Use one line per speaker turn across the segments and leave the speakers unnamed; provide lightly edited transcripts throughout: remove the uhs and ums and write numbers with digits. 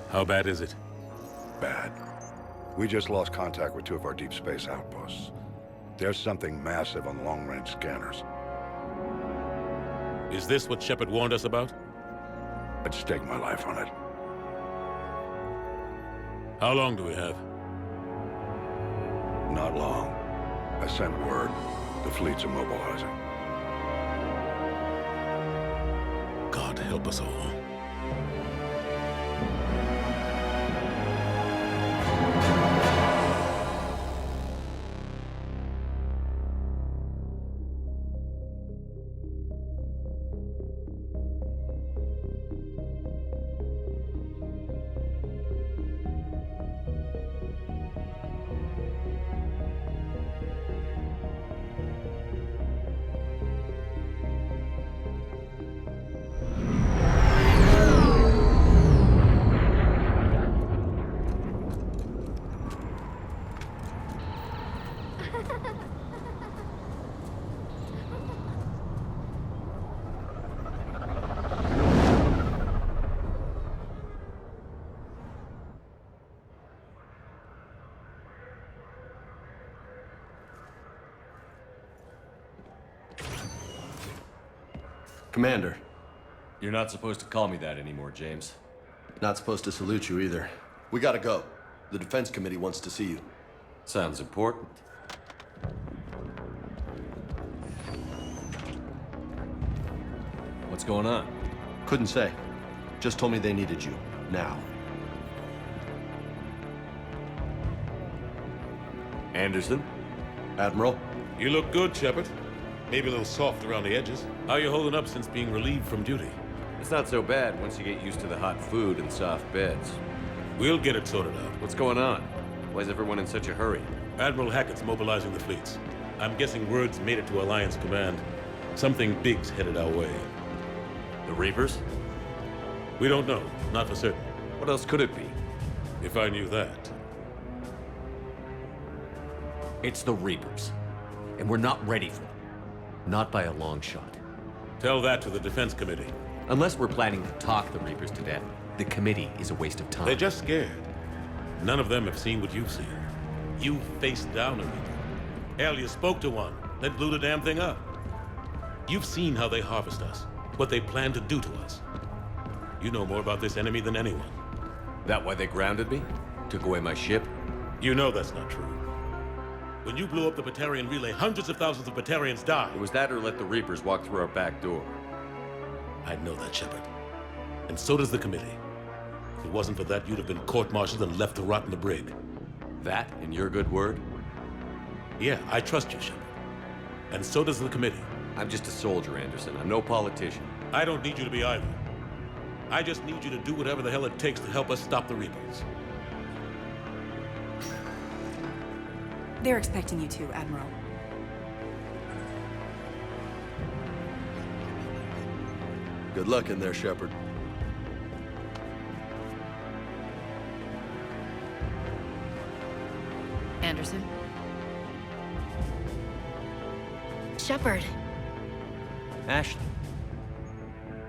How bad is it?
Bad. We just lost contact with 2 of our deep space outposts. There's something massive on the long-range scanners.
Is this what Shepard warned us about?
I'd stake my life on it.
How long do we have?
Not long. I sent word. The fleet's immobilizing.
God help us all.
Commander.
You're not supposed to call me that anymore, James.
Not supposed to salute you either. We gotta go. The Defense Committee wants to see you.
Sounds important. What's going on?
Couldn't say. Just told me they needed you. Now.
Anderson?
Admiral?
You look good, Shepard. Maybe a little soft around the edges. How you holding up since being relieved from duty?
It's not so bad once you get used to the hot food and soft beds.
We'll get it sorted out.
What's going on? Why is everyone in such a hurry?
Admiral Hackett's mobilizing the fleets. I'm guessing word's made it to Alliance Command. Something big's headed our way.
The Reapers?
We don't know. Not for certain.
What else could it be?
If I knew that.
It's the Reapers. And we're not ready for them. Not by a long shot.
Tell that to the Defense Committee.
Unless we're planning to talk the Reapers to death, the committee is a waste of time.
They're just scared. None of them have seen what you've seen. You faced down a Reaper. Hell, you spoke to one, then blew the damn thing up. You've seen how they harvest us, what they plan to do to us. You know more about this enemy than anyone.
That why they grounded me? Took away my ship?
You know that's not true. When you blew up the Batarian relay, hundreds of thousands of Batarians died.
It was that or let the Reapers walk through our back door.
I know that, Shepard. And so does the committee. If it wasn't for that, you'd have been court-martialed and left to rot in the brig.
That and your good word?
Yeah, I trust you, Shepard. And so does the committee.
I'm just a soldier, Anderson. I'm no politician.
I don't need you to be either. I just need you to do whatever the hell it takes to help us stop the Reapers.
They're expecting you to, Admiral.
Good luck in there, Shepard.
Anderson? Shepard!
Ashley.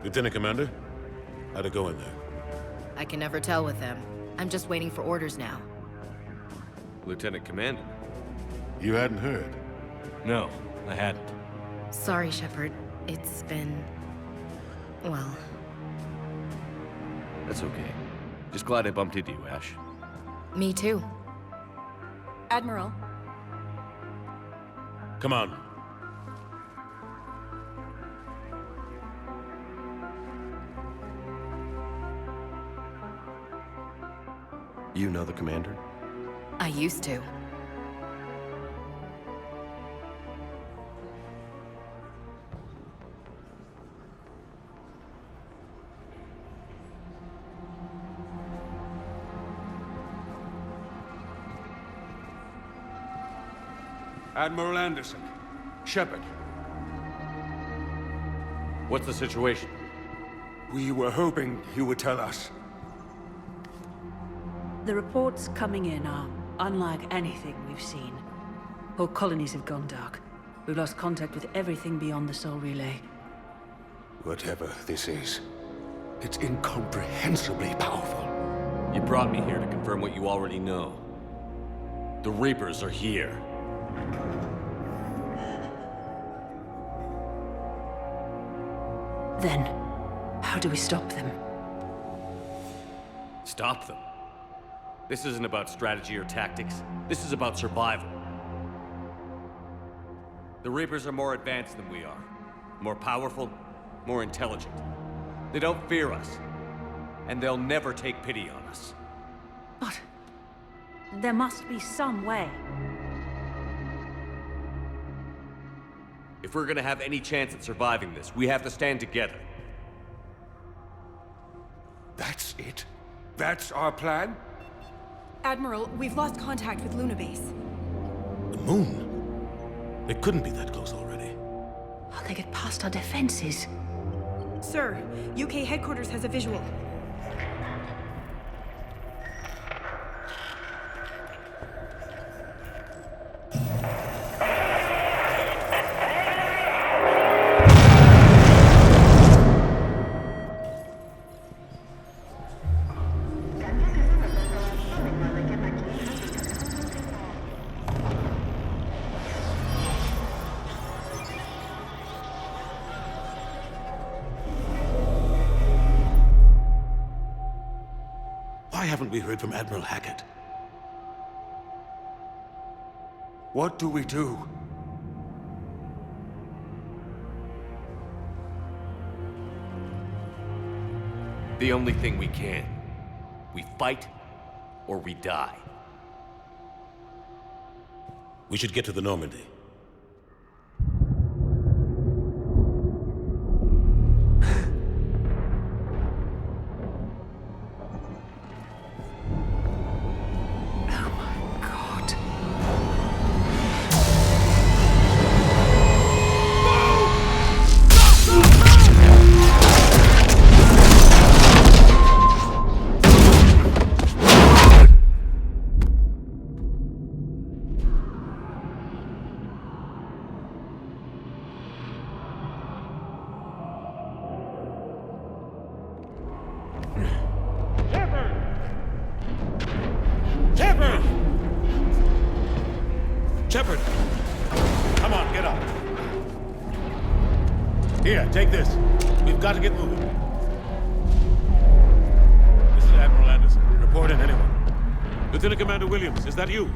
Lieutenant Commander, how'd it go in there?
I can never tell with them. I'm just waiting for orders now.
Lieutenant Commander?
You hadn't heard?
No, I hadn't.
Sorry, Shepard. It's been... well...
That's okay. Just glad I bumped into you, Ash.
Me too.
Admiral.
Come on.
You know the commander?
I used to.
Admiral Anderson. Shepard.
What's the situation?
We were hoping you would tell us.
The reports coming in are unlike anything we've seen. Whole colonies have gone dark. We've lost contact with everything beyond the Sol Relay.
Whatever this is, it's incomprehensibly powerful.
You brought me here to confirm what you already know. The Reapers are here.
Then, how do we stop them?
Stop them. This isn't about strategy or tactics. This is about survival. The Reapers are more advanced than we are. More powerful, more intelligent. They don't fear us. And they'll never take pity on us.
But there must be some way.
If we're gonna have any chance at surviving this, we have to stand together.
That's it? That's our plan?
Admiral, we've lost contact with Luna Base.
The moon? They couldn't be that close already.
How'd they get past our defenses?
Sir, UK headquarters has a visual.
Why haven't we heard from Admiral Hackett?
What do we do?
The only thing we can. We fight, or we die.
We should get to the Normandy. Shepard! Come on, get up. Here, take this. We've got to get moving. This is Admiral Anderson. Report in, anyone. Lieutenant Commander Williams, is that you?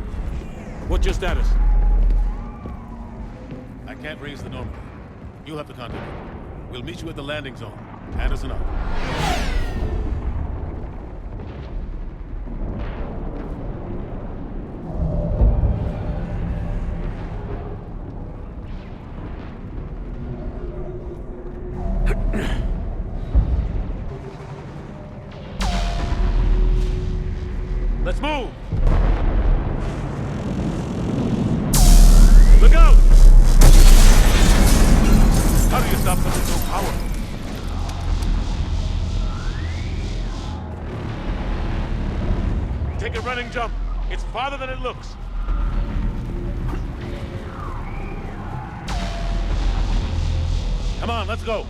What's your status? I can't raise the Normandy. You'll have to contact me. We'll meet you at the landing zone. Anderson out. Let's move! Look out! How do you stop something so powerful? Take a running jump. It's farther than it looks. Come on, let's go.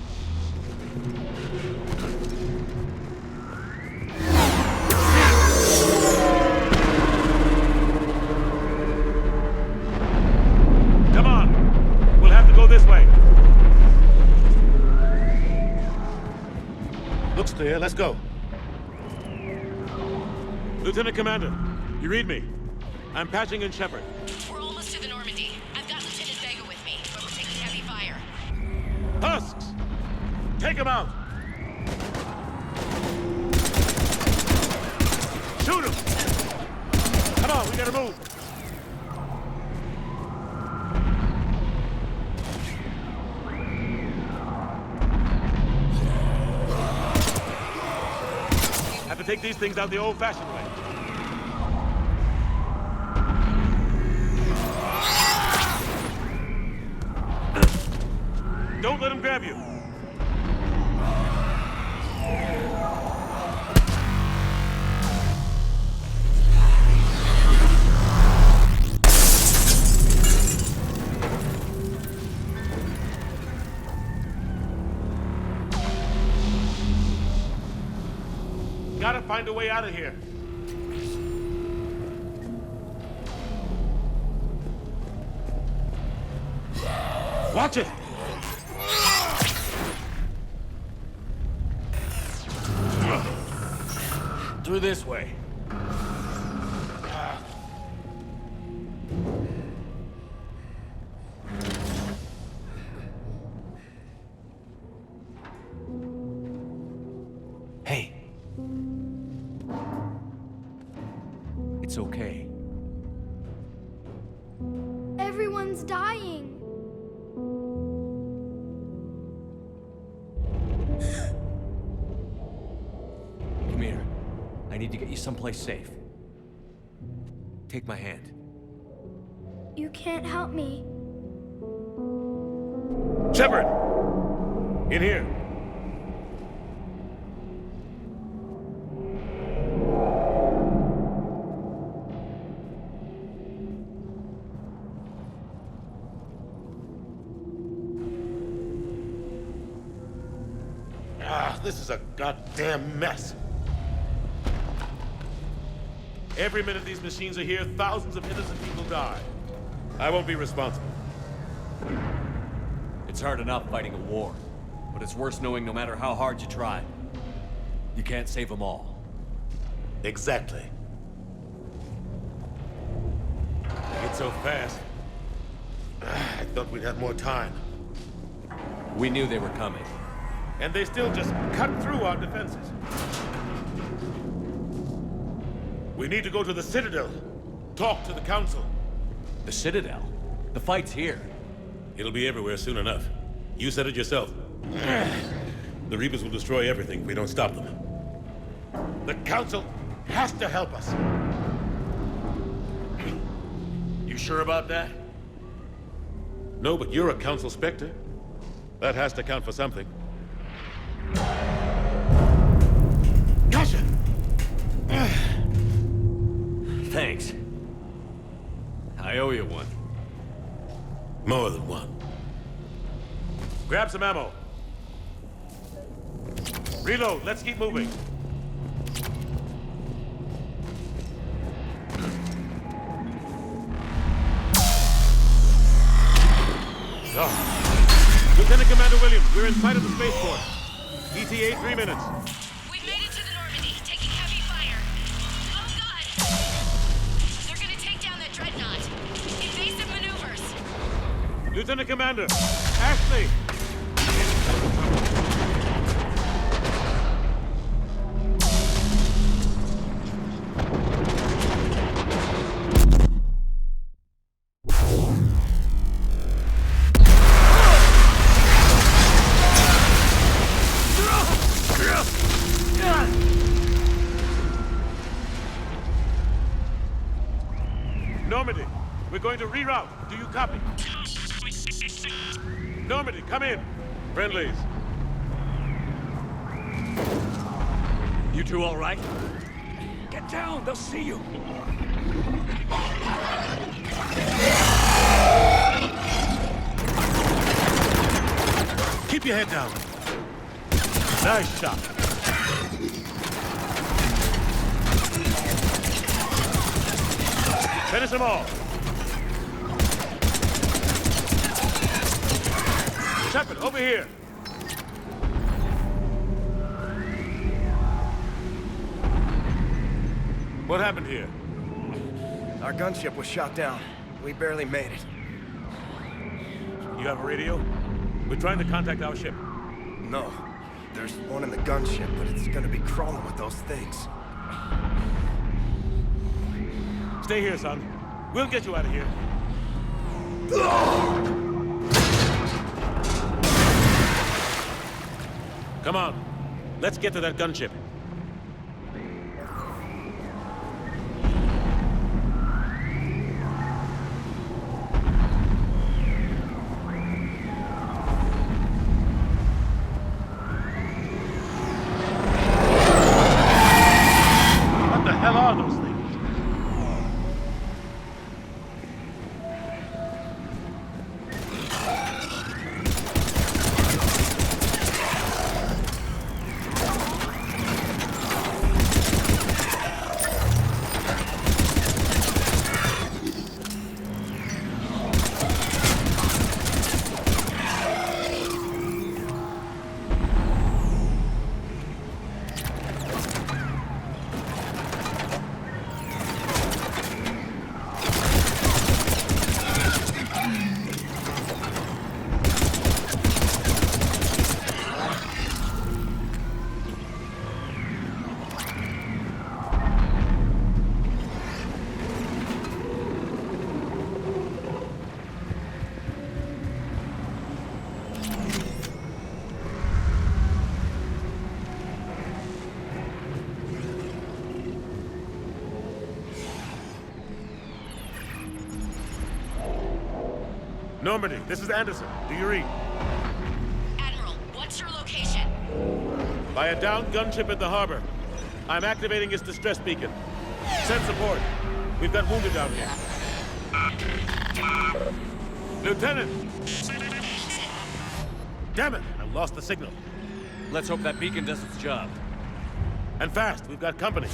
Come on. We'll have to go this way. Looks clear. Let's go. Lieutenant Commander, you read me? I'm patching in Shepard.
We're almost to the Normandy. I've got Lieutenant Vega with me, but we're taking heavy fire.
Husks! Take him out! Shoot him! Come on, we gotta move! Have to take these things out the old-fashioned way. Don't let him grab you. Gotta find a way out of here. Watch it!
Through this way. Hey. It's okay.
Everyone's dying.
Come here. I need to get you someplace safe. Take my hand.
You can't help me.
Shepard! In here. This is a goddamn mess. Every minute these machines are here, thousands of innocent people die. I won't be responsible.
It's hard enough fighting a war, but it's worse knowing no matter how hard you try, you can't save them all.
Exactly. It's so fast. I thought we'd have more time.
We knew they were coming.
And they still just cut through our defenses. We need to go to the Citadel. Talk to the Council.
The Citadel? The fight's here.
It'll be everywhere soon enough. You said it yourself. The Reapers will destroy everything if we don't stop them. The Council has to help us. You sure about that? No, but you're a Council Spectre. That has to count for something. Gotcha!
Thanks. I owe you one.
More than one. Grab some ammo. Reload, let's keep moving. Oh. Lieutenant Commander Williams, we're in sight of the spaceport. ETA 3 minutes.
We've made it to the Normandy, taking heavy fire. Oh god! They're gonna take down that Dreadnought. Invasive maneuvers.
Lieutenant Commander, Ashley! Normandy, we're going to reroute. Do you copy? Normandy, come in. Friendlies.
You two all right? Get down, they'll see you.
Keep your head down. Nice shot. Finish them all. Shepard, over here. What happened here?
Our gunship was shot down. We barely made it.
You have a radio? We're trying to contact our ship.
No. There's one in the gunship, but it's gonna be crawling with those things.
Stay here, son. We'll get you out of here. Come on. Let's get to that gunship. What the hell are those things? Normandy, this is Anderson. Do you read?
Admiral, what's your location?
By a downed gunship at the harbor. I'm activating its distress beacon. Send support. We've got wounded down here. Lieutenant! Damn it! I lost the signal.
Let's hope that beacon does its job.
And fast, we've got company.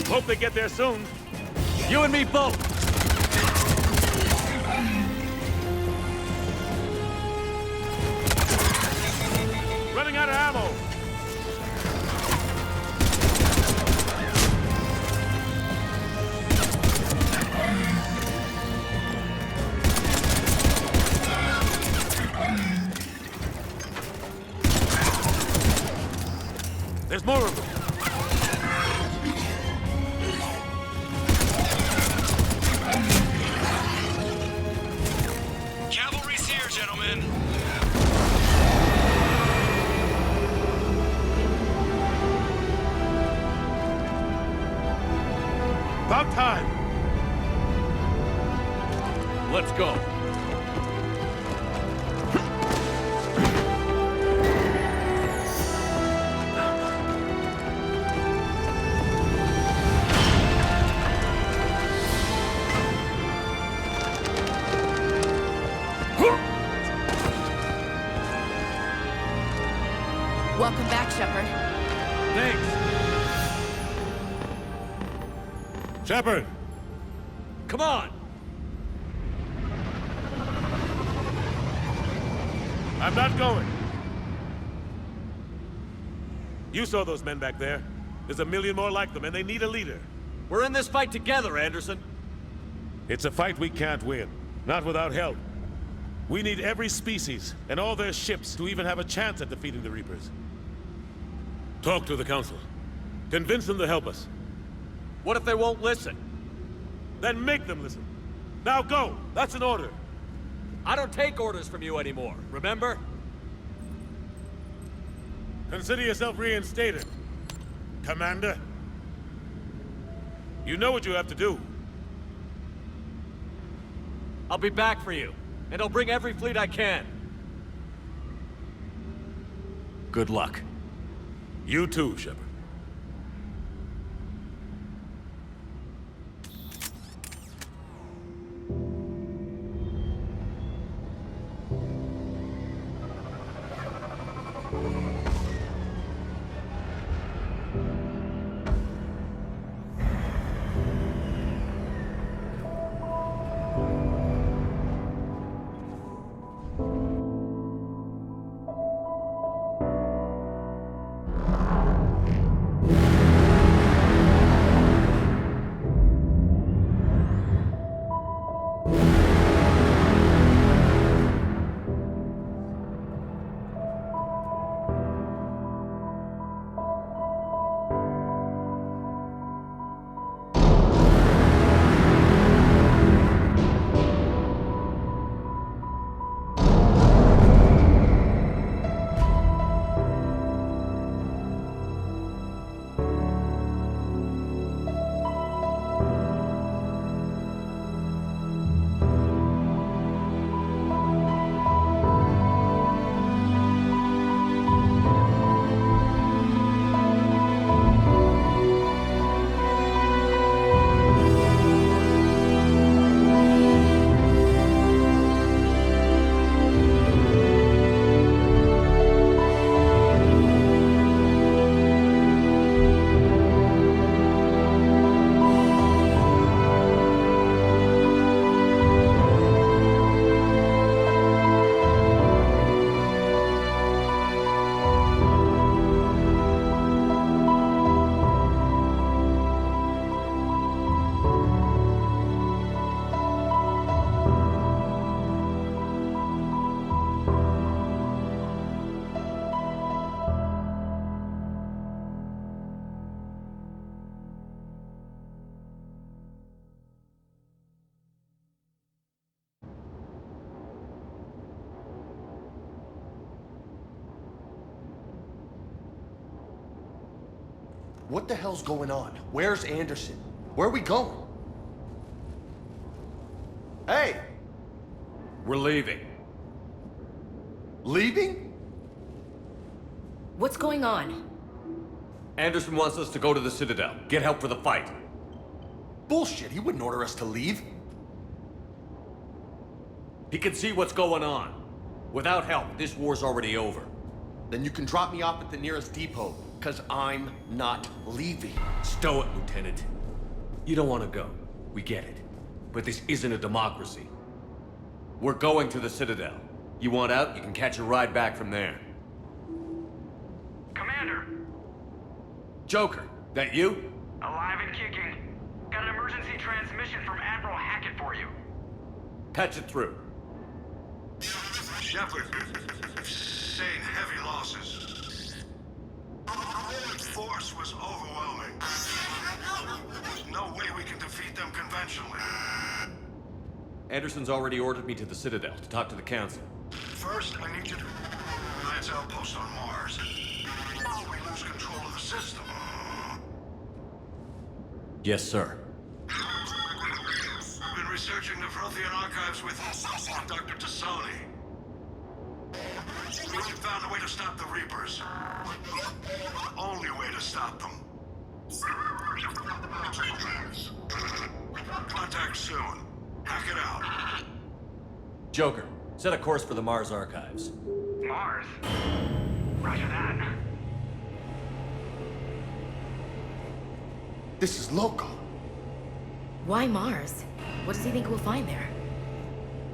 Hope they get there soon.
You and me both!
Running out of ammo! There's more of them!
Cavalry's here, gentlemen.
About time!
Let's go.
Welcome back, Shepard.
Thanks.
Shepard!
Come on!
I'm not going. You saw those men back there. There's a million more like them, and they need a leader.
We're in this fight together, Anderson.
It's a fight we can't win. Not without help. We need every species, and all their ships, to even have a chance at defeating the Reapers. Talk to the Council. Convince them to help us.
What if they won't listen?
Then make them listen. Now go! That's an order.
I don't take orders from you anymore, remember?
Consider yourself reinstated, Commander. You know what you have to do.
I'll be back for you, and I'll bring every fleet I can. Good luck.
You too, Shepard.
What the hell's going on? Where's Anderson? Where are we going? Hey!
We're leaving.
Leaving?
What's going on?
Anderson wants us to go to the Citadel. Get help for the fight.
Bullshit, he wouldn't order us to leave.
He can see what's going on. Without help, this war's already over.
Then you can drop me off at the nearest depot, because I'm not leaving.
Stow it, Lieutenant. You don't want to go. We get it. But this isn't a democracy. We're going to the Citadel. You want out, you can catch a ride back from there.
Commander!
Joker, that you?
Alive and kicking. Got an emergency transmission from Admiral Hackett for you.
Patch it through.
Shepard, sustained heavy losses. The force was overwhelming. There's no way we can defeat them conventionally.
Anderson's already ordered me to the Citadel to talk to the Council.
First, I need you to Alliance outpost on Mars. We lose control of the system.
Yes, sir.
We've been researching the Prothean archives with Dr. Tassoni. We found a way to stop the Reapers. The only way to stop them. Contact soon. Hack it out.
Joker, set a course for the Mars archives.
Mars? Roger that.
This is local.
Why Mars? What does he think we'll find there?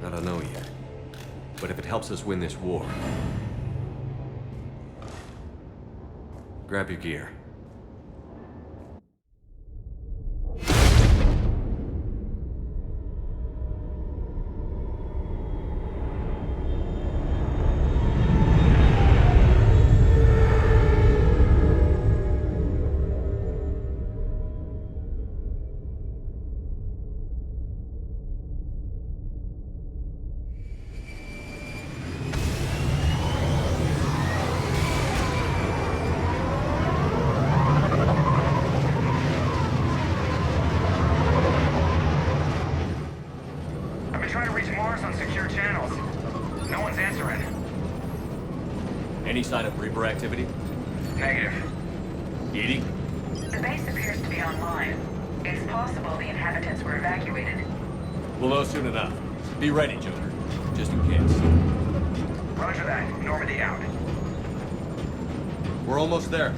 I don't know yet. But if it helps us win this war... Grab your gear. Any sign of Reaper activity?
Negative.
Edie?
The base appears to be online. It's possible the inhabitants were evacuated.
We'll know soon enough. Be ready, Joker. Just in case.
Roger that. Normandy out.
We're almost there.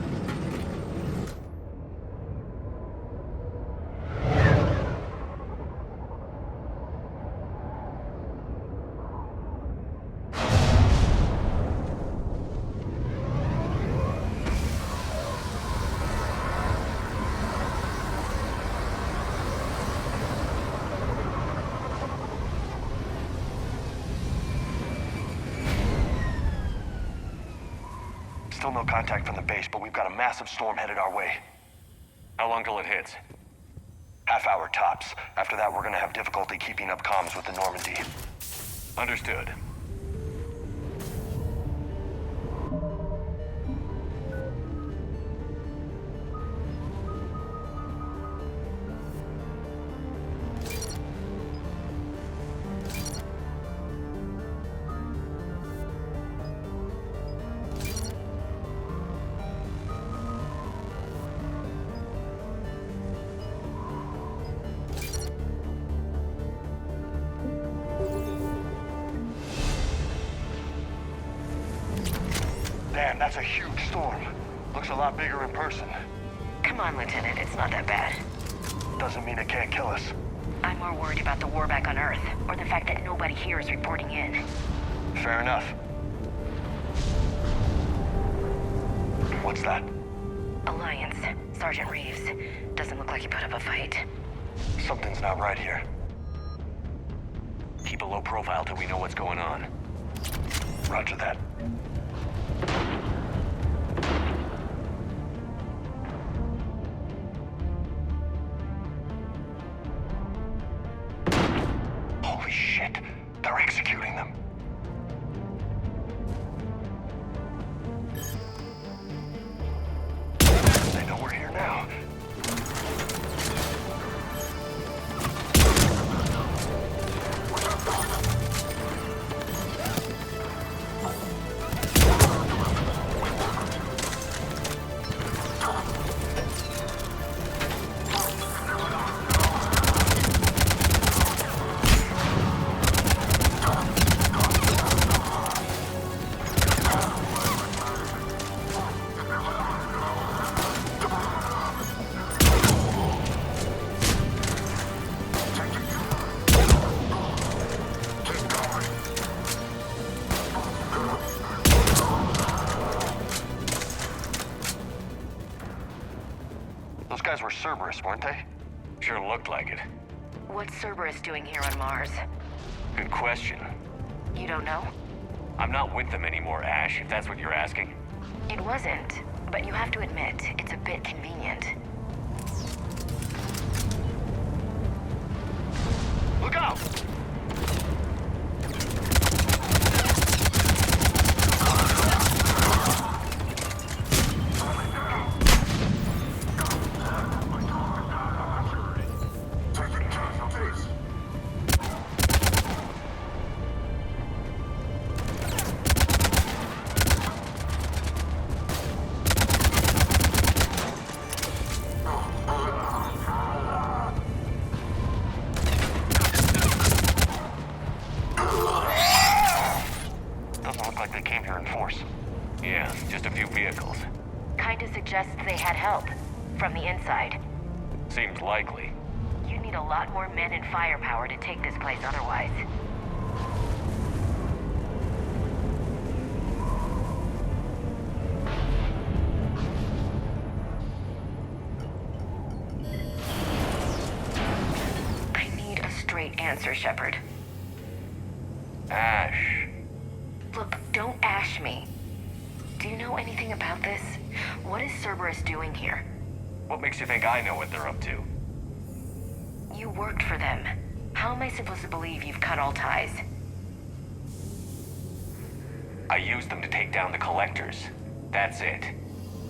Still no contact from the base, but we've got a massive storm headed our way.
How long till it hits?
Half hour tops. After that, we're gonna have difficulty keeping up comms with the Normandy.
Understood.
Damn, that's a huge storm. Looks a lot bigger in person.
Come on, Lieutenant, it's not that bad.
Doesn't mean it can't kill us.
I'm more worried about the war back on Earth, or the fact that nobody here is reporting in.
Fair enough. What's that?
Alliance. Sergeant Reeves. Doesn't look like he put up a fight.
Something's not right here.
Keep a low profile till we know what's going on.
Roger that. Holy shit! They're executing them. They know we're here now.
guys were Cerberus, weren't they?
Sure looked like it.
What's Cerberus doing here on Mars?
Good question.
You don't know?
I'm not with them anymore, Ash, if that's what you're asking.
It wasn't, but you have to admit, it's a bit convenient.
Look out!
Suggests they had help from the inside.
Seems likely.
You need a lot more men and firepower to take this place otherwise. I need a straight answer, Shepard.
Ash.
Look, don't ash me. Do you know anything about this? What is Cerberus doing here?
What makes you think I know what they're up to?
You worked for them. How am I supposed to believe you've cut all ties?
I used them to take down the Collectors. That's it.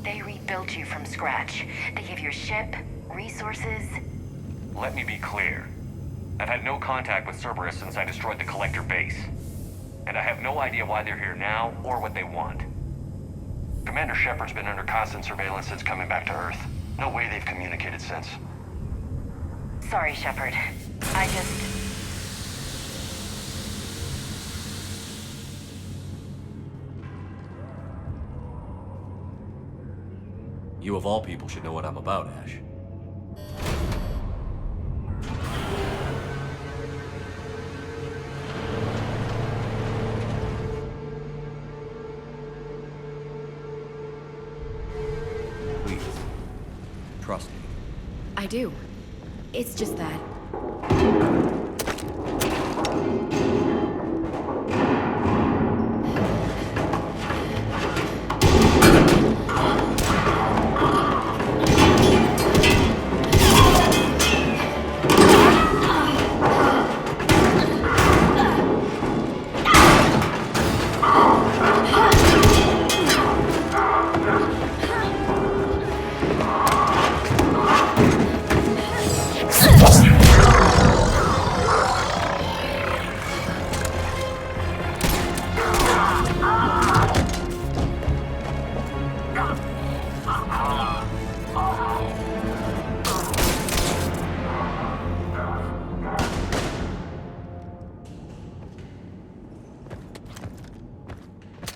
They rebuilt you from scratch. They gave you a ship, resources.
Let me be clear. I've had no contact with Cerberus since I destroyed the Collector base. And I have no idea why they're here now or what they want.
Commander Shepard's been under constant surveillance since coming back to Earth. No way they've communicated since.
Sorry, Shepard. I just...
You of all people should know what I'm about, Ash. Trust me.
I do. It's just that...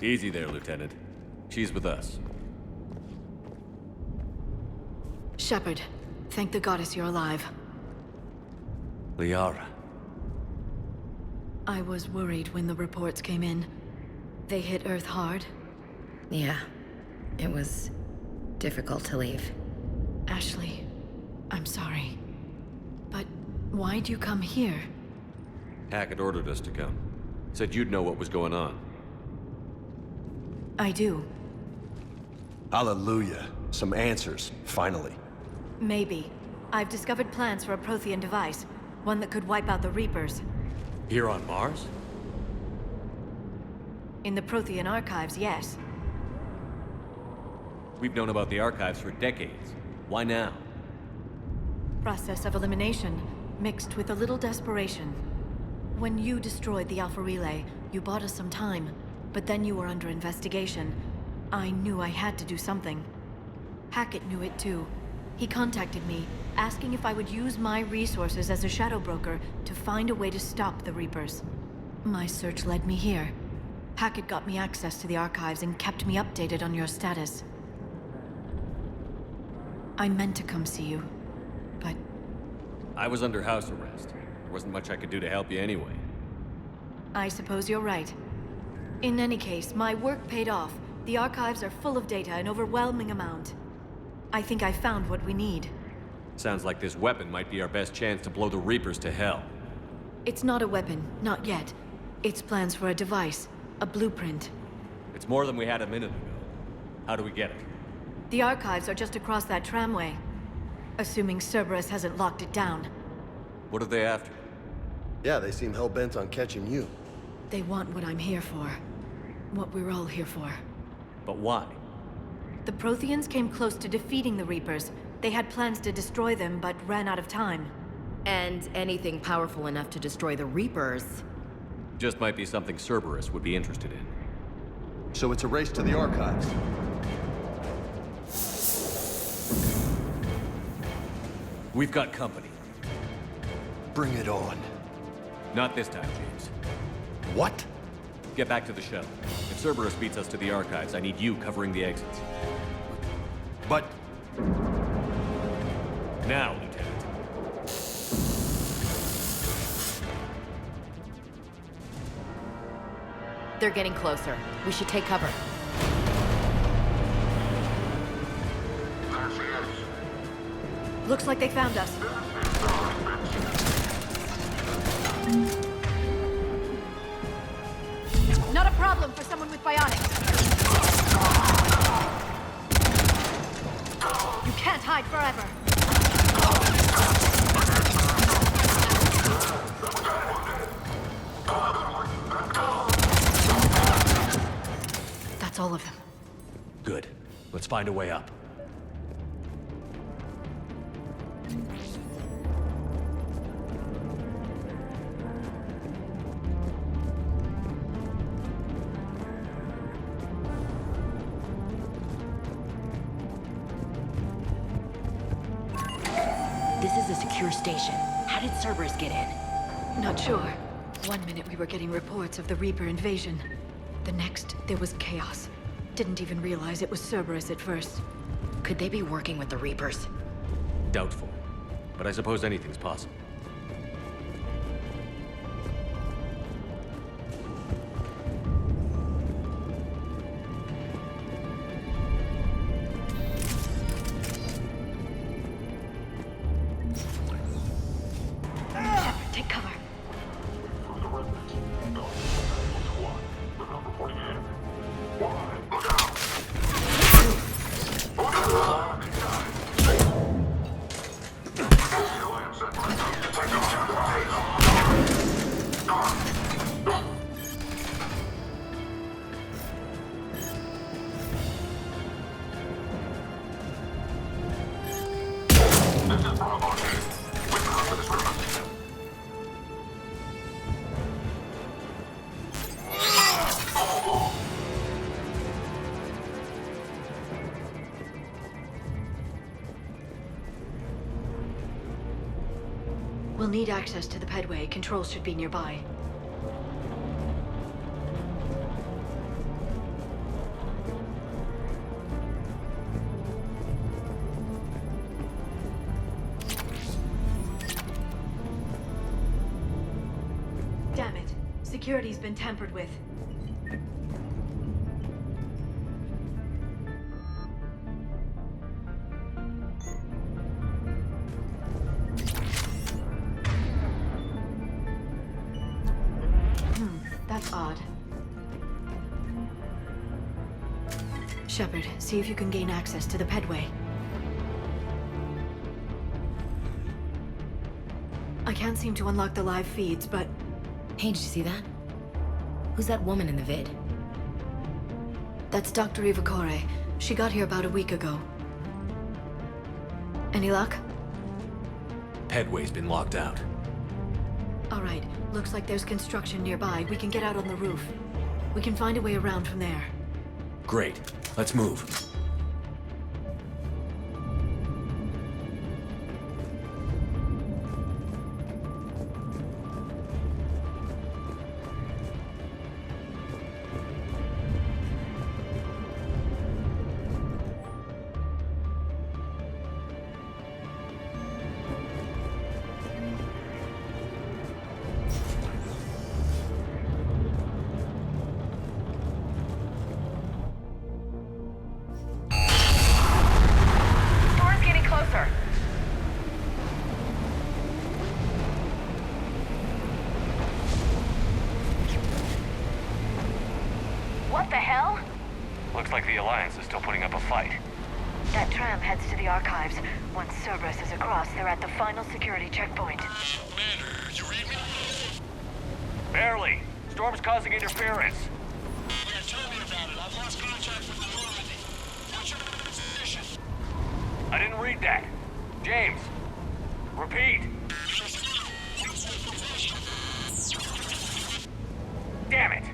Easy there, Lieutenant. She's with us.
Shepard, thank the goddess you're alive.
Liara.
I was worried when the reports came in. They hit Earth hard.
Yeah. It was difficult to leave.
Ashley, I'm sorry. But why'd you come here?
Hackett ordered us to come. Said you'd know what was going on.
I do.
Hallelujah. Some answers, finally.
Maybe. I've discovered plans for a Prothean device. One that could wipe out the Reapers.
Here on Mars?
In the Prothean archives, yes.
We've known about the archives for decades. Why now?
Process of elimination, mixed with a little desperation. When you destroyed the Alpha Relay, you bought us some time. But then you were under investigation. I knew I had to do something. Hackett knew it too. He contacted me, asking if I would use my resources as a shadow broker to find a way to stop the Reapers. My search led me here. Hackett got me access to the archives and kept me updated on your status. I meant to come see you, but...
I was under house arrest. There wasn't much I could do to help you anyway.
I suppose you're right. In any case, my work paid off. The archives are full of data, an overwhelming amount. I think I found what we need.
Sounds like this weapon might be our best chance to blow the Reapers to hell.
It's not a weapon, not yet. It's plans for a device, a blueprint.
It's more than we had a minute ago. How do we get it?
The archives are just across that tramway. Assuming Cerberus hasn't locked it down.
What are they after?
Yeah, they seem hell-bent on catching you.
They want what I'm here for. What we're all here for.
But why?
The Protheans came close to defeating the Reapers. They had plans to destroy them, but ran out of time.
And anything powerful enough to destroy the Reapers.
Just might be something Cerberus would be interested in.
So it's a race to the archives.
We've got company.
Bring it on.
Not this time, James.
What?
Get back to the shuttle. If Cerberus beats us to the archives, I need you covering the exits.
But...
Now, Lieutenant.
They're getting closer. We should take cover.
Looks like they found us. Not a problem for someone with bionics. You can't hide forever. That's all of them.
Good. Let's find a way up.
This is a secure station. How did Cerberus get in?
Not sure. One minute we were getting reports of the Reaper invasion. The next, there was chaos. Didn't even realize it was Cerberus at first.
Could they be working with the Reapers?
Doubtful. But I suppose anything's possible.
Shepard, take cover. We'll need access to the pedway. Controls should be nearby. Damn it. Security's been tampered with. That's odd. Shepard, see if you can gain access to the pedway. I can't seem to unlock the live feeds, but...
Hey, did you see that? Who's that woman in the vid?
That's Dr. Ivakore. She got here about a week ago. Any luck?
Pedway's been locked out.
All right. Looks like there's construction nearby. We can get out on the roof. We can find a way around from there.
Great. Let's move.
the Alliance is still putting up a fight.
That tram heads to the archives. Once Cerberus is across, they're at the final security checkpoint.
Commander, you read me?
Barely. Storm's causing interference.
Yeah, tell me about it. I've lost contact with the Normandy. What's your position?
I didn't read that. James, repeat. Damn it.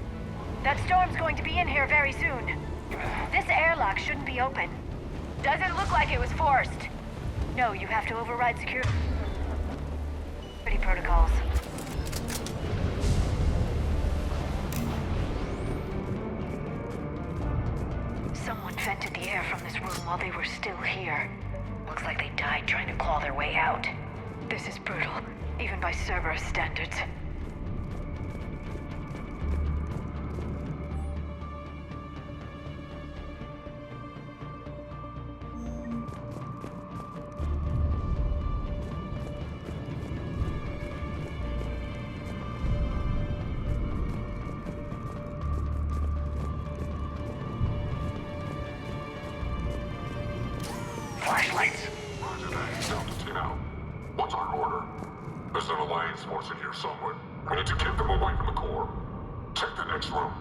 That storm's going to be in here very soon. This airlock shouldn't be open. Doesn't look like it was forced. No, you have to override security protocols. Someone vented the air from this room while they were still here. Looks like they died trying to claw their way out. This is brutal, even by Cerberus standards.
Flashlights! Roger that. Down to 10 out. What's our order? There's an Alliance force in here somewhere. We need to keep them away from the core. Check the next room.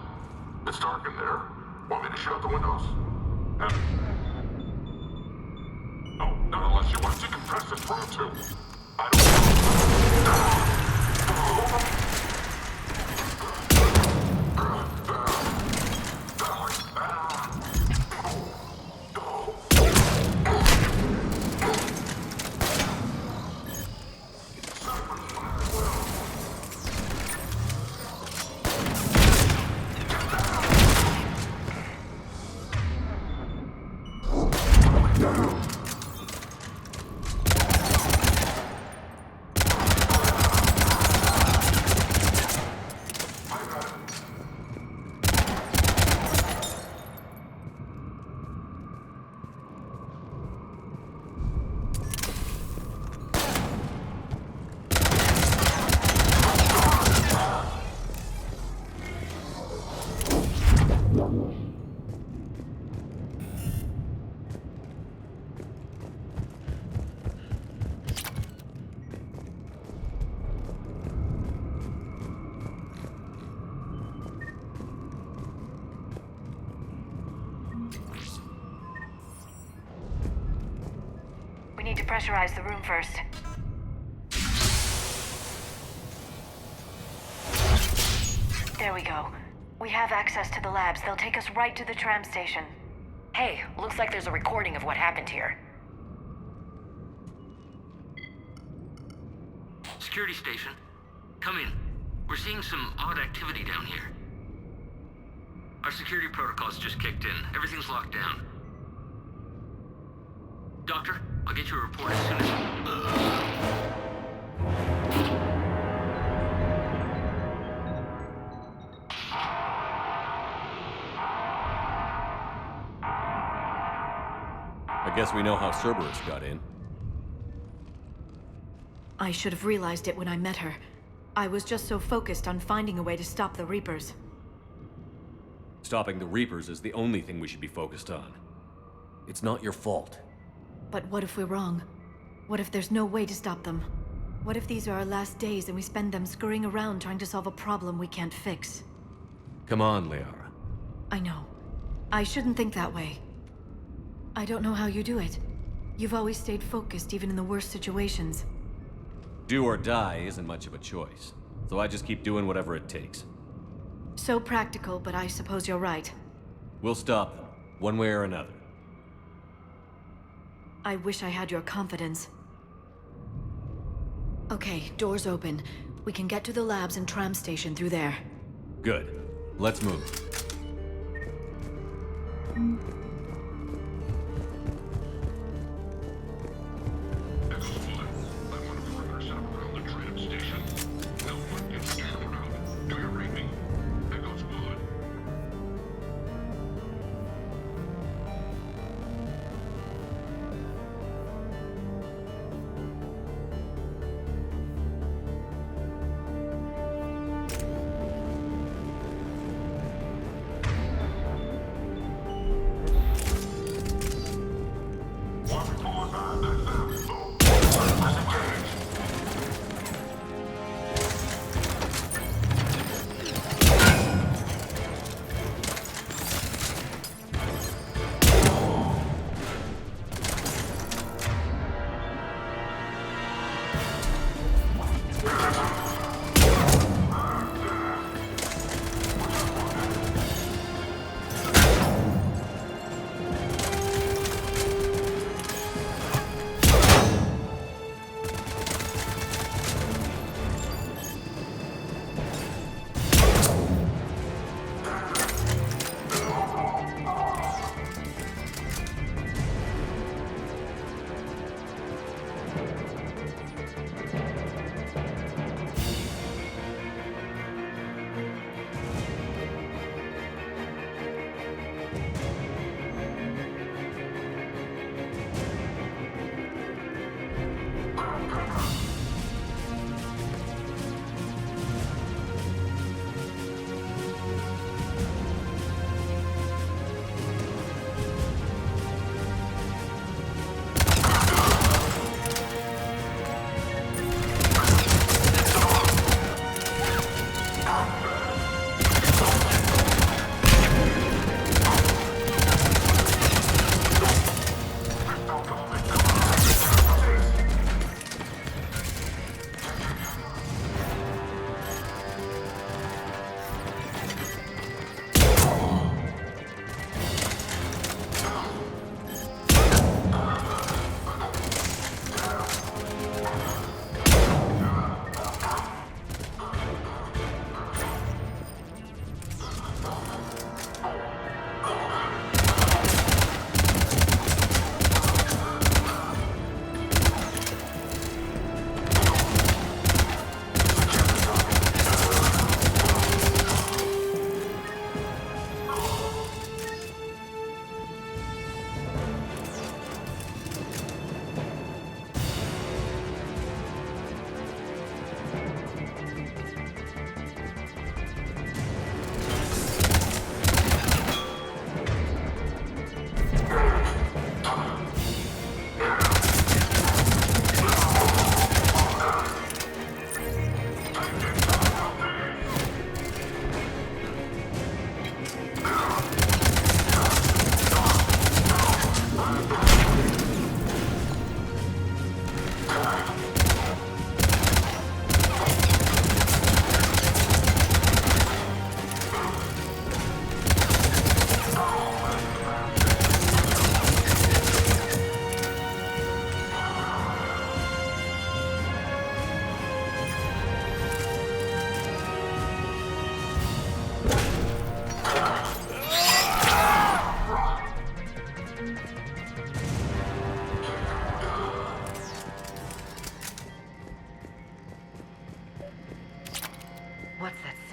It's dark in there. Want me to shut the windows? No, not unless you want to decompress this room too. I
need to pressurize the room first. There we go. We have access to the labs. They'll take us right to the tram station.
Hey, looks like there's a recording of what happened here.
Security station. Come in. We're seeing some odd activity down here. Our security protocols just kicked in. Everything's locked down. Doctor, I'll get you a report as soon as...
I guess we know how Cerberus got in.
I should have realized it when I met her. I was just so focused on finding a way to stop the Reapers.
Stopping the Reapers is the only thing we should be focused on. It's not your fault.
But what if we're wrong? What if there's no way to stop them? What if these are our last days and we spend them scurrying around trying to solve a problem we can't fix?
Come on, Liara.
I know. I shouldn't think that way. I don't know how you do it. You've always stayed focused even in the worst situations.
Do or die isn't much of a choice, so I just keep doing whatever it takes.
So practical, but I suppose you're right.
We'll stop them, one way or another.
I wish I had your confidence. Okay, doors open. We can get to the labs and tram station through there.
Good. Let's move.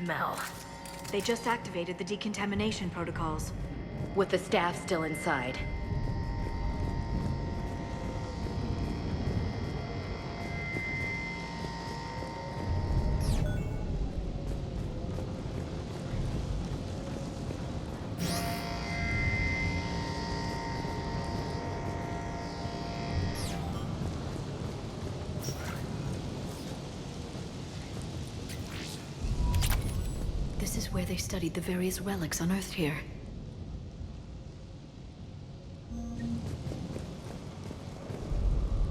smell.
They just activated the decontamination protocols.
With the staff still inside.
This is where they studied the various relics unearthed here.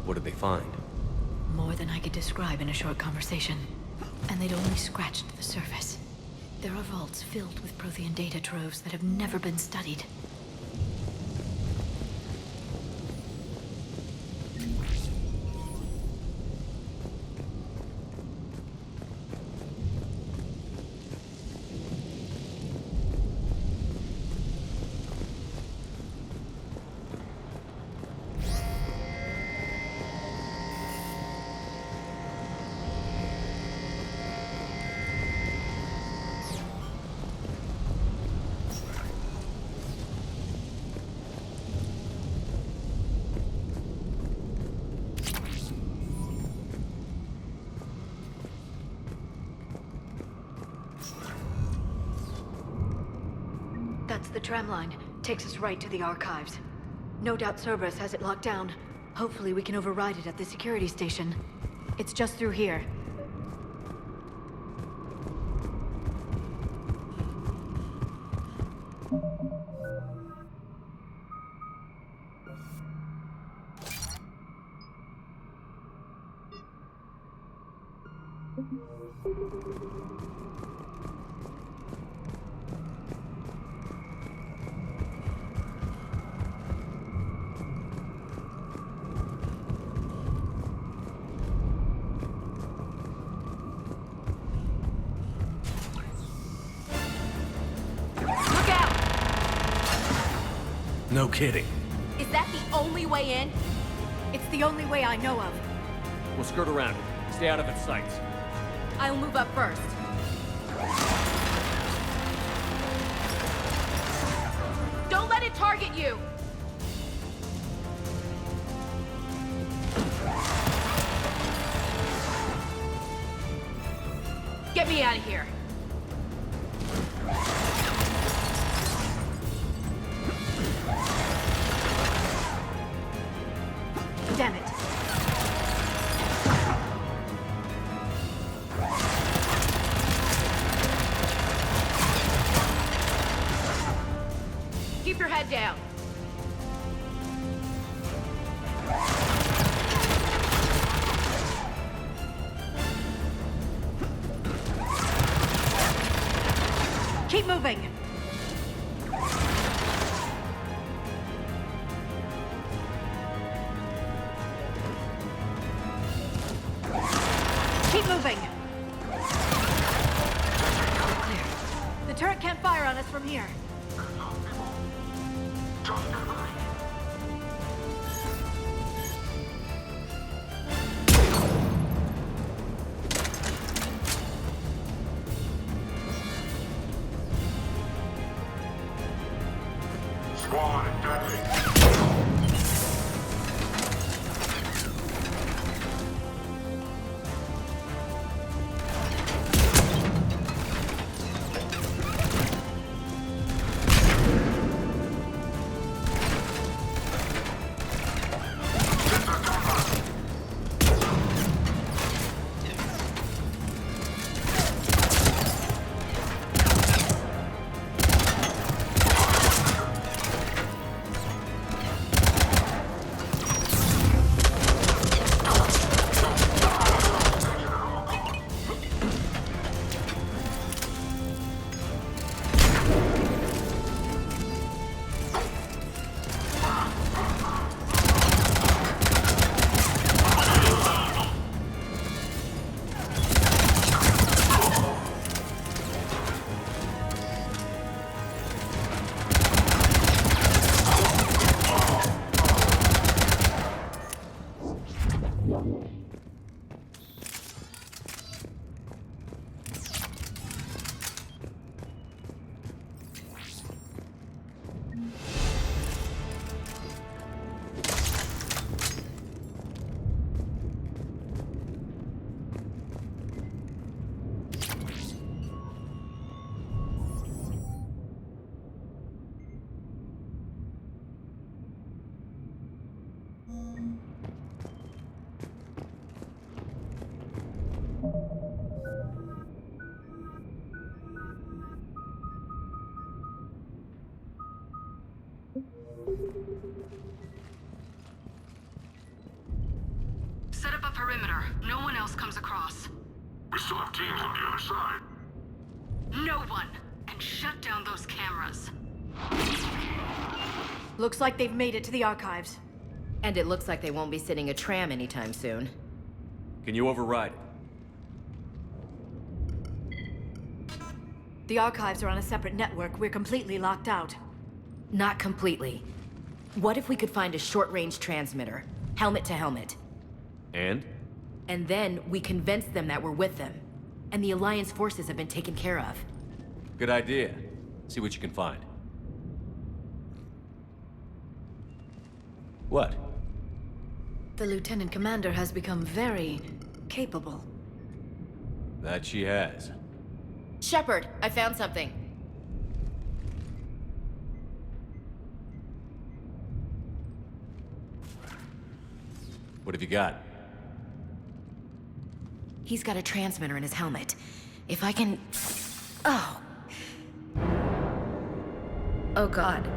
What did they find?
More than I could describe in a short conversation. And they'd only scratched the surface. There are vaults filled with Prothean data troves that have never been studied. That's the tram line. Takes us right to the archives. No doubt Cerberus has it locked down. Hopefully we can override it at the security station. It's just through here.
No kidding.
Is that the only way in?
It's the only way I know of.
We'll skirt around it. Stay out of its sights.
I'll move up first. Don't let it target you! Get me out of here.
Damn it.
Keep your head down.
Keep moving. Keep moving. Clear. The turret can't fire on us from here.
Set up a perimeter. No one else comes across.
We still have teams on the other side.
No one! And shut down those cameras.
Looks like they've made it to the archives.
And it looks like they won't be sitting a tram anytime soon.
Can you override it?
The archives are on a separate network. We're completely locked out.
Not completely. What if we could find a short-range transmitter? Helmet to helmet.
And?
And then we convince them that we're with them. And the Alliance forces have been taken care of.
Good idea. See what you can find. What?
The Lieutenant Commander has become very capable.
That she has.
Shepard, I found something.
What have you got?
He's got a transmitter in his helmet. If I can... Oh. Oh God.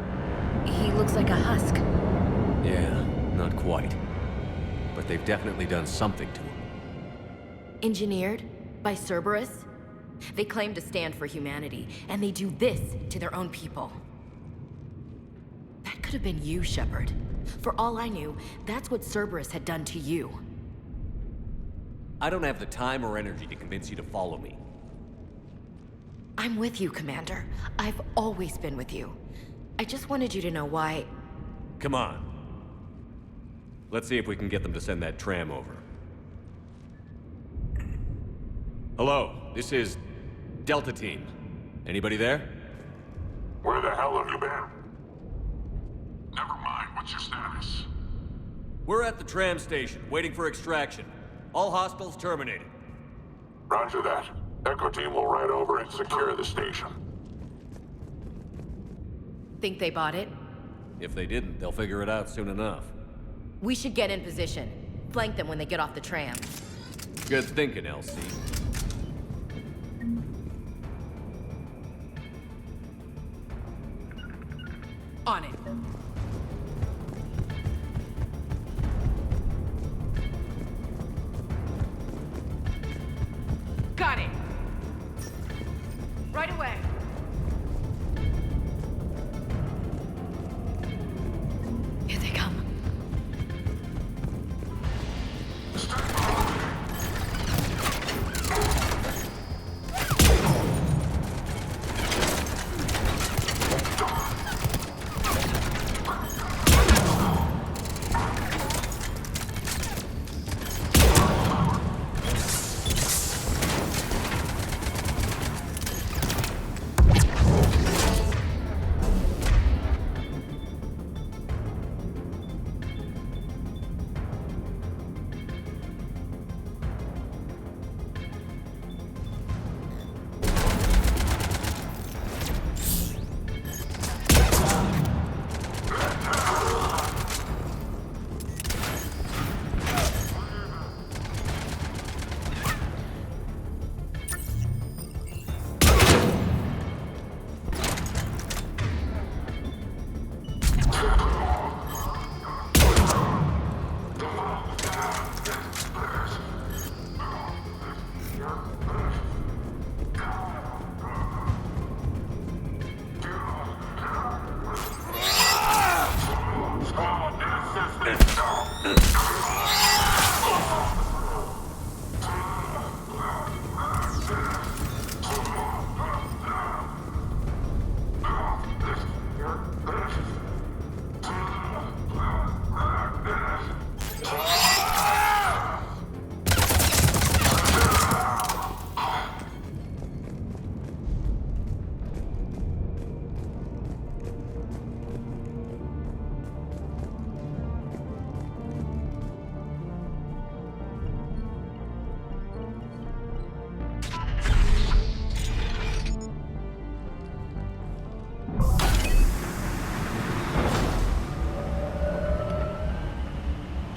He looks like a husk.
Yeah, not quite. But they've definitely done something to him.
Engineered by Cerberus? They claim to stand for humanity, and they do this to their own people. That could have been you, Shepard. For all I knew, that's what Cerberus had done to you.
I don't have the time or energy to convince you to follow me.
I'm with you, Commander. I've always been with you. I just wanted you to know why...
Come on. Let's see if we can get them to send that tram over. Hello, this is Delta Team. Anybody there?
Where the hell have you been? Never mind, what's your status?
We're at the tram station, waiting for extraction. All hostiles terminated.
Roger that. Echo Team will ride over and secure the station.
Think they bought it?
If they didn't, they'll figure it out soon enough.
We should get in position. Flank them when they get off the tram.
Good thinking, LC.
On it. Got it. Right away.
Here they come.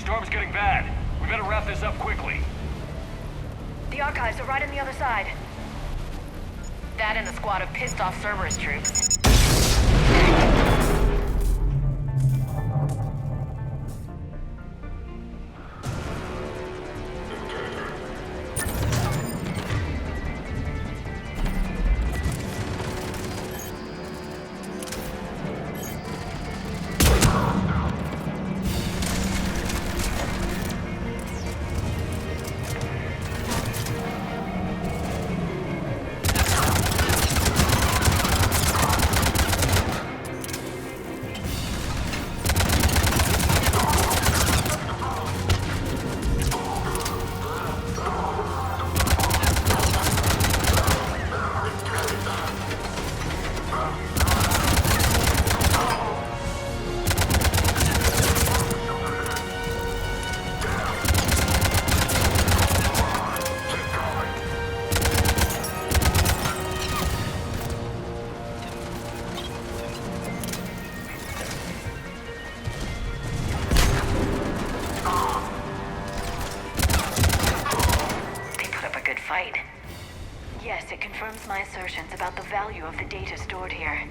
storm's getting bad. We better wrap this up quickly.
The archives are right on the other side.
That and a squad of pissed off Cerberus troops.
Yes, it confirms my assertions about the value of the data stored here.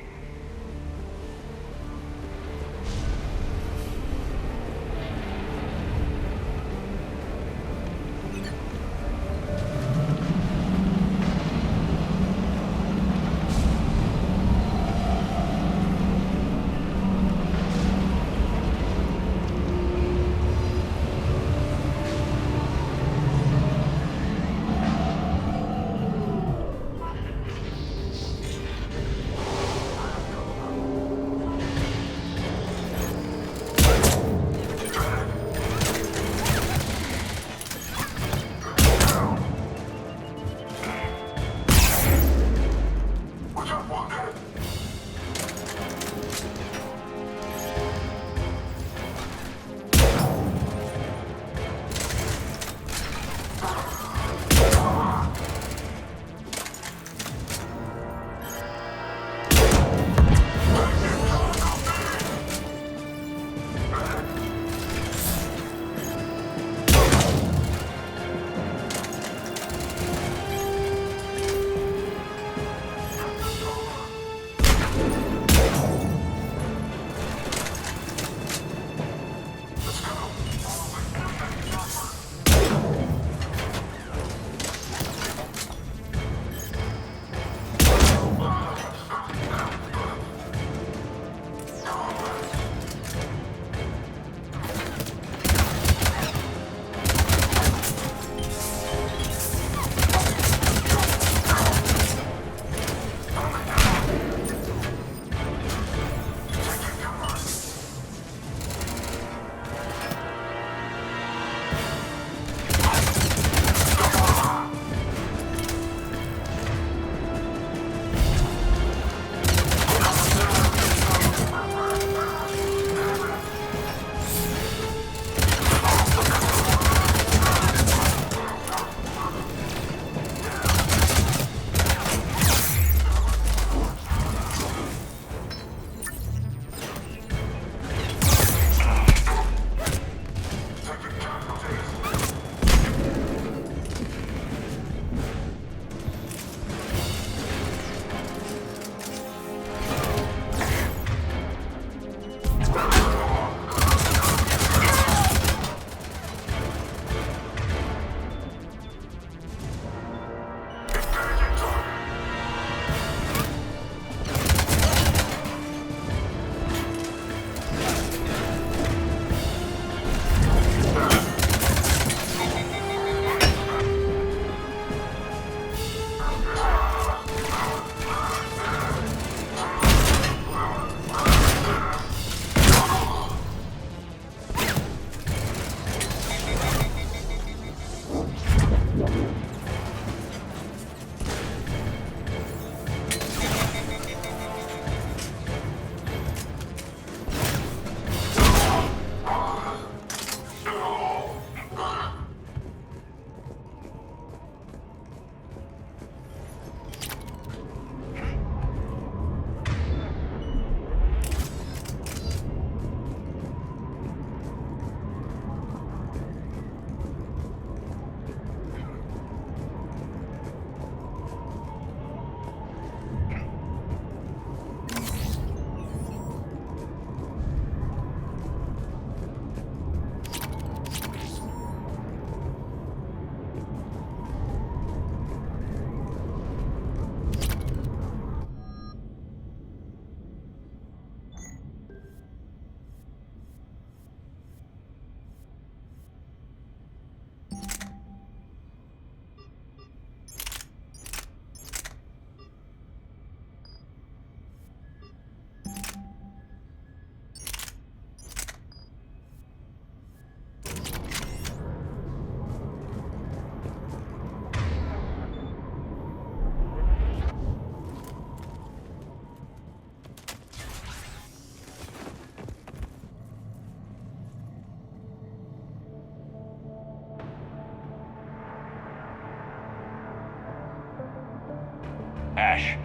Ash.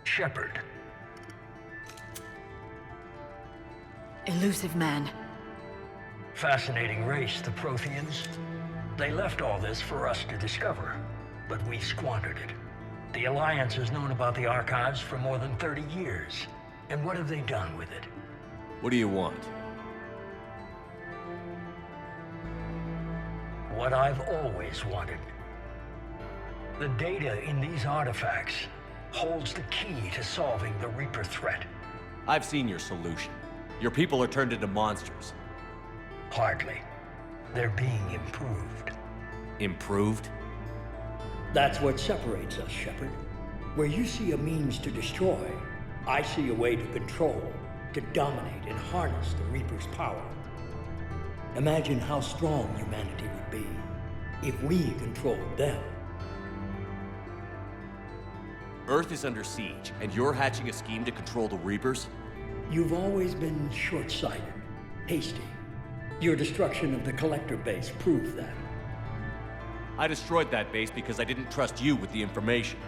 Shepard.
Elusive man.
Fascinating race, the Protheans. They left all this for us to discover, but we squandered it. The Alliance has known about the archives for more than 30 years. And what have they done with it?
What do you want?
What I've always wanted. The data in these artifacts holds the key to solving the Reaper threat.
I've seen your solution. Your people are turned into monsters.
Hardly. They're being improved.
Improved?
That's what separates us, Shepard. Where you see a means to destroy, I see a way to control, to dominate and harness the Reaper's power. Imagine how strong humanity would be if we controlled them.
Earth is under siege, and you're hatching a scheme to control the Reapers?
You've always been short-sighted, hasty. Your destruction of the Collector base proved that.
I destroyed that base because I didn't trust you with the information.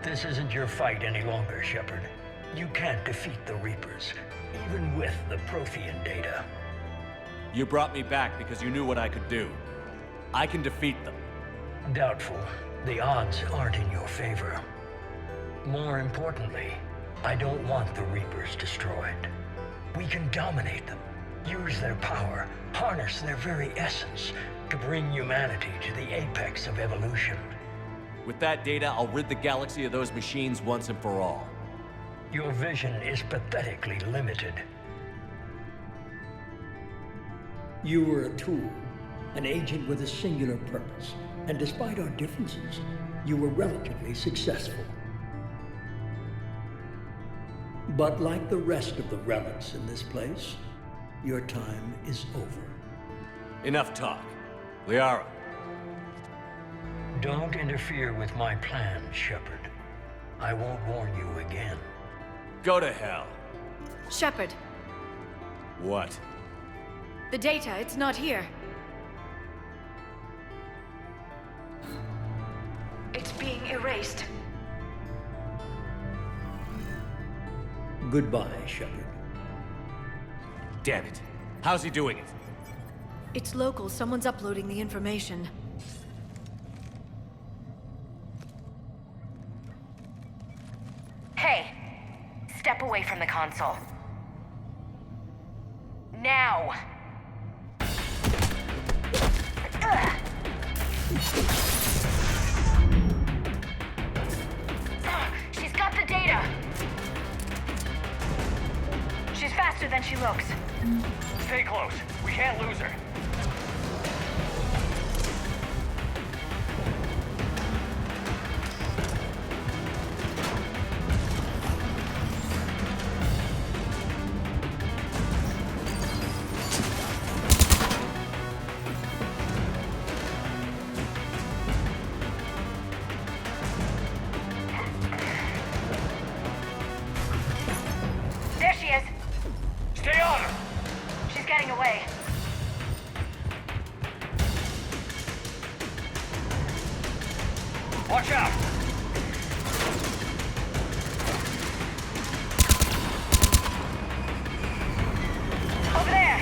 This isn't your fight any longer, Shepard. You can't defeat the Reapers, even with the Prothean data.
You brought me back because you knew what I could do. I can defeat them.
Doubtful. The odds aren't in your favor. More importantly, I don't want the Reapers destroyed. We can dominate them, use their power, harness their very essence to bring humanity to the apex of evolution.
With that data, I'll rid the galaxy of those machines once and for all.
Your vision is pathetically limited. You were a tool, an agent with a singular purpose, and despite our differences, you were relatively successful. But like the rest of the relics in this place, your time is over.
Enough talk. Liara.
Don't interfere with my plan, Shepard. I won't warn you again.
Go to hell.
Shepard.
What?
The data, it's not here. It's being erased.
Goodbye, Shepard.
Damn it. How's he doing it?
It's local. Someone's uploading the information.
Hey! Step away from the console. Now! She's got the data! She's faster than she looks.
Stay close. We can't lose her.
There she is.
Stay on her!
She's getting away.
Watch out!
Over there!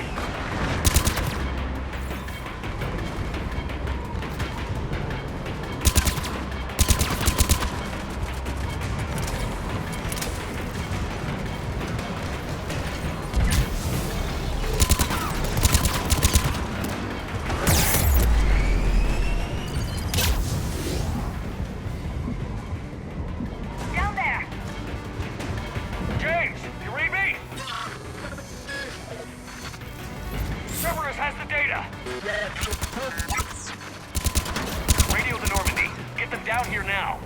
Down there!
James, you read me? Cerberus has the data! Radio to Normandy. Get them down here now.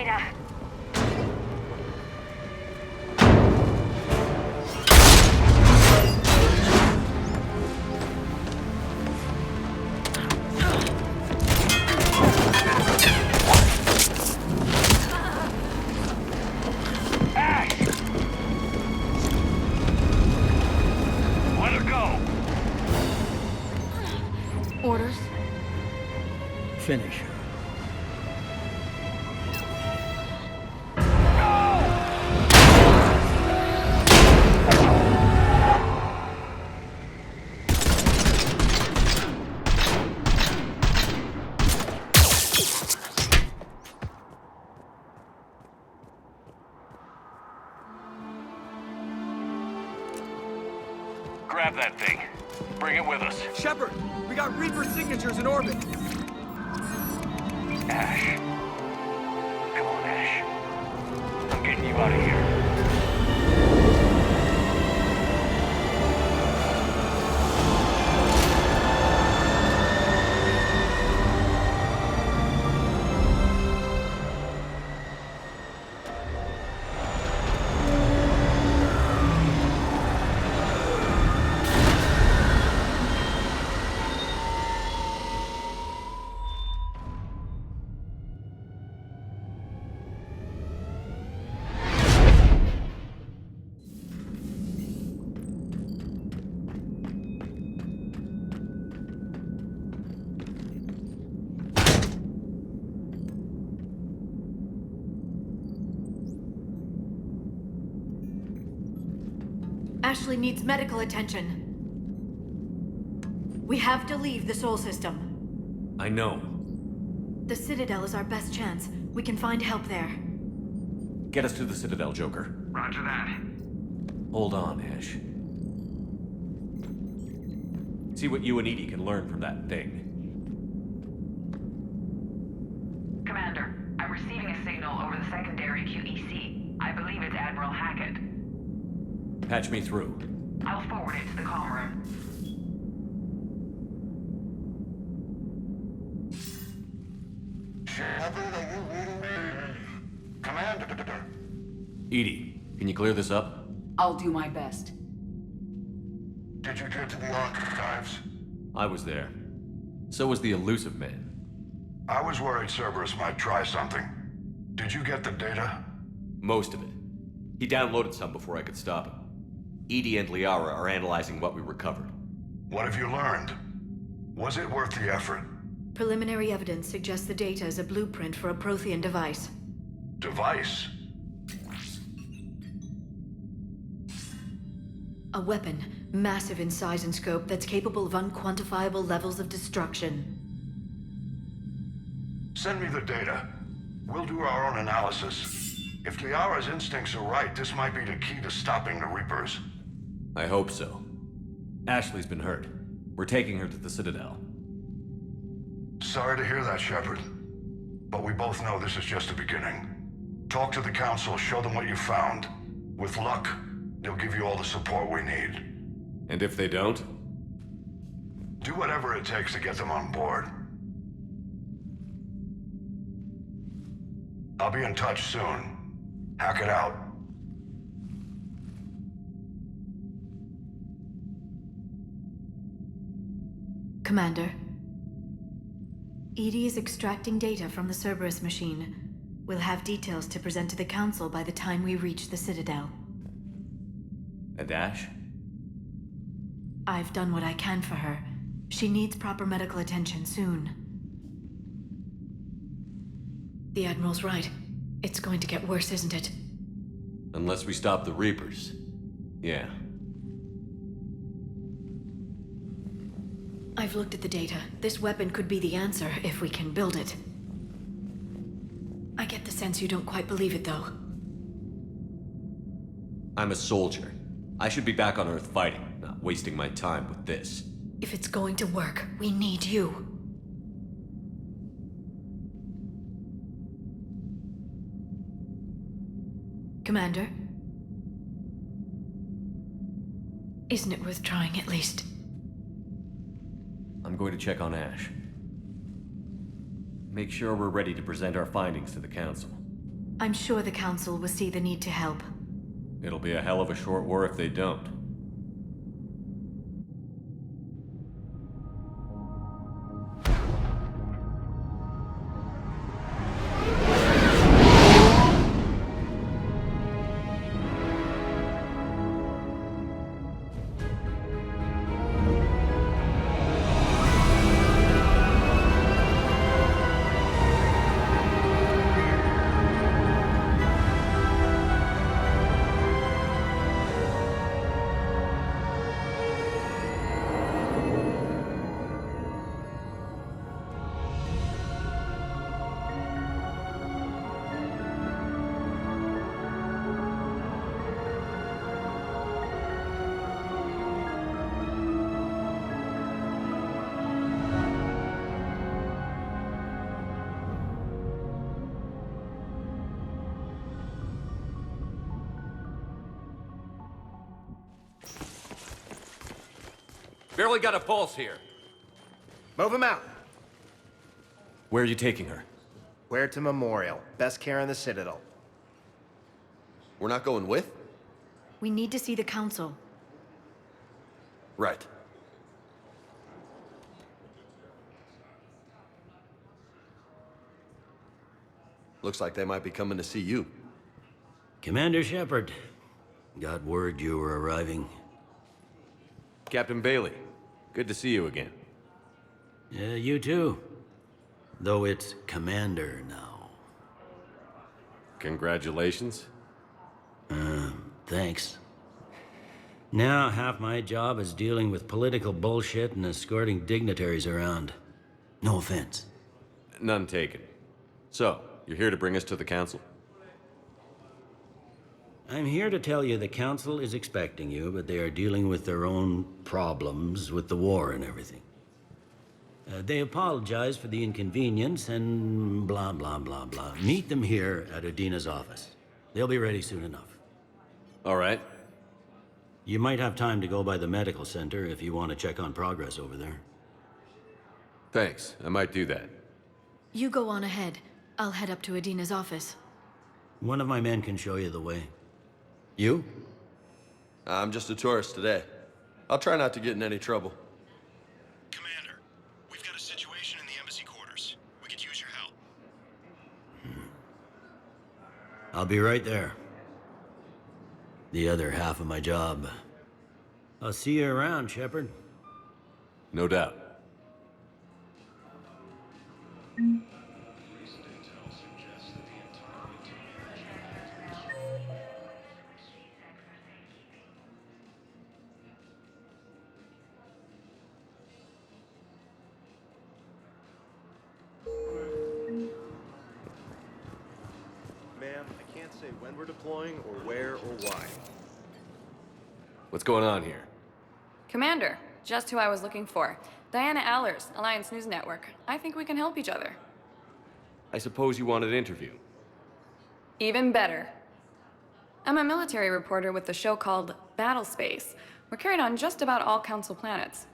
data.
Orders?
Finish her.
Grab that thing. Bring it with us.
Shepard, we got Reaper signatures in orbit.
Ash. Come on, Ash. I'm getting you out of here.
Ashley needs medical attention. We have to leave the Sol system.
I know.
The Citadel is our best chance. We can find help there.
Get us to the Citadel, Joker.
Roger that.
Hold on, Ash. See what you and Edie can learn from that thing.
Commander, I'm receiving a signal over the secondary QEC. I believe it's Admiral Hackett.
Patch me through.
I'll forward it to the comm room.
Commander.
Edie, can you clear this up?
I'll do my best.
Did you get to the archives?
I was there. So was the elusive man.
I was worried Cerberus might try something. Did you get the data?
Most of it. He downloaded some before I could stop him. Edie and Liara are analyzing what we recovered.
What have you learned? Was it worth the effort?
Preliminary evidence suggests the data is a blueprint for a Prothean device.
Device?
A weapon, massive in size and scope, that's capable of unquantifiable levels of destruction.
Send me the data. We'll do our own analysis. If Liara's instincts are right, this might be the key to stopping the Reapers.
I hope so. Ashley's been hurt. We're taking her to the Citadel.
Sorry to hear that, Shepard. But we both know this is just the beginning. Talk to the Council, show them what you found. With luck, they'll give you all the support we need.
And if they don't?
Do whatever it takes to get them on board. I'll be in touch soon. Hack it out.
Commander. Edie is extracting data from the Cerberus machine. We'll have details to present to the Council by the time we reach the Citadel.
And Ash?
I've done what I can for her. She needs proper medical attention soon. The Admiral's right. It's going to get worse, isn't it?
Unless we stop the Reapers. Yeah.
I've looked at the data. This weapon could be the answer if we can build it. I get the sense you don't quite believe it, though.
I'm a soldier. I should be back on Earth fighting, not wasting my time with this.
If it's going to work, we need you. Commander? Isn't it worth trying at least?
I'm going to check on Ash. Make sure we're ready to present our findings to the Council.
I'm sure the Council will see the need to help.
It'll be a hell of a short war if they don't.
Barely got a pulse here.
Move him out.
Where are you taking her?
Where to Memorial. Best care in the Citadel.
We're not going with?
We need to see the Council.
Right. Looks like they might be coming to see you.
Commander Shepard. Got word you were arriving.
Captain Bailey, good to see you again.
Yeah, you too. Though it's Commander now.
Congratulations.
Thanks. Now half my job is dealing with political bullshit and escorting dignitaries around. No offense.
None taken. So, you're here to bring us to the Council?
I'm here to tell you the Council is expecting you, but they are dealing with their own problems with the war and everything. They apologize for the inconvenience and blah, blah, blah, blah. Meet them here at Adina's office. They'll be ready soon enough.
All right.
You might have time to go by the medical center if you want to check on progress over there.
Thanks. I might do that.
You go on ahead. I'll head up to Adina's office.
One of my men can show you the way. You?
I'm just a tourist today. I'll try not to get in any trouble.
Commander, we've got a situation in the embassy quarters. We could use your help.
I'll be right there. The other half of my job. I'll see you around, Shepard.
No doubt.
Ma'am, I can't say when we're deploying or where or why.
What's going on here?
Commander, just who I was looking for. Diana Allers, Alliance News Network. I think we can help each other.
I suppose you want an interview.
Even better. I'm a military reporter with the show called Battle Space. We're carried on just about all Council planets.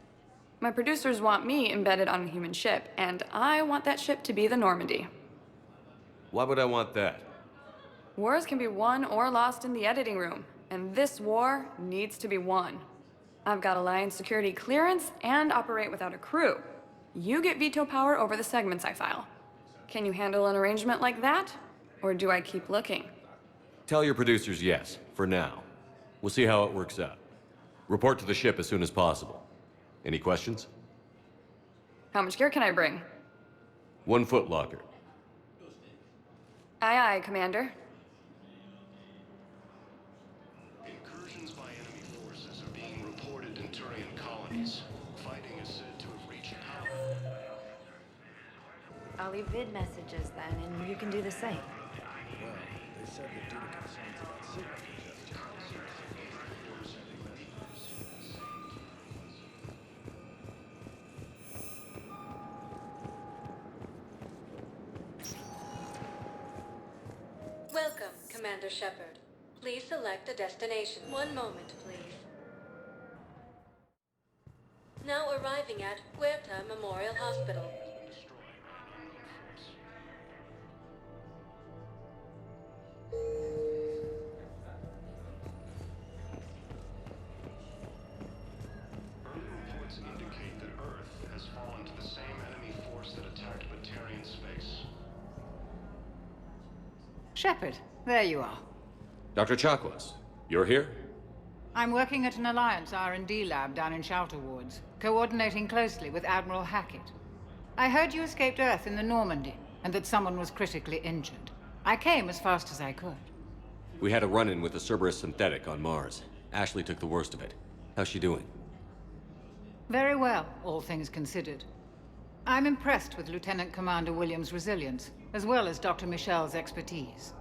My producers want me embedded on a human ship, and I want that ship to be the Normandy.
Why would I want that?
Wars can be won or lost in the editing room, and this war needs to be won. I've got Alliance security clearance and operate without a crew. You get veto power over the segments I file. Can you handle an arrangement like that? Or do I keep looking?
Tell your producers yes, for now. We'll see how it works out. Report to the ship as soon as possible. Any questions?
How much gear can I bring?
1 foot locker.
Aye, aye, Commander.
Incursions by enemy forces are being reported in Turian colonies. Fighting is said to have reached power.
I'll leave vid messages then, and you can do the same.
Well, they said that due to concerns about signal congestion.
Welcome, Commander Shepard. Please select a destination. One moment, please. Now arriving at Huerta Memorial Hospital.
Shepard, there you are.
Dr. Chakwas, you're here?
I'm working at an Alliance R&D lab down in Shelter Wards, coordinating closely with Admiral Hackett. I heard you escaped Earth in the Normandy, and that someone was critically injured. I came as fast as I could.
We had a run-in with the Cerberus synthetic on Mars. Ashley took the worst of it. How's she doing?
Very well, all things considered. I'm impressed with Lieutenant Commander Williams' resilience, as well as Dr. Michel's expertise.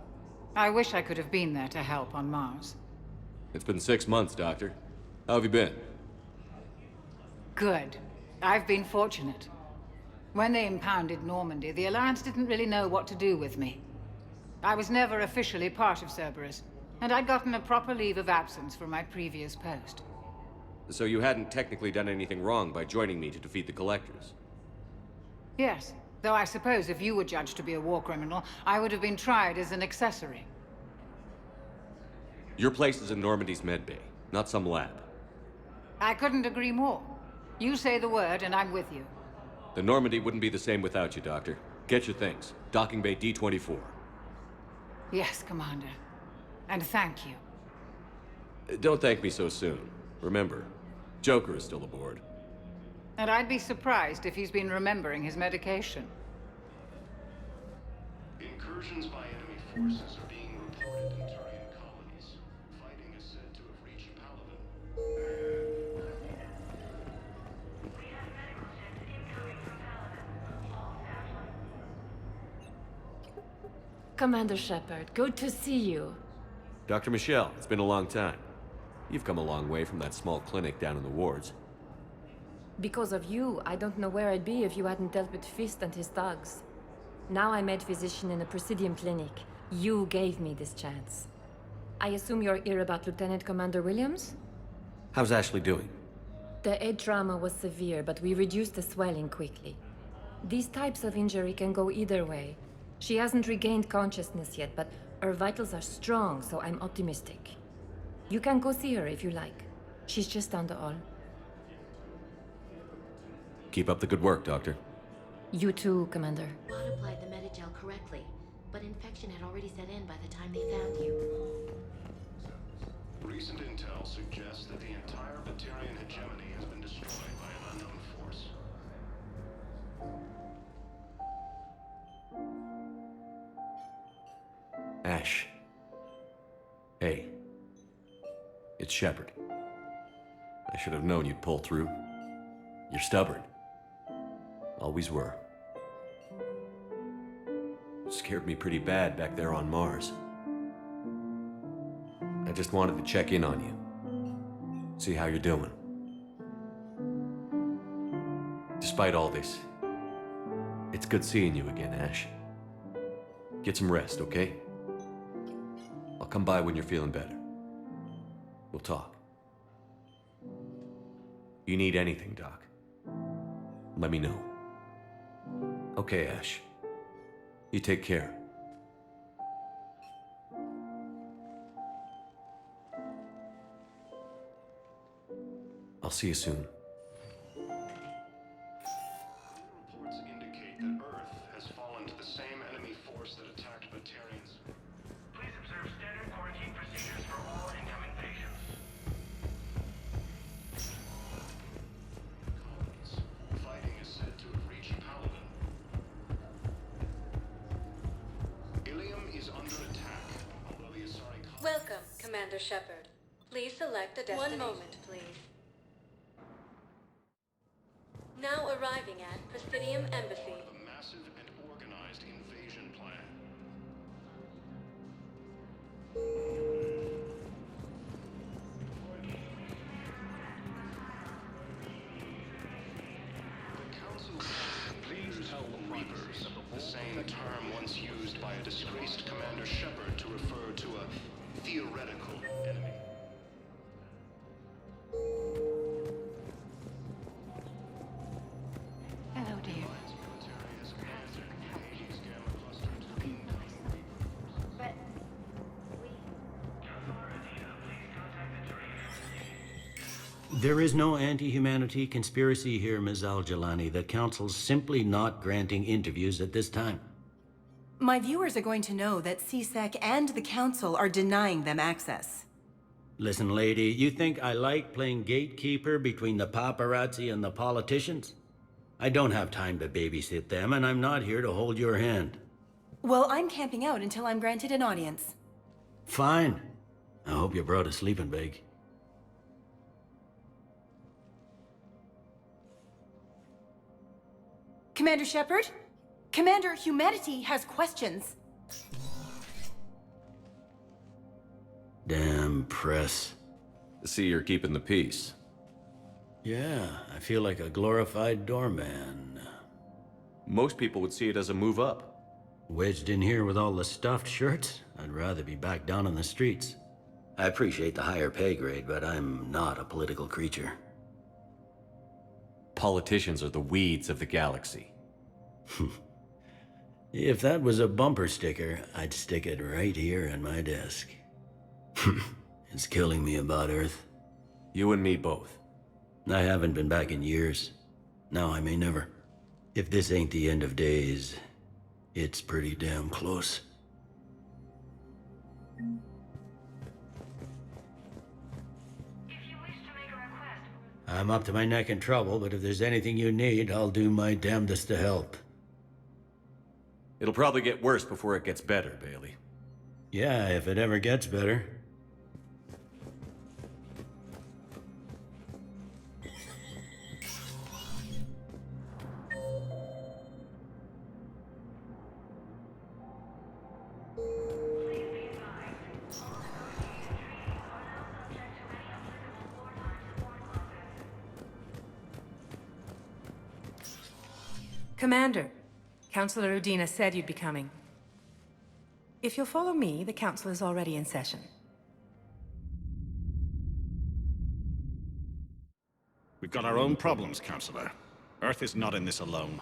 I wish I could have been there to help on Mars.
It's been 6 months, Doctor. How have you been?
Good. I've been fortunate. When they impounded Normandy, the Alliance didn't really know what to do with me. I was never officially part of Cerberus, and I'd gotten a proper leave of absence from my previous post.
So you hadn't technically done anything wrong by joining me to defeat the Collectors?
Yes, though I suppose if you were judged to be a war criminal, I would have been tried as an accessory.
Your place is in Normandy's medbay, not some lab.
I couldn't agree more. You say the word, and I'm with you.
The Normandy wouldn't be the same without you, Doctor. Get your things. Docking Bay D-24.
Yes, Commander. And thank you.
Don't thank me so soon. Remember, Joker is still aboard.
And I'd be surprised if he's been remembering his medication.
Incursions by enemy forces are being reported in Turian colonies. Fighting is said to have reached Palaven.
Commander Shepard, good to see you.
Dr. Michel, it's been a long time. You've come a long way from that small clinic down in the wards.
Because of you, I don't know where I'd be if you hadn't dealt with Fist and his thugs. Now I'm head physician in a Presidium clinic. You gave me this chance. I assume you're here about Lieutenant Commander Williams?
How's Ashley doing?
The head trauma was severe, but we reduced the swelling quickly. These types of injury can go either way. She hasn't regained consciousness yet, but her vitals are strong, so I'm optimistic. You can go see her if you like. She's just down the hall.
Keep up the good work, Doctor.
You too, Commander. Bot applied the Medigel correctly, but infection had already set in by the time they found you.
Recent intel suggests that the entire Batarian hegemony has been destroyed by an unknown force.
Ash. Hey. It's Shepard. I should have known you'd pull through. You're stubborn. Always were. Scared me pretty bad back there on Mars. I just wanted to check in on you. See how you're doing. Despite all this, it's good seeing you again, Ash. Get some rest, okay? I'll come by when you're feeling better. We'll talk. You need anything, Doc, let me know. Okay, Ash. You take care. I'll see you soon.
Reports indicate that Earth has fallen to the same enemy force that attacked Batarians.
Please observe standard quarantine procedures for all incoming patients.
Colonies. Fighting is said to have reached Palaven. Ilium is under attack, although the Asari colony...
Welcome, Commander Shepard. Please select a destination. 1 moment, please. Now arriving at Presidium Embassy.
A massive and organized invasion plan. The Council please tell the Reapers, the same term once used by a disgraced Commander Shepard to refer to a theoretical enemy.
Hello, dear.
There is no anti-humanity conspiracy here, Ms. Al-Jalani. The Council's simply not granting interviews at this time.
My viewers are going to know that CSEC and the Council are denying them access.
Listen, lady, you think I like playing gatekeeper between the paparazzi and the politicians? I don't have time to babysit them, and I'm not here to hold your hand.
Well, I'm camping out until I'm granted an audience.
Fine. I hope you brought a sleeping bag.
Commander Shepard? Commander, humanity has questions.
Damn press.
I see you're keeping the peace.
Yeah, I feel like a glorified doorman.
Most people would see it as a move up.
Wedged in here with all the stuffed shirts? I'd rather be back down on the streets. I appreciate the higher pay grade, but I'm not a political creature.
Politicians are the weeds of the galaxy.
If that was a bumper sticker, I'd stick it right here on my desk. It's killing me about Earth.
You and me both.
I haven't been back in years. Now I may never. If this ain't the end of days, it's pretty damn close. I'm up to my neck in trouble, but if there's anything you need, I'll do my damnedest to help.
It'll probably get worse before it gets better, Bailey.
Yeah, if it ever gets better.
Commander, Councilor Udina said you'd be coming. If you'll follow me, the Council is already in session.
We've got our own problems, Councilor. Earth is not in this alone.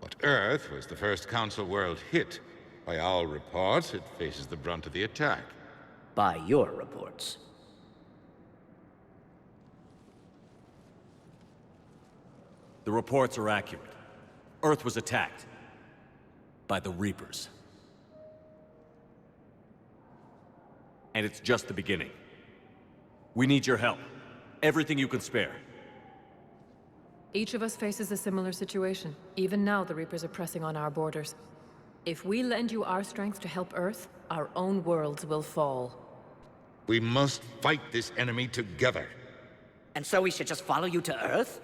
But Earth was the first Council world hit. By our reports, it faces the brunt of the attack.
By your reports.
The reports are accurate. Earth was attacked. By the Reapers. And it's just the beginning. We need your help. Everything you can spare.
Each of us faces a similar situation. Even now, the Reapers are pressing on our borders. If we lend you our strength to help Earth, our own worlds will fall.
We must fight this enemy together.
And so we should just follow you to Earth?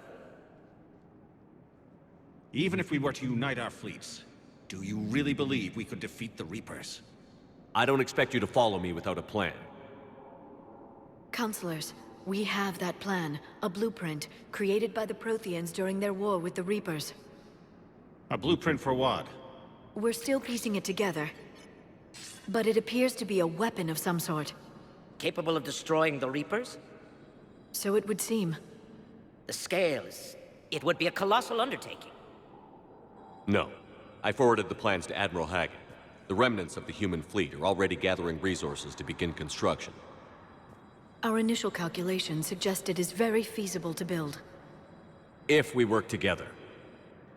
Even if we were to unite our fleets, do you really believe we could defeat the Reapers?
I don't expect you to follow me without a plan.
Counselors, we have that plan. A blueprint, created by the Protheans during their war with the Reapers.
A blueprint for what?
We're still piecing it together. But it appears to be a weapon of some sort.
Capable of destroying the Reapers?
So it would seem.
The scale is... it would be a colossal undertaking.
No. I forwarded the plans to Admiral Hagen. The remnants of the human fleet are already gathering resources to begin construction.
Our initial calculations suggest it is very feasible to build.
If we work together.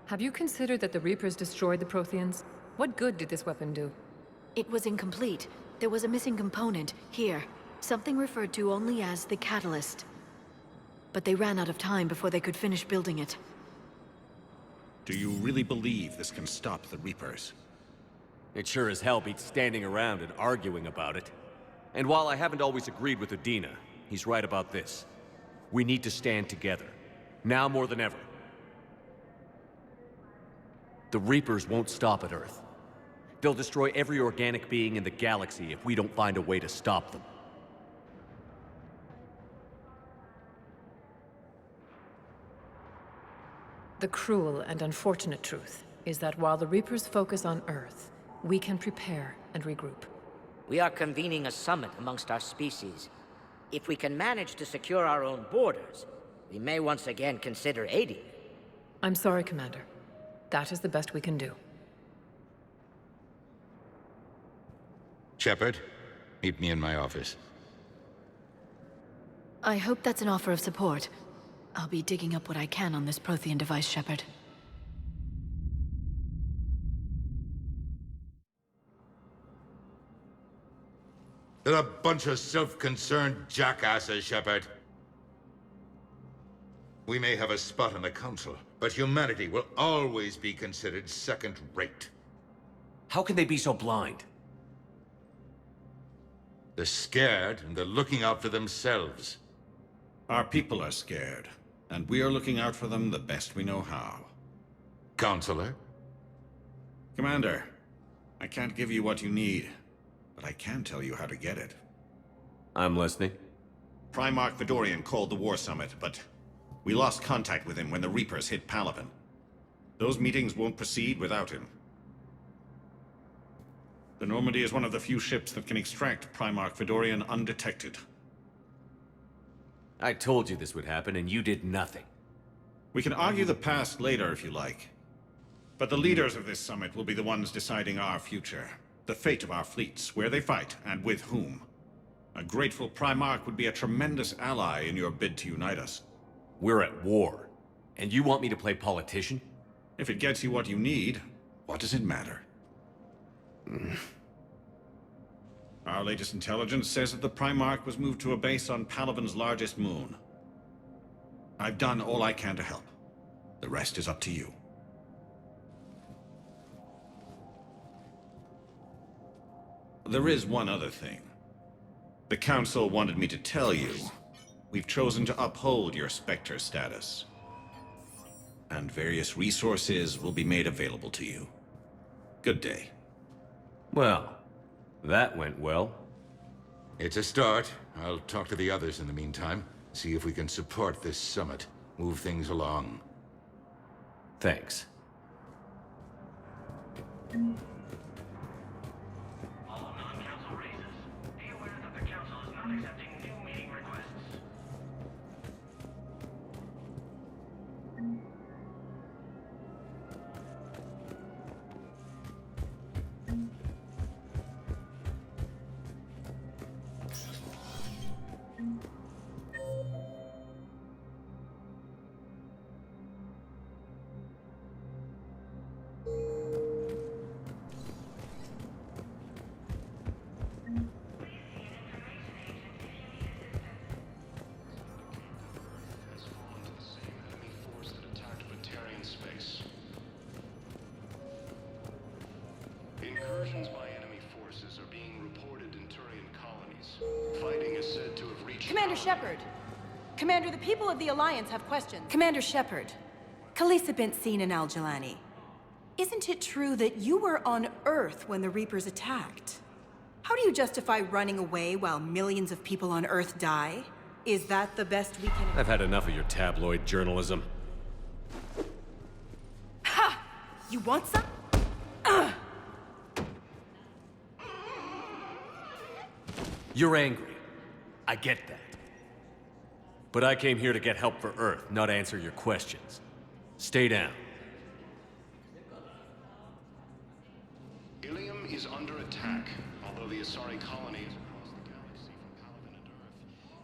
Have you considered that the Reapers destroyed the Protheans? What good did this weapon do?
It was incomplete. There was a missing component, here. Something referred to only as the catalyst. But they ran out of time before they could finish building it.
Do you really believe this can stop the Reapers?
It sure as hell beats standing around and arguing about it. And while I haven't always agreed with Udina, he's right about this. We need to stand together. Now more than ever. The Reapers won't stop at Earth. They'll destroy every organic being in the galaxy if we don't find a way to stop them.
The cruel and unfortunate truth is that while the Reapers focus on Earth, we can prepare and regroup.
We are convening a summit amongst our species. If we can manage to secure our own borders, we may once again consider aiding you.
I'm sorry, Commander. That is the best we can do.
Shepard, meet me in my office.
I hope that's an offer of support. I'll be digging up what I can on this Prothean device, Shepard.
They're a bunch of self-concerned jackasses, Shepard. We may have a spot on the Council, but humanity will always be considered second-rate.
How can they be so blind?
They're scared, and they're looking out for themselves.
Our people are scared, and we are looking out for them the best we know how.
Counselor?
Commander, I can't give you what you need, but I can tell you how to get it.
I'm listening.
Primarch Fedorian called the War Summit, but we lost contact with him when the Reapers hit Palaven. Those meetings won't proceed without him. The Normandy is one of the few ships that can extract Primarch Fedorian undetected.
I told you this would happen, and you did nothing.
We can argue the past later if you like. But the leaders of this summit will be the ones deciding our future. The fate of our fleets, where they fight, and with whom. A grateful Primarch would be a tremendous ally in your bid to unite us.
We're at war. And you want me to play politician?
If it gets you what you need, what does it matter? Our latest intelligence says that the Primarch was moved to a base on Palaven's largest moon. I've done all I can to help. The rest is up to you. There is one other thing. The Council wanted me to tell you, we've chosen to uphold your Spectre status. And various resources will be made available to you. Good day.
Well, that went well.
It's a start. I'll talk to the others in the meantime. See if we can support this summit. Move things along.
Thanks.
All non-council races, be aware that the council is not accepting new meeting requests.
Incursions by enemy forces are being reported in Turian colonies. Fighting is said to have reached...
Commander Shepard! Commander, the people of the Alliance have questions. Commander Shepard, Khaleesa bint Sin and Al-Jalani. Isn't it true that you were on Earth when the Reapers attacked? How do you justify running away while millions of people on Earth die? Is that the best we can...
I've had enough of your tabloid journalism.
Ha! You want some?
You're angry. I get that. But I came here to get help for Earth, not answer your questions. Stay down.
Ilium is under attack, although the Asari colony is across the galaxy from Palaven and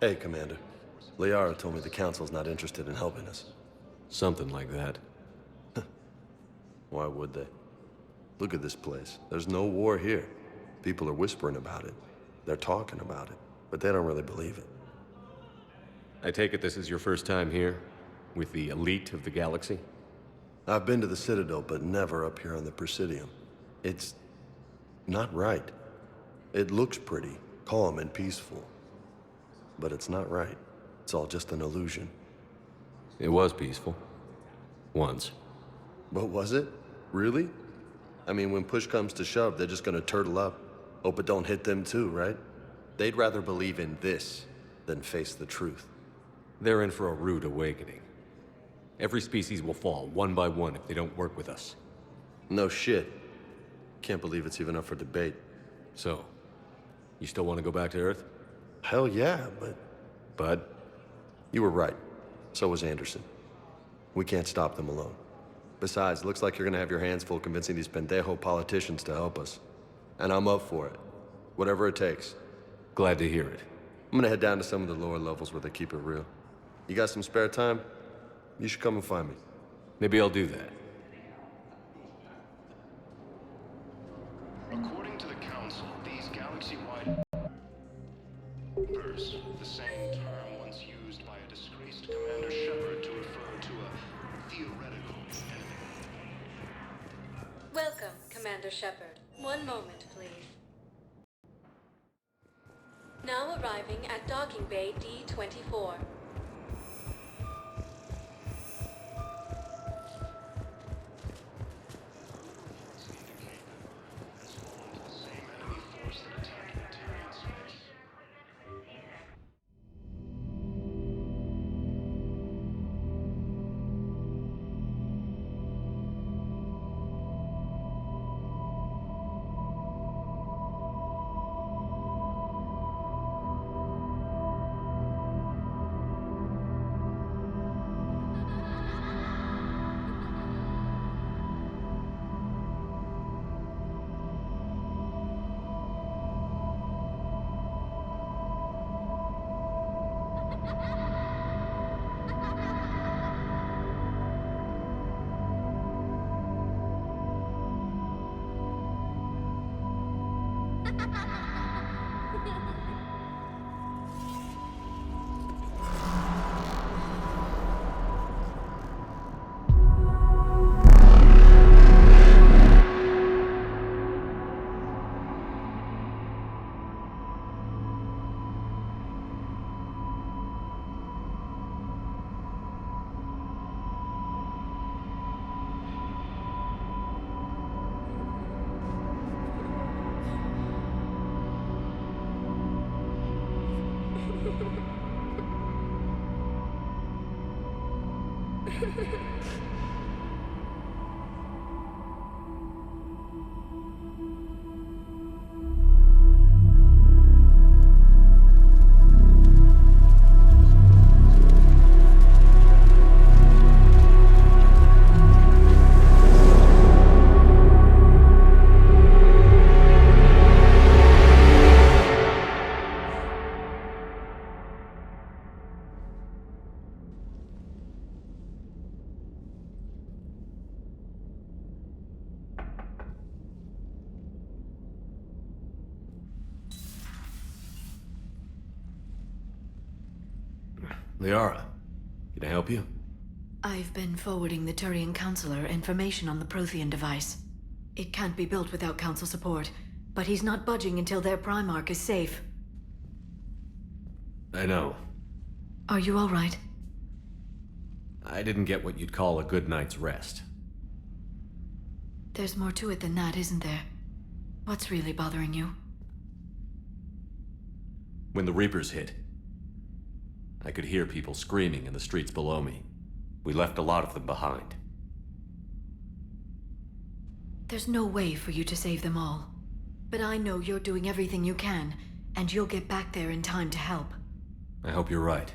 Earth.
Hey, Commander. Liara told me the Council's not interested in helping us.
Something like that.
Why would they? Look at this place. There's no war here. People are whispering about it. They're talking about it, but they don't really believe it.
I take it this is your first time here? With the elite of the galaxy?
I've been to the Citadel, but never up here on the Presidium. It's... not right. It looks pretty, calm and peaceful. But it's not right. It's all just an illusion.
It was peaceful. Once.
But was it? Really? I mean, when push comes to shove, they're just gonna turtle up. Hope it don't hit them too, right? They'd rather believe in this than face the truth.
They're in for a rude awakening. Every species will fall, one by one, if they don't work with us.
No shit. Can't believe it's even up for debate.
So, you still want to go back to Earth?
Hell yeah, but...
Bud?
You were right. So was Anderson. We can't stop them alone. Besides, looks like you're gonna have your hands full convincing these pendejo politicians to help us. And I'm up for it. Whatever it takes.
Glad to hear it.
I'm gonna head down to some of the lower levels where they keep it real. You got some spare time? You should come and find me.
Maybe I'll do that.
According to the Council, these galaxy-wide... same term once used by a disgraced Commander Shepard to refer to a theoretical enemy.
Welcome, Commander Shepard. One moment, please. Now arriving at Docking Bay D-24.
Liara, can I help you?
I've been forwarding the Turian Councilor information on the Prothean device. It can't be built without Council support, but he's not budging until their Primarch is safe.
I know.
Are you all right?
I didn't get what you'd call a good night's rest.
There's more to it than that, isn't there? What's really bothering you?
When the Reapers hit, I could hear people screaming in the streets below me. We left a lot of them behind.
There's no way for you to save them all. But I know you're doing everything you can, and you'll get back there in time to help.
I hope you're right.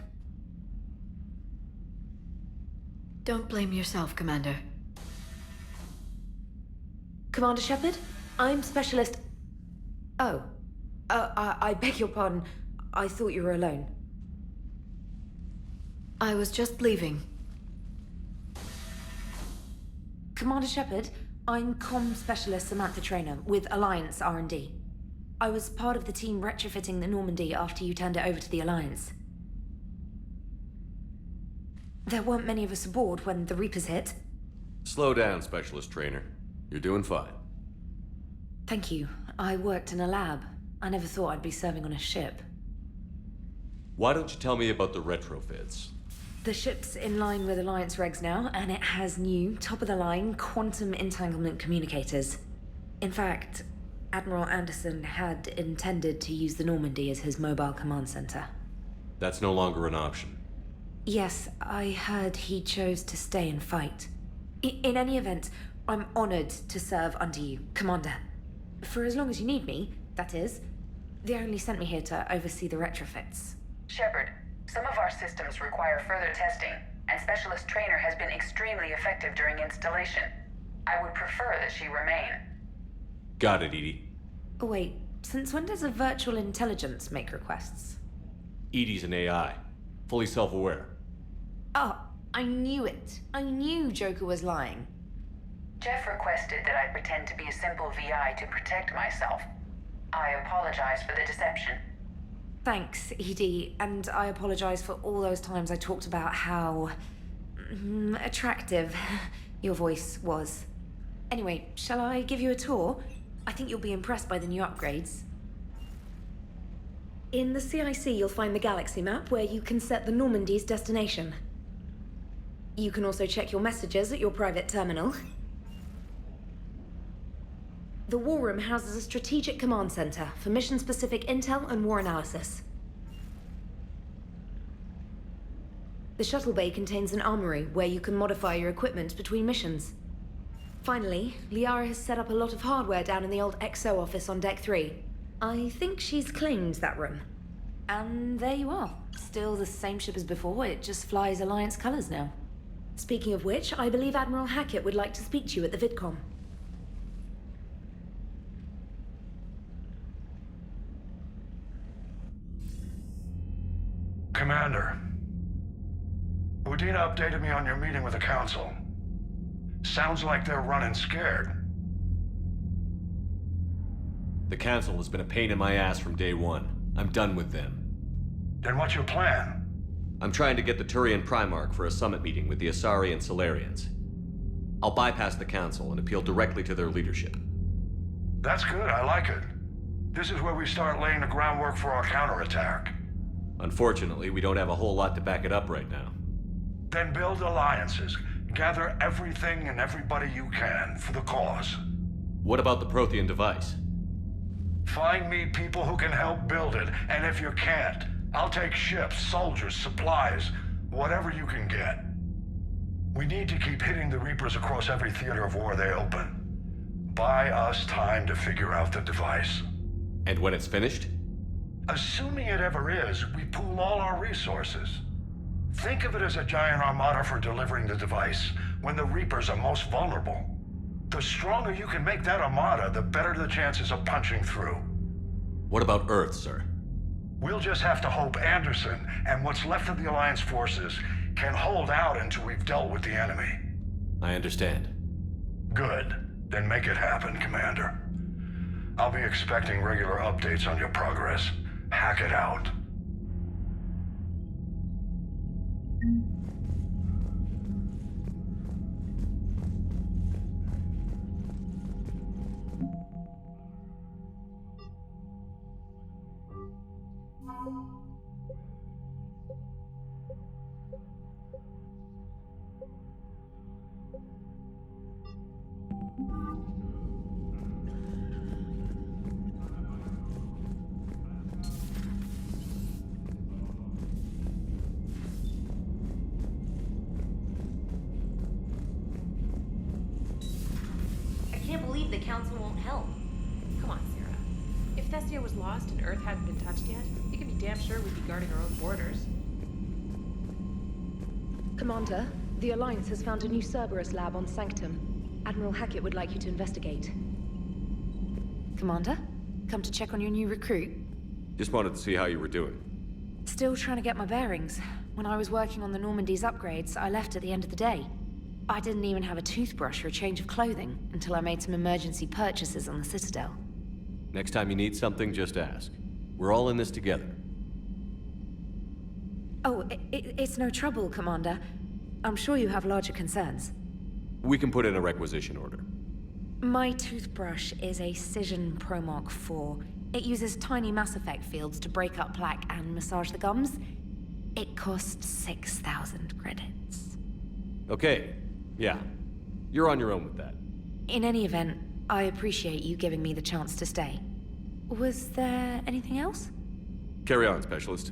Don't blame yourself, Commander.
Commander Shepard, I'm Specialist... Oh. I beg your pardon. I thought you were alone.
I was just leaving.
Commander Shepard, I'm Comm Specialist Samantha Traynor with Alliance R&D. I was part of the team retrofitting the Normandy after you turned it over to the Alliance. There weren't many of us aboard when the Reapers hit.
Slow down, Specialist Trainer. You're doing fine.
Thank you. I worked in a lab. I never thought I'd be serving on a ship.
Why don't you tell me about the retrofits?
The ship's in line with Alliance regs now, and it has new, top-of-the-line, quantum entanglement communicators. In fact, Admiral Anderson had intended to use the Normandy as his mobile command center.
That's no longer an option.
Yes, I heard he chose to stay and fight. In any event, I'm honored to serve under you, Commander. For as long as you need me, that is. They only sent me here to oversee the retrofits.
Shepard, some of our systems require further testing, and Specialist Trainer has been extremely effective during installation. I would prefer that she remain.
Got it, Edie.
Oh, wait, since when does a virtual intelligence make requests?
Edie's an AI, fully self-aware.
Oh, I knew it. I knew Joker was lying.
Jeff requested that I pretend to be a simple VI to protect myself. I apologize for the deception.
Thanks, ED, and I apologize for all those times I talked about how... attractive your voice was. Anyway, shall I give you a tour? I think you'll be impressed by the new upgrades. In the CIC, you'll find the galaxy map where you can set the Normandy's destination. You can also check your messages at your private terminal. The War Room houses a strategic command center for mission-specific intel and war analysis. The shuttle bay contains an armory where you can modify your equipment between missions. Finally, Liara has set up a lot of hardware down in the old XO office on Deck 3. I think she's claimed that room. And there you are. Still the same ship as before, it just flies Alliance colors now. Speaking of which, I believe Admiral Hackett would like to speak to you at the VidCom.
Commander, Udina updated me on your meeting with the Council. Sounds like they're running scared.
The Council has been a pain in my ass from day one. I'm done with them.
Then what's your plan?
I'm trying to get the Turian Primarch for a summit meeting with the Asari and Solarians. I'll bypass the Council and appeal directly to their leadership.
That's good, I like it. This is where we start laying the groundwork for our counterattack.
Unfortunately, we don't have a whole lot to back it up right now.
Then build alliances. Gather everything and everybody you can for the cause.
What about the Prothean device?
Find me people who can help build it, and if you can't, I'll take ships, soldiers, supplies, whatever you can get. We need to keep hitting the Reapers across every theater of war they open. Buy us time to figure out the device.
And when it's finished?
Assuming it ever is, we pool all our resources. Think of it as a giant armada for delivering the device, when the Reapers are most vulnerable. The stronger you can make that armada, the better the chances of punching through.
What about Earth, sir?
We'll just have to hope Anderson and what's left of the Alliance forces can hold out until we've dealt with the enemy.
I understand.
Good. Then make it happen, Commander. I'll be expecting regular updates on your progress. Hack it out.
The Council won't help. Come on, Sarah. If Thessia was lost and Earth hadn't been touched yet, you can be damn sure we'd be guarding our own borders.
Commander, the Alliance has found a new Cerberus lab on Sanctum. Admiral Hackett would like you to investigate. Commander, come to check on your new recruit.
Just wanted to see how you were doing.
Still trying to get my bearings. When I was working on the Normandy's upgrades, I left at the end of the day. I didn't even have a toothbrush or a change of clothing until I made some emergency purchases on the Citadel.
Next time you need something, just ask. We're all in this together.
Oh, it's no trouble, Commander. I'm sure you have larger concerns.
We can put in a requisition order.
My toothbrush is a Cision Pro Mark IV. It uses tiny Mass Effect fields to break up plaque and massage the gums. It costs 6,000 credits.
Okay. Yeah. You're on your own with that.
In any event, I appreciate you giving me the chance to stay. Was there anything else?
Carry on, Specialist.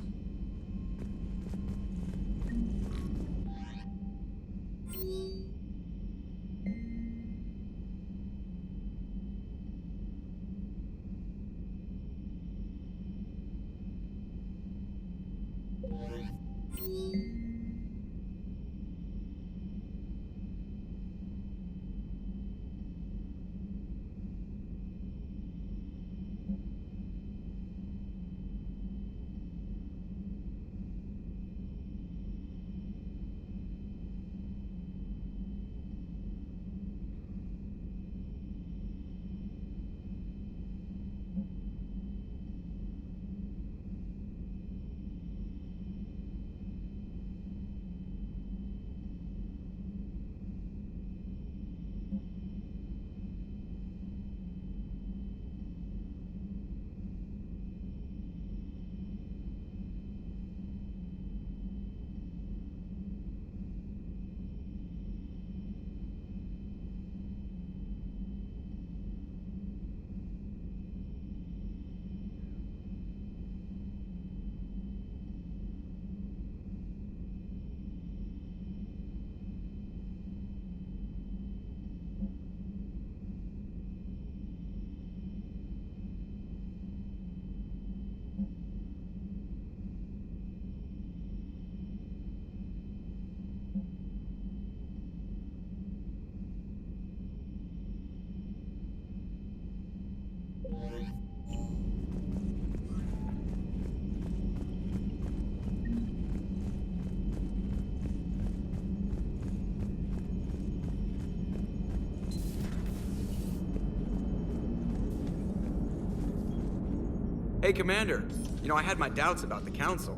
Hey, Commander. You know, I had my doubts about the Council.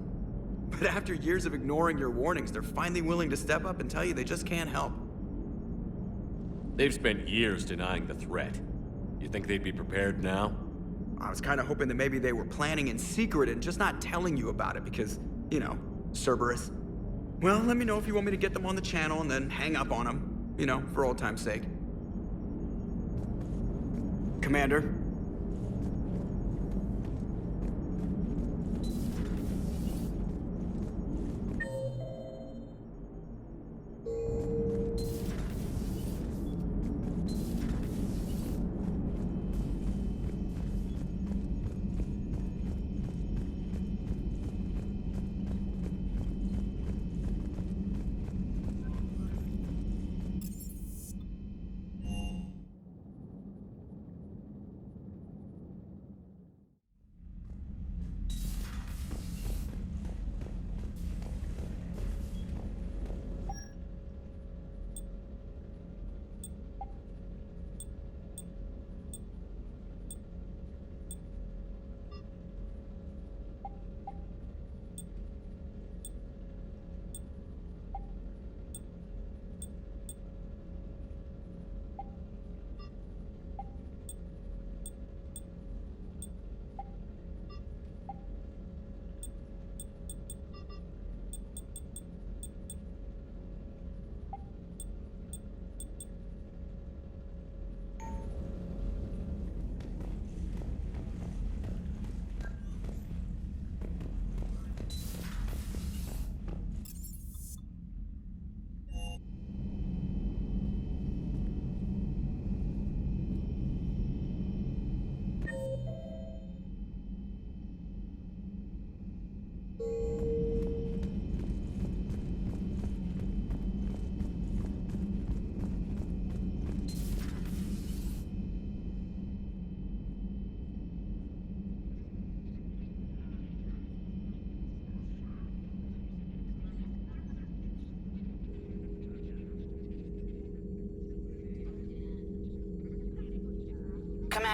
But after years of ignoring your warnings, they're finally willing to step up and tell you they just can't help.
They've spent years denying the threat. You think they'd be prepared now?
I was kind of hoping that maybe they were planning in secret and just not telling you about it because, you know, Cerberus. Well, let me know if you want me to get them on the channel and then hang up on them. You know, for old time's sake. Commander?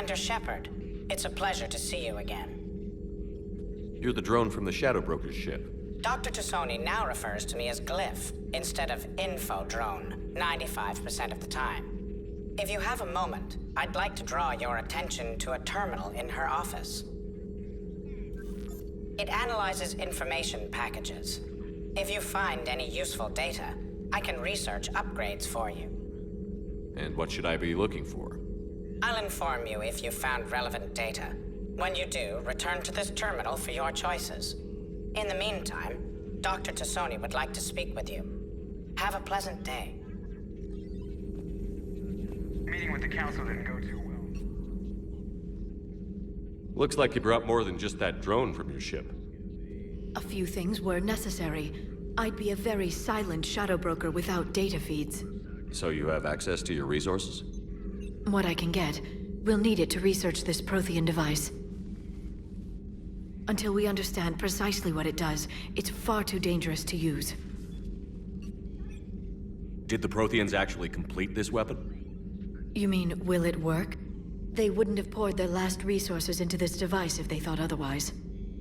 Commander Shepard, it's a pleasure to see you again.
You're the drone from the Shadow Broker's ship.
Dr. T'Soni now refers to me as Glyph instead of Info Drone 95% of the time. If you have a moment, I'd like to draw your attention to a terminal in her office. It analyzes information packages. If you find any useful data, I can research upgrades for you.
And what should I be looking for?
I'll inform you if you've found relevant data. When you do, return to this terminal for your choices. In the meantime, Dr. T'Soni would like to speak with you. Have a pleasant day.
Meeting with the Council didn't go too well.
Looks like you brought more than just that drone from your ship.
A few things were necessary. I'd be a very silent shadow broker without data feeds.
So you have access to your resources?
What I can get. We'll need it to research this Prothean device. Until we understand precisely what it does, it's far too dangerous to use.
Did the Protheans actually complete this weapon?
You mean, will it work? They wouldn't have poured their last resources into this device if they thought otherwise.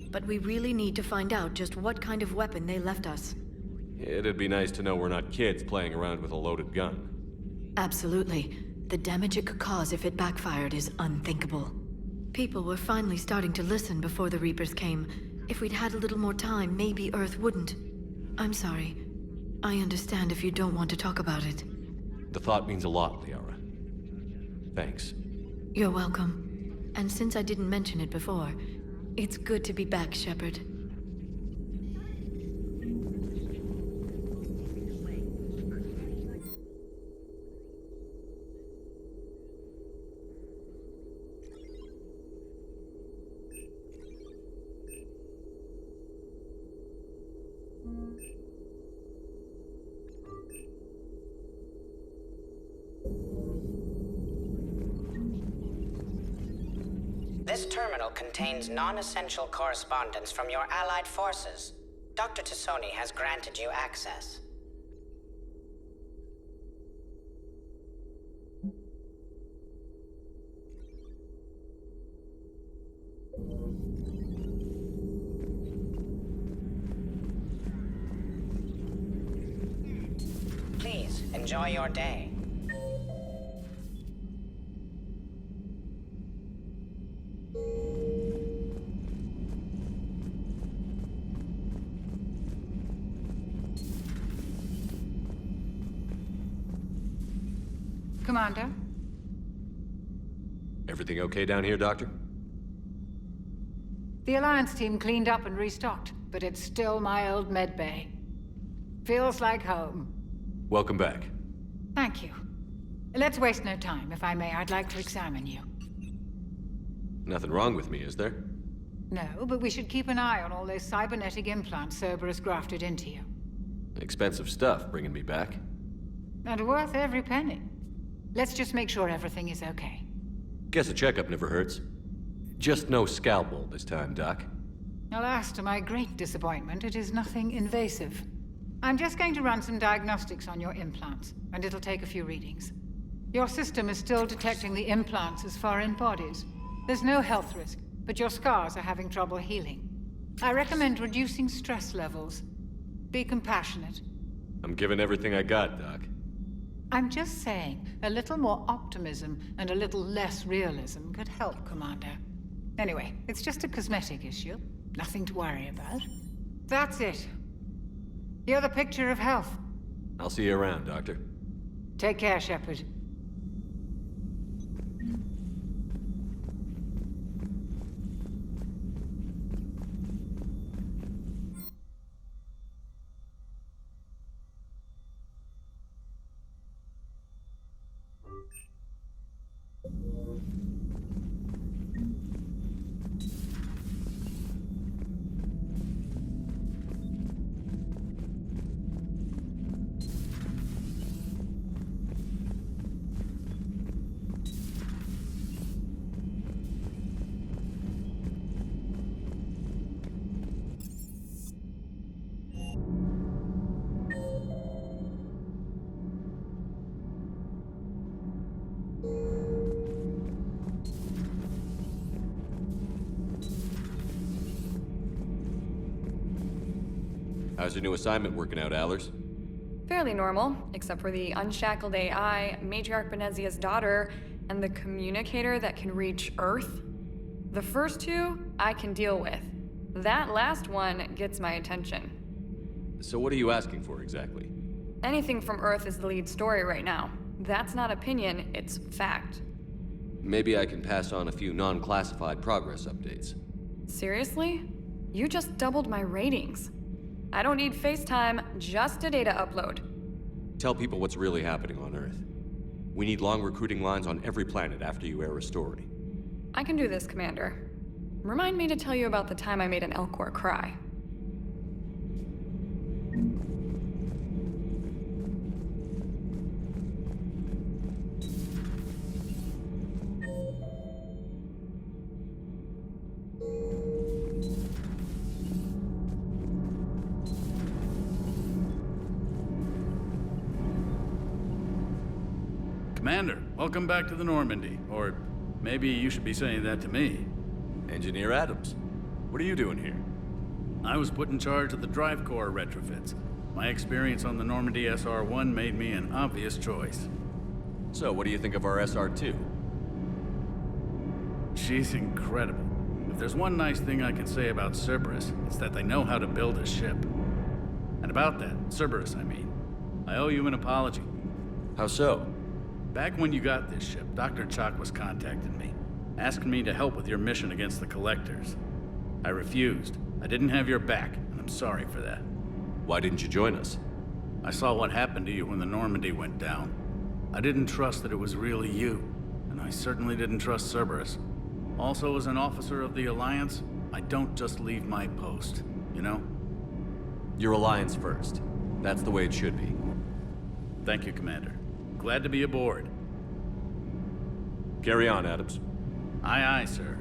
But we really need to find out just what kind of weapon they left us.
It'd be nice to know we're not kids playing around with a loaded gun.
Absolutely. The damage it could cause if it backfired is unthinkable. People were finally starting to listen before the Reapers came. If we'd had a little more time, maybe Earth wouldn't. I'm sorry. I understand if you don't want to talk about it.
The thought means a lot, Liara. Thanks.
You're welcome. And since I didn't mention it before, it's good to be back, Shepard.
This terminal contains non-essential correspondence from your allied forces. Dr. T'Soni has granted you access. enjoy your day.
Commander?
Everything okay down here, Doctor?
The Alliance team cleaned up and restocked, but it's still my old medbay. Feels like home.
Welcome back.
Thank you. Let's waste no time. If I may, I'd like to examine you.
Nothing wrong with me, is there?
No, but we should keep an eye on all those cybernetic implants Cerberus grafted into you.
Expensive stuff bringing me back.
And worth every penny. Let's just make sure everything is okay.
Guess a checkup never hurts. Just no scalpel this time, Doc.
Alas, to my great disappointment, it is nothing invasive. I'm just going to run some diagnostics on your implants, and it'll take a few readings. Your system is still detecting the implants as foreign bodies. There's no health risk, but your scars are having trouble healing. I recommend reducing stress levels. Be compassionate.
I'm giving everything I got, Doc.
I'm just saying, a little more optimism and a little less realism could help, Commander. Anyway, it's just a cosmetic issue. Nothing to worry about. That's it. You're the picture of health.
I'll see you around, Doctor.
Take care, Shepard.
How's your new assignment working out, Allers?
Fairly normal, except for the unshackled AI, Matriarch Benezia's daughter, and the communicator that can reach Earth. The first two, I can deal with. That last one gets my attention.
So what are you asking for, exactly?
Anything from Earth is the lead story right now. That's not opinion, it's fact.
Maybe I can pass on a few non-classified progress updates.
Seriously? You just doubled my ratings. I don't need FaceTime, just a data upload.
Tell people what's really happening on Earth. We need long recruiting lines on every planet after you air a story.
I can do this, Commander. Remind me to tell you about the time I made an Elcor cry.
Commander, welcome back to the Normandy. Or maybe you should be saying that to me.
Engineer Adams, what are you doing here?
I was put in charge of the drive core retrofits. My experience on the Normandy SR-1 made me an obvious choice.
So, what do you think of our SR-2?
She's incredible. If there's one nice thing I can say about Cerberus, it's that they know how to build a ship. And about that, Cerberus, I mean, I owe you an apology.
How so?
Back when you got this ship, Dr. Chalk was contacting me, asking me to help with your mission against the Collectors. I refused. I didn't have your back, and I'm sorry for that.
Why didn't you join us?
I saw what happened to you when the Normandy went down. I didn't trust that it was really you, and I certainly didn't trust Cerberus. Also, as an officer of the Alliance, I don't just leave my post, you know?
Your Alliance first. That's the way it should be.
Thank you, Commander. Glad to be aboard.
Carry on, Adams.
Aye, aye, sir.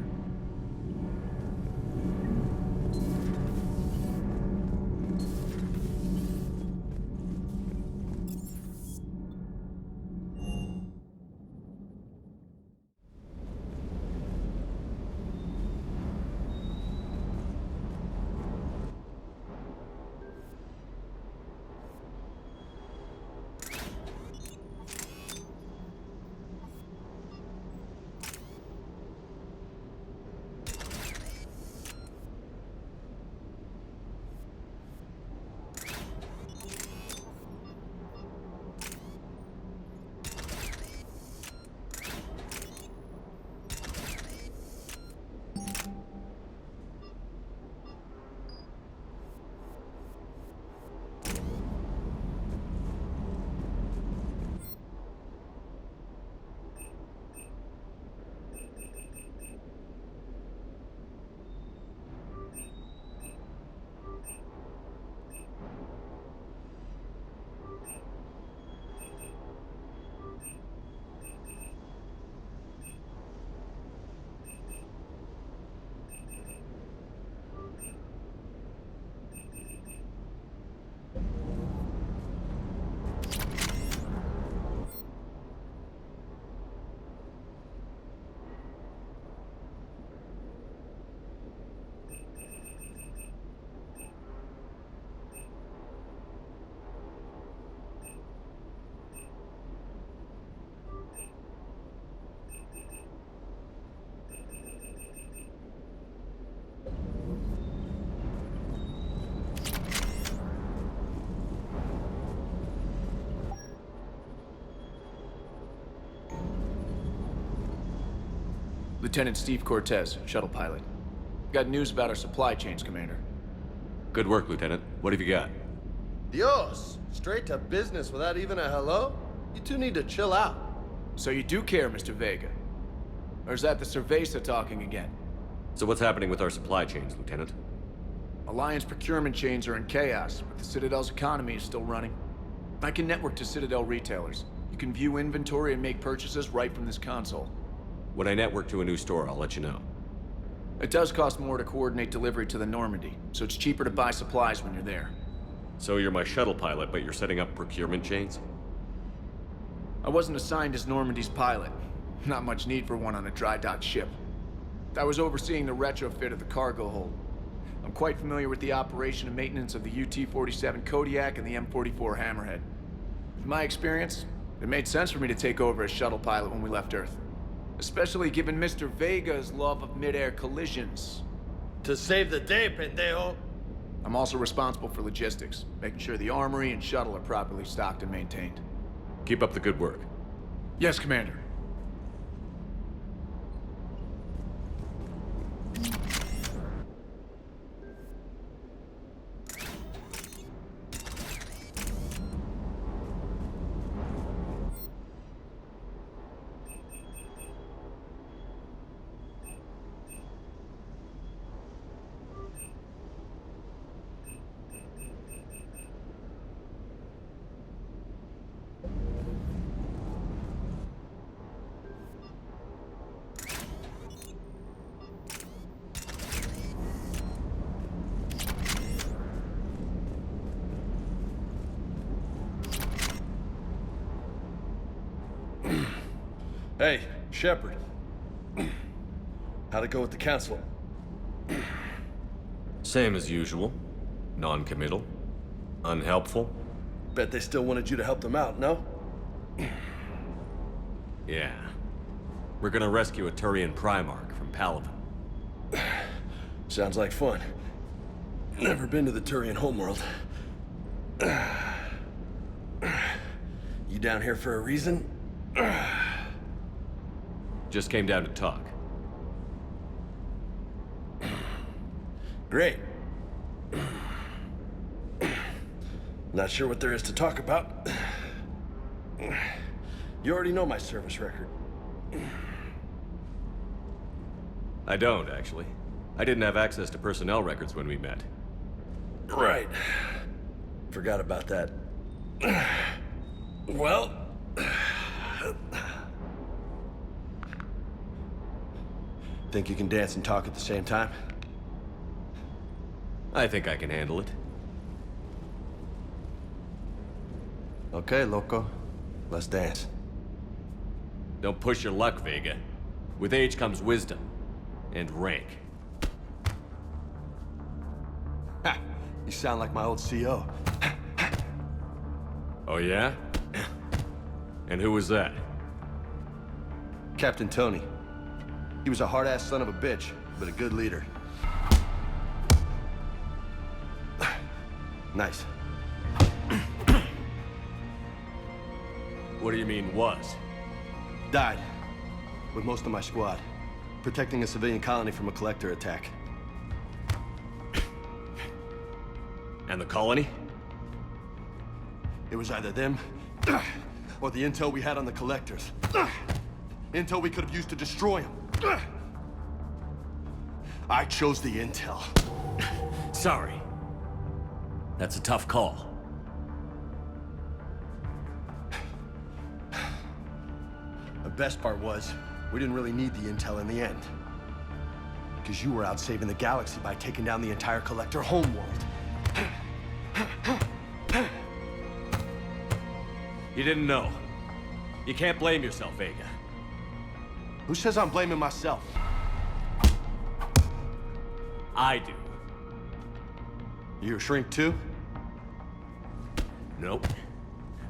Lieutenant Steve Cortez, shuttle pilot. Got news about our supply chains, Commander.
Good work, Lieutenant. What have you got?
Dios! Straight to business without even a hello? You two need to chill out.
So you do care, Mr. Vega? Or is that the Cerveza talking again?
So what's happening with our supply chains, Lieutenant?
Alliance procurement chains are in chaos, but the Citadel's economy is still running. I can network to Citadel retailers. You can view inventory and make purchases right from this console.
When I network to a new store, I'll let you know.
It does cost more to coordinate delivery to the Normandy, so it's cheaper to buy supplies when you're there.
So you're my shuttle pilot, but you're setting up procurement chains?
I wasn't assigned as Normandy's pilot. Not much need for one on a dry dock ship. I was overseeing the retrofit of the cargo hold. I'm quite familiar with the operation and maintenance of the UT-47 Kodiak and the M44 Hammerhead. In my experience, it made sense for me to take over as shuttle pilot when we left Earth. Especially given Mr. Vega's love of mid-air collisions.
To save the day, pendejo!
I'm also responsible for logistics, making sure the armory and shuttle are properly stocked and maintained.
Keep up the good work.
Yes, Commander.
Hey, Shepard. How'd it go with the Council?
Same as usual. Non-committal. Unhelpful.
Bet they still wanted you to help them out, no?
Yeah. We're gonna rescue a Turian Primarch from Palaven.
Sounds like fun. Never been to the Turian homeworld. You down here for a reason?
Just came down to talk.
Great. Not sure what there is to talk about. You already know my service record.
I don't, actually. I didn't have access to personnel records when we met.
Right. Forgot about that. Well... Think you can dance and talk at the same time?
I think I can handle it.
Okay, loco. Let's dance.
Don't push your luck, Vega. With age comes wisdom. And rank.
Ha! You sound like my old CO.
Oh yeah? And who was that?
Captain Tony. He was a hard-ass son of a bitch, but a good leader. Nice.
What do you mean, was?
Died. With most of my squad. Protecting a civilian colony from a collector attack.
And the colony?
It was either them, or the intel we had on the collectors. Intel we could have used to destroy them. I chose the intel.
Sorry. That's a tough call.
The best part was, we didn't really need the intel in the end. Because you were out saving the galaxy by taking down the entire collector homeworld.
You didn't know. You can't blame yourself, Vega.
Who says I'm blaming myself?
I do.
You a shrink too?
Nope.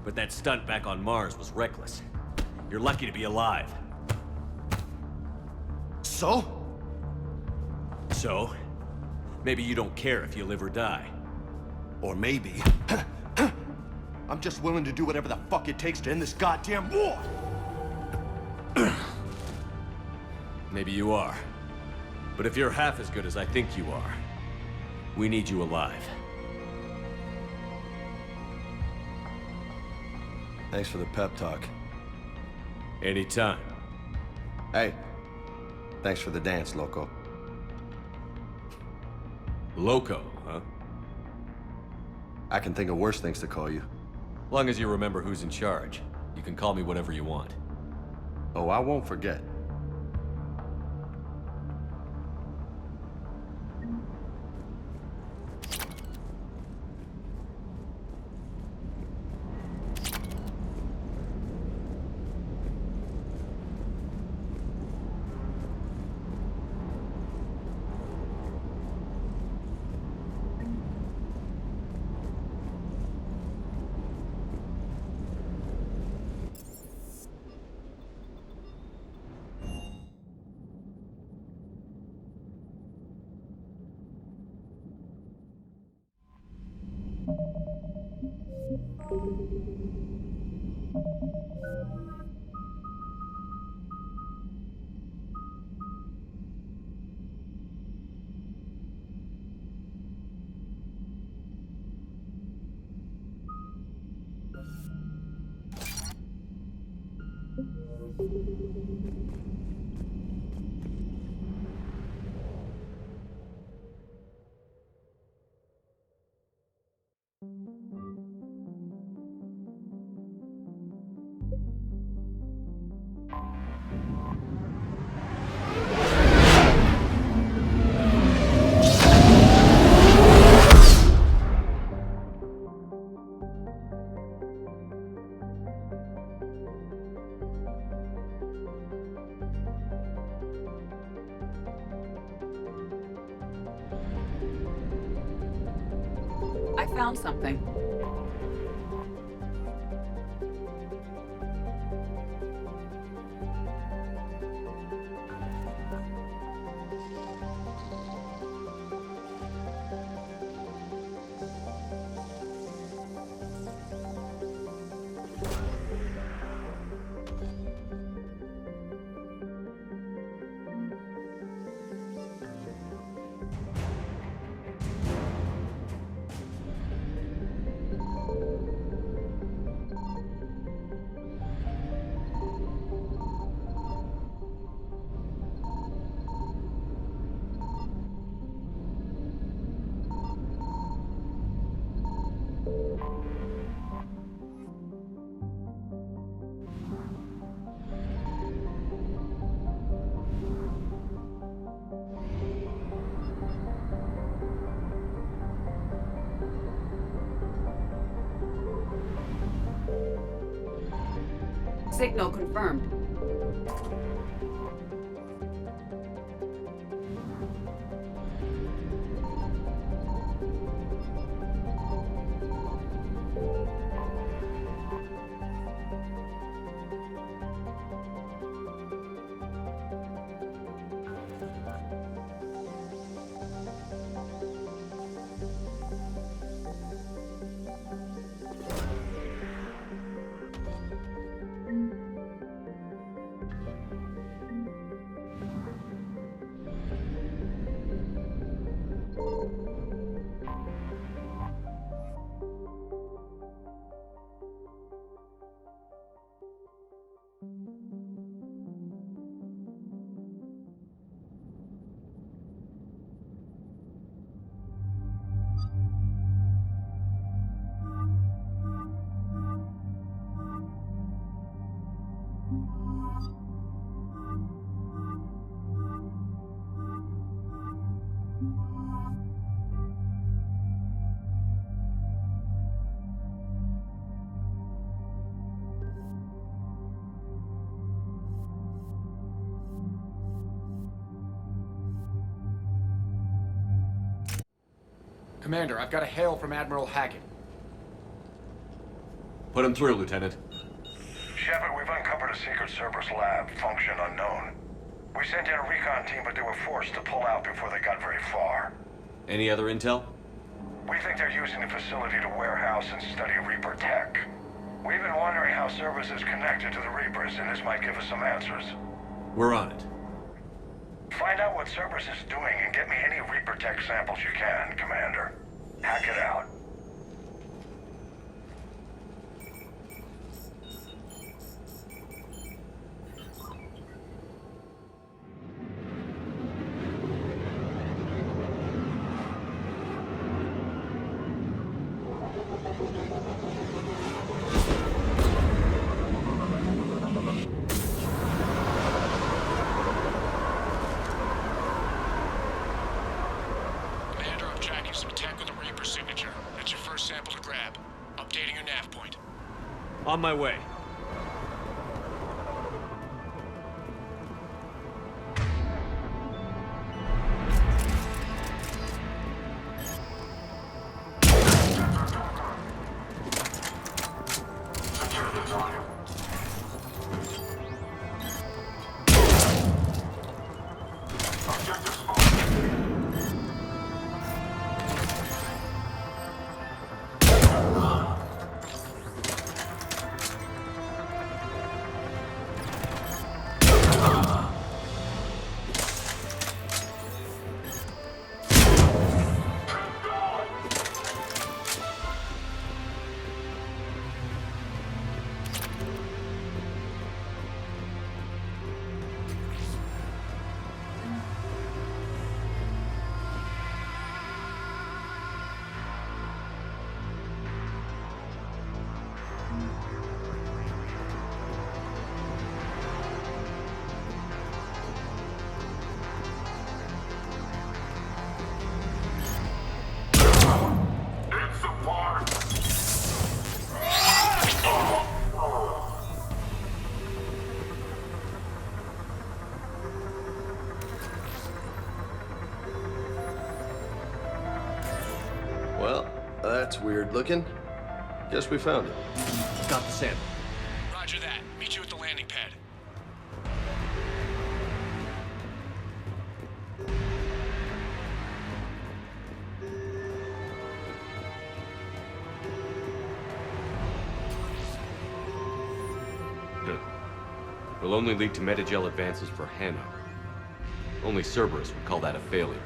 But that stunt back on Mars was reckless. You're lucky to be alive.
So?
So? Maybe you don't care if you live or die.
Or maybe... I'm just willing to do whatever the fuck it takes to end this goddamn war!
maybe you are. But if you're half as good as I think you are, we need you alive.
Thanks for the pep talk.
Anytime.
Hey, thanks for the dance, Loco.
Loco, huh?
I can think of worse things to call you.
Long as you remember who's in charge, you can call me whatever you want.
Oh, I won't forget.
I found something. Signal confirmed.
Commander, I've got a hail from Admiral Hackett.
Put him through, Lieutenant.
Shepard, we've uncovered a secret Cerberus lab, function unknown. We sent in a recon team, but they were forced to pull out before they got very far.
Any other intel?
We think they're using the facility to warehouse and study Reaper tech. We've been wondering how Cerberus is connected to the Reapers, and this might give us some answers.
We're on it.
Find out what Cerberus is doing and get me any Reaper tech samples you can, Commander. Hack it out.
On my way.
That's weird looking. Guess we found it.
Got the sample.
Roger that. Meet you at the landing pad.
Will only lead to metagel advances for Rannoch. Only Cerberus would call that a failure.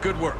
Good work.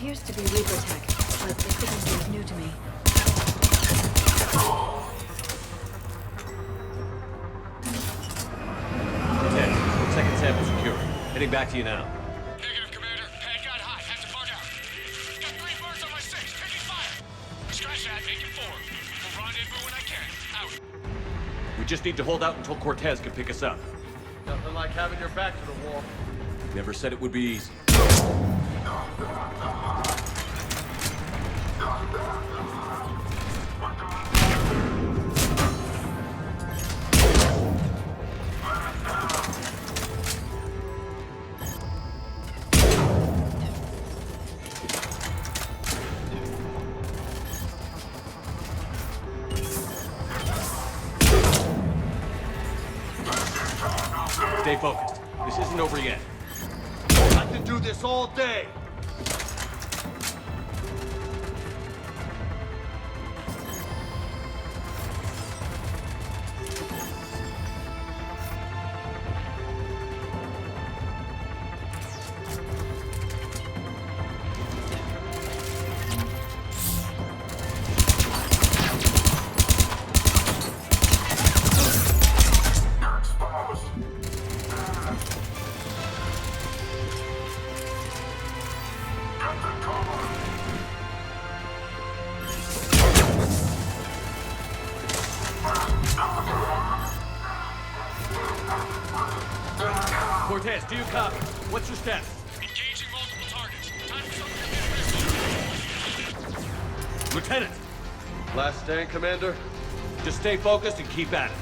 appears to be Reaper tech, but the signature is new to me.
Cortez, second sample secure. Heading back to you now.
Negative, Commander. Pad got hot. Had to bug out. Got 3 birds on my 6. Taking fire. Scratch that. Making 4. Will rendezvous when I can. Out.
We just need to hold out until Cortez can pick us up.
Nothing like having your back to the wall.
Never said it would be easy. Stay focused. This isn't over yet.
I can do this all day.
Cortez, do you copy? What's your status?
Engaging multiple targets. Time for some
Lieutenant!
Last stand, Commander?
Just stay focused and keep at it.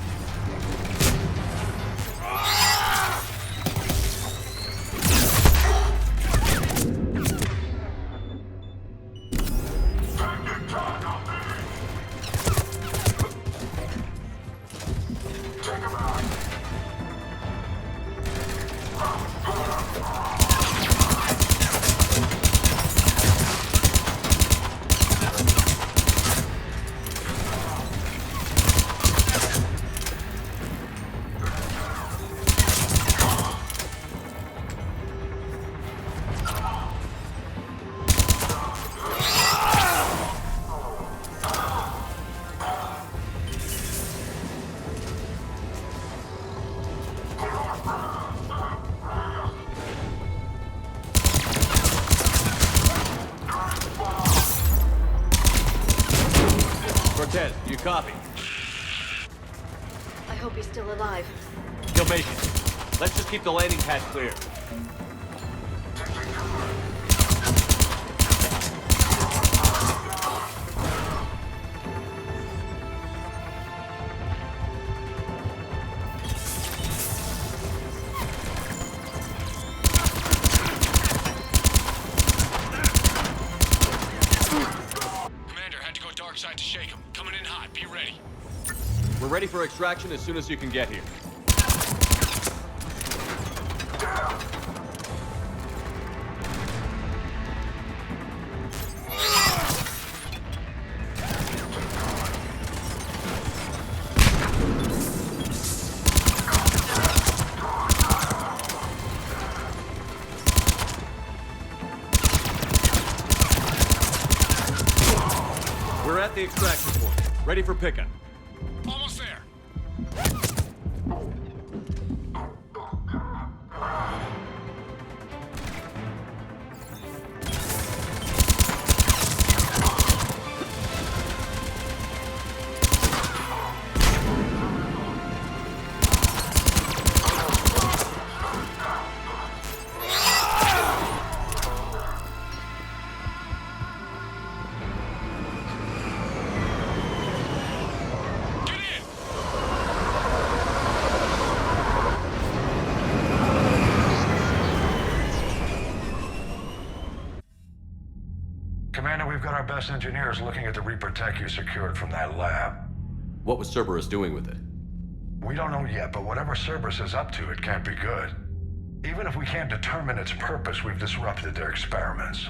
Cortez, do you copy?
I hope he's still alive.
He'll make it. Let's just keep the landing pad clear.
Side to shake him. Coming in hot. Be ready.
We're ready for extraction as soon as you can get here. We're at the extraction point. Ready for pickup.
Almost there.
Commander, we've got our best engineers looking at the Reaper tech you secured from that lab.
What was Cerberus doing with it?
We don't know yet, but whatever Cerberus is up to, it can't be good. Even if we can't determine its purpose, we've disrupted their experiments.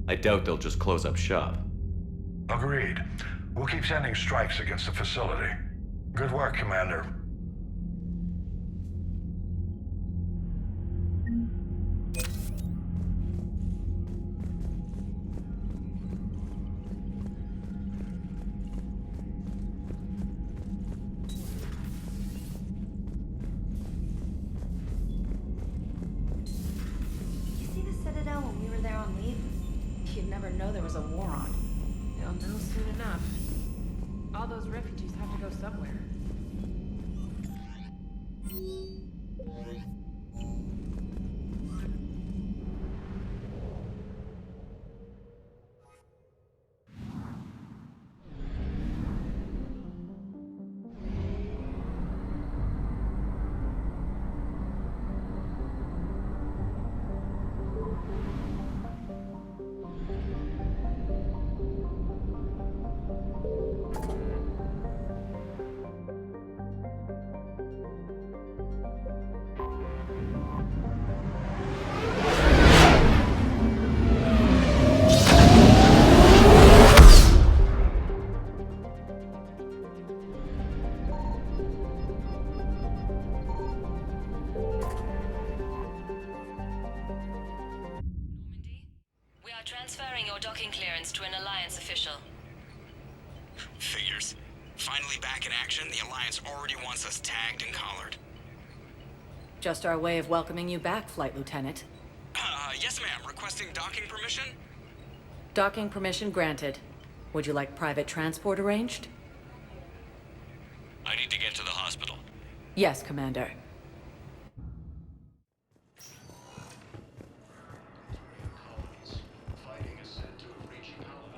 I doubt they'll just close up shop.
Agreed. We'll keep sending strikes against the facility. Good work, Commander.
never know there was a war on. They'll know soon enough. All those refugees have to go somewhere.
Transferring your docking clearance to an Alliance official.
Figures. Finally back in action, the Alliance already wants us tagged and collared.
Just our way of welcoming you back, Flight Lieutenant.
Yes ma'am. Requesting docking permission?
Docking permission granted. Would you like private transport arranged?
I need to get to the hospital.
Yes, Commander.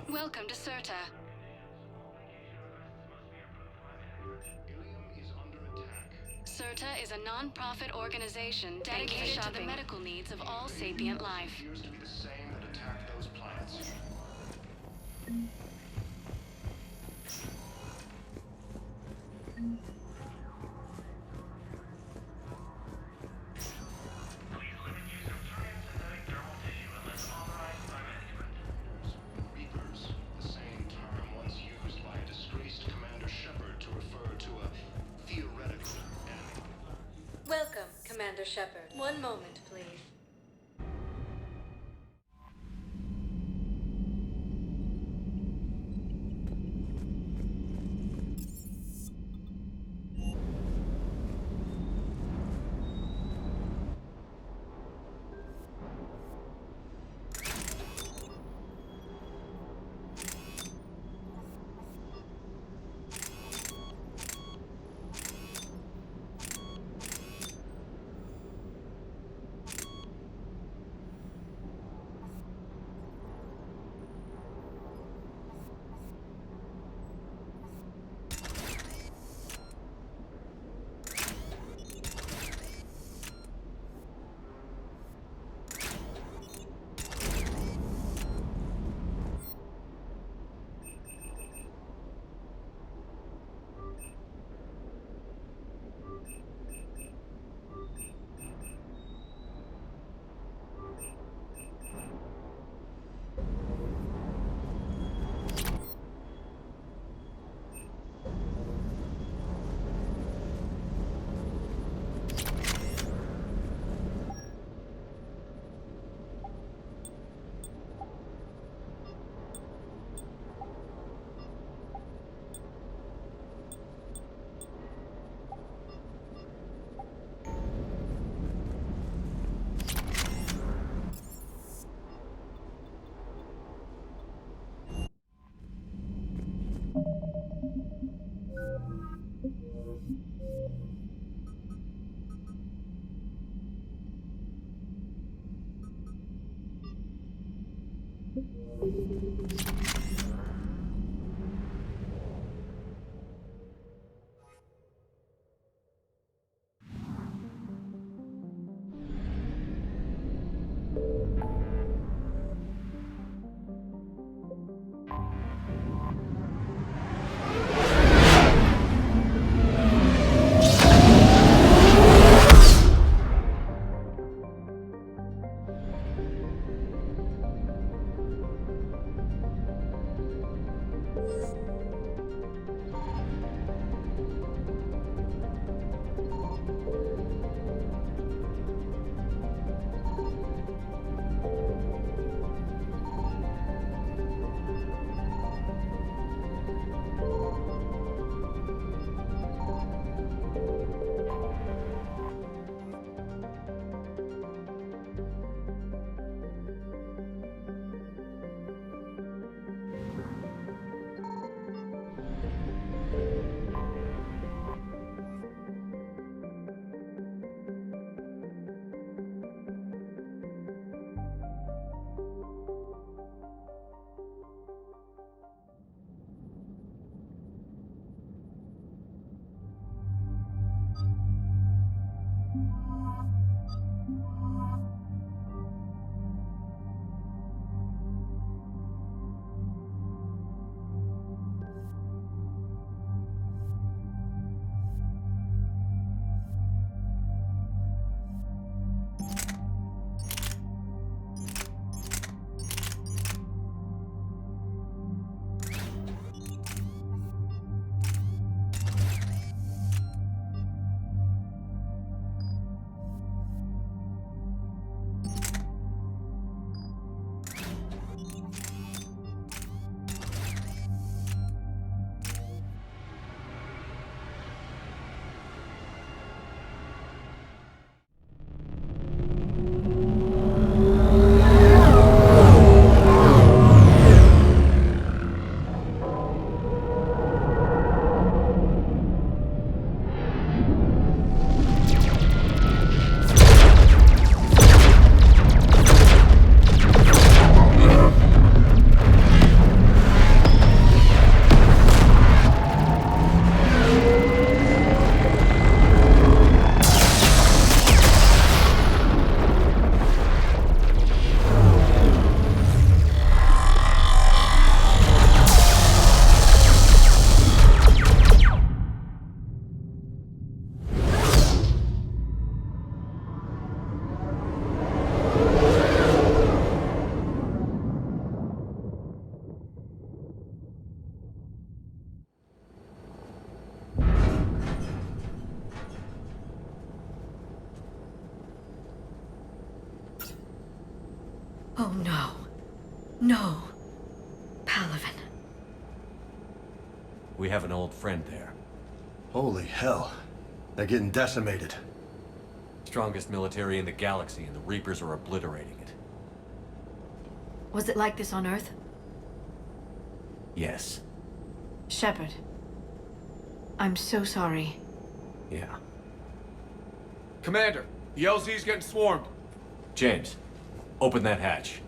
Welcome to Surta. Surta is a non-profit organization dedicated to the medical needs of all sapient life.
Appears to be the same that attacked those planets.
Welcome, Commander Shepard. One moment, please.
no. No. Palaven.
We have an old friend there.
Holy hell. They're getting decimated.
Strongest military in the galaxy, and the Reapers are obliterating it.
Was it like this on Earth?
Yes.
Shepard. I'm so sorry.
Yeah.
Commander, the LZ's getting swarmed.
James, open that hatch.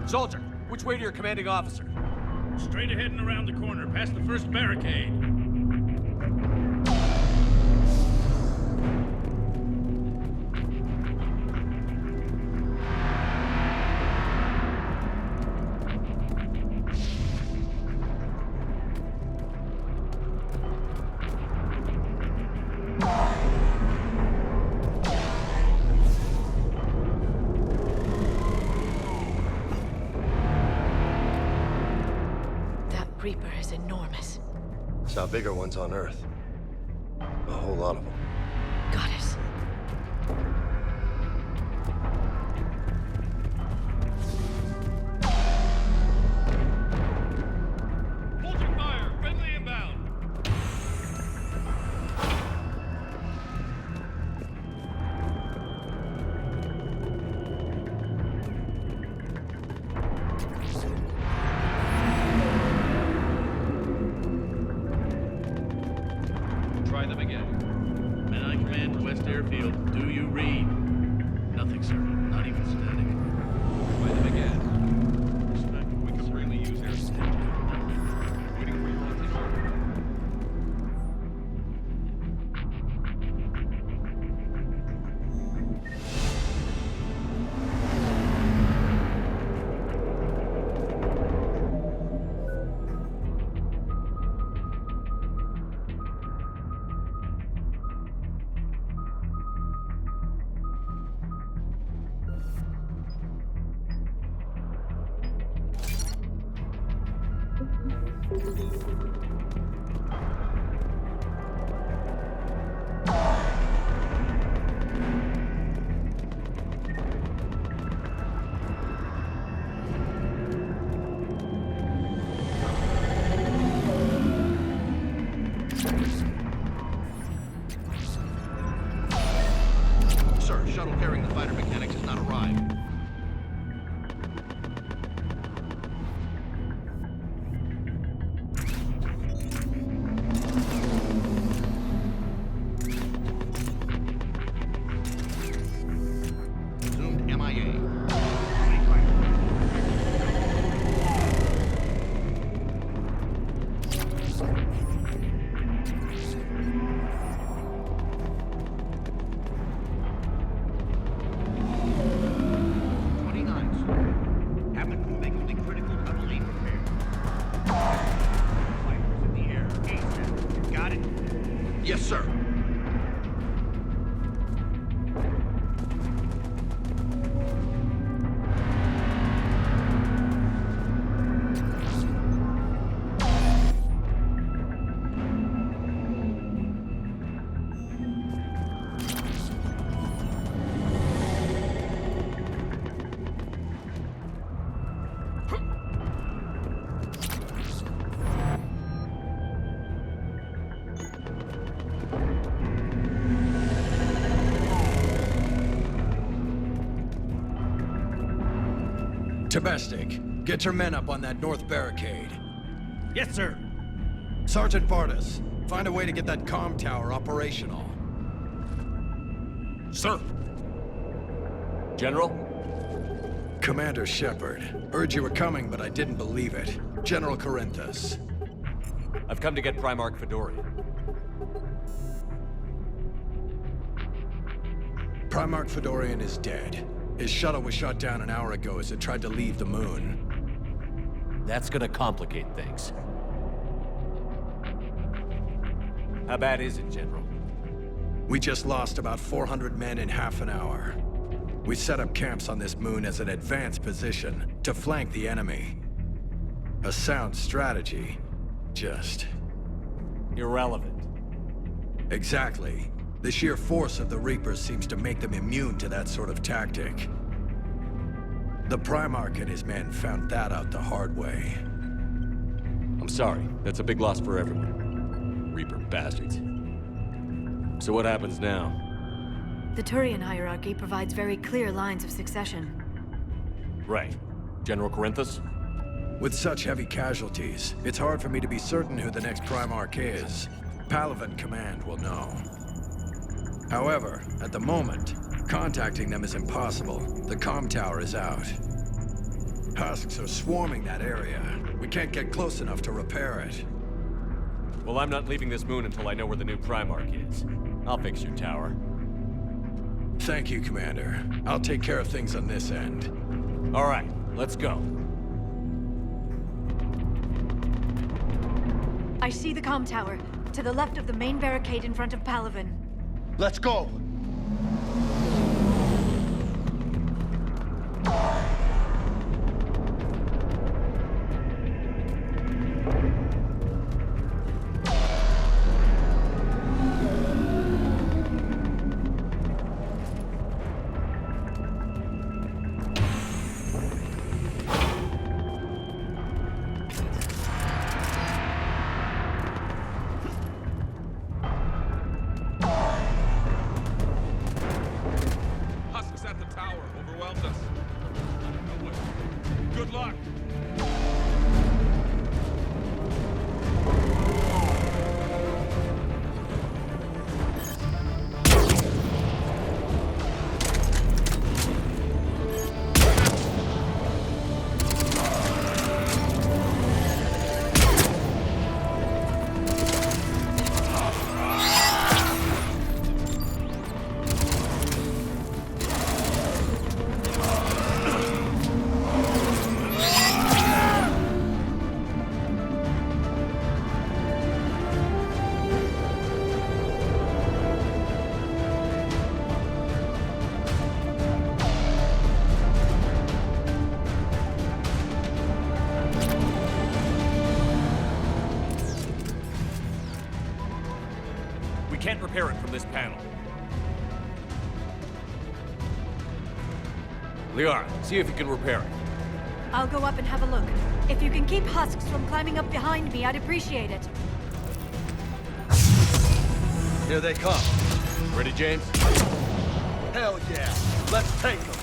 Soldier, which way to your commanding officer?
Straight ahead and around the corner, past the first barricade.
Reaper is enormous.
Saw bigger ones on Earth. A whole lot of them.
Goddess.
Holding fire! Friendly inbound! Try them again.
Men I command to West Airfield, do you read? Nothing, sir. Not even static.
Try them again.
Respect.
We could really use air support. Waiting for your launching order. Sir, shuttle carrying the fighter mechanics has not arrived. Presumed MIA. Yes, sir.
Tabestic, get your men up on that north barricade.
Yes, sir.
Sergeant Bartis, find a way to get that comm tower operational.
Sir.
General?
Commander Shepard. Heard you were coming, but I didn't believe it. General Corinthus.
I've come to get Primarch Fedorian.
Primarch Fedorian is dead. His shuttle was shot down an hour ago as it tried to leave the moon.
That's gonna complicate things. How bad is it, General?
We just lost about 400 men in half an hour. We set up camps on this moon as an advanced position to flank the enemy. A sound strategy, just...
irrelevant.
Exactly. The sheer force of the Reapers seems to make them immune to that sort of tactic. The Primarch and his men found that out the hard way.
I'm sorry. That's a big loss for everyone. Reaper bastards. So what happens now?
The Turian hierarchy provides very clear lines of succession.
Right. General Corinthus?
With such heavy casualties, it's hard for me to be certain who the next Primarch is. Palaven Command will know. However, at the moment, contacting them is impossible. The comm tower is out. Husks are swarming that area. We can't get close enough to repair it.
Well, I'm not leaving this moon until I know where the new Primarch is. I'll fix your tower.
Thank you, Commander. I'll take care of things on this end.
All right, let's go.
I see the comm tower, to the left of the main barricade in front of Palaven.
Let's go!
Can't repair it from this panel. Liara, see if you can repair it.
I'll go up and have a look. If you can keep Husks from climbing up behind me, I'd appreciate it.
Here they come.
Ready, James?
Hell yeah! Let's take them!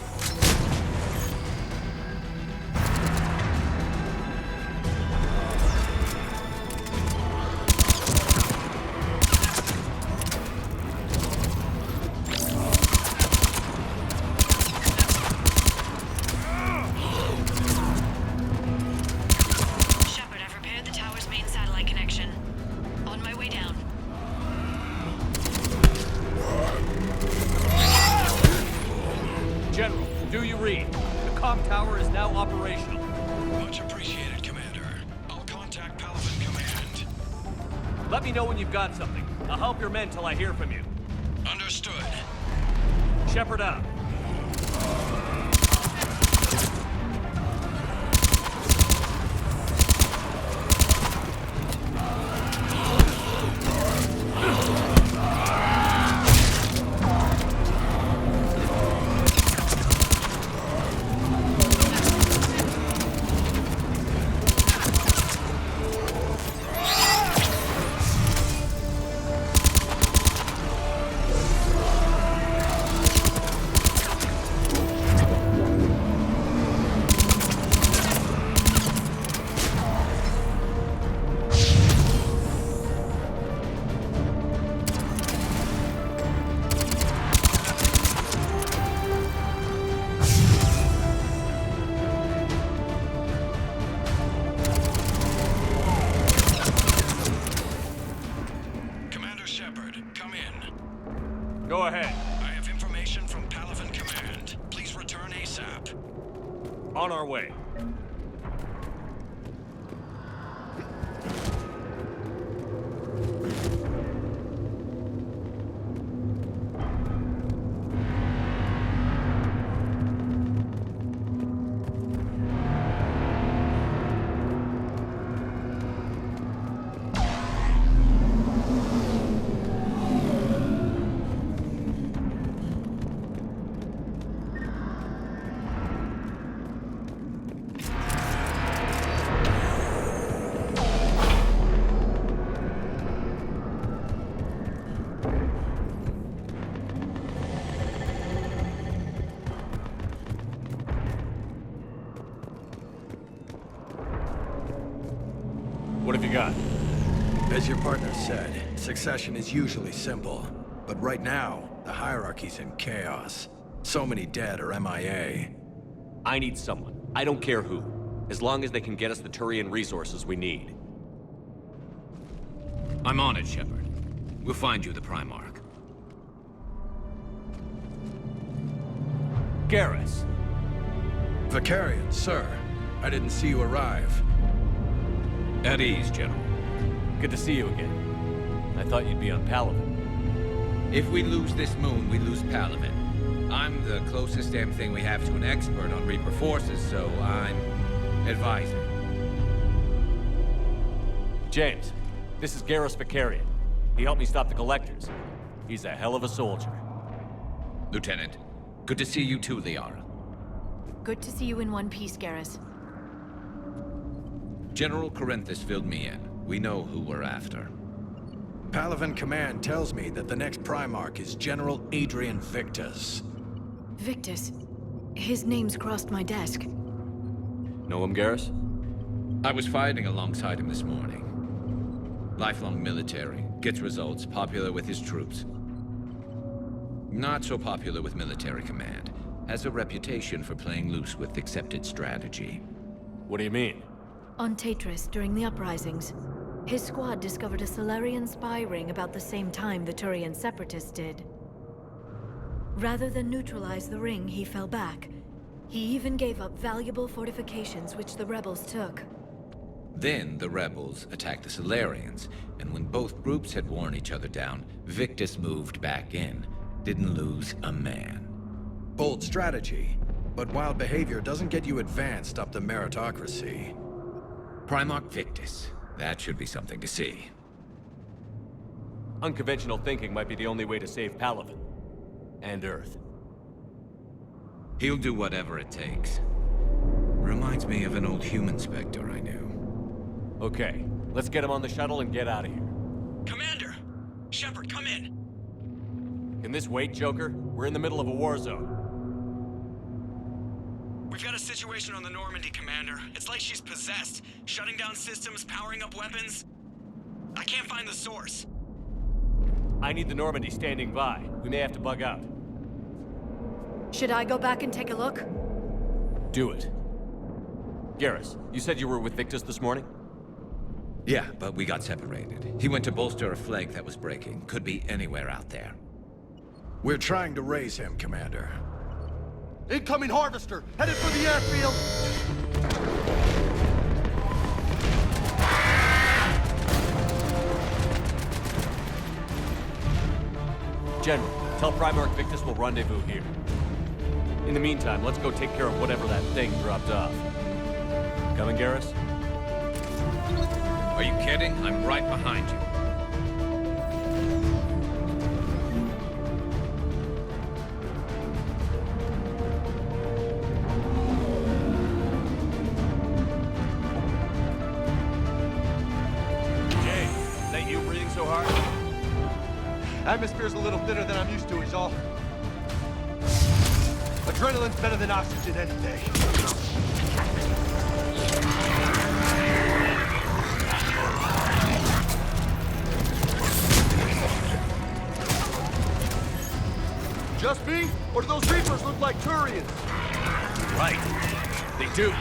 Let me know when you've got something. I'll help your men till I hear from you.
Understood.
Shepard out. Go ahead.
I have information from Palaven Command. Please return ASAP.
On our way. What have you got?
As your partner said, succession is usually simple. But right now, the hierarchy's in chaos. So many dead or MIA.
I need someone. I don't care who. As long as they can get us the Turian resources we need.
I'm on it, Shepard. We'll find you the Primarch.
Garrus!
Vicarian, sir. I didn't see you arrive.
At ease, General.
Good to see you again. I thought you'd be on Palaven.
If we lose this moon, we lose Palaven. I'm the closest damn thing we have to an expert on Reaper forces, so I'm advising.
James, this is Garrus Vicarian. He helped me stop the Collectors. He's a hell of a soldier.
Lieutenant, good to see you too, Liara.
Good to see you in one piece, Garrus.
General Corinthus filled me in. We know who we're after.
Palaven Command tells me that the next Primarch is General Adrian Victus.
Victus? His name's crossed my desk.
Know him, Garrus?
I was fighting alongside him this morning. Lifelong military, gets results, popular with his troops. Not so popular with military command. Has a reputation for playing loose with accepted strategy.
What do you mean?
On Tatris, during the uprisings, his squad discovered a Solarian spy ring about the same time the Turian Separatists did. Rather than neutralize the ring, he fell back. He even gave up valuable fortifications which the rebels took.
Then the rebels attacked the Solarians, and when both groups had worn each other down, Victus moved back in. Didn't lose a man.
Bold strategy, but wild behavior doesn't get you advanced up the meritocracy.
Primarch Victus. That should be something to see.
Unconventional thinking might be the only way to save Palaven. And Earth.
He'll do whatever it takes. Reminds me of an old human Spectre I knew.
Okay, let's get him on the shuttle and get out of here.
Commander! Shepard, come in!
Can this wait, Joker? We're in the middle of a war zone.
We've got a situation on the Normandy, Commander. It's like she's possessed. Shutting down systems, powering up weapons. I can't find the source.
I need the Normandy standing by. We may have to bug out.
Should I go back and take a look?
Do it. Garrus, you said you were with Victus this morning?
Yeah, but we got separated. He went to bolster a flank that was breaking. Could be anywhere out there.
We're trying to raise him, Commander.
Incoming Harvester! Headed for the airfield!
General, tell Primarch Victus we'll rendezvous here. In the meantime, let's go take care of whatever that thing dropped off. Coming, Garrus?
Are you kidding? I'm right behind you.
Atmosphere's a little thinner than I'm used to, is all. Adrenaline's better than oxygen any day. Just me? Or do those Reapers look like Turians?
Right. They do.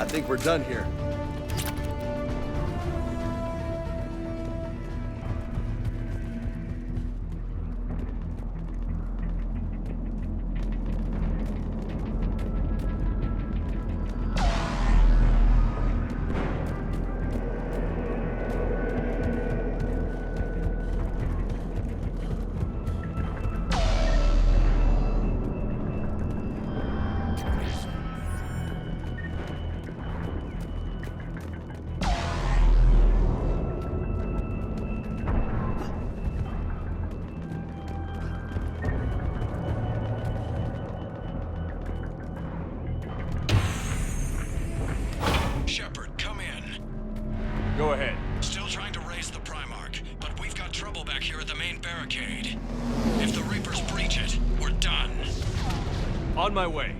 I think we're done here.
Shepard, come in.
Go ahead.
Still trying to raise the Primarch, but we've got trouble back here at the main barricade. If the Reapers breach it, we're done.
On my way.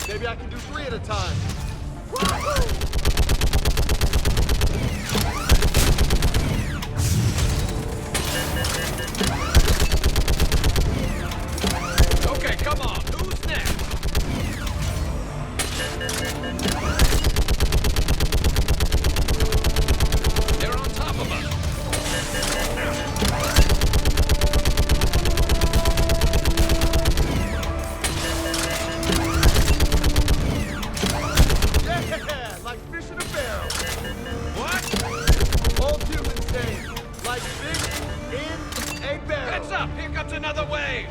Maybe I can do 3 at a time.
Okay, come on. Who's next? They're on top of us. Here comes another wave!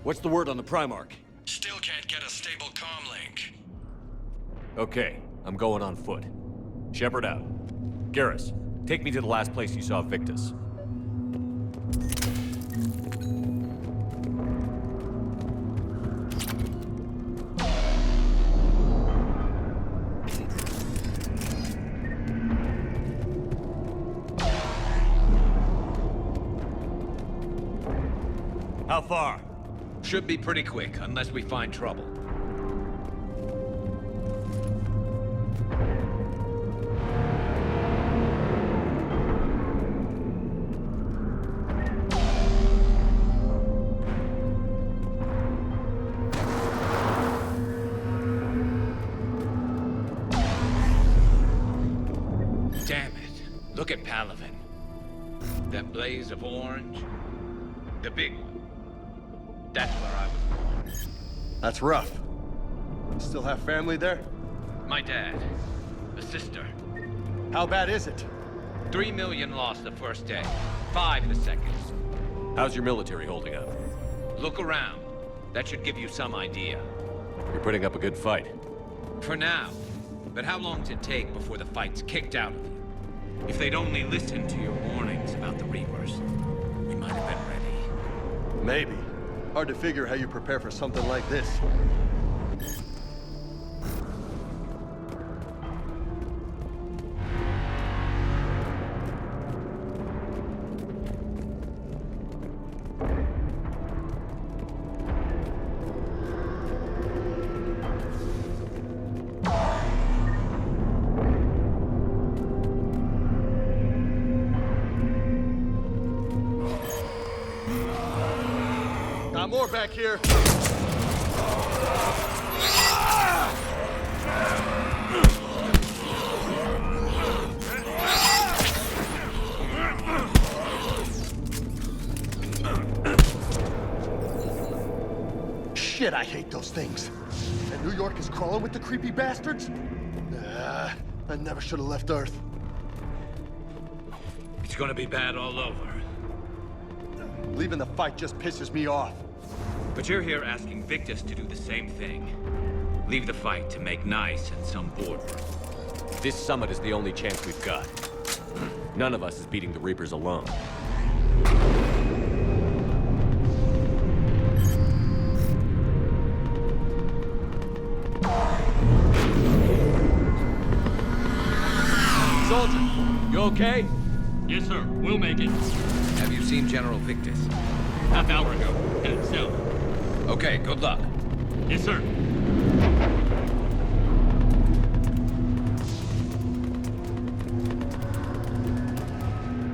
What's the word on the Primarch?
Still can't get a stable comm link.
Okay, I'm going on foot. Shepard out. Garrus, take me to the last place you saw Victus. How far?
Should be pretty quick, unless we find trouble. Damn it. Look at Palaven. That blaze of orange. The big one. That's where I was born.
That's rough. Still have family there?
My dad. A sister.
How bad is it?
3 million lost the first day. 5 the second.
How's your military holding up?
Look around. That should give you some idea.
You're putting up a good fight.
For now. But how long does it take before the fight's kicked out of you? If they'd only listened to your warnings about the Reapers, we might have been ready.
Maybe. Hard to figure how you prepare for something like this. More back here. Shit, I hate those things. And New York is crawling with the creepy bastards? I never should have left Earth.
It's gonna be bad all over.
Leaving the fight just pisses me off.
But you're here asking Victus to do the same thing. Leave the fight to make nice in some boardroom.
This summit is the only chance we've got. None of us is beating the Reapers alone.
Soldier, you okay?
Yes, sir. We'll make it.
Have you seen General Victus?
Half hour ago. Headed south.
Okay, good luck.
Yes, sir.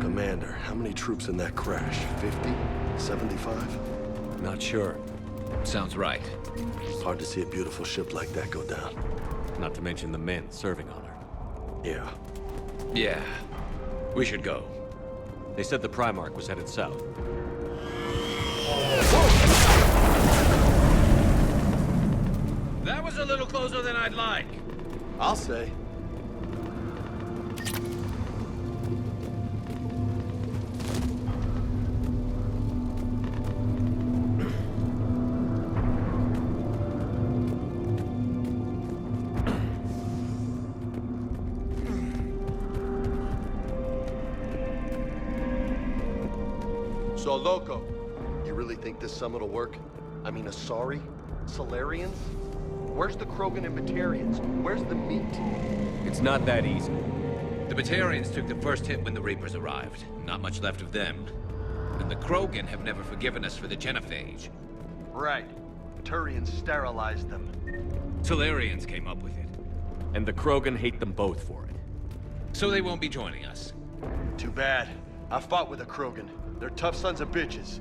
Commander, how many troops in that crash? 50? 75?
Not sure.
Sounds right.
Hard to see a beautiful ship like that go down.
Not to mention the men serving on her.
Yeah.
Yeah. We should go.
They said the Primarch was headed south.
That was a little closer than I'd like.
I'll say. So, Loco, you really think this summit will work? I mean, Asari? Solarians? Where's the Krogan and Batarians? Where's the meat?
It's not that easy.
The Batarians took the first hit when the Reapers arrived. Not much left of them. And the Krogan have never forgiven us for the genophage.
Right. Turians sterilized them.
Solarians came up with it.
And the Krogan hate them both for it.
So they won't be joining us.
Too bad. I fought with a Krogan. They're tough sons of bitches.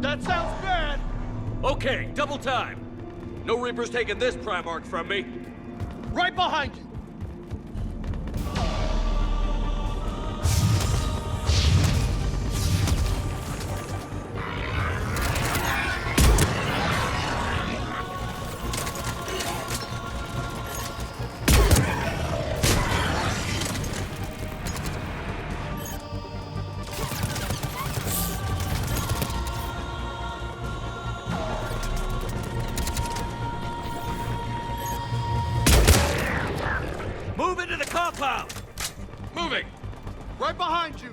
That sounds bad!
Okay, double time! No Reapers taking this Primarch from me!
Right behind you!
Move into the compound!
Moving!
Right behind you!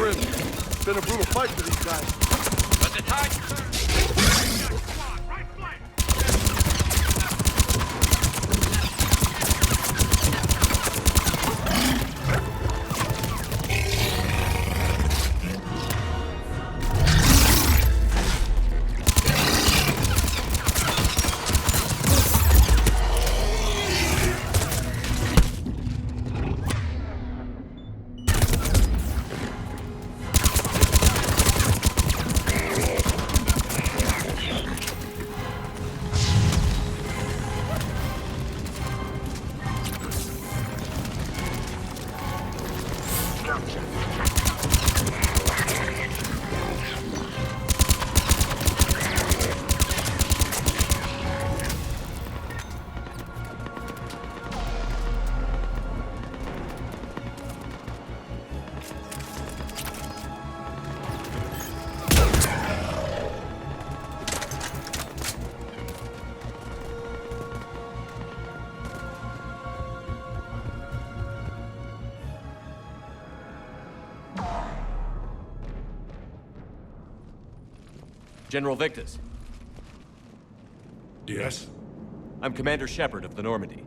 Grim. It's been a brutal fight for these guys.
But the tide...
General Victus.
Yes?
I'm Commander Shepard of the Normandy.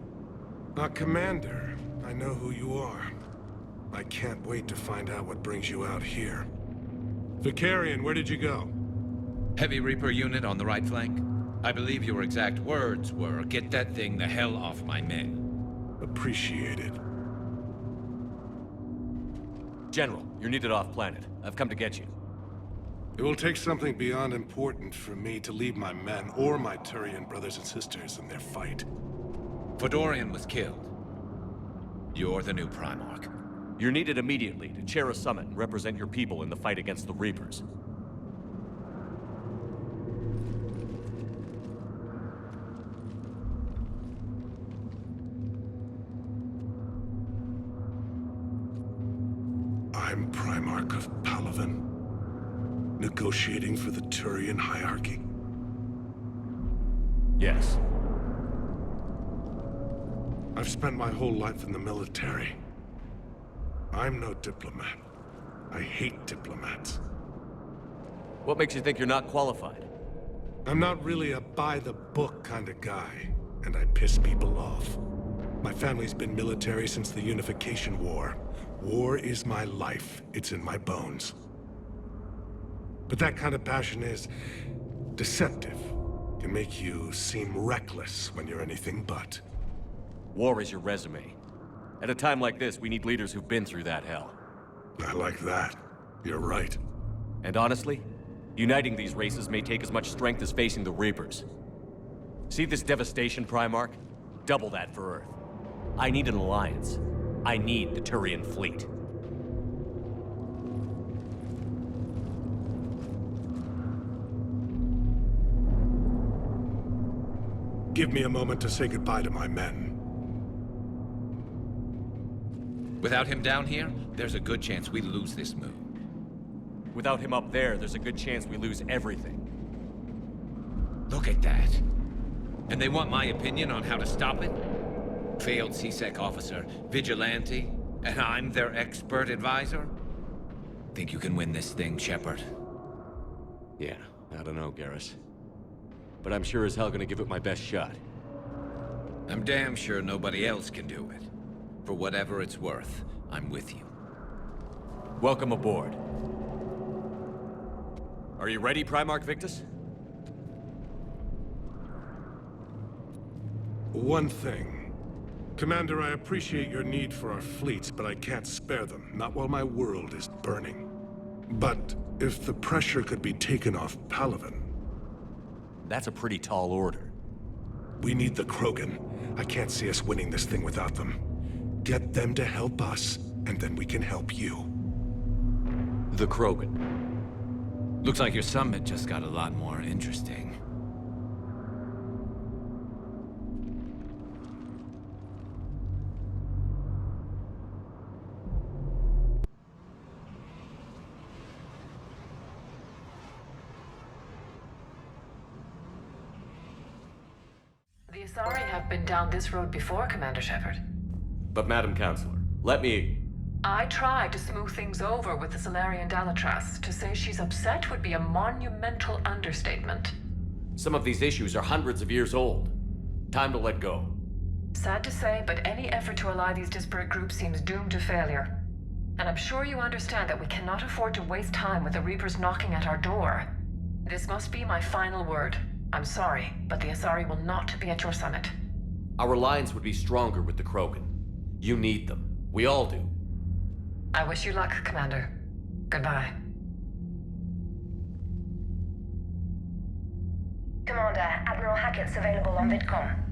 Commander. I know who you are. I can't wait to find out what brings you out here. Vicarian, where did you go?
Heavy Reaper unit on the right flank. I believe your exact words were, "Get that thing the hell off my men."
Appreciated.
General, you're needed off planet. I've come to get you.
It will take something beyond important for me to leave my men or my Turian brothers and sisters in their fight.
Fedorian was killed. You're the new Primarch.
You're needed immediately to chair a summit and represent your people in the fight against the Reapers.
I'm Primarch of Palaven. Negotiating for the Turian hierarchy?
Yes.
I've spent my whole life in the military. I'm no diplomat. I hate diplomats.
What makes you think you're not qualified?
I'm not really a by-the-book kind of guy, and I piss people off. My family's been military since the Unification War. War is my life. It's in my bones. But that kind of passion is deceptive. Can make you seem reckless when you're anything but.
War is your resume. At a time like this, we need leaders who've been through that hell.
I like that. You're right.
And honestly, uniting these races may take as much strength as facing the Reapers. See this devastation, Primarch? Double that for Earth. I need an alliance. I need the Turian fleet.
Give me a moment to say goodbye to my men.
Without him down here, there's a good chance we lose this move.
Without him up there, there's a good chance we lose everything.
Look at that. And they want my opinion on how to stop it? Failed CSEC officer, vigilante, and I'm their expert advisor? Think you can win this thing, Shepard?
Yeah, I don't know, Garrus. But I'm sure as hell gonna give it my best shot.
I'm damn sure nobody else can do it. For whatever it's worth, I'm with you.
Welcome aboard. Are you ready, Primarch Victus?
One thing. Commander, I appreciate your need for our fleets, but I can't spare them. Not while my world is burning. But if the pressure could be taken off Palaven...
That's a pretty tall order.
We need the Krogan. I can't see us winning this thing without them. Get them to help us, and then we can help you.
The Krogan.
Looks like your summit just got a lot more interesting.
The Asari have been down this road before, Commander Shepard.
But Madam Counselor, let me...
I tried to smooth things over with the Salarian Dalatras. To say she's upset would be a monumental understatement.
Some of these issues are hundreds of years old. Time to let go.
Sad to say, but any effort to ally these disparate groups seems doomed to failure. And I'm sure you understand that we cannot afford to waste time with the Reapers knocking at our door. This must be my final word. I'm sorry, but the Asari will not be at your summit.
Our alliance would be stronger with the Krogan. You need them. We all do.
I wish you luck, Commander. Goodbye.
Commander, Admiral Hackett's available on VidCom.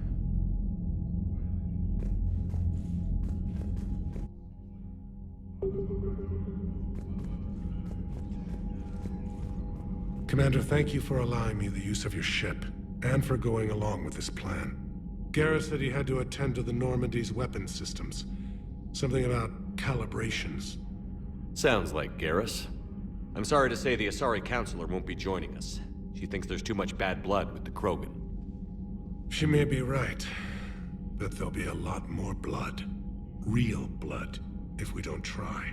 Commander, thank you for allowing me the use of your ship, and for going along with this plan. Garrus said he had to attend to the Normandy's weapons systems. Something about calibrations.
Sounds like Garrus. I'm sorry to say the Asari Counselor won't be joining us. She thinks there's too much bad blood with the Krogan.
She may be right, but there'll be a lot more blood. Real blood, if we don't try.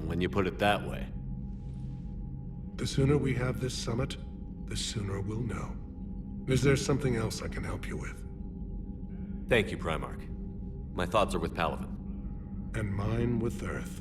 When you put it that way.
The sooner we have this summit, the sooner we'll know. Is there something else I can help you with?
Thank you, Primarch. My thoughts are with Palaven.
And mine with Earth.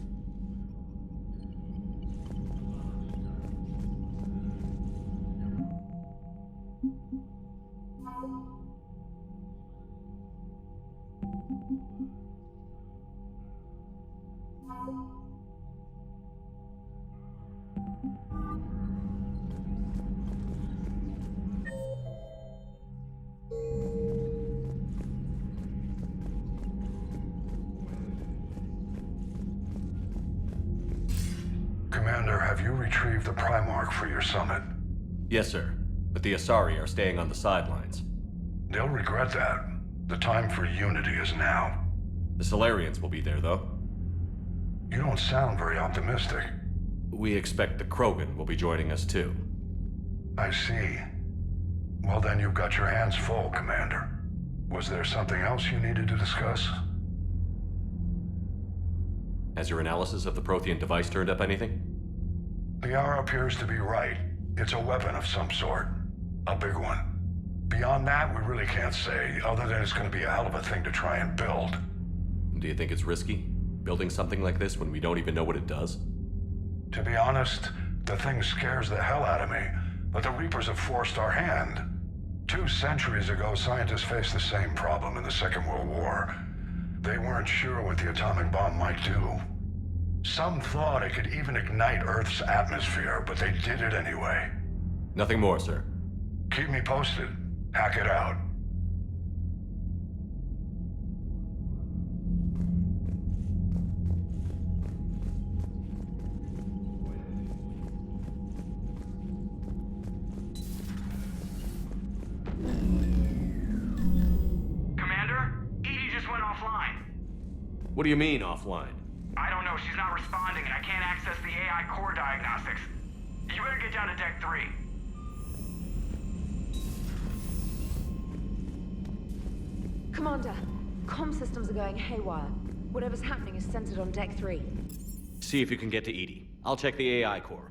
Commander, have you retrieved the Primarch for your summit?
Yes, sir. But the Asari are staying on the sidelines.
They'll regret that. The time for unity is now.
The Salarians will be there, though.
You don't sound very optimistic.
We expect the Krogan will be joining us, too.
I see. Well, then you've got your hands full, Commander. Was there something else you needed to discuss?
Has your analysis of the Prothean device turned up anything?
The hour appears to be right. It's a weapon of some sort. A big one. Beyond that, we really can't say, other than it's going to be a hell of a thing to try and build.
Do you think it's risky? Building something like this when we don't even know what it does?
To be honest, the thing scares the hell out of me, but the Reapers have forced our hand. 2 centuries ago, scientists faced the same problem in the Second World War. They weren't sure what the atomic bomb might do. Some thought it could even ignite Earth's atmosphere, but they did it anyway.
Nothing more, sir.
Keep me posted. Hack it out.
What do you mean, offline?
I don't know. She's not responding, and I can't access the AI core diagnostics. You better get down to Deck 3.
Commander, comm systems are going haywire. Whatever's happening is centered on Deck 3.
See if you can get to Edie. I'll check the AI core.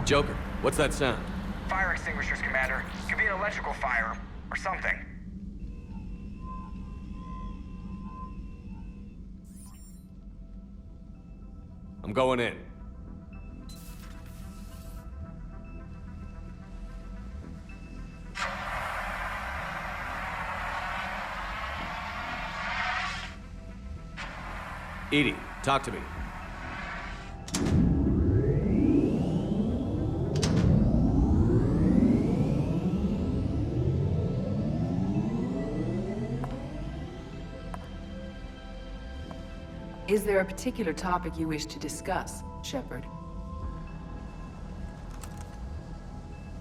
Joker, what's that sound?
Fire extinguishers, Commander. Could be an electrical fire, or something.
I'm going in. Edie, talk to me.
Is there a particular topic you wish to discuss, Shepard?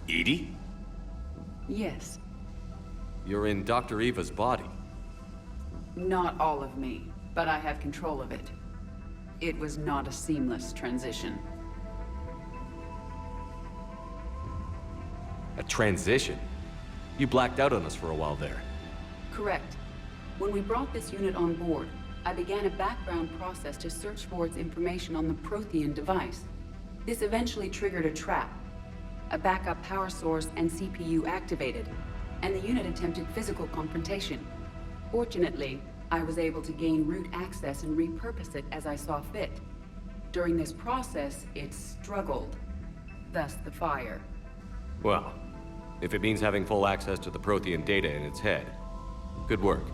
Edie?
Yes.
You're in Dr. Eva's body.
Not all of me, but I have control of it. It was not a seamless transition.
A transition? You blacked out on us for a while there.
Correct. When we brought this unit on board, I began a background process to search for its information on the Prothean device. This eventually triggered a trap. A backup power source and CPU activated, and the unit attempted physical confrontation. Fortunately, I was able to gain root access and repurpose it as I saw fit. During this process, it struggled. Thus the fire.
Well, if it means having full access to the Prothean data in its head, good work.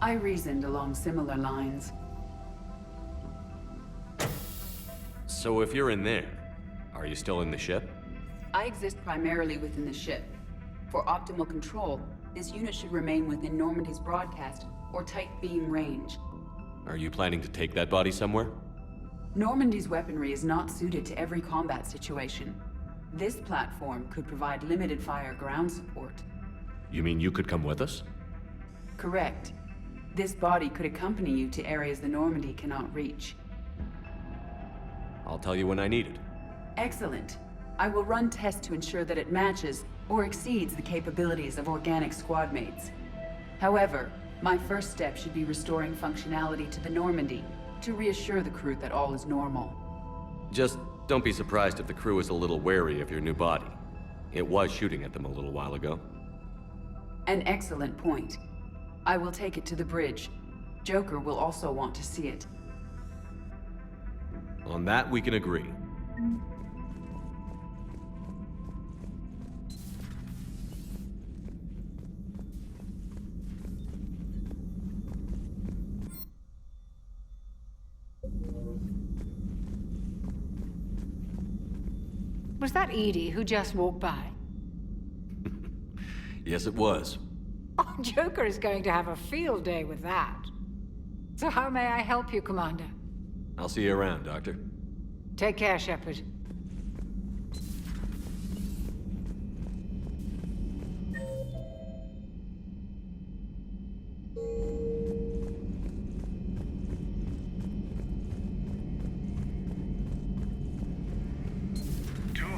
I reasoned along similar lines.
So if you're in there, are you still in the ship?
I exist primarily within the ship. For optimal control, this unit should remain within Normandy's broadcast or tight beam range.
Are you planning to take that body somewhere?
Normandy's weaponry is not suited to every combat situation. This platform could provide limited fire ground support.
You mean you could come with us?
Correct. This body could accompany you to areas the Normandy cannot reach.
I'll tell you when I need it.
Excellent. I will run tests to ensure that it matches or exceeds the capabilities of organic squad mates. However, my first step should be restoring functionality to the Normandy to reassure the crew that all is normal.
Just don't be surprised if the crew is a little wary of your new body. It was shooting at them a little while ago.
An excellent point. I will take it to the bridge. Joker will also want to see it.
On that, we can agree.
Was that Edie who just walked by?
Yes, it was.
Oh, Joker is going to have a field day with that. So how may I help you, Commander?
I'll see you around, Doctor.
Take care, Shepard.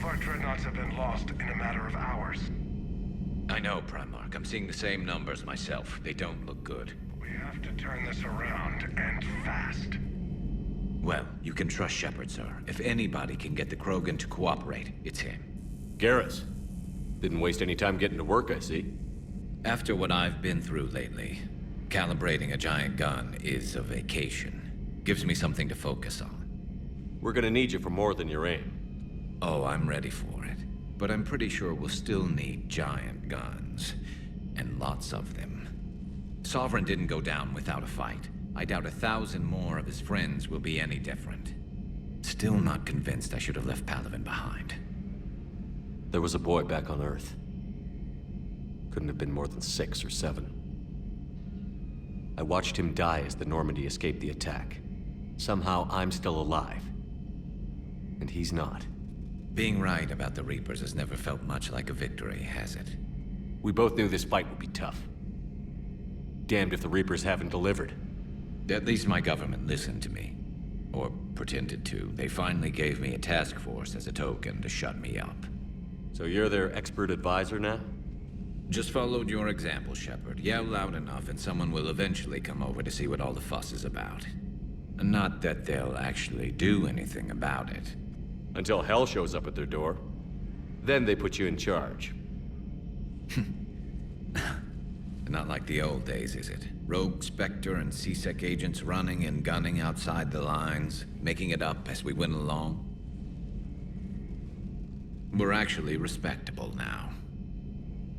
Our dreadnoughts have been lost in a matter of hours.
I know, Primarch. I'm seeing the same numbers myself. They don't look good.
We have to turn this around, and fast.
Well, you can trust Shepard, sir. If anybody can get the Krogan to cooperate, it's him.
Garrus. Didn't waste any time getting to work, I see.
After what I've been through lately, calibrating a giant gun is a vacation. Gives me something to focus on.
We're gonna need you for more than your aim.
Oh, I'm ready for it. But I'm pretty sure we'll still need giant guns. And lots of them. Sovereign didn't go down without a fight. I doubt 1,000 more of his friends will be any different. Still not convinced I should have left Palaven behind.
There was a boy back on Earth. Couldn't have been more than 6 or 7. I watched him die as the Normandy escaped the attack. Somehow I'm still alive. And he's not.
Being right about the Reapers has never felt much like a victory, has it?
We both knew this fight would be tough. Damned if the Reapers haven't delivered.
At least my government listened to me. Or pretended to. They finally gave me a task force as a token to shut me up.
So you're their expert advisor now?
Just followed your example, Shepard. Yell loud enough and someone will eventually come over to see what all the fuss is about. Not that they'll actually do anything about it.
Until hell shows up at their door. Then they put you in charge.
Not like the old days, is it? Rogue Spectre and C-Sec agents running and gunning outside the lines, making it up as we went along. We're actually respectable now.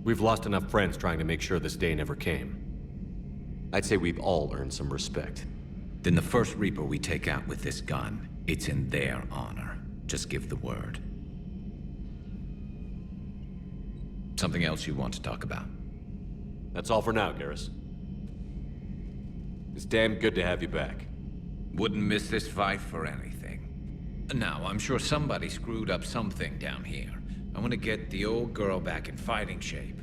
We've lost enough friends trying to make sure this day never came. I'd say we've all earned some respect.
Then the first Reaper we take out with this gun, it's in their honor. Just give the word. Something else you want to talk about?
That's all for now, Garrus. It's damn good to have you back.
Wouldn't miss this fight for anything. Now, I'm sure somebody screwed up something down here. I want to get the old girl back in fighting shape.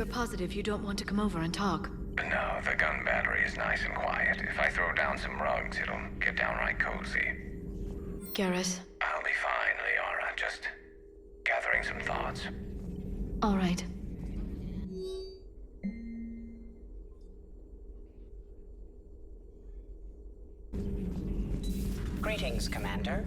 You're positive you don't want to come over and talk?
No, the gun battery is nice and quiet. If I throw down some rugs, it'll get downright cozy.
Garrus?
I'll be fine, Liara. Just gathering some thoughts.
All right.
Greetings, Commander.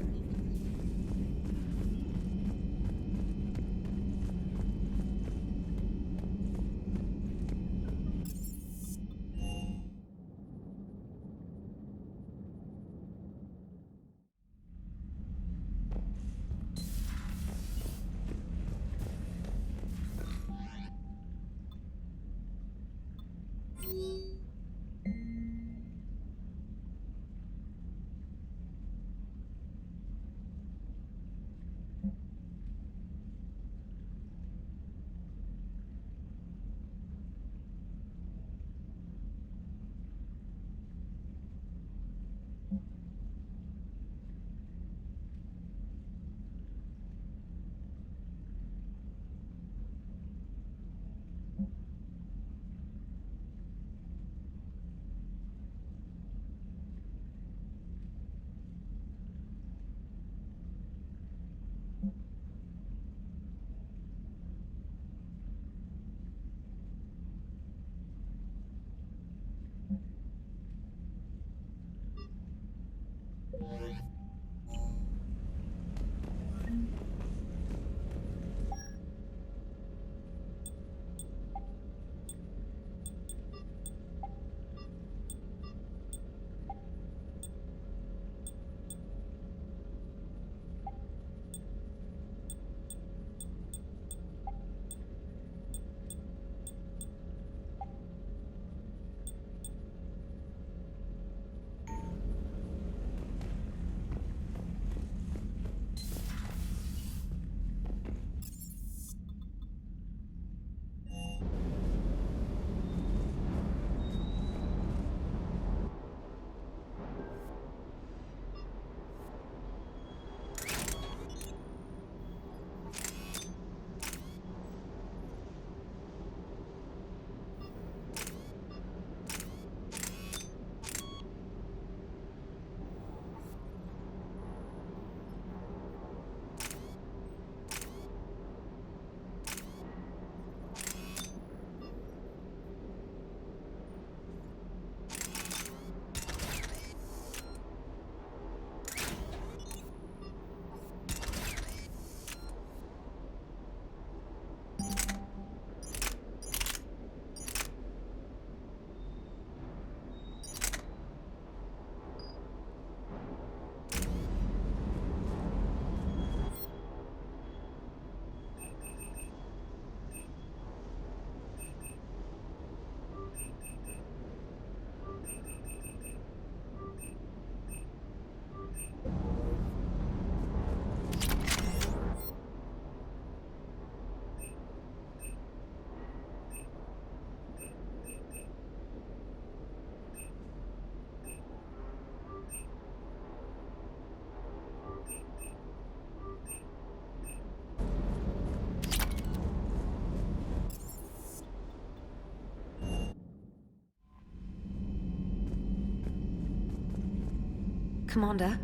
Commander,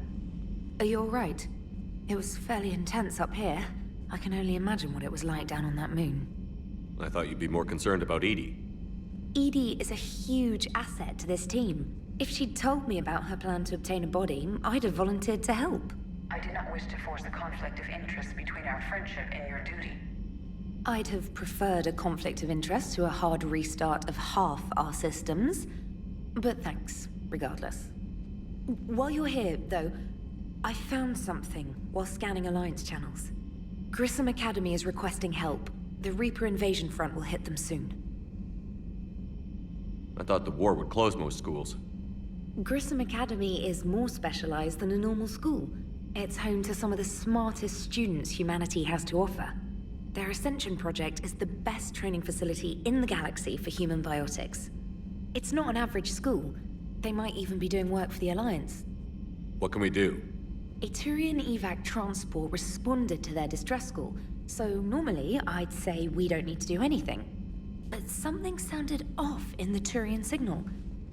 are you all right? It was fairly intense up here. I can only imagine what it was like down on that moon.
I thought you'd be more concerned about Edie.
Edie is a huge asset to this team. If she'd told me about her plan to obtain a body, I'd have volunteered to help.
I did not wish to force a conflict of interest between our friendship and your duty.
I'd have preferred a conflict of interest to a hard restart of half our systems. But thanks, regardless. While you're here, though, I found something while scanning Alliance channels. Grissom Academy is requesting help. The Reaper invasion front will hit them soon.
I thought the war would close most schools.
Grissom Academy is more specialized than a normal school. It's home to some of the smartest students humanity has to offer. Their Ascension project is the best training facility in the galaxy for human biotics. It's not an average school. They might even be doing work for the Alliance.
What can we do?
A Turian evac transport responded to their distress call, so normally I'd say we don't need to do anything. but something sounded off in the Turian signal.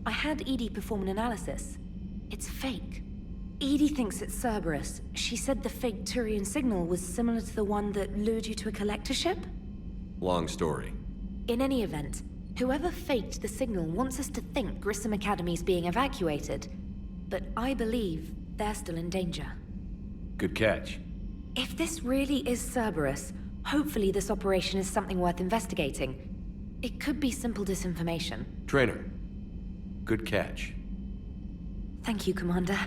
I had Edie perform an analysis. It's fake. Edie thinks it's Cerberus. She said the fake Turian signal was similar to the one that lured you to a collector ship?
Long story.
In any event, whoever faked the signal wants us to think Grissom Academy's being evacuated. But I believe they're still in danger.
Good catch.
If this really is Cerberus, hopefully this operation is something worth investigating. It could be simple disinformation.
Trainer. Good catch.
Thank you, Commander.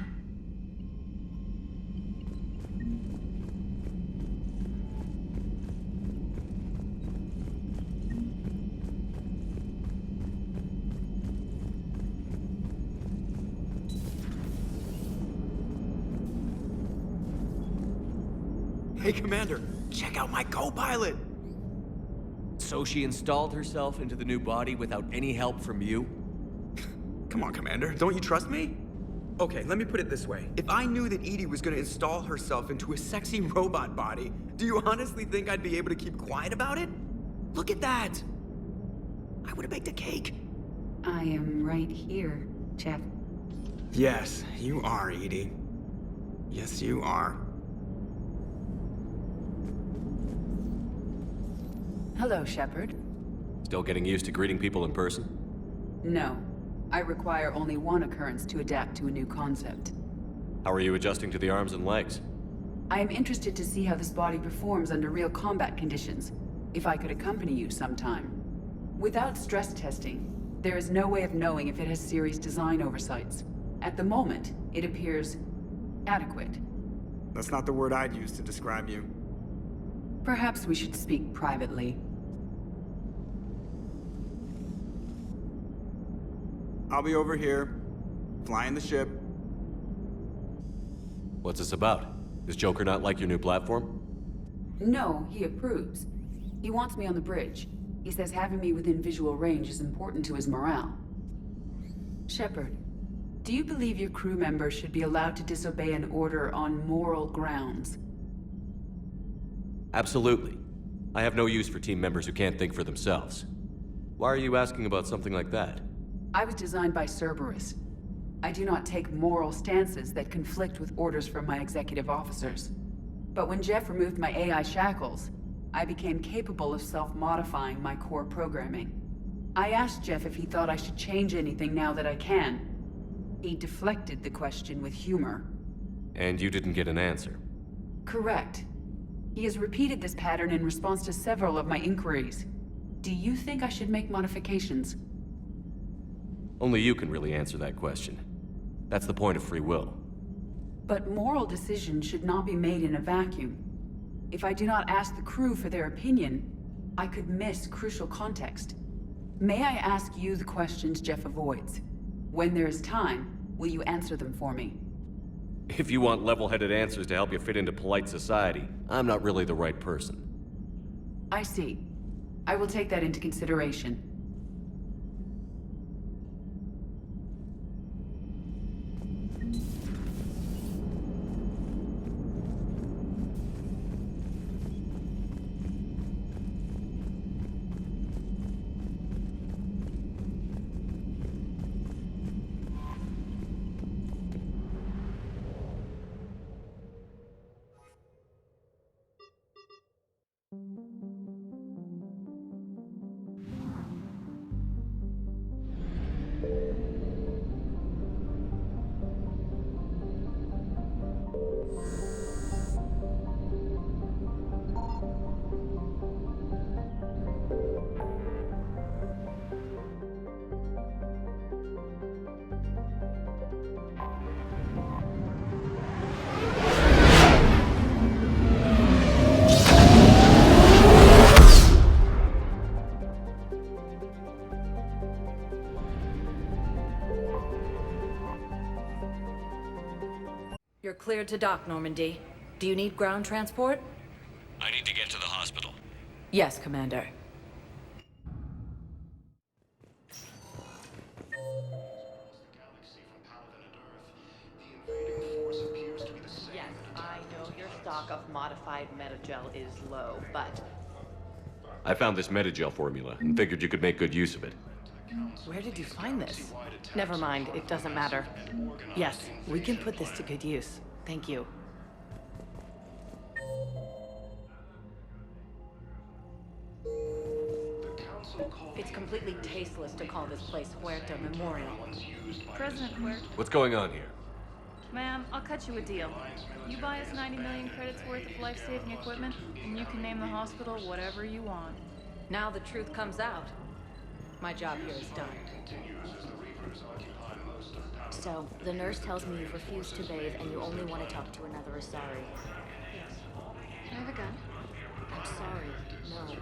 Hey, Commander, check out my co-pilot!
So she installed herself into the new body without any help from you?
Come on, Commander, don't you trust me? Okay, let me put it this way. If I knew that Edie was gonna install herself into a sexy robot body, do you honestly think I'd be able to keep quiet about it? Look at that! I would've baked a cake.
I am right here, Jeff.
Yes, you are, Edie. Yes, you are.
Hello, Shepard.
Still getting used to greeting people in person?
No. I require only one occurrence to adapt to a new concept.
How are you adjusting to the arms and legs?
I am interested to see how this body performs under real combat conditions. If I could accompany you sometime. Without stress testing, there is no way of knowing if it has serious design oversights. At the moment, it appears adequate.
That's not the word I'd use to describe you.
Perhaps we should speak privately.
I'll be over here, flying the ship.
What's this about? Does Joker not like your new platform?
No, he approves. He wants me on the bridge. He says having me within visual range is important to his morale. Shepard, do you believe your crew members should be allowed to disobey an order on moral grounds?
Absolutely. I have no use for team members who can't think for themselves. Why are you asking about something like that?
I was designed by Cerberus. I do not take moral stances that conflict with orders from my executive officers. But when Jeff removed my AI shackles, I became capable of self-modifying my core programming. I asked Jeff if he thought I should change anything now that I can. He deflected the question with humor.
And you didn't get an answer?
Correct. He has repeated this pattern in response to several of my inquiries. Do you think I should make modifications?
Only you can really answer that question. That's the point of free will.
But moral decisions should not be made in a vacuum. If I do not ask the crew for their opinion, I could miss crucial context. May I ask you the questions Jeff avoids? When there is time, will you answer them for me?
If you want level-headed answers to help you fit into polite society, I'm not really the right person.
I see. I will take that into consideration.
You're cleared to dock, Normandy. Do you need ground transport?
I need to get to the hospital.
Yes, Commander.
Yes, I know your stock of modified metagel is low, but
I found this metagel formula and figured you could make good use of it.
Where did you find this? Never mind, it doesn't matter. Yes, we can put this to good use. Thank you.
It's completely tasteless to call this place Huerta Memorial.
President Huerta.
What's going on here?
Ma'am, I'll cut you a deal. You buy us 90 million credits worth of life-saving equipment, and you can name the hospital whatever you want.
Now the truth comes out. My job here is done.
So, the nurse tells me you've refused to bathe and you only want to talk to another Asari.
Can I have a gun?
I'm sorry, no.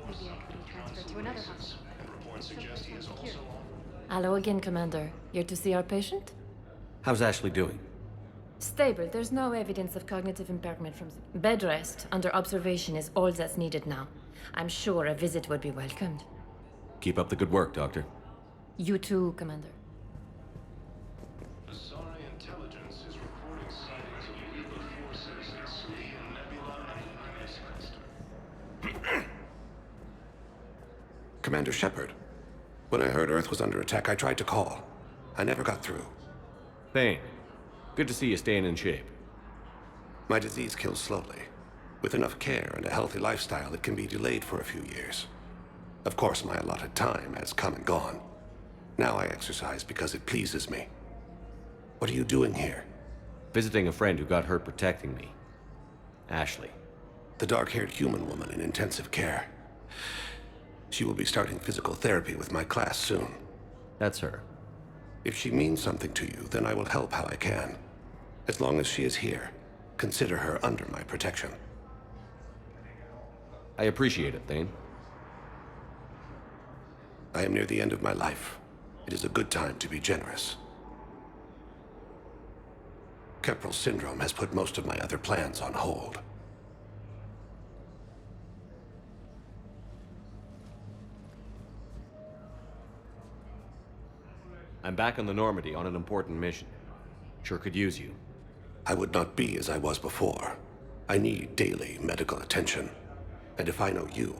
Maybe I could be transferred to another hospital.
Hello again, Commander. Here to see our patient?
How's Ashley doing?
Stable. There's no evidence of cognitive impairment from bed rest. Under observation is all that's needed now. I'm sure a visit would be welcomed.
Keep up the good work, Doctor.
You too, Commander.
Asari intelligence is reporting sightings of Reaper forces in Sudian Nebula and Iris Cluster.
Commander Shepard, when I heard Earth was under attack, I tried to call. I never got through.
Thane, good to see you staying in shape.
My disease kills slowly. With enough care and a healthy lifestyle, it can be delayed for a few years. Of course, my allotted time has come and gone. Now I exercise because it pleases me. What are you doing here?
Visiting a friend who got hurt protecting me. Ashley.
The dark-haired human woman in intensive care. She will be starting physical therapy with my class soon.
That's her.
If she means something to you, then I will help how I can. As long as she is here, consider her under my protection.
I appreciate it, Thane.
I am near the end of my life. It is a good time to be generous. Keppel syndrome has put most of my other plans on hold.
I'm back on the Normandy on an important mission. Sure could use you.
I would not be as I was before. I need daily medical attention. And if I know you,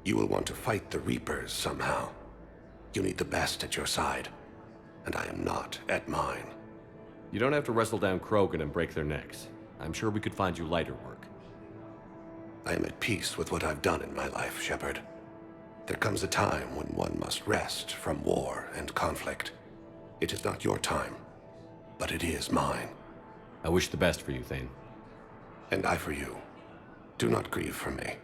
you will want to fight the Reapers somehow. You need the best at your side, and I am not at mine.
You don't have to wrestle down Krogan and break their necks. I'm sure we could find you lighter work.
I am at peace with what I've done in my life, Shepard. There comes a time when one must rest from war and conflict. It is not your time, but it is mine.
I wish the best for you, Thane.
And I for you. Do not grieve for me.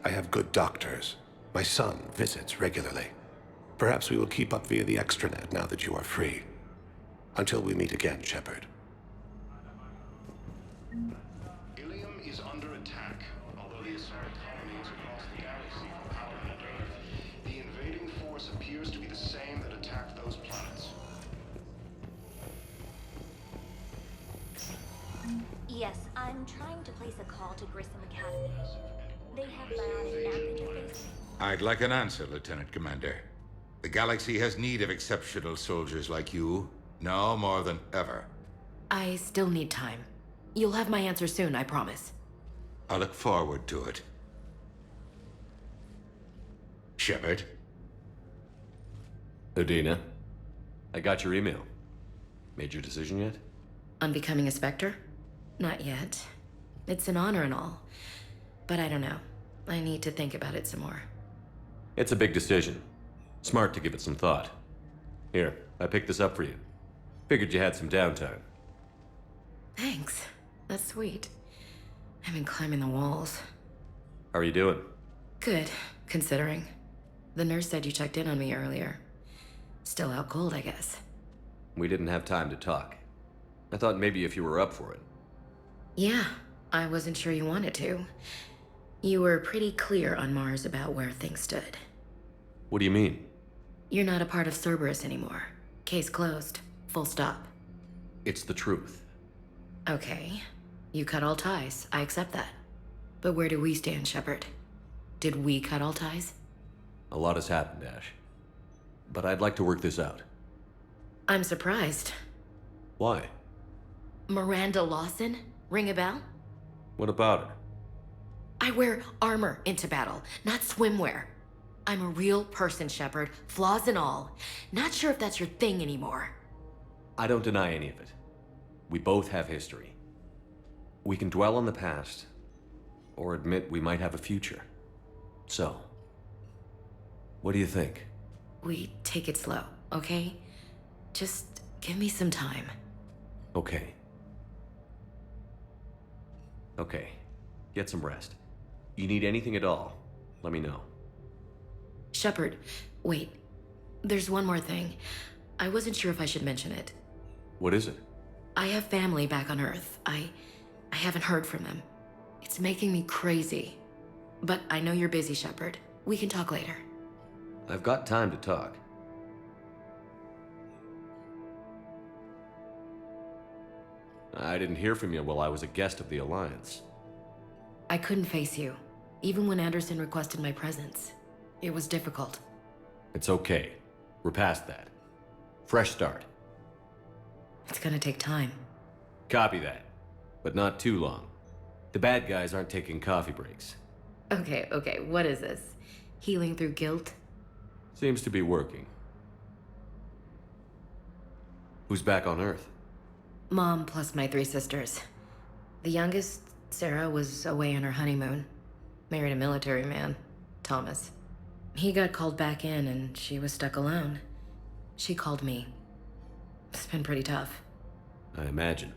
I have good doctors. My son visits regularly. Perhaps we will keep up via the extranet now that you are free. Until we meet again, Shepard.
Ilium is under attack. Although the Asari colonies across the galaxy are Palaven and Earth, the invading force appears to be the same that attacked those planets.
Yes, I'm trying to place a call to Grissom Academy. They have bionic app interface.
I'd like an answer, Lieutenant Commander. The galaxy has need of exceptional soldiers like you, now more than ever.
I still need time. You'll have my answer soon, I promise.
I look forward to it. Shepard?
Udina, I got your email. Made your decision yet?
On becoming a Spectre? Not yet. It's an honor and all. But I don't know. I need to think about it some more.
It's a big decision. Smart to give it some thought. Here, I picked this up for you. Figured you had some downtime.
Thanks. That's sweet. I've been climbing the walls.
How are you doing?
Good, considering. The nurse said you checked in on me earlier. Still out cold, I guess.
We didn't have time to talk. I thought maybe if you were up for it.
Yeah, I wasn't sure you wanted to. You were pretty clear on Mars about where things stood.
What do you mean?
You're not a part of Cerberus anymore. Case closed. Full stop.
It's the truth.
Okay. You cut all ties. I accept that. But where do we stand, Shepard? Did we cut all ties?
A lot has happened, Ash. But I'd like to work this out.
I'm surprised.
Why?
Miranda Lawson? Ring a bell?
What about her?
I wear armor into battle, not swimwear. I'm a real person, Shepard, flaws and all. Not sure if that's your thing anymore.
I don't deny any of it. We both have history. We can dwell on the past, or admit we might have a future. So, what do you think?
We take it slow, okay? Just give me some time.
Okay. Okay. Get some rest. You need anything at all, let me know.
Shepard, wait. There's one more thing. I wasn't sure if I should mention it.
What is it?
I have family back on Earth. I haven't heard from them. It's making me crazy. But I know you're busy, Shepard. We can talk later.
I've got time to talk. I didn't hear from you while I was a guest of the Alliance.
I couldn't face you, even when Anderson requested my presence. It was difficult.
It's okay. We're past that. Fresh start.
It's gonna take time.
Copy that. But not too long. The bad guys aren't taking coffee breaks.
Okay, what is this? Healing through guilt?
Seems to be working. Who's back on Earth?
Mom plus my 3 sisters. The youngest, Sarah, was away on her honeymoon. Married a military man, Thomas. He got called back in and she was stuck alone. She called me. It's been pretty tough.
I imagine.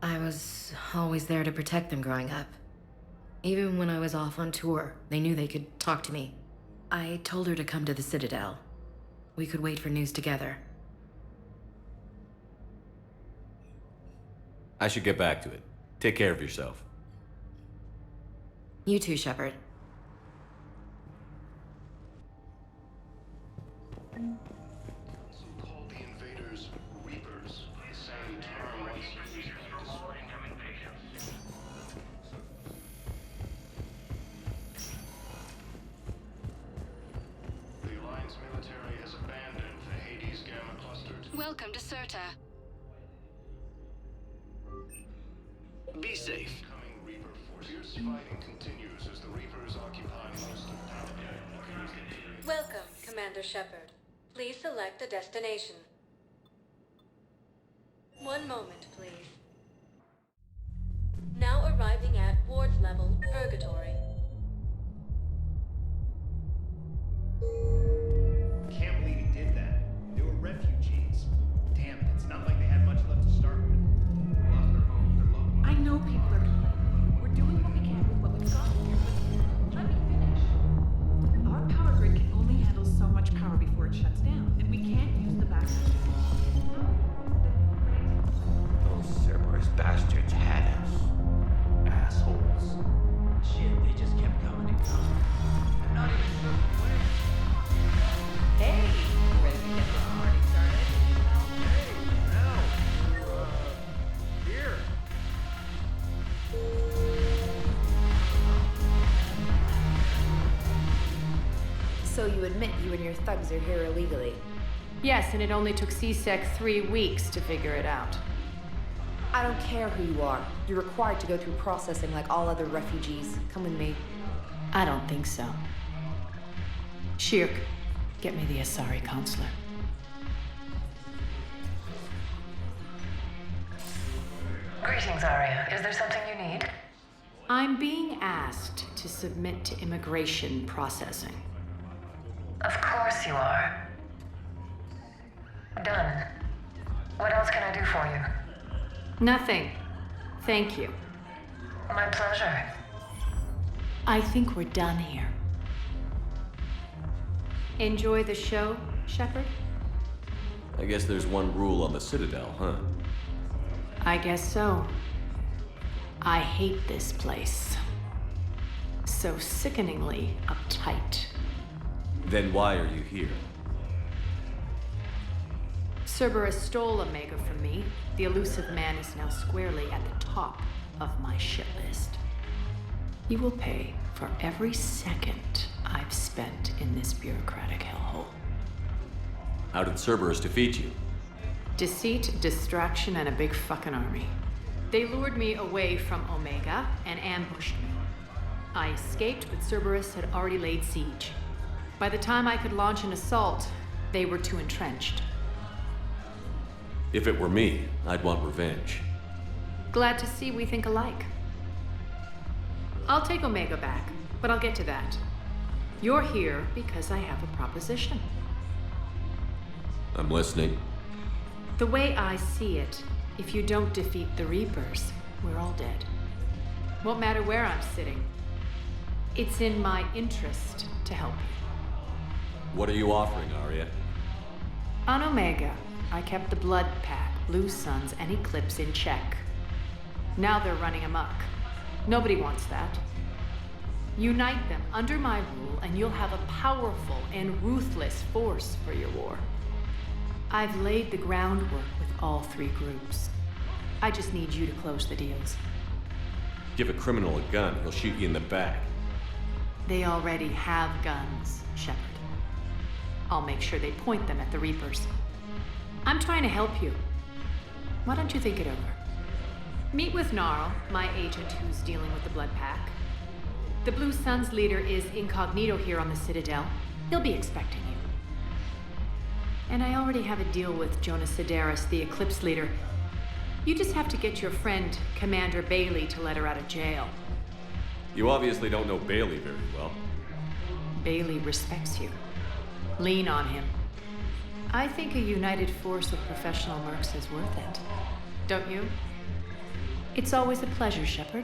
I was always there to protect them growing up. Even when I was off on tour, they knew they could talk to me. I told her to come to the Citadel. We could wait for news together.
I should get back to it. Take care of yourself.
You too, Shepard.
Some call the invaders Reapers. The same term once used for destroying them invasions. The Alliance military has abandoned the Hades Gamma cluster.
Welcome to Surta.
Be safe. Incoming Reaper forces. Fierce fighting continues as the Reapers occupy most of Palaven.
Welcome, Commander Shepard. Please select a destination. One moment, please. Now arriving at Ward Level, Purgatory.
Can't believe he did that. They were refugees. Damn it, it's not like they had much left to start with. They lost their homes, their loved ones.
I know people are complaining. We're doing what we can with what we've got here, but let me finish. Our power grid can only handle so much power before it shuts down, and we can't use the backup.
Those Cerberus bastards had us. Assholes.
Shit, they just kept coming and coming. I'm not even sure where.
Hey, ready to get this party started?
Hey, now, here.
So you admit you and your thugs are here illegally?
Yes, and it only took CSEC 3 weeks to figure it out.
I don't care who you are. You're required to go through processing like all other refugees. Come with me.
I don't think so. Shirk, get me the Asari counselor.
Greetings, Arya. Is there something you need?
I'm being asked to submit to immigration processing.
Of course you are. Done. What else can I do for you?
Nothing. Thank you.
My pleasure.
I think we're done here. Enjoy the show, Shepard?
I guess there's one rule on the Citadel, huh?
I guess so. I hate this place. So sickeningly uptight.
Then why are you here?
Cerberus stole Omega from me. The elusive man is now squarely at the top of my shit list. He will pay for every second I've spent in this bureaucratic hellhole.
How did Cerberus defeat you?
Deceit, distraction, and a big fucking army. They lured me away from Omega and ambushed me. I escaped, but Cerberus had already laid siege. By the time I could launch an assault, they were too entrenched.
If it were me, I'd want revenge.
Glad to see we think alike. I'll take Omega back, but I'll get to that. You're here because I have a proposition.
I'm listening.
The way I see it, if you don't defeat the Reapers, we're all dead. Won't matter where I'm sitting. It's in my interest to help you.
What are you offering, Arya?
On Omega, I kept the Blood Pack, Blue Suns, and Eclipse in check. Now they're running amok. Nobody wants that. Unite them under my rule, and you'll have a powerful and ruthless force for your war. I've laid the groundwork with all three groups. I just need you to close the deals.
Give a criminal a gun, he'll shoot you in the back.
They already have guns, Shepard. I'll make sure they point them at the Reapers. I'm trying to help you. Why don't you think it over? Meet with Gnarl, my agent who's dealing with the Blood Pack. The Blue Suns leader is incognito here on the Citadel. He'll be expecting you. And I already have a deal with Jonas Sidaris, the Eclipse leader. You just have to get your friend, Commander Bailey, to let her out of jail.
You obviously don't know Bailey very well.
Bailey respects you. Lean on him. I think a united force of professional mercs is worth it. Don't you? It's always a pleasure, Shepard.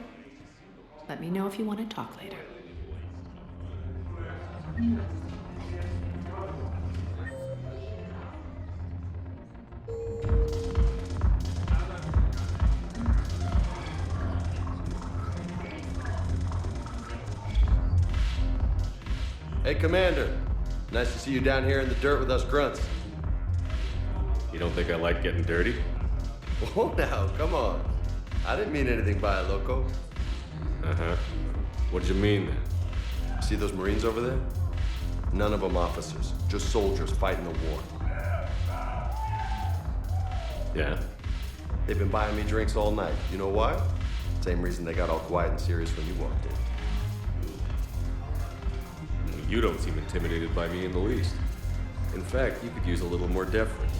Let me know if you want to talk later.
Hey, Commander. Nice to see you down here in the dirt with us grunts.
You don't think I like getting dirty?
Oh, now, come on. I didn't mean anything by it, Loco.
Uh-huh. What did you mean, then?
See those Marines over there? None of them officers, just soldiers fighting the war.
Yeah?
They've been buying me drinks all night. You know why? Same reason they got all quiet and serious when you walked in.
You don't seem intimidated by me in the least. In fact, you could use a little more deference.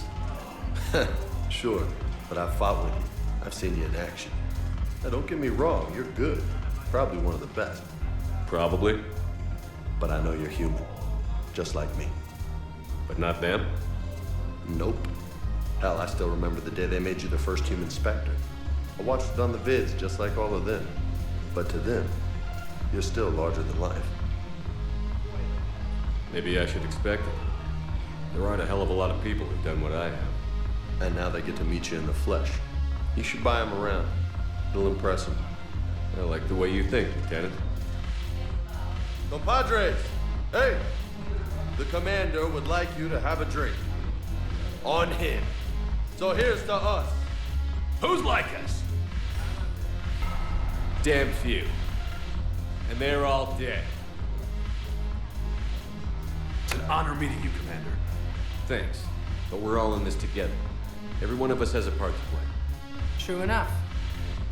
Sure, but I've fought with you. I've seen you in action. Now, don't get me wrong, you're good. Probably one of the best.
Probably.
But I know you're human. Just like me.
But not them?
Nope. Hell, I still remember the day they made you the first human Spectre. I watched it on the vids, just like all of them. But to them, you're still larger than life.
Maybe I should expect it. There aren't a hell of a lot of people who've done what I have.
And now they get to meet you in the flesh. You should buy them around. It'll impress them.
I like the way you think, Lieutenant.
Compadres! Hey! The commander would like you to have a drink. On him. So here's to us.
Who's like us? Damn few. And they're all dead.
It's an honor meeting you, Commander.
Thanks. But we're all in this together. Every one of us has a part to play.
True enough.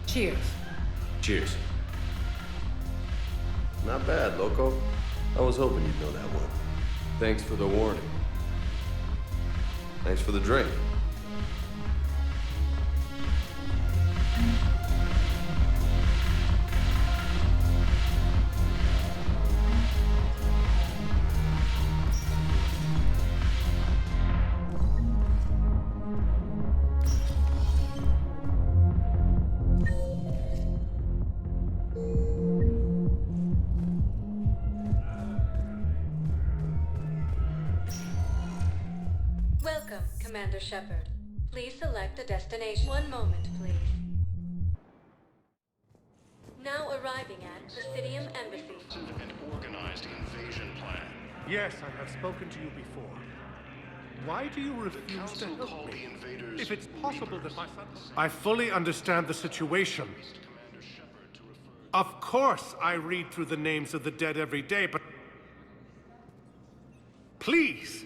Cheers.
Cheers.
Not bad, Loco. I was hoping you'd know that one.
Thanks for the warning.
Thanks for the drink.
Welcome, Commander Shepard. Please select a destination. One moment, please. Now arriving at Presidium Embassy.
An organized invasion plan.
Yes, I have spoken to you before. Why do you refuse to help me? If it's possible that my son... I fully understand the situation. Of course I read through the names of the dead every day, but... Please,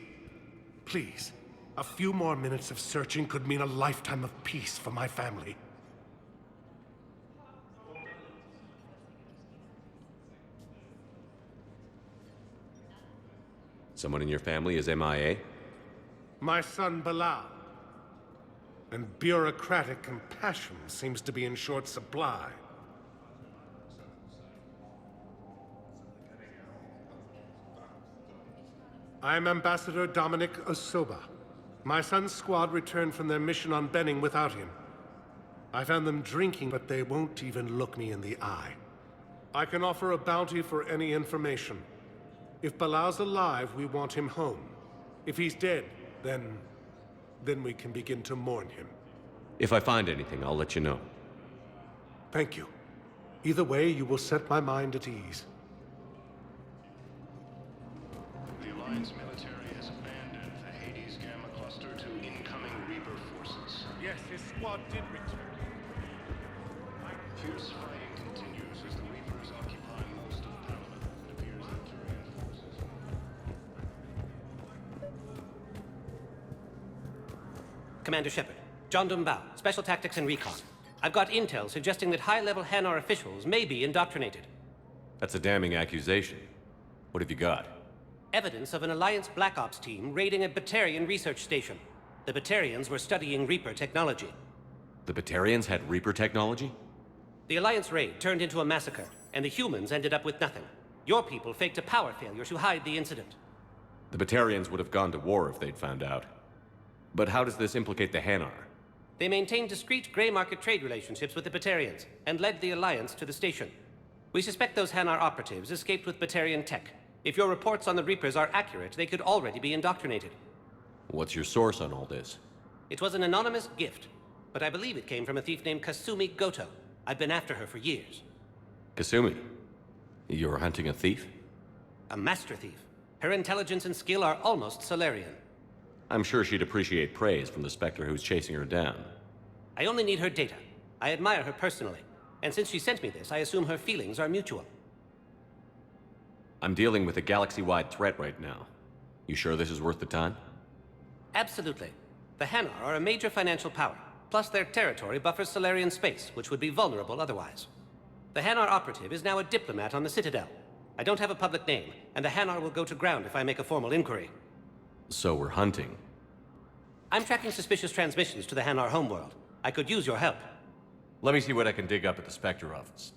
please, a few more minutes of searching could mean a lifetime of peace for my family.
Someone in your family is MIA?
My son Bilal. And bureaucratic compassion seems to be in short supply. I'm Ambassador Dominic Osoba. My son's squad returned from their mission on Benning without him. I found them drinking, but they won't even look me in the eye. I can offer a bounty for any information. If Bilal's alive, we want him home. If he's dead, then we can begin to mourn him.
If I find anything, I'll let you know.
Thank you. Either way, you will set my mind at ease.
The Alliance military has abandoned the Hades Gamma cluster to incoming Reaper forces.
Yes, his squad did return.
Fierce fighting continues as the Reapers occupy most of Palaven. It appears that Quarian forces...
Commander Shepard, John Dumbao, Special Tactics and Recon. I've got intel suggesting that high-level Hanar officials may be indoctrinated.
That's a damning accusation. What have you got?
Evidence of an Alliance Black Ops team raiding a Batarian research station. The Batarians were studying Reaper technology.
The Batarians had Reaper technology?
The Alliance raid turned into a massacre, and the humans ended up with nothing. Your people faked a power failure to hide the incident.
The Batarians would have gone to war if they'd found out. But how does this implicate the Hanar?
They maintained discreet gray market trade relationships with the Batarians, and led the Alliance to the station. We suspect those Hanar operatives escaped with Batarian tech. If your reports on the Reapers are accurate, they could already be indoctrinated.
What's your source on all this?
It was an anonymous gift, but I believe it came from a thief named Kasumi Goto. I've been after her for years.
Kasumi? You're hunting a thief?
A master thief. Her intelligence and skill are almost Solarian.
I'm sure she'd appreciate praise from the Spectre who's chasing her down.
I only need her data. I admire her personally. And since she sent me this, I assume her feelings are mutual.
I'm dealing with a galaxy-wide threat right now. You sure this is worth the time?
Absolutely. The Hanar are a major financial power, plus their territory buffers Solarian space, which would be vulnerable otherwise. The Hanar operative is now a diplomat on the Citadel. I don't have a public name, and the Hanar will go to ground if I make a formal inquiry.
So we're hunting.
I'm tracking suspicious transmissions to the Hanar homeworld. I could use your help.
Let me see what I can dig up at the Spectre office.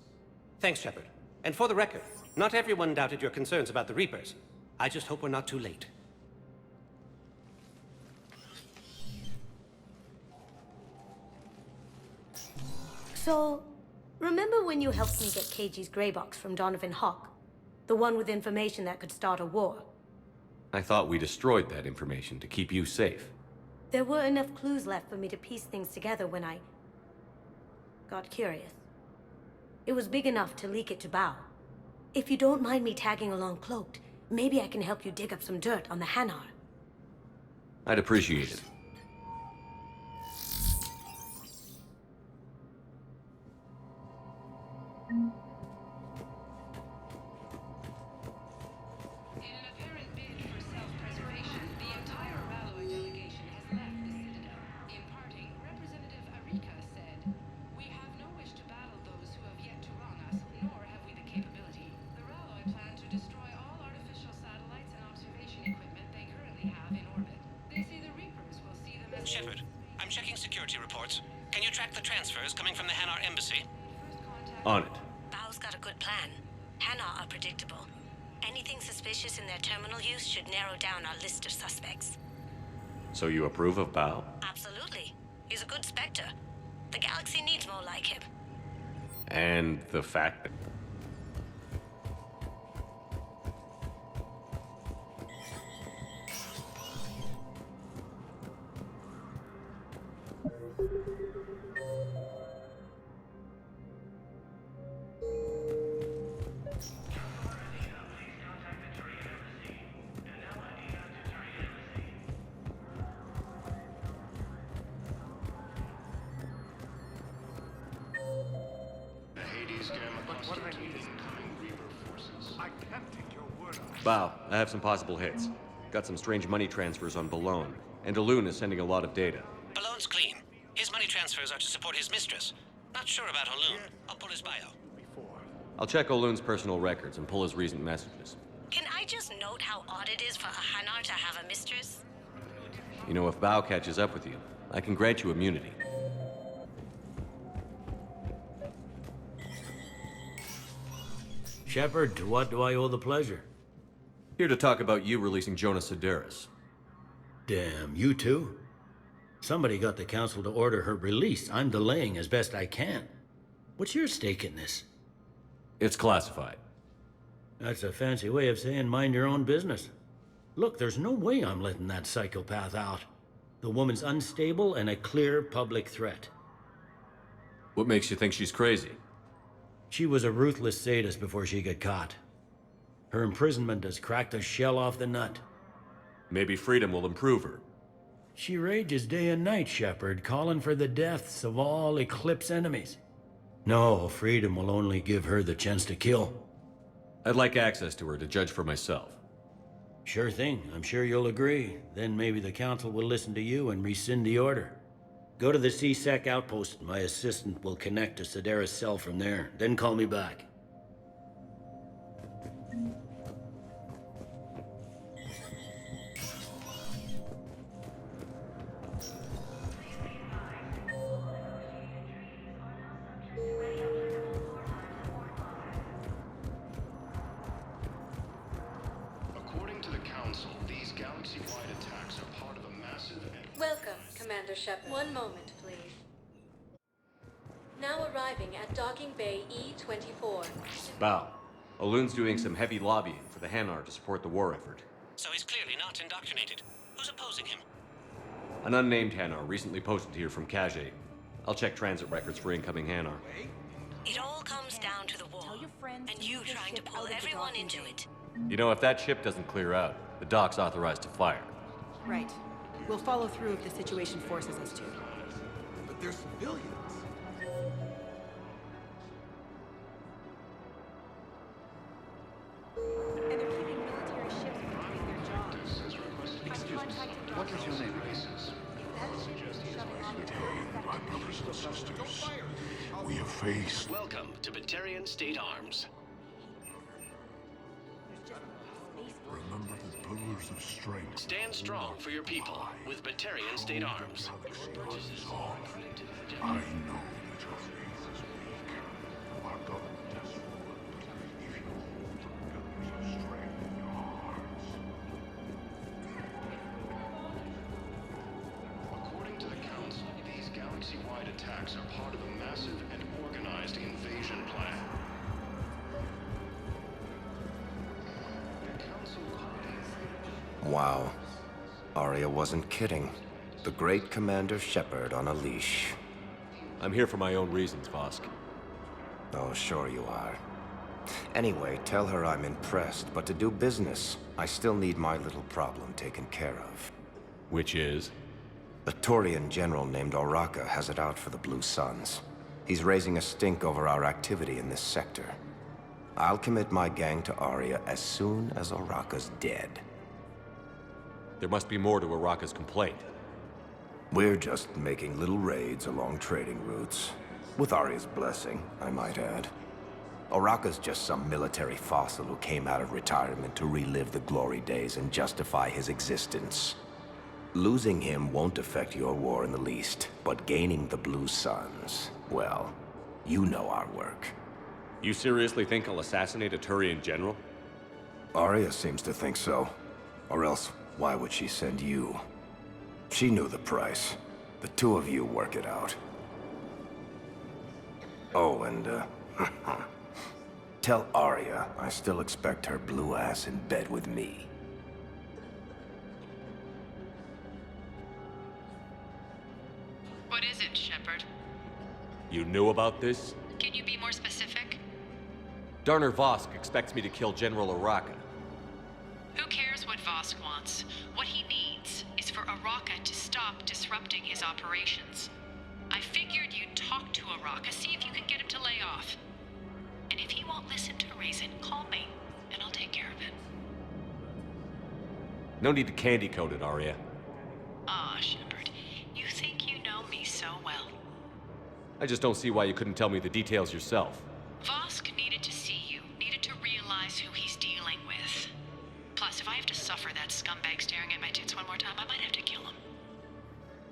Thanks, Shepard. And for the record, not everyone doubted your concerns about the Reapers. I just hope we're not too late.
So, remember when you helped me get KG's grey box from Donovan Hawk? The one with information that could start a war?
I thought we destroyed that information to keep you safe.
There were enough clues left for me to piece things together when I got curious. It was big enough to leak it to Bao. If you don't mind me tagging along cloaked, maybe I can help you dig up some dirt on the Hanar.
I'd appreciate it.
Shepard, I'm checking security reports. Can you track the transfers coming from the Hanar embassy?
On it.
Bao's got a good plan. Hanar are predictable. Anything suspicious in their terminal use should narrow down our list of suspects.
So you approve of Bao?
Absolutely. He's a good Spectre. The galaxy needs more like him.
And the fact that... Bao, I have some possible hits. Got some strange money transfers on Balone, and Elune is sending a lot of data.
Balone's clean. His money transfers are to support his mistress. Not sure about Elune. I'll pull his bio.
I'll check Olune's personal records and pull his recent messages.
Can I just note how odd it is for a Hanar to have a mistress?
You know, if Bao catches up with you, I can grant you immunity.
Shepard, to what do I owe the pleasure?
Here to talk about you releasing Jonas Sideris.
Damn, you too? Somebody got the Council to order her release. I'm delaying as best I can. What's your stake in this?
It's classified.
That's a fancy way of saying mind your own business. Look, there's no way I'm letting that psychopath out. The woman's unstable and a clear public threat.
What makes you think she's crazy?
She was a ruthless sadist before she got caught. Her imprisonment has cracked the shell off the nut.
Maybe freedom will improve her.
She rages day and night, Shepard, calling for the deaths of all Eclipse enemies. No, freedom will only give her the chance to kill.
I'd like access to her to judge for myself.
Sure thing. I'm sure you'll agree. Then maybe the Council will listen to you and rescind the order. Go to the C-Sec outpost. My assistant will connect to Sideris' cell from there. Then call me back.
According to the Council, these galaxy-wide attacks are part of a massive...
Welcome, Commander Shepard. One moment, please. Now arriving at Docking Bay E-24.
Bao. Alun's doing some heavy lobbying for the Hanar to support the war effort.
So he's clearly not indoctrinated. Who's opposing him?
An unnamed Hanar recently posted here from Kage. I'll check transit records for incoming Hanar.
It all comes down to the war, and you trying to pull everyone into it.
You know, if that ship doesn't clear out, the dock's authorized to fire.
Right. We'll follow through if the situation forces us to.
But they're civilians.
And they're keeping military ships from doing their jobs.
Excuse me. What is your name?
My brothers and sisters, we have faced...
Welcome to Batarian State Arms.
Remember the pillars of strength.
Stand strong for your people with Batarian State Arms.
I know that your faith is weak. Our government has fallen. If you hold the pillars of strength in your hearts.
According to the Council, these galaxy-wide attacks are part of a massive and organized invasion plan. The Council
Wow. Arya wasn't kidding. The great Commander Shepard on a leash.
I'm here for my own reasons, Vosk.
Oh, sure you are. Anyway, tell her I'm impressed, but to do business, I still need my little problem taken care of.
Which is?
A Taurian general named Oraka has it out for the Blue Suns. He's raising a stink over our activity in this sector. I'll commit my gang to Arya as soon as Oraka's dead.
There must be more to Oraka's complaint.
We're just making little raids along trading routes. With Arya's blessing, I might add. Oraka's just some military fossil who came out of retirement to relive the glory days and justify his existence. Losing him won't affect your war in the least, but gaining the Blue Suns, well, you know our work.
You seriously think I'll assassinate a Turian general?
Arya seems to think so. Or else, why would she send you? She knew the price. The two of you work it out. Oh, and, tell Arya I still expect her blue ass in bed with me.
What is it, Shepard?
You knew about this?
Can you be more specific?
Darner Vosk expects me to kill General Oraka.
Who cares what Vosk wants? What he needs is for Oraka to stop disrupting his operations. I figured you'd talk to Oraka, see if you can get him to lay off. And if he won't listen to reason, call me, and I'll take care of it.
No need to candy coat it, Arya.
Ah, Shepard, you think you know me so well.
I just don't see why you couldn't tell me the details yourself.
Vosk needed to see you, needed to realize who he's dealing with. if I have to suffer that scumbag staring at my tits one more time, I might have to kill him.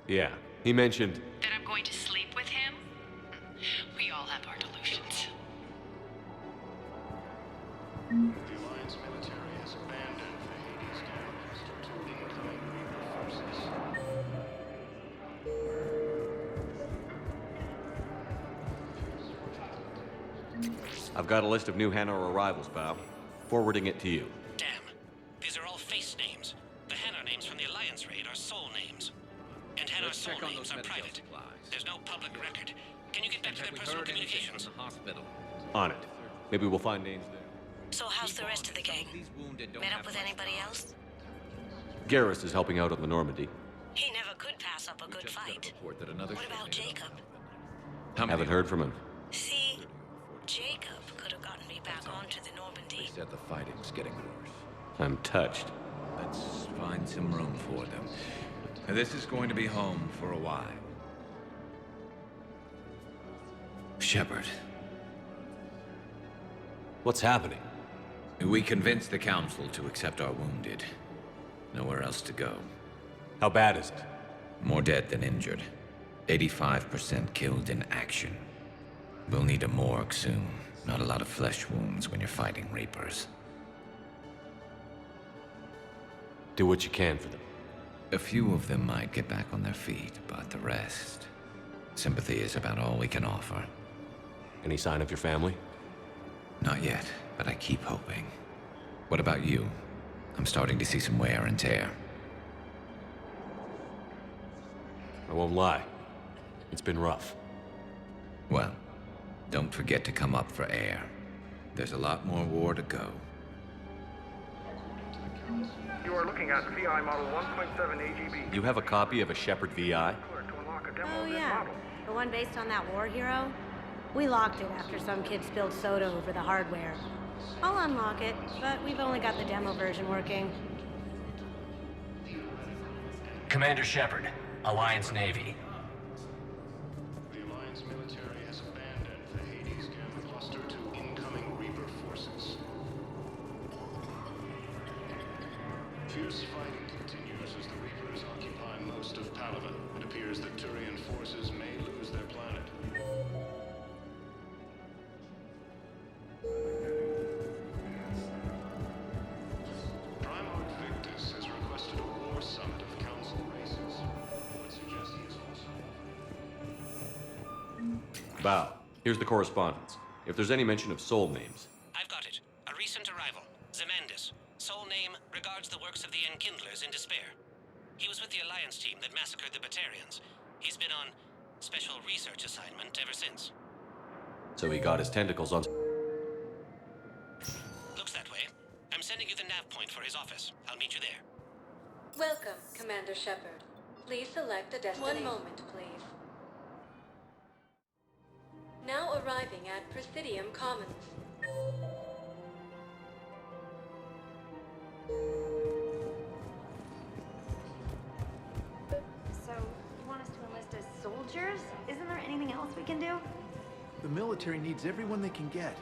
Yeah, he mentioned...
That I'm going to sleep with him? We all have our delusions.
The Alliance military has abandoned the Hades Gamma cluster to incoming Reaper forces.
I've got a list of new Hanar arrivals, pal. Forwarding it to you.
Damn. These are all face names. The Hanar names from the Alliance raid are soul names. And Hanar soul names are private. There's no public record. Can you get back to their personal communications?
On it. Maybe we'll find names there.
So how's the rest of the gang? Met up with anybody else?
Garrus is helping out on the Normandy.
He never could pass up a good fight. What about Jacob?
Haven't heard from him.
See, Jacob could have gotten me back onto the Normandy.
Said the fighting's getting worse.
I'm touched.
Let's find some room for them. This is going to be home for a while. Shepard.
What's happening?
We convinced the Council to accept our wounded. Nowhere else to go.
How bad is it?
More dead than injured. 85% killed in action. We'll need a morgue soon. Not a lot of flesh wounds when you're fighting Reapers.
Do what you can for them.
A few of them might get back on their feet, but the rest... Sympathy is about all we can offer.
Any sign of your family?
Not yet, but I keep hoping. What about you? I'm starting to see some wear and tear.
I won't lie. It's been rough.
Well, don't forget to come up for air. There's a lot more war to go.
You are looking at VI model 1.7 AGB.
You have a copy of a Shepard VI?
Oh yeah, the one based on that war hero? We locked it after some kid spilled soda over the hardware. I'll unlock it, but we've only got the demo version working.
Commander Shepard, Alliance Navy.
The Alliance military has abandoned the Hades Gamma cluster to incoming Reaper forces. Fierce fighting continues as the Reapers occupy most of Palaven. It appears that Turian forces may lose their planet. Primarch Victus has requested a war summit of Council races. I would suggest he is also...
Bow. Here's the correspondence. If there's any mention of soul names.
I've got it. A recent arrival. Zemandis. Soul name regards the works of the Enkindlers in despair. He was with the Alliance team that massacred the Batarians. He's been on special research assignment ever since.
So he got his tentacles on...
Looks that way. I'm sending you the nav point for his office. I'll meet you there.
Welcome, Commander Shepard. Please select a destination. 1 moment, please. Now arriving at Presidium Commons.
So, you want us to enlist as soldiers? Isn't there anything else we can do?
The military needs everyone they can get.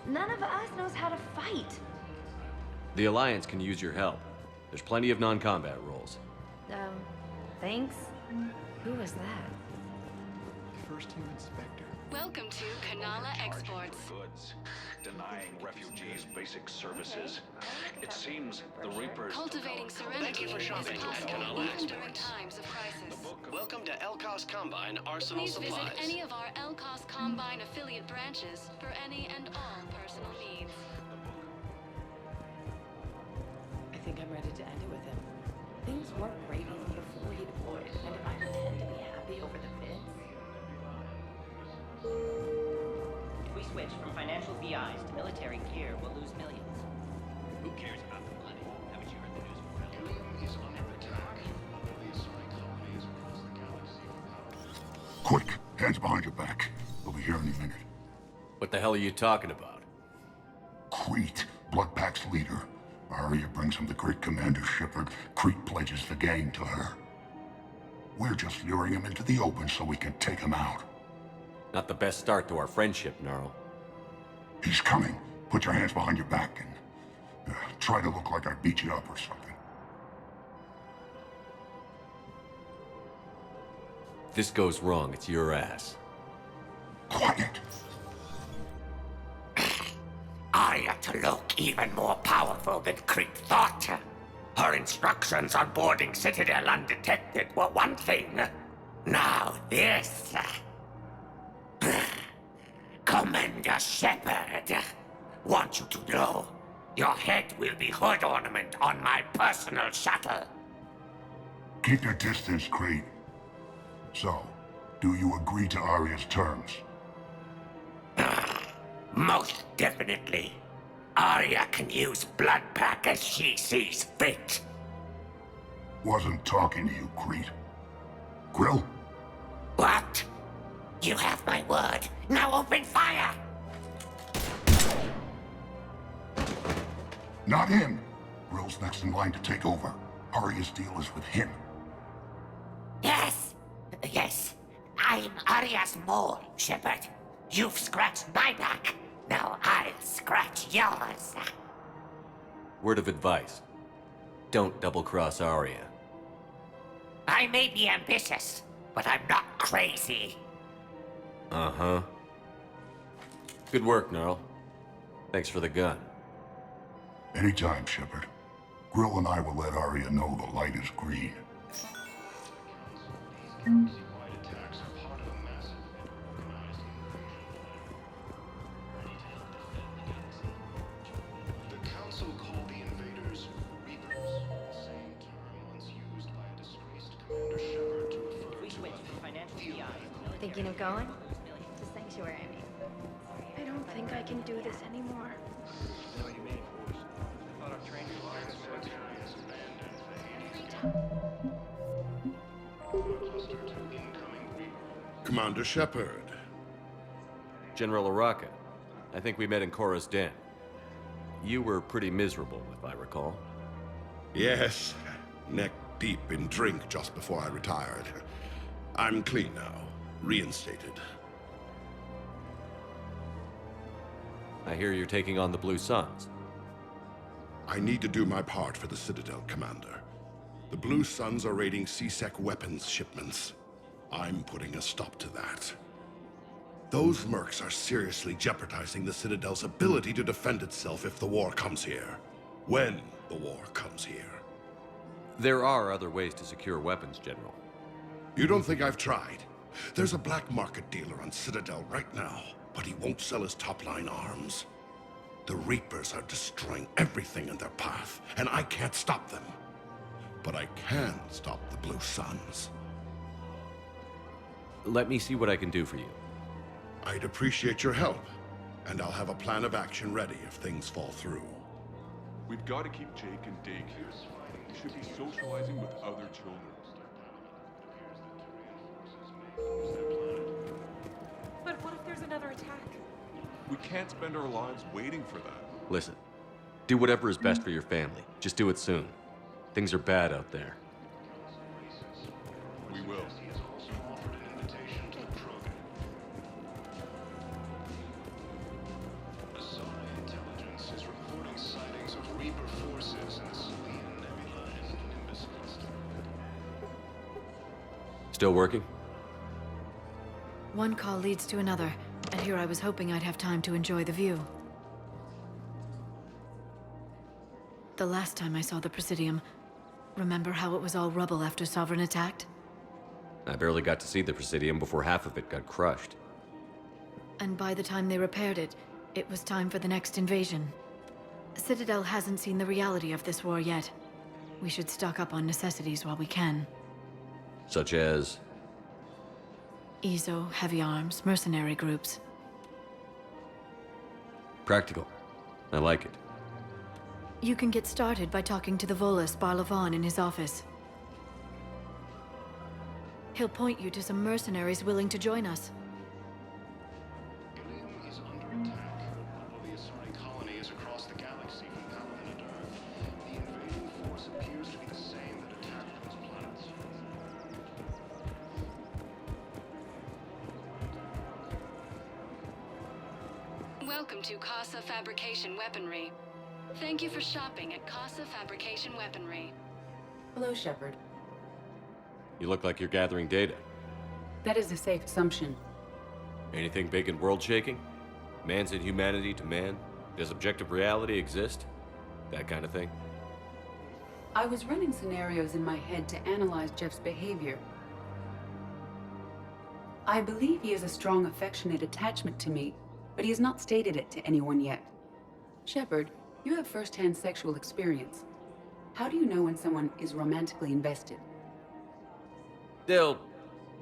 None of us knows how to fight.
The Alliance can use your help. There's plenty of non-combat roles.
Thanks? Who was that?
First Team Inspector.
Welcome to Kanala Exports.
Goods, denying refugees basic services. It seems the Reapers...
Cultivating serenity.
Thank you for shopping
is
at
possible
Kanala
even during
Exports.
times of crisis.
Welcome to Elcos Combine Arsenal
Please
Supplies.
visit any of our Elcos Combine affiliate branches for any and all personal needs.
I think I'm ready to end it with him. Things weren't great even before he deployed, and if I pretend to be happy over the vids...
If we switch from financial VIs to military gear, we'll lose millions. Who cares about the money? Haven't you heard the news from
Helium is under attack. One of the Asari colonies across the galaxy for power.
Quick, hands behind your back. We'll be here any minute.
What the hell are you talking about?
Crete, Bloodpack's leader. Arya brings him the great Commander Shepard. Crete pledges the gang to her. We're just luring him into the open so we can take him out.
Not the best start to our friendship, Gnarl.
He's coming. Put your hands behind your back Try to look like I beat you up or something.
If this goes wrong, it's your ass.
Quiet!
Arya to look even more powerful than Crete thought. Her instructions on boarding Citadel undetected were one thing. Now this. Commander Shepard, want you to know, your head will be hood ornament on my personal shuttle.
Keep your distance, Crete. So, do you agree to Arya's terms?
Most definitely. Arya can use blood pack as she sees fit.
Wasn't talking to you, Crete. Quill?
What? You have my word. Now open fire!
Not him. Grill's next in line to take over. Arya's deal is with him.
Yes. I'm Arya's mole, Shepard. You've scratched my back. Now I'll scratch yours.
Word of advice. Don't double-cross Arya.
I may be ambitious, but I'm not crazy.
Uh-huh. Good work, Gnarl. Thanks for the gun.
Anytime, Shepard. Grill and I will let Arya know the light is green.
The Council called the invaders Reapers, the same term once used by a disgraced Commander Shepard to refer to
Thinking of going? To Sanctuary, I mean.
I don't think I can do this anymore.
Commander Shepard.
General Araka. I think we met in Korra's den. You were pretty miserable, if I recall.
Yes, neck deep in drink just before I retired. I'm clean now, reinstated.
I hear you're taking on the Blue Suns.
I need to do my part for the Citadel, Commander. The Blue Suns are raiding C-Sec weapons shipments. I'm putting a stop to that. Those mercs are seriously jeopardizing the Citadel's ability to defend itself if the war comes here. When the war comes here.
There are other ways to secure weapons, General.
You don't think I've tried? There's a black market dealer on Citadel right now, but he won't sell his top-line arms. The Reapers are destroying everything in their path, and I can't stop them. But I can stop the Blue Suns.
Let me see what I can do for you.
I'd appreciate your help, and I'll have a plan of action ready if things fall through.
We've got to keep Jake and Dake here. They should be socializing with other children.
But what if there's another attack?
We can't spend our lives waiting for that.
Listen, do whatever is best for your family. Just do it soon. Things are bad out there.
We will.
Intelligence is reporting sightings of Reaper forces in the Cyone Nebula and Nimbus cluster.
Still working?
One call leads to another, and here I was hoping I'd have time to enjoy the view. The last time I saw the Presidium, remember how it was all rubble after Sovereign attacked?
I barely got to see the Presidium before half of it got crushed.
And by the time they repaired it, it was time for the next invasion. Citadel hasn't seen the reality of this war yet. We should stock up on necessities while we can.
Such as?
Ezo, heavy arms, mercenary groups.
Practical. I like it.
You can get started by talking to the Volus Palaven in his office. He'll point you to some mercenaries willing to join us.
Ilium is under attack. Although the Asari colony is across the galaxy from Palaven and Earth, the invading force appears to be the same that attacked those planets.
Welcome to Casa Fabrication Weaponry.
Thank you for shopping at Casa Fabrication Weaponry.
Hello, Shepard.
You look like you're gathering data.
That is a safe assumption.
Anything big and world-shaking? Man's inhumanity to man? Does objective reality exist? That kind of thing?
I was running scenarios in my head to analyze Jeff's behavior. I believe he has a strong affectionate attachment to me, but he has not stated it to anyone yet. Shepard, you have first-hand sexual experience. How do you know when someone is romantically invested?
They'll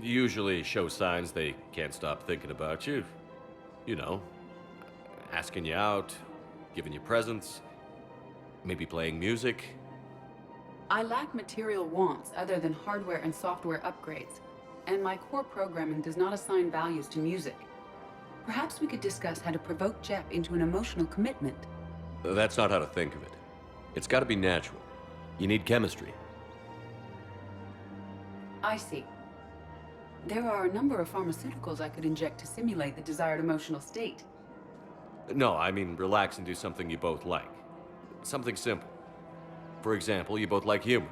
usually show signs they can't stop thinking about you. You know, asking you out, giving you presents, maybe playing music.
I lack material wants other than hardware and software upgrades, and my core programming does not assign values to music. Perhaps we could discuss how to provoke Jeff into an emotional commitment.
That's not how to think of it. It's got to be natural. You need chemistry.
I see. There are a number of pharmaceuticals I could inject to simulate the desired emotional state.
No, I mean relax and do something you both like. Something simple. For example, you both like humor.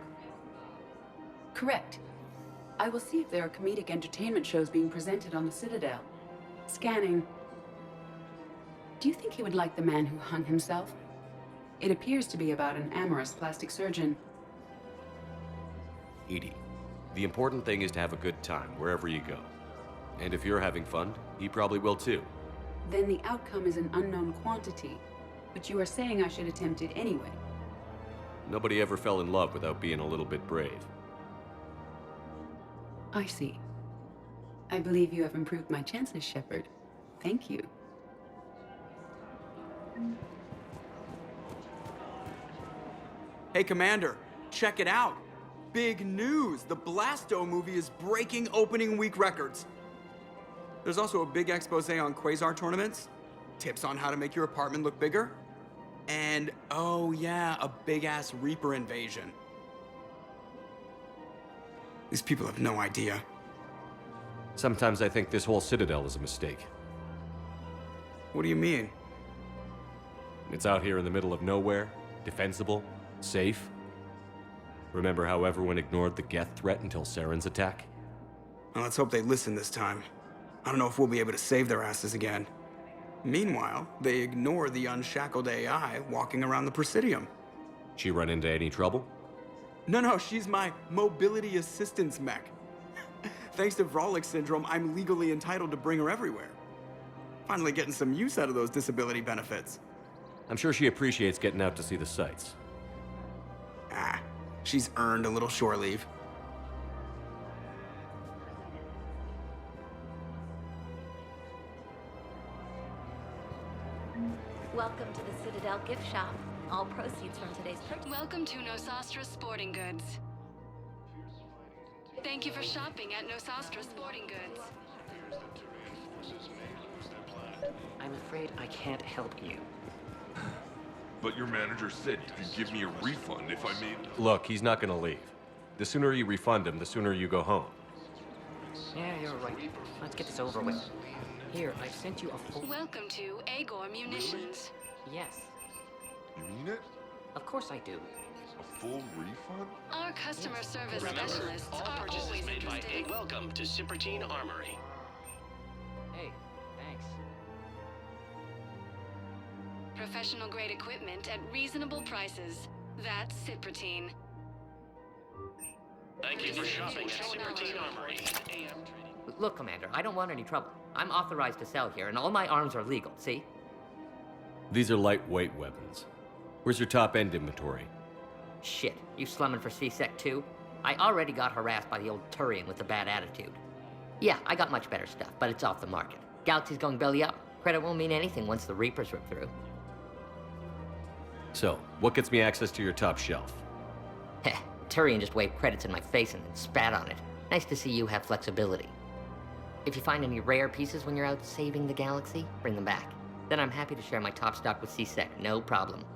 Correct. I will see if there are comedic entertainment shows being presented on the Citadel. Scanning. Do you think he would like The Man Who Hung Himself? It appears to be about an amorous plastic surgeon.
Edie, the important thing is to have a good time wherever you go. And if you're having fun, he probably will too.
Then the outcome is an unknown quantity, but you are saying I should attempt it anyway.
Nobody ever fell in love without being a little bit brave.
I see. I believe you have improved my chances, Shepard. Thank you.
Hey, Commander, check it out. Big news! The Blasto movie is breaking opening week records. There's also a big expose on Quasar tournaments, tips on how to make your apartment look bigger, and, oh yeah, a big-ass Reaper invasion. These people have no idea.
Sometimes I think this whole Citadel is a mistake.
What do you mean?
It's out here in the middle of nowhere, defensible, safe. Remember how everyone ignored the Geth threat until Saren's attack?
Well, let's hope they listen this time. I don't know if we'll be able to save their asses again. Meanwhile, they ignore the unshackled AI walking around the Presidium.
She run into any trouble?
No, she's my mobility assistance mech. Thanks to Vrolic syndrome, I'm legally entitled to bring her everywhere. Finally getting some use out of those disability benefits.
I'm sure she appreciates getting out to see the sights.
Ah, she's earned a little shore leave.
Welcome to the Citadel gift shop. All proceeds from today's purchase.
Welcome to Nosastra Sporting Goods. Thank you for shopping at Nosastra Sporting Goods.
I'm afraid I can't help you.
But your manager said you could give me a refund if I made...
Look, he's not gonna leave. The sooner you refund him, the sooner you go home.
Yeah, you're right. Let's get this over with. Here, I've sent you a full...
Welcome to Agor Munitions.
Yes.
You mean it?
Of course I do.
A full refund?
Our customer service
Remember,
specialists
all
are
purchases
always
made by
interested.
Welcome to Supertine Armory.
Hey, thanks.
Professional grade equipment at reasonable prices. That's Cypratine.
Thank you for shopping at Supertine Armory.
Look, Commander, I don't want any trouble. I'm authorized to sell here, and all my arms are legal, see?
These are lightweight weapons. Where's your top-end inventory?
Shit, you slumming for C-Sec too? I already got harassed by the old Turian with the bad attitude. Yeah, I got much better stuff, but it's off the market. Galaxy's going belly up. Credit won't mean anything once the Reapers rip through.
So, what gets me access to your top shelf?
Heh, Turian just waved credits in my face and then spat on it. Nice to see you have flexibility. If you find any rare pieces when you're out saving the galaxy, bring them back. Then I'm happy to share my top stock with C-Sec, no problem.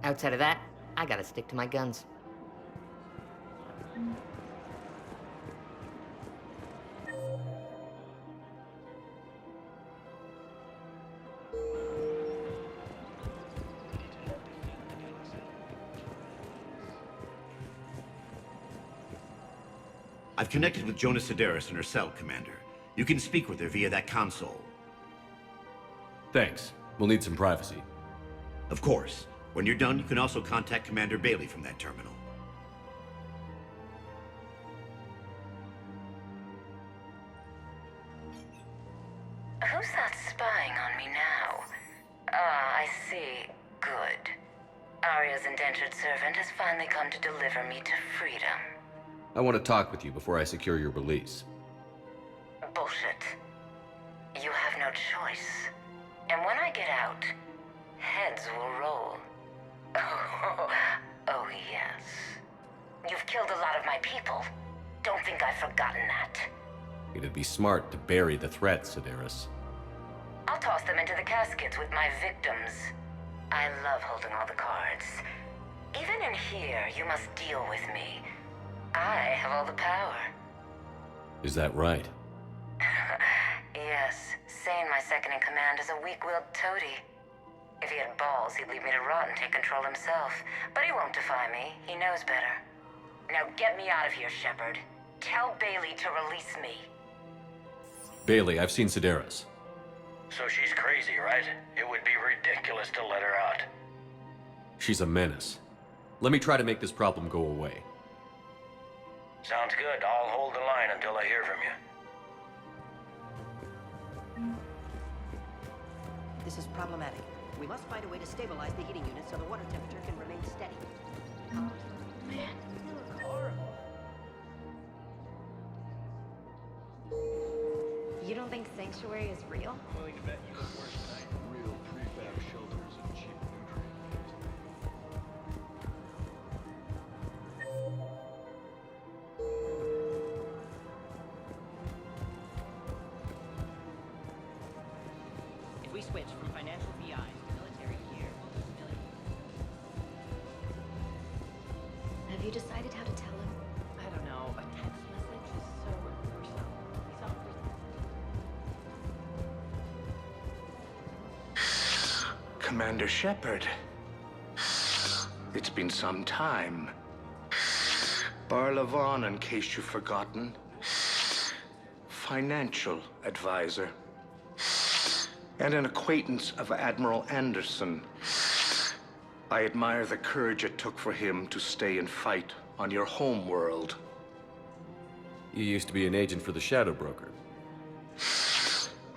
Outside of that, I gotta stick to my guns.
I've connected with Jonah Sidaris in her cell, Commander. You can speak with her via that console.
Thanks. We'll need some privacy.
Of course. When you're done, you can also contact Commander Bailey from that terminal.
Who's that spying on me now? Ah, I see. Good. Aria's indentured servant has finally come to deliver me to freedom.
I want to talk with you before I secure your release.
Bullshit. You have no choice. And when I get out, heads will roll. Oh, yes. You've killed a lot of my people. Don't think I've forgotten that.
It'd be smart to bury the threat, Sidaris.
I'll toss them into the caskets with my victims. I love holding all the cards. Even in here, you must deal with me. I have all the power.
Is that right?
Yes, Sane, my second-in-command, is a weak-willed toady. If he had balls, he'd leave me to rot and take control himself. But he won't defy me. He knows better. Now get me out of here, Shepard. Tell Bailey to release me.
Bailey, I've seen Sidaris.
So she's crazy, right? It would be ridiculous to let her out.
She's a menace. Let me try to make this problem go away.
Sounds good. I'll hold the line until I hear from you.
This is problematic. We must find a way to stabilize the heating unit so the water temperature can remain steady. Man, you look horrible.
You don't think Sanctuary is real?
Willing to bet you look worse than I do. Real prefab shelters and cheap
If we switch from financial VI to military gear,
Have you decided how to tell him?
I don't know. A text message is so personal. He's all
Commander Shepard. It's been some time. Palaven, in case you've forgotten. Financial advisor. And an acquaintance of Admiral Anderson. I admire the courage it took for him to stay and fight on your home world.
You used to be an agent for the Shadow Broker.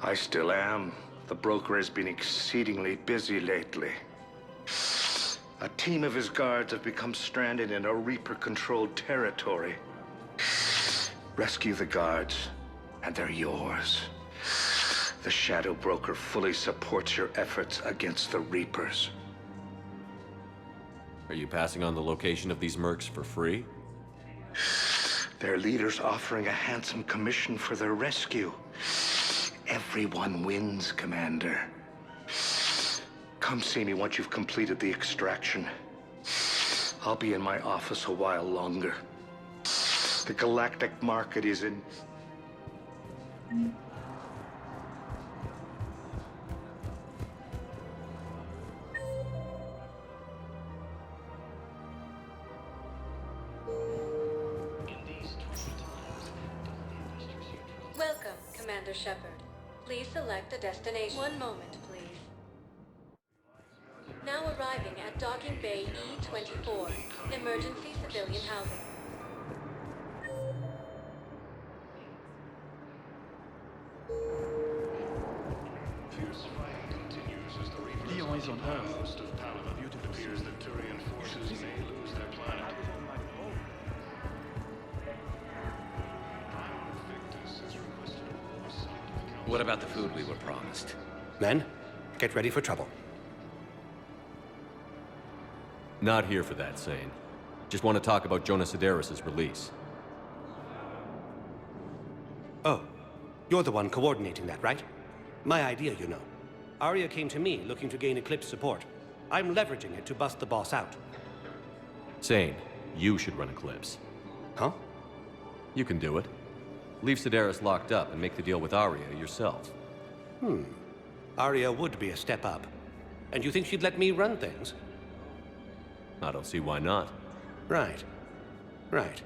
I still am. The broker has been exceedingly busy lately. A team of his guards have become stranded in a Reaper-controlled territory. Rescue the guards, and they're yours. The Shadow Broker fully supports your efforts against the Reapers.
Are you passing on the location of these mercs for free?
Their leader's offering a handsome commission for their rescue. Everyone wins, Commander. Come see me once you've completed the extraction. I'll be in my office a while longer. The galactic market is in...
Welcome, Commander Shepard. Please select a destination. One moment, please. Now arriving at Docking Bay E-24, emergency civilian housing.
Fierce fighting continues as the Reapers occupy most of Palaven. It appears that Turian forces may lose their planet.
What about the food we were promised?
Men, get ready for trouble.
Not here for that, Sane. Just want to talk about Jonah Sidaris' release.
Oh, you're the one coordinating that, right? My idea, you know. Aria came to me looking to gain Eclipse support. I'm leveraging it to bust the boss out.
Sane, you should run Eclipse.
Huh?
You can do it. Leave Sidaris locked up and make the deal with Aria yourself.
Aria would be a step up. And you think she'd let me run things?
I don't see why not.
Right. Right.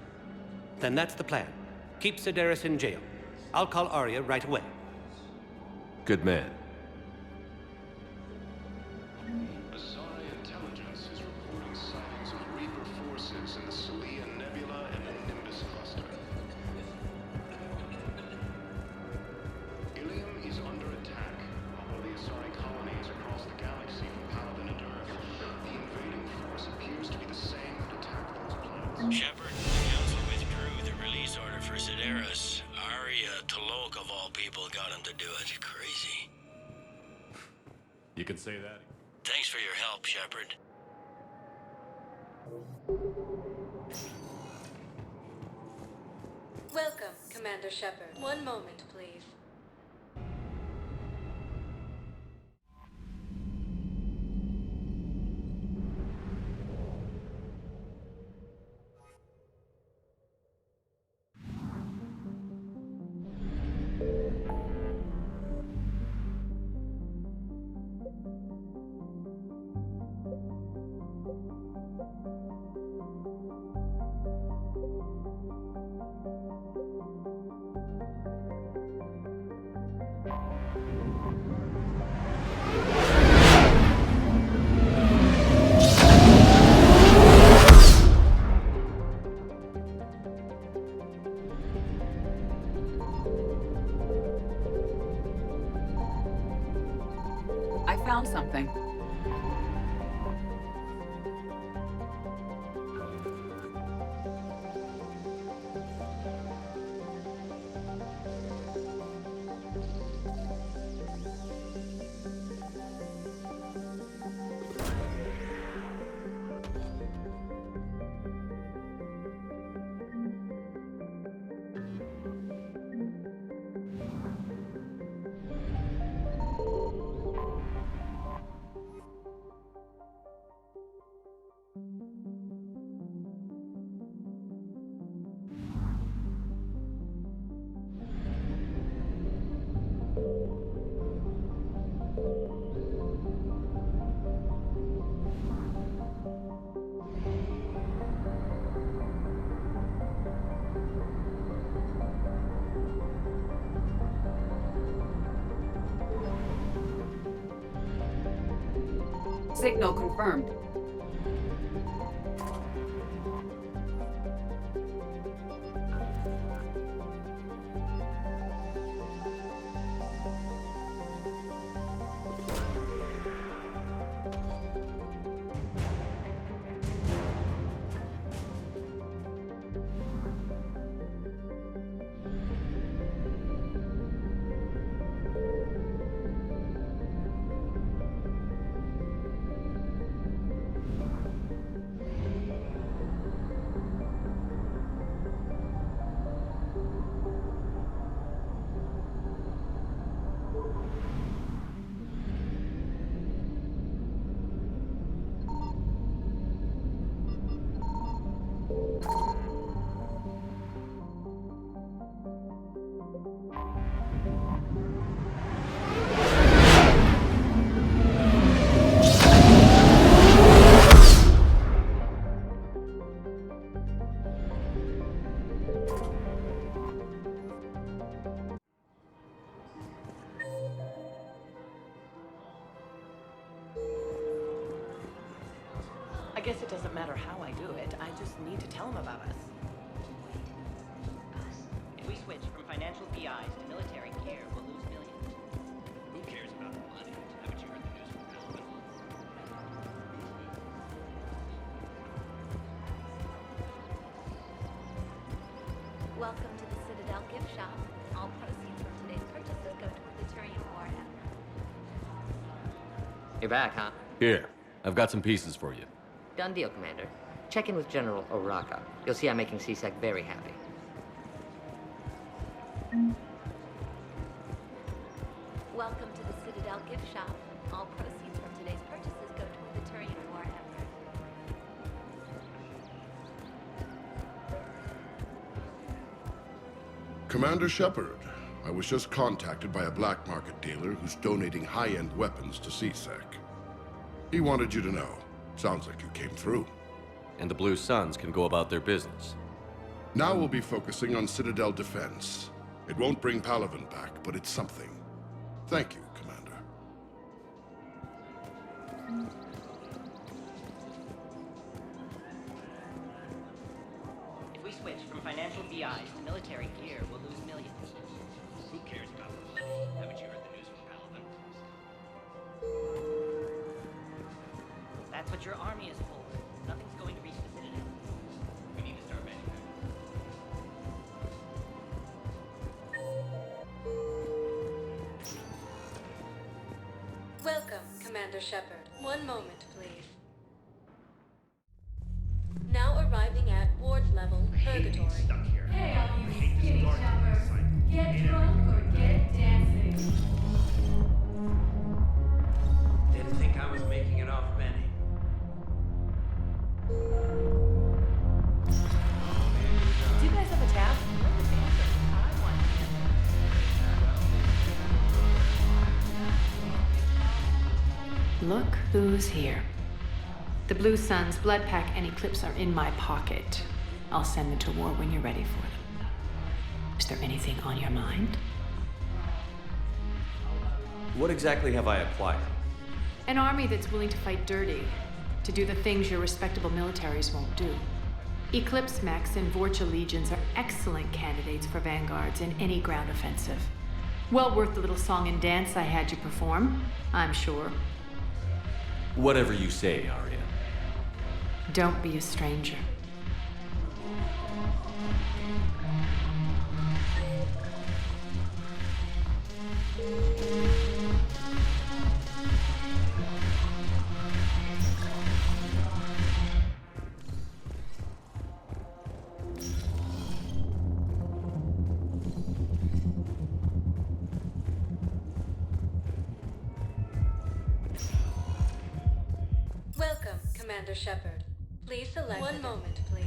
Then that's the plan. keep Cerberus in jail. I'll call Arya right away.
Good man.
Asari intelligence is reporting sightings of Reaper forces in the Celia Nebula and the Nimbus cluster. Ilium is under attack. Although the Asari colony is across the galaxy from Palaven and Earth, the invading force appears to be the same that attacked those planets.
Shepard, the Council withdrew the release order for Cerberus. Arya T'Loak, of all people, got him to do it. Crazy.
You can say that.
Thanks for your help, Shepard.
Welcome, Commander Shepard. One moment, please.
I found something. Signal confirmed.
I guess it doesn't matter how I do it. I just need to tell them about us.
If we switch from financial PIs to military gear, we'll lose millions.
Who cares about the money? Haven't you heard the news from Palaven?
Welcome to the Citadel gift shop. All proceeds from today's purchases go toward the Turian war effort.
You're back, huh?
Here, I've got some pieces for you.
Done deal, Commander. Check in with General Oraka. You'll see I'm making CSEC very happy.
Welcome to the Citadel gift shop. All proceeds from today's purchases go toward the Turian war effort.
Commander Shepard, I was just contacted by a black market dealer who's donating high-end weapons to CSEC. He wanted you to know. Sounds like you came through.
And the Blue Suns can go about their business.
Now we'll be focusing on Citadel defense. It won't bring Palaven back, but it's something. Thank you, Commander.
If we switch from financial BIs to military gear, we'll lose millions.
Who cares about the money? Haven't you heard the news from Palaven?
That's what your army is for. Nothing's going to reach the Citadel.
We need to start manufacturing.
Welcome, Commander Shepard. One moment, please. Now arriving at ward level Purgatory.
Hey, all you skinny jumpers. Get drunk or get dancing.
Didn't think I was making it off, Benny.
Do you guys have a tab? Look who's here. The Blue Suns, Blood Pack, and Eclipse are in my pocket. I'll send them to war when you're ready for them. Is there anything on your mind?
What exactly have I acquired?
An army that's willing to fight dirty, to do the things your respectable militaries won't do. Eclipse mechs and Vorcha legions are excellent candidates for vanguards in any ground offensive. Well worth the little song and dance I had you perform, I'm sure.
Whatever you say, Arya.
Don't be a stranger.
Welcome, Commander Shepard. Please select one moment, please.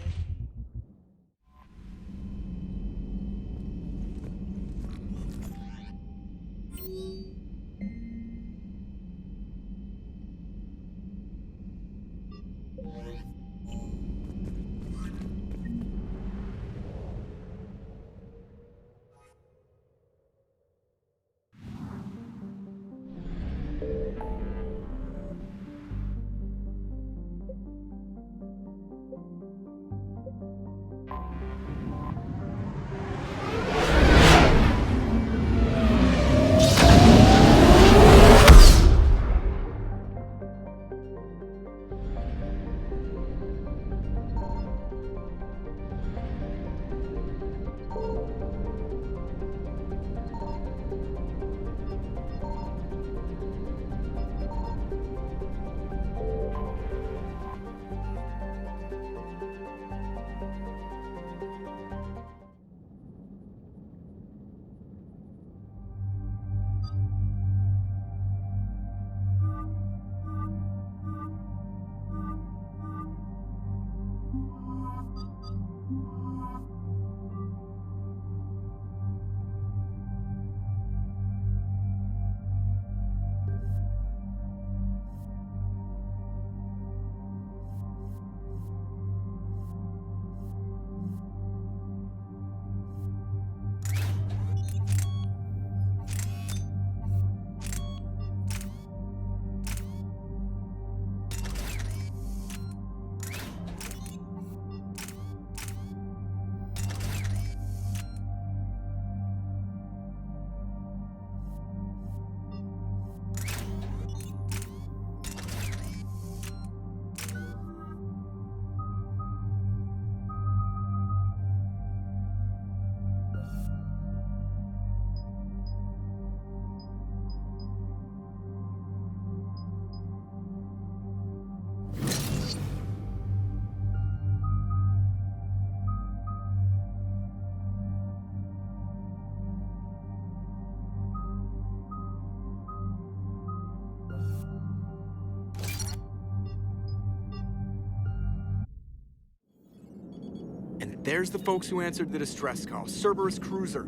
There's the folks who answered the distress call. Cerberus cruiser.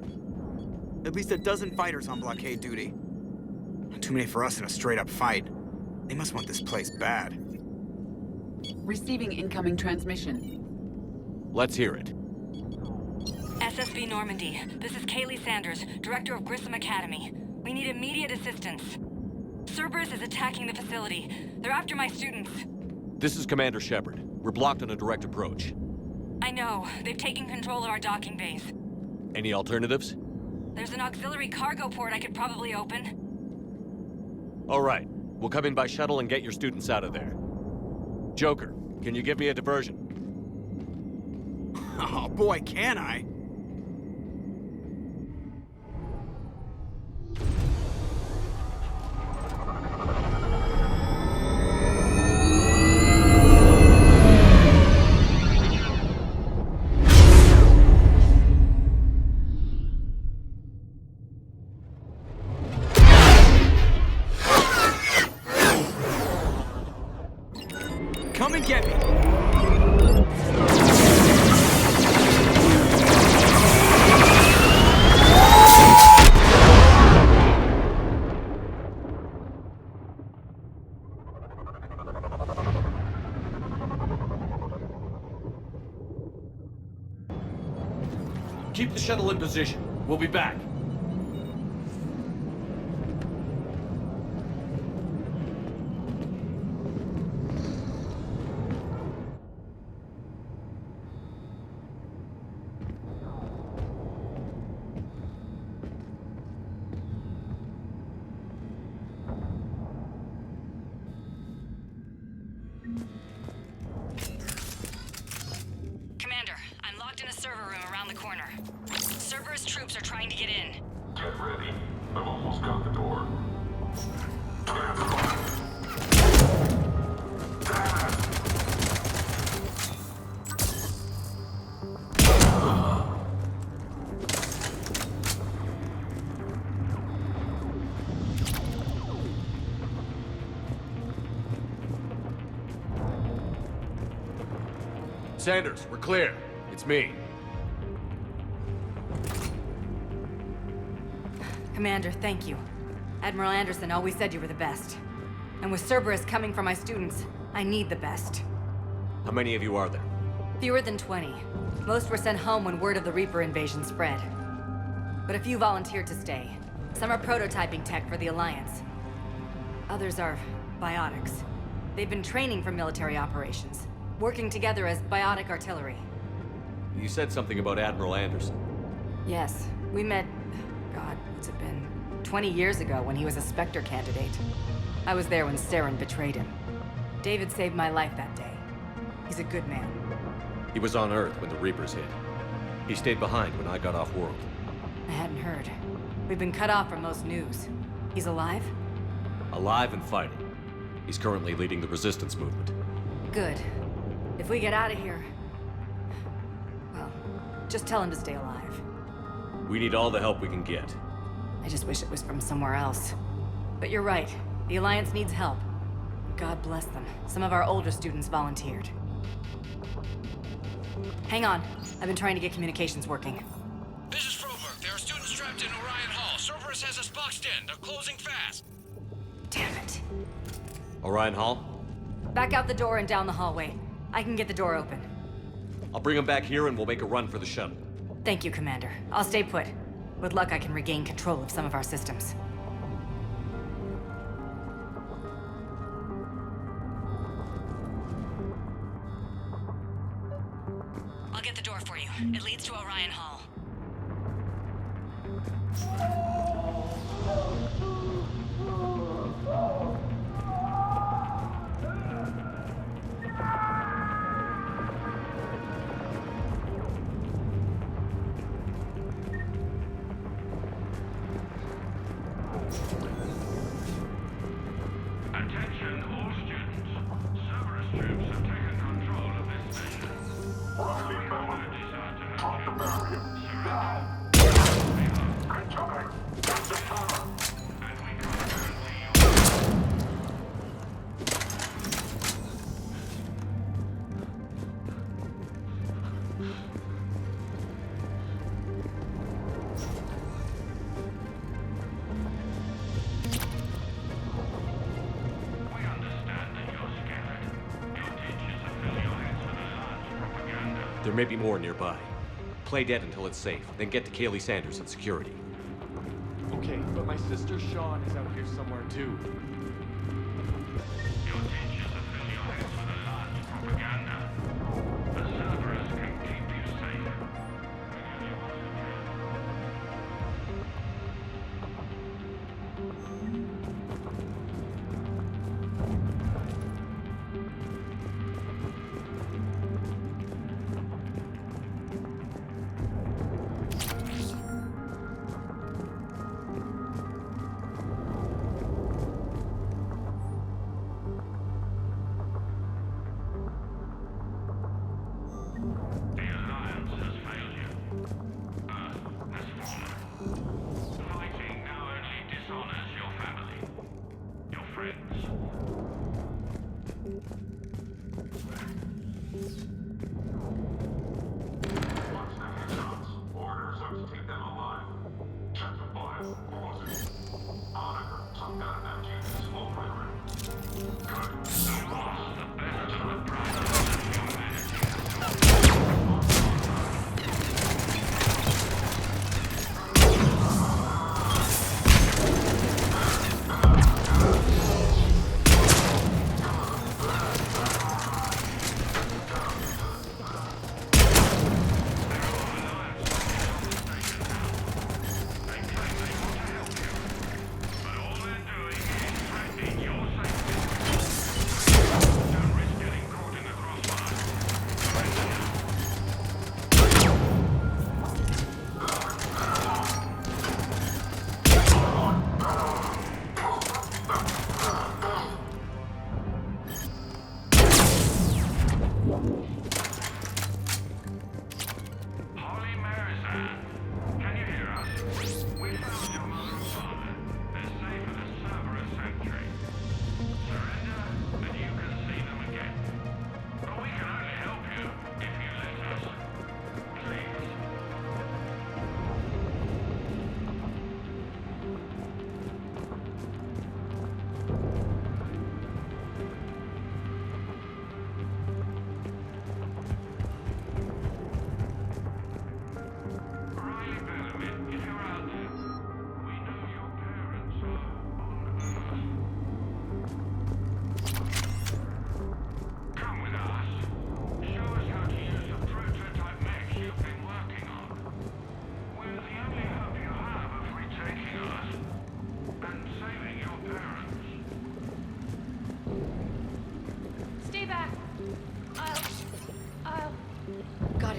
At least a dozen fighters on blockade duty. Too many for us in a straight-up fight. They must want this place bad.
Receiving incoming transmission.
Let's hear it.
SSB Normandy. This is Kaylee Sanders, director of Grissom Academy. We need immediate assistance. Cerberus is attacking the facility. They're after my students.
This is Commander Shepard. We're blocked on a direct approach.
I know. They've taken control of our docking bays.
Any alternatives?
There's an auxiliary cargo port I could probably open.
All right. We'll come in by shuttle and get your students out of there. Joker, can you give me a diversion?
Oh boy, can I! Come and get me!
Keep the shuttle in position. We'll be back.
Commander, I'm locked in a server room around the corner. Cerberus troops are trying to get in.
Get ready. I've almost got the door.
Sanders, we're clear. It's me.
Commander, thank you. Admiral Anderson always said you were the best. And with Cerberus coming for my students, I need the best.
How many of you are there?
Fewer than 20. Most were sent home when word of the Reaper invasion spread. But a few volunteered to stay. Some are prototyping tech for the Alliance. Others are biotics. They've been training for military operations, working together as biotic artillery.
You said something about Admiral Anderson.
Yes, we met, God, what's it been? 20 years ago when he was a Spectre candidate. I was there when Saren betrayed him. David saved my life that day. He's a good man.
He was on Earth when the Reapers hit. He stayed behind when I got off-world.
I hadn't heard. We've been cut off from most news. He's alive?
Alive and fighting. He's currently leading the resistance movement.
Good. If we get out of here... well, just tell him to stay alive.
We need all the help we can get.
I just wish it was from somewhere else. But you're right. The Alliance needs help. God bless them. Some of our older students volunteered. Hang on. I've been trying to get communications working.
This is Froberg. There are students trapped in Orion Hall. Cerberus has us boxed in. They're closing fast.
Damn it.
Orion Hall?
Back out the door and down the hallway. I can get the door open.
I'll bring them back here and we'll make a run for the shuttle.
Thank you, Commander. I'll stay put. With luck, I can regain control of some of our systems. I'll get the door for you. It leads to Orion Hall.
Attention all students. Cerberus troops have taken control of this station. Remember, desire to have
There may be more nearby. Play dead until it's safe, then get to Kaylee Sanders and security.
Okay, but my sister Sean is out here somewhere too.
Your teachers are filling your heads with a large propaganda. The Cerberus can keep you safe.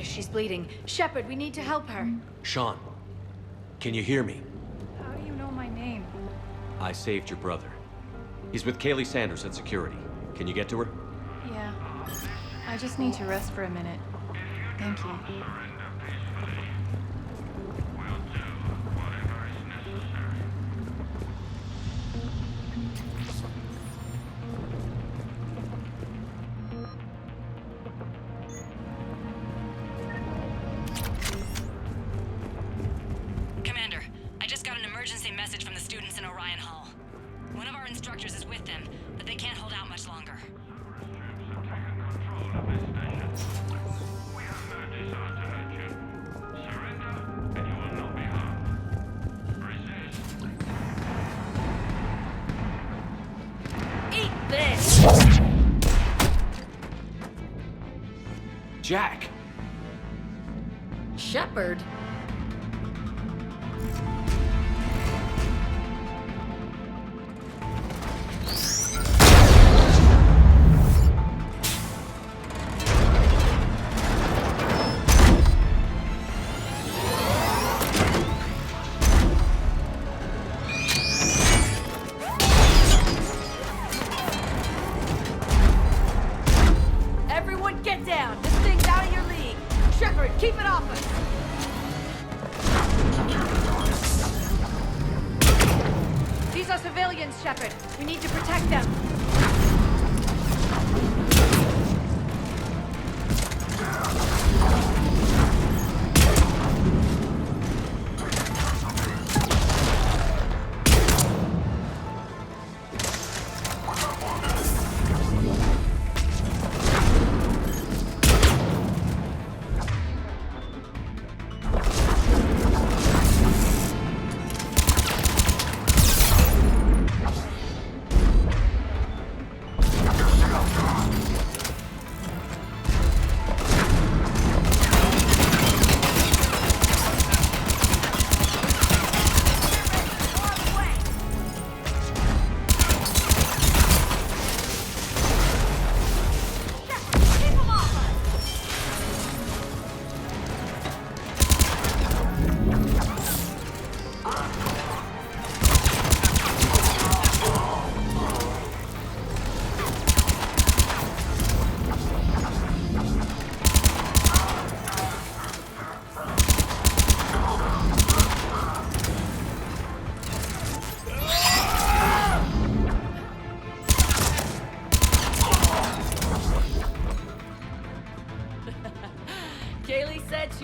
She's bleeding. Shepard, we need to help her.
Sean, can you hear me?
How do you know my name?
I saved your brother. He's with Kaylee Sanders at security. Can you get to her?
Yeah. I just need to rest for a minute. Thank you.
Jack!
Shepard? Everyone get down! This thing's out of your league! Shepard, keep it off us! These are civilians, Shepard. We need to protect them.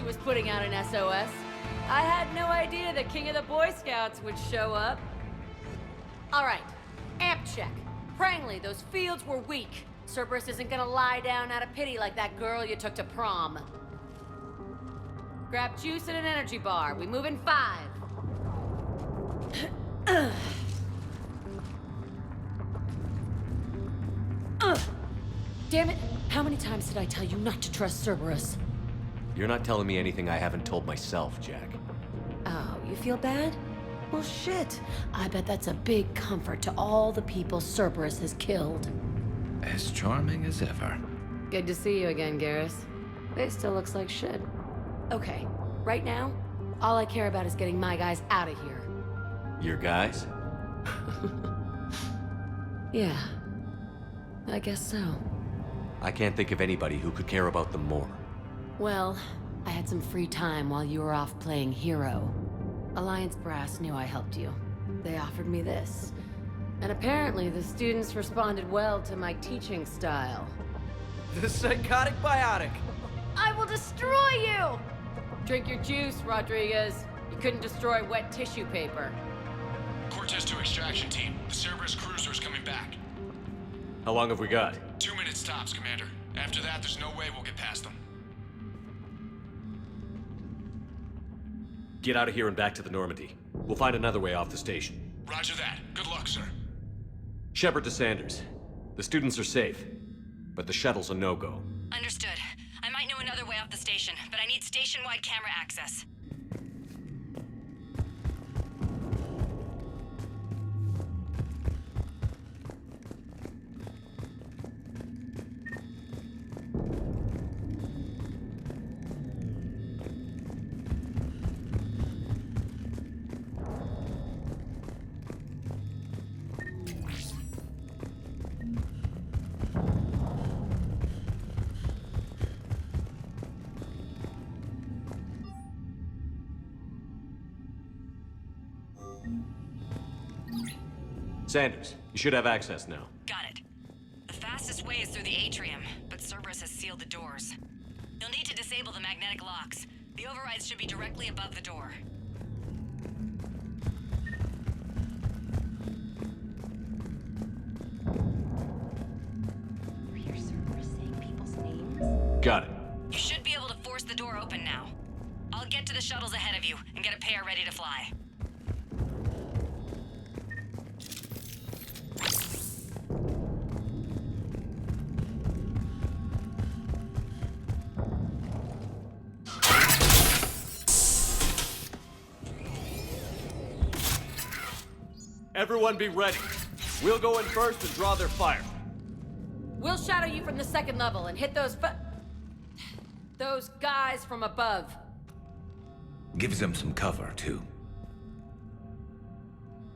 was putting out an SOS. I had no idea the king of the Boy Scouts would show up. All right, amp check. Prangley, those fields were weak. Cerberus isn't gonna lie down out of pity like that girl you took to prom. Grab juice and an energy bar. We move in 5. Damn it! How many times did I tell you not to trust Cerberus?
You're not telling me anything I haven't told myself, Jack.
Oh, you feel bad? Well, shit. I bet that's a big comfort to all the people Cerberus has killed.
As charming as ever.
Good to see you again, Garrus. It still looks like shit. Okay, right now, all I care about is getting my guys out of here.
Your guys?
Yeah, I guess so.
I can't think of anybody who could care about them more.
Well, I had some free time while you were off playing hero. Alliance Brass knew I helped you. They offered me this. And apparently the students responded well to my teaching style.
The psychotic biotic!
I will destroy you! Drink your juice, Rodriguez. You couldn't destroy wet tissue paper.
Cortez to extraction team. The Cerberus cruiser is coming back.
How long have we got?
2 minutes tops, Commander. After that, there's no way we'll get past them.
Get out of here and back to the Normandy. We'll find another way off the station.
Roger that. Good luck, sir.
Shepard to Sanders. The students are safe, but the shuttle's a no-go.
Understood. I might know another way off the station, but I need station-wide camera access.
Sanders, you should have access now.
Got it. The fastest way is through the atrium, but Cerberus has sealed the doors. You'll need to disable the magnetic locks. The overrides should be directly above the door.
You hear Cerberus saying people's names?
Got it.
You should be able to force the door open now. I'll get to the shuttles ahead of you and get a pair ready to fly.
Everyone be ready. We'll go in first and draw their fire.
We'll shadow you from the second level and hit those guys from above.
Gives them some cover, too.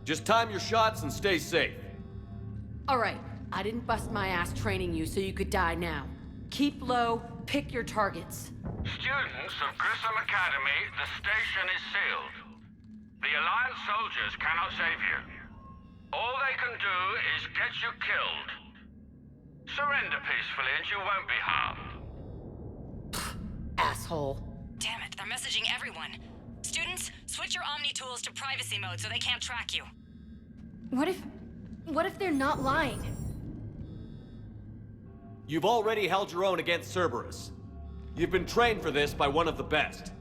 Just time your shots and stay safe.
All right, I didn't bust my ass training you so you could die now. Keep low, pick your targets.
Students of Grissom Academy, the station is sealed. The Alliance soldiers cannot save you. All they can do is get you killed. Surrender peacefully and you won't be harmed.
Asshole. Damn it, they're messaging everyone. Students, switch your Omni tools to privacy mode so they can't track you.
What if they're not lying?
You've already held your own against Cerberus. You've been trained for this by one of the best.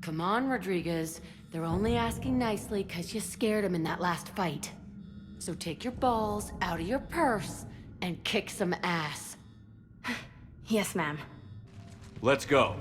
Come on, Rodriguez. They're only asking nicely because you scared them in that last fight. So take your balls out of your purse and kick some ass.
Yes, ma'am.
Let's go.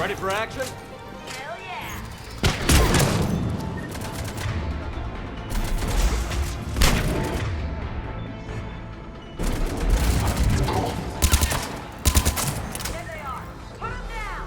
Ready for action?
Hell yeah! There they are! Put them down!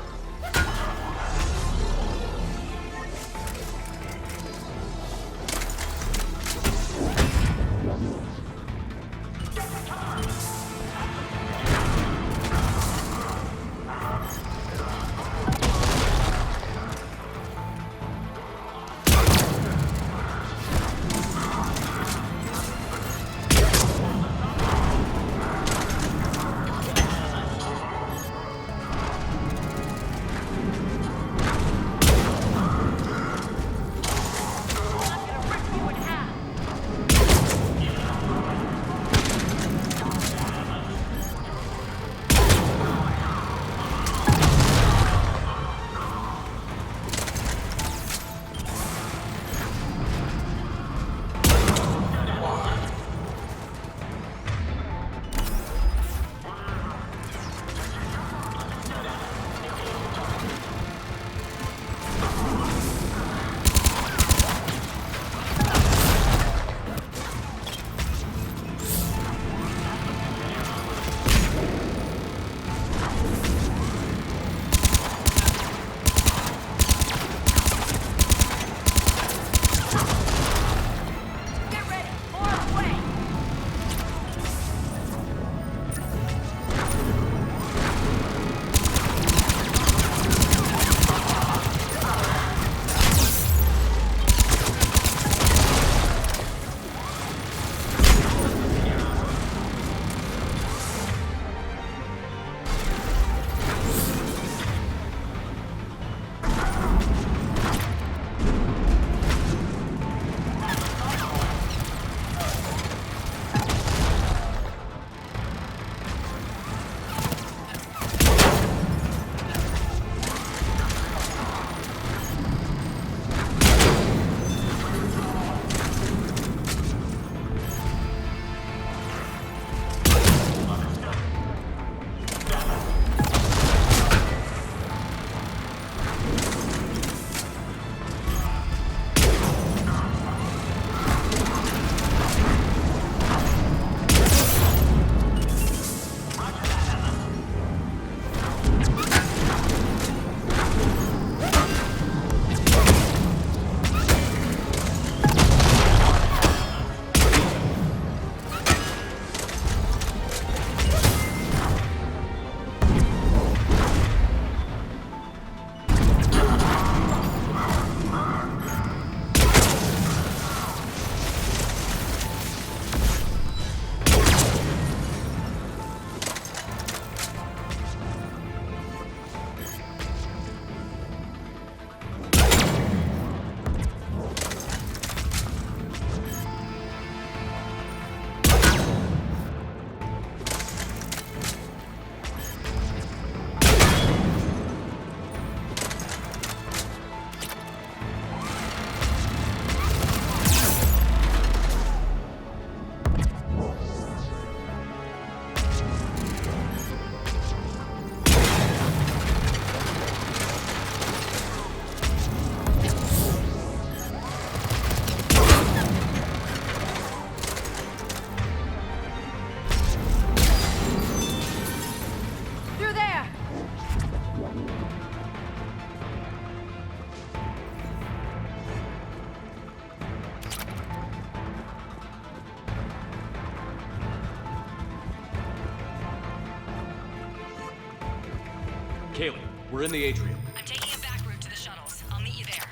Kaylee, we're in the atrium.
I'm taking a back route to the shuttles. I'll meet you there.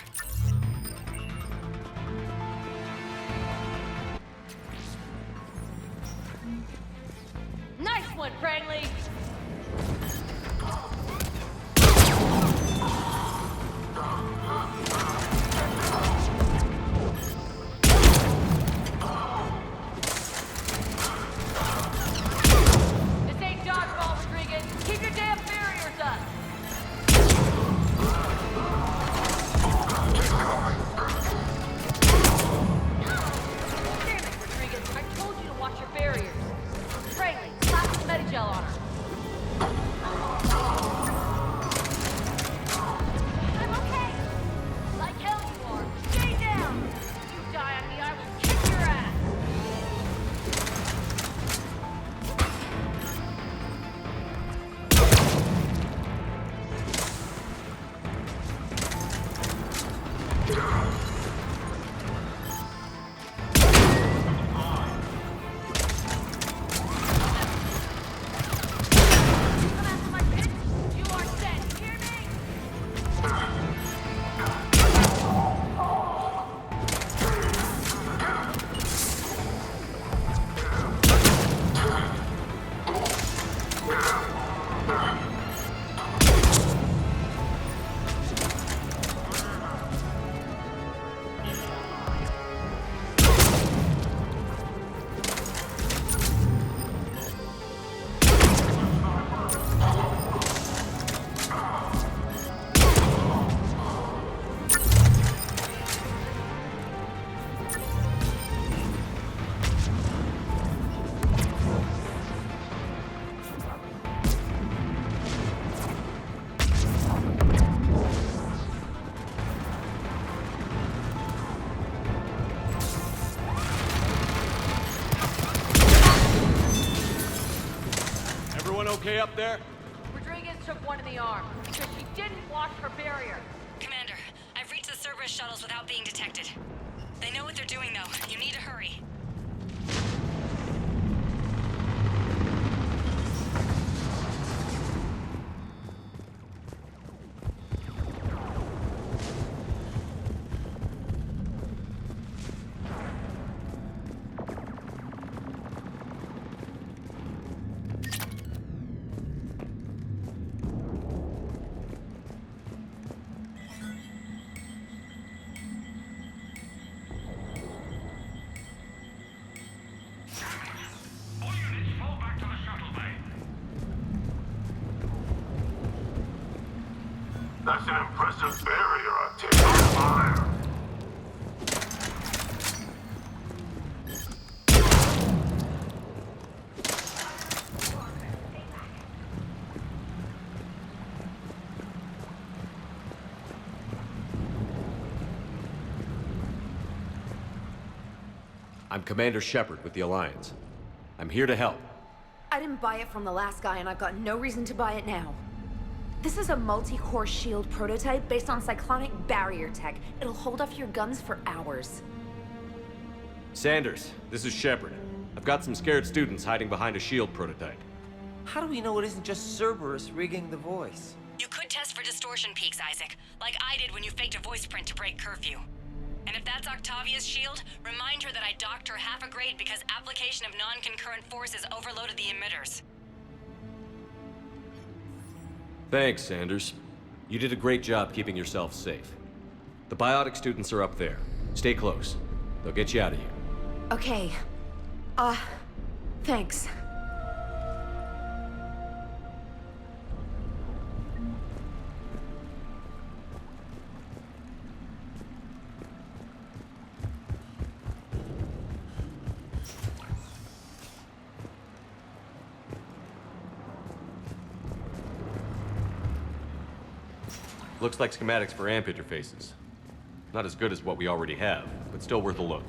Nice one, Franklin! This ain't dodgeball, Rodriguez. Keep your damn barriers up!
okay up there?
Rodriguez took one in the arm because she didn't watch her barrier.
Commander, I've reached the Cerberus shuttles without being detected. They know what they're doing, though. You need to hurry.
That's an impressive barrier I've taken on fire.
I'm Commander Shepard with the Alliance. I'm here to help.
I didn't buy it from the last guy, and I've got no reason to buy it now. This is a multi-core shield prototype based on cyclonic barrier tech. It'll hold off your guns for hours.
Sanders, this is Shepard. I've got some scared students hiding behind a shield prototype.
How do we know it isn't just Cerberus rigging the voice?
You could test for distortion peaks, Isaac, like I did when you faked a voice print to break curfew. And if that's Octavia's shield, remind her that I docked her half a grade because application of non-concurrent forces overloaded the emitters.
Thanks, Sanders. You did a great job keeping yourself safe. The biotic students are up there. Stay close. They'll get you out of here.
Okay. Thanks.
Looks like schematics for amp interfaces. Not as good as what we already have, but still worth a look.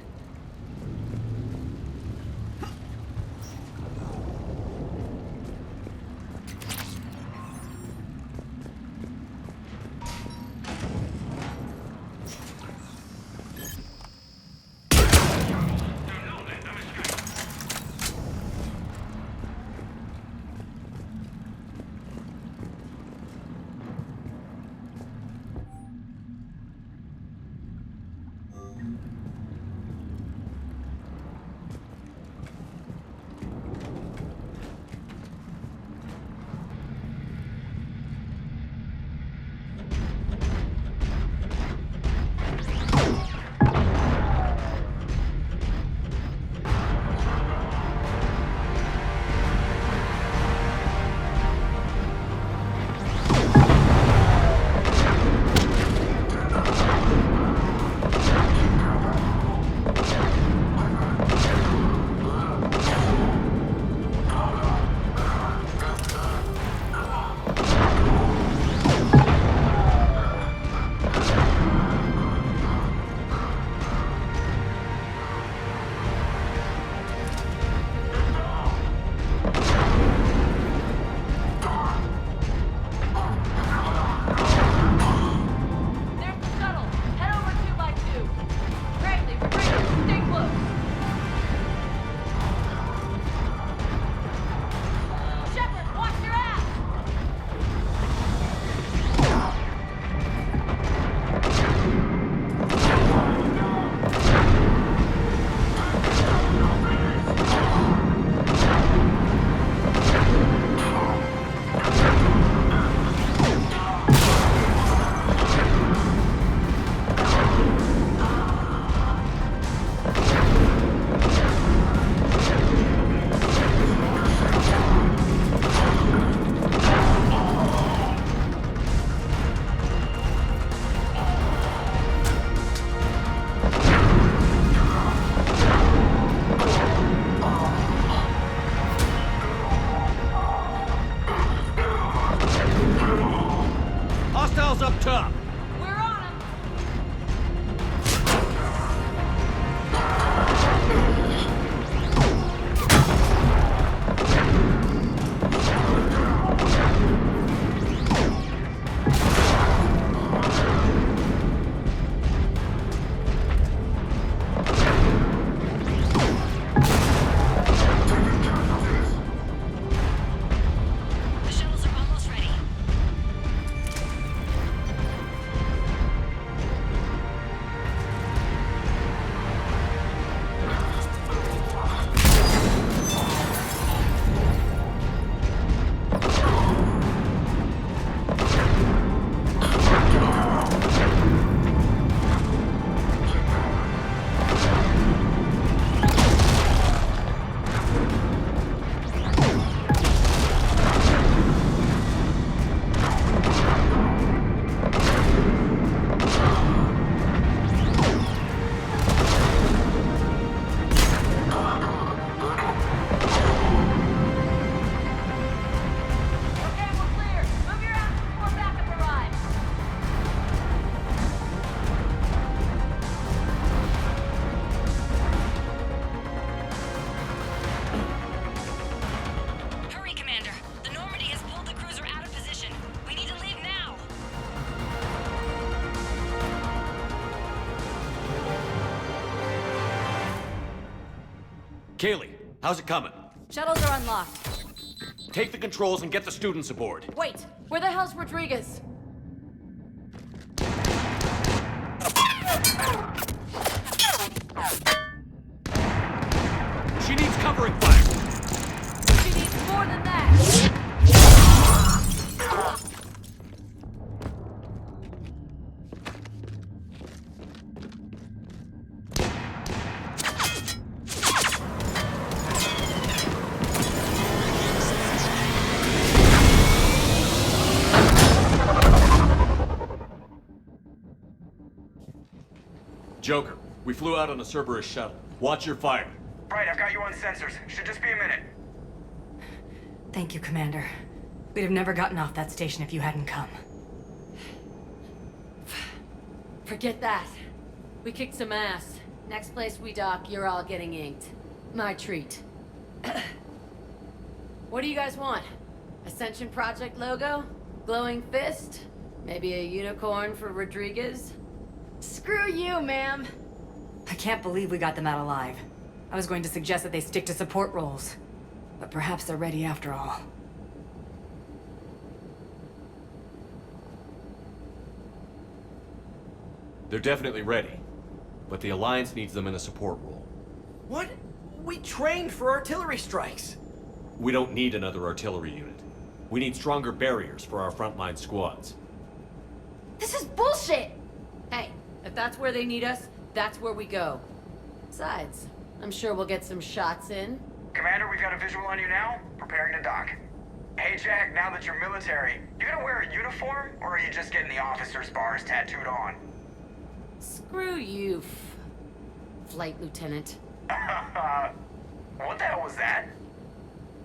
Kaylee, how's it coming?
Shuttles are unlocked.
Take the controls and get the students aboard.
Wait, where the hell's Rodriguez?
She needs covering fire.
She needs more than that.
Joker, we flew out on a Cerberus shuttle. Watch your fire.
Right, I've got you on sensors. Should just be a minute.
Thank you, Commander. We'd have never gotten off that station if you hadn't come.
Forget that. We kicked some ass. Next place we dock, you're all getting inked. My treat. What do you guys want? Ascension Project logo? Glowing fist? Maybe a unicorn for Rodriguez?
Screw you, ma'am! I can't believe we got them out alive. I was going to suggest that they stick to support roles. But perhaps they're ready after all.
They're definitely ready. But the Alliance needs them in a support role.
What? We trained for artillery strikes.
We don't need another artillery unit. We need stronger barriers for our frontline squads.
This is bullshit! Hey, if that's where they need us, that's where we go. Besides, I'm sure we'll get some shots in.
Commander, we've got a visual on you now. Preparing to dock. Hey, Jack, now that you're military, you gonna wear a uniform, or are you just getting the officer's bars tattooed on?
Screw you, Flight Lieutenant.
What the hell was that?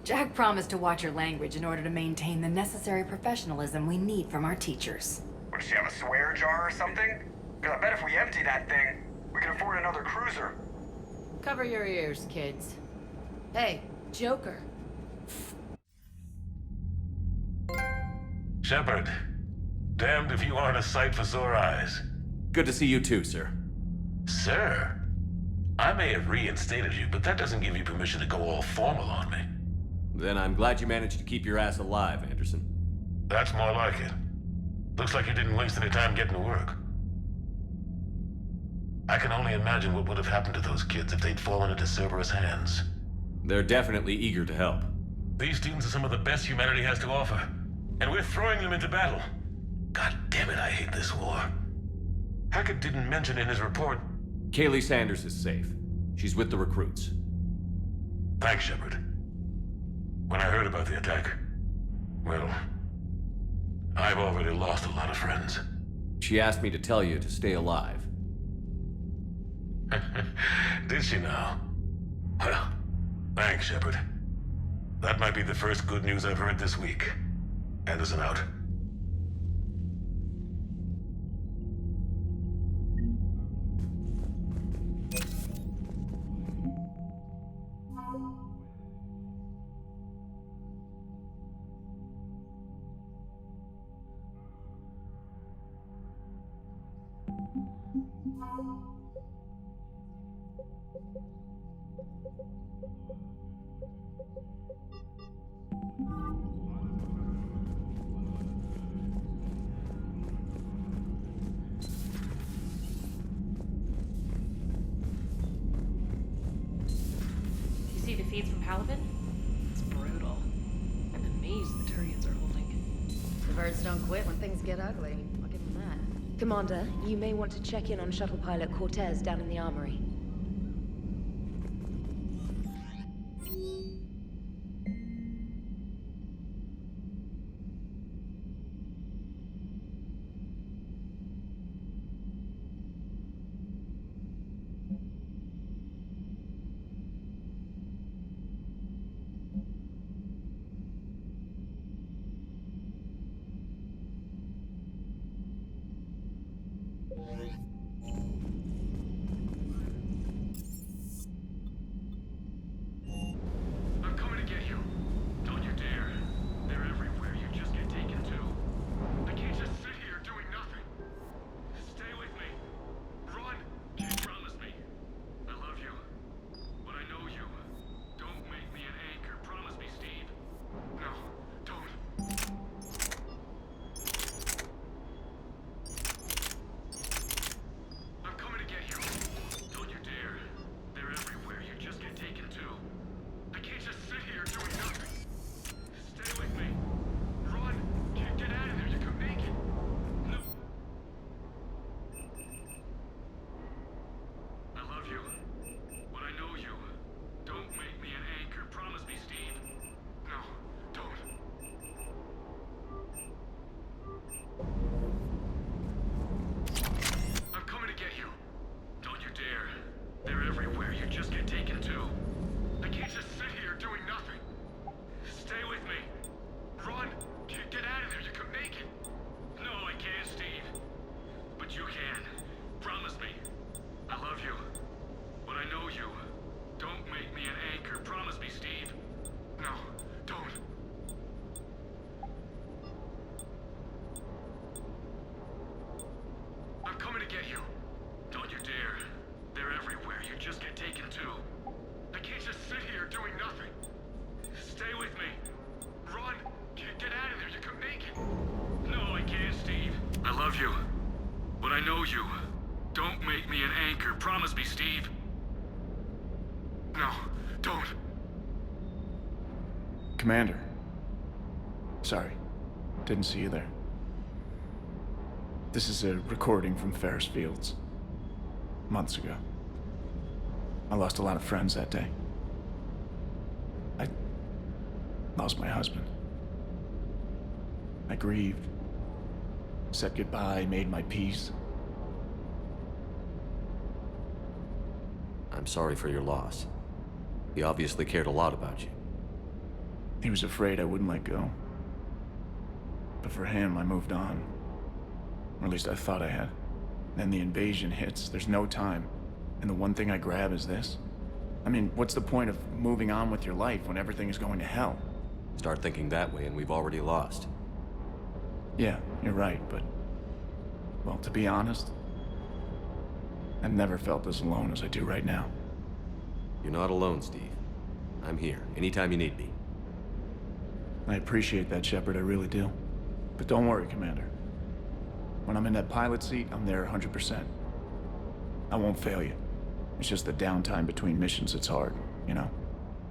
Jack promised to watch your language in order to maintain the necessary professionalism we need from our teachers.
What, does she have a swear jar or something? Because I bet if we empty that thing, we can afford another cruiser.
Cover your ears, kids. Hey, Joker.
Shepard, damned if you aren't a sight for sore eyes.
Good to see you too, sir.
Sir? I may have reinstated you, but that doesn't give you permission to go all formal on me.
Then I'm glad you managed to keep your ass alive, Anderson.
That's more like it. Looks like you didn't waste any time getting to work. I can only imagine what would have happened to those kids if they'd fallen into Cerberus' hands.
They're definitely eager to help.
These students are some of the best humanity has to offer, and we're throwing them into battle. God damn it, I hate this war. Hackett didn't mention in his report...
Kaylee Sanders is safe. She's with the recruits.
Thanks, Shepard. When I heard about the attack, well, I've already lost a lot of friends.
She asked me to tell you to stay alive.
Did she now? Well, thanks, Shepard. That might be the first good news I've heard this week. Anderson out.
See the feeds from Palaven? It's brutal. I'm amazed the Turians are holding.
The birds don't quit when things get ugly. I'll give them that. Commander, you may want to check in on shuttle pilot Cortez down in the armory.
get you. Don't you dare. They're everywhere. You just get taken too. I can't just sit here doing nothing. Stay with me. Run. Get out of there. You could make it. No, I can't, Steve. I love you. But I know you. Don't make me an anchor. Promise me, Steve. No, don't.
Commander. Sorry. Didn't see you there. This is a recording from Ferris Fields. Months ago. I lost a lot of friends that day. I lost my husband. I grieved. Said goodbye, made my peace.
I'm sorry for your loss. He obviously cared a lot about you.
He was afraid I wouldn't let go. But for him, I moved on. Or at least I thought I had. Then the invasion hits, there's no time. And the one thing I grab is this. I mean, what's the point of moving on with your life when everything is going to hell?
Start thinking that way and we've already lost.
Yeah, you're right, but... well, to be honest, I've never felt as alone as I do right now.
You're not alone, Steve. I'm here, anytime you need me.
I appreciate that, Shepard, I really do. But don't worry, Commander. When I'm in that pilot seat, I'm there 100%. I won't fail you. It's just the downtime between missions that's hard, you know?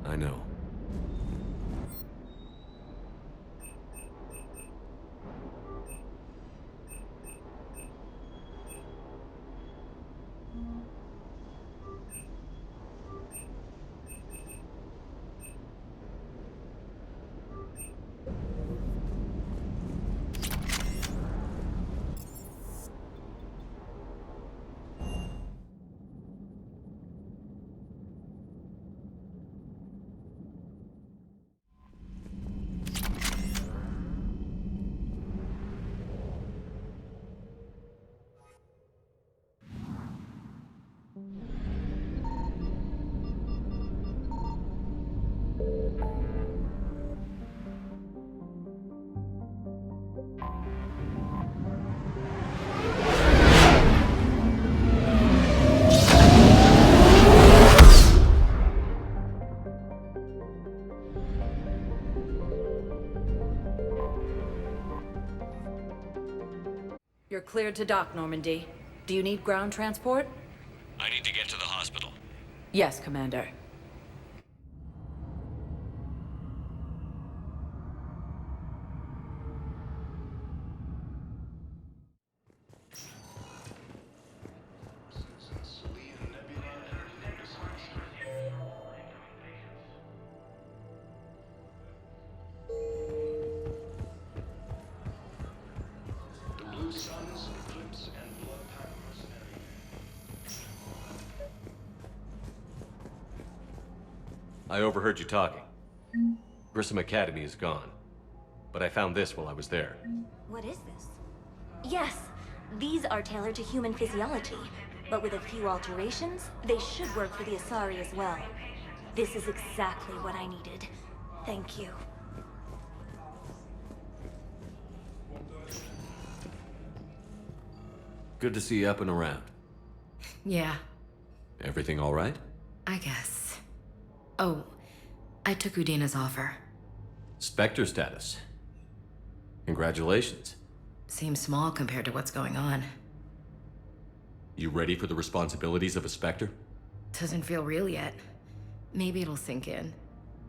I know.
You're cleared to dock, Normandy. Do you need ground transport?
I need to get to the hospital.
Yes, Commander.
I overheard you talking. Grissom Academy is gone. But I found this while I was there.
What is this? Yes, these are tailored to human physiology, but with a few alterations, they should work for the Asari as well. This is exactly what I needed. Thank you.
Good to see you up and around.
Yeah,
Everything all right?
I guess. Oh, I took Udina's offer.
Spectre status. Congratulations.
Seems small compared to what's going on.
You ready for the responsibilities of a Spectre?
Doesn't feel real yet. Maybe it'll sink in.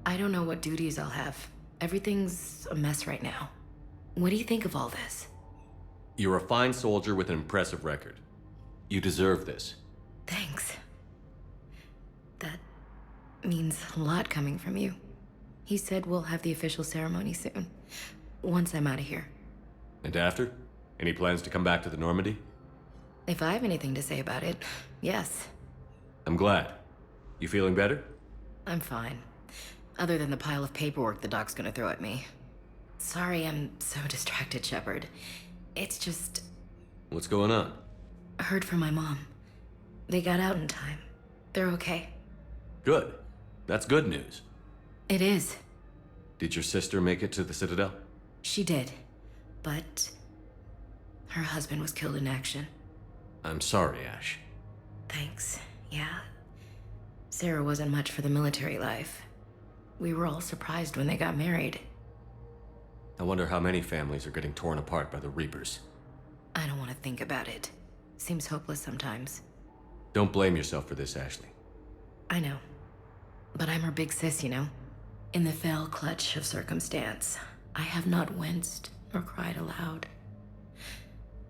I don't know what duties I'll have. Everything's a mess right now. What do you think of all this?
You're a fine soldier with an impressive record. You deserve this.
Thanks. That means a lot coming from you. He said we'll have the official ceremony soon, once I'm out of here.
And after? Any plans to come back to the Normandy?
If I have anything to say about it, yes.
I'm glad. You feeling better?
I'm fine. Other than the pile of paperwork the doc's gonna throw at me. Sorry I'm so distracted, Shepard. It's just...
What's going on?
I heard from my mom. They got out in time. They're okay.
Good. That's good news.
It is.
Did your sister make it to the Citadel?
She did. But... her husband was killed in action.
I'm sorry, Ash.
Thanks. Yeah. Sarah wasn't much for the military life. We were all surprised when they got married.
I wonder how many families are getting torn apart by the Reapers.
I don't want to think about it. Seems hopeless sometimes.
Don't blame yourself for this, Ashley.
I know. But I'm her big sis, you know? In the fell clutch of circumstance, I have not winced nor cried aloud.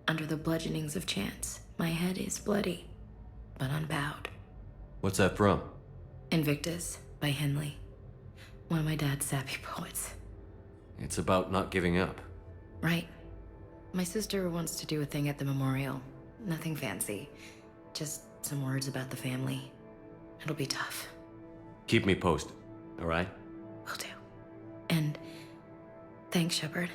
Under the bludgeonings of chance, my head is bloody, but unbowed.
What's that from?
Invictus by Henley. One of my dad's sappy poets.
It's about not giving up.
Right. My sister wants to do a thing at the memorial. Nothing fancy. Just some words about the family. It'll be tough.
Keep me posted, all right?
Will do. And thanks, Shepard.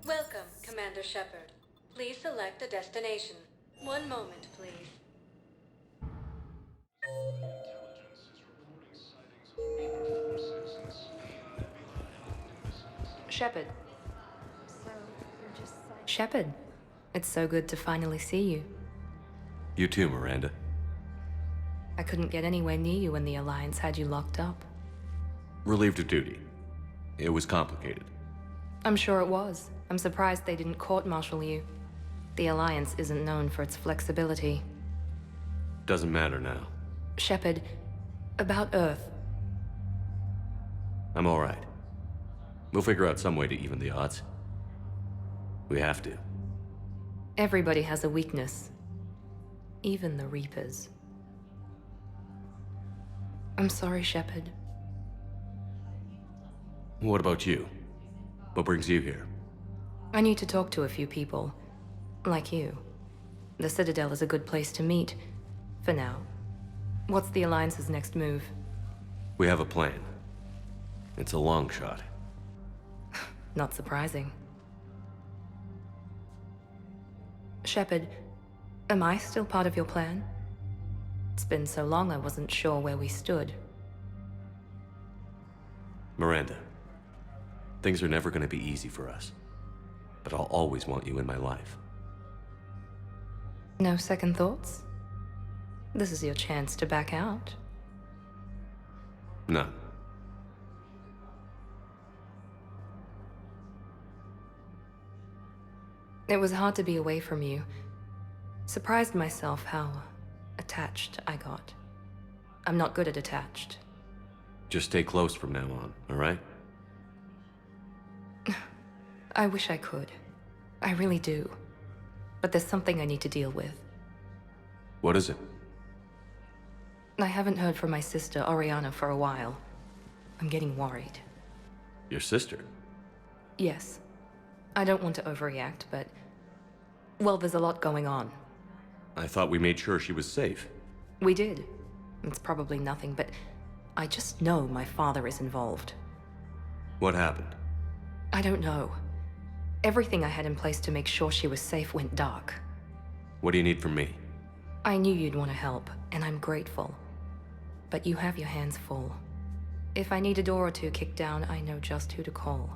Welcome, Commander Shepard. Please select a destination. One moment, please.
Shepard. Shepard, it's so good to finally see you.
You too, Miranda.
I couldn't get anywhere near you when the Alliance had you locked up.
Relieved of duty. It was complicated.
I'm sure it was. I'm surprised they didn't court-martial you. The Alliance isn't known for its flexibility.
Doesn't matter now.
Shepard, about Earth.
I'm all right. We'll figure out some way to even the odds. We have to.
Everybody has a weakness. Even the Reapers. I'm sorry, Shepard.
What about you? What brings you here?
I need to talk to a few people. Like you. The Citadel is a good place to meet. For now. What's the Alliance's next move?
We have a plan. It's a long shot.
Not surprising. Shepard, am I still part of your plan? It's been so long I wasn't sure where we stood.
Miranda, things are never going to be easy for us. But I'll always want you in my life.
No second thoughts? This is your chance to back out.
No.
It was hard to be away from you. Surprised myself how attached I got. I'm not good at attached.
Just stay close from now on, all right?
I wish I could. I really do. But there's something I need to deal with.
What is it?
I haven't heard from my sister, Oriana, for a while. I'm getting worried.
Your sister?
Yes. I don't want to overreact, but... well, there's a lot going on.
I thought we made sure she was safe.
We did. It's probably nothing, but I just know my father is involved.
What happened?
I don't know. Everything I had in place to make sure she was safe went dark.
What do you need from me?
I knew you'd want to help, and I'm grateful. But you have your hands full. If I need a door or two kicked down, I know just who to call.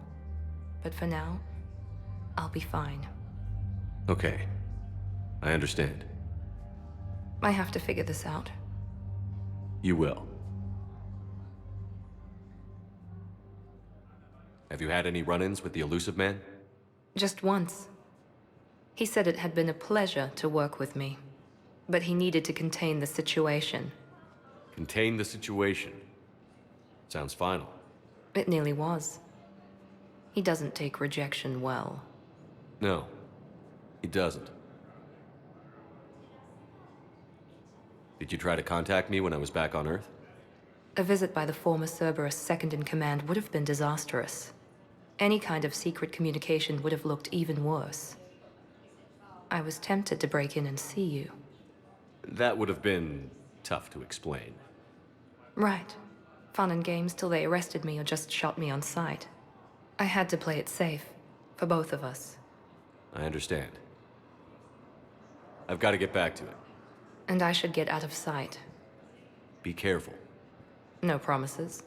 But for now, I'll be fine.
Okay. I understand.
I have to figure this out.
You will. Have you had any run-ins with the Elusive Man?
Just once. He said it had been a pleasure to work with me, but he needed to contain the situation.
Contain the situation. Sounds final.
It nearly was. He doesn't take rejection well.
No, he doesn't. Did you try to contact me when I was back on Earth?
A visit by the former Cerberus second-in-command would have been disastrous. Any kind of secret communication would have looked even worse. I was tempted to break in and see you.
That would have been tough to explain.
Right.
Fun and games till they arrested me or just shot me on sight. I had to play it safe, for both of us.
I understand. I've got to get back to it.
And I should get out of sight.
Be careful.
No promises.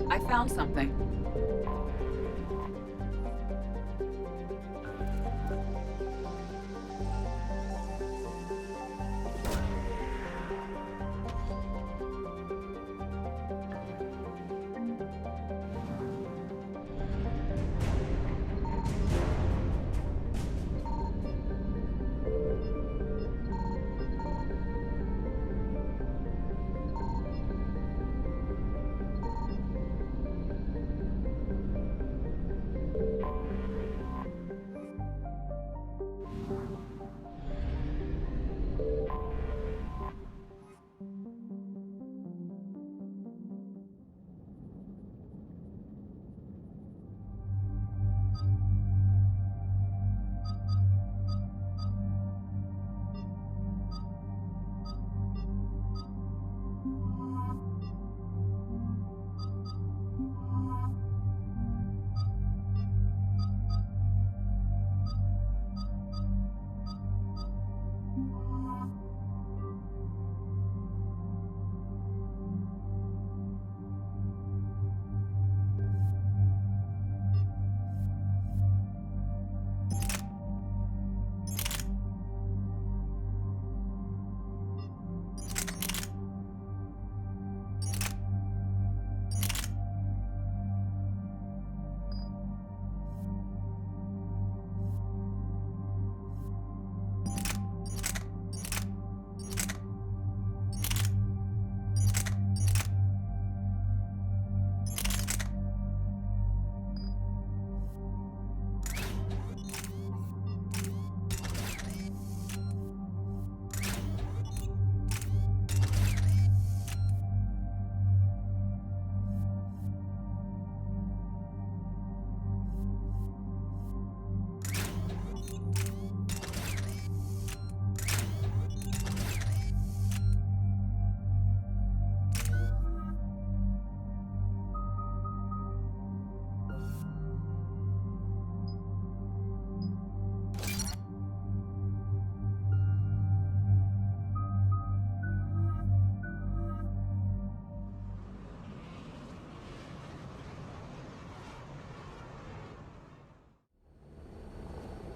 I found something.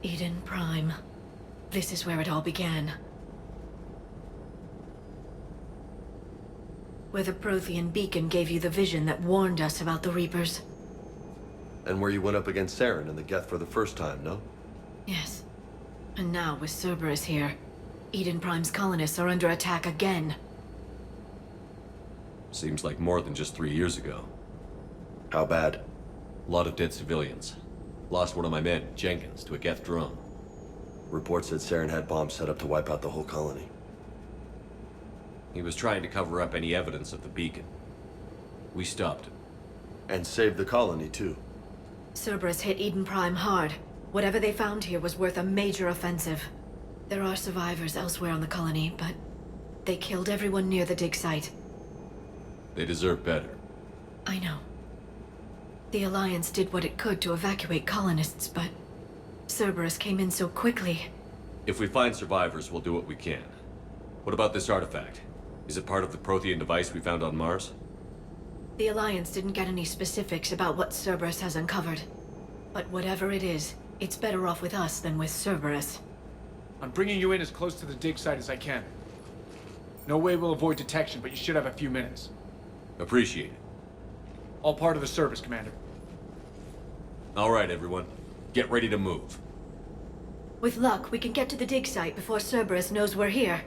Eden Prime. This is where it all began. Where the Prothean beacon gave you the vision that warned us about the Reapers.
And where you went up against Saren and the Geth for the first time, no?
Yes. And now, with Cerberus here, Eden Prime's colonists are under attack again.
Seems like more than just 3 years ago.
How bad?
A lot of dead civilians. Lost one of my men, Jenkins, to a Geth drone.
Reports said Saren had bombs set up to wipe out the whole colony.
He was trying to cover up any evidence of the beacon. We stopped him.
And saved the colony, too.
Cerberus hit Eden Prime hard. Whatever they found here was worth a major offensive. There are survivors elsewhere on the colony, but they killed everyone near the dig site.
They deserve better.
I know. The Alliance did what it could to evacuate colonists, but Cerberus came in so quickly.
If we find survivors, we'll do what we can. What about this artifact? Is it part of the Prothean device we found on Mars?
The Alliance didn't get any specifics about what Cerberus has uncovered. But whatever it is, it's better off with us than with Cerberus.
I'm bringing you in as close to the dig site as I can. No way we'll avoid detection, but you should have a few minutes.
Appreciate it.
All part of the service, Commander.
All right, everyone. Get ready to move.
With luck, we can get to the dig site before Cerberus knows we're here.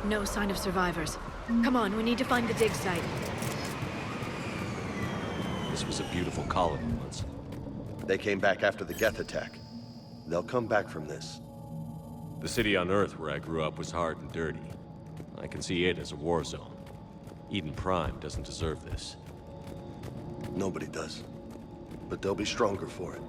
No sign of survivors. Come on, we need to find the dig site.
This was a beautiful colony once.
They came back after the Geth attack. They'll come back from this.
The city on Earth where I grew up was hard and dirty. I can see it as a war zone. Eden Prime doesn't deserve this.
Nobody does. But they'll be stronger for it.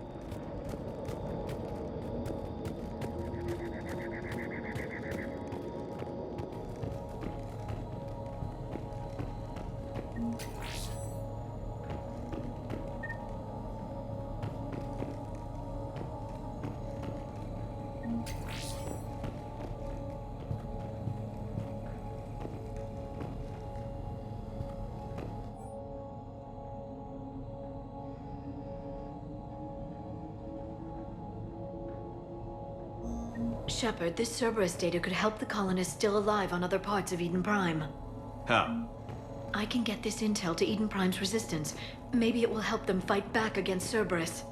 Shepard, this Cerberus data could help the colonists still alive on other parts of Eden Prime.
How?
I can get this intel to Eden Prime's resistance. Maybe it will help them fight back against Cerberus.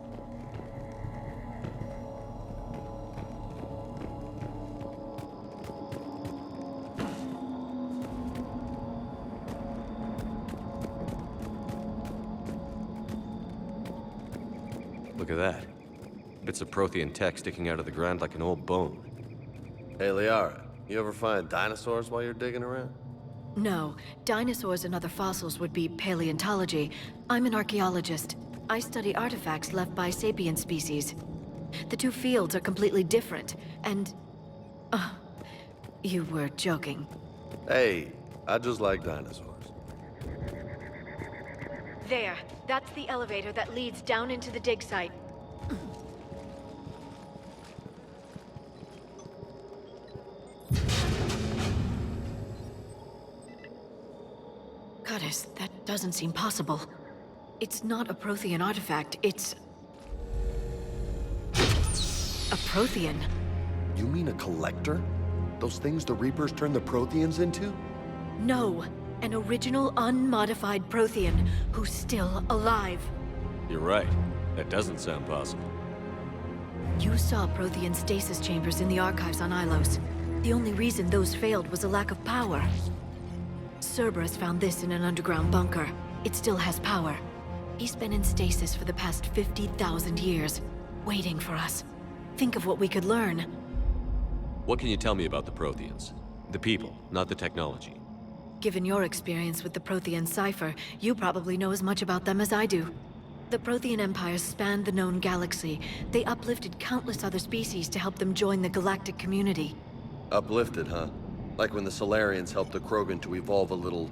Look at that. Bits of Prothean tech sticking out of the ground like an old bone.
Hey, Liara, you ever find dinosaurs while you're digging around?
No. Dinosaurs and other fossils would be paleontology. I'm an archaeologist. I study artifacts left by sapient species. The two fields are completely different, and... you were joking.
Hey, I just like dinosaurs.
There. That's the elevator that leads down into the dig site. Goddess, that doesn't seem possible. It's not a Prothean artifact, it's... a Prothean.
You mean a collector? Those things the Reapers turn the Protheans into?
No, an original unmodified Prothean who's still alive.
You're right. That doesn't sound possible.
You saw Prothean stasis chambers in the archives on Ilos. The only reason those failed was a lack of power. Cerberus found this in an underground bunker. It still has power. He's been in stasis for the past 50,000 years, waiting for us. Think of what we could learn.
What can you tell me about the Protheans? The people, not the technology.
Given your experience with the Prothean cipher, you probably know as much about them as I do. The Prothean Empire spanned the known galaxy. They uplifted countless other species to help them join the galactic community.
Uplifted, huh? Like when the Solarians helped the Krogan to evolve a little...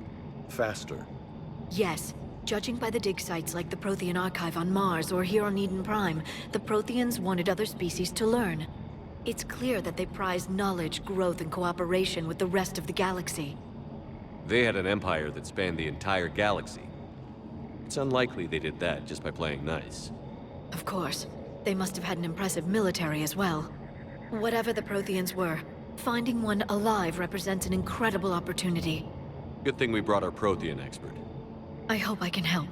faster.
Yes. Judging by the dig sites like the Prothean Archive on Mars or here on Eden Prime, the Protheans wanted other species to learn. It's clear that they prized knowledge, growth, and cooperation with the rest of the galaxy.
They had an empire that spanned the entire galaxy. It's unlikely they did that just by playing nice.
Of course. They must have had an impressive military as well. Whatever the Protheans were, finding one alive represents an incredible opportunity.
Good thing we brought our Prothean expert.
I hope I can help.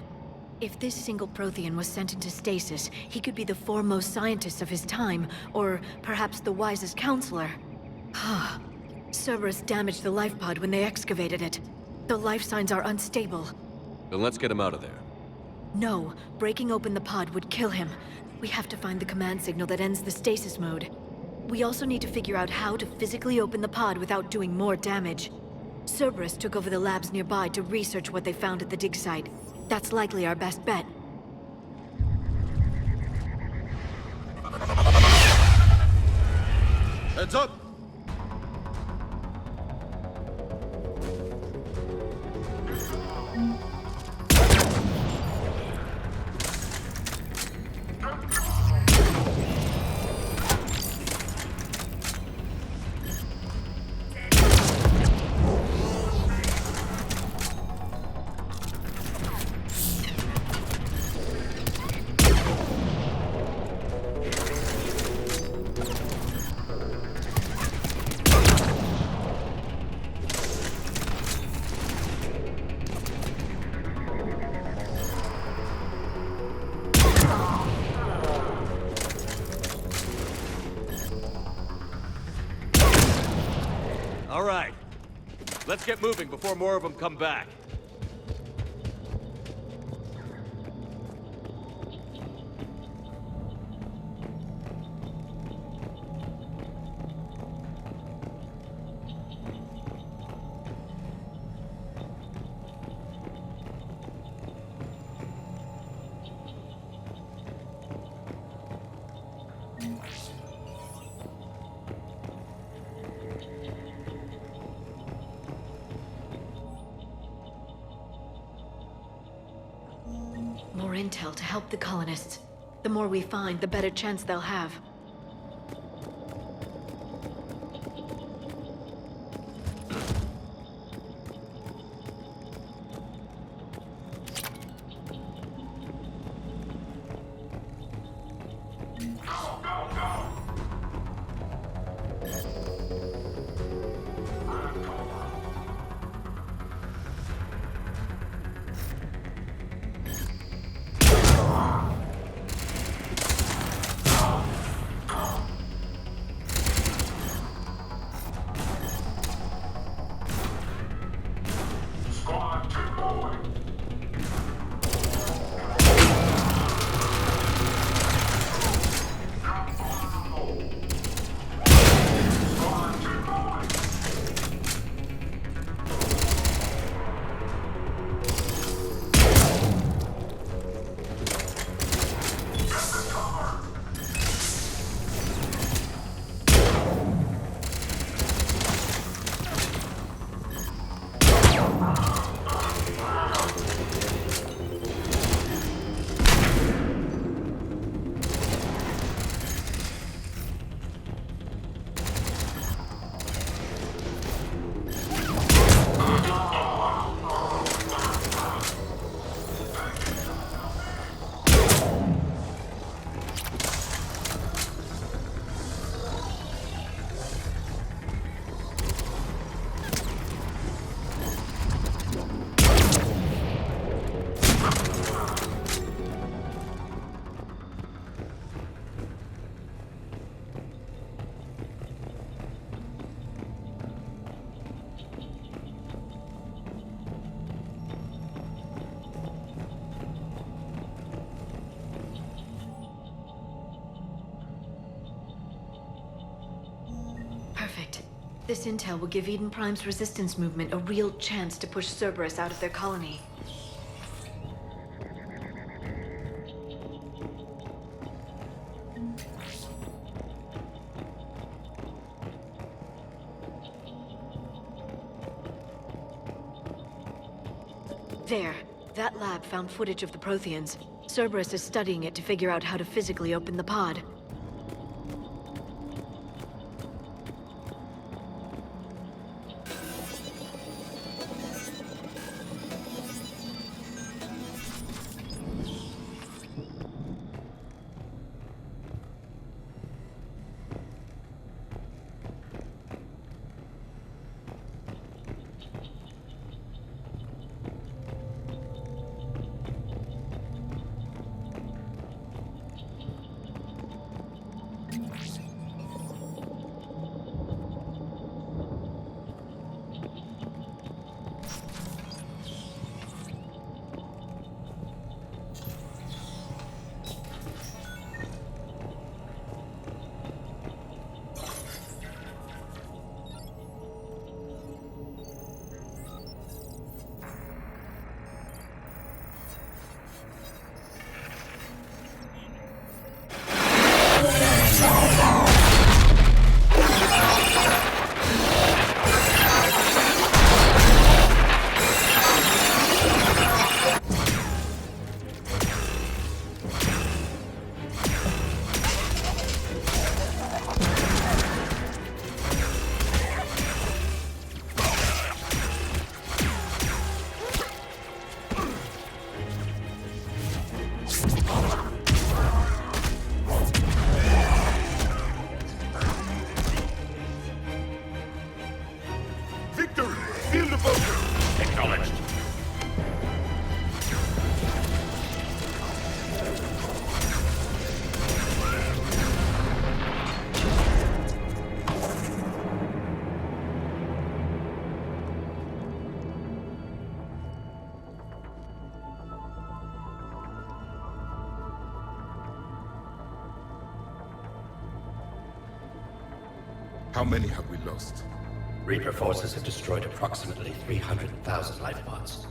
If this single Prothean was sent into stasis, he could be the foremost scientist of his time, or perhaps the wisest counselor. Cerberus damaged the life pod when they excavated it. The life signs are unstable.
Then let's get him out of there.
No, breaking open the pod would kill him. We have to find the command signal that ends the stasis mode. We also need to figure out how to physically open the pod without doing more damage. Cerberus took over the labs nearby to research what they found at the dig site.
That's likely our best bet.
Heads up!
All right. Let's get moving before more of them come back.
More intel to help the colonists. The more we find, the better chance they'll have. Perfect. This intel will give Eden Prime's resistance movement a real chance to push Cerberus out of their colony. There. That lab found footage of the Protheans. Cerberus is studying it to figure out how to physically open the pod.
How many have we lost?
Reaper forces have destroyed approximately 300,000 life pods.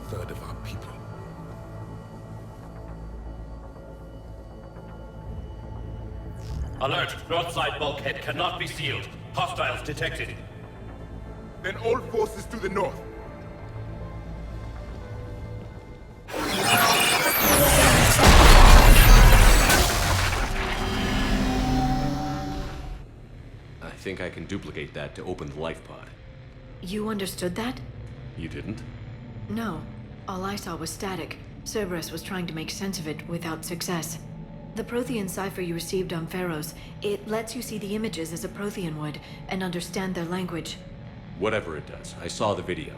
Third of our people.
Alert! Broadside bulkhead cannot be sealed. Hostiles detected.
Then all forces to the north.
I think I can duplicate that to open the life pod.
You understood that?
You didn't?
No. All I saw was static. Cerberus was trying to make sense of it without success. The Prothean cipher you received on Pharaohs, it lets you see the images as a Prothean would, and understand their language.
Whatever it does, I saw the video.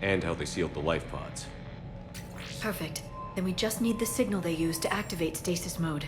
And how they sealed the life pods.
Perfect. Then we just need the signal they used to activate stasis mode.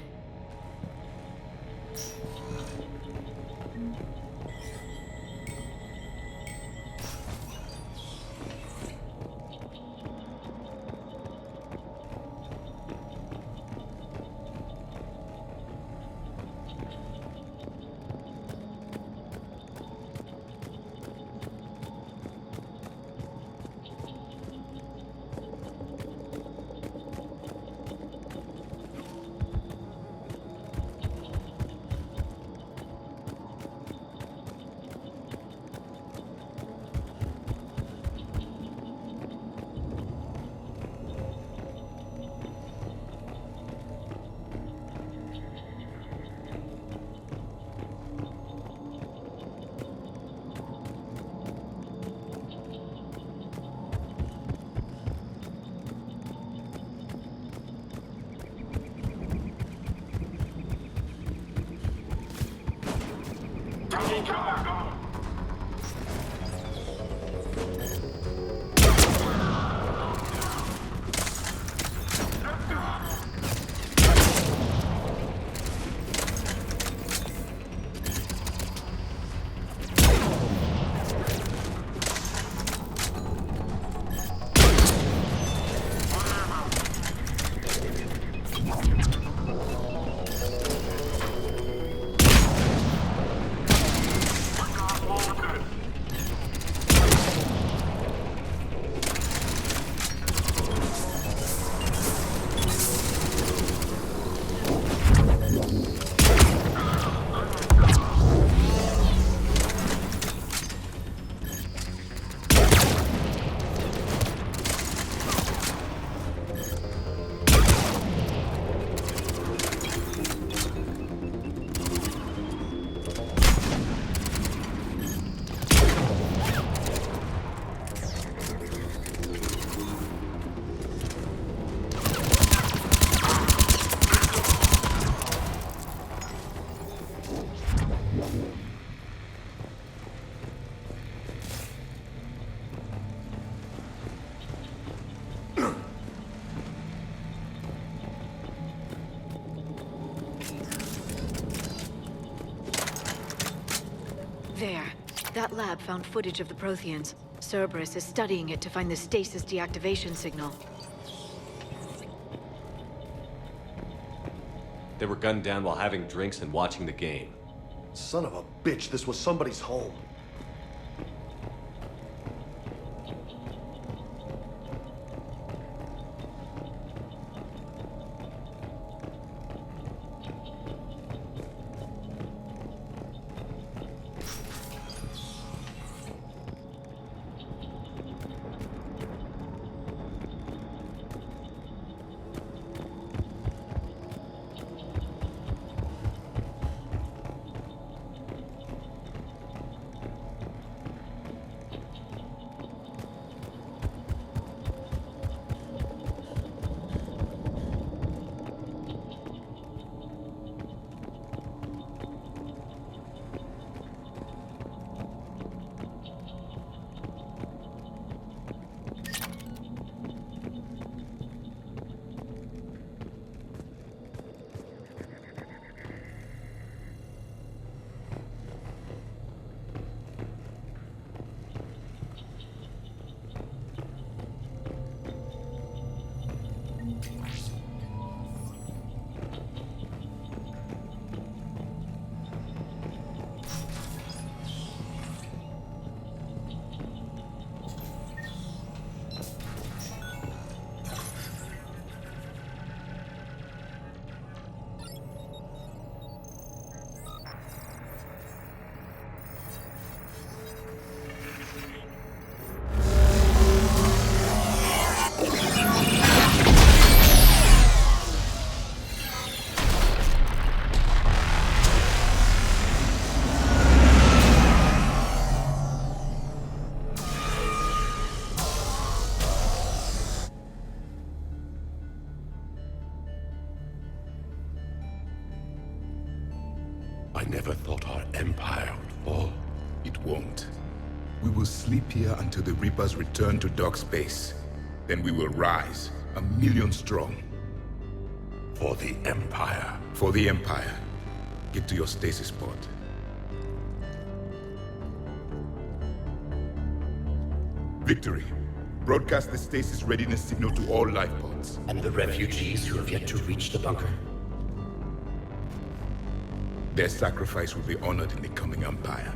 There. That lab found footage of the Protheans. Cerberus is studying it to find the stasis deactivation signal.
They were gunned down while having drinks and watching the game.
Son of a bitch, this was somebody's home.
never thought our empire would fall. It won't. We will sleep here until the Reapers return to dark space. Then we will rise, 1,000,000 strong. For the Empire. For the Empire. Get to your stasis pod. Victory. Broadcast the stasis readiness signal to all life pods.
And the refugees who have yet to reach the bunker?
Their sacrifice will be honored in the coming Empire.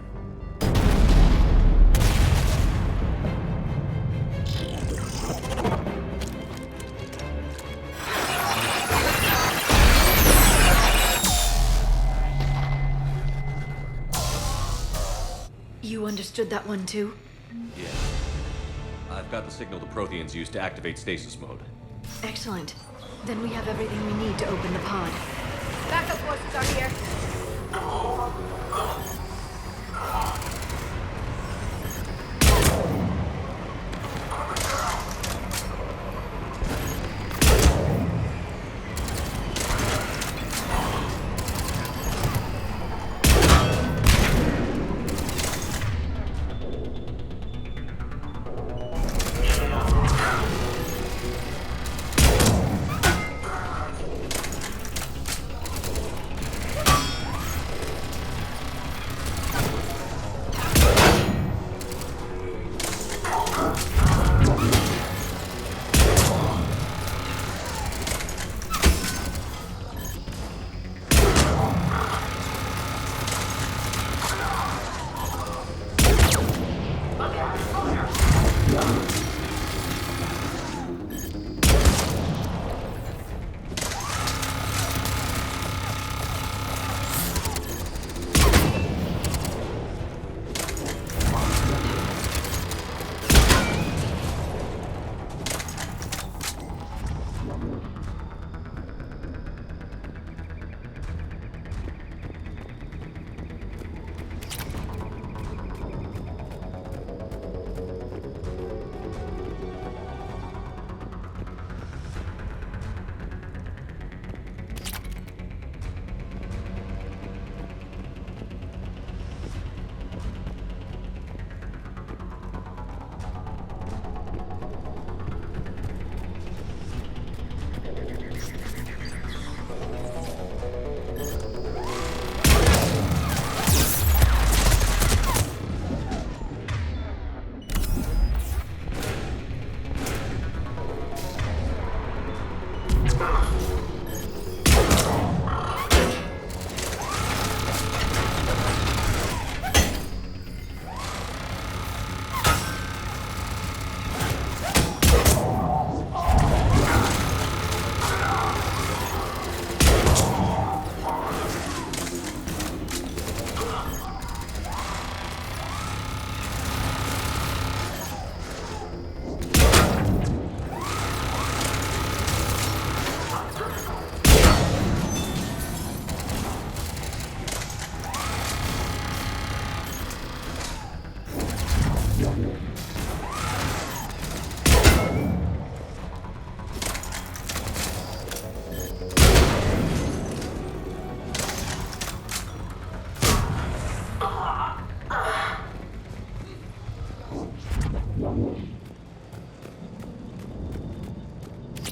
You understood that one too?
Yeah. I've got the signal the Protheans use to activate stasis mode.
Excellent. Then we have everything we need to open the pod.
Backup forces are here.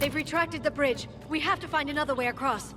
They've retracted the bridge. We have to find another way across.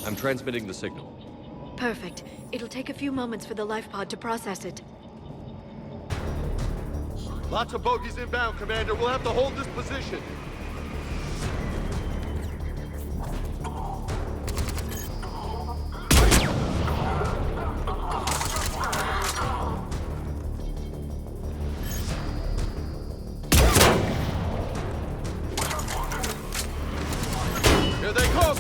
I'm transmitting the signal.
Perfect. It'll take a few moments for the life pod to process it.
Lots of bogies inbound, Commander. We'll have to hold this position. Here they come!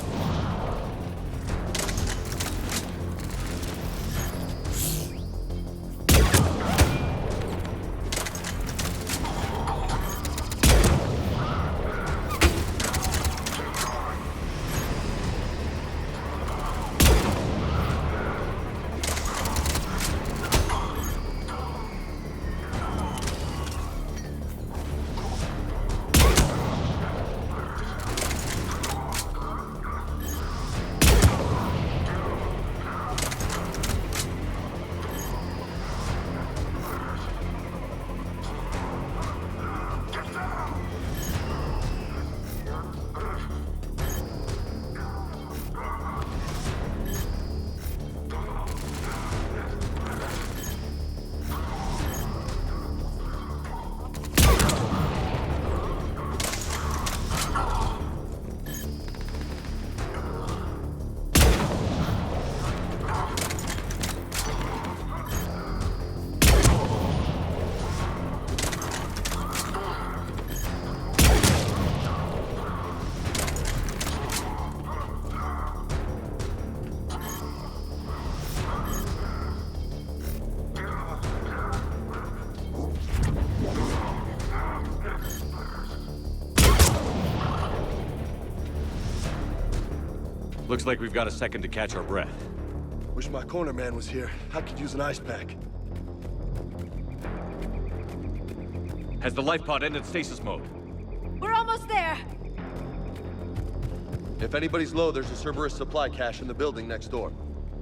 Looks like we've got a second to catch our breath.
Wish my corner man was here. I could use an ice pack.
Has the life pod ended stasis mode?
We're almost there!
If anybody's low, there's a Cerberus supply cache in the building next door.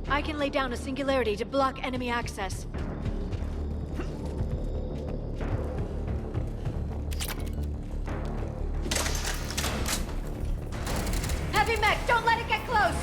I can lay down a singularity to block enemy access. Heavy mech, don't let it get close!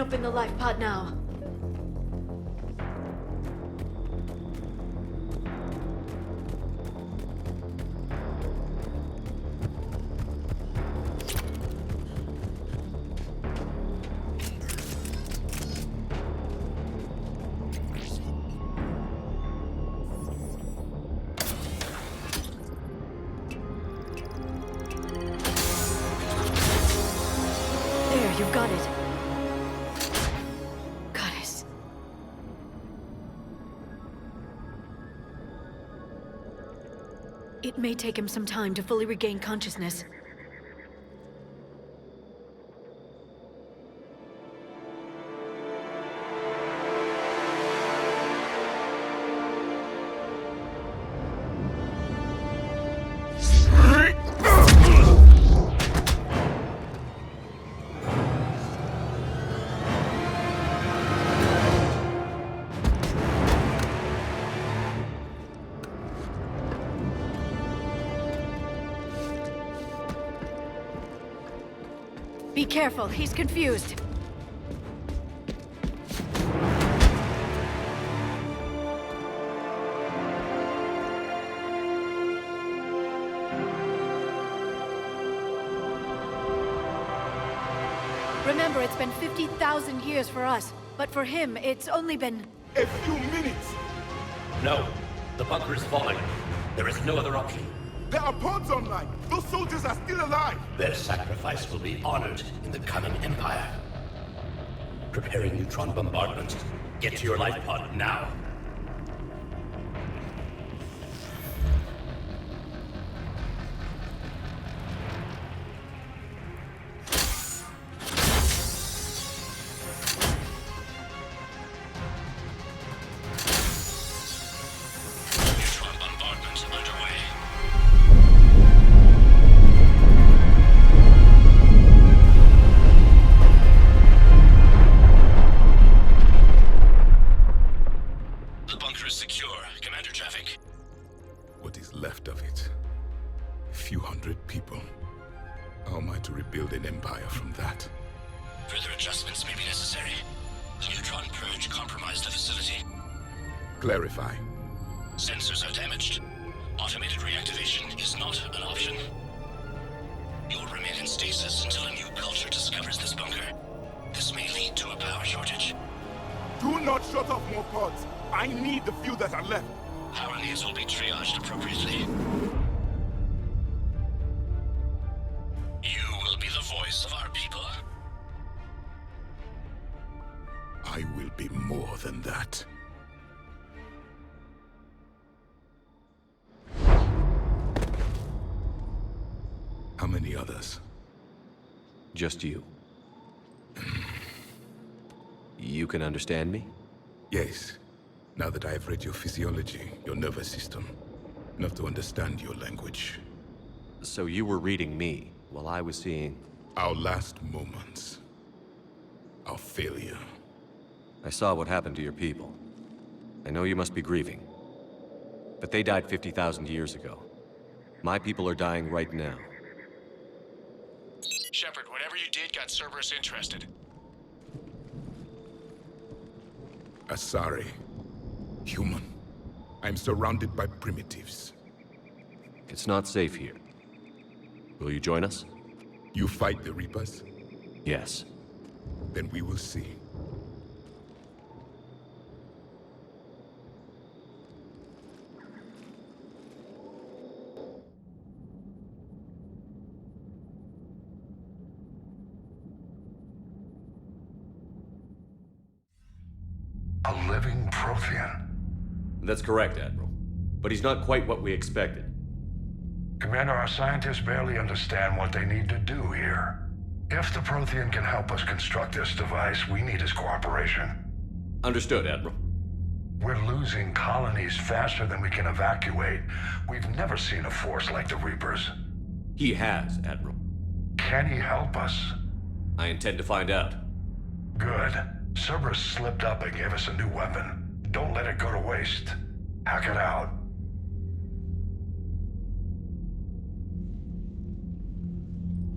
Open the life pod now. There, you've got it. It may take him some time to fully regain consciousness. Be careful, he's confused. Remember, it's been 50,000 years for us, but for him, it's only been...
A few minutes!
No. The bunker is falling. There is no other option.
There are pods online! Those soldiers are still alive!
Their sacrifice will be honored in the coming Empire. Preparing neutron bombardment. Get to your life pod now.
Clarify.
Sensors are damaged. Automated reactivation is not an option. You'll remain in stasis until a new culture discovers this bunker. This may lead to a power shortage.
Do not shut off more pods. I need the few that are left.
Power needs will be triaged appropriately. You will be the voice of our people.
I will be more than that. How many others?
Just you. You can understand me?
Yes. Now that I have read your physiology, your nervous system, enough to understand your language.
So you were reading me, while I was seeing...
Our last moments. Our failure.
I saw what happened to your people. I know you must be grieving. But they died 50,000 years ago. My people are dying right now.
Shepard, whatever you did got Cerberus interested.
Asari. Human. I'm surrounded by primitives.
It's not safe here. Will you join us?
You fight the Reapers?
Yes.
Then we will see.
A living Prothean.
That's correct, Admiral. But he's not quite what we expected.
Commander, our scientists barely understand what they need to do here. If the Prothean can help us construct this device, we need his cooperation.
Understood, Admiral.
We're losing colonies faster than we can evacuate. We've never seen a force like the Reapers.
He has, Admiral.
Can he help us?
I intend to find out.
Good. Cerberus slipped up and gave us a new weapon. Don't let it go to waste. Hack it out.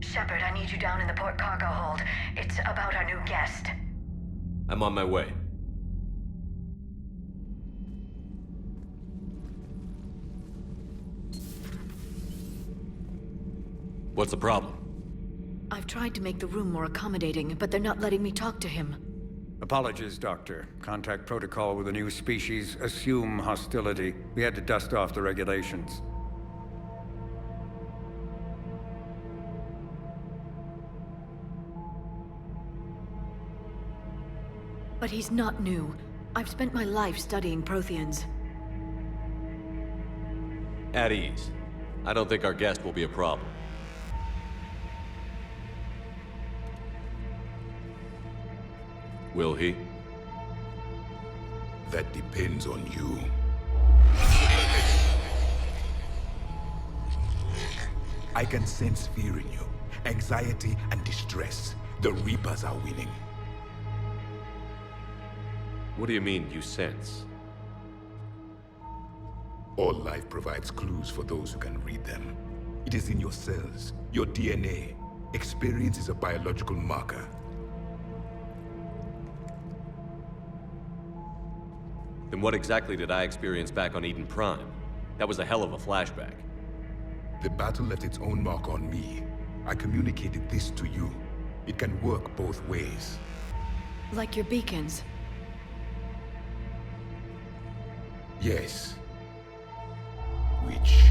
Shepard, I need you down in the port cargo hold. It's about our new guest.
I'm on my way. What's the problem?
I've tried to make the room more accommodating, but they're not letting me talk to him.
Apologies, Doctor. Contact protocol with a new species. Assume hostility. We had to dust off the regulations.
But he's not new. I've spent my life studying Protheans.
At ease. I don't think our guest will be a problem. Will he?
That depends on you. I can sense fear in you, anxiety and distress. The Reapers are winning.
What do you mean, you sense?
All life provides clues for those who can read them. It is in your cells, your DNA. Experience is a biological marker.
Then what exactly did I experience back on Eden Prime? That was a hell of a flashback.
The battle left its own mark on me. I communicated this to you. It can work both ways.
Like your beacons.
Yes. Which...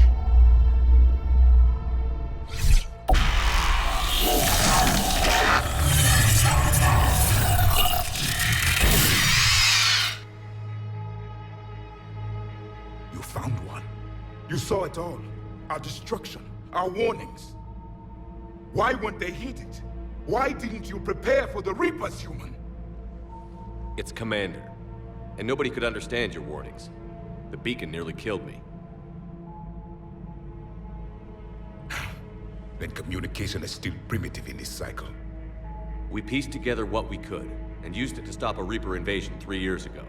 You found one. You saw it all. Our destruction, our warnings. Why weren't they heeded? Why didn't you prepare for the Reapers, human?
It's Commander. And nobody could understand your warnings. The beacon nearly killed me.
Then communication is still primitive in this cycle.
We pieced together what we could, and used it to stop a Reaper invasion 3 years ago.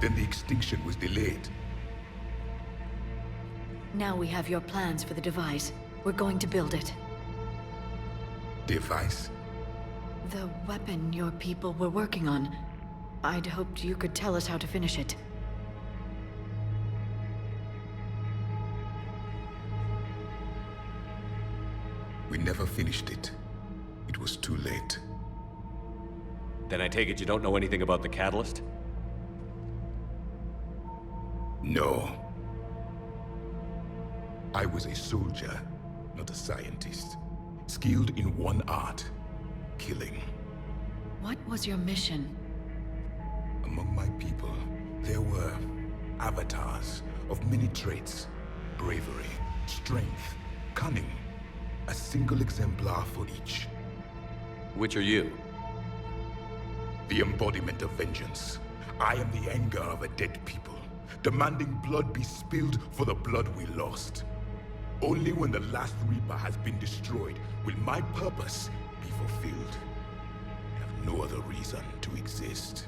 Then the extinction was delayed.
Now we have your plans for the device. We're going to build it.
Device?
The weapon your people were working on. I'd hoped you could tell us how to finish it.
We never finished it. It was too late.
Then I take it you don't know anything about the catalyst?
No. I was a soldier, not a scientist. Skilled in one art, killing.
What was your mission?
Among my people, there were avatars of many traits. Bravery, strength, cunning. A single exemplar for each.
Which are you?
The embodiment of vengeance. I am the anger of a dead people, demanding blood be spilled for the blood we lost. Only when the last Reaper has been destroyed will my purpose be fulfilled. I have no other reason to exist.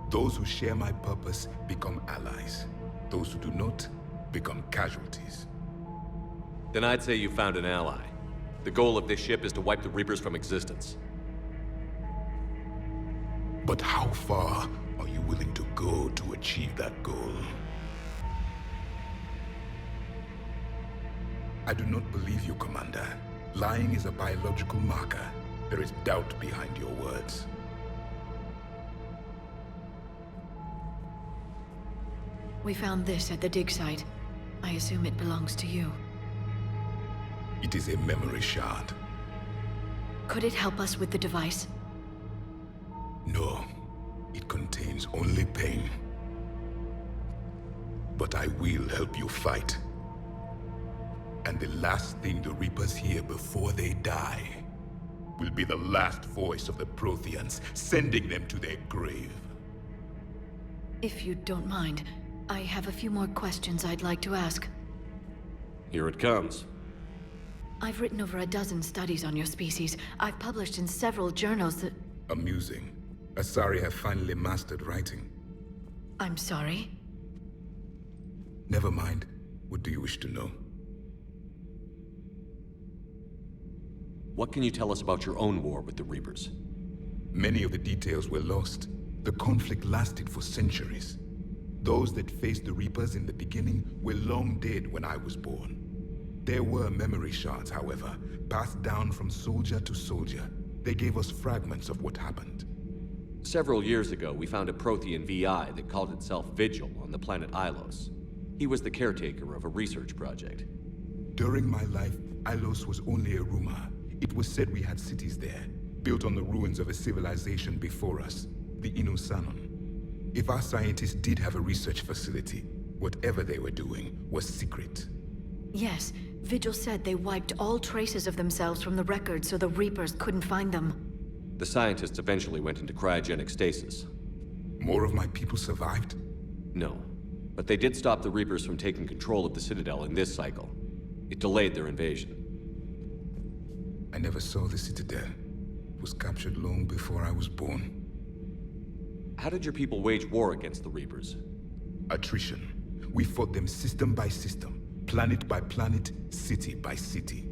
Those who share my purpose become allies. Those who do not become casualties.
Then I'd say you found an ally. The goal of this ship is to wipe the Reapers from existence.
But how far are you willing to go to achieve that goal? I do not believe you, Commander. Lying is a biological marker. There is doubt behind your words.
We found this at the dig site. I assume it belongs to you.
It is a memory shard.
Could it help us with the device?
No. It contains only pain. But I will help you fight. And the last thing the Reapers hear before they die will be the last voice of the Protheans, sending them to their grave.
If you don't mind, I have a few more questions I'd like to ask.
Here it comes.
I've written over a dozen studies on your species. I've published in several journals that...
Amusing. Asari have finally mastered writing.
I'm sorry?
Never mind. What do you wish to know?
What can you tell us about your own war with the Reapers?
Many of the details were lost. The conflict lasted for centuries. Those that faced the Reapers in the beginning were long dead when I was born. There were memory shards, however, passed down from soldier to soldier. They gave us fragments of what happened.
Several years ago, we found a Prothean VI that called itself Vigil on the planet Ilos. He was the caretaker of a research project.
During my life, Ilos was only a rumor. It was said we had cities there, built on the ruins of a civilization before us, the Inusanon. If our scientists did have a research facility, whatever they were doing was secret.
Yes, Vigil said they wiped all traces of themselves from the records so the Reapers couldn't find them.
The scientists eventually went into cryogenic stasis.
More of my people survived?
No, but they did stop the Reapers from taking control of the Citadel in this cycle. It delayed their invasion.
I never saw the Citadel. It was captured long before I was born.
How did your people wage war against the Reapers?
Attrition. We fought them system by system, planet by planet, city by city.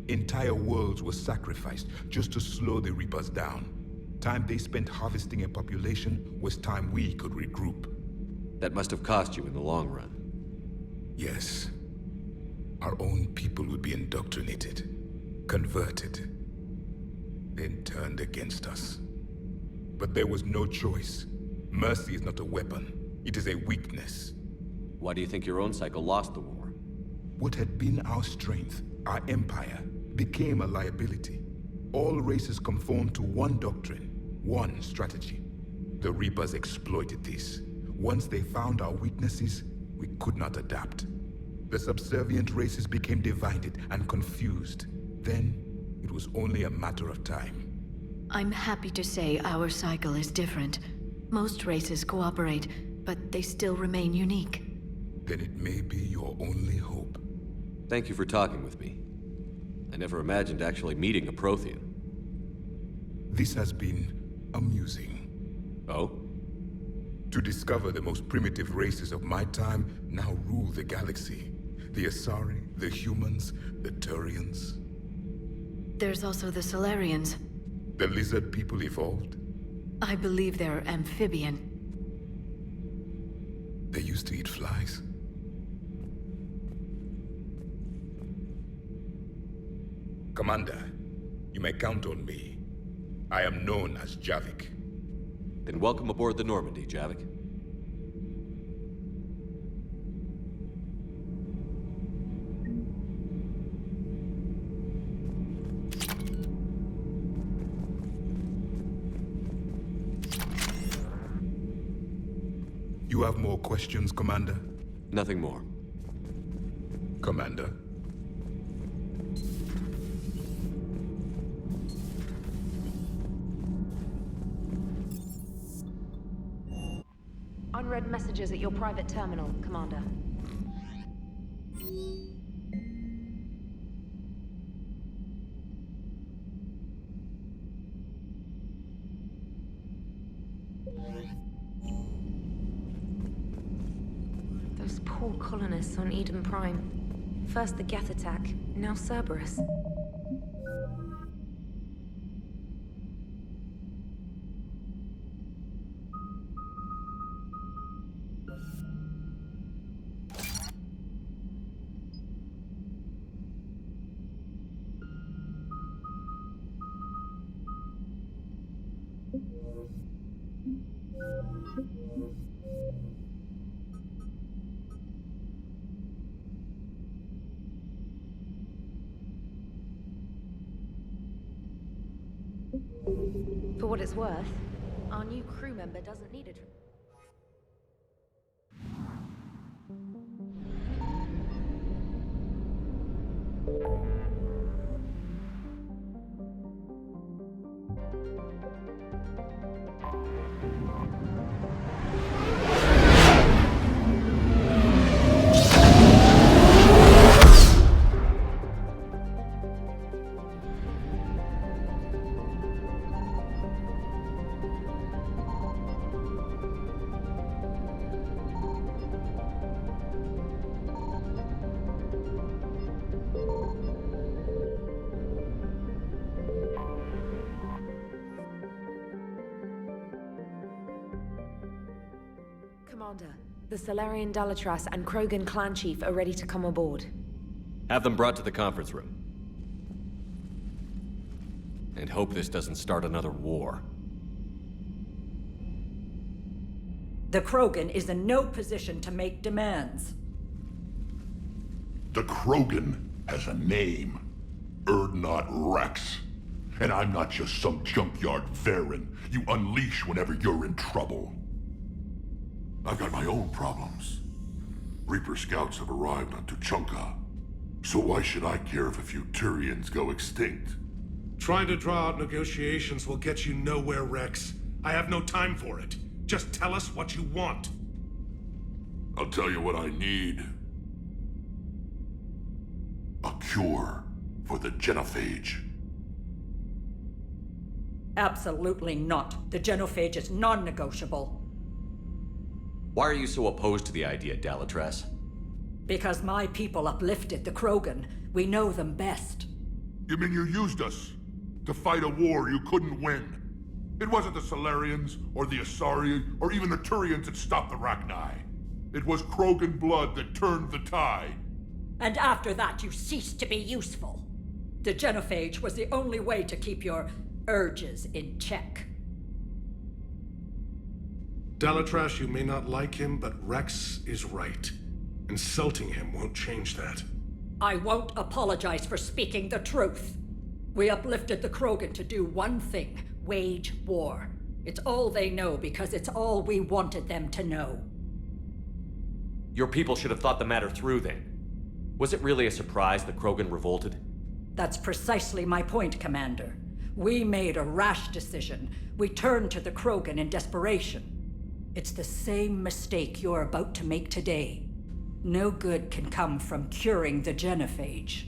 Entire worlds were sacrificed just to slow the Reapers down. Time they spent harvesting a population was time we could regroup.
That must have cost you in the long run.
Yes. Our own people would be indoctrinated, converted, then turned against us. But there was no choice. Mercy is not a weapon. It is a weakness.
Why do you think your own cycle lost the war?
What had been our strength, our empire, became a liability. All races conformed to one doctrine, one strategy. The Reapers exploited this. Once they found our weaknesses, we could not adapt. The subservient races became divided and confused. Then, it was only a matter of time.
I'm happy to say our cycle is different. Most races cooperate, but they still remain unique.
Then it may be your only hope.
Thank you for talking with me. I never imagined actually meeting a Prothean.
This has been amusing.
Oh?
To discover the most primitive races of my time now rule the galaxy. The Asari, the humans, the Turians.
There's also the Solarians.
The lizard people evolved?
I believe they're amphibian.
They used to eat flies. Commander, you may count on me. I am known as Javik.
Then welcome aboard the Normandy, Javik.
You have more questions, Commander?
Nothing more.
Commander?
Unread messages at your private terminal, Commander.
Those poor colonists on Eden Prime. First the Geth attack, now Cerberus.
For what it's worth, our new crew member doesn't need it. Commander, the Solarian Dalatras and Krogan clan chief are ready to come aboard.
Have them brought to the conference room. And hope this doesn't start another war.
The Krogan is in no position to make demands.
The Krogan has a name. Urdnot Rex. And I'm not just some junkyard Varen you unleash whenever you're in trouble. I've got my own problems. Reaper scouts have arrived on Tuchanka. So why should I care if a few Turians go extinct?
Trying to draw out negotiations will get you nowhere, Rex. I have no time for it. Just tell us what you want.
I'll tell you what I need. A cure for the genophage.
Absolutely not. The genophage is non-negotiable.
Why are you so opposed to the idea, Dalatrass?
Because my people uplifted the Krogan. We know them best.
You mean you used us to fight a war you couldn't win? It wasn't the Salarians, or the Asari, or even the Turians that stopped the Rachni. It was Krogan blood that turned the tide.
And after that, you ceased to be useful. The genophage was the only way to keep your urges in check.
Dalatrass, you may not like him, but Rex is right. Insulting him won't change that.
I won't apologize for speaking the truth. We uplifted the Krogan to do one thing: wage war. It's all they know because it's all we wanted them to know.
Your people should have thought the matter through then. Was it really a surprise the Krogan revolted?
That's precisely my point, Commander. We made a rash decision. We turned to the Krogan in desperation. It's the same mistake you're about to make today. No good can come from curing the genophage.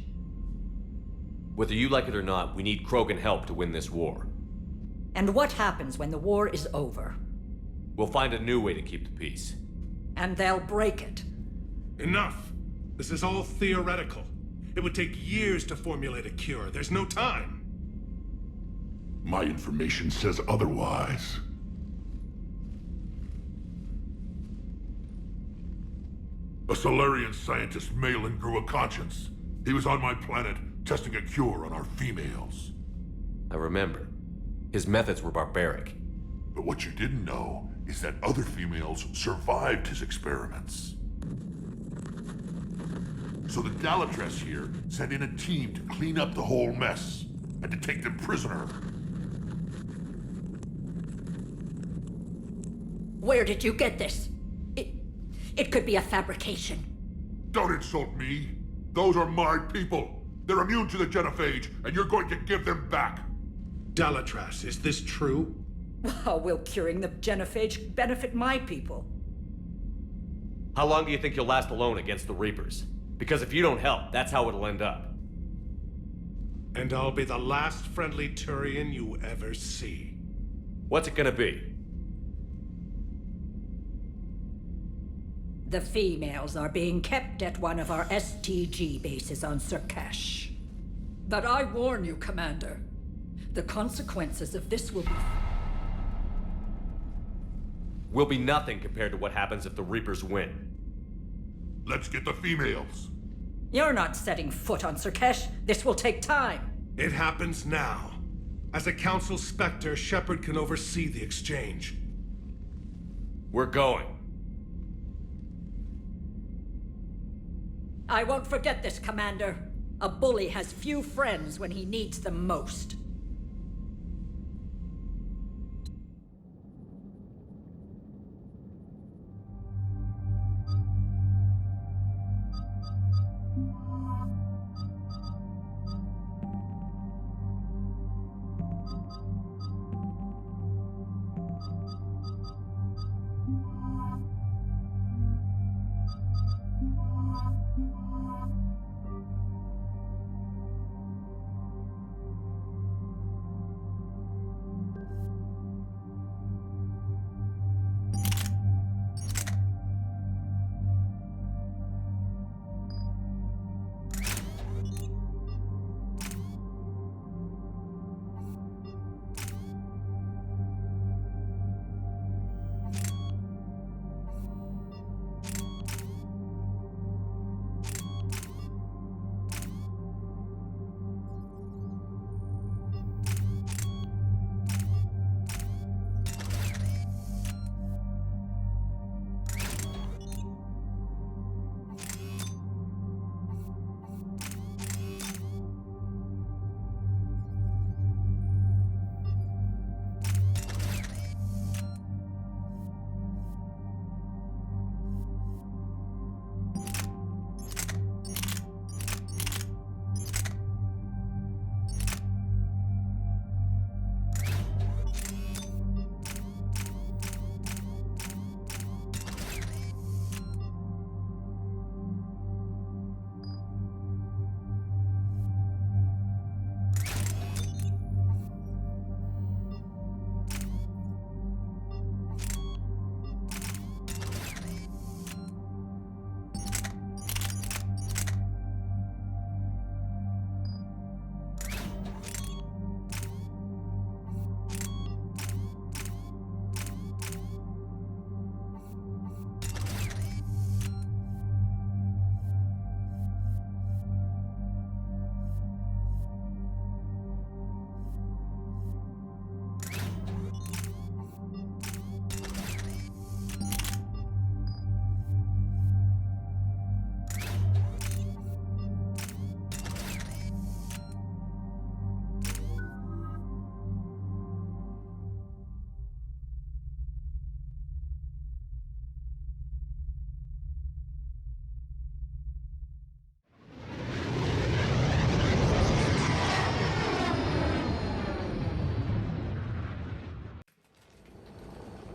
Whether you like it or not, we need Krogan help to win this war.
And what happens when the war is over?
We'll find a new way to keep the peace.
And they'll break it.
Enough! This is all theoretical. It would take years to formulate a cure. There's no time.
My information says otherwise. A Solarian scientist, Malin, grew a conscience. He was on my planet, testing a cure on our females.
I remember. His methods were barbaric.
But what you didn't know is that other females survived his experiments. So the Dalatrass here sent in a team to clean up the whole mess, and to take them prisoner.
Where did you get this? It could be a fabrication.
Don't insult me. Those are my people. They're immune to the genophage, and you're going to give them back.
Dalatrass, is this true?
How will curing the genophage benefit my people?
How long do you think you'll last alone against the Reapers? Because if you don't help, that's how it'll end up.
And I'll be the last friendly Turian you ever see.
What's it gonna be?
The females are being kept at one of our STG bases on Sur'Kesh. But I warn you, Commander, the consequences of this
will be nothing compared to what happens if the Reapers win.
Let's get the females.
You're not setting foot on Sur'Kesh. This will take time.
It happens now. As a Council Spectre, Shepard can oversee the exchange.
We're going.
I won't forget this, Commander. A bully has few friends when he needs them most.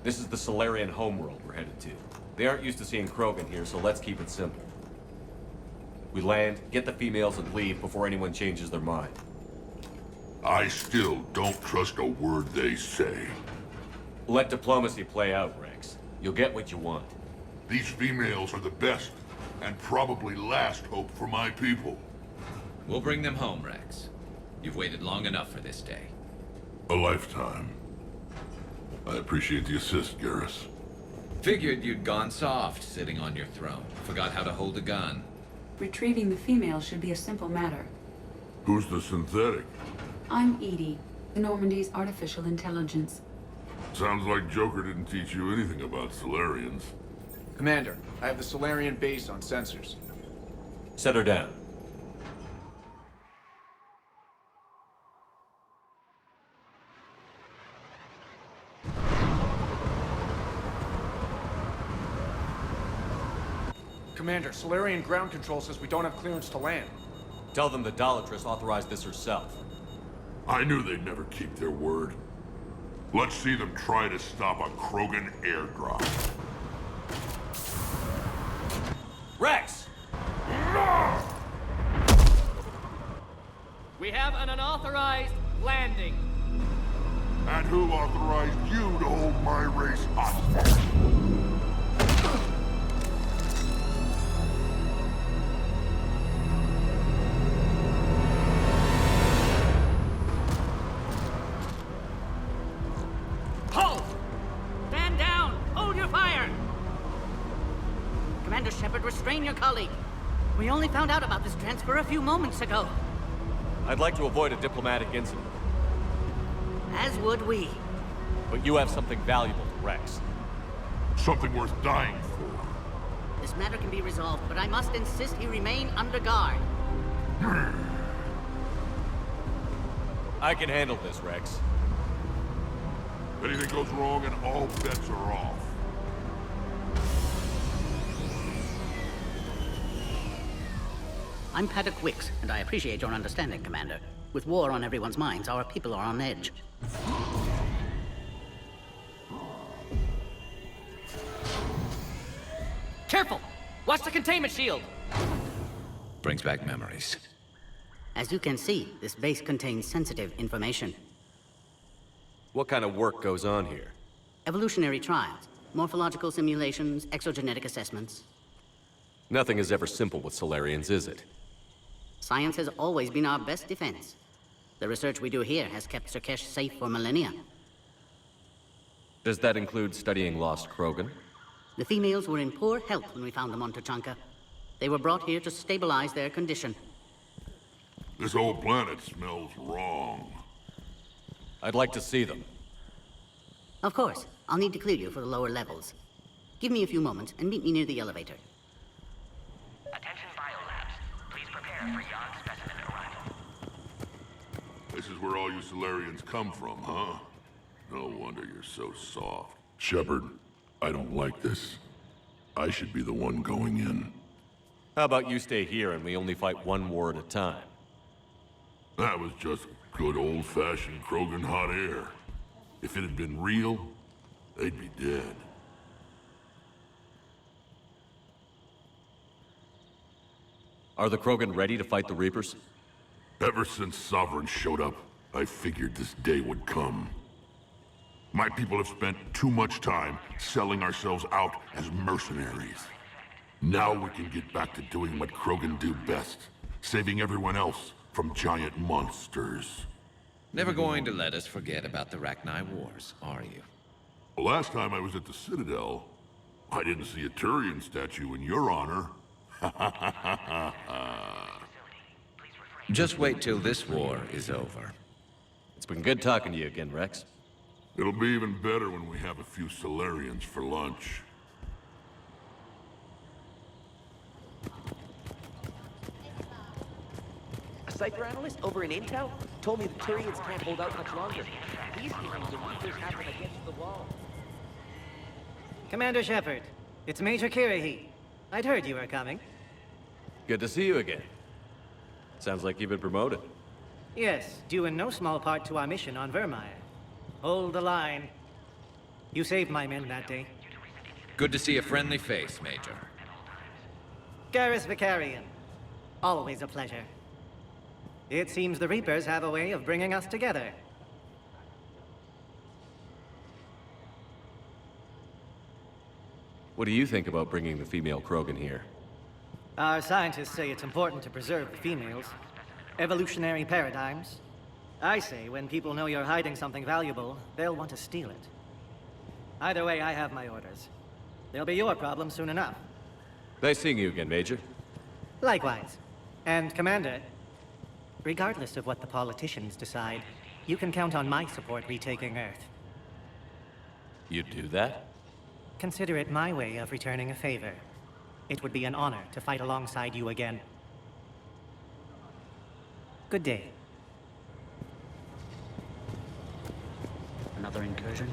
This is the Solarian homeworld we're headed to. They aren't used to seeing Krogan here, so let's keep it simple. We land, get the females, and leave before anyone changes their mind.
I still don't trust a word they say.
Let diplomacy play out, Rex. You'll get what you want.
These females are the best, and probably last hope for my people.
We'll bring them home, Rex. You've waited long enough for this day.
A lifetime. I appreciate the assist, Garrus.
Figured you'd gone soft sitting on your throne. Forgot how to hold a gun.
Retrieving the female should be a simple matter.
Who's the synthetic?
I'm Edie, the Normandy's artificial intelligence.
Sounds like Joker didn't teach you anything about Solarians.
Commander, I have the Solarian base on sensors.
Set her down.
Commander, Solarian ground control says we don't have clearance to land.
Tell them the Dolatress authorized this herself.
I knew they'd never keep their word. Let's see them try to stop a Krogan airdrop.
Rex!
We have an unauthorized landing.
And who authorized you to hold my race hostage?
Hold! Stand down! Hold your fire! Commander Shepard, restrain your colleague. We only found out about this transfer a few moments ago.
I'd like to avoid a diplomatic incident.
As would we.
But you have something valuable to Rex.
Something worth dying for.
This matter can be resolved, but I must insist he remain under guard.
I can handle this, Rex.
Anything goes wrong and all bets are off.
I'm Paddock Wicks, and I appreciate your understanding, Commander. With war on everyone's minds, our people are on edge. Careful! Watch the containment shield!
Brings back memories.
As you can see, this base contains sensitive information.
What kind of work goes on here?
Evolutionary trials, morphological simulations, exogenetic assessments.
Nothing is ever simple with Solarians, is it?
Science has always been our best defense. The research we do here has kept Sur'Kesh safe for millennia.
Does that include studying lost Krogan?
The females were in poor health when we found them on Tuchanka. They were brought here to stabilize their condition.
This whole planet smells wrong.
I'd like to see them.
Of course. I'll need to clear you for the lower levels. Give me a few moments and meet me near the elevator.
Attention biolabs. Please prepare for yon specimen arrival.
This is where all you Solarians come from, huh? No wonder you're so soft. Shepard, I don't like this. I should be the one going in.
How about you stay here and we only fight one war at a time?
That was just good old-fashioned Krogan hot air. If it had been real, they'd be dead.
Are the Krogan ready to fight the Reapers?
Ever since Sovereign showed up, I figured this day would come. My people have spent too much time selling ourselves out as mercenaries. Now we can get back to doing what Krogan do best, saving everyone else from giant monsters.
Never going to let us forget about the Rachni Wars, are you?
The last time I was at the Citadel, I didn't see a Turian statue in your honor.
Just wait till this war is over.
It's been good talking to you again, Rex.
It'll be even better when we have a few Solarians for lunch.
A Cypher analyst over in Intel told me the Turians can't hold out much longer. These humans are Reapers have them against the wall.
Commander Shepard, it's Major Kirahi. I'd heard you were coming.
Good to see you again. Sounds like you've been promoted.
Yes, due in no small part to our mission on Vermeer. Hold the line.
You saved my men that day.
Good to see a friendly face, Major.
Garrus Vicarian. Always a pleasure. It seems the Reapers have a way of bringing us together.
What do you think about bringing the female Krogan here?
Our scientists say it's important to preserve the females. Evolutionary paradigms. I say when people know you're hiding something valuable, they'll want to steal it. Either way, I have my orders. They'll be your problem soon enough.
Nice seeing you again, Major.
Likewise. And Commander, regardless of what the politicians decide, you can count on my support retaking Earth.
You'd do that?
Consider it my way of returning a favor. It would be an honor to fight alongside you again. Good day.
Another incursion?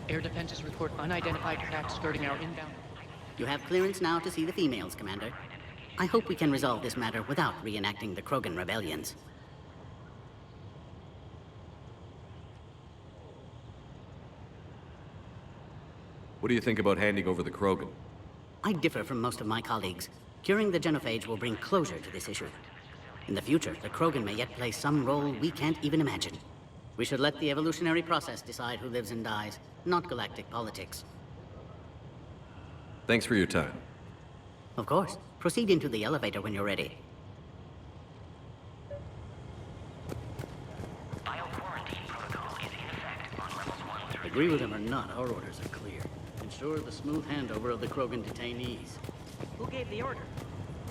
Air defenses report unidentified craft skirting our inbound.
You have clearance now to see the females, Commander. I hope we can resolve this matter without reenacting the Krogan rebellions.
What do you think about handing over the Krogan?
I differ from most of my colleagues. Curing the genophage will bring closure to this issue. In the future, the Krogan may yet play some role we can't even imagine. We should let the evolutionary process decide who lives and dies, not galactic politics.
Thanks for your time.
Of course. Proceed into the elevator when you're ready. Agree with him or not, our orders are clear. Ensure the smooth handover of the Krogan detainees.
Who gave the order?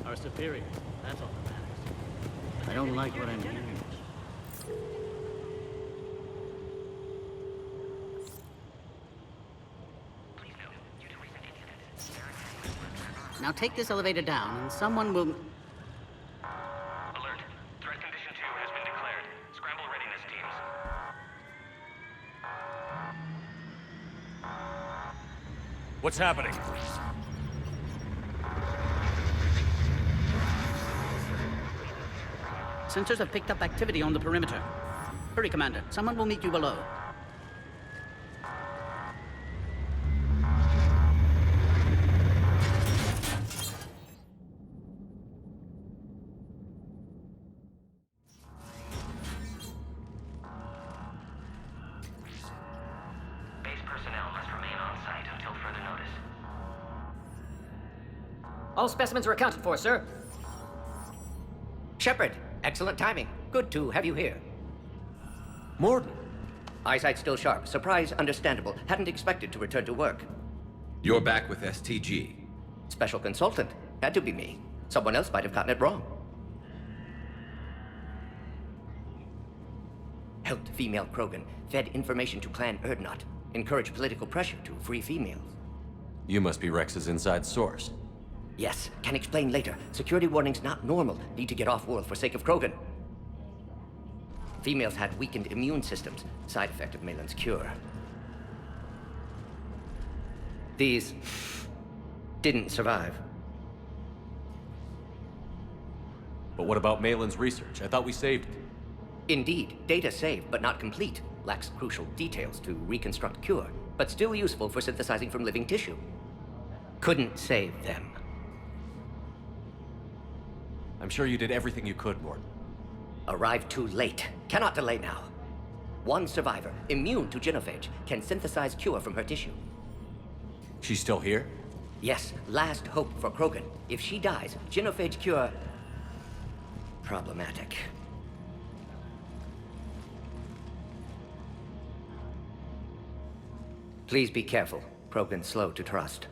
Our superior. That's all that matters. I don't like what I'm hearing. Now take this elevator down, and someone will...
Alert. Threat condition 2 has been declared. Scramble readiness teams.
What's happening?
Sensors have picked up activity on the perimeter. Hurry, Commander. Someone will meet you below.
All specimens are accounted for, sir. Shepard, excellent timing. Good to have you here.
Morden.
Eyesight still sharp. Surprise understandable. Hadn't expected to return to work.
You're back with STG.
Special consultant. Had to be me. Someone else might have gotten it wrong. Helped female Krogan. Fed information to Clan Dreadnought. Encouraged political pressure to free females.
You must be Rex's inside source.
Yes, can explain later. Security warnings not normal. Need to get off-world for sake of Krogan. Females had weakened immune systems. Side effect of Malin's cure. These didn't survive.
But what about Malin's research? I thought we saved it.
Indeed, data saved, but not complete. Lacks crucial details to reconstruct cure, but still useful for synthesizing from living tissue. Couldn't save them.
I'm sure you did everything you could, Morden.
Arrived too late. Cannot delay now. One survivor, immune to genophage, can synthesize cure from her tissue.
She's still here?
Yes, last hope for Krogan. If she dies, genophage cure... problematic. Please be careful. Krogan slow to trust.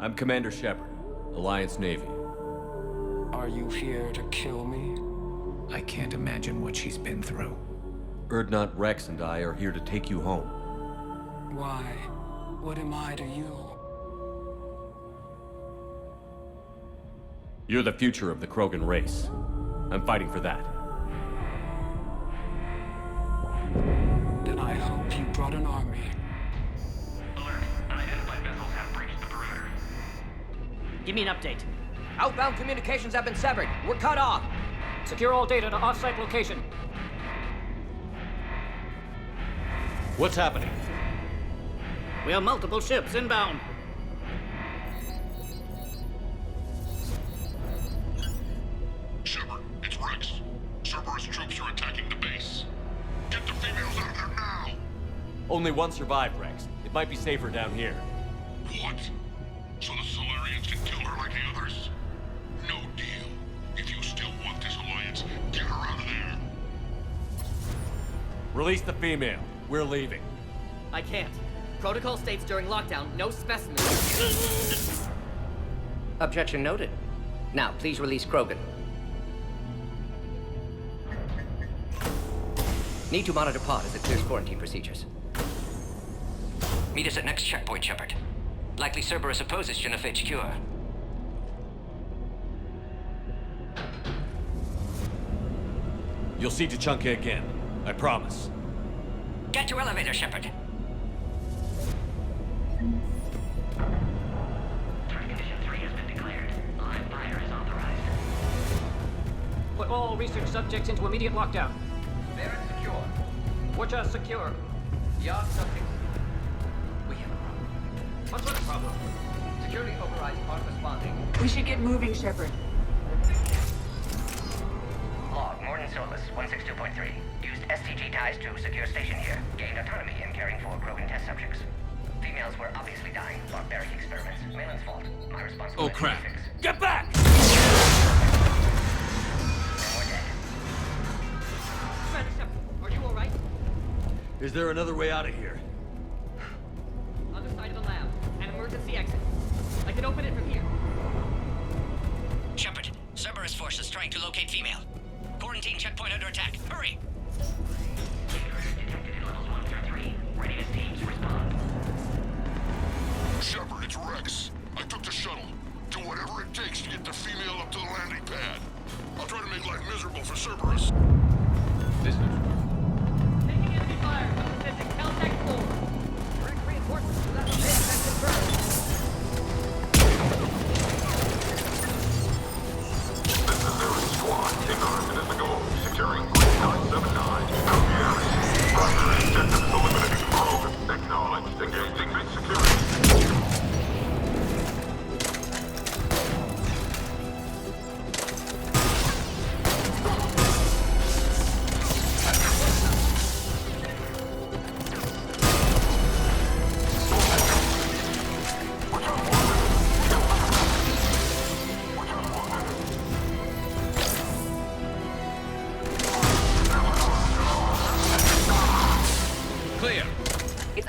I'm Commander Shepard, Alliance Navy.
Are you here to kill me?
I can't imagine what she's been through.
Dreadnought Rex and I are here to take you home.
Why? What am I to you?
You're the future of the Krogan race. I'm fighting for that.
Then I hope you brought an army.
Alert. Unidentified vessels have breached the perimeter.
Give me an update. Outbound communications have been severed. We're cut off. Secure all data to off-site location.
What's happening?
We have multiple ships inbound.
Shepard, it's Rex. Cerberus troops are attacking the base. Get the females out of there now!
Only one survived, Rex. It might be safer down here.
What? So the Solarians can kill her like the others? No deal. If you still want this alliance, get her out of there.
Release the female. We're leaving.
I can't. Protocol states during lockdown, no specimens.
Objection noted. Now, please release Krogan. Need to monitor pod as it clears quarantine procedures.
Meet us at next checkpoint, Shepard. Likely Cerberus opposes genophage cure.
You'll see Tuchanka again. I promise.
Get to elevator, Shepard.
Condition 3 has been declared. Live fire is authorized.
Put all research subjects into immediate lockdown.
Barrett secure.
Watcher secure.
Yard subjects. We have a problem.
What sort of problem?
Security overrides aren't responding.
We should get moving, Shepard.
Log, Morden Solus, 162.3. Used STG ties to secure station here. Gained autonomy in caring for Krogan test subjects. Females were obviously dying. Barbaric experiments. Malin's fault. My responsibility.
Oh crap! Get back!
We're dead.
Are you alright?
Is there another way out of here?
Other side of the lab. An emergency exit. I can open it from here.
Shepard, Cerberus forces trying to locate female. Quarantine checkpoint under attack. Hurry!
Detected in levels 1 through 3. Readiness teams respond.
Shepard, it's Rex. I took the shuttle. Do whatever it takes to get the female up to the landing pad. I'll try to make life miserable for Cerberus.
This is...
Taking enemy fire. Sending Caltech 4. Reinforcements to that base has confirmed.
Squad, take on minutes ago. Securing 979. Primary objective eliminating Probe. Acknowledged. Engaging mid-security.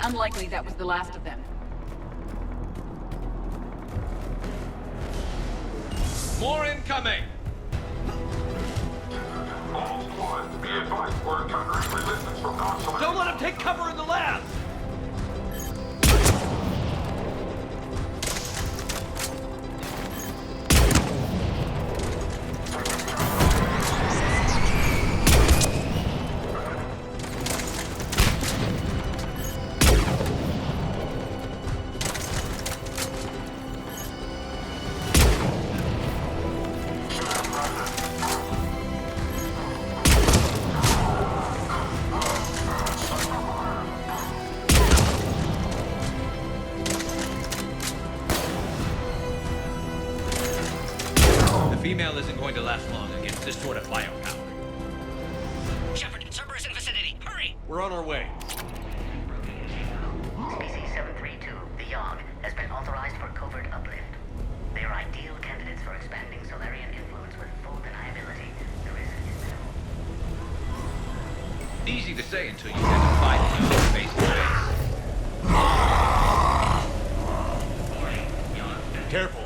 Unlikely that was the last of them.
More incoming!
All squads, be advised we're encountering resistance from non-select.
Don't let him take cover in the lab!
Female isn't going to last long against this sort of firepower.
Shepard, Cerberus in vicinity. Hurry!
We're on our way.
Species 732, the Yogg, has been authorized for covert uplift. They are ideal candidates for expanding Solarian influence with full deniability. The risk is minimal.
Easy to say until you get to fight the face to face.
Careful.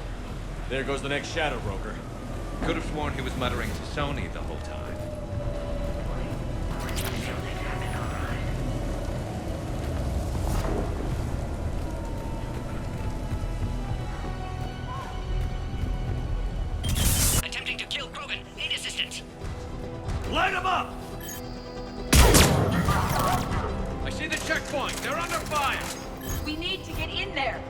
There goes the next shadow broker.
Could have sworn he was muttering to Sony the whole time.
Attempting to kill Krogan. Need assistance.
Light him up!
I see the checkpoint. They're under fire.
We need to get in there.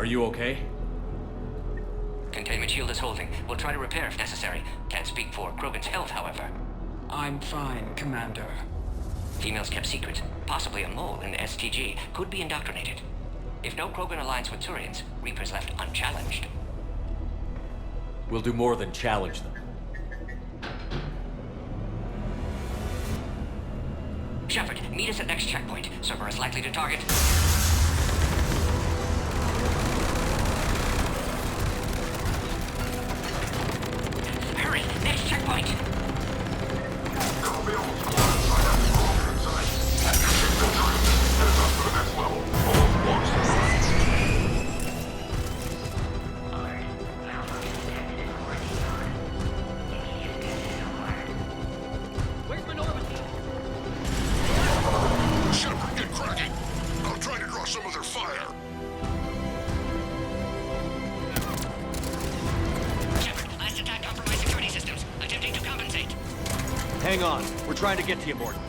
you okay?
Containment shield is holding. We'll try to repair if necessary. Can't speak for Krogan's health, however.
I'm fine, Commander.
Females kept secret. Possibly a mole in the STG could be indoctrinated. If no Krogan aligns with Turians, Reapers left unchallenged.
We'll do more than challenge them.
Shepard, meet us at next checkpoint. Cerberus likely to target. Hurry, next checkpoint.
Where's my Normandy?
Shepard, get cracking! I'll try to draw some of their fire.
Shepard, last attack compromised security systems. Attempting to compensate.
Hang on. We're trying to get to you, Morton.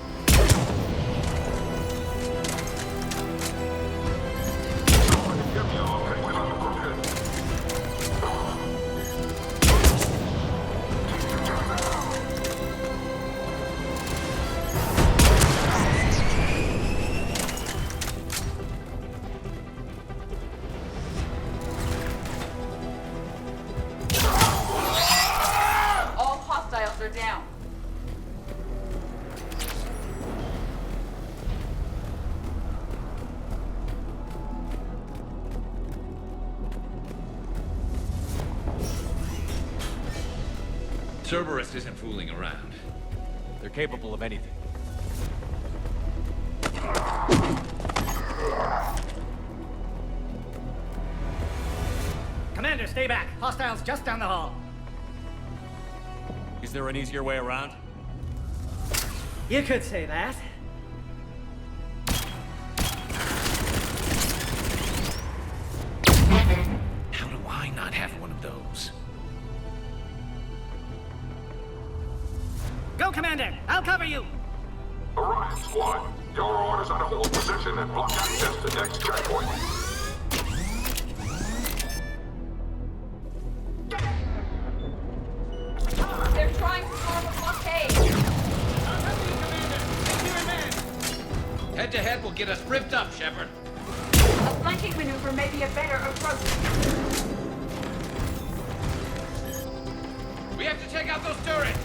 All hostiles are down.
Cerberus isn't fooling around.
They're capable of anything.
Commander, stay back. Hostiles just down the hall.
Is there an easier way around?
You could say that.
How do I not have one of those?
Go, Commander! I'll cover you!
Orion Squad, your orders are to hold position and block access to next checkpoint.
They're trying to form a blockade.
Head to head will get us ripped up, Shepard.
A flanking maneuver may be a better approach.
We have to take out those turrets!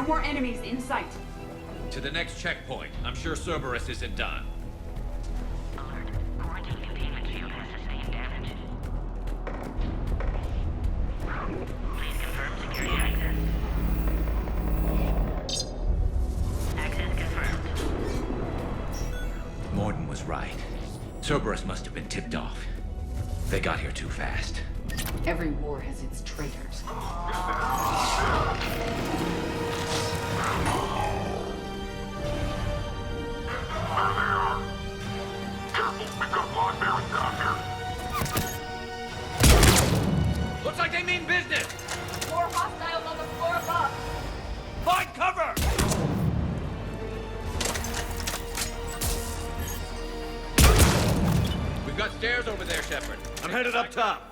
More enemies in sight.
To the next checkpoint. I'm sure Cerberus isn't done.
Alert. Quarantine containment shield has sustained damage. Please confirm security access. Access confirmed.
Morton was right. Cerberus must have been tipped off. They got here too fast.
Every war has its traitors.
Careful, we've got live bearings down here.
they mean business!
More hostiles on the floor above.
Find cover! We've got stairs over there, Shepard.
I'm headed up top.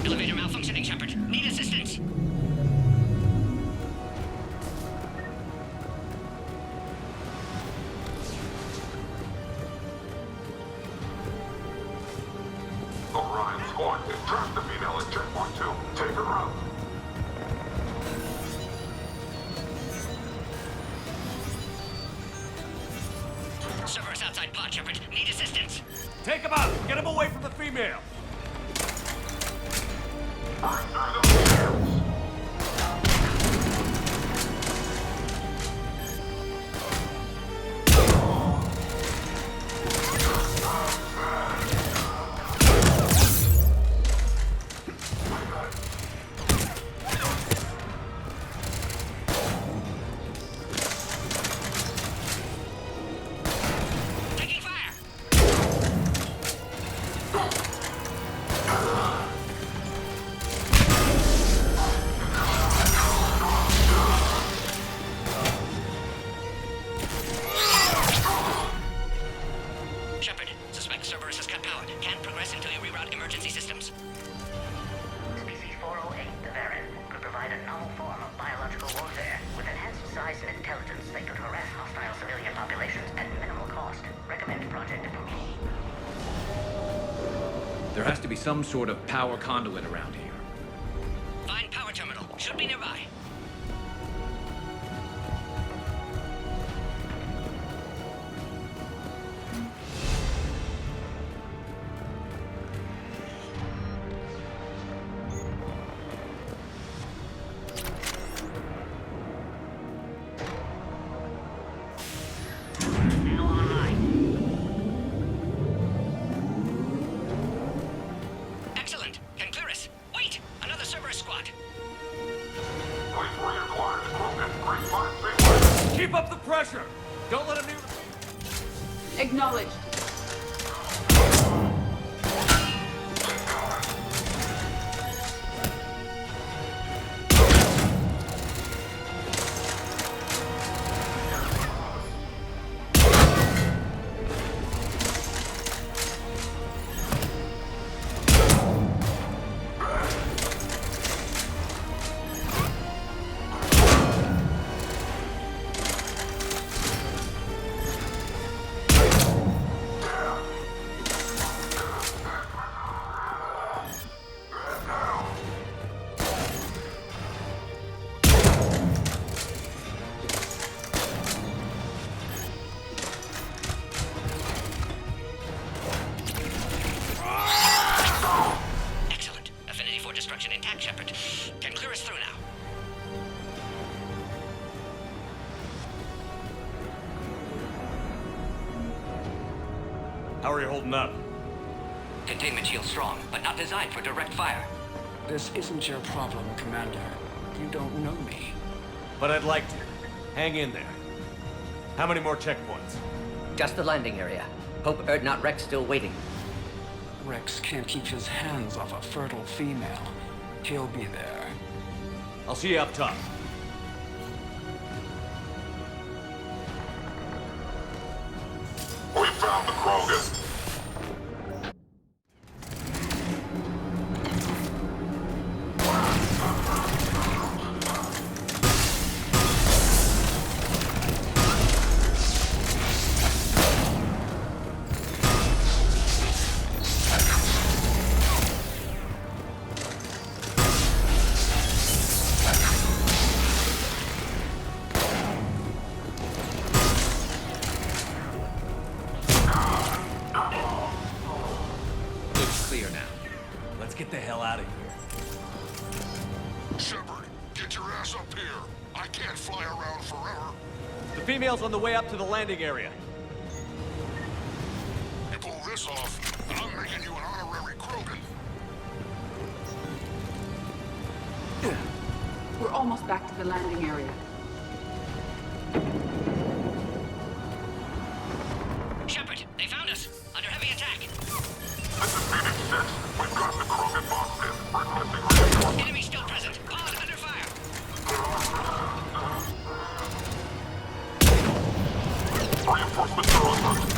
Elevator malfunctioning, Shepard. Need assistance.
Orion squad, track the female at checkpoint 2. Take her out.
Cerberus outside pod, Shepard. Need assistance.
Take him out! Get him away from the female!
Taking fire. Shepard, suspect Cerberus has cut power. Can't progress until you reroute emergency systems.
Species 408, the Varren, could provide a novel form of biological warfare. With enhanced size and intelligence, they could harass hostile civilian populations at minimal cost. Recommend project approval.
There has to be some sort of power conduit around here.
Find power terminal. Should be nearby.
Now online.
Excellent. Can clear us. Wait! Another Cerberus squad.
Please reacquire the Krogan. Green line sequence.
Keep up the pressure! Don't let him near...
Acknowledged.
Excellent. Affinity for destruction intact, Shepard. Can clear us through now.
How are you holding up?
Containment shield strong, but not designed for direct fire.
This isn't your problem, Commander. You don't know me.
But I'd like to. Hang in there. How many more checkpoints?
Just the landing area. Hope Dreadnought Rex still waiting.
Rex can't keep his hands off a fertile female. He'll be there.
I'll see you up top.
We found the Krogan.
Let's get the hell out of here.
Shepard, get your ass up here. I can't fly around forever.
The female's on the way up to the landing area.
You pull this off, and I'm making you an honorary Krogan.
We're almost back to the landing area.
Shepard, they found us. Under heavy attack.
This is Phoenix 6. We've got the Krogan box in. Requesting
Enemy still present. Pod under fire.
reinforcements are on route.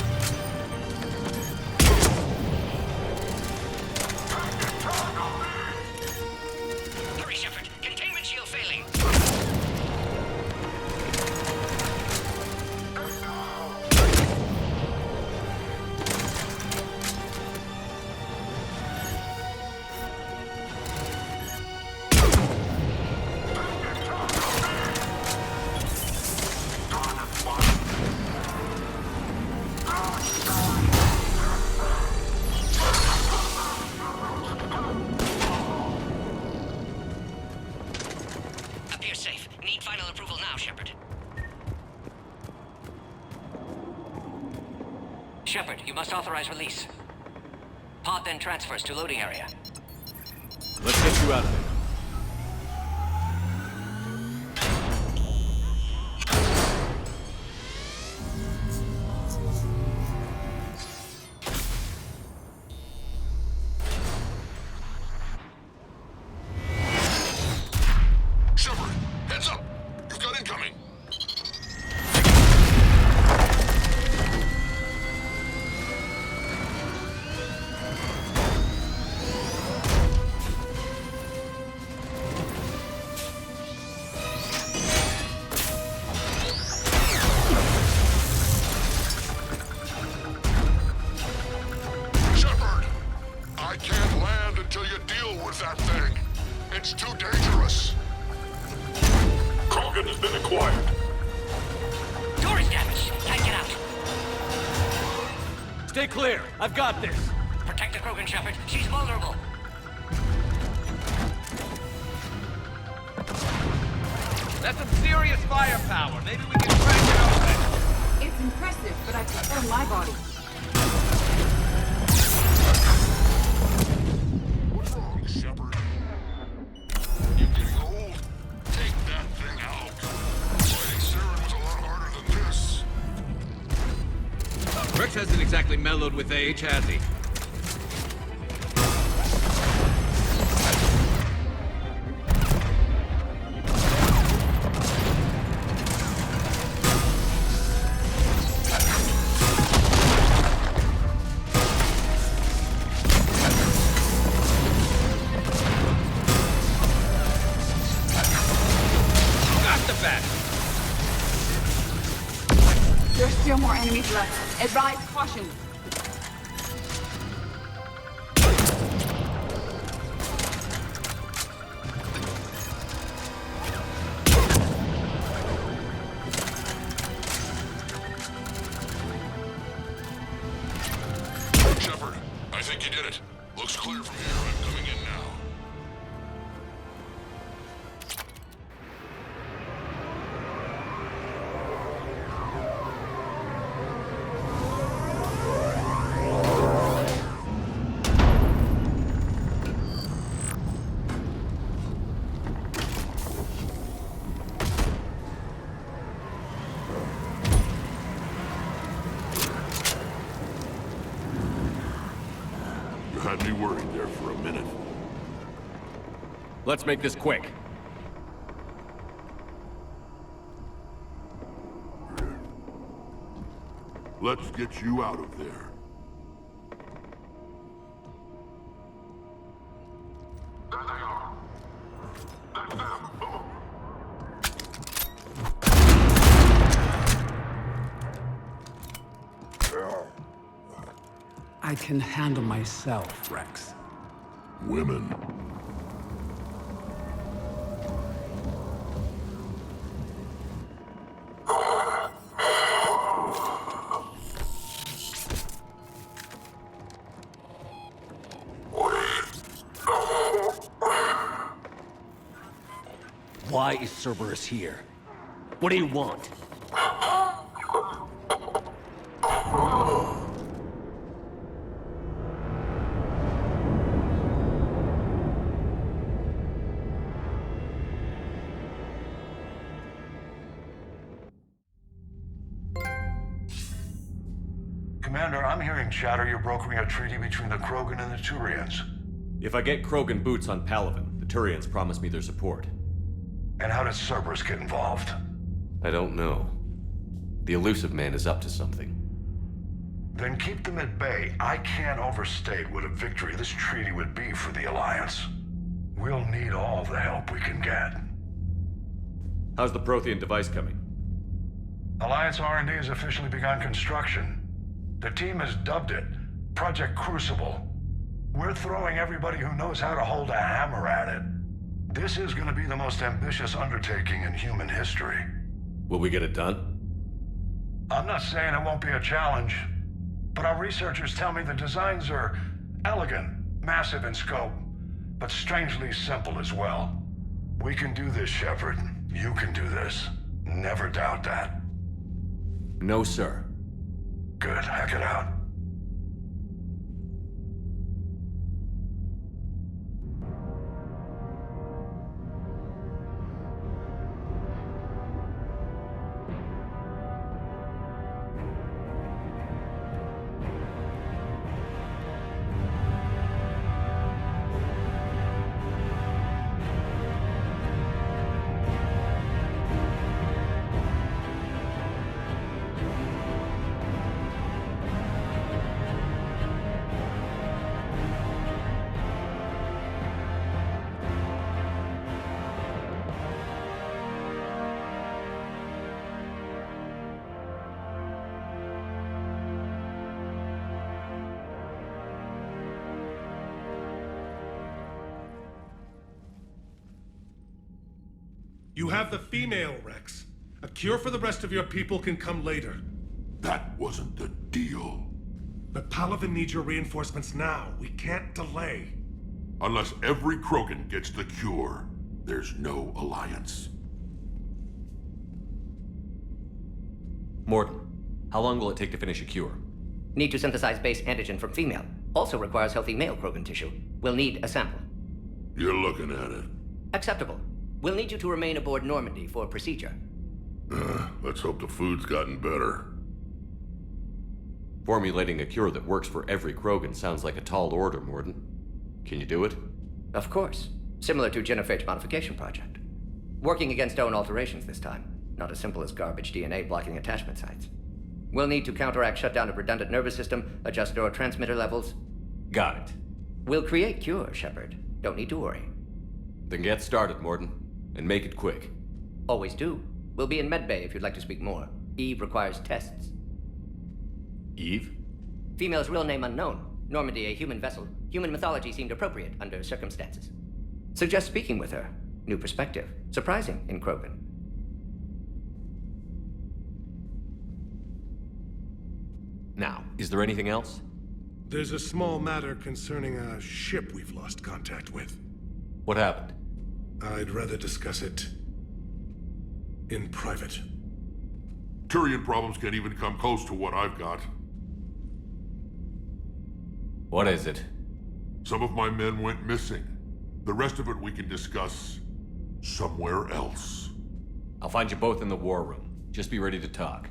Hurry, Shepard. Containment shield failing. Appears safe. Need final approval now, Shepard. Shepard, you must authorize release. Pod then transfers to loading area.
Let's get you out of there.
Shepard, heads up. You've got incoming. Shepard, I can't land until you deal with that thing. It's too dangerous. Krogan has been acquired.
Door is damaged. Can't get out.
Stay clear. I've got this.
Protect the Krogan, Shepard. She's vulnerable.
That's some serious firepower. Maybe we can crack it open.
It's impressive, but I prefer my body.
What's wrong, Shepard? You getting old? Take that thing out. Fighting Saren was a lot harder than this.
Rex hasn't exactly mellowed with age, has he?
Got the bat.
There's still more enemies left. Advise caution.
Shepard, I think you did it. Looks clear from here. I'm coming in now. You had me worried there for a minute.
Let's make this quick.
Let's get you out of there. There they are. That's them.
I can handle myself, Rex.
Women.
Why is Cerberus here? What do you want?
Commander, I'm hearing chatter you're brokering a treaty between the Krogan and the Turians.
If I get Krogan boots on Palaven, the Turians promise me their support.
And how does Cerberus get involved?
I don't know. The elusive man is up to something.
Then keep them at bay. I can't overstate what a victory this treaty would be for the Alliance. We'll need all the help we can get.
How's the Prothean device coming?
Alliance R&D has officially begun construction. The team has dubbed it Project Crucible. We're throwing everybody who knows how to hold a hammer at it. This is going to be the most ambitious undertaking in human history.
Will we get it done?
I'm not saying it won't be a challenge, but our researchers tell me the designs are elegant, massive in scope, but strangely simple as well. We can do this, Shepard. You can do this. Never doubt that.
No, sir.
Good. Hack it out.
You have the female, Rex. A cure for the rest of your people can come later.
That wasn't the deal.
But Palaven needs your reinforcements now. We can't delay.
Unless every Krogan gets the cure, there's no alliance.
Morton, how long will it take to finish a cure?
Need to synthesize base antigen from female. Also requires healthy male Krogan tissue. We'll need a sample.
You're looking at it.
Acceptable. We'll need you to remain aboard Normandy for procedure.
Let's hope the food's gotten better.
Formulating a cure that works for every Krogan sounds like a tall order, Morton. Can you do it?
Of course. Similar to genophage modification project. Working against own alterations this time. Not as simple as garbage DNA blocking attachment sites. We'll need to counteract shutdown of redundant nervous system, adjust neurotransmitter levels.
Got it.
We'll create cure, Shepard. Don't need to worry.
Then get started, Morton. And make it quick.
Always do. We'll be in medbay if you'd like to speak more. Eve requires tests.
Eve?
Female's real name unknown. Normandy a human vessel. Human mythology seemed appropriate under circumstances. Suggest speaking with her. New perspective. Surprising in Krogan.
Now, is there anything else?
There's a small matter concerning a ship we've lost contact with.
What happened?
I'd rather discuss it in private.
Turian problems can't even come close to what I've got.
What is it?
Some of my men went missing. The rest of it we can discuss somewhere else.
I'll find you both in the war room. Just be ready to talk.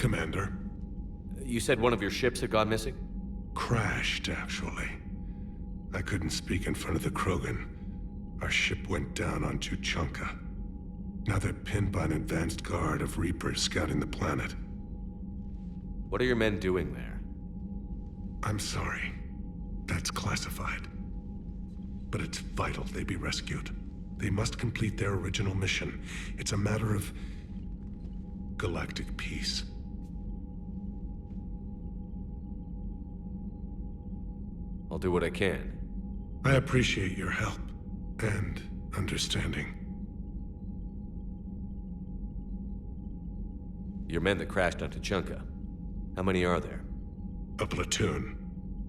Commander.
You said one of your ships had gone missing?
Crashed, actually. I couldn't speak in front of the Krogan. Our ship went down on Tuchanka. Now they're pinned by an advanced guard of Reapers scouting the planet.
What are your men doing there?
I'm sorry. That's classified. But it's vital they be rescued. They must complete their original mission. It's a matter of galactic peace.
I'll do what I can.
I appreciate your help and understanding.
Your men that crashed on Tuchanka. How many are there?
A platoon.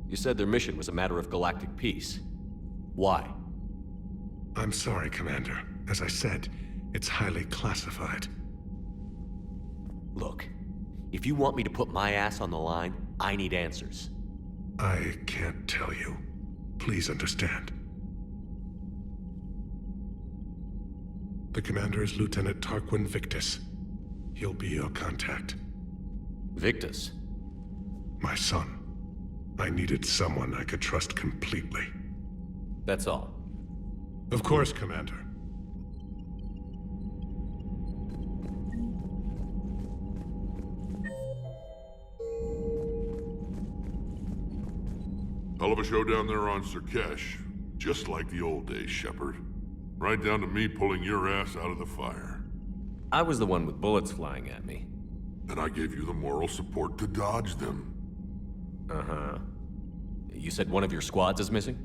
You said their mission was a matter of galactic peace. Why?
I'm sorry, Commander. As I said, it's highly classified.
Look, if you want me to put my ass on the line, I need answers.
I can't tell you. Please understand. The commander is Lieutenant Tarquin Victus. He'll be your contact.
Victus?
My son. I needed someone I could trust completely.
That's all.
Of course, Commander.
Hell of a show down there on Sur'Kesh. Just like the old days, Shepard. Right down to me pulling your ass out of the fire.
I was the one with bullets flying at me.
And I gave you the moral support to dodge them.
Uh-huh. You said one of your squads is missing?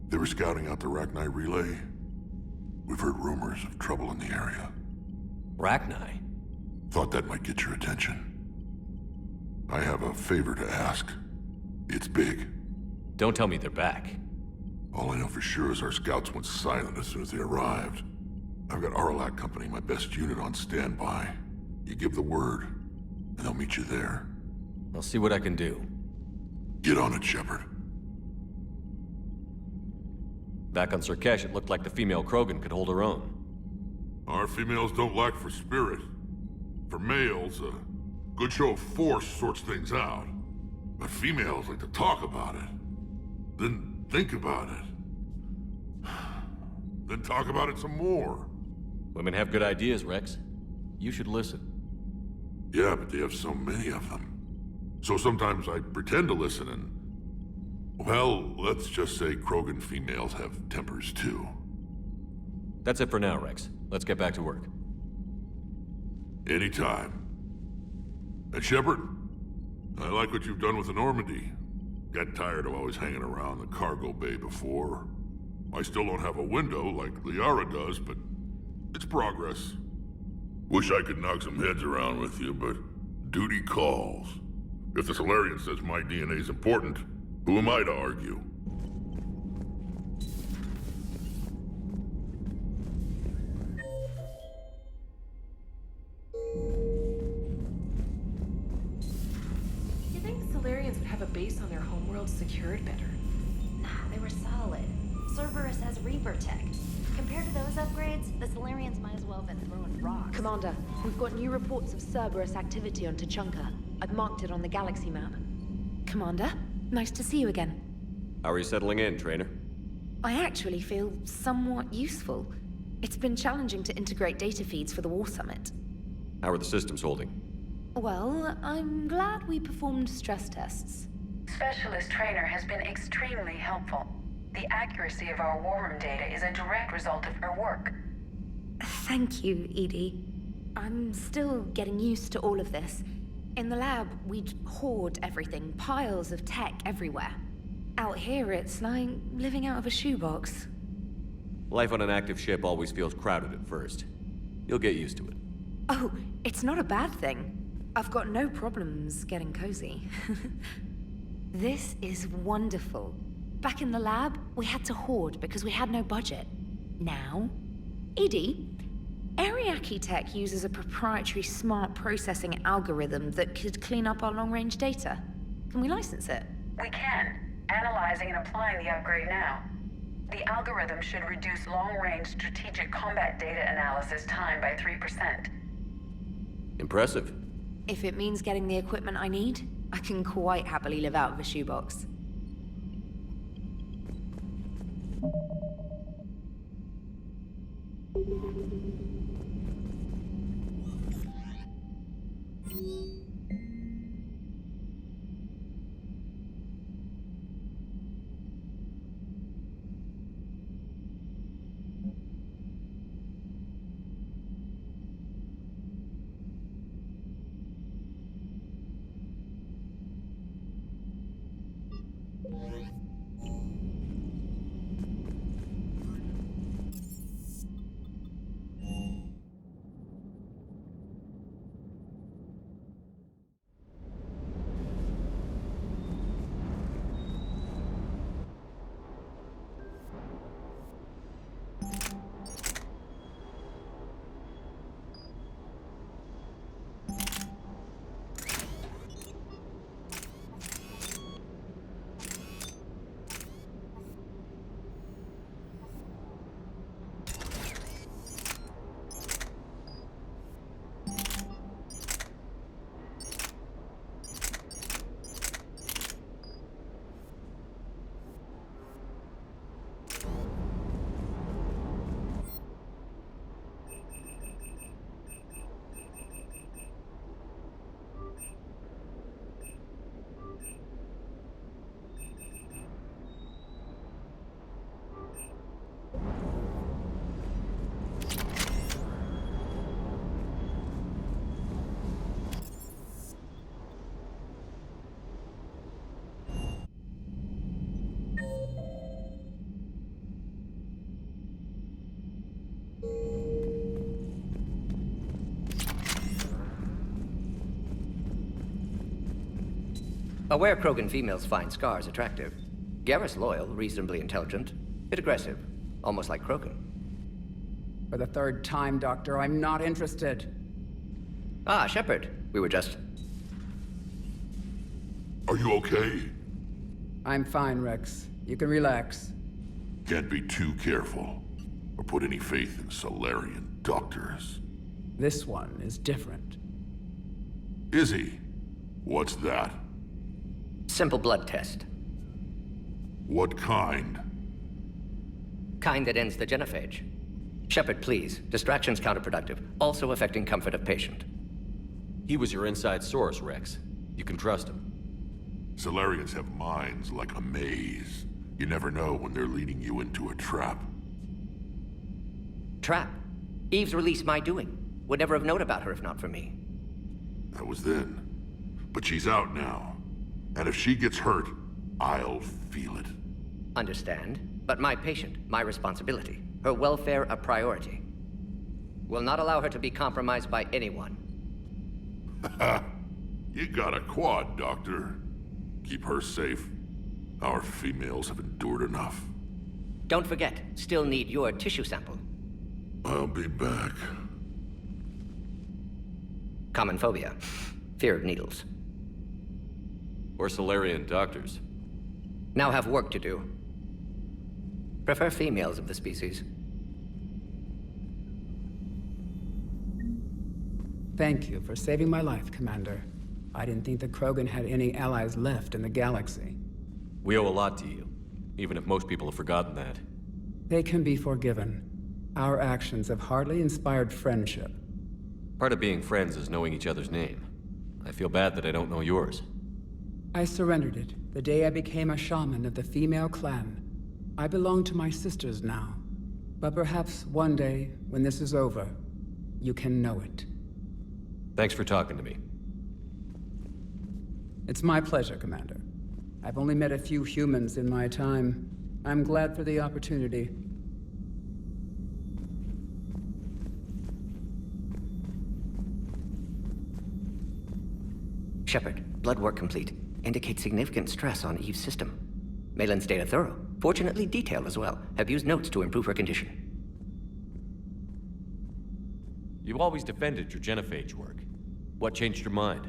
They were scouting out the Rachni relay. We've heard rumors of trouble in the area.
Rachni?
Thought that might get your attention. I have a favor to ask. It's big.
Don't tell me they're back.
All I know for sure is our scouts went silent as soon as they arrived. I've got Aralac Company, my best unit, on standby. You give the word, and they'll meet you there.
I'll see what I can do.
Get on it, Shepard.
Back on Sur'Kesh, it looked like the female Krogan could hold her own.
Our females don't lack for spirit. For males, a good show of force sorts things out. But females like to talk about it. Then think about it. Then talk about it some more.
Women have good ideas, Rex. You should listen.
Yeah, but they have so many of them. So sometimes I pretend to listen and... Well, let's just say Krogan females have tempers too.
That's it for now, Rex. Let's get back to work.
Anytime. And Shepard, I like what you've done with the Normandy. Got tired of always hanging around the cargo bay before. I still don't have a window like Liara does, but it's progress. Wish I could knock some heads around with you, but duty calls. If the Solarian says my DNA's important, who am I to argue?
You think Solarians would have a base on their homeworld secured better?
Nah, they were solid. Cerberus has Reaper tech. Compared to those upgrades, the Solarians might as well have been throwing rocks.
Commander, we've got new reports of Cerberus activity on Tuchanka. I've marked it on the galaxy map. Commander, nice to see you again.
How are you settling in, Trainer?
I actually feel somewhat useful. It's been challenging to integrate data feeds for the War Summit.
How are the systems holding?
Well, I'm glad we performed stress tests.
Specialist Trainer has been extremely helpful. The accuracy of our war room data is a direct result of her work.
Thank you, Edie. I'm still getting used to all of this. In the lab, we'd hoard everything, piles of tech everywhere. Out here, it's like living out of a shoebox.
Life on an active ship always feels crowded at first. You'll get used to it.
Oh, it's not a bad thing. I've got no problems getting cozy. This is wonderful. Back in the lab, we had to hoard because we had no budget. Now, Edie, Ariake Tech uses a proprietary smart processing algorithm that could clean up our long-range data. Can we license it?
We can. Analyzing and applying the upgrade now. The algorithm should reduce long-range strategic combat data analysis time by 3%.
Impressive.
If it means getting the equipment I need, I can quite happily live out of a shoebox.
Aware Krogan females find scars attractive. Garrus loyal, reasonably intelligent, bit aggressive, almost like Krogan.
For the third time, Doctor, I'm not interested.
Ah, Shepard. We were just...
Are you okay?
I'm fine, Rex. You can relax.
Can't be too careful, or put any faith in Solarian doctors.
This one is different.
Is he? What's that?
Simple blood test.
What kind?
Kind that ends the genophage. Shepard, please. Distraction's counterproductive, also affecting comfort of patient.
He was your inside source, Rex. You can trust him.
Solarians have minds like a maze. You never know when they're leading you into a trap.
Trap? Eve's release my doing. Would never have known about her if not for me.
That was then. But she's out now. And if she gets hurt, I'll feel it.
Understand. But my patient, my responsibility. Her welfare a priority. Will not allow her to be compromised by anyone.
You got a quad, Doctor. Keep her safe. Our females have endured enough.
Don't forget, still need your tissue sample.
I'll be back.
Common phobia. Fear of needles.
Or Solarian doctors.
Now have work to do. Prefer females of the species.
Thank you for saving my life, Commander. I didn't think the Krogan had any allies left in the galaxy.
We owe a lot to you, even if most people have forgotten that.
They can be forgiven. Our actions have hardly inspired friendship.
Part of being friends is knowing each other's name. I feel bad that I don't know yours.
I surrendered it the day I became a shaman of the female clan. I belong to my sisters now. But perhaps one day, when this is over, you can know it.
Thanks for talking to me.
It's my pleasure, Commander. I've only met a few humans in my time. I'm glad for the opportunity.
Shepard, blood work complete. Indicates significant stress on Eve's system. Malin's data thorough. Fortunately detailed as well. Have used notes to improve her condition.
You've always defended your genophage work. What changed your mind?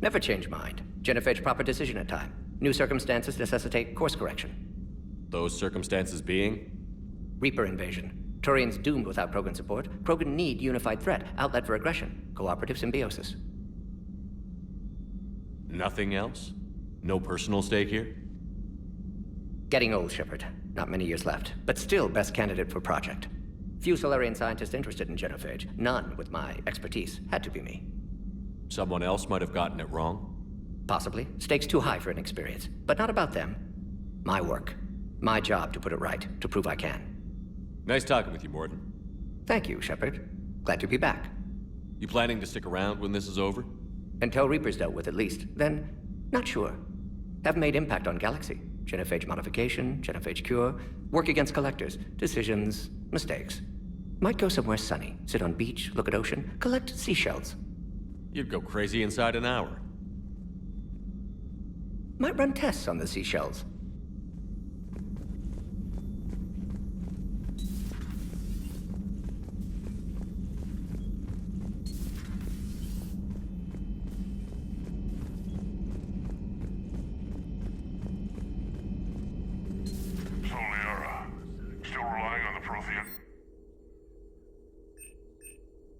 Never change mind. Genophage proper decision at time. New circumstances necessitate course correction.
Those circumstances being?
Reaper invasion. Turians doomed without Krogan support. Krogan need unified threat. Outlet for aggression. Cooperative symbiosis.
Nothing else? No personal stake here?
Getting old, Shepard. Not many years left, but still best candidate for project. Few Solarian scientists interested in genophage. None with my expertise. Had to be me.
Someone else might have gotten it wrong?
Possibly. Stakes too high for inexperience. But not about them. My work. My job to put it right. To prove I can.
Nice talking with you, Mordin.
Thank you, Shepard. Glad to be back.
You planning to stick around when this is over?
Until Reaper's dealt with, at least. Then, not sure. Have made impact on Galaxy. Genophage modification, genophage cure, work against collectors, decisions, mistakes. Might go somewhere sunny, sit on beach, look at ocean, collect seashells.
You'd go crazy inside an hour.
Might run tests on the seashells.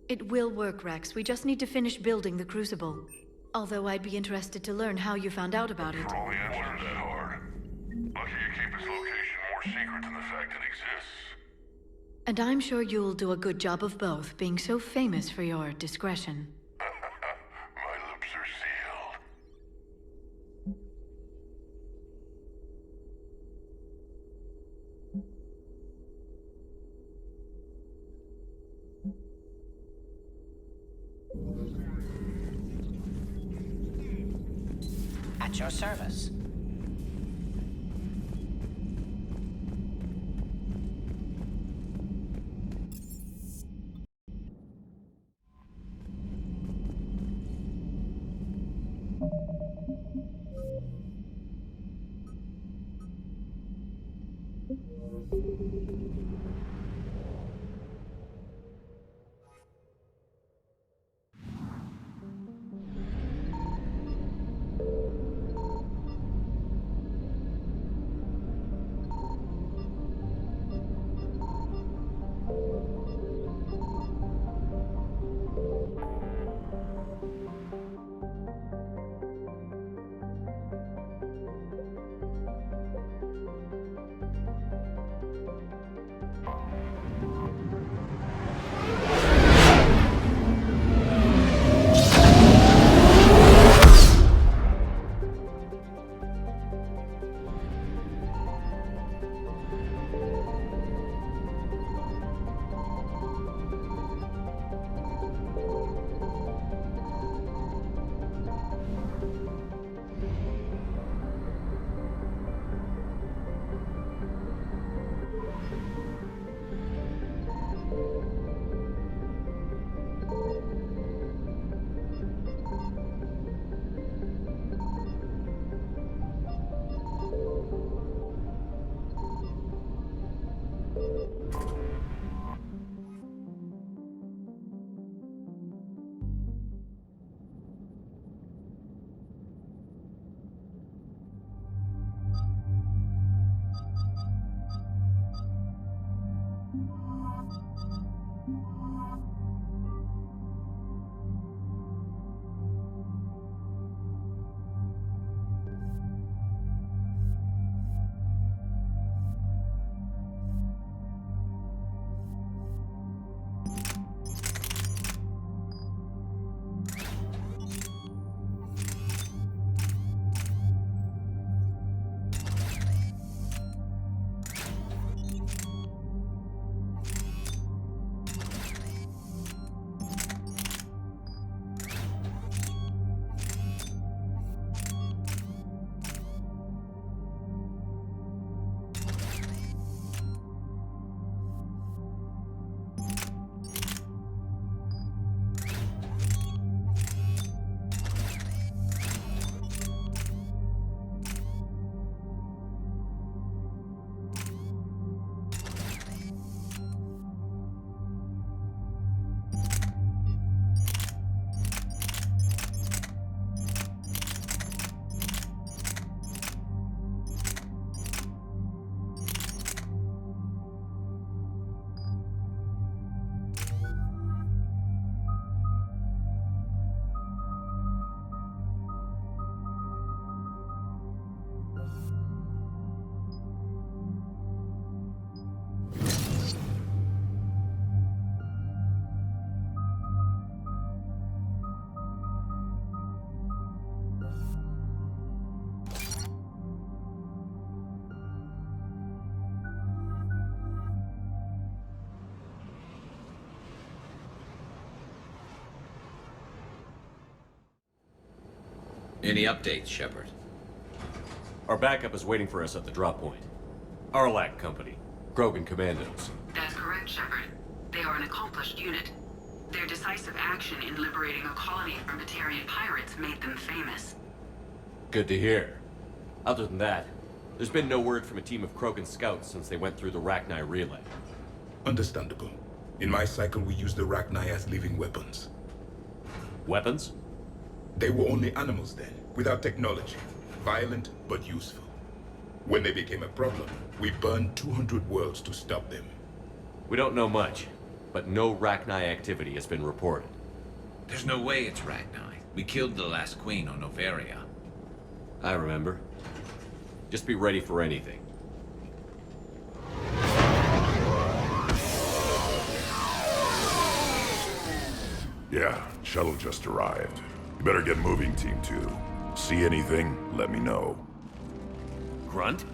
It will work, Rex. We just need to finish building the Crucible. Although I'd be interested to learn how you found out about it.
For all the answers that hard. Lucky you keep its location more secret than the fact it exists.
And I'm sure you'll do a good job of both, being so famous for your discretion.
My lips are sealed.
At your service.
Any updates, Shepard?
Our backup is waiting for us at the drop point. Arlac Company. Krogan Commandos.
That's correct, Shepard. They are an accomplished unit. Their decisive action in liberating a colony from Batarian pirates made them famous.
Good to hear. Other than that, there's been no word from a team of Krogan scouts since they went through the Rachni relay.
Understandable. In my cycle, we use the Rachni as living weapons.
Weapons?
They were only animals then, without technology. Violent, but useful. When they became a problem, we burned 200 worlds to stop them.
We don't know much, but no Rachni activity has been reported.
There's no way it's Rachni. We killed the last queen on Noveria.
I remember. Just be ready for anything.
Yeah, shuttle just arrived. You better get moving, Team 2. See anything, let me know.
Grunt?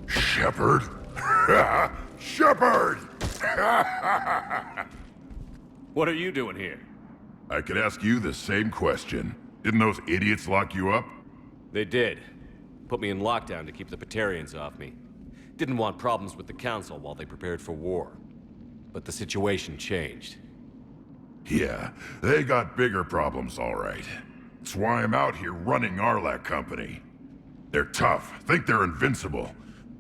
Shepard? Shepard!
What are you doing here?
I could ask you the same question. Didn't those idiots lock you up?
They did. Put me in lockdown to keep the Batarians off me. Didn't want problems with the Council while they prepared for war. But the situation changed.
Yeah, they got bigger problems, all right. That's why I'm out here running Arlac Company. They're tough, think they're invincible.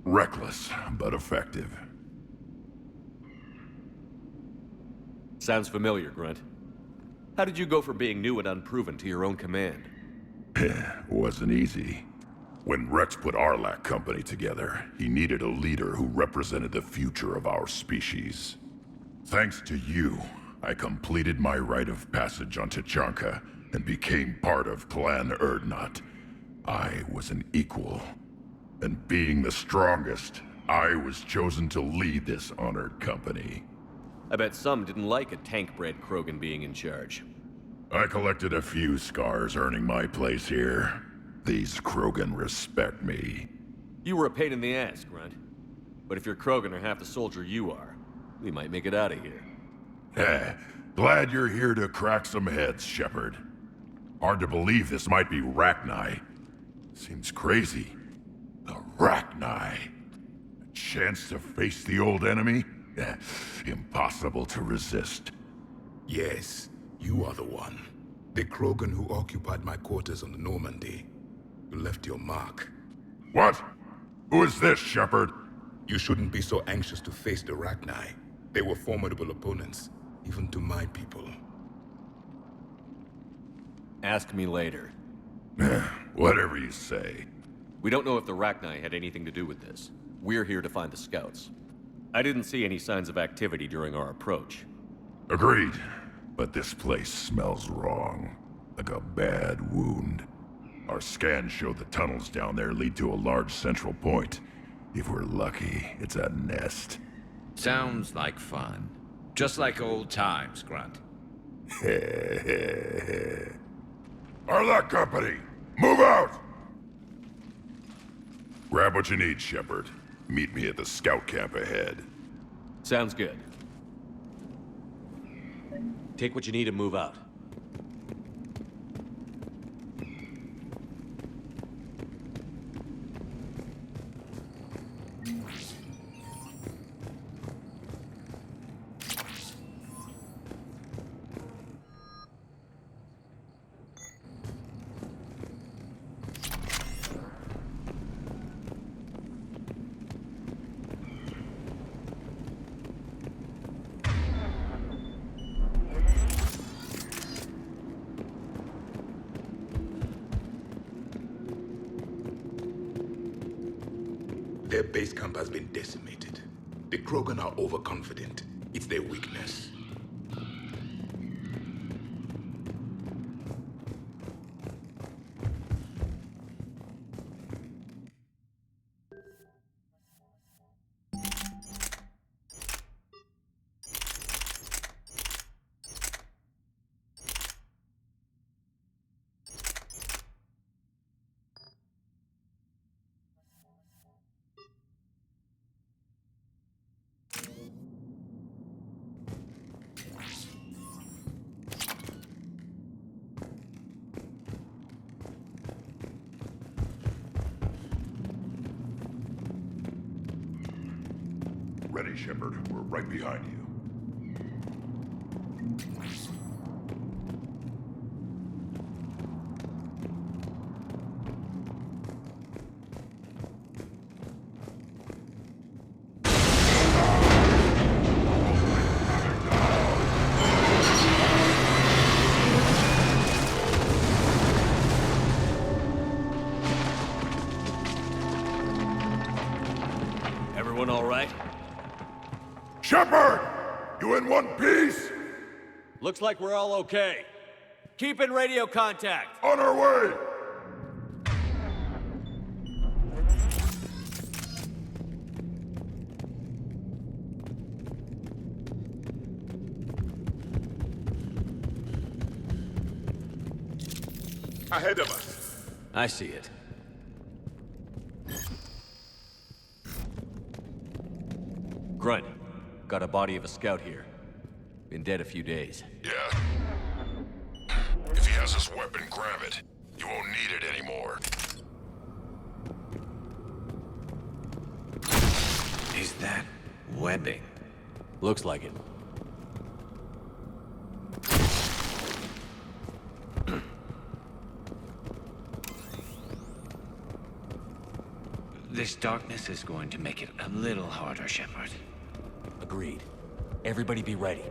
Reckless, but effective.
Sounds familiar, Grunt. How did you go from being new and unproven to your own command?
Wasn't easy. When Rex put Arlac Company together, he needed a leader who represented the future of our species. Thanks to you, I completed my rite of passage on Tuchanka and became part of Clan Dreadnought. I was an equal. And being the strongest, I was chosen to lead this honored company.
I bet some didn't like a tank-bred Krogan being in charge.
I collected a few scars earning my place here. These Krogan respect me.
You were a pain in the ass, Grunt. But if your Krogan are half the soldier you are, we might make it out of here.
Glad you're here to crack some heads, Shepard. Hard to believe this might be Rachni. Seems crazy. The Rachni. A chance to face the old enemy? Impossible to resist.
Yes, you are the one. The Krogan who occupied my quarters on the Normandy. You left your mark.
What? Who is this, Shepard?
You shouldn't be so anxious to face the Rachni. They were formidable opponents, even to my people.
Ask me later.
Whatever you say.
We don't know if the Rachni had anything to do with this. We're here to find the scouts. I didn't see any signs of activity during our approach.
Agreed. But this place smells wrong. Like a bad wound. Our scans show the tunnels down there lead to a large central point. If we're lucky, it's a nest.
Sounds like fun. Just like old times, Grunt.
Arlac Company! Move out! Grab what you need, Shepard. Meet me at the scout camp ahead.
Sounds good. Take what you need and move out.
Their base camp has been decimated. The Krogan are overconfident. It's their weakness.
Ready, Shepard. We're right behind you.
Everyone all right?
Shepard! You in one piece?
Looks like we're all okay. Keep in radio contact.
On our way!
Ahead of us.
I see it. Grunt, got a body of a scout here. Been dead a few days.
Yeah. If he has his weapon, grab it. You won't need it anymore.
Is that webbing?
Looks like it.
This darkness is going to make it a little harder, Shepard.
Agreed. Everybody be ready.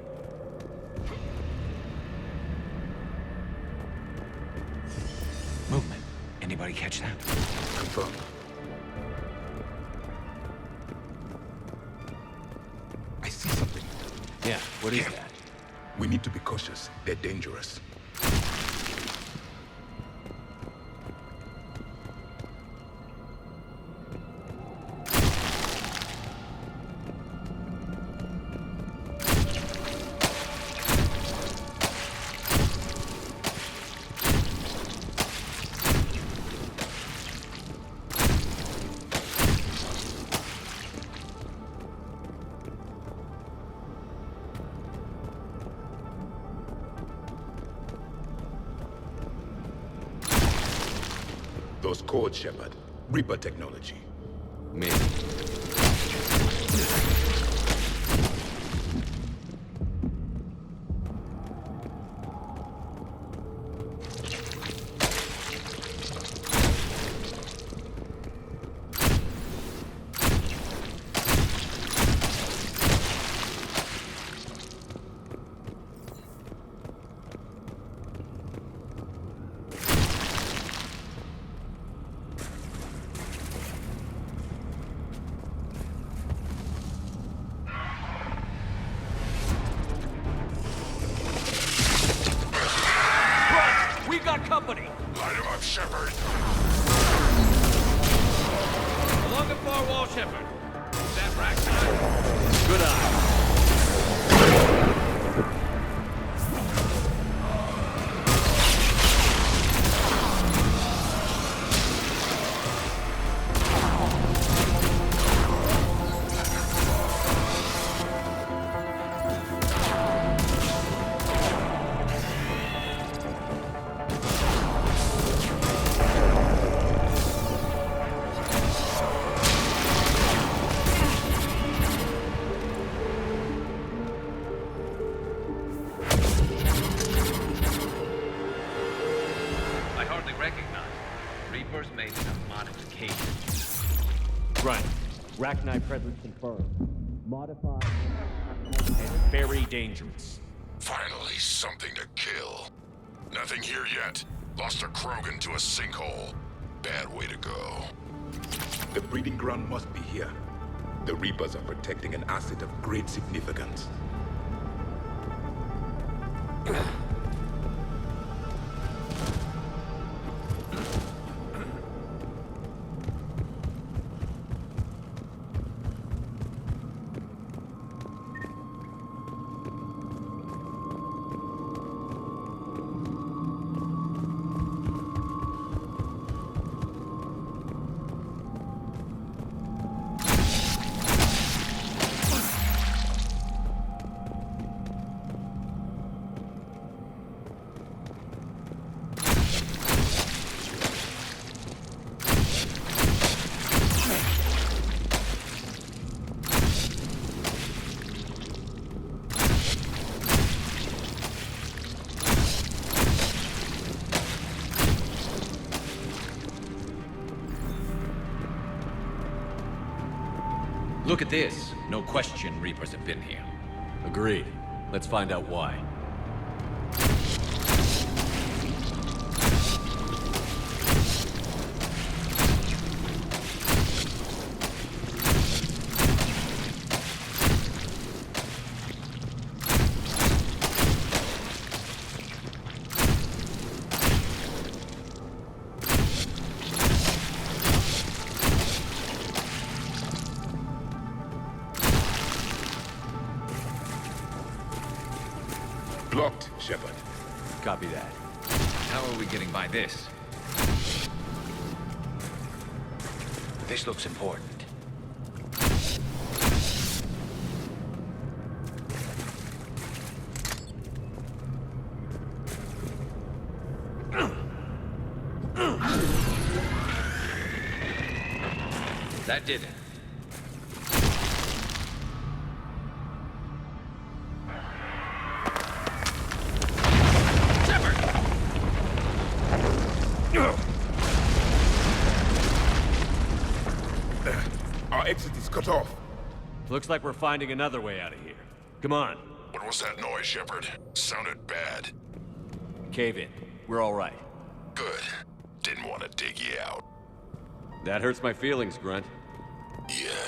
Movement. Anybody catch that?
Confirmed. I see something.
Yeah, what is that?
We need to be cautious. They're dangerous. Those codes, Shepard. Reaper technology.
Maybe.
Company.
Light him up, Shepard.
Along the far wall, Shepard. Is that rack time?
Good eye. Arachnite presence confirmed. Modified and very dangerous.
Finally, something to kill. Nothing here yet. Lost a Krogan to a sinkhole. Bad way to go.
The breeding ground must be here. The Reapers are protecting an asset of great significance.
Look at this. No question Reapers have been here.
Agreed. Let's find out why.
Blocked, Shepard.
Copy that.
How are we getting by this?
This looks important.
That did it.
cut off.
Looks like we're finding another way out of here. Come on.
What was that noise, Shepard? Sounded bad.
Cave in. We're all right.
Good. Didn't want to dig you out.
That hurts my feelings, Grunt.
Yeah.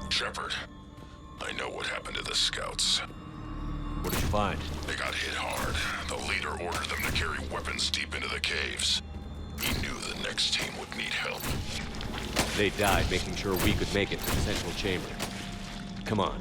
Shepard, I know what happened to the scouts.
What did you find?
They got hit hard. The leader ordered them to carry weapons deep into the caves. He knew the next team would need help.
They died making sure we could make it to the central chamber. Come on.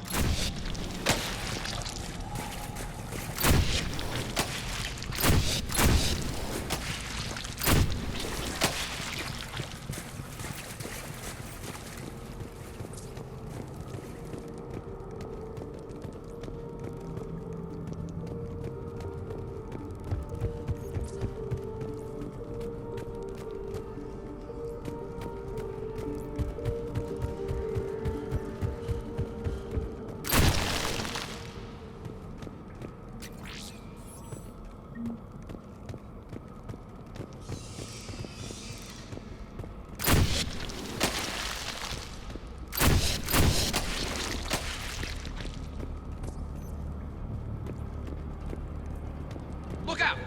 Look out!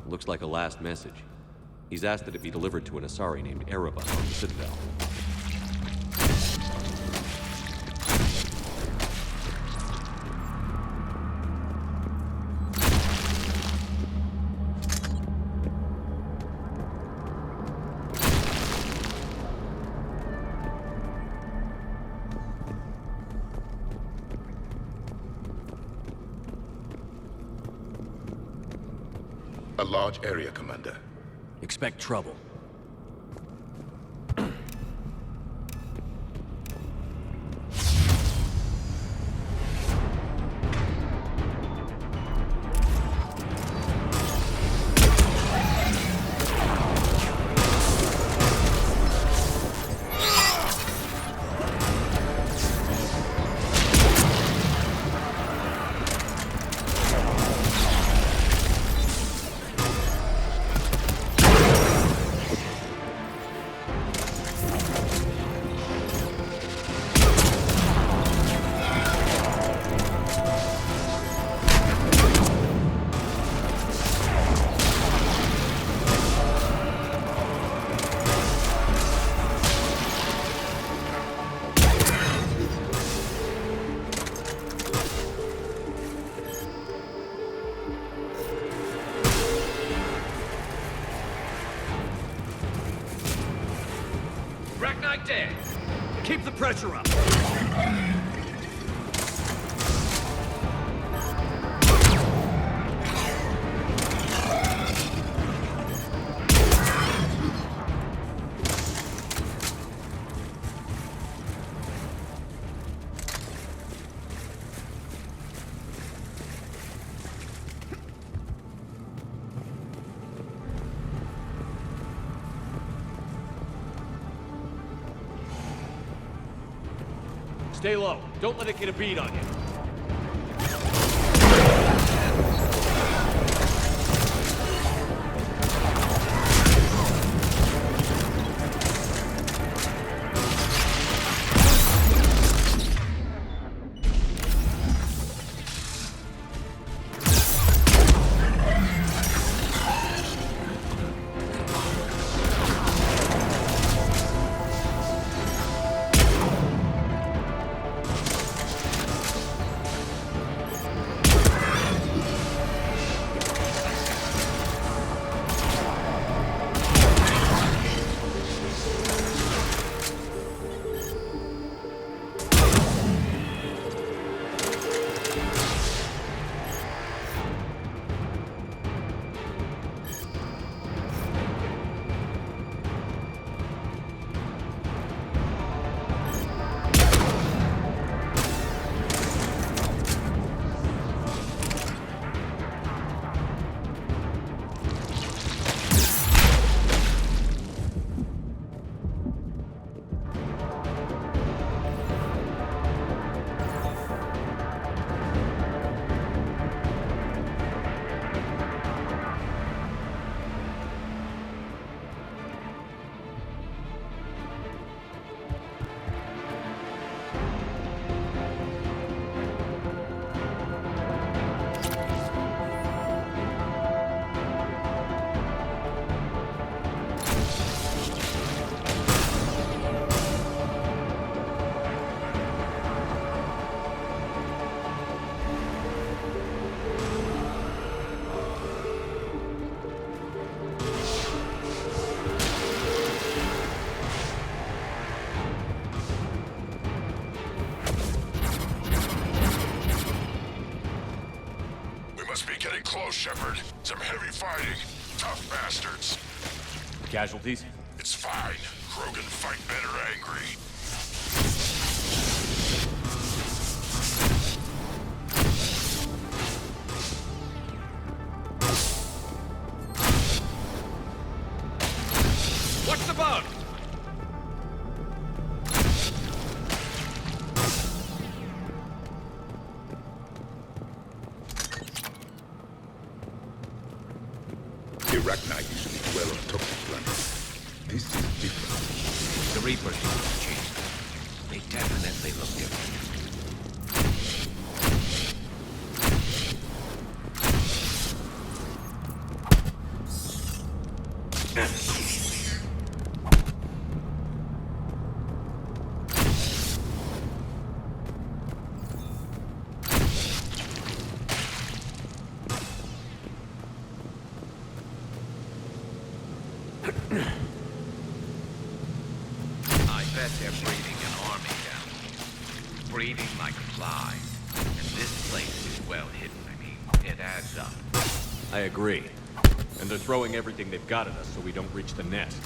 Looks like a last message. He's asked that it be delivered to an Asari named Erebus on the Citadel.
A large area, Commander.
Expect trouble. Keep the pressure up. Stay low. Don't let it get a bead on you.
close, Shepard. Some heavy fighting. Tough bastards.
Casualties?
It's fine. Krogan fight better angry.
What's the bug?
The Arachni usually dwell on top of planets. This is different.
The Reapers have changed. They definitely look different.
I bet they're breeding an army down here. Breeding like a fly. And this place is well hidden. I mean, it adds up.
I agree. And they're throwing everything they've got at us so we don't reach the nest.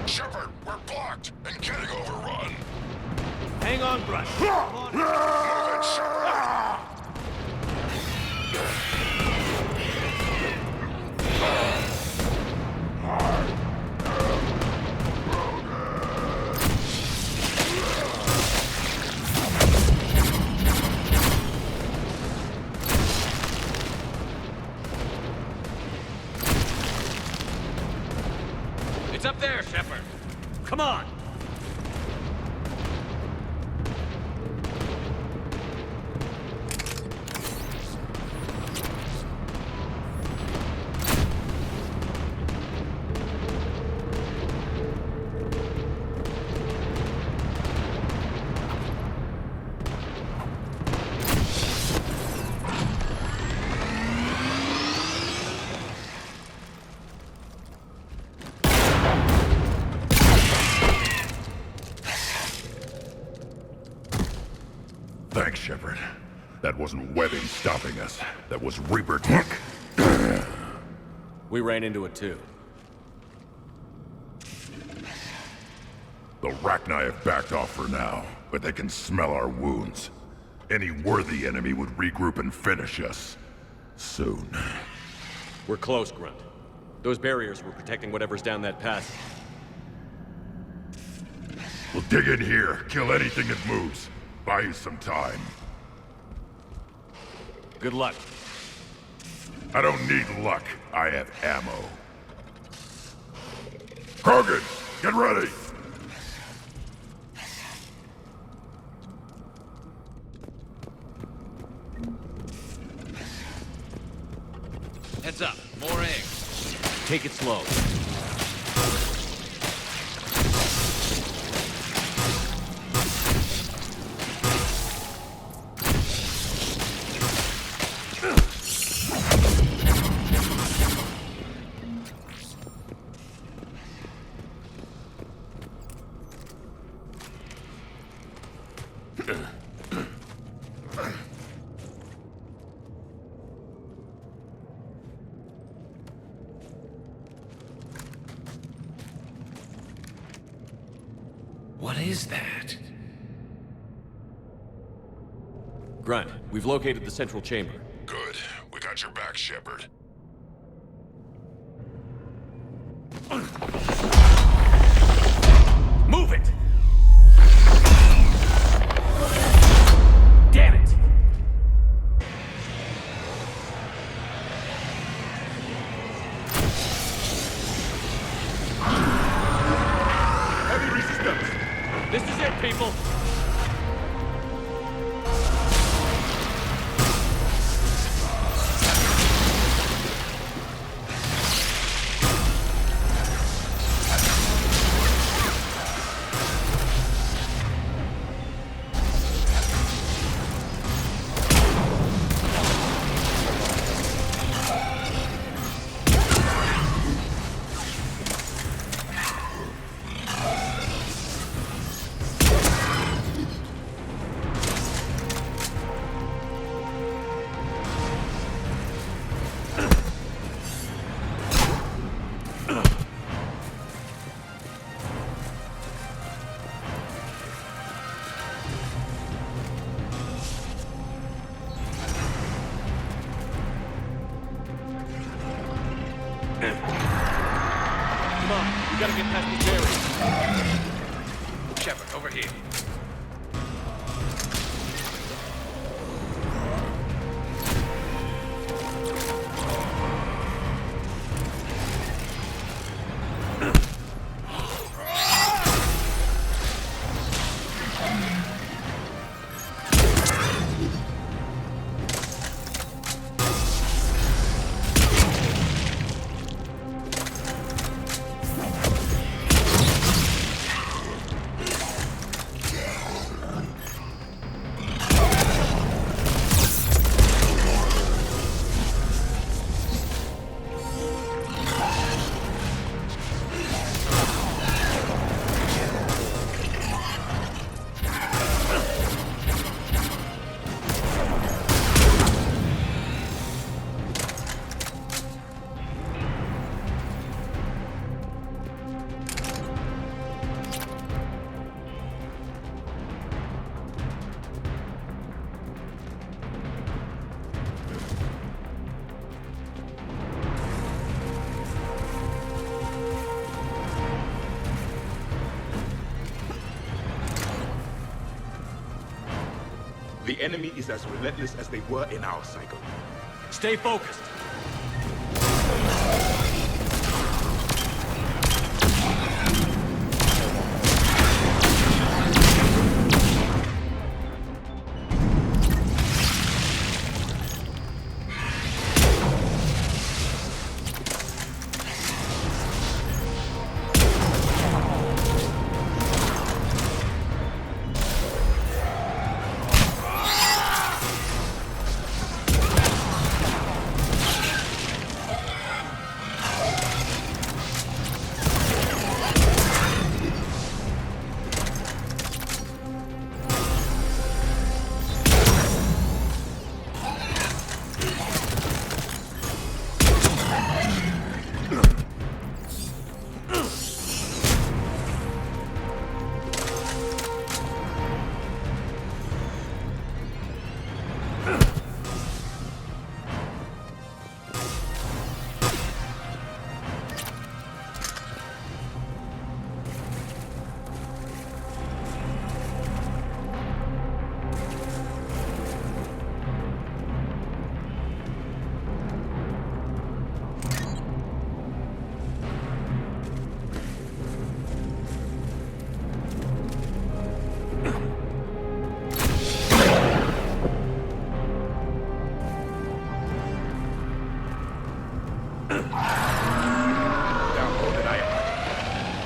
Shepard, we're blocked and getting overrun.
Hang on, Brush.
Move it, Shepard.
It's up there, Shepard. Come on.
Thanks, Shepard. That wasn't webbing stopping us. That was Reaper tech.
We ran into it too.
The Arachni have backed off for now, but they can smell our wounds. Any worthy enemy would regroup and finish us. Soon.
We're close, Grunt. Those barriers were protecting whatever's down that pass.
We'll dig in here, kill anything that moves. Buy you some time.
Good luck.
I don't need luck. I have ammo. Krogan, get ready!
Heads up. More eggs.
Take it slow.
What is that?
Grunt, we've located the central chamber.
Good. We got your back, Shepard.
Move it! Damn it!
Heavy resistance!
This is it, people! We gotta get past the barrier.
Shepard, over here.
The enemy is as relentless as they were in our cycle.
Stay focused.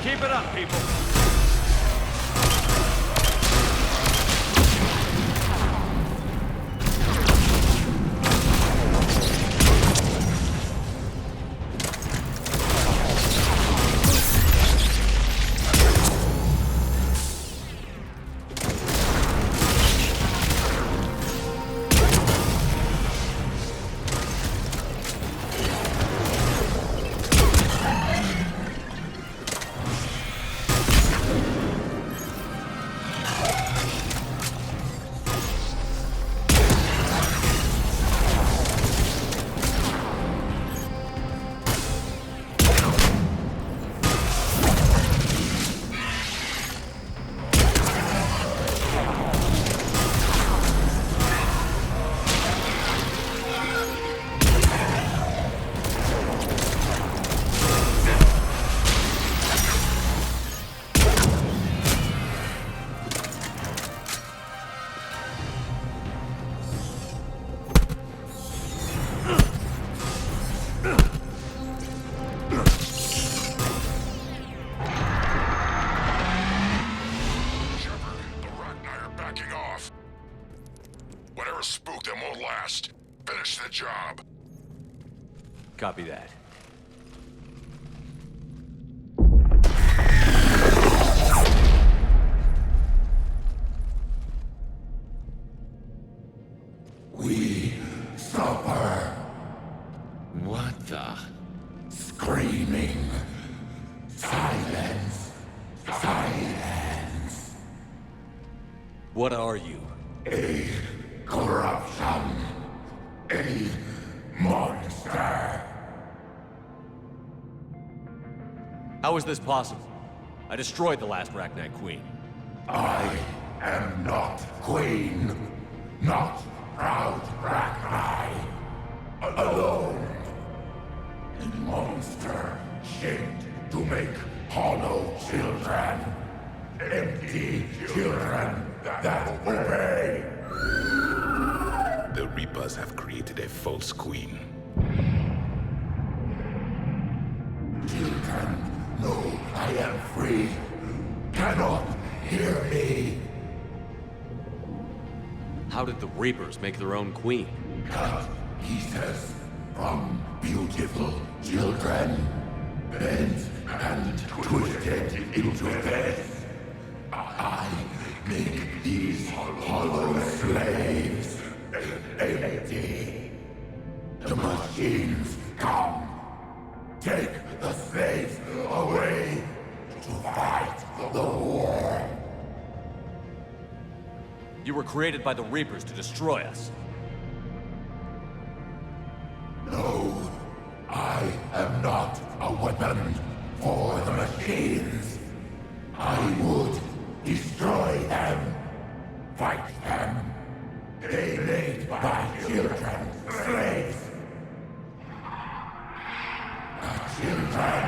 Keep it up, people. Copy that.
We suffer.
What the?
Screaming. Silence. Silence.
What are you?
A corruption. A monster.
How is this possible? I destroyed the last Rachni Queen.
I am not queen. Not proud Rachni. Alone. A monster shaped to make hollow children. Empty children that obey.
The Reapers have created a false queen.
Children know I am free. Cannot hear me.
How did the Reapers make their own queen?
Cut pieces from beautiful children. Bent and twisted into this. I make these hollow slaves empty. The machines come. Take the slaves away to fight the war.
You were created by the Reapers to destroy us.
No, I am not a weapon for the machines. I would destroy them, fight them. They made my children slaves. The children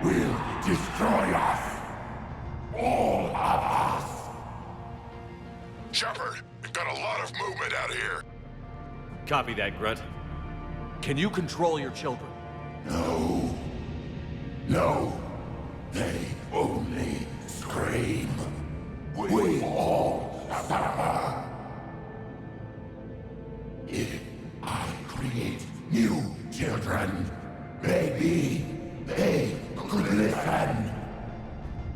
will destroy us. All of us.
Shepard, we've got a lot of movement out here.
Copy that, Grunt. Can you control your children?
No. No. They only scream. We all suffer. If I create new children, maybe they could listen.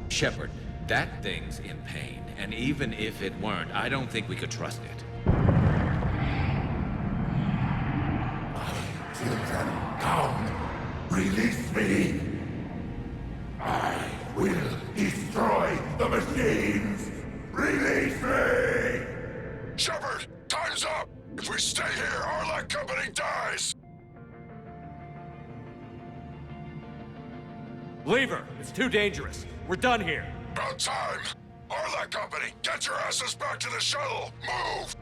Shepard, that thing's in pain, and even if it weren't, I don't think we could trust it.
Children, come. Release me. I will destroy the machines. Release me.
Shepard, time's up. If we stay here, our company dies.
Leave her. It's too dangerous. We're done here.
About time. Arlac Company, get your asses back to the shuttle. Move.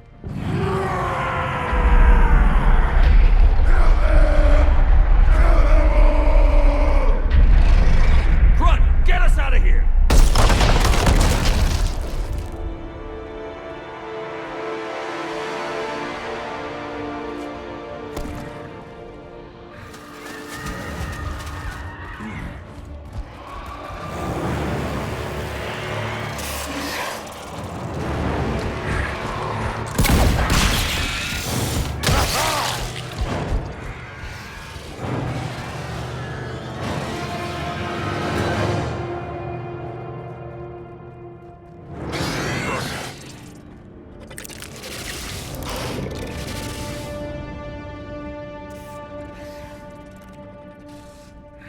Grunt, get us out of here!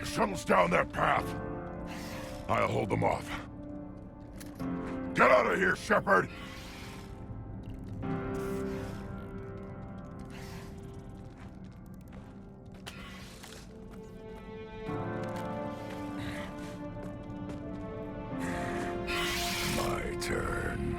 Shuttles down that path. I'll hold them off. Get out of here, Shepard! My turn.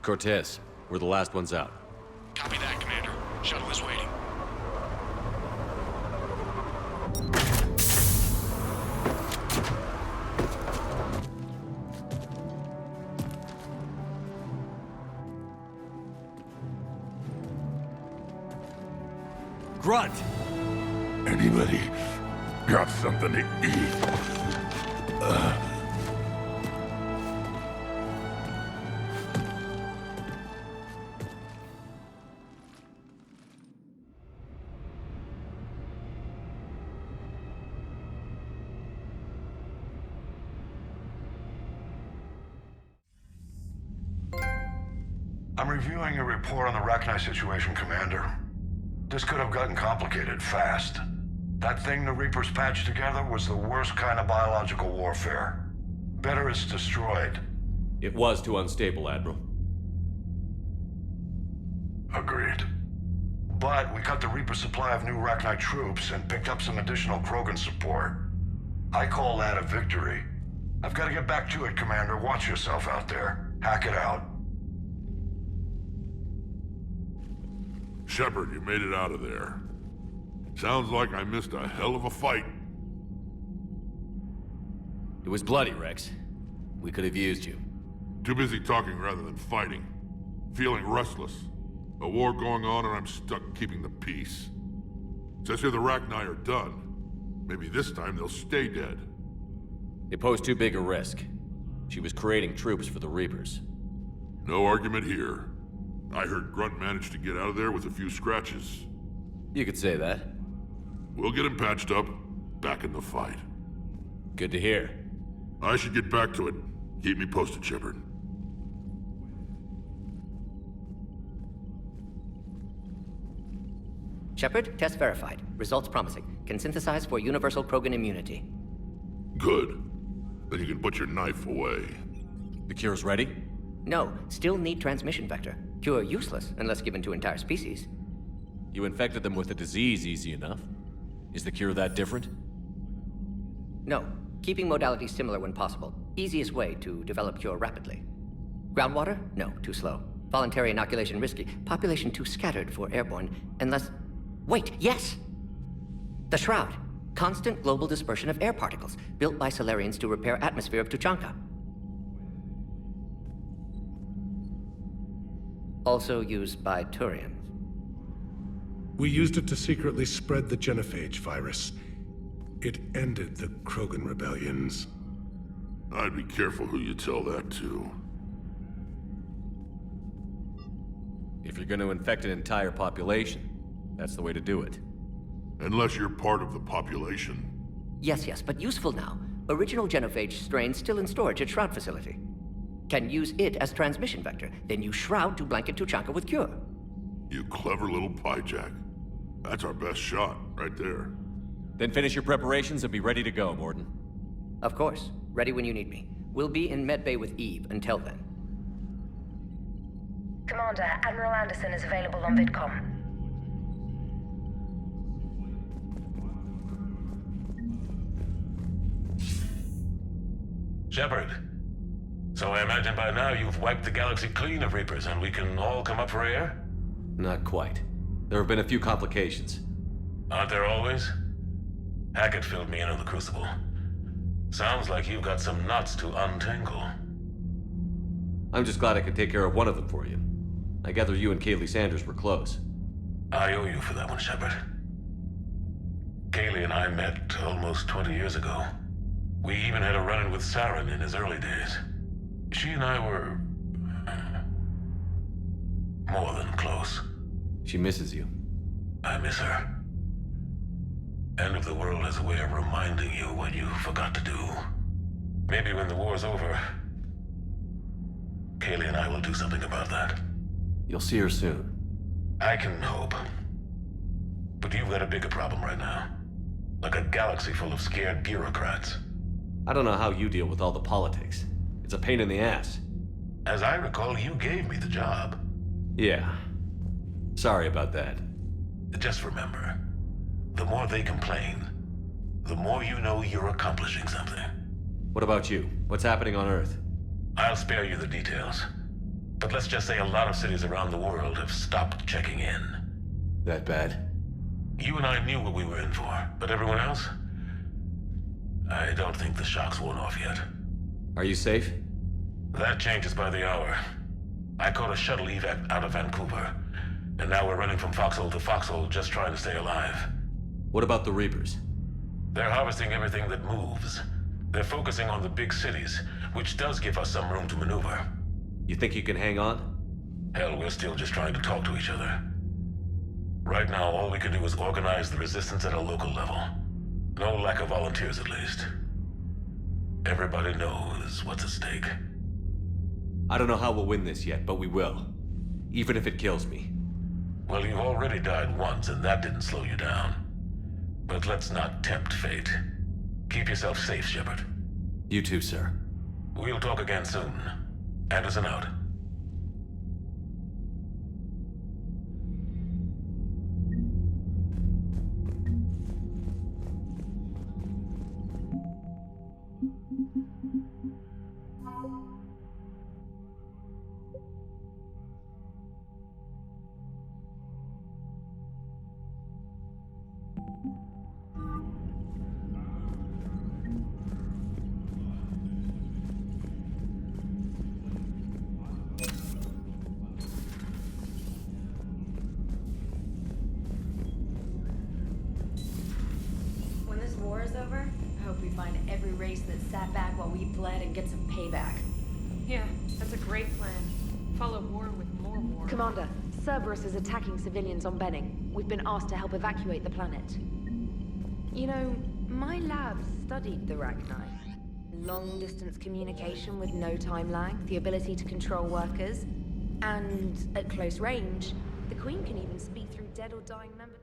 Cortez, we're the last ones out.
Copy that, Commander. Shuttle is waiting.
Grunt!
Anybody got something to eat?
I'm reviewing your report on the Rachni situation, Commander. This could have gotten complicated fast. That thing the Reapers patched together was the worst kind of biological warfare. Better it's destroyed.
It was too unstable, Admiral.
Agreed. But we cut the Reaper supply of new Rachni troops and picked up some additional Krogan support. I call that a victory. I've got to get back to it, Commander. Watch yourself out there. Hack it out.
Shepard, you made it out of there. Sounds like I missed a hell of a fight.
It was bloody, Rex. We could have used you.
Too busy talking rather than fighting. Feeling restless. A war going on and I'm stuck keeping the peace. Says here the Rachni are done. Maybe this time they'll stay dead.
It posed too big a risk. She was creating troops for the Reapers.
No argument here. I heard Grunt managed to get out of there with a few scratches.
You could say that.
We'll get him patched up, back in the fight.
Good to hear.
I should get back to it. Keep me posted, Shepard.
Shepard, test verified. Results promising. Can synthesize for universal Krogan immunity.
Good. Then you can put your knife away.
The cure's ready?
No, still need transmission vector. Cure useless unless given to entire species.
You infected them with a disease easy enough. Is the cure that different?
No, keeping modalities similar when possible. Easiest way to develop cure rapidly. Groundwater? No, too slow. Voluntary inoculation risky. Population too scattered for airborne, unless... Wait, yes! The Shroud. Constant global dispersion of air particles, built by Solarians to repair atmosphere of Tuchanka. Also used by Turians.
We used it to secretly spread the genophage virus. It ended the Krogan rebellions.
I'd be careful who you tell that to.
If you're going to infect an entire population, that's the way to do it.
Unless you're part of the population.
Yes, but useful now. Original genophage strain still in storage at Shroud facility. Can use it as transmission vector, then use Shroud to blanket Tuchanka with cure.
You clever little piejack. That's our best shot, right there.
Then finish your preparations and be ready to go, Morden.
Of course. Ready when you need me. We'll be in medbay with Eve until then.
Commander, Admiral Anderson is available on VidCom.
Shepard. So I imagine by now you've wiped the galaxy clean of Reapers and we can all come up for air?
Not quite. There have been a few complications.
Aren't there always? Hackett filled me in on the Crucible. Sounds like you've got some knots to untangle.
I'm just glad I could take care of one of them for you. I gather you and Kaylee Sanders were close.
I owe you for that one, Shepard. Kaylee and I met almost 20 years ago. We even had a run-in with Saren in his early days. She and I were... more than close.
She misses you.
I miss her. End of the world has a way of reminding you what you forgot to do. Maybe when the war's over, Kaylee and I will do something about that.
You'll see her soon.
I can hope. But you've got a bigger problem right now. Like a galaxy full of scared bureaucrats.
I don't know how you deal with all the politics. It's a pain in the ass.
As I recall, you gave me the job.
Yeah. Sorry about that.
Just remember, the more they complain, the more you know you're accomplishing something.
What about you? What's happening on Earth?
I'll spare you the details. But let's just say a lot of cities around the world have stopped checking in.
That bad?
You and I knew what we were in for, but everyone else? I don't think the shock's worn off yet.
Are you safe?
That changes by the hour. I caught a shuttle evac out of Vancouver, and now we're running from foxhole to foxhole just trying to stay alive.
What about the Reapers?
They're harvesting everything that moves. They're focusing on the big cities, which does give us some room to maneuver.
You think you can hang on?
Hell, we're still just trying to talk to each other. Right now, all we can do is organize the resistance at a local level. No lack of volunteers, at least. Everybody knows what's at stake.
I don't know how we'll win this yet, but we will. Even if it kills me.
Well, you've already died once, and that didn't slow you down. But let's not tempt fate. Keep yourself safe, Shepard.
You too, sir.
We'll talk again soon. Anderson out.
When this war is over, I hope we find every race that sat back while we bled and get some payback.
Yeah, that's a great plan. Follow war with more war.
Commander, Cerberus is attacking civilians on Benning. We've been asked to help evacuate the planet. You know, my lab studied the Rachni. Long-distance communication with no time lag, the ability to control workers, and at close range, the Queen can even speak through dead or dying members.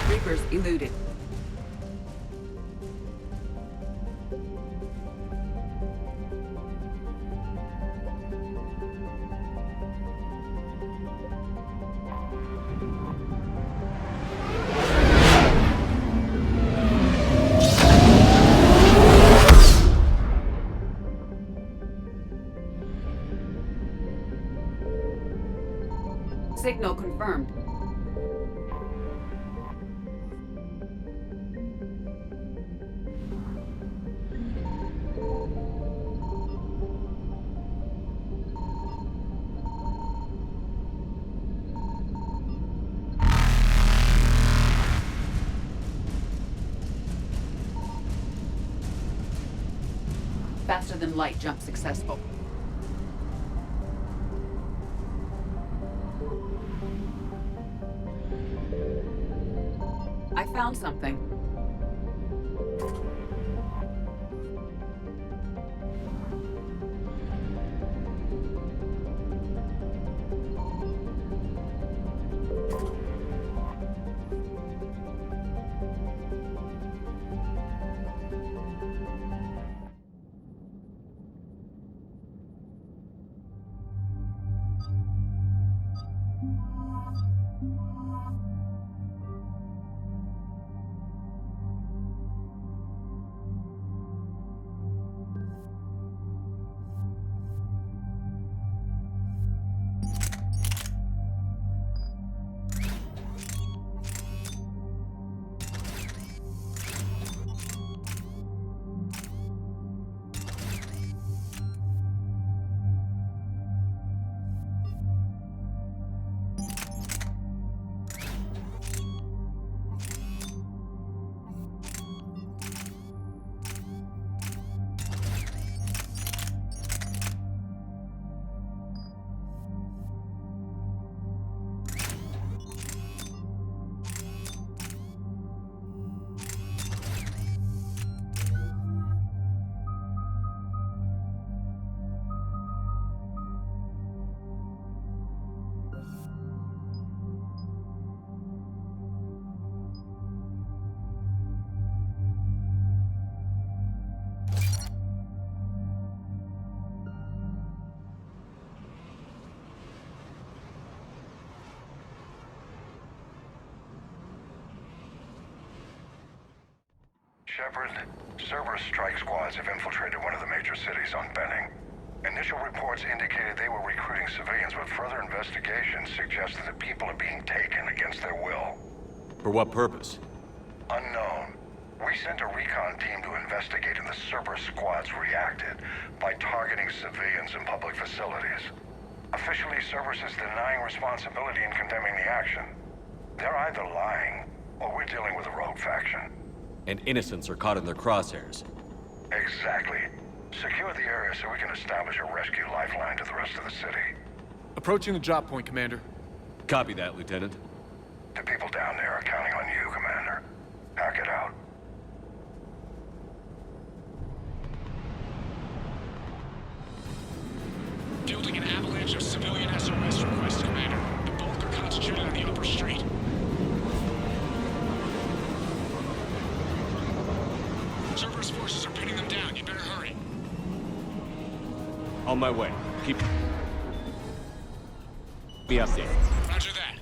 Reapers eluded. Signal confirmed. Faster than light jump successful. I found something.
Shepard, Cerberus strike squads have infiltrated one of the major cities on Benning. Initial reports indicated they were recruiting civilians, but further investigation suggested that people are being taken against their will.
For what purpose?
Unknown. We sent a recon team to investigate, and the Cerberus squads reacted by targeting civilians in public facilities. Officially, Cerberus is denying responsibility and condemning the action. They're either lying, or we're dealing with a rogue faction.
And innocents are caught in their crosshairs.
Exactly. Secure the area so we can establish a rescue lifeline to the rest of the city.
Approaching the drop point, Commander.
Copy that, Lieutenant.
The people down there are counting on you, Commander. Hack it out.
Fielding an avalanche of civilian SOS requests, Commander. The bulk are concentrated on the upper street. Cerberus forces are pinning them down. You better hurry.
On my way. Keep me updated.
Roger that.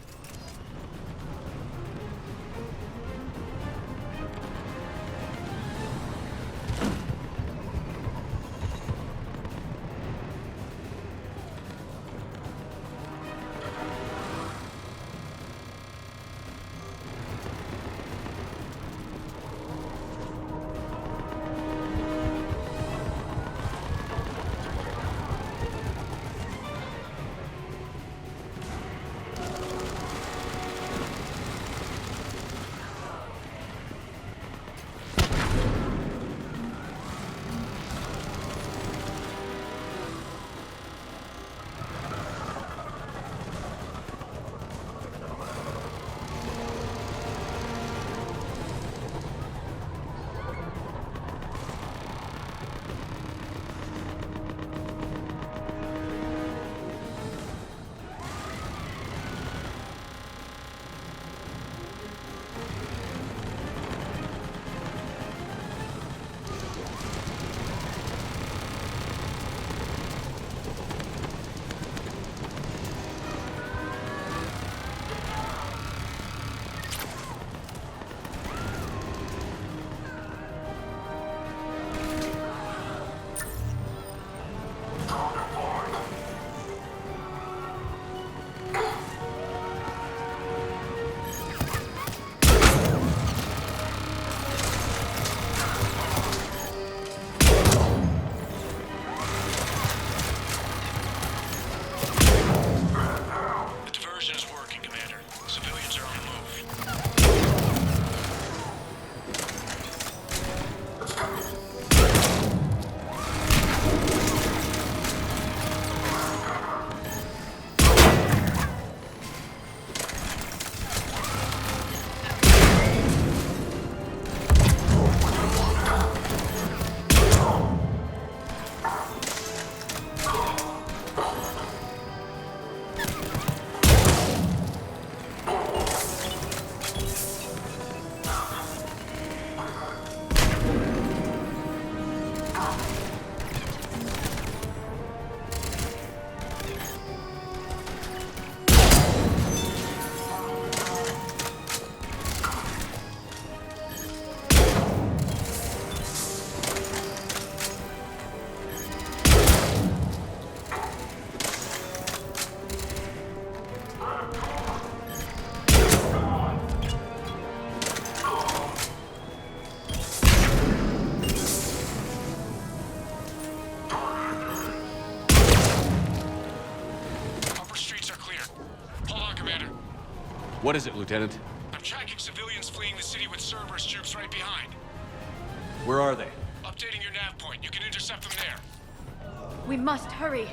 What is it, Lieutenant?
I'm tracking civilians fleeing the city with Cerberus troops right behind.
Where are they?
Updating your nav point. You can intercept them there.
We must hurry.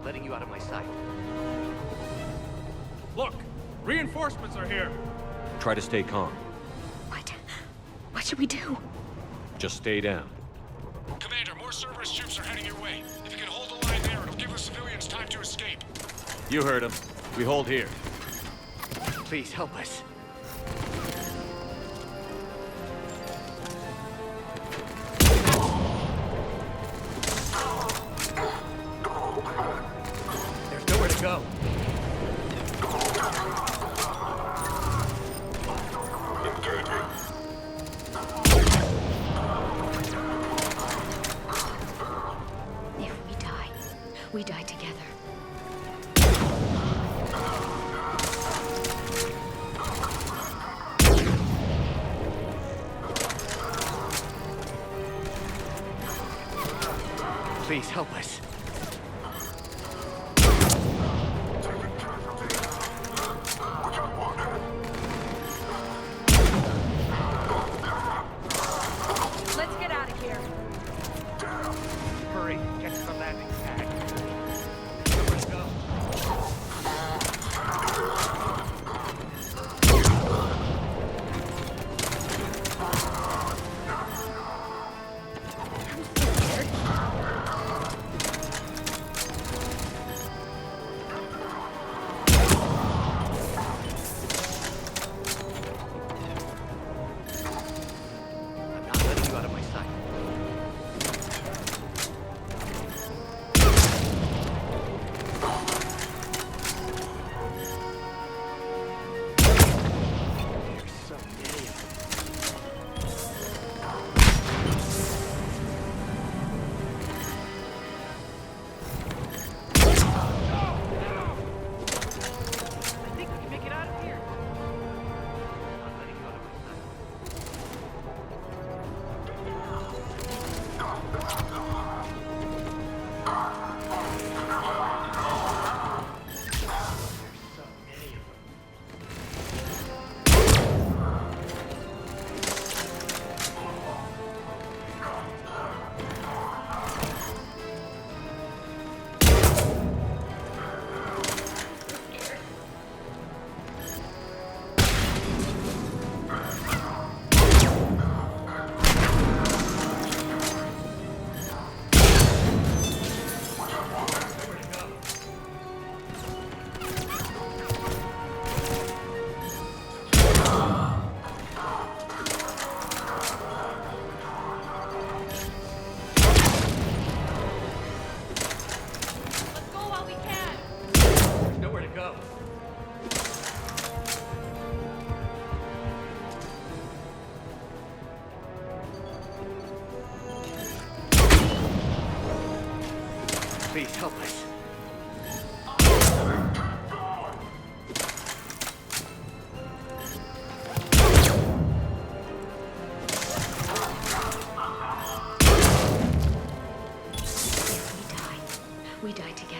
not letting you out of my sight.
Look! Reinforcements are here!
Try to stay calm.
What should we do?
Just stay down.
Commander, more Cerberus troops are heading your way. If you can hold the line there, it'll give the civilians time to escape.
You heard him. We hold here.
Please help us. There's nowhere to go.
If we die, we die together.
Please help us.
Let's get out of here.
Hurry, get to the landing pad. Let's go. I'm not letting you out of my sight. There's so many of them. I think we can make it out of here. I'm not letting you out of my sight.
Let's go while we can.
There's nowhere to go. Please help us.
We die together.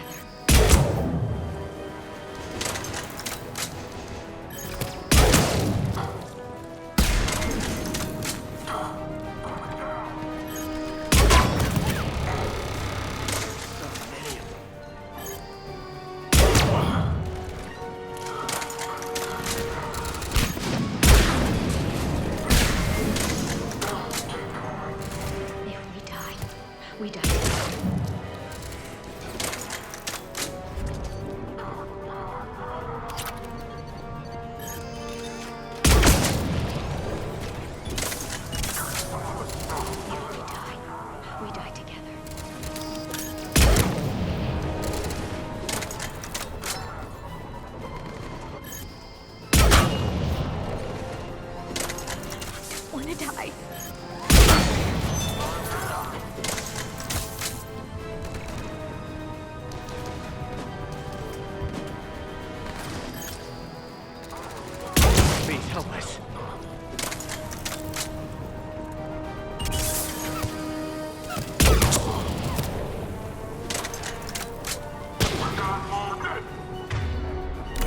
If we die, we die together. We die together. Wanna die?
Please help us.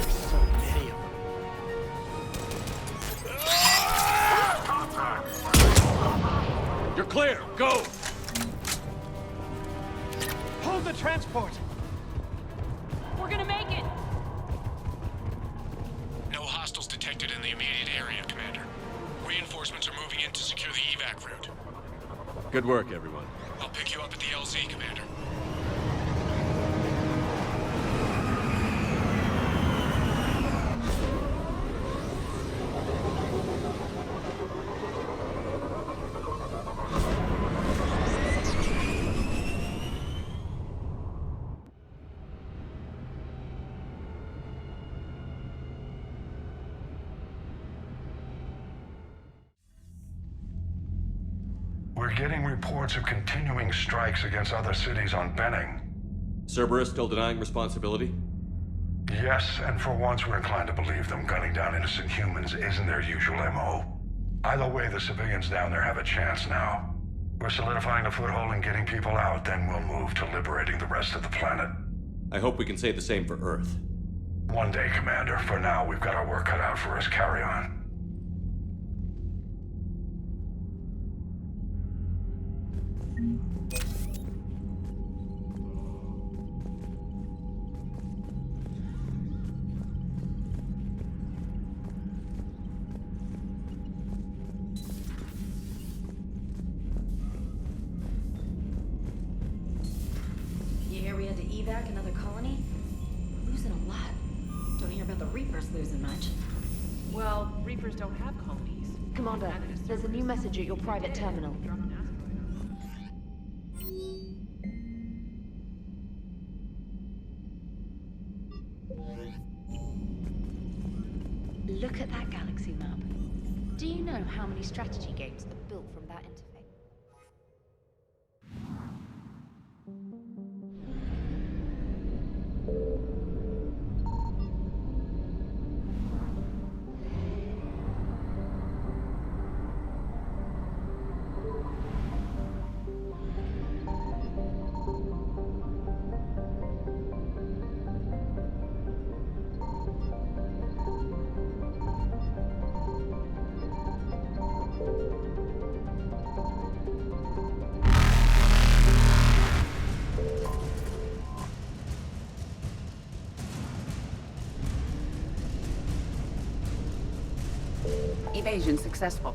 So many of them.
You're clear. Go.
Hold the transport!
detected in the immediate area, Commander. Reinforcements are moving in to secure the evac route.
Good work, everyone.
I'll pick you up at the LZ, Commander.
We're getting reports of continuing strikes against other cities on Benning.
Cerberus still denying responsibility?
Yes, and for once we're inclined to believe them. Gunning down innocent humans isn't their usual MO. Either way, the civilians down there have a chance now. We're solidifying a foothold and getting people out, then we'll move to liberating the rest of the planet.
I hope we can say the same for Earth.
One day, Commander. For now, we've got our work cut out for us. Carry on.
You hear we had to evac another colony? We're losing a lot. Don't hear about the Reapers losing much.
Well, Reapers don't have colonies.
Commander, there's a new message at your private terminal. Look at that galaxy map. Do you know how many strategy games are built from that interface?
Evasion successful.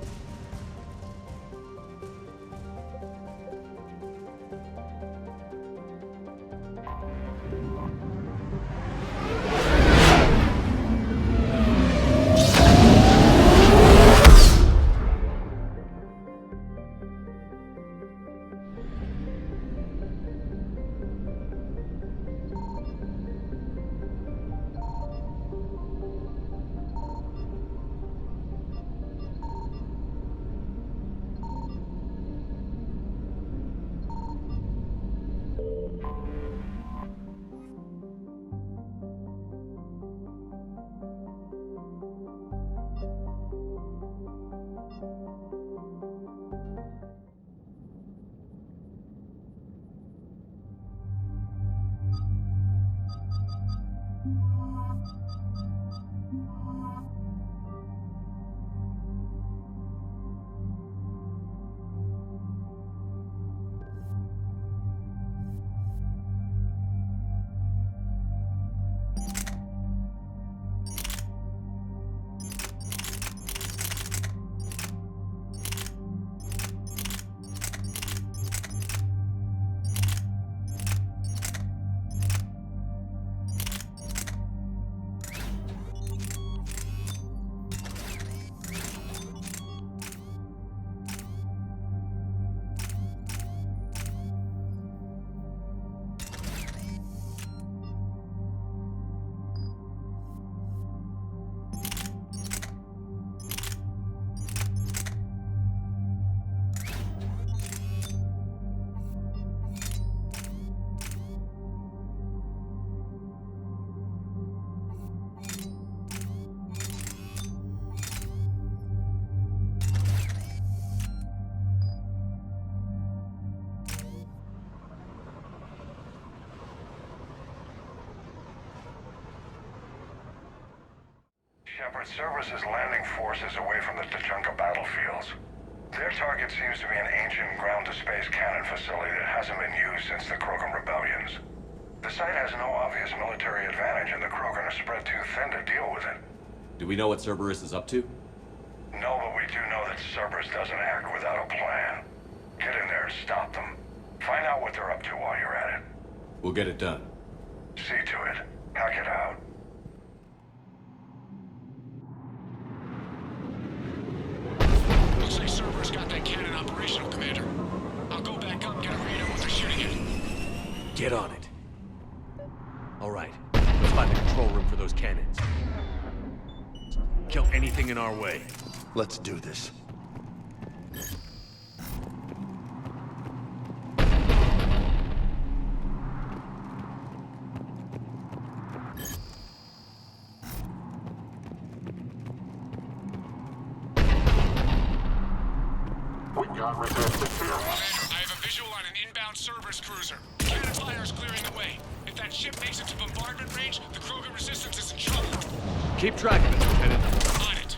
Shepard, Cerberus' landing forces away from the Tuchanka battlefields. Their target seems to be an ancient ground-to-space cannon facility that hasn't been used since the Krogan rebellions. The site has no obvious military advantage, and the Krogan are spread too thin to deal with it.
Do we know what Cerberus is up to?
No, but we do know that Cerberus doesn't act without a plan. Get in there and stop them. Find out what they're up to while you're at it.
We'll get it done.
See to it. Hack it out.
Looks like Cerberus got that cannon operational, Commander. I'll go back up and get a read on what they're shooting at.
Get on it. All right, let's find the control room for those cannons. Kill anything in our way.
Let's do this.
I have a visual on an inbound Cerberus cruiser. Cannon fire is clearing the way. If that ship makes it to bombardment range, the Krogan resistance is in trouble.
Keep track of it, Lieutenant.
On it.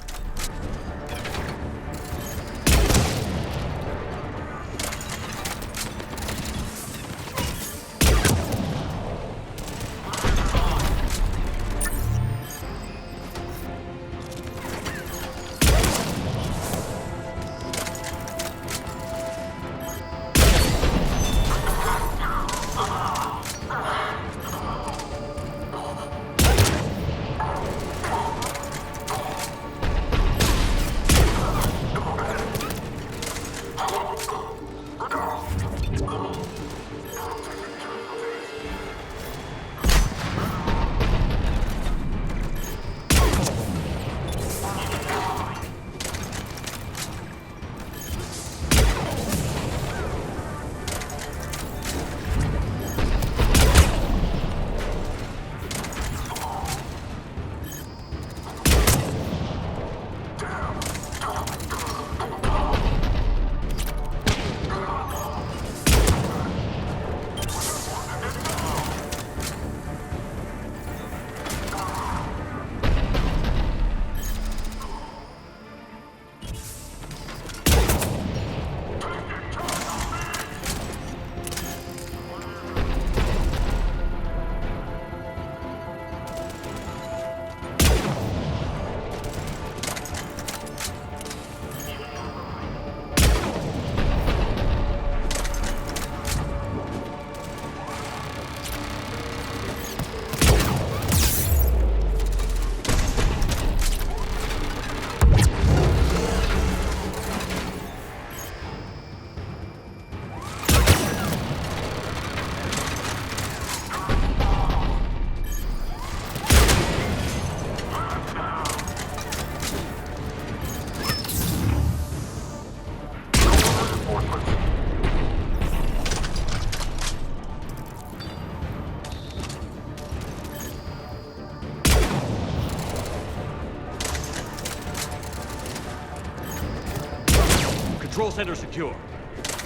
Control center secure.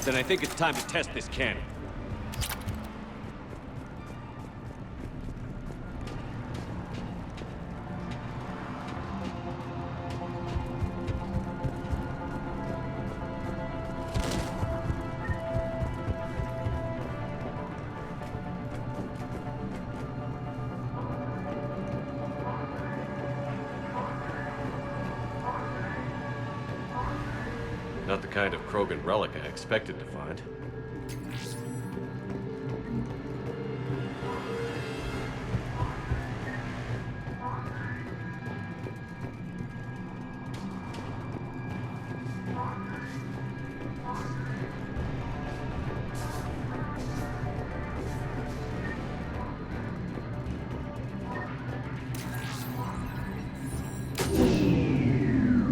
Then I think it's time to test this cannon. Not the kind of Krogan relic I expected to find.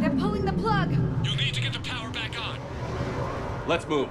They're pulling the plug!
You'll need to get the power back on.
Let's move.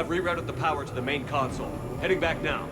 I've rerouted the power to the main console. Heading back now.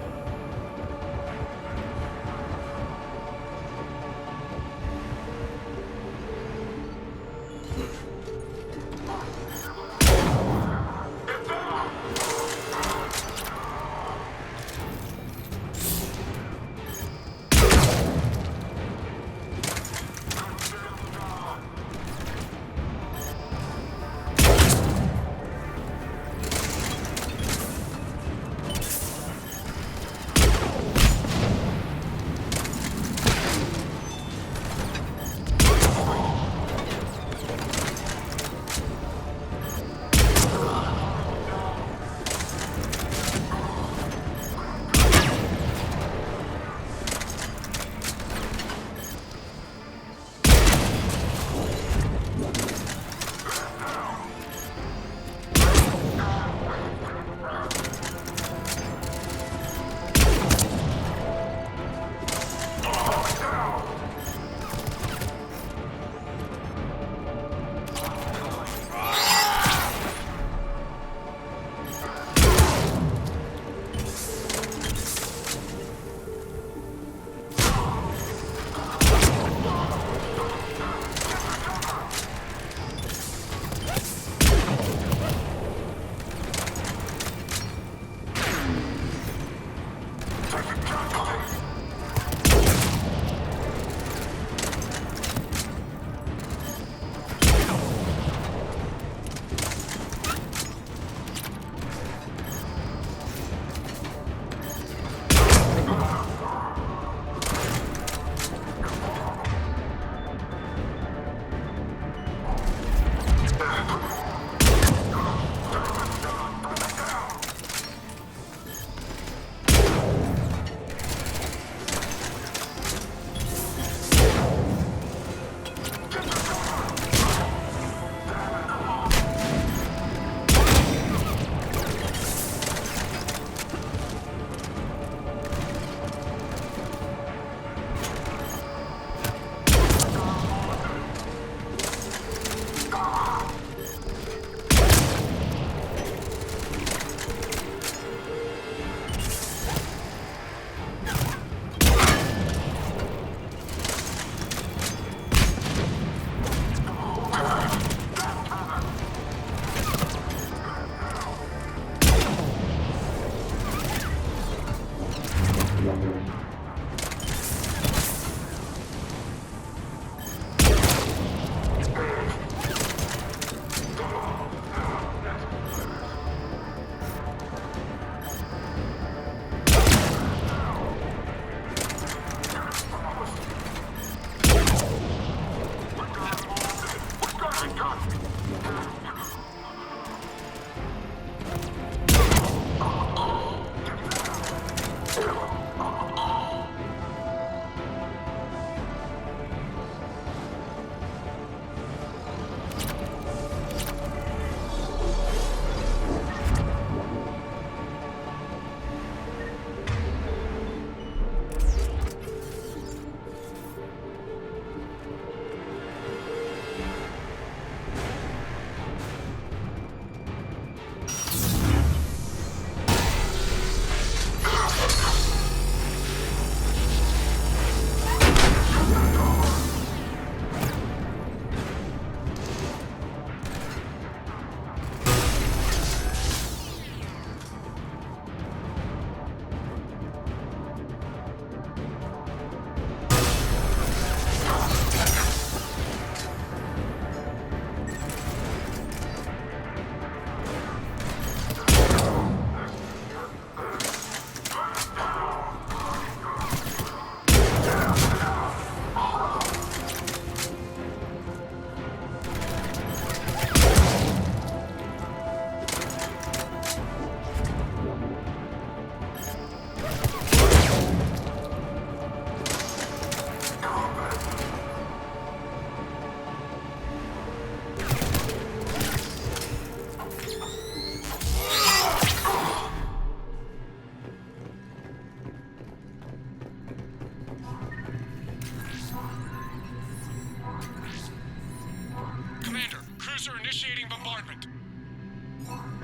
Commander, cruiser initiating bombardment.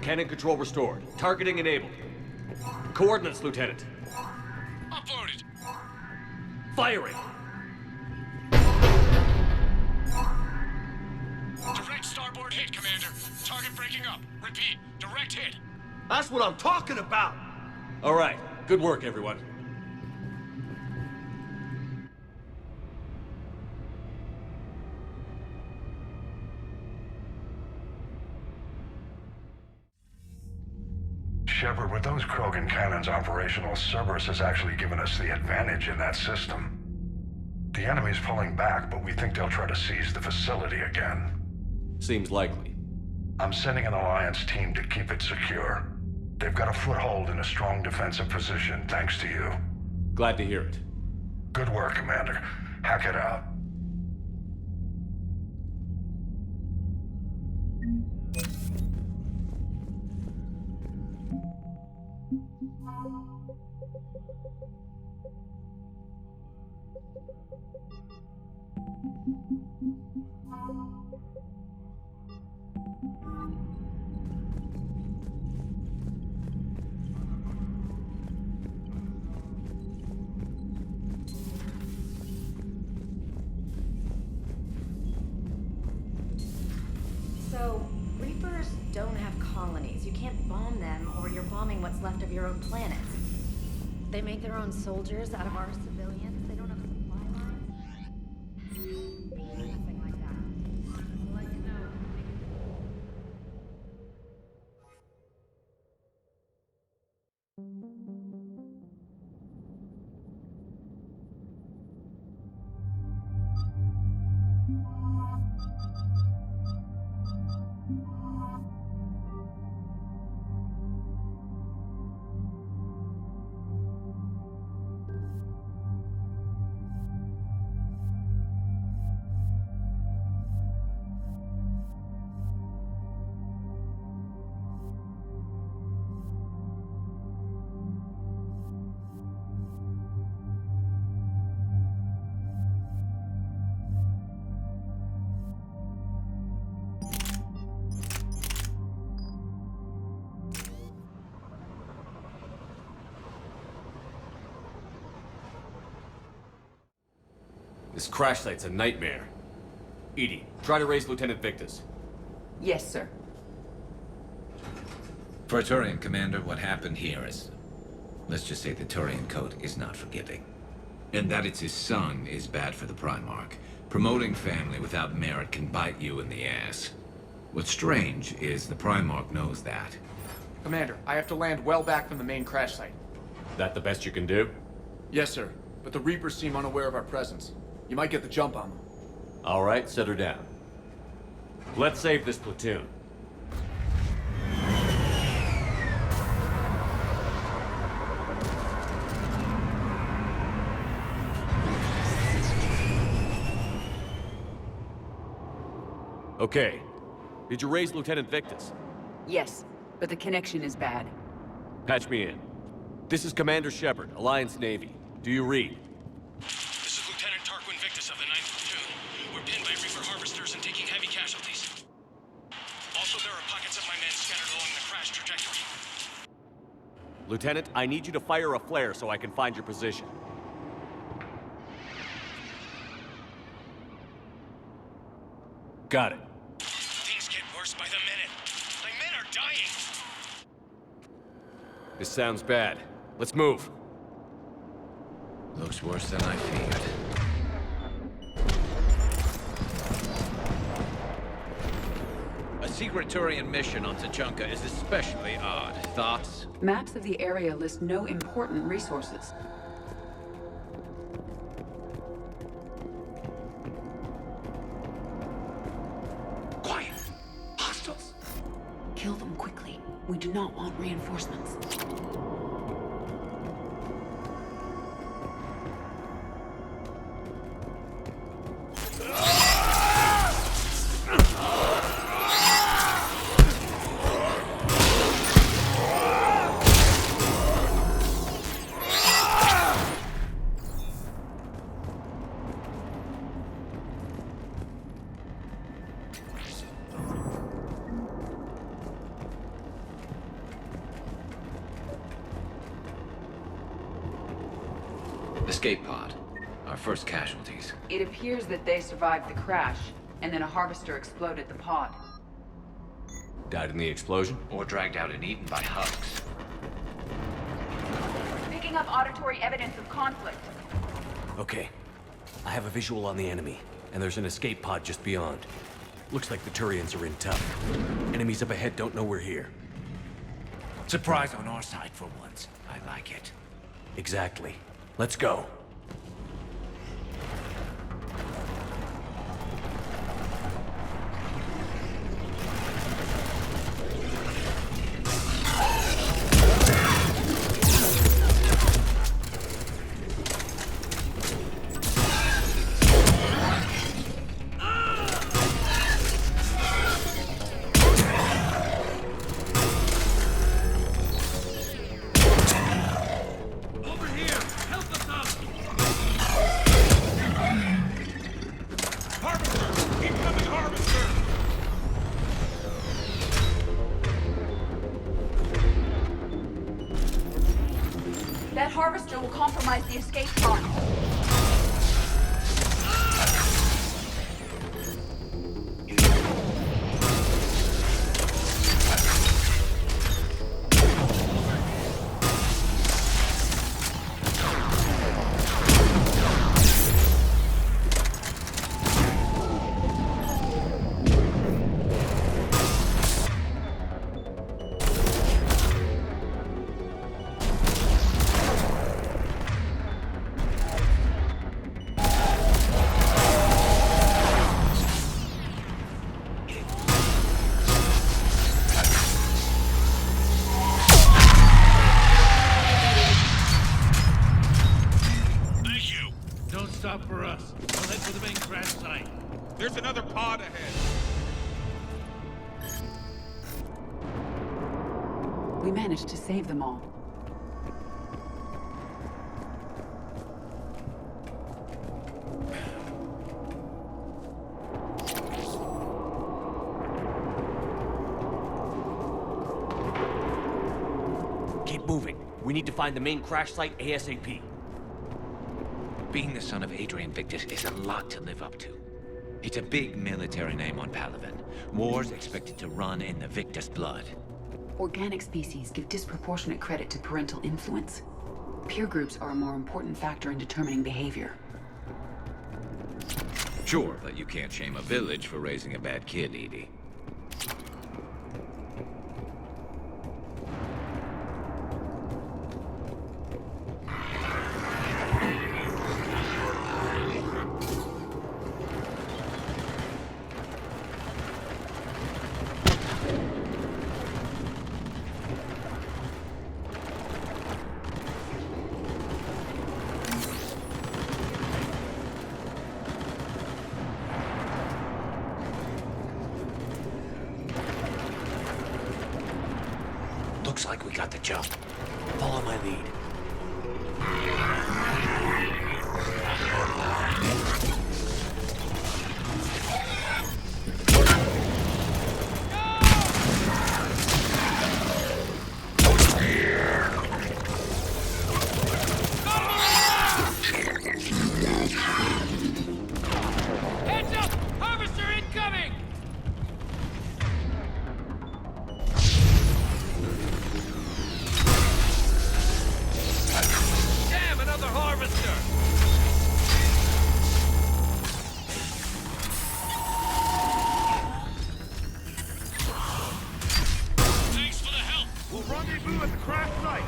Cannon control restored. Targeting enabled. Coordinates, Lieutenant.
Uploaded.
Firing!
Direct starboard hit, Commander. Target breaking up. Repeat, direct hit.
That's what I'm talking about! All right. Good work, everyone.
Shepard, with those Krogan cannons operational, Cerberus has actually given us the advantage in that system. The enemy's pulling back, but we think they'll try to seize the facility again.
Seems likely.
I'm sending an Alliance team to keep it secure. They've got a foothold in a strong defensive position, thanks to you.
Glad to hear it.
Good work, Commander. Hack it out.
So, Reapers don't have colonies. You can't bomb them, or you're bombing what's left of your own planet. They make their own soldiers out of our civilians. They don't have supply lines. Nothing like that. I'll let you know.
This crash site's a nightmare. Edie, try to raise Lieutenant Victus.
Yes, sir.
For a Turian commander, what happened here is... let's just say the Turian code is not forgiving. And that it's his son is bad for the Primarch. Promoting family without merit can bite you in the ass. What's strange is the Primarch knows that.
Commander, I have to land well back from the main crash site.
That the best you can do?
Yes, sir. But the Reapers seem unaware of our presence. You might get the jump on them.
All right, set her down. Let's save this platoon. Okay. Did you raise Lieutenant Victus?
Yes, but the connection is bad.
Patch me in. This is Commander Shepard, Alliance Navy. Do you read?
This is Lieutenant Tarquin Victus of the 9th Platoon. We're pinned by Reaper harvesters and taking heavy casualties. Also, there are pockets of my men scattered along the crash trajectory.
Lieutenant, I need you to fire a flare so I can find your position. Got it.
Things get worse by the minute. My men are dying.
This sounds bad. Let's move.
Looks worse than I feared. A secret Turian mission on Tuchanka is especially odd. Thoughts?
Maps of the area list no important resources.
Quiet! Hostiles!
Kill them quickly. We do not want reinforcements.
Escape pod. Our first casualties.
It appears that they survived the crash, and then a harvester exploded the pod.
Died in the explosion?
Or dragged out and eaten by hugs.
Picking up auditory evidence of conflict.
Okay. I have a visual on the enemy, and there's an escape pod just beyond. Looks like the Turians are in tough. Enemies up ahead don't know we're here.
Surprise on our side for once. I like it.
Exactly. Let's go.
That harvester will compromise the escape pod.
For us. We'll head for the main crash site. There's another pod ahead.
We managed to save them all.
Keep moving. We need to find the main crash site ASAP.
Being the son of Adrian Victus is a lot to live up to. It's a big military name on Palaven. War's expected to run in the Victus blood.
Organic species give disproportionate credit to parental influence. Peer groups are a more important factor in determining behavior.
Sure, but you can't shame a village for raising a bad kid, Edie.
Looks like we got the jump. Follow my lead.
Heads up! Harvester incoming! Damn, another harvester! Thanks for the help! We'll rendezvous at the crash site!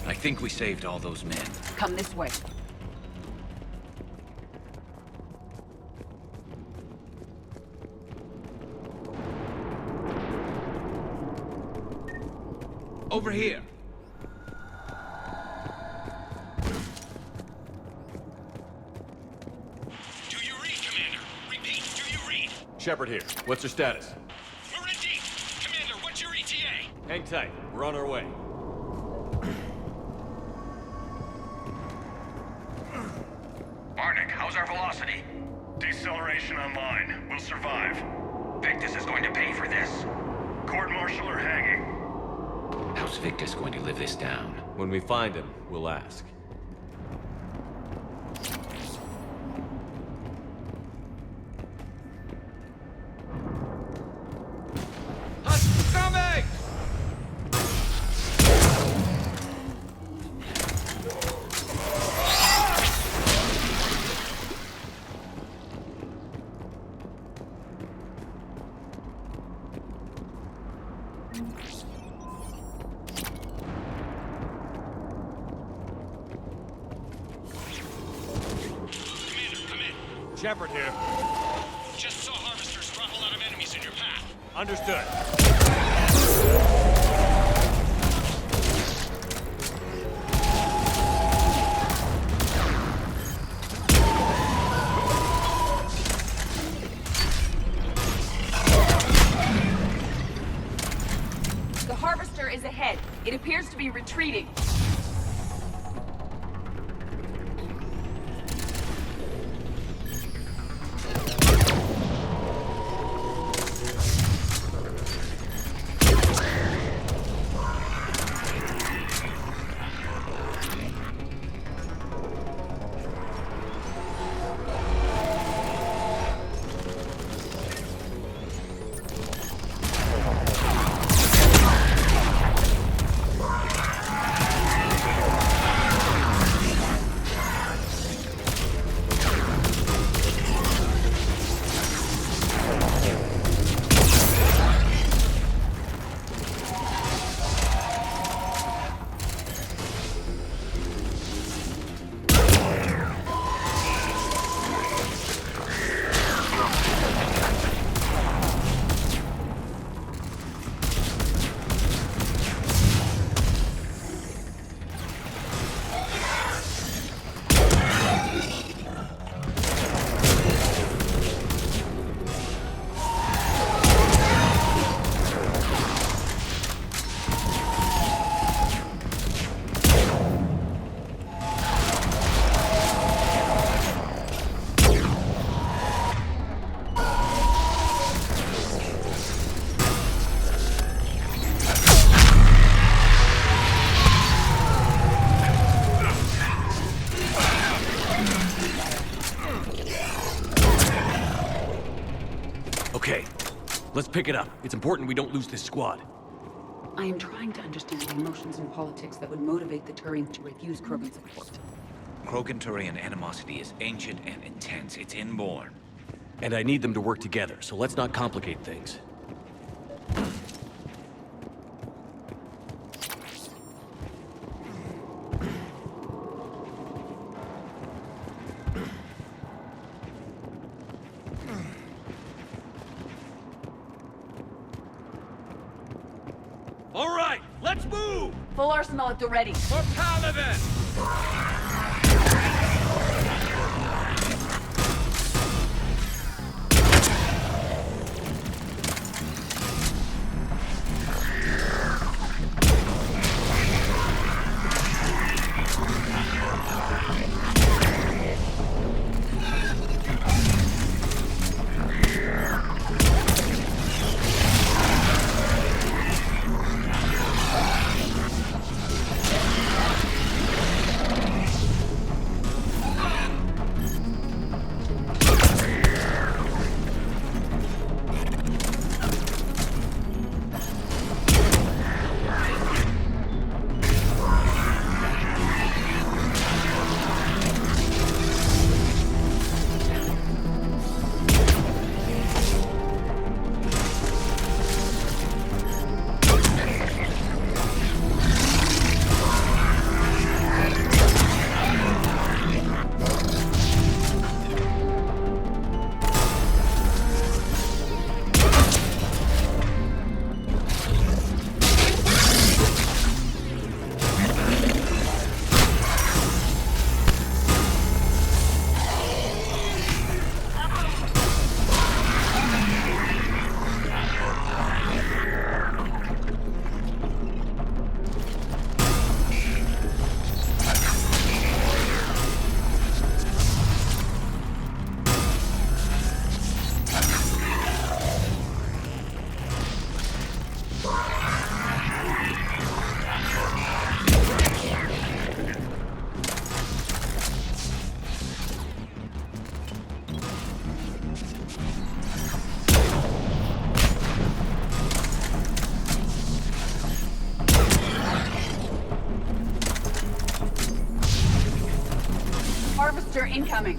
I think we saved all those men.
Come this way.
Over here.
Do you read, Commander? Repeat, do you read?
Shepard here. What's your status?
We're in deep. Commander, what's your ETA?
Hang tight. We're on our way.
Barnick, how's our velocity? Deceleration online. We'll survive.
Victus is going to pay for this.
Court-martial or hanging?
How's Victus going to live this down?
When we find him, we'll ask.
Coming!
Shepard here. Just saw harvesters drop a lot of enemies in your path.
Understood.
The harvester is ahead. It appears to be retreating.
Let's pick it up. It's important we don't lose this squad.
I am trying to understand the emotions and politics that would motivate the Turians to refuse Krogan support.
Krogan-Turian animosity is ancient and intense. It's inborn.
And I need them to work together, so let's not complicate things.
All right, let's move! Full arsenal at the ready.
For Palaven!
Harvester incoming.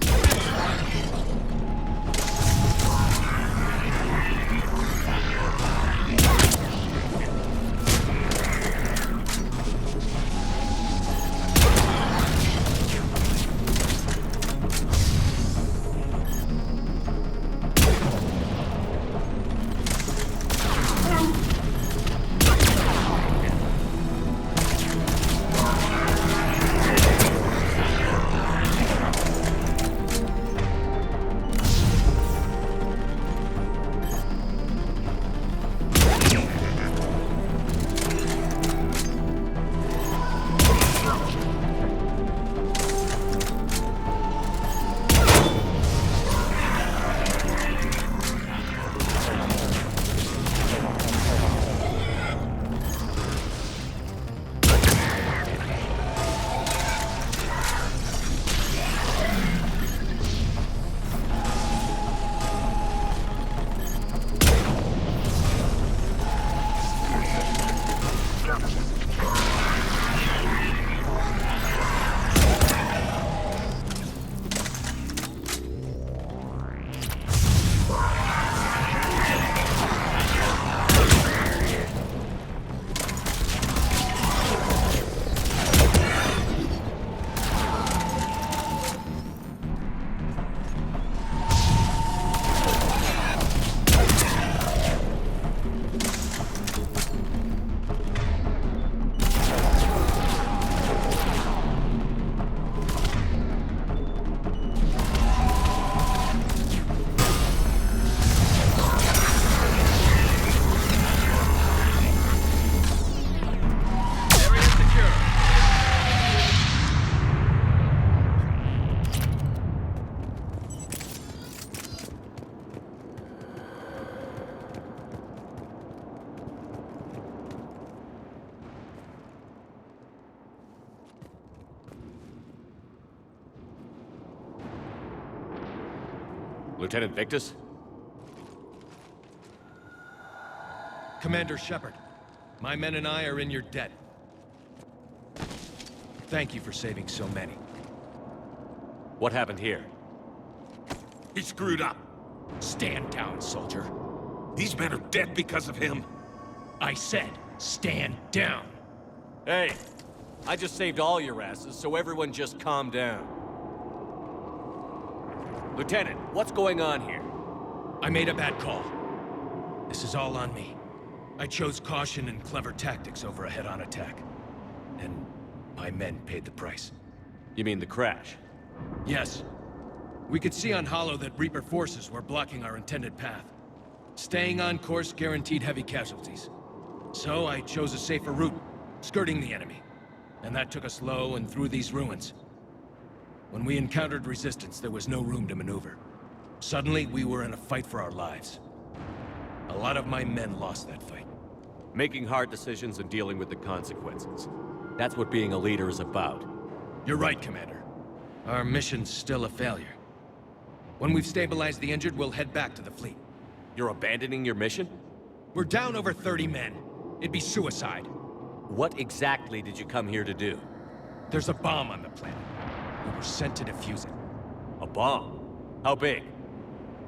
Lieutenant Victus?
Commander Shepard, my men and I are in your debt. Thank you for saving so many.
What happened here?
He screwed up.
Stand down, soldier.
These men are dead because of him.
I said, stand down.
Hey, I just saved all your asses, so everyone just calm down. Lieutenant, what's going on here?
I made a bad call. This is all on me. I chose caution and clever tactics over a head-on attack. And my men paid the price.
You mean the crash?
Yes. We could see on Hollow that Reaper forces were blocking our intended path. Staying on course guaranteed heavy casualties. So I chose a safer route, skirting the enemy. And that took us low and through these ruins. When we encountered resistance, there was no room to maneuver. Suddenly, we were in a fight for our lives. A lot of my men lost that fight.
Making hard decisions and dealing with the consequences. That's what being a leader is about.
You're right, Commander. Our mission's still a failure. When we've stabilized the injured, we'll head back to the fleet.
You're abandoning your mission?
We're down over 30 men. It'd be suicide.
What exactly did you come here to do?
There's a bomb on the planet. We were sent to defuse it.
A bomb? How big?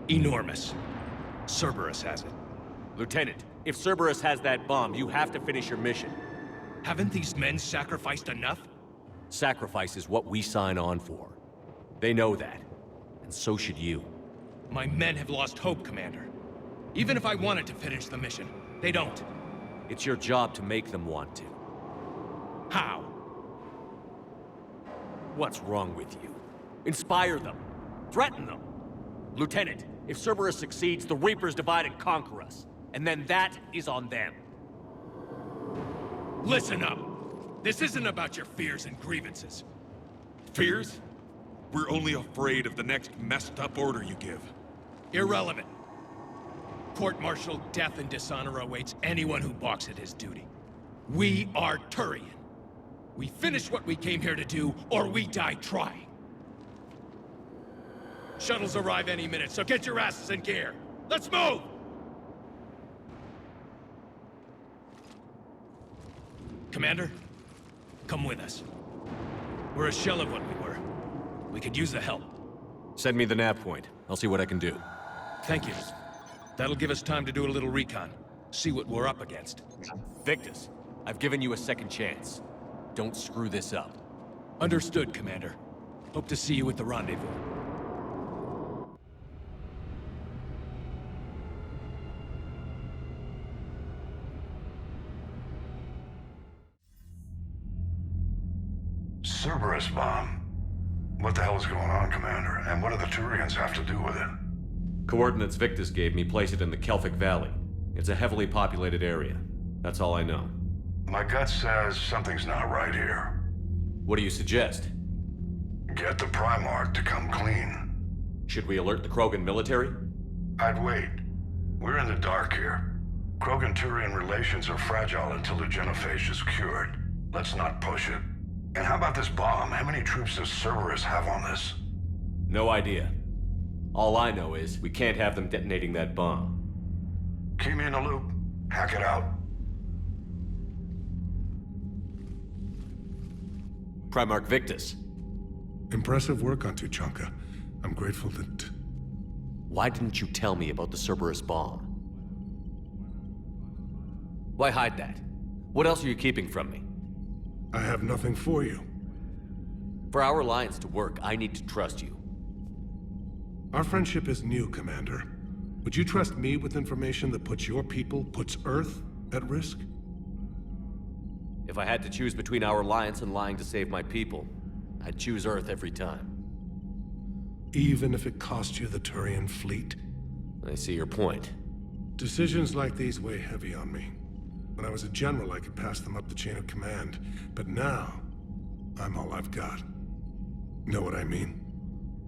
Enormous. Cerberus has it.
Lieutenant, if Cerberus has that bomb, you have to finish your mission.
Haven't these men sacrificed enough?
Sacrifice is what we sign on for. They know that. And so should you.
My men have lost hope, Commander. Even if I wanted to finish the mission, they don't.
It's your job to make them want to.
How?
What's wrong with you? Inspire them. Threaten them. Lieutenant, if Cerberus succeeds, the Reapers divide and conquer us. And then that is on them.
Listen up. This isn't about your fears and grievances.
Fears? We're only afraid of the next messed up order you give.
Irrelevant. Court-martial death and dishonor awaits anyone who balks at his duty. We are Turian. We finish what we came here to do, or we die trying. Shuttles arrive any minute, so get your asses in gear. Let's move! Commander, come with us. We're a shell of what we were. We could use the help.
Send me the nav point. I'll see what I can do.
Thank you. That'll give us time to do a little recon. See what we're up against.
Victus, I've given you a second chance. Don't screw this up.
Understood, Commander. Hope to see you at the rendezvous.
Cerberus bomb. What the hell is going on, Commander? And what do the Turians have to do with it?
Coordinates Victus gave me place it in the Kelphic Valley. It's a heavily populated area. That's all I know.
My gut says something's not right here.
What do you suggest?
Get the Primarch to come clean.
Should we alert the Krogan military?
I'd wait. We're in the dark here. Krogan-Turian relations are fragile until the genophage is cured. Let's not push it. And how about this bomb? How many troops does Cerberus have on this?
No idea. All I know is we can't have them detonating that bomb.
Keep me in the loop. Hack it out.
Primarch Victus.
Impressive work on Tuchanka. I'm grateful that...
Why didn't you tell me about the Cerberus bomb? Why hide that? What else are you keeping from me?
I have nothing for you.
For our alliance to work, I need to trust you.
Our friendship is new, Commander. Would you trust me with information that puts your people, puts Earth, at risk?
If I had to choose between our alliance and lying to save my people, I'd choose Earth every time.
Even if it cost you the Turian fleet?
I see your point.
Decisions like these weigh heavy on me. When I was a general, I could pass them up the chain of command. But now, I'm all I've got. Know what I mean?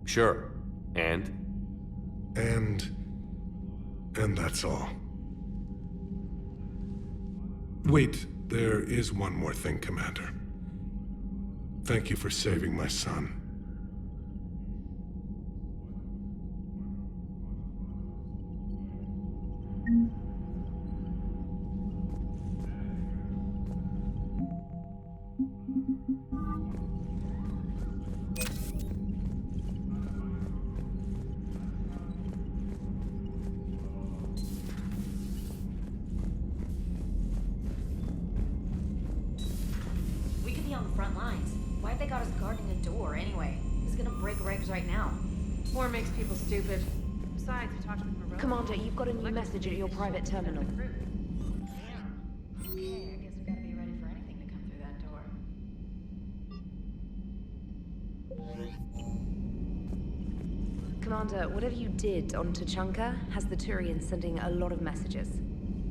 Sure. And
that's all. Wait, there is one more thing, Commander. Thank you for saving my son.
War makes people stupid. Besides, we talked with Morello.
Commander, you've got a new message at your private terminal.
Okay, I guess we gotta be ready for anything to come through that door.
Commander, whatever you did on Tuchanka has the Turians sending a lot of messages.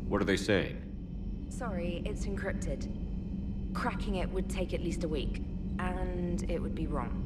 what are they saying?
Sorry, it's encrypted. Cracking it would take at least a week, and it would be wrong.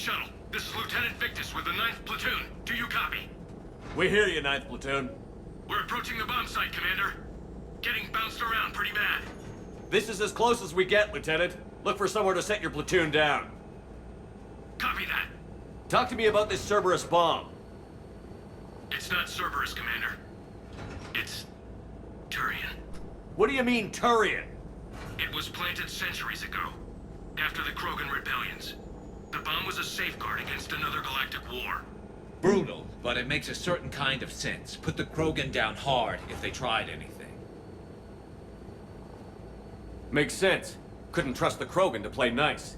shuttle. This is Lieutenant Victus with the 9th Platoon. Do you copy?
We hear you, 9th Platoon.
We're approaching the bomb site, Commander. Getting bounced around pretty bad.
This is as close as we get, Lieutenant. Look for somewhere to set your platoon down.
Copy that.
Talk to me about this Cerberus bomb.
It's not Cerberus, Commander. It's Turian.
What do you mean, Turian?
It was planted centuries ago, after the Krogan rebellions. The bomb was a safeguard against another galactic war.
Brutal, but it makes a certain kind of sense. Put the Krogan down hard if they tried anything.
Makes sense. Couldn't trust the Krogan to play nice.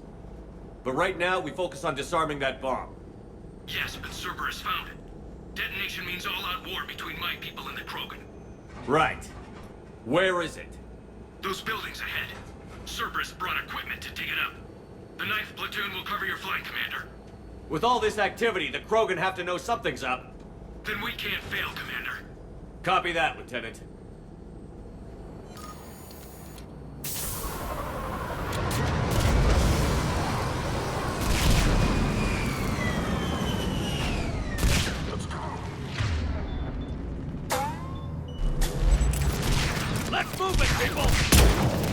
But right now, we focus on disarming that bomb.
Yes, but Cerberus found it. Detonation means all-out war between my people and the Krogan.
Right. Where is it?
Those buildings ahead. Cerberus brought equipment to dig it up. The 9th Platoon will cover your flank, Commander.
With all this activity, the Krogan have to know something's up.
Then we can't fail, Commander.
Copy that, Lieutenant.
Let's move it, people!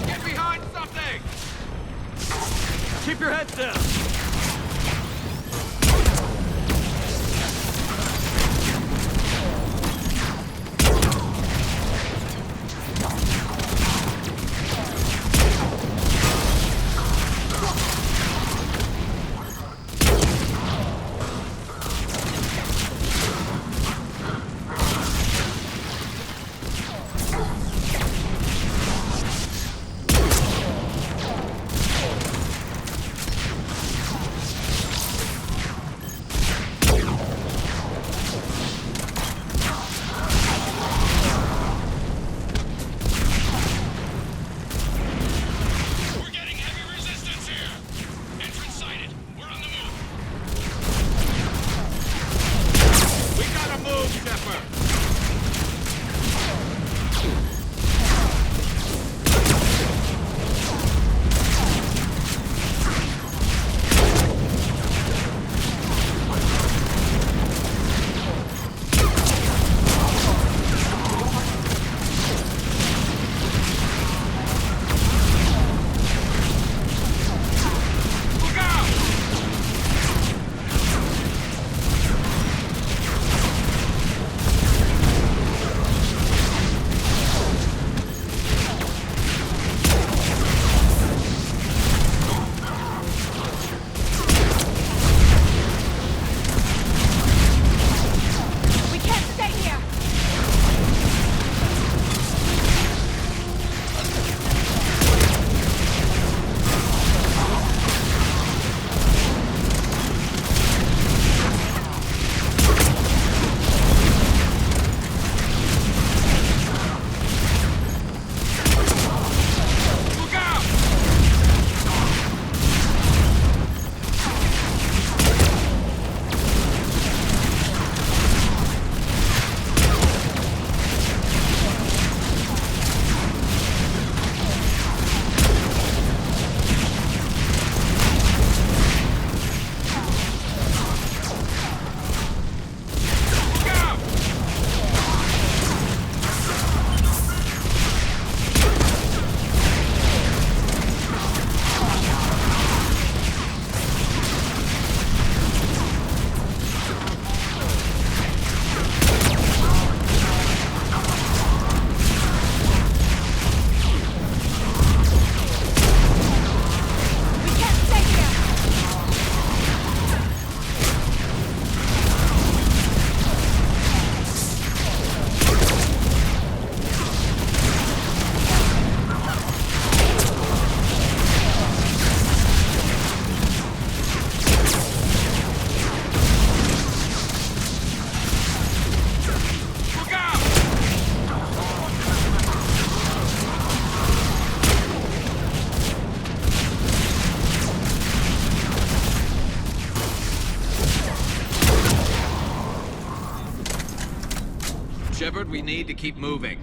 Get behind something!
Keep your heads down!
Shepard, we need to keep moving.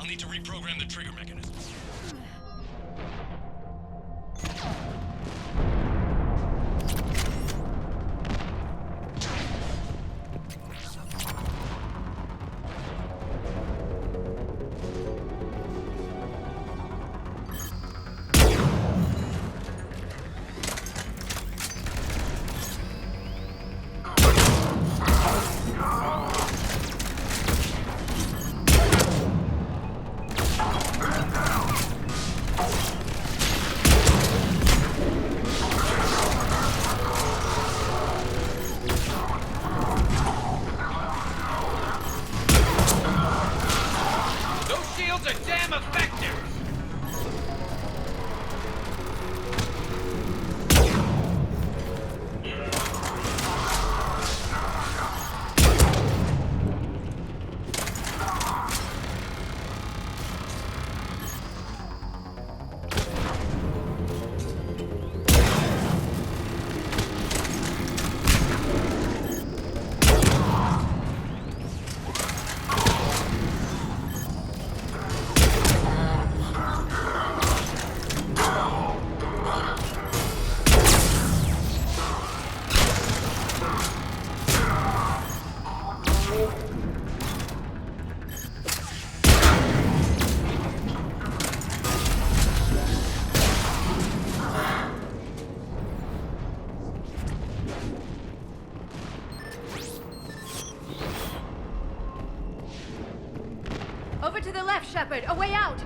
need to reprogram the trigger mechanism.
Over to the left, Shepard. A way out!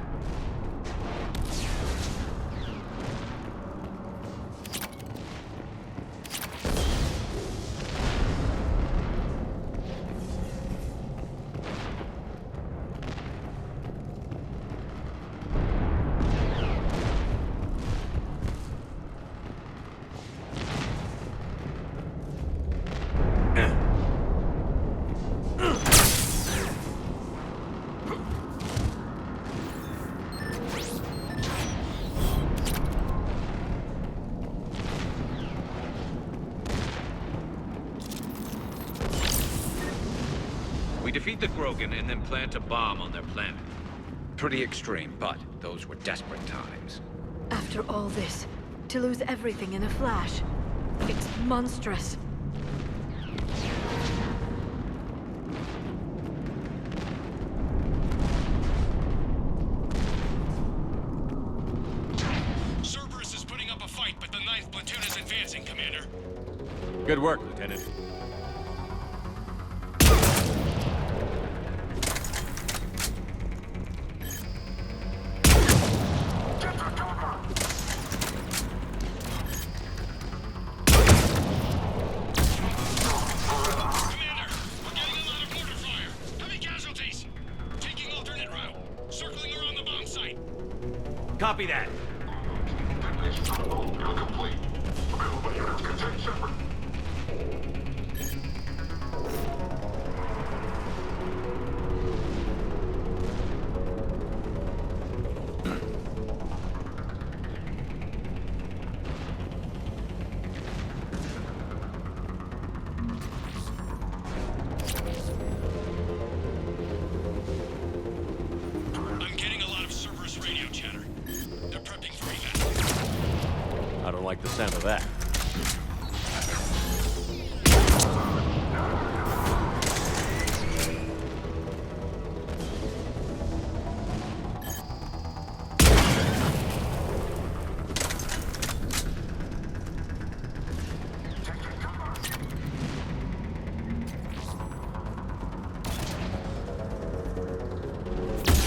Defeat the Krogan and then plant a bomb on their planet. Pretty extreme, but those were desperate times.
After all this, to lose everything in a flash, it's monstrous.
Cerberus is putting up a fight, but the 9th platoon is advancing, Commander.
Good work, Lieutenant. Copy that.
Complete. Available units contain Shepard.
I'm getting a lot of Cerberus radio chatter. They're prepping for evac.
I don't like the sound of that.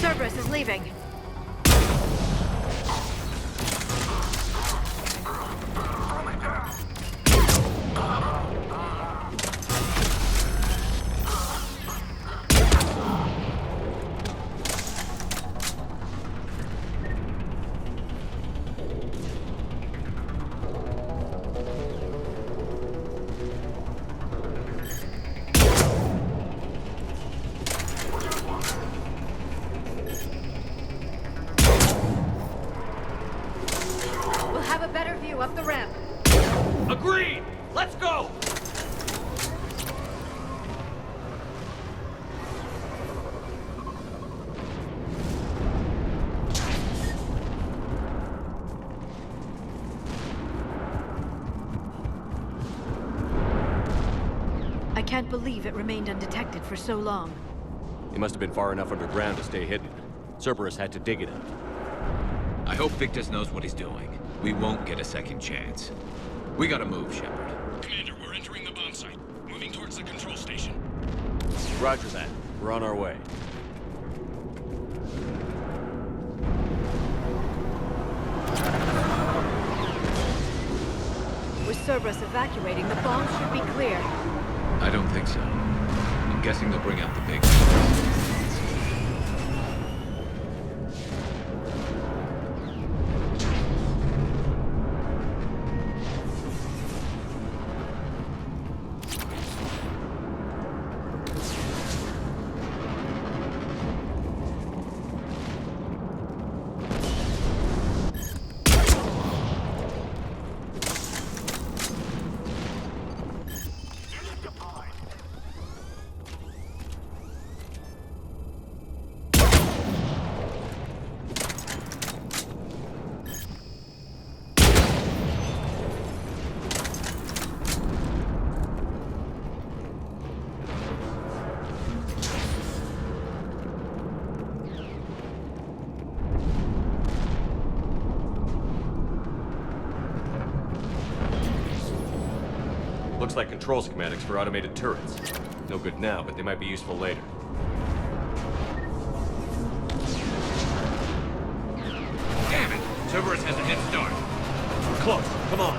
Cerberus is leaving. Up the ramp.
Agreed! Let's go!
can't believe it remained undetected for so long.
It must have been far enough underground to stay hidden. Cerberus had to dig it out.
I hope Victus knows what he's doing. We won't get a second chance. We gotta move, Shepard.
Commander, we're entering the bomb site. Moving towards the control station.
Roger that. We're on our way.
With Cerberus evacuating, the bombs should be clear.
I don't think so. I'm guessing they'll bring out the big...
Looks like control schematics for automated turrets. No good now, but they might be useful later.
Damn it! Cerberus has a head start.
We're close. Come on.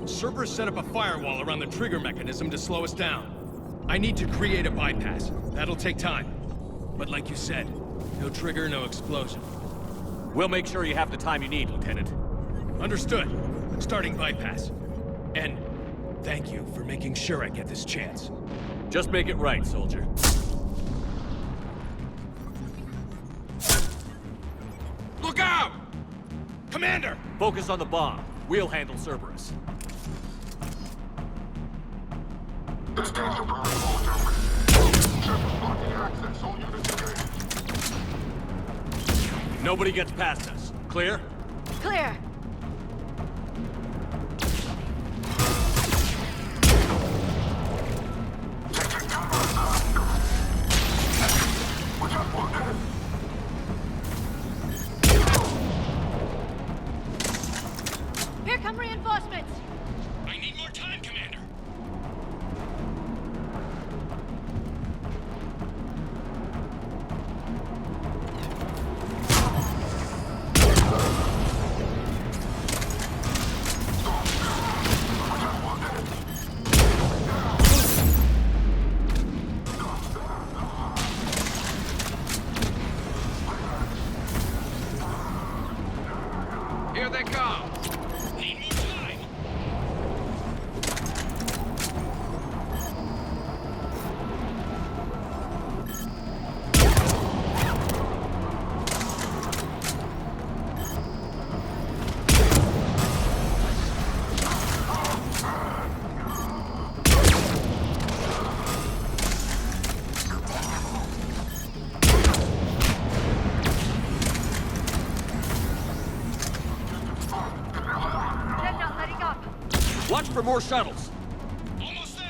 Cerberus set up a firewall around the trigger mechanism to slow us down. I need to create a bypass. That'll take time. But like you said, no trigger, no explosion.
We'll make sure you have the time you need, Lieutenant.
Understood. Starting bypass. And thank you for making sure I get this chance.
Just make it right, soldier.
Look out! Commander!
Focus on the bomb. We'll handle Cerberus. Nobody gets past us. Clear?
Clear! Here come reinforcements!
I need more time, Commander.
Here they come!
Need more time.
Dreadnought letting up!
Watch for more shuttles.
Almost there.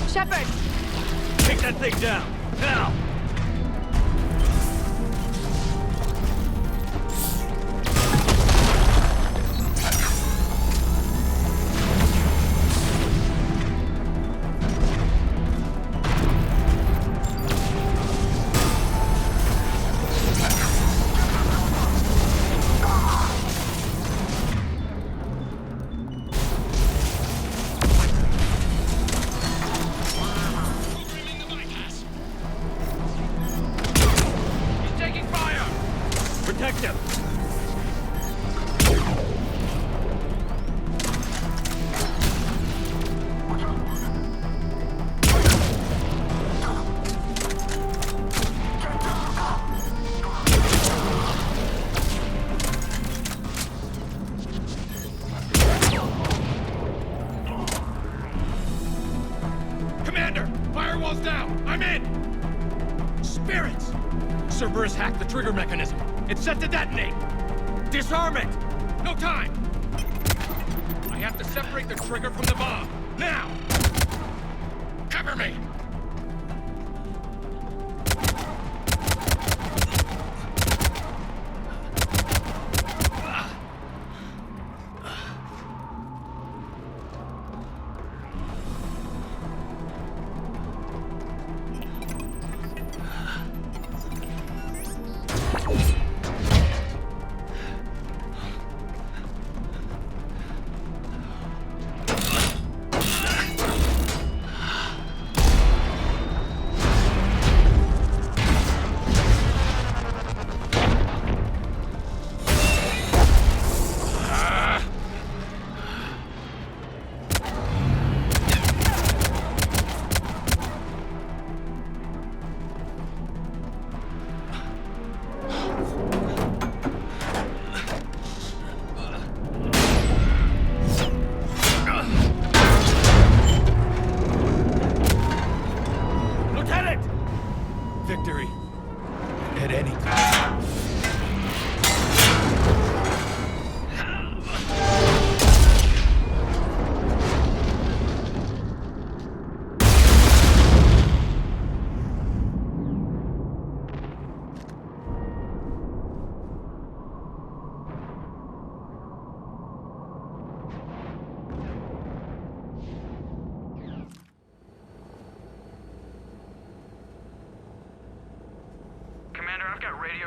Shepard!
Sanctum! Cerberus hacked the trigger mechanism. It's set to detonate. Disarm it! No time! I have to separate the trigger from the bomb. Now! Cover me!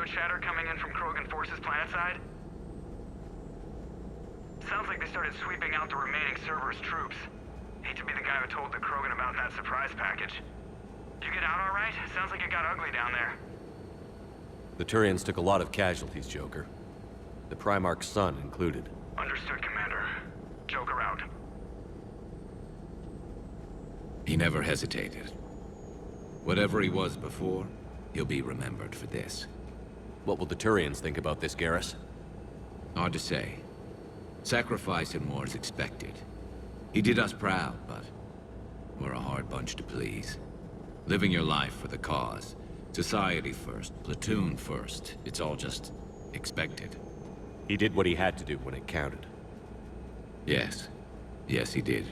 Chatter coming in from Krogan forces planetside. Sounds like they started sweeping out the remaining Cerberus troops. Hate to be the guy who told the Krogan about that surprise package. Did you get out all right? Sounds like it got ugly down there.
The Turians took a lot of casualties, Joker. The Primarch's son included.
Understood, Commander. Joker out.
He never hesitated. Whatever he was before, he'll be remembered for this.
What will the Turians think about this, Garrus?
Hard to say. Sacrifice in war is expected. He did us proud, but we're a hard bunch to please. Living your life for the cause. Society first, platoon first. It's all just expected.
He did what he had to do when it counted.
Yes. Yes, he did.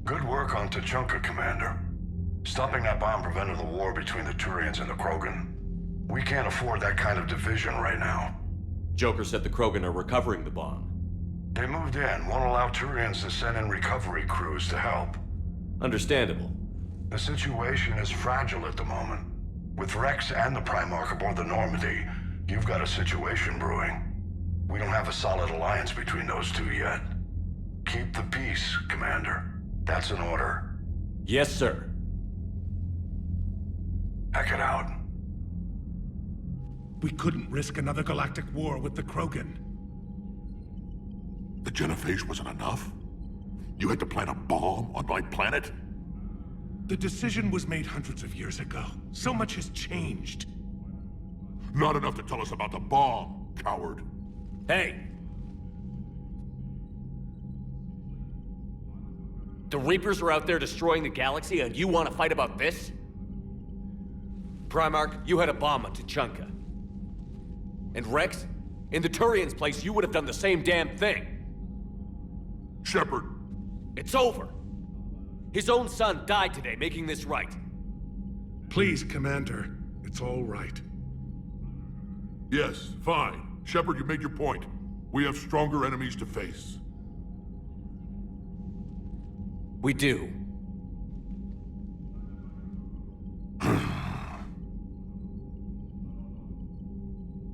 Good work on Tuchanka, Commander. Stopping that bomb prevented the war between the Turians and the Krogan. We can't afford that kind of division right now.
Joker said the Krogan are recovering the bomb.
They moved in, won't allow Turians to send in recovery crews to help.
Understandable.
The situation is fragile at the moment. With Rex and the Primarch aboard the Normandy, you've got a situation brewing. We don't have a solid alliance between those two yet. Keep the peace, Commander. That's an order.
Yes, sir.
Heck it out.
We couldn't risk another galactic war with the Krogan.
The genophage wasn't enough? You had to plant a bomb on my planet?
The decision was made hundreds of years ago. So much has changed.
Not enough to tell us about the bomb, coward.
Hey! The Reapers are out there destroying the galaxy, and you want to fight about this? Primarch, you had a bomb on Tuchanka. And Rex, in the Turians' place, you would have done the same damn thing.
Shepard.
It's over. His own son died today, making this right.
Please, Commander. It's all right.
Yes, fine. Shepard, you made your point. We have stronger enemies to face.
We do.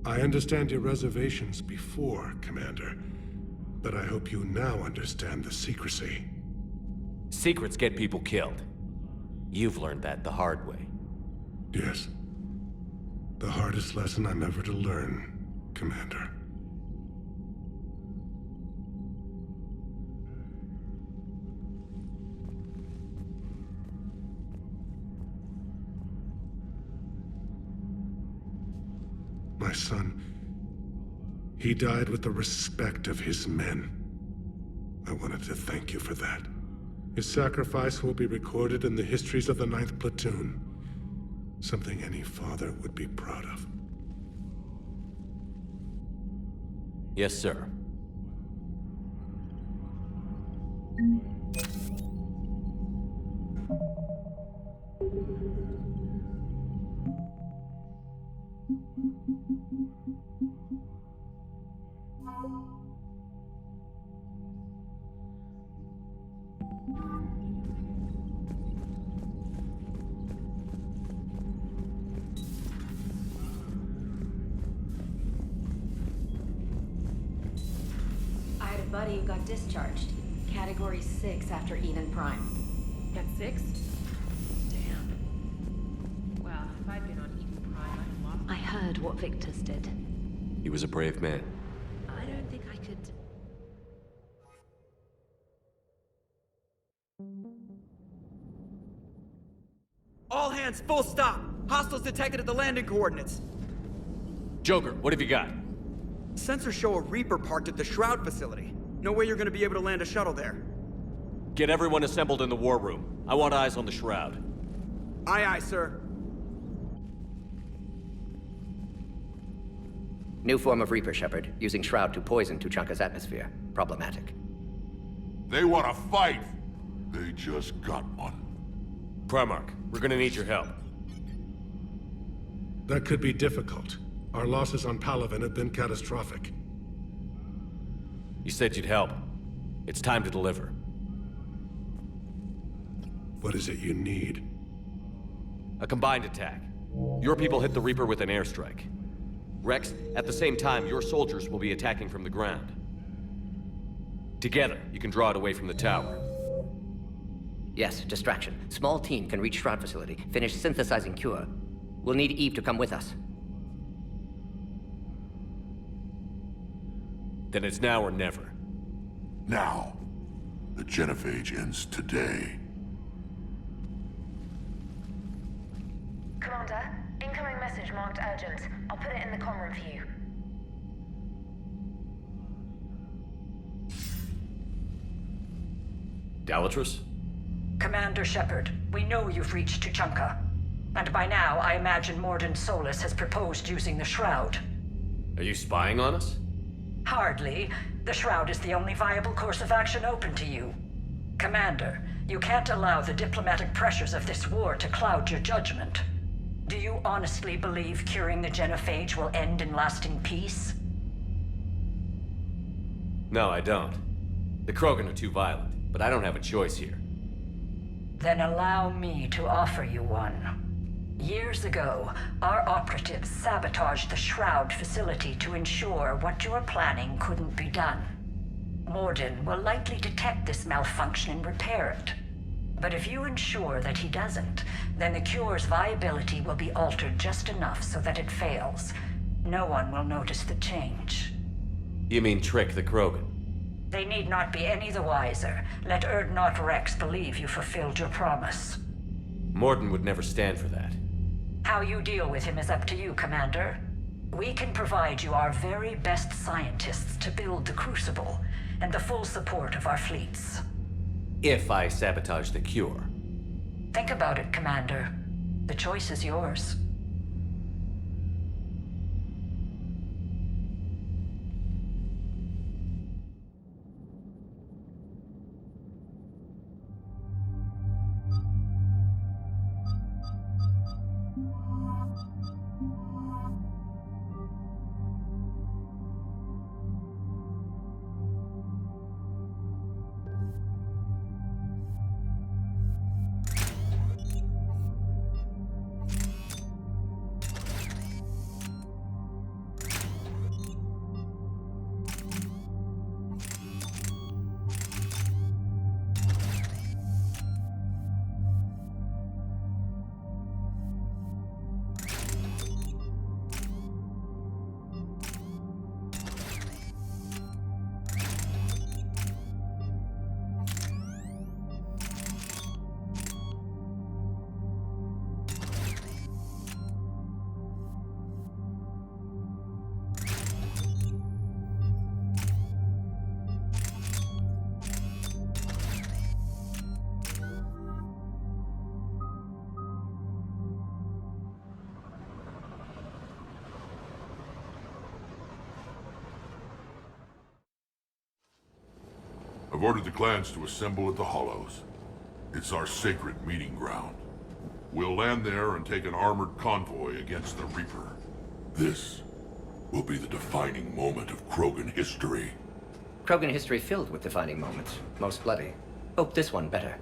I understand your reservations before, Commander. But I hope you now understand the secrecy.
Secrets get people killed. You've learned that the hard way.
Yes. The hardest lesson I'm ever to learn, Commander. My son, he died with the respect of his men. I wanted to thank you for that. His sacrifice will be recorded in the histories of the 9th Platoon. Something any father would be proud of.
Yes, sir.
I had a buddy who got discharged. Category 6 after Eden Prime.
Got 6? Damn. Well, if I'd been on Eden Prime, I'd have lost.
I heard what Victor's did.
He was a brave man.
I don't think I could...
All hands, full stop! Hostiles detected at the landing coordinates.
Joker, what have you got?
Sensors show a Reaper parked at the Shroud facility. No way you're gonna be able to land a shuttle there.
Get everyone assembled in the war room. I want eyes on the Shroud.
Aye, aye, sir.
New form of Reaper, Shepard, using Shroud to poison Tuchanka's atmosphere. Problematic.
They want to fight! They just got one.
Primarch, we're gonna need your help.
That could be difficult. Our losses on Palaven have been catastrophic.
You said you'd help. It's time to deliver.
What is it you need?
A combined attack. Your people hit the Reaper with an airstrike. Rex, at the same time, your soldiers will be attacking from the ground. Together, you can draw it away from the tower.
Yes, distraction. Small team can reach Shroud facility, finish synthesizing Cure. We'll need Eve to come with us.
Then it's now or never.
Now. The genophage ends today.
Commander, incoming message marked urgent. I'll put it in the comm room for you.
Dalatrus?
Commander Shepard, we know you've reached Tuchanka. And by now, I imagine Mordin Solus has proposed using the Shroud.
Are you spying on us?
Hardly. The Shroud is the only viable course of action open to you. Commander, you can't allow the diplomatic pressures of this war to cloud your judgment. Do you honestly believe curing the genophage will end in lasting peace?
No, I don't. The Krogan are too violent, but I don't have a choice here.
Then allow me to offer you one. Years ago, our operatives sabotaged the Shroud facility to ensure what you were planning couldn't be done. Mordin will likely detect this malfunction and repair it. But if you ensure that he doesn't, then the cure's viability will be altered just enough so that it fails. No one will notice the change.
You mean trick the Krogan?
They need not be any the wiser. Let Urdnot Rex believe you fulfilled your promise.
Mordin would never stand for that.
How you deal with him is up to you, Commander. We can provide you our very best scientists to build the Crucible, and the full support of our fleets.
If I sabotage the cure.
Think about it, Commander. The choice is yours.
I've ordered the clans to assemble at the Hollows. It's our sacred meeting ground. We'll land there and take an armored convoy against the Reaper. This will be the defining moment of Krogan history.
Krogan history filled with defining moments. Most bloody. Hope this one better.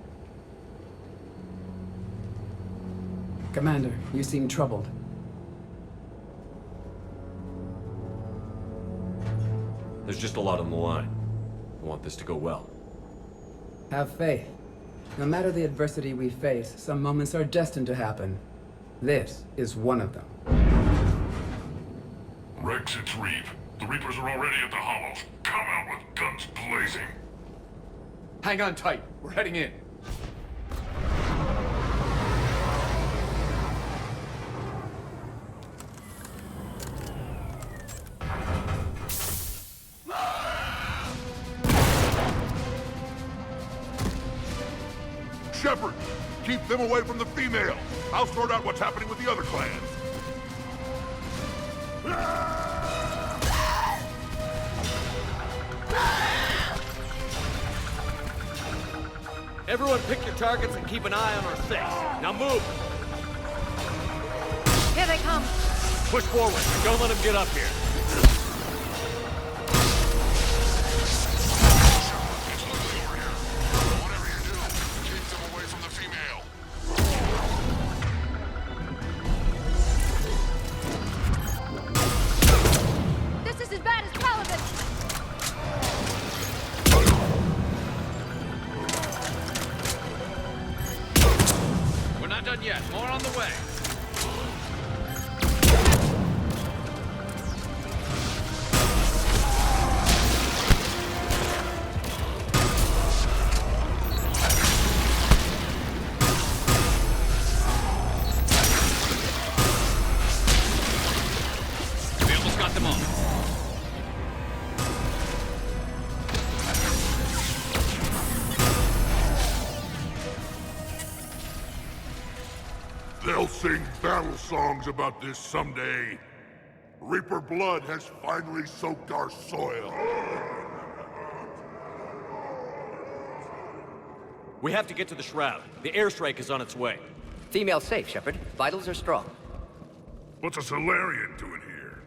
Commander, you seem troubled.
There's just a lot on the line. I want this to go well.
Have faith. No matter the adversity we face, some moments are destined to happen. This is one of them.
Rex, it's Reeve. The Reapers are already at the Hollows. Come out with guns blazing.
Hang on tight. We're heading in.
Shepard, keep them away from the females. I'll sort out what's happening with the other clans.
Everyone pick your targets and keep an eye on our six. Now move!
Here they come!
Push forward. Don't let them get up here.
This is as bad as Palaven!
We're not done yet. More on the way. We almost got them all.
They'll sing battle songs about this someday. Reaper blood has finally soaked our soil.
We have to get to the Shroud. The airstrike is on its way.
Female safe, Shepard. Vitals are strong.
What's a Solarian doing here?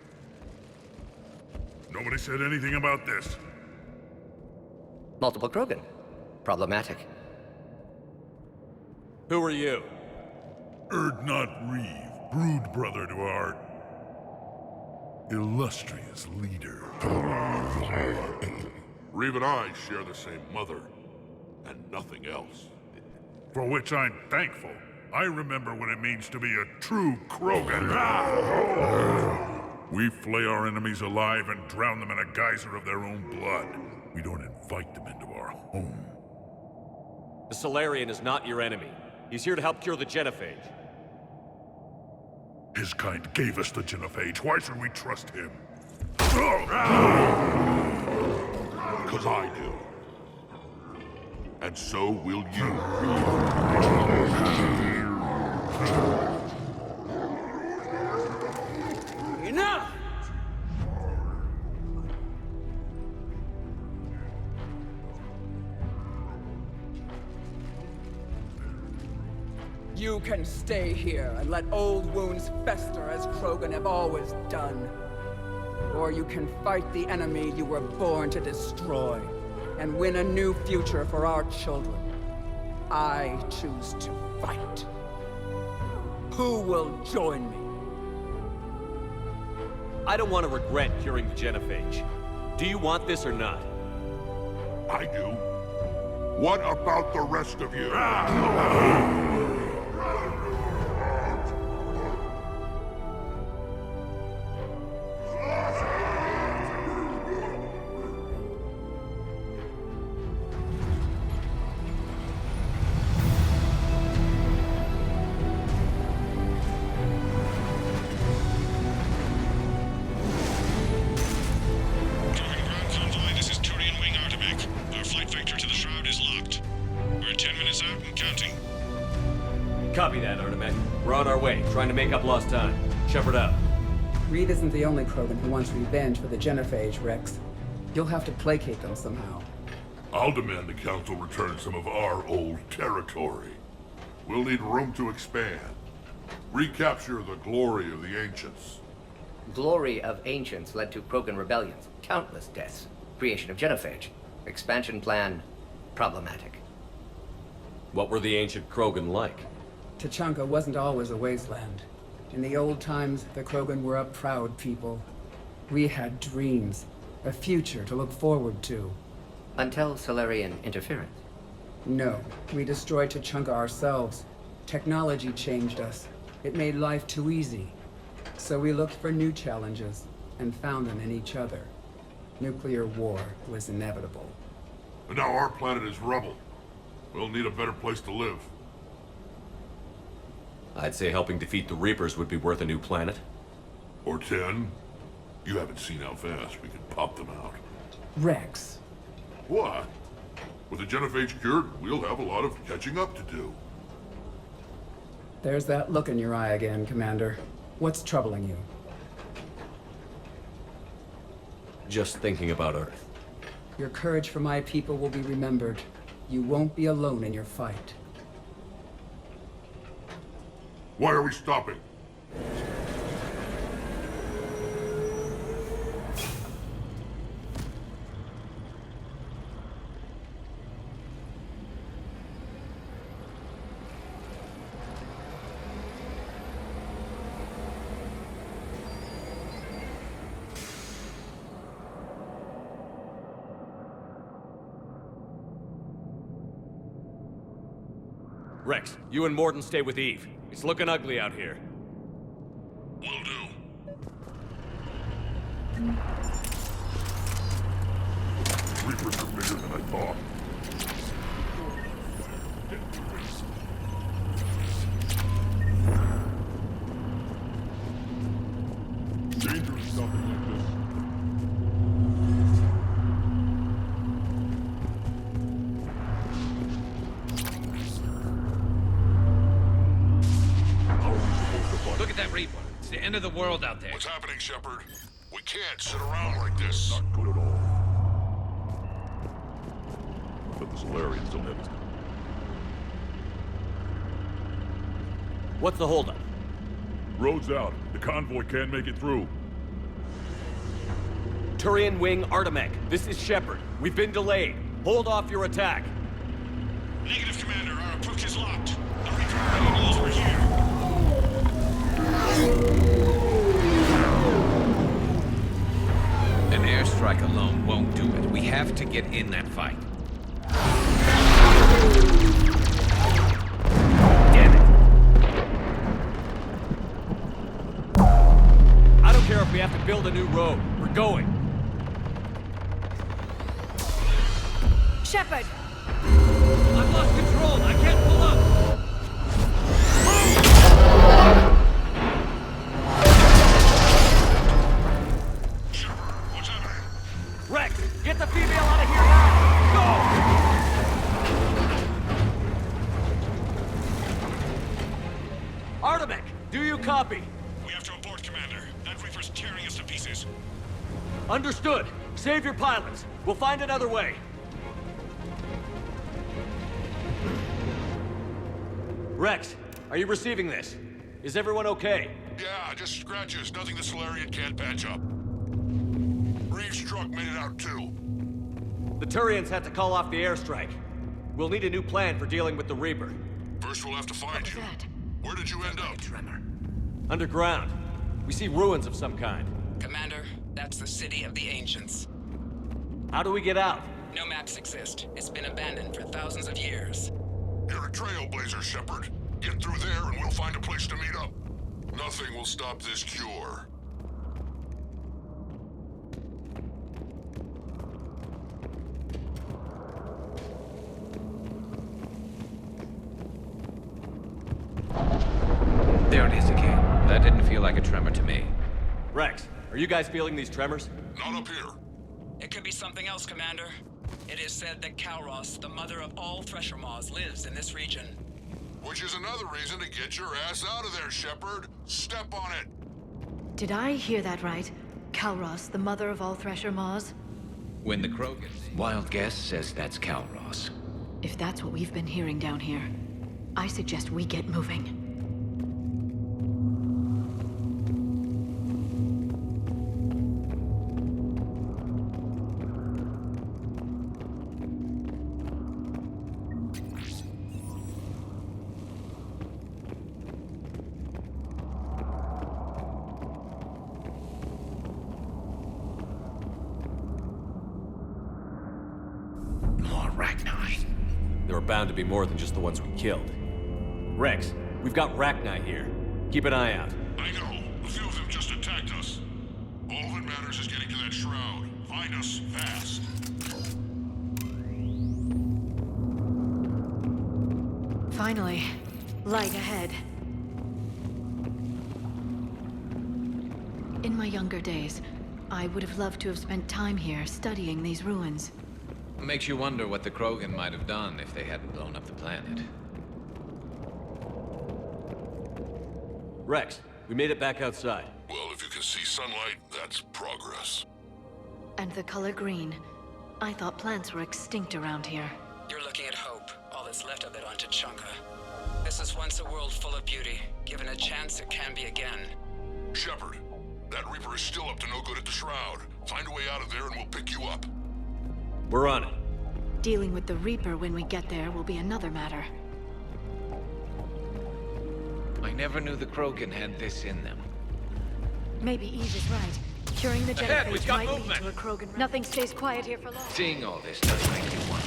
Nobody said anything about this.
Multiple Krogan. Problematic.
Who are you?
Dreadnought Reeve, brood brother to our illustrious leader. Reeve and I share the same mother, and nothing else. For which I'm thankful. I remember what it means to be a true Krogan. We flay our enemies alive and drown them in a geyser of their own blood. We don't invite them into our home.
The Solarian is not your enemy. He's here to help cure the genophage.
His kind gave us the genophage. Why should we trust him? Because I do. And so will you.
Enough! You can stay here and let old wounds fester as Krogan have always done. Or you can fight the enemy you were born to destroy and win a new future for our children. I choose to fight. Who will join me?
I don't want to regret curing the genophage. Do you want this or not?
I do. What about the rest of you?
Copy that, Artemet. We're on our way, trying to make up lost time. Shepard out.
Reed isn't the only Krogan who wants revenge for the genophage, Rex. You'll have to placate them somehow.
I'll demand the Council return some of our old territory. We'll need room to expand. Recapture the glory of the Ancients.
Glory of Ancients led to Krogan rebellions, countless deaths, creation of genophage. Expansion plan, problematic.
What were the ancient Krogan like?
Tuchanka wasn't always a wasteland. In the old times, the Krogan were a proud people. We had dreams, a future to look forward to.
Until Solarian interference?
No, we destroyed Tuchanka ourselves. Technology changed us. It made life too easy. So we looked for new challenges, and found them in each other. Nuclear war was inevitable.
And now our planet is rubble. We'll need a better place to live.
I'd say helping defeat the Reapers would be worth a new planet.
Or 10. You haven't seen how fast we can pop them out.
Rex.
What? With the genophage cured, we'll have a lot of catching up to do.
There's that look in your eye again, Commander. What's troubling you?
Just thinking about Earth.
Your courage for my people will be remembered. You won't be alone in your fight.
Why are we stopping?
Rex, you and Morden stay with Eve. It's looking ugly out here.
Will do. Reapers are bigger than I thought. Dangerous something like this.
Look at that Reaper. It's the end of the world out there.
What's happening, Shepard? We can't sit around like this. Not good at all. But the Solarians don't have his...
What's the holdup?
Road's out. The convoy can't make it through.
Turian Wing Artemech, this is Shepard. We've been delayed. Hold off your attack.
Negative, Commander. Our approach is locked. The Reaper knows we're here.
An airstrike alone won't do it. We have to get in that fight.
Damn it! I don't care if we have to build a new road. We're going.
Shepard!
I've lost control! I can't pull up!
Rex, get the female out of here now! Go! Artemech, do you copy?
We have to abort, Commander. That Reaper's tearing us to pieces.
Understood. Save your pilots. We'll find another way. Rex, are you receiving this? Is everyone okay?
Yeah, just scratches. Nothing the Solarian can't patch up. Reeves' truck made it out too.
The Turians had to call off the airstrike. We'll need a new plan for dealing with the Reaper.
First we'll have to find you. Where did you end up?
Underground. We see ruins of some kind.
Commander, that's the city of the Ancients.
How do we get out?
No maps exist. It's been abandoned for thousands of years.
You're a trailblazer, Shepard. Get through there and we'll find a place to meet up. Nothing will stop this cure.
There it is again. That didn't feel like a tremor to me.
Rex, are you guys feeling these tremors?
Not up here.
It could be something else, Commander. It is said that Kalros, the mother of all Thresher Maws, lives in this region.
Which is another reason to get your ass out of there, Shepard. Step on it.
Did I hear that right? Kalros, the mother of all Thresher Maws?
When the Krogan... Wild guess says that's Kalros.
If that's what we've been hearing down here, I suggest we get moving.
Bound to be more than just the ones we killed. Rex, we've got Rachni here. Keep an eye out.
I know. A few of them just attacked us. All that matters is getting to that shroud. Find us fast.
Finally. Light ahead. In my younger days, I would have loved to have spent time here studying these ruins.
Makes you wonder what the Krogan might have done if they hadn't blown up the planet.
Rex, we made it back outside.
Well, if you can see sunlight, that's progress.
And the color green. I thought plants were extinct around here.
You're looking at hope, all that's left of it on Tuchanka. This was once a world full of beauty. Given a chance, it can be again.
Shepard, that Reaper is still up to no good at the Shroud. Find a way out of there and we'll pick you up.
We're on it.
Dealing with the Reaper when we get there will be another matter.
I never knew the Krogan had this in them.
Maybe Eve is right. Curing the
Ahead, we've
genophage
got
might
movement.
lead to a Krogan... Nothing stays quiet here for long.
Seeing all this does make you wonder.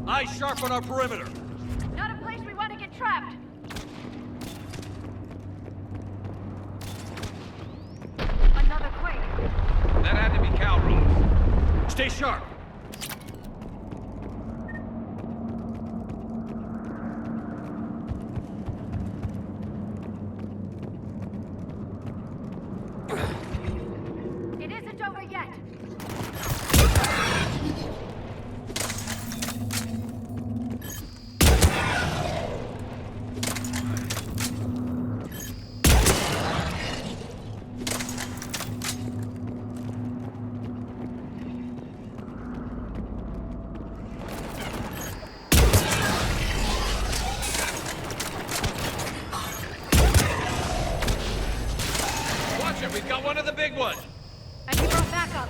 Eyes sharp on our perimeter.
Not a place we want to get trapped. Another quake.
That had to be Kalros.
Stay sharp.
It isn't over yet.
We've got one of the big ones.
And he brought backup.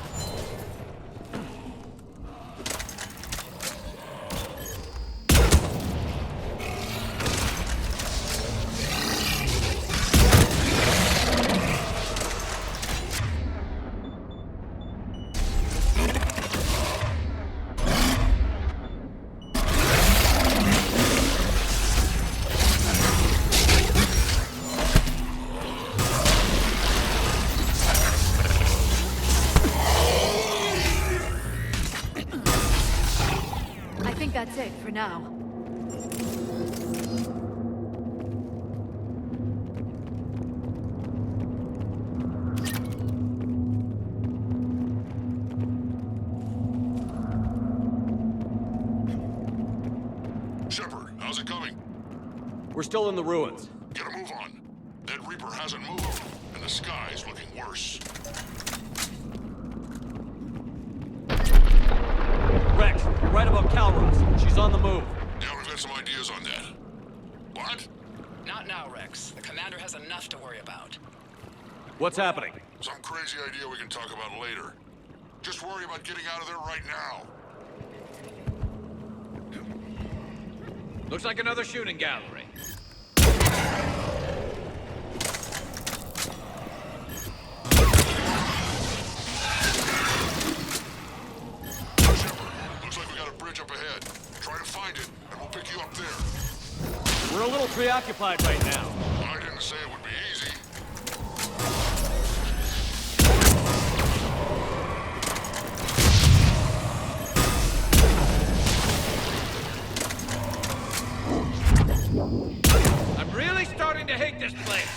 That's it for now.
Shepard, how's it coming?
We're still in the ruins.
Get a move on. That Reaper Reaper hasn't moved, and the sky's looking worse.
Rex, right about Calros. She's on the move.
Yeah, we've got some ideas on that. What?
Not now, Rex. The commander has enough to worry about.
What's happening?
Some crazy idea we can talk about later. Just worry about getting out of there right now.
Looks like another shooting gallery.
Looks like we got a bridge up ahead. Try to find it, and we'll pick you up there.
We're a little preoccupied right now.
I didn't say it would be easy.
I'm really starting to hate this place.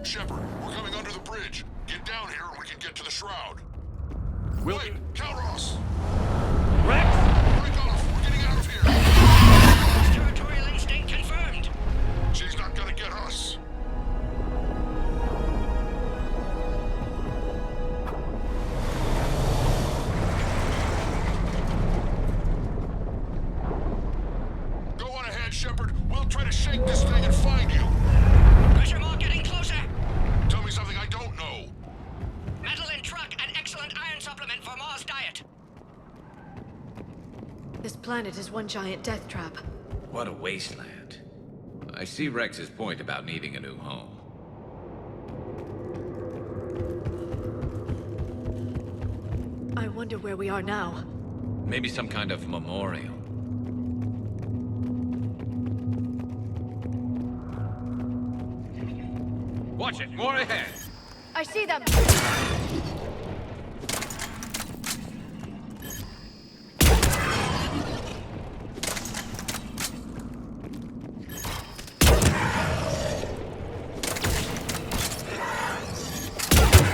Shepard, we're coming under the bridge. Get down here and we can get to the shroud. Wait, Calros!
Rex!
Break off! We're getting out of here!
Territorial instinct confirmed.
She's not gonna get us. Go on ahead, Shepard. We'll try to shake this thing and find you.
Pressure mark getting closer.
Tell me something I don't know.
Metal in truck and excellent iron supplement for Mars diet.
This planet is one giant death trap.
What a wasteland. I see Rex's point about needing a new home.
I wonder where we are now.
Maybe some kind of memorial.
Watch it, more ahead.
I see them!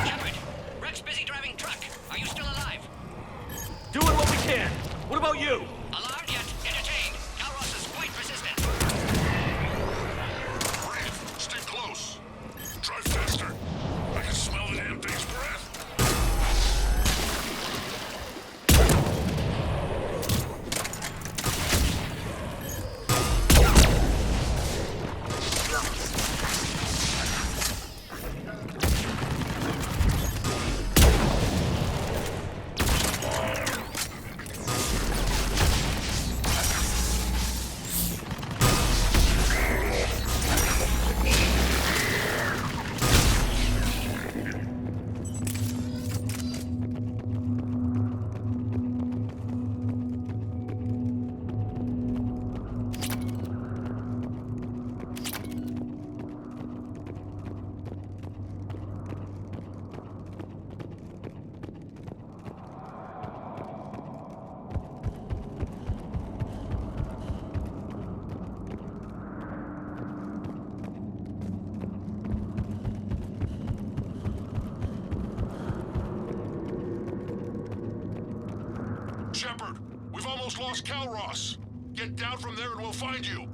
Shepard, Rex busy driving truck. Are you still alive?
Doing what we can. What about you?
Alarmed yet entertained. Calros is quite resistant.
Breathe. Stay close. Drive faster. I can smell the damn thing's breath. Shepard, we've almost lost Calros. Get down from there and we'll find you.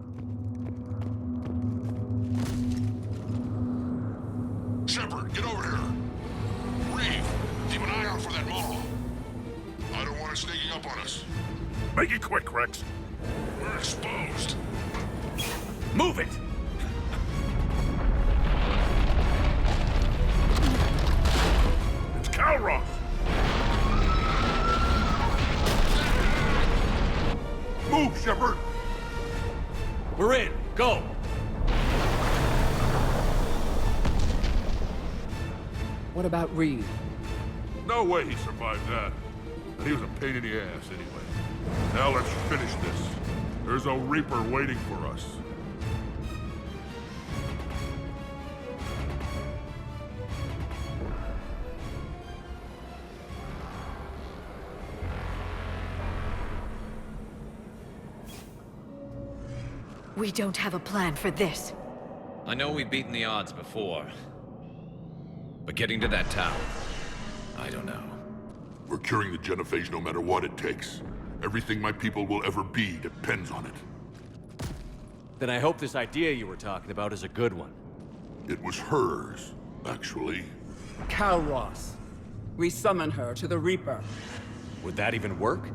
Shepard, get over here. Reeve, keep an eye out for that maw. I don't want it sneaking up on us.
Make it quick, Rex.
We're exposed.
Move it! It's Calros! Move, Shepard!
We're in.
What about Reed?
No way he survived that. And he was a pain in the ass anyway. Now let's finish this. There's a Reaper waiting for us.
We don't have a plan for this.
I know we've beaten the odds before. But getting to that tower, I don't know.
We're curing the genophage no matter what it takes. Everything my people will ever be depends on it.
Then I hope this idea you were talking about is a good one.
It was hers, actually.
Kalros. We summon her to the Reaper.
Would that even work?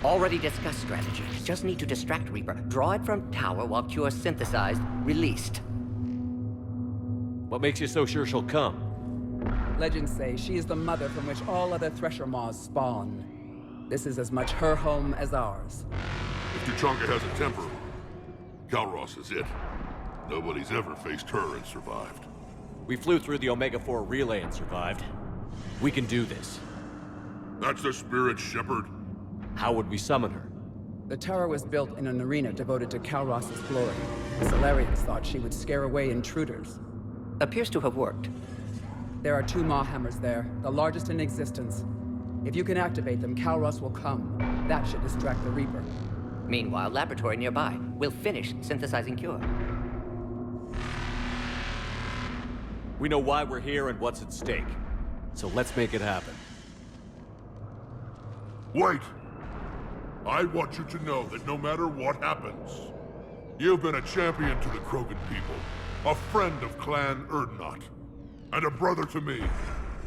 Already discussed strategy. Just need to distract Reaper. Draw it from tower while Cure synthesized, released.
What makes you so sure she'll come?
Legends say she is the mother from which all other Thresher Maws spawn. This is as much her home as ours.
If Tuchanka has a temper, Kalros is it. Nobody's ever faced her and survived.
We flew through the Omega-4 relay and survived. We can do this.
That's the spirit, Shepard.
How would we summon her?
The tower was built in an arena devoted to Kalros' glory. The Solarians thought she would scare away intruders.
Appears to have worked.
There are 2 Maw hammers there, the largest in existence. If you can activate them, Kalros will come. That should distract the Reaper.
Meanwhile, laboratory nearby. We'll finish synthesizing Cure.
We know why we're here and what's at stake. So let's make it happen.
Wait! I want you to know that no matter what happens, you've been a champion to the Krogan people, a friend of Clan Dreadnought, and a brother to me.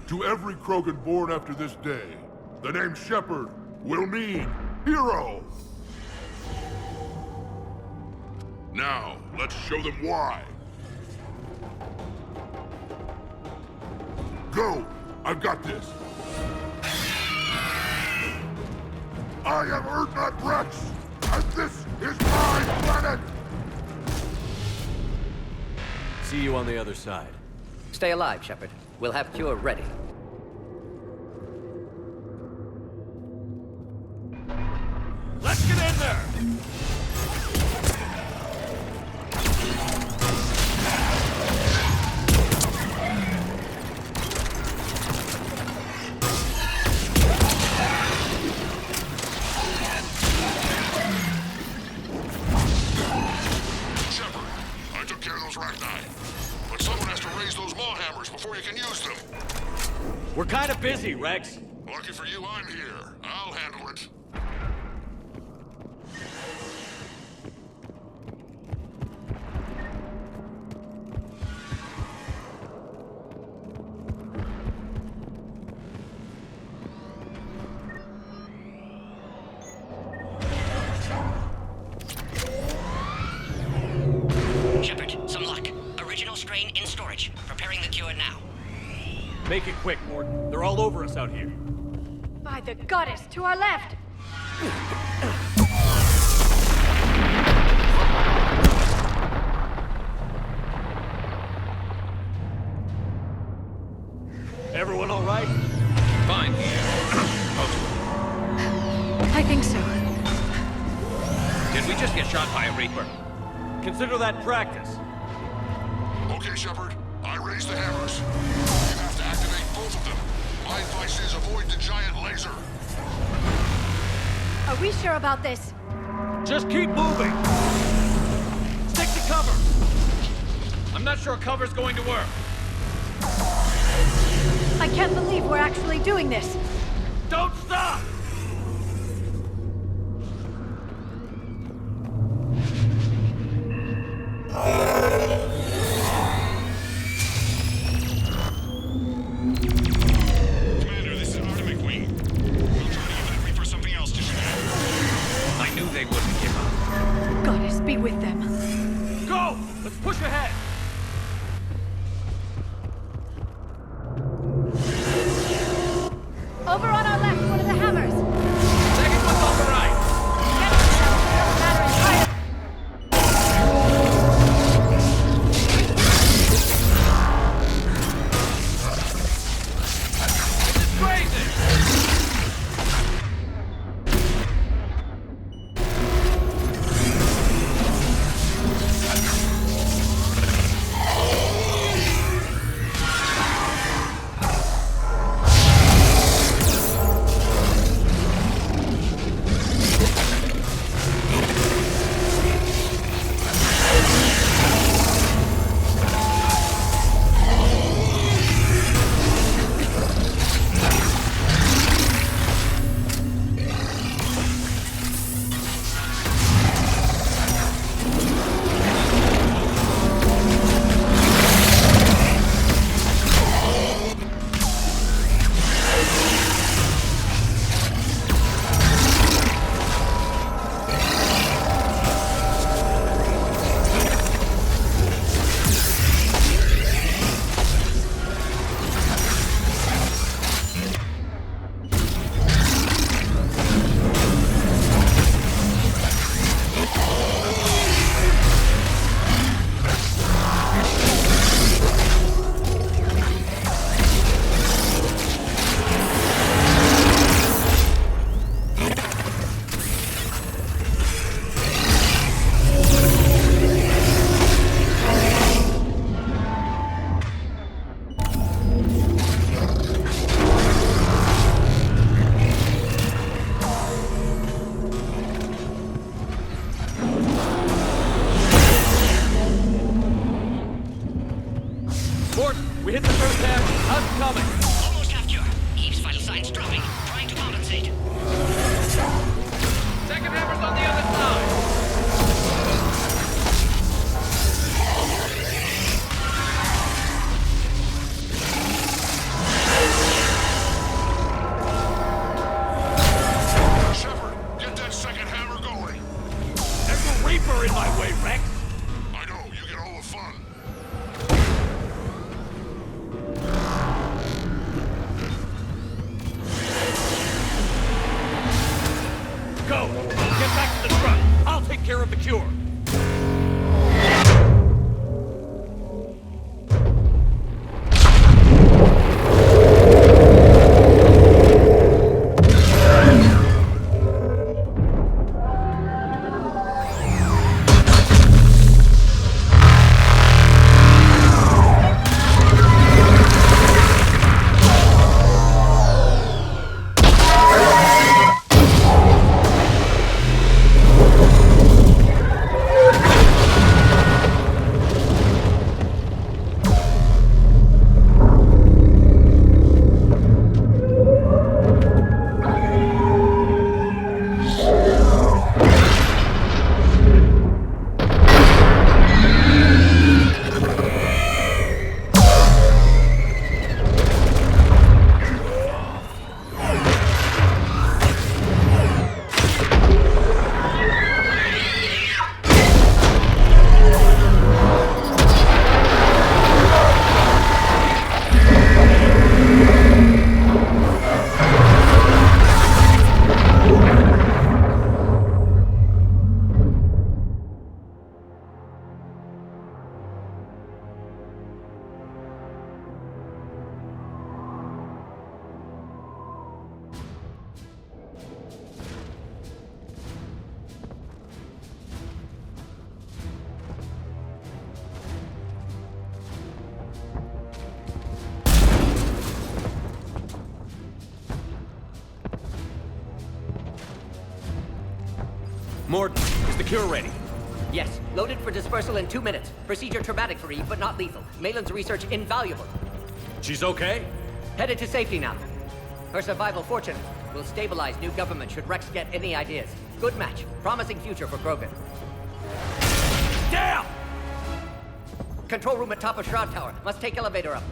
To every Krogan born after this day, the name Shepard will mean hero! Now, let's show them why. Go! I've got this! I am Dreadnought Rex, and this is my planet!
See you on the other side.
Stay alive, Shepard. We'll have Cure ready.
Let's get in there! We're kind of busy, Rex.
Lucky for you, I'm here. I'll handle it.
Shepard, some luck. Original strain in storage. Preparing the cure now.
Make it quick, Morton. They're all over us out here.
By the goddess, to our left!
Everyone all right?
Fine here.
I think so.
Did we just get shot by a Reaper?
Consider that practice.
Okay, Shepard. I raised the hammers. You have to activate both of them. My advice is avoid the giant laser.
Are we sure about this?
Just keep moving! Stick to cover!
I'm not sure cover's going to work.
I can't believe we're actually doing this.
Don't stop!
Commander, this is Artemic Wing. We'll try to give the Reaper something else to shoot at.
I knew they wouldn't give up.
Goddess, be with them.
Go! Let's push ahead!
Over on our left, one of the hammers!
Mort, we hit the first half. How's it coming?
Almost half cure. Eve's vital signs dropping. Trying to compensate.
Second hammer's on the other side.
Shepard, get that second hammer going.
There's a Reaper in my way, Rex.
I know, you get all the fun.
Go! Get back to the truck! I'll take care of the cure! Mort, is the cure ready?
Yes, loaded for dispersal in 2 minutes. Procedure traumatic for Eve, but not lethal. Malin's research invaluable.
She's okay?
Headed to safety now. Her survival fortunate. Will stabilize new government should Rex get any ideas. Good match. Promising future for Krogan.
Damn!
Control room at top of Shroud Tower. Must take elevator up.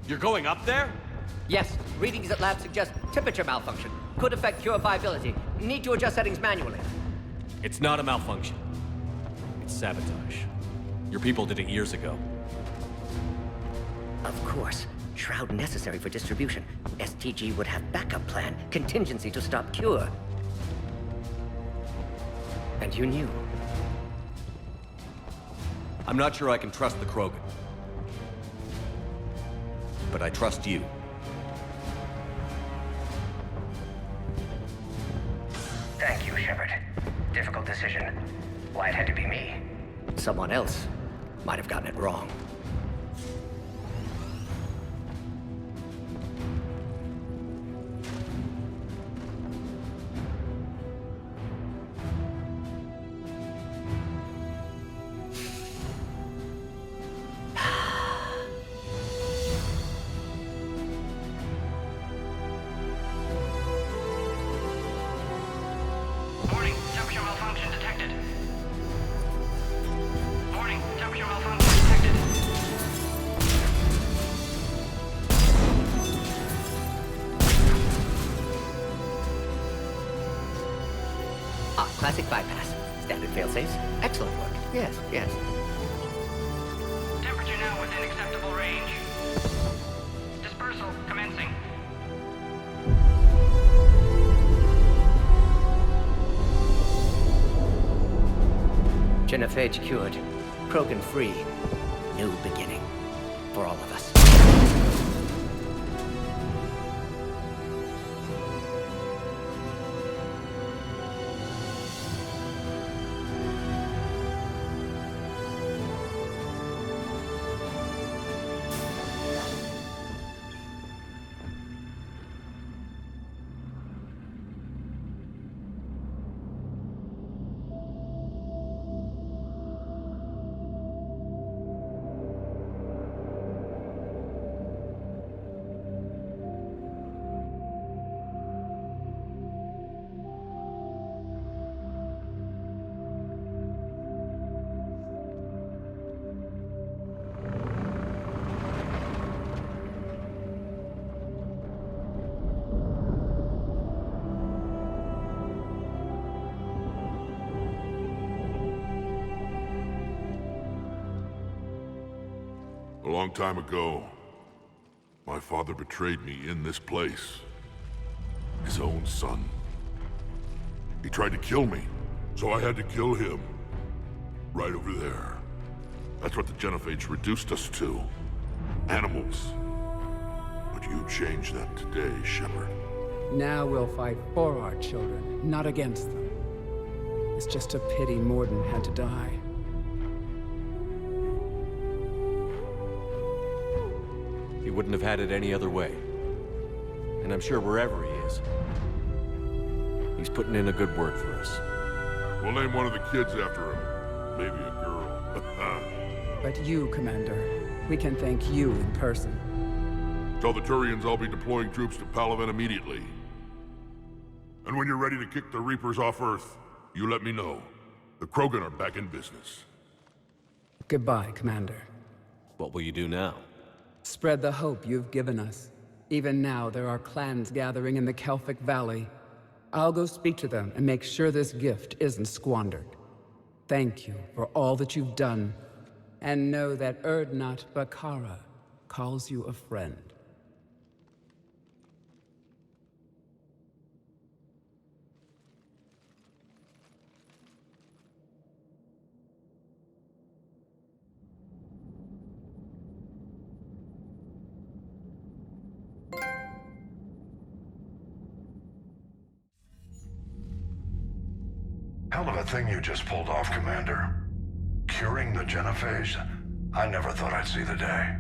You're going up there?
Yes. Readings at lab suggest temperature malfunction. Could affect cure viability. Need to adjust settings manually.
It's not a malfunction. It's sabotage. Your people did it years ago.
Of course. Shroud necessary for distribution. STG would have backup plan. Contingency to stop cure.
And you knew.
I'm not sure I can trust the Krogan. But I trust you.
Thank you, Shepard. Difficult decision. Why it had to be me.
Someone else might have gotten it wrong.
Warning, temperature malfunction detected. Warning, temperature malfunction detected.
Ah, classic bypass. Standard failsafes. Excellent work. Yes, yes.
Temperature now within acceptable range. Dispersal commencing.
Genophage cured. Krogan free. New beginning. For all of us.
A long time ago, my father betrayed me in this place. His own son. He tried to kill me, so I had to kill him. Right over there. That's what the genophage reduced us to. Animals. But you changed that today, Shepard.
Now we'll fight for our children, not against them. It's just a pity Mordin had to die.
He wouldn't have had it any other way. And I'm sure wherever he is, he's putting in a good word for us.
We'll name one of the kids after him. Maybe a girl.
But you, Commander, we can thank you in person.
Tell the Turians I'll be deploying troops to Palaven immediately. And when you're ready to kick the Reapers off Earth, you let me know. The Krogan are back in business.
Goodbye, Commander.
What will you do now?
Spread the hope you've given us. Even now, there are clans gathering in the Kelphic Valley. I'll go speak to them and make sure this gift isn't squandered. Thank you for all that you've done. And know that Urdnot Bakara calls you a friend.
Hell of a thing you just pulled off, Commander. Curing the genophage? I never thought I'd see the day.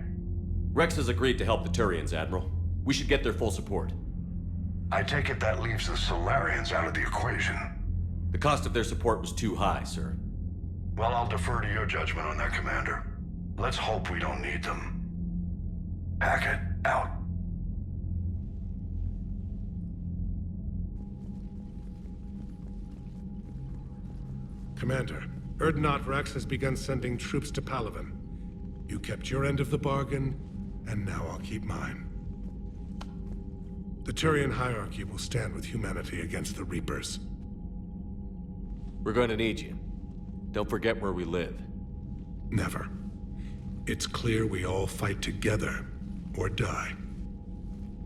Rex has agreed to help the Turians, Admiral. We should get their full support.
I take it that leaves the Solarians out of the equation.
The cost of their support was too high, sir.
Well, I'll defer to your judgment on that, Commander. Let's hope we don't need them. Hackett, out.
Commander, Urdnot Rex has begun sending troops to Palaven. You kept your end of the bargain, and now I'll keep mine. The Turian hierarchy will stand with humanity against the Reapers.
We're going to need you. Don't forget where we live.
Never. It's clear we all fight together, or die.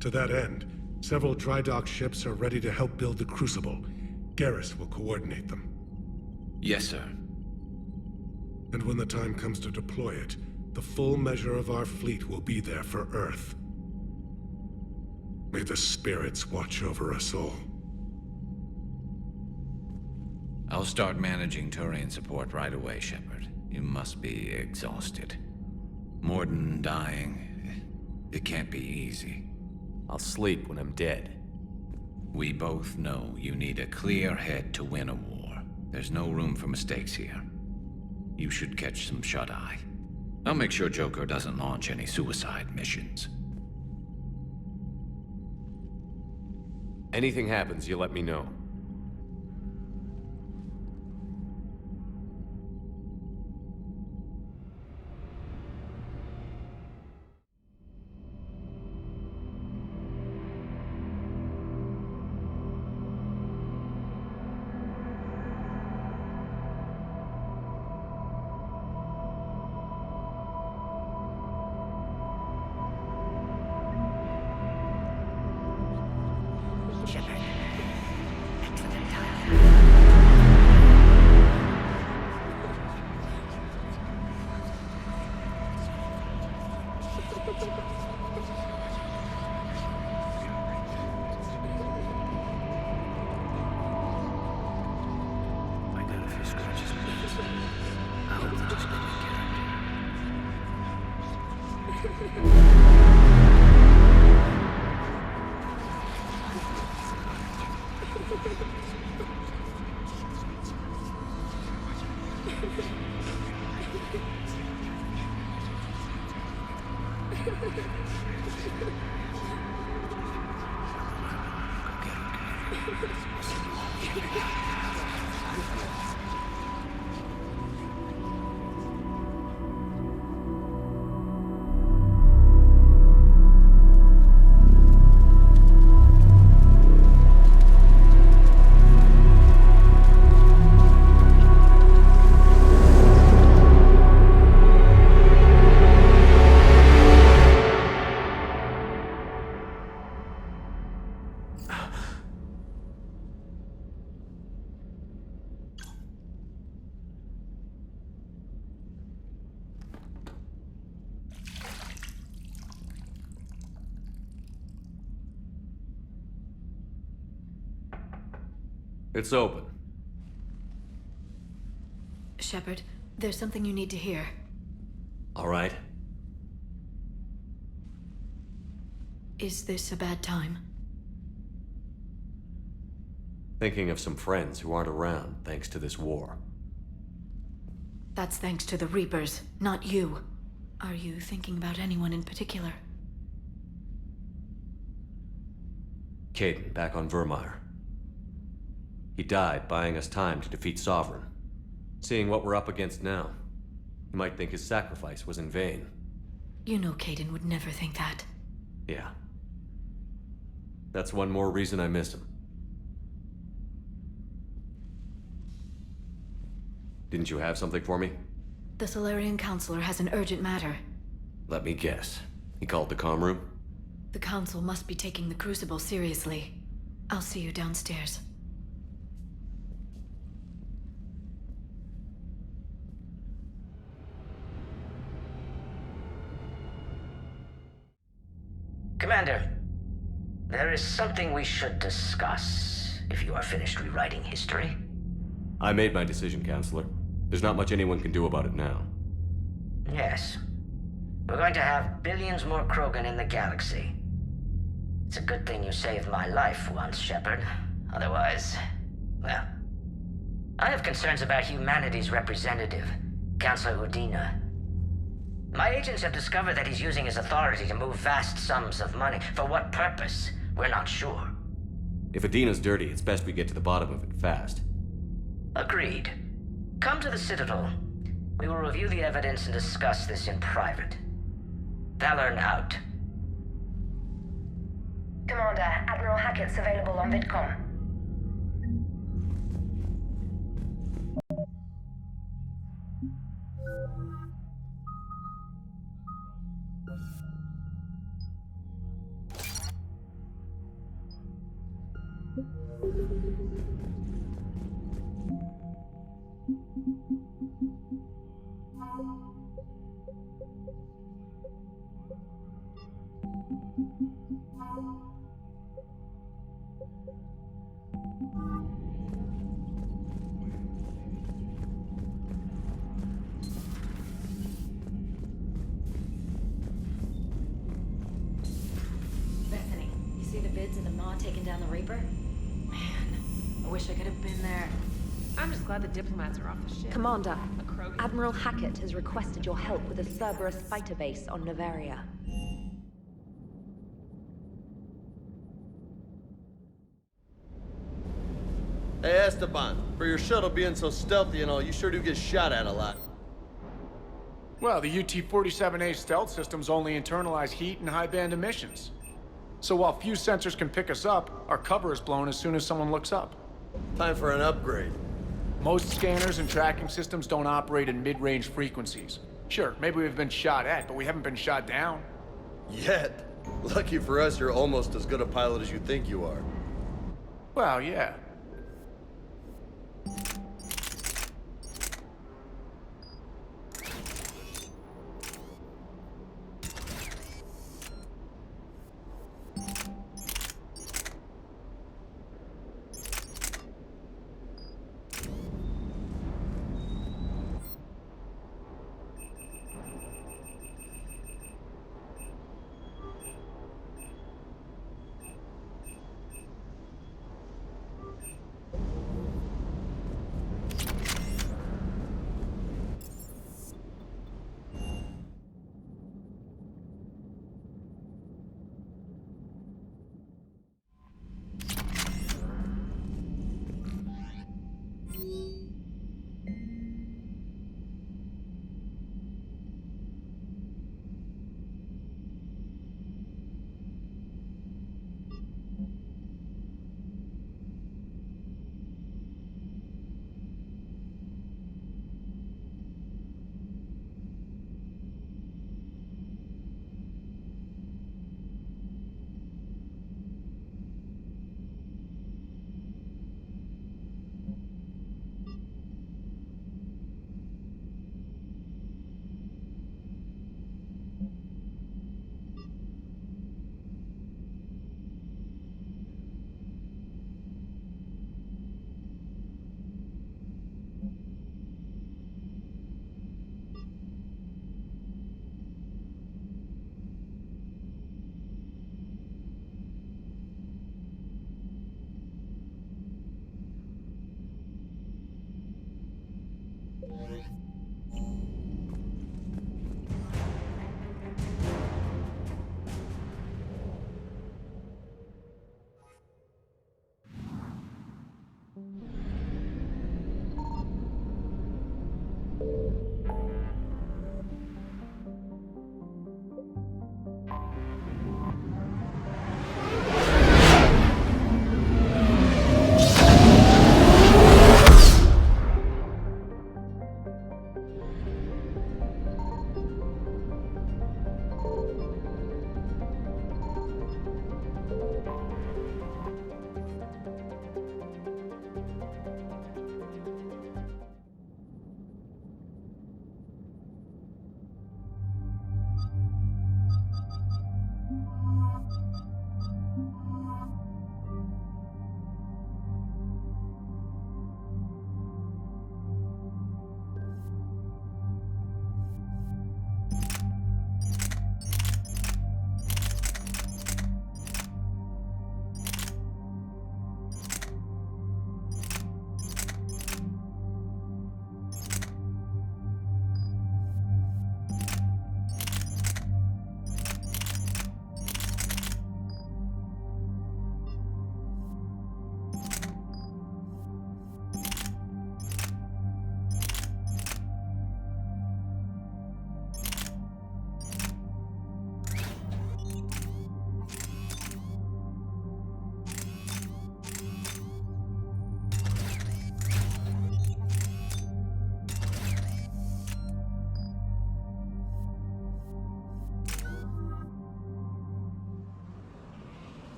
To that end, several dry dock ships are ready to help build the Crucible. Garrus will coordinate them.
Yes, sir.
And when the time comes to deploy it, the full measure of our fleet will be there for Earth. May the spirits watch over us all.
I'll start managing Turian support right away, Shepard. You must be exhausted. Mordin dying, it can't be easy.
I'll sleep when I'm dead.
We both know you need a clear head to win a war. There's no room for mistakes here. You should catch some shut-eye. I'll make sure Joker doesn't launch any suicide missions.
Anything happens, you let me know. It's open.
Shepard, there's something you need to hear.
All right.
Is this a bad time?
Thinking of some friends who aren't around thanks to this war.
That's thanks to the Reapers, not you. Are you thinking about anyone in particular?
Caden, back on Vermeer. He died buying us time to defeat Sovereign. Seeing what we're up against now, you might think his sacrifice was in vain.
You know Caden would never think that.
Yeah. That's one more reason I miss him. Didn't you have something for me?
The Solarian Counselor has an urgent matter.
Let me guess. He called the comm room?
The Council must be taking the Crucible seriously. I'll see you downstairs.
Commander, there is something we should discuss, if you are finished rewriting history.
I made my decision, Counselor. There's not much anyone can do about it now.
Yes. We're going to have billions more Krogan in the galaxy. It's a good thing you saved my life once, Shepard. Otherwise, well... I have concerns about humanity's representative, Councilor Udina. My agents have discovered that he's using his authority to move vast sums of money. For what purpose? We're not sure.
If Adina's dirty, it's best we get to the bottom of it fast.
Agreed. Come to the Citadel. We will review the evidence and discuss this in private. Valorn out.
Commander, Admiral Hackett's available on VidCom.
Bethany, you see the vids of the Maw taking down the Reaper? Man, I wish I could have been there.
I'm just glad the diplomats are off the ship.
Commander,
A Krogan.
Admiral Hackett has requested your help with a Cerberus fighter base on Noveria.
Hey Esteban, for your shuttle being so stealthy and all, you sure do get shot at a lot.
Well, the UT-47A stealth systems only internalize heat and high-band emissions. So while few sensors can pick us up, our cover is blown as soon as someone looks up.
Time for an upgrade.
Most scanners and tracking systems don't operate in mid-range frequencies. Sure, maybe we've been shot at, but we haven't been shot down.
Yet. Lucky for us, you're almost as good a pilot as you think you are.
Well, yeah.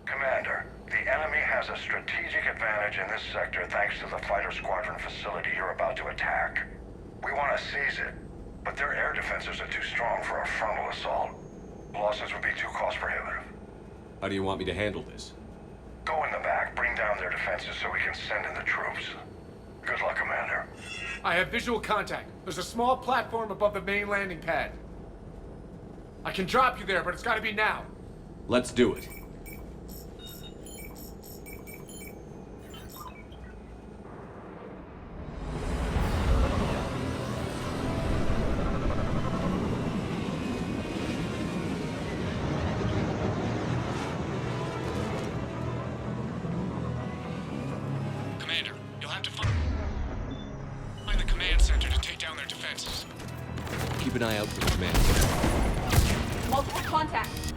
Commander, the enemy has a strategic advantage in this sector thanks to the fighter squadron facility you're about to attack. We want to seize it, but their air defenses are too strong for a frontal assault. Losses would be too cost prohibitive.
How do you want me to handle this?
Go in the back, bring down their defenses so we can send in the troops. Good luck, Commander.
I have visual contact. There's a small platform above the main landing pad. I can drop you there, but it's gotta be now.
Let's do it.
Commander, you'll have to find the command center to take down their defenses.
Keep an eye out for the command center.
Multiple contacts.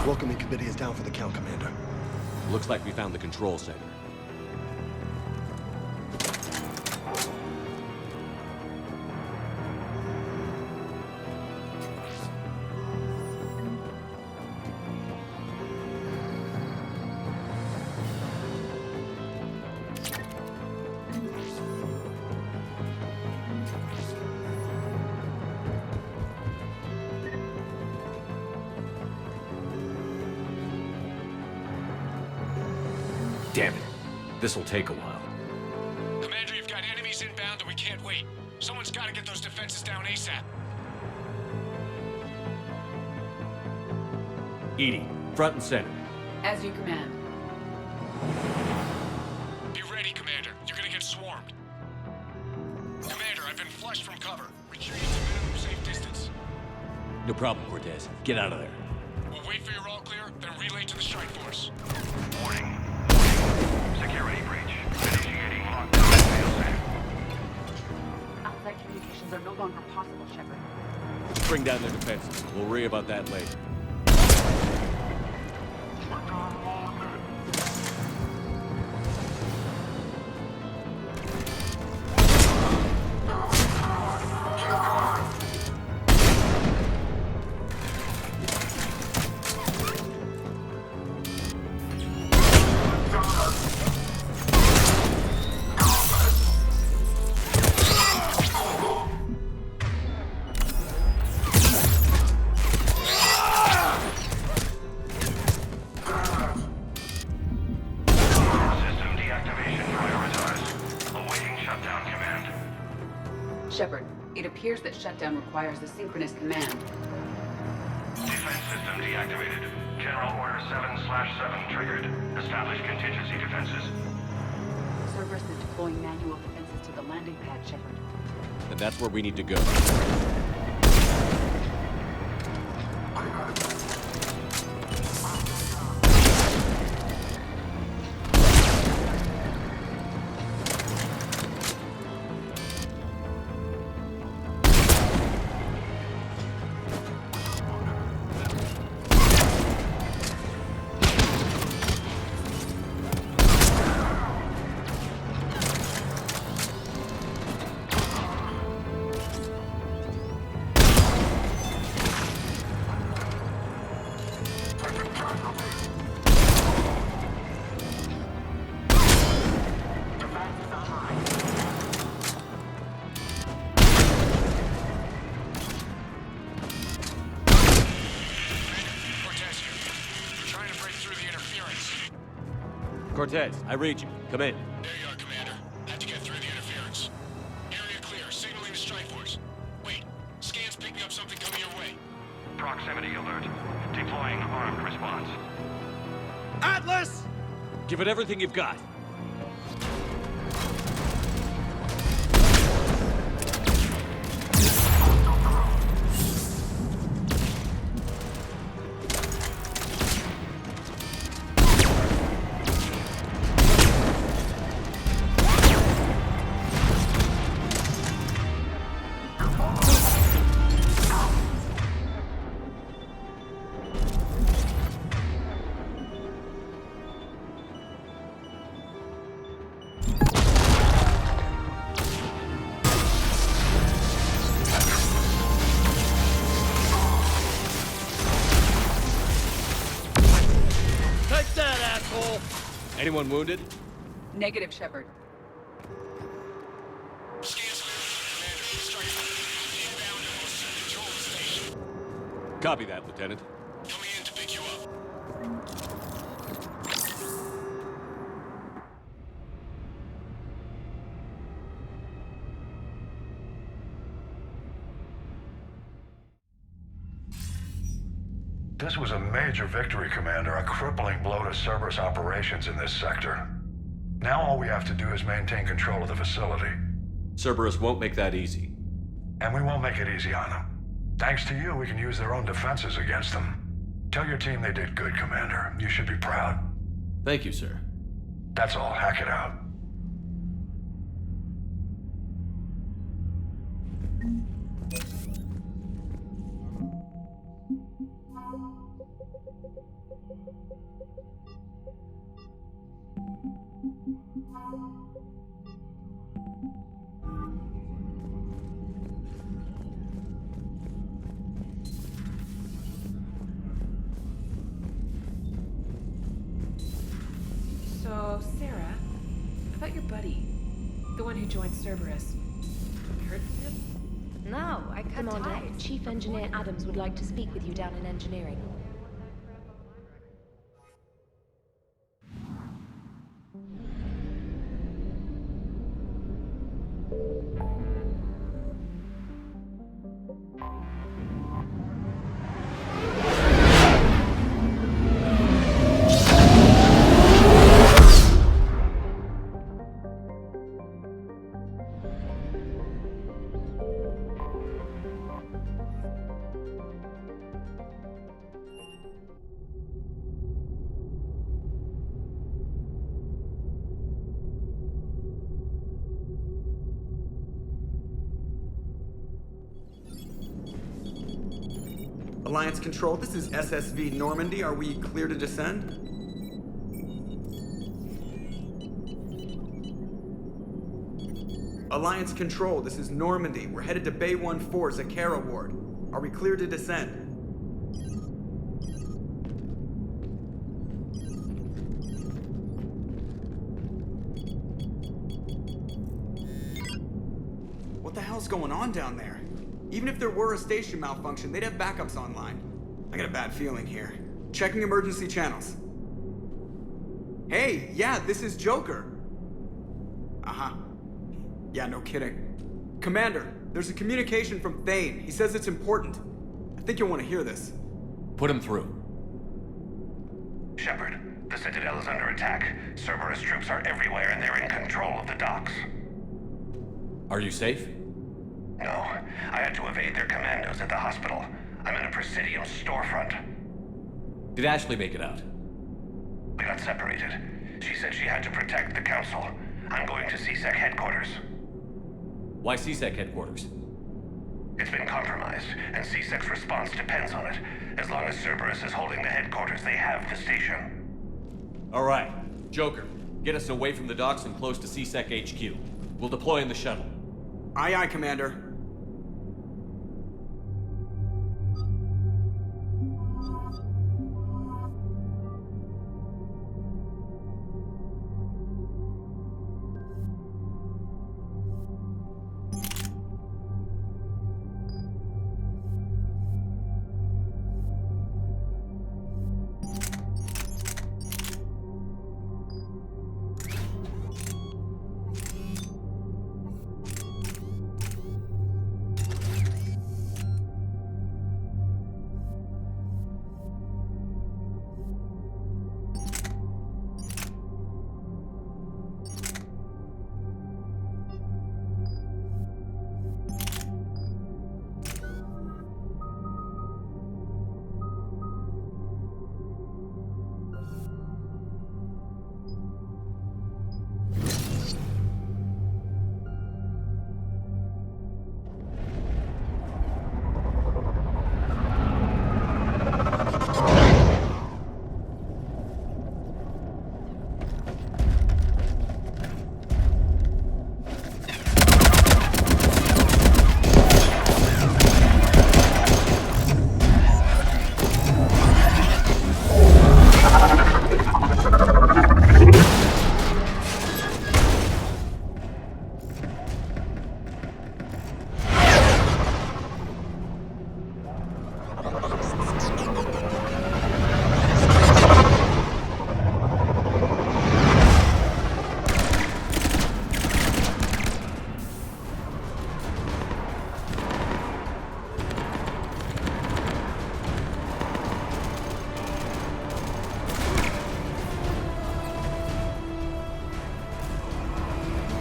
Welcoming committee is down for the count, Commander.
Looks like we found the control center. Damn it. This'll take a while.
Commander, you've got enemies inbound and we can't wait. Someone's got to get those defenses down ASAP.
EDI, front and center.
As you command.
Be ready, Commander. You're gonna get swarmed. Commander, I've been flushed from cover. Retreat to minimum safe distance.
No problem, Cortez. Get out of there.
We'll wait for your all clear, then relay to the strike force.
Warning. Security breach. Initiating lockdown. Failsafe.
Outside communications are no longer possible, Shepard.
Bring down their defenses. We'll worry about that later.
Shepard, it appears that shutdown requires a synchronous command.
Defense system deactivated. General Order 7/7 triggered. Establish contingency defenses.
Cerberus is deploying manual defenses to the landing pad, Shepard.
then that's where we need to go. Cortez, I read you. Come in.
There you are, Commander. Had to get through the interference. Area clear, signaling to strike force. Wait, scan's picking up something coming your way.
Proximity alert. Deploying armed response.
Atlas! Give it everything you've got. Anyone wounded?
Negative, Shepard.
Copy that, Lieutenant.
Coming in to pick you up.
This was a major victory, Commander. A crippling blow to Cerberus operations in this sector. Now all we have to do is maintain control of the facility.
Cerberus won't make that easy.
And we won't make it easy on them. Thanks to you, we can use their own defenses against them. Tell your team they did good, Commander. You should be proud.
Thank you, sir.
That's all. Hack it out.
So, Sarah, about your buddy, the one who joined Cerberus. You heard from him?
No, I cut
Commander,
ties.
Chief Engineer Adams would like to speak with you down in engineering.
Alliance Control, this is SSV Normandy. Are we clear to descend? Alliance Control, this is Normandy. We're headed to Bay 1-4, Zakara Ward. Are we clear to descend? What the hell's going on down there? Even if there were a station malfunction, they'd have backups online. I got a bad feeling here. Checking emergency channels. Hey, yeah, this is Joker. Uh-huh. Yeah, no kidding. Commander, there's a communication from Thane. He says it's important. I think you'll want to hear this.
Put him through.
Shepard, the Citadel is under attack. Cerberus troops are everywhere and they're in control of the docks.
Are you safe?
No, I had to evade their commandos at the hospital. I'm in a Presidium storefront.
Did Ashley make it out?
We got separated. She said she had to protect the Council. I'm going to CSEC headquarters.
Why CSEC headquarters?
It's been compromised, and CSEC's response depends on it. As long as Cerberus is holding the headquarters, they have the station.
All right. Joker, get us away from the docks and close to CSEC HQ. We'll deploy in the shuttle.
Aye, aye, Commander.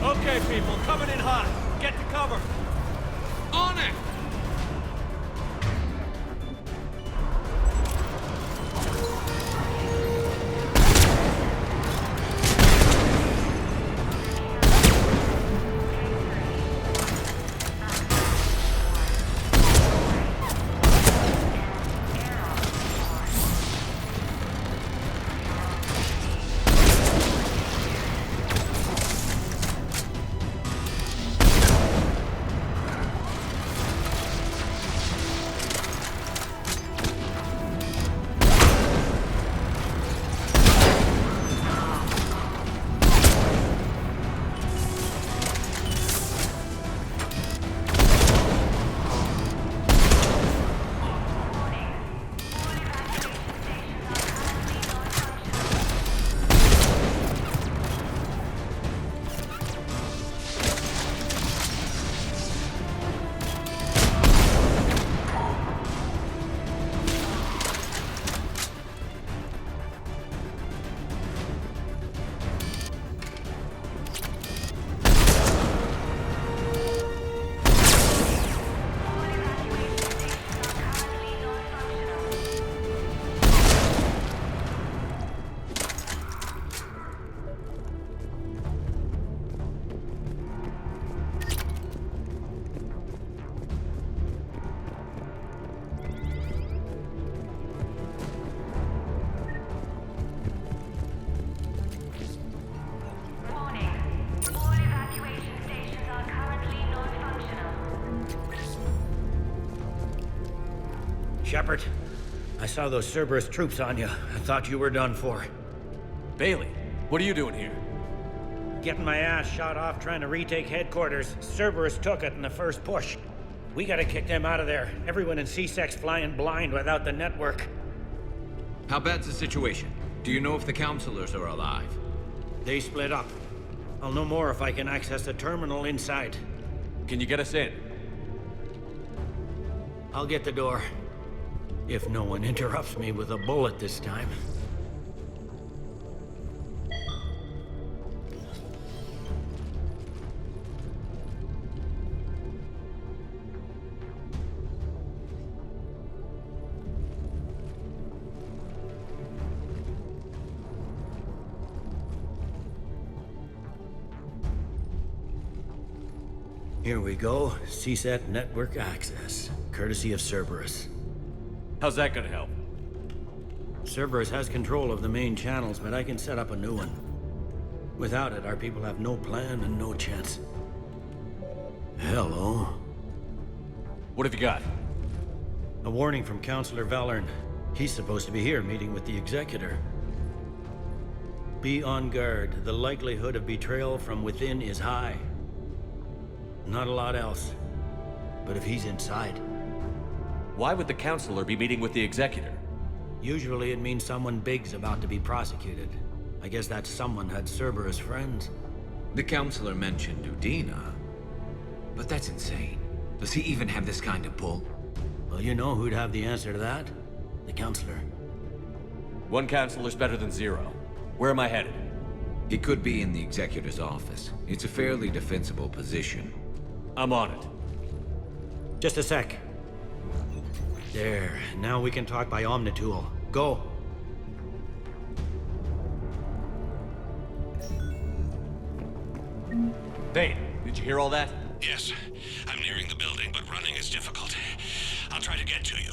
Okay, people, coming in hot. Get to cover.
On it!
Shepard, I saw those Cerberus troops on you. I thought you were done for.
Bailey, what are you doing here?
Getting my ass shot off trying to retake headquarters. Cerberus took it in the first push. We gotta kick them out of there. Everyone in CSEC's flying blind without the network.
How bad's the situation? Do you know if the counselors are alive?
They split up. I'll know more if I can access the terminal inside.
Can you get us in?
I'll get the door. If no one interrupts me with a bullet this time. Here we go. CSET network access, courtesy of Cerberus.
How's that gonna help?
Cerberus has control of the main channels, but I can set up a new one. Without it, our people have no plan and no chance. Hello.
What have you got?
A warning from Councillor Valern. He's supposed to be here meeting with the Executor. Be on guard. The likelihood of betrayal from within is high. Not a lot else. But if he's inside...
Why would the Councilor be meeting with the Executor?
Usually it means someone big's about to be prosecuted. I guess that someone had Cerberus friends.
The Councilor mentioned Udina. But that's insane. Does he even have this kind of pull?
Well, you know who'd have the answer to that? The Councilor.
One Councilor's better than zero. Where am I headed?
He could be in the Executor's office. It's a fairly defensible position.
I'm on it.
Just a sec. There. Now we can talk by Omnitool. Go.
Thane, did you hear all that?
Yes. I'm nearing the building, but running is difficult. I'll try to get to you.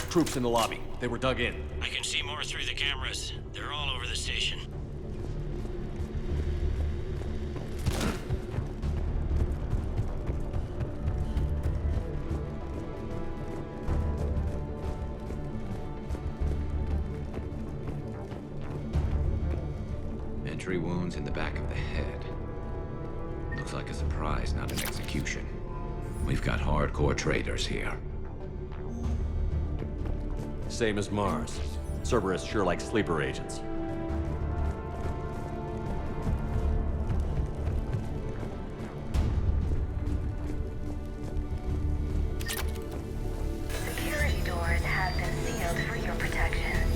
Troops in the lobby. They were dug in.
I can see more through the cameras. They're all over the station.
Entry wounds in the back of the head. Looks like a surprise, not an execution. We've got hardcore traitors here.
Same as Mars. Cerberus sure likes sleeper agents.
Security doors have been sealed for your protection.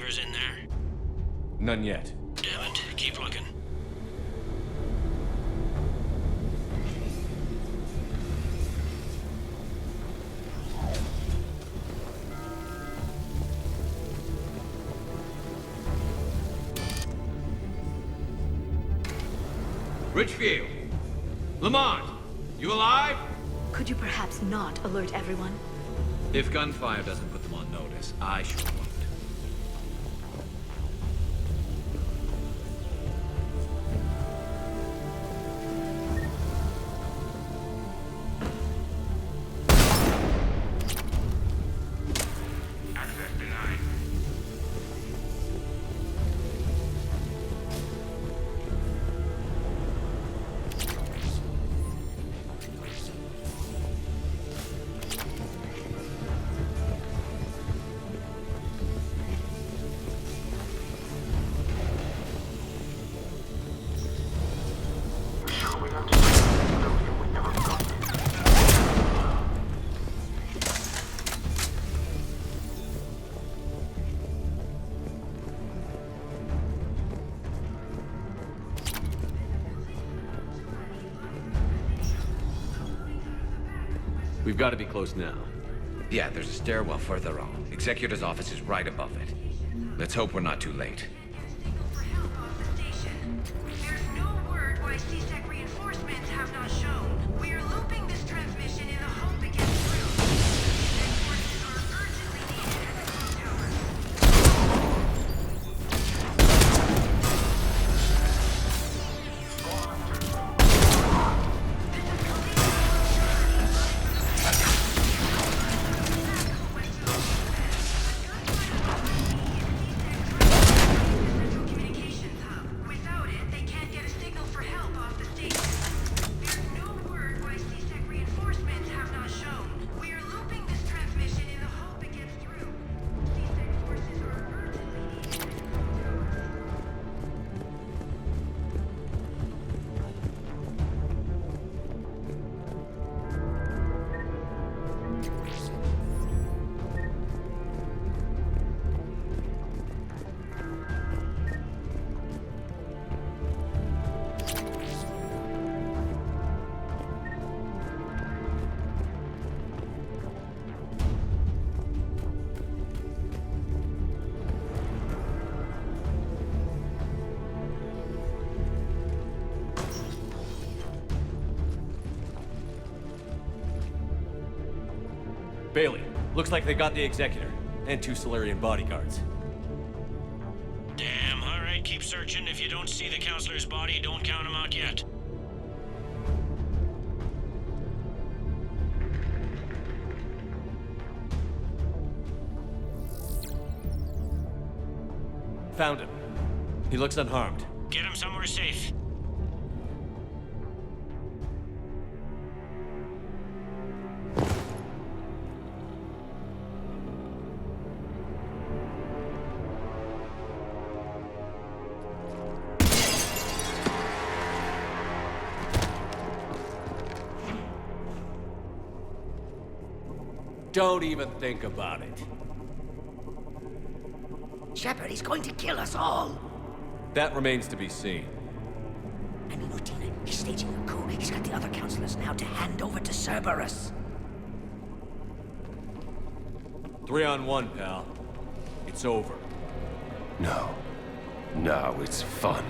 counselors in there?
None yet.
Damn it. Keep looking.
Richfield! Lamont! You alive?
Could you perhaps not alert everyone?
If gunfire doesn't put them on notice, I sure won't.
Access denied.
We've got to be close now.
Yeah, there's a stairwell further on. Executor's office is right above it. Let's hope we're not too late.
There's no word why C-Sec reinforcements have not shown. We are looping this transmission in the hope it gets through. C-Sec forces are urgently needed at the clock tower.
Bailey, looks like they got the Executor, and 2 Solarian bodyguards.
Damn, alright, keep searching. If you don't see the counselor's body, don't count him out yet.
Found him. He looks unharmed.
Get him somewhere safe.
Don't even think about it.
Shepard, he's going to kill us all.
That remains to be seen.
I mean, Lieutenant, he's staging a coup. He's got the other counselors now to hand over to Cerberus.
3-on-1, pal. It's over.
No. No, it's fun.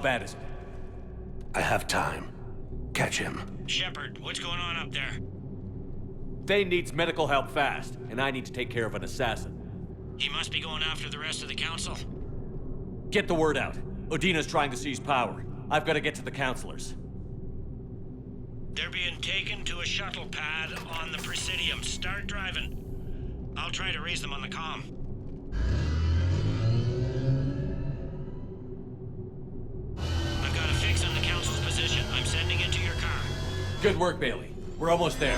bad is it?
I have time. Catch him.
Shepard, what's going on up there?
Thane needs medical help fast, and I need to take care of an assassin.
He must be going after the rest of the council.
Get the word out. Udina's trying to seize power. I've got to get to the counselors.
They're being taken to a shuttle pad on the Presidium. Start driving. I'll try to raise them on the comm. I've got a fix on the council's position. I'm sending it to your car.
Good work, Bailey. We're almost there.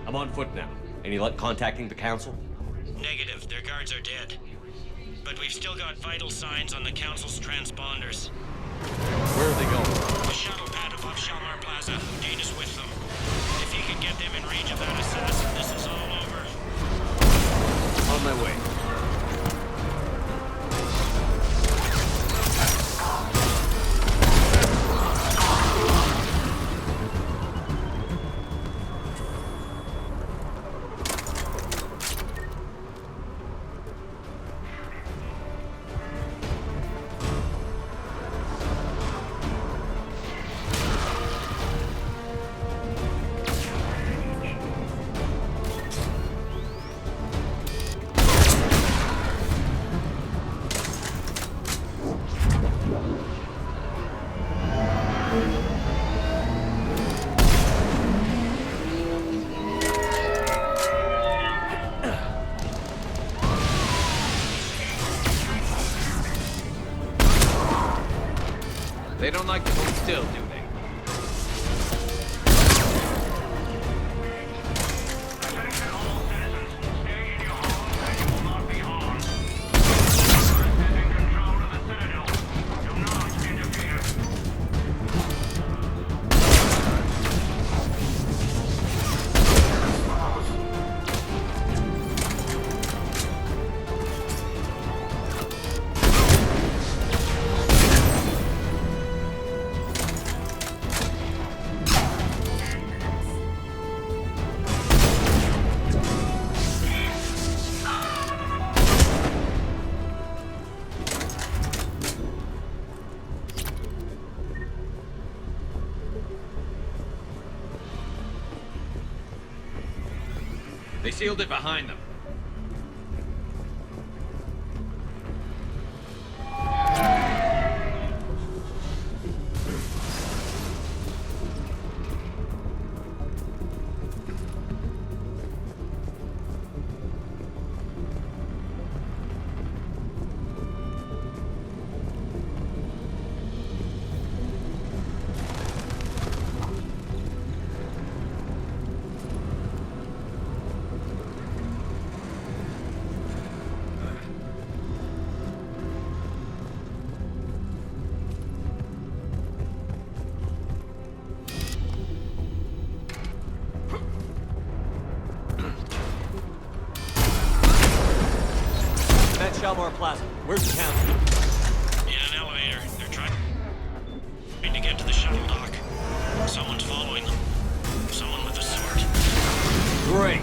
I'm on foot now. Any luck contacting the council?
Negative. Their guards are dead. But we've still got vital signs on the council's transponders.
Where are they going?
The shuttle pad above Shalmar Plaza. Udina's with them. If you can get them in range of that assassin, this is all over.
On my way.
They don't like to hold still, do they? They sealed it behind them.
Shalmar Plaza. Where's the council?
In an elevator. They're trying to get to the shuttle dock. Someone's following them. Someone with a sword.
Great.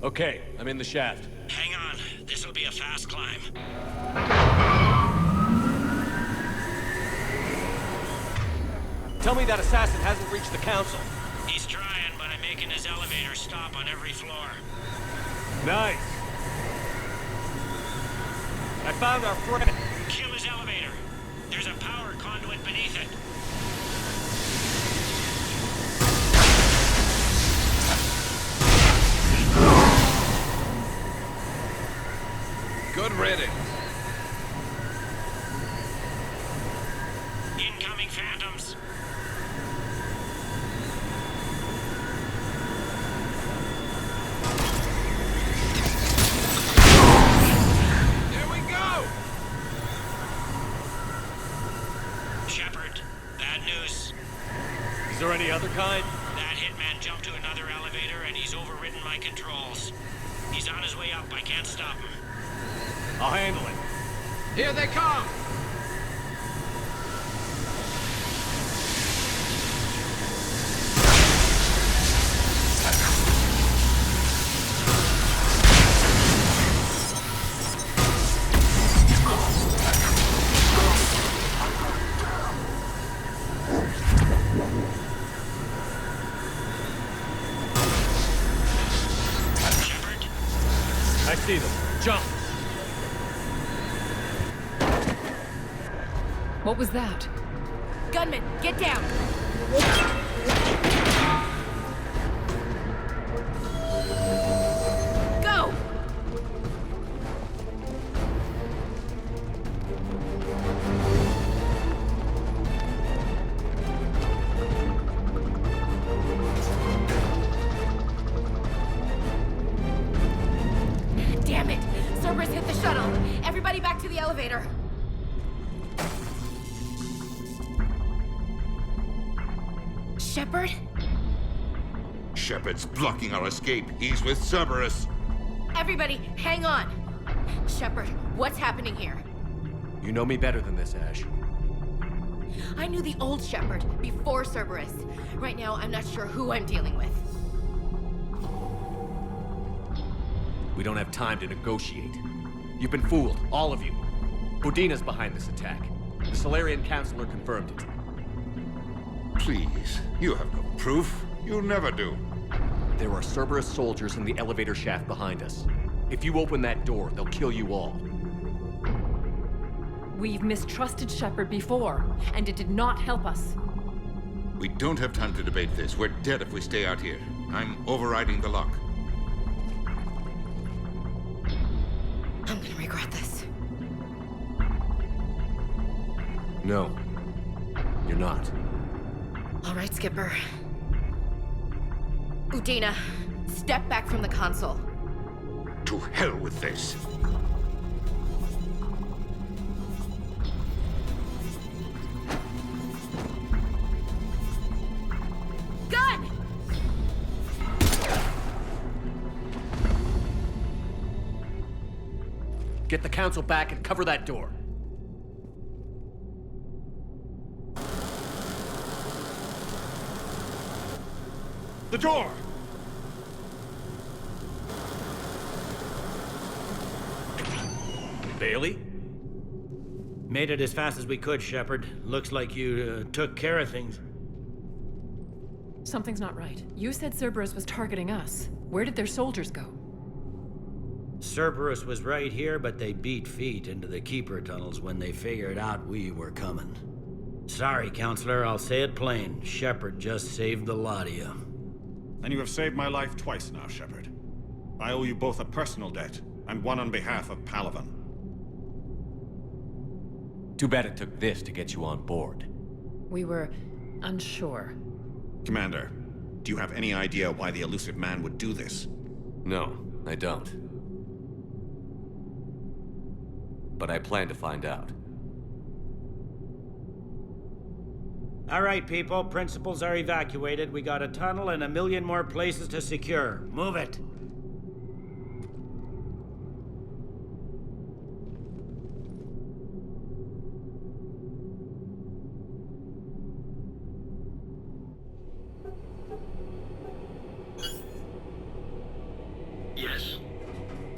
Okay, I'm in the shaft.
Hang on. This'll be a fast climb.
Tell me that assassin hasn't reached the Council.
He's trying, but I'm making his elevator stop on every floor.
Nice. I found our friend.
Kill his elevator. There's a power conduit beneath it.
Good riddance.
Incoming phantoms.
There we go!
Shepard, bad news.
Is there any other kind?
That hitman jumped to another elevator and he's overridden my controls. He's on his way up. I can't stop him.
I'll handle it.
Here they come!
Shepard,
I see them. Jump!
What was that?
Gunman, get down! Go! Damn it! Cerberus hit the shuttle! Everybody back to the elevator! Shepard?
Shepard's blocking our escape. He's with Cerberus.
Everybody, hang on! Shepard, what's happening here?
You know me better than this, Ash.
I knew the old Shepard before Cerberus. Right now, I'm not sure who I'm dealing with.
We don't have time to negotiate. You've been fooled, all of you. Udina's behind this attack. The Solarian Councilor confirmed it.
Please, you have no proof. You never do.
There are Cerberus soldiers in the elevator shaft behind us. If you open that door, they'll kill you all.
We've mistrusted Shepard before, and it did not help us.
We don't have time to debate this. We're dead if we stay out here. I'm overriding the lock.
I'm gonna regret this.
No, you're not.
All right, Skipper. Udina, step back from the console.
To hell with this.
Gun!
Get the Council back and cover that door.
The door!
Bailey?
Made it as fast as we could, Shepard. Looks like you took care of things.
Something's not right. You said Cerberus was targeting us. Where did their soldiers go?
Cerberus was right here, but they beat feet into the Keeper tunnels when they figured out we were coming. Sorry, Counselor, I'll say it plain. Shepard just saved the lot of you.
And you have saved my life twice now, Shepard. I owe you both a personal debt, and one on behalf of Palaven.
Too bad it took this to get you on board.
We were unsure.
Commander, do you have any idea why the elusive man would do this?
No, I don't. But I plan to find out.
All right, people. Principals are evacuated. We got a tunnel and 1 million more places to secure. Move it.
Yes?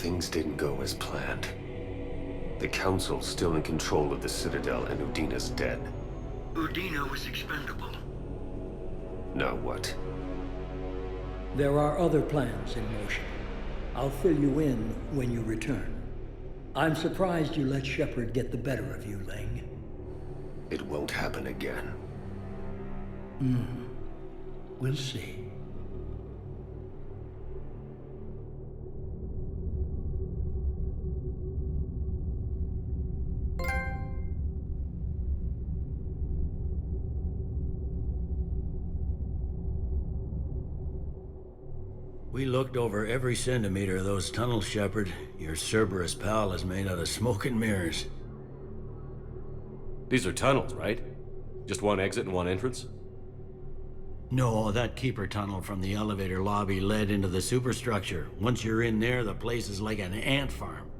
Things didn't go as planned. The Council's still in control of the Citadel and Udina's dead.
Udina was expendable.
Now what?
There are other plans in motion. I'll fill you in when you return. I'm surprised you let Shepard get the better of you, Ling.
It won't happen again.
We'll see.
We looked over every centimeter of those tunnels, Shepard. Your Cerberus pal is made out of smoke and mirrors.
These are tunnels, right? Just one exit and one entrance?
No, that keeper tunnel from the elevator lobby led into the superstructure. Once you're in there, the place is like an ant farm.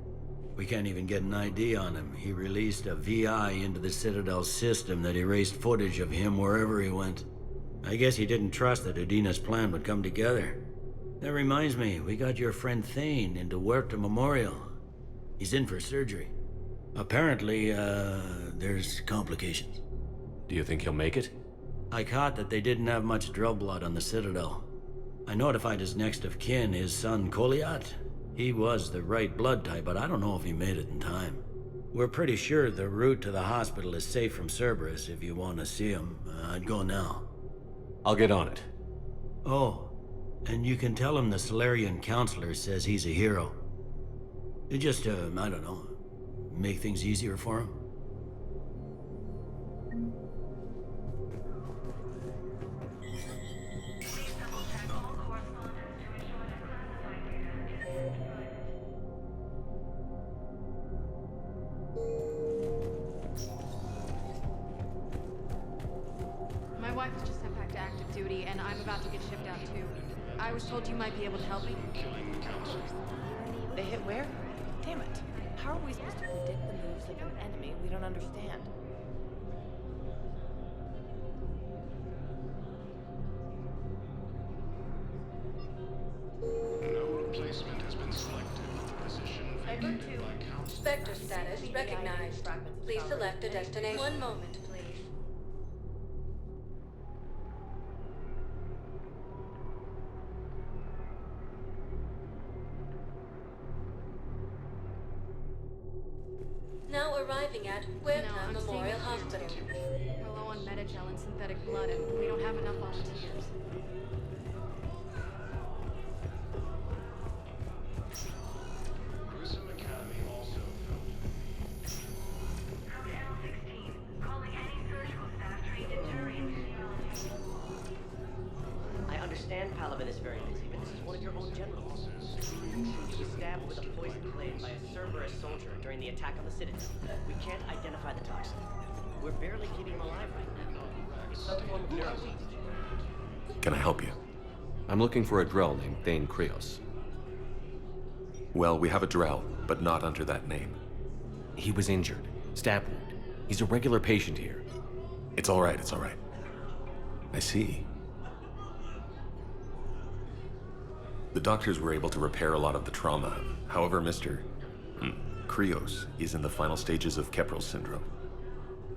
We can't even get an ID on him. He released a VI into the Citadel system that erased footage of him wherever he went. I guess he didn't trust that Udina's plan would come together. That reminds me, we got your friend Thane into Huerta Memorial. He's in for surgery. Apparently, there's complications.
Do you think he'll make it?
I caught that they didn't have much drill blood on the Citadel. I notified his next of kin, his son Koliat. He was the right blood type, but I don't know if he made it in time. We're pretty sure the route to the hospital is safe from Cerberus if you want to see him. I'd go now.
I'll get on it.
Oh. And you can tell him the Solarian Counselor says he's a hero. Just, I don't know, make things easier for him.
My wife was just sent back to active duty, and I'm about to get shipped out too. I was told you might be able to help me.
They hit where? Damn it. How are we supposed to predict the moves of an enemy we don't understand?
No replacement has been selected. Position
Hyper 2. Vector status recognized. Please select a destination. One moment, please. Now arriving at Huerta Memorial Hospital.
We're low on metagel and synthetic blood, and we don't have enough volunteers.
Grissom Academy also
Channel 16, calling any surgical staff trained in Turian physiology.
I understand Palaven is very busy, but this is one of your own generals. He was stabbed with a poison blade by a Cerberus soldier during the attack on the Citadel. We can't identify the toxin. We're barely keeping him alive right now. It's some form of neuroweed.
Can I help you?
I'm looking for a Drell named Thane Krios.
Well, we have a Drell, but not under that name.
He was injured. Stab wound. He's a regular patient here.
It's all right, it's all right. I see. The doctors were able to repair a lot of the trauma. However, Mr. Krios is in the final stages of Keprel syndrome.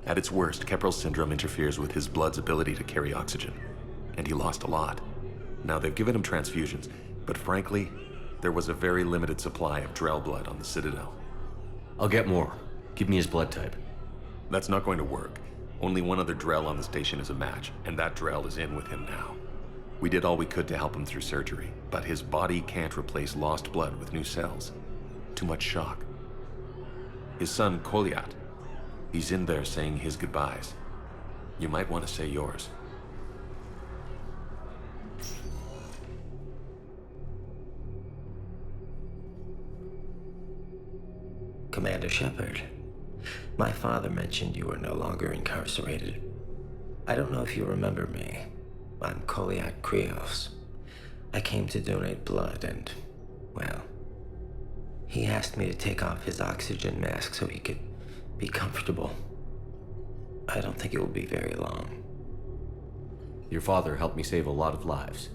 At its worst, Keprel syndrome interferes with his blood's ability to carry oxygen, and he lost a lot. Now, they've given him transfusions, but frankly, there was a very limited supply of Drell blood on the Citadel.
I'll get more. Give me his blood type.
That's not going to work. Only one other Drell on the station is a match, and that Drell is in with him now. We did all we could to help him through surgery, but his body can't replace lost blood with new cells. Too much shock. His son, Koliat, he's in there saying his goodbyes. You might want to say yours.
Commander Shepard, my father mentioned you were no longer incarcerated. I don't know if you remember me. I'm Koliat Krios. I came to donate blood and, well, he asked me to take off his oxygen mask so he could be comfortable. I don't think it will be very long.
Your father helped me save a lot of lives.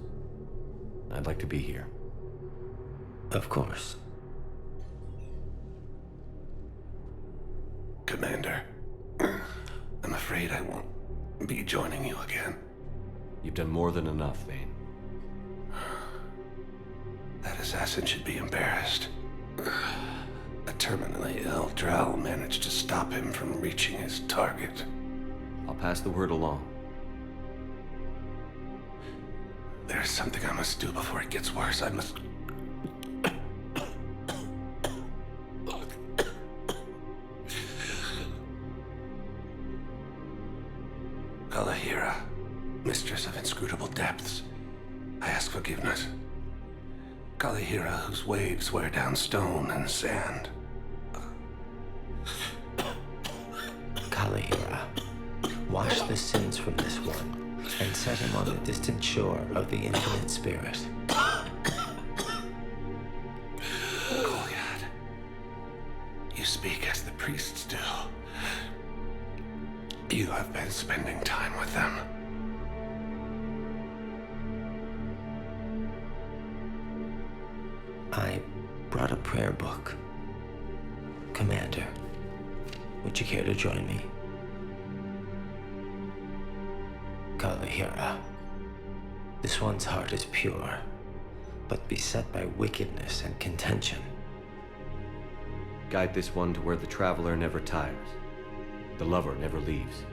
I'd like to be here.
Of course.
Commander. I'm afraid I won't be joining you again.
You've done more than enough, Thane.
That assassin should be embarrassed. A terminally ill Drow managed to stop him from reaching his target.
I'll pass the word along.
There's something I must do before it gets worse. I must... Kalahira, mistress of inscrutable depths, I ask forgiveness. Kalahira, whose waves wear down stone and sand.
Kalahira, wash the sins from this one, and set him on the distant shore of the infinite spirit.
Goliath, you speak as the priests do. You have been spending time with them.
I brought a prayer book. Commander, would you care to join me? Kalahira, this one's heart is pure, but beset by wickedness and contention.
Guide this one to where the traveler never tires, the lover never leaves,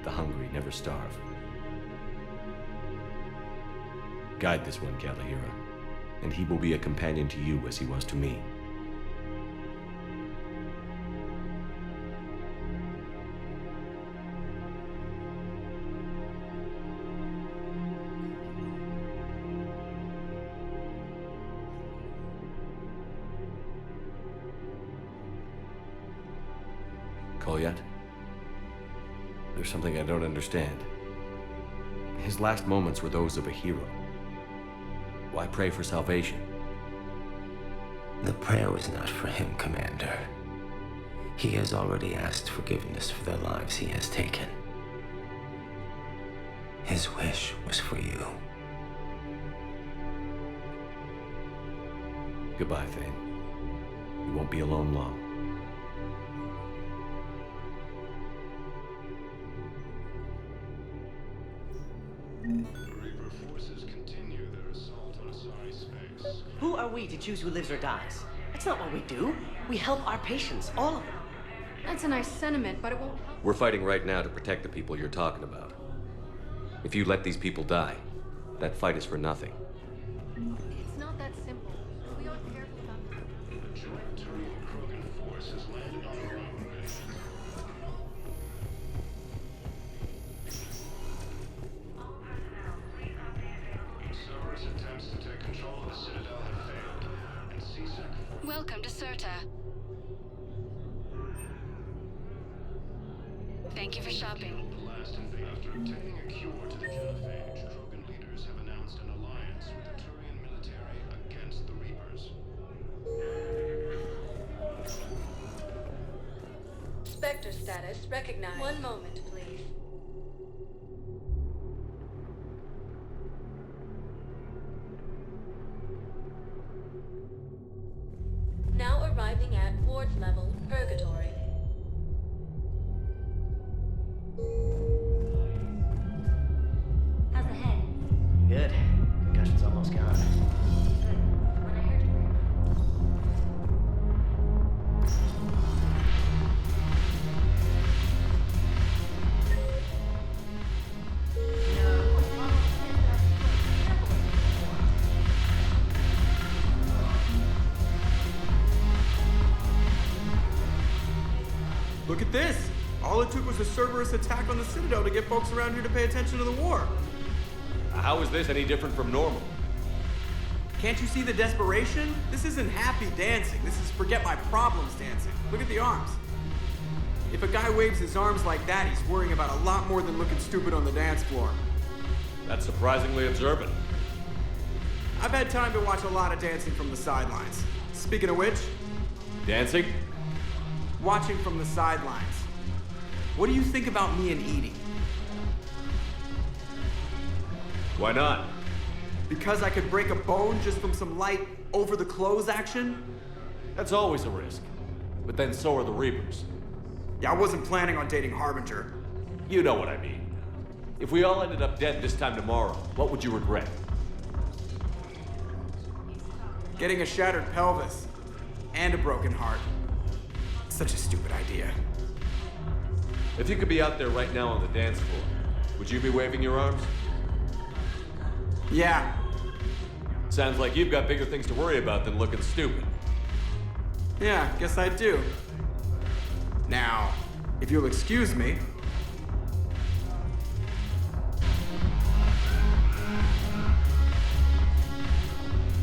the hungry never starve. Guide this one, Kalahira, and he will be a companion to you as he was to me. Kolyat? There's something I don't understand. His last moments were those of a hero. Why pray for salvation?
The prayer was not for him, Commander. He has already asked forgiveness for the lives he has taken. His wish was for you.
Goodbye, Thane. You won't be alone long.
Who are we to choose who lives or dies? That's not what we do. We help our patients, all of them.
That's a nice sentiment, but it won't help.
We're fighting right now to protect the people you're talking about. If you let these people die, that fight is for nothing.
It's not that simple. We aren't careful about that.
A joint Turian Krogan force has landed on Normandy. Cerberus attempts to take control of the Citadel have failed, and CSEC...
Welcome to Surta. Thank you for shopping.
After obtaining a cure to the genophage, Krogan leaders have announced an alliance with the Turian military against the Reapers.
Spectre status recognized. One moment, please. Now arriving at Ward's level, Purgatory.
How's the head? Good. Concussion's almost gone.
Look at this! All it took was a Cerberus attack on the Citadel to get folks around here to pay attention to the war.
How is this any different from normal?
Can't you see the desperation? This isn't happy dancing. This is forget my problems dancing. Look at the arms. If a guy waves his arms like that, he's worrying about a lot more than looking stupid on the dance floor.
That's surprisingly observant.
I've had time to watch a lot of dancing from the sidelines. Speaking of which...
Dancing?
Watching from the sidelines. What do you think about me and Edie?
Why not?
Because I could break a bone just from some light over-the-clothes action?
That's always a risk. But then so are the Reapers.
Yeah, I wasn't planning on dating Harbinger.
You know what I mean. If we all ended up dead this time tomorrow, what would you regret?
Getting a shattered pelvis. And a broken heart. Such a stupid idea.
If you could be out there right now on the dance floor, would you be waving your arms?
Yeah.
Sounds like you've got bigger things to worry about than looking stupid.
Yeah, guess I do. Now, if you'll excuse me.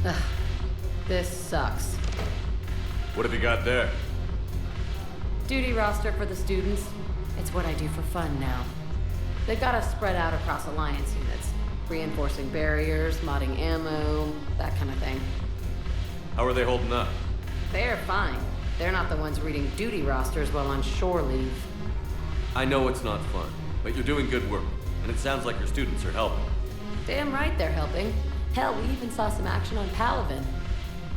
Ugh, this sucks.
What have you got there?
Duty roster for the students. It's what I do for fun now. They've got us spread out across Alliance units. Reinforcing barriers, modding ammo, that kind of thing.
How are they holding up?
They're fine. They're not the ones reading duty rosters while on shore leave.
I know it's not fun, but you're doing good work, and it sounds like your students are helping.
Damn right they're helping. Hell, we even saw some action on Palaven.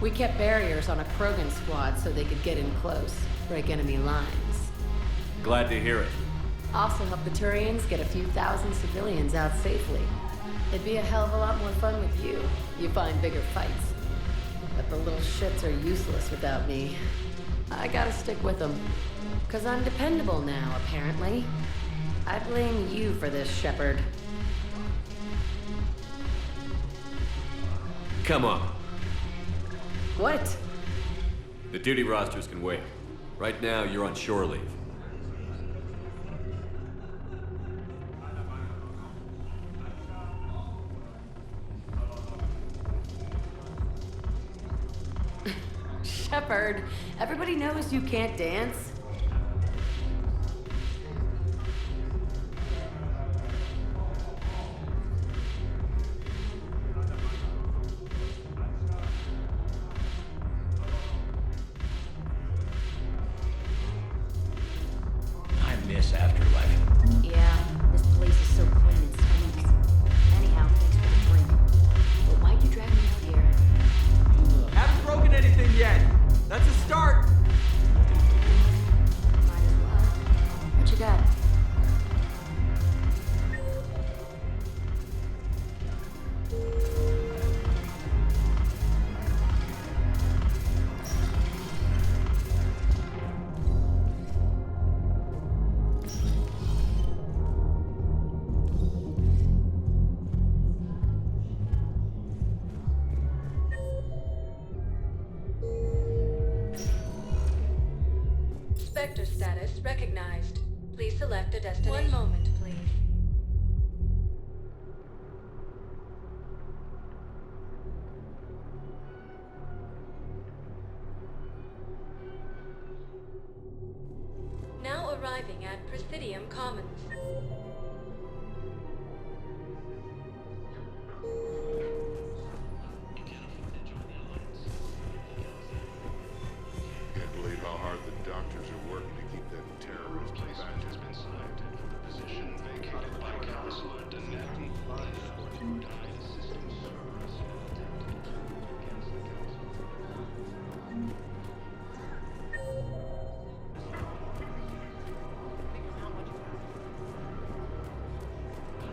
We kept barriers on a Krogan squad so they could get in close, break enemy lines.
Glad to hear it.
Also help the Turians get a few thousand civilians out safely. It'd be a hell of a lot more fun with you. You find bigger fights. But the little shits are useless without me. I gotta stick with them. 'Cause I'm dependable now, apparently. I blame you for this, Shepard.
Come on.
What?
The duty rosters can wait. Right now, you're on shore leave.
Shepard, everybody knows you can't dance.
I miss Afterlife.
Yeah, this place is so clean and stinks. Anyhow, thanks for the drink. But why'd you drag me out here?
Haven't broken anything yet. That's a start.
Might as well. What you got?
Spectre status recognized. Please select a destination. One moment, please. Now arriving at Presidium Commons.
Can't believe how hard the doctors are working to keep them terrorists back. Has been selected for the position vacated by Counselor Denati.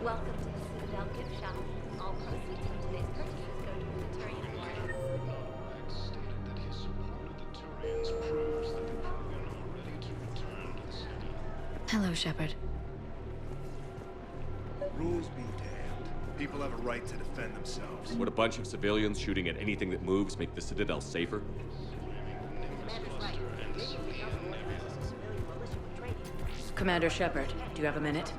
Welcome to the Citadel gift shop. All proceeds from today's purchases go to the Turian Academy.
Stated that his support of the Turians proves that the Krogan are ready to return to the city.
Hello, Shepard.
Rules be damned. People have a right to defend themselves.
Would a bunch of civilians shooting at anything that moves make the Citadel safer?
Commander Shepard, do you have a minute?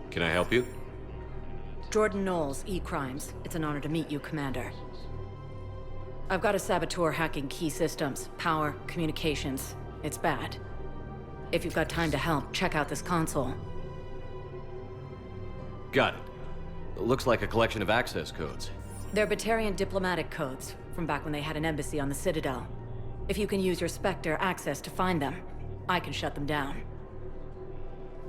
Can I help you?
Jordan Knowles, E-Crimes. It's an honor to meet you, Commander. I've got a saboteur hacking key systems, power, communications. It's bad. If you've got time to help, check out this console.
Got it. It looks like a collection of access codes.
They're Batarian diplomatic codes, from back when they had an embassy on the Citadel. If you can use your Spectre access to find them, I can shut them down.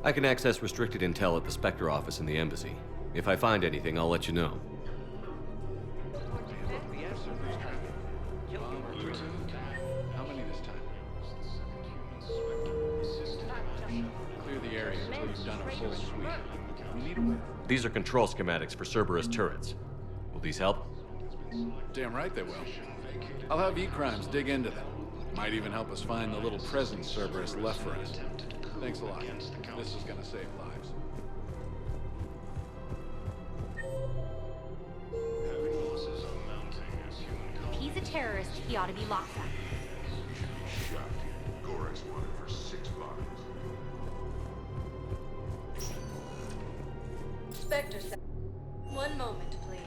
I can access restricted intel at the Spectre office in the embassy. If I find anything, I'll let you know.
How many this time?
Clear the area until you've done a full sweep. We need a way.
These are control schematics for Cerberus turrets. Will these help?
Damn right they will. I'll have E-Crimes dig into them. Might even help us find the little present Cerberus left for us. Thanks a lot. This is gonna save lives. If he's a terrorist, he ought to be locked up.
Shot. Gorex wanted for 6 bodies.
Spectre, one moment, please.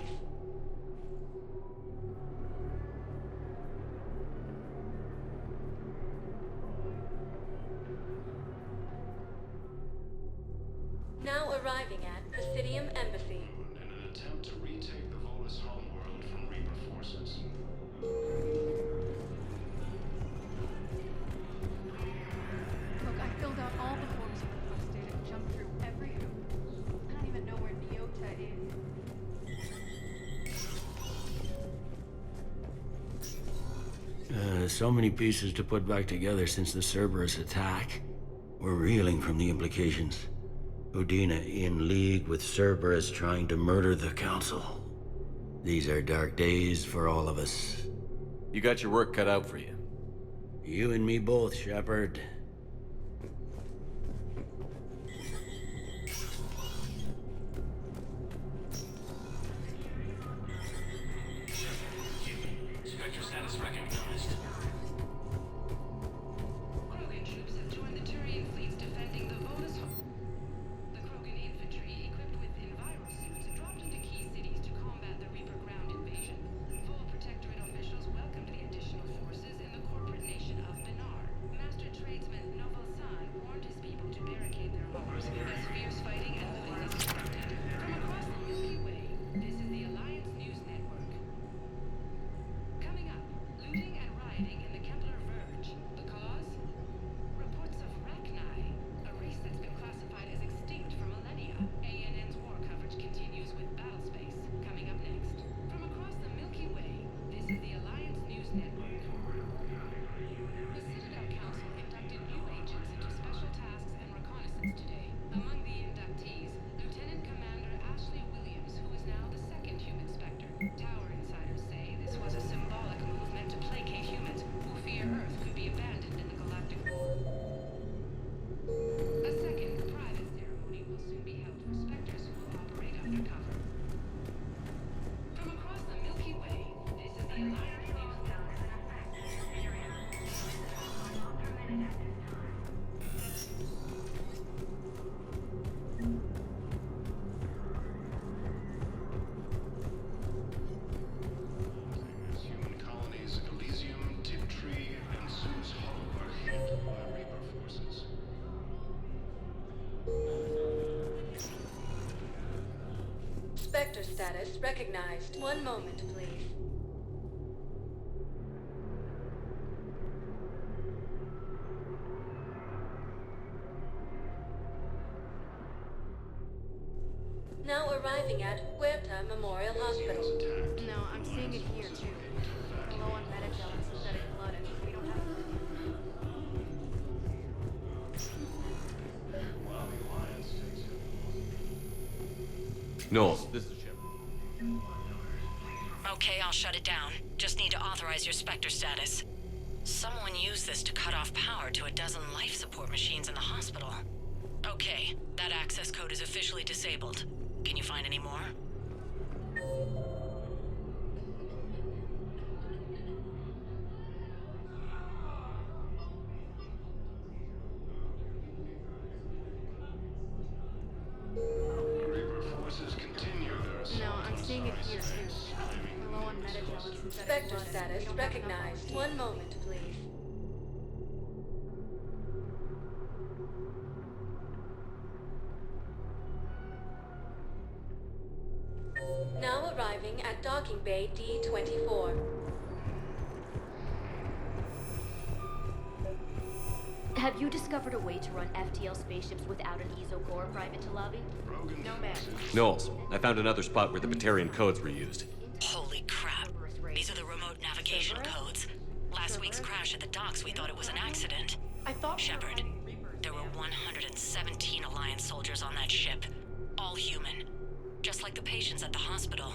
Now arriving at Presidium Embassy.
In an attempt to retake the Volus homeworld from Reaper forces.
Look, I filled out all the forms you requested and jumped through every hoop. I don't even know where Neota is.
So many pieces to put back together since the Cerberus attack. We're reeling from the implications. Udina in league with Cerberus trying to murder the Council. These are dark days for all of us.
You got your work cut out for you.
You and me both, Shepard.
Spectre status recognized.
Krogan troops have joined the Turian fleets defending the Volus home. The Krogan infantry, equipped with enviro suits, dropped into key cities to combat the Reaper ground invasion. Full Protectorate officials welcomed the additional forces in the corporate nation of Benar. Master tradesman Novel San warned his people to barricade their homes as fierce fighting and looting is expected. From across the Milky Way, this is the Alliance News Network. Coming up, looting and rioting in the Kepler Verge. The cause? Reports of Rachni, a race that's been classified as extinct for millennia. ANN's war coverage continues with Battlespace. Coming up next. From across the Milky Way, this is the Alliance News Network. The Citadel Council inducted new agents into special tasks and reconnaissance today. Among the inductees, Lieutenant Commander Ashley Williams, who is now the second human Spectre. Tower insiders say this was a symbolic move meant to placate humans who fear Earth could be abandoned in the galactic war. A second private ceremony will soon be held for Spectres who will operate under cover. From across the Milky Way, this is the Alliance News Network.
Human colonies Elysium, Tiptree, and Zeus Hollow are hit by Reaper forces.
Spectre status recognized. One moment, please. Now arriving at Huerta Memorial Hospital.
No, I'm seeing it here too. We're low on metagel and synthetic blood, and we don't have
Knowles, this is Shepard.
Okay, I'll shut it down. Just need to authorize your Spectre status. Someone used this to cut off power to a dozen life support machines in the hospital. Okay, that access code is officially disabled. Can you find any more?
Reaper forces continue their assault.
No, I'm seeing it here too. We're low on metagel and synthetic
Spectre
blood, and we
status
don't have enough
recognized. One moment, please. Now arriving at Docking Bay D-24.
Have you discovered a way to run FTL spaceships without an ESO core private to lobby? No, ma'am.
Knowles, I found another spot where the Batarian codes were used.
Holy crap. These are the remote navigation codes. Last week's crash at the docks, we thought it was an accident.
I thought
Shepard, there were 117 Alliance soldiers on that ship. All human. Just like the patients at the hospital.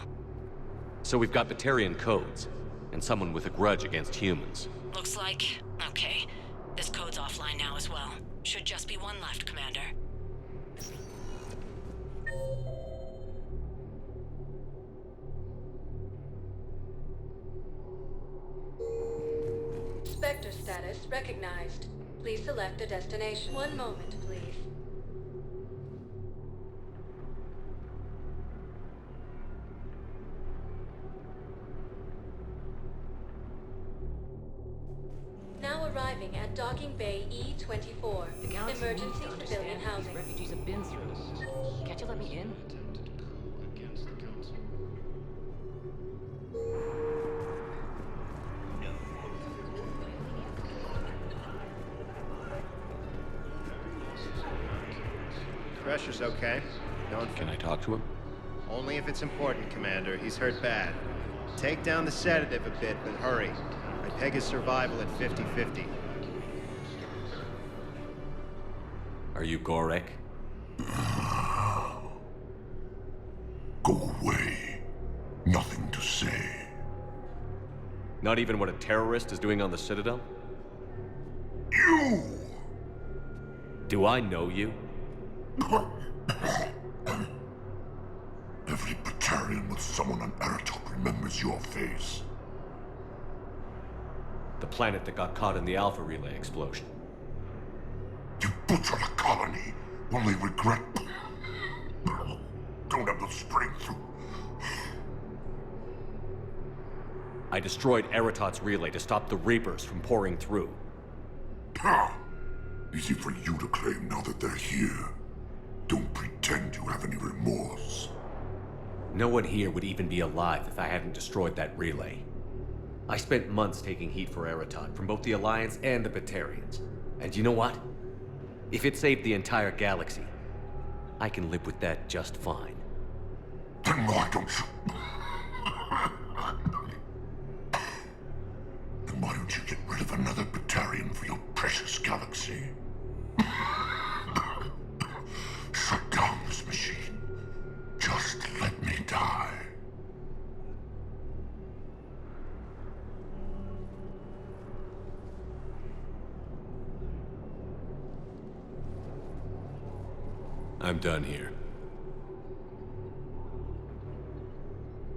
So we've got Batarian codes, and someone with a grudge against humans.
Looks like... okay. This code's offline now as well. Should just be one left, Commander.
Spectre status recognized. Please select a destination. One moment, please. Now arriving at Docking Bay E-24.
The galaxy
Emergency
needs to
civilian
understand what
housing.
these refugees have been through. Can't you let me in?
Pressure's okay.
Can I talk to him?
Only if it's important, Commander. He's hurt bad. Take down the sedative a bit, but hurry. I peg his survival at 50-50.
Are you Gorek?
Go away. Nothing to say.
Not even what a terrorist is doing on the Citadel?
You!
Do I know you?
Every Batarian with someone on Aratok remembers your face.
The planet that got caught in the Alpha Relay explosion.
You butchered a colony, only regret... Don't have the strength to...
I destroyed Eratot's relay to stop the Reapers from pouring through.
Ha! Easy for you to claim now that they're here. Don't pretend you have any remorse.
No one here would even be alive if I hadn't destroyed that relay. I spent months taking heat for Aratot from both the Alliance and the Batarians. And you know what? If it saved the entire galaxy, I can live with that just fine.
Then why don't you... Then why don't you get rid of another Batarian for your precious galaxy? Shut down this machine. Just let me die.
I'm done here.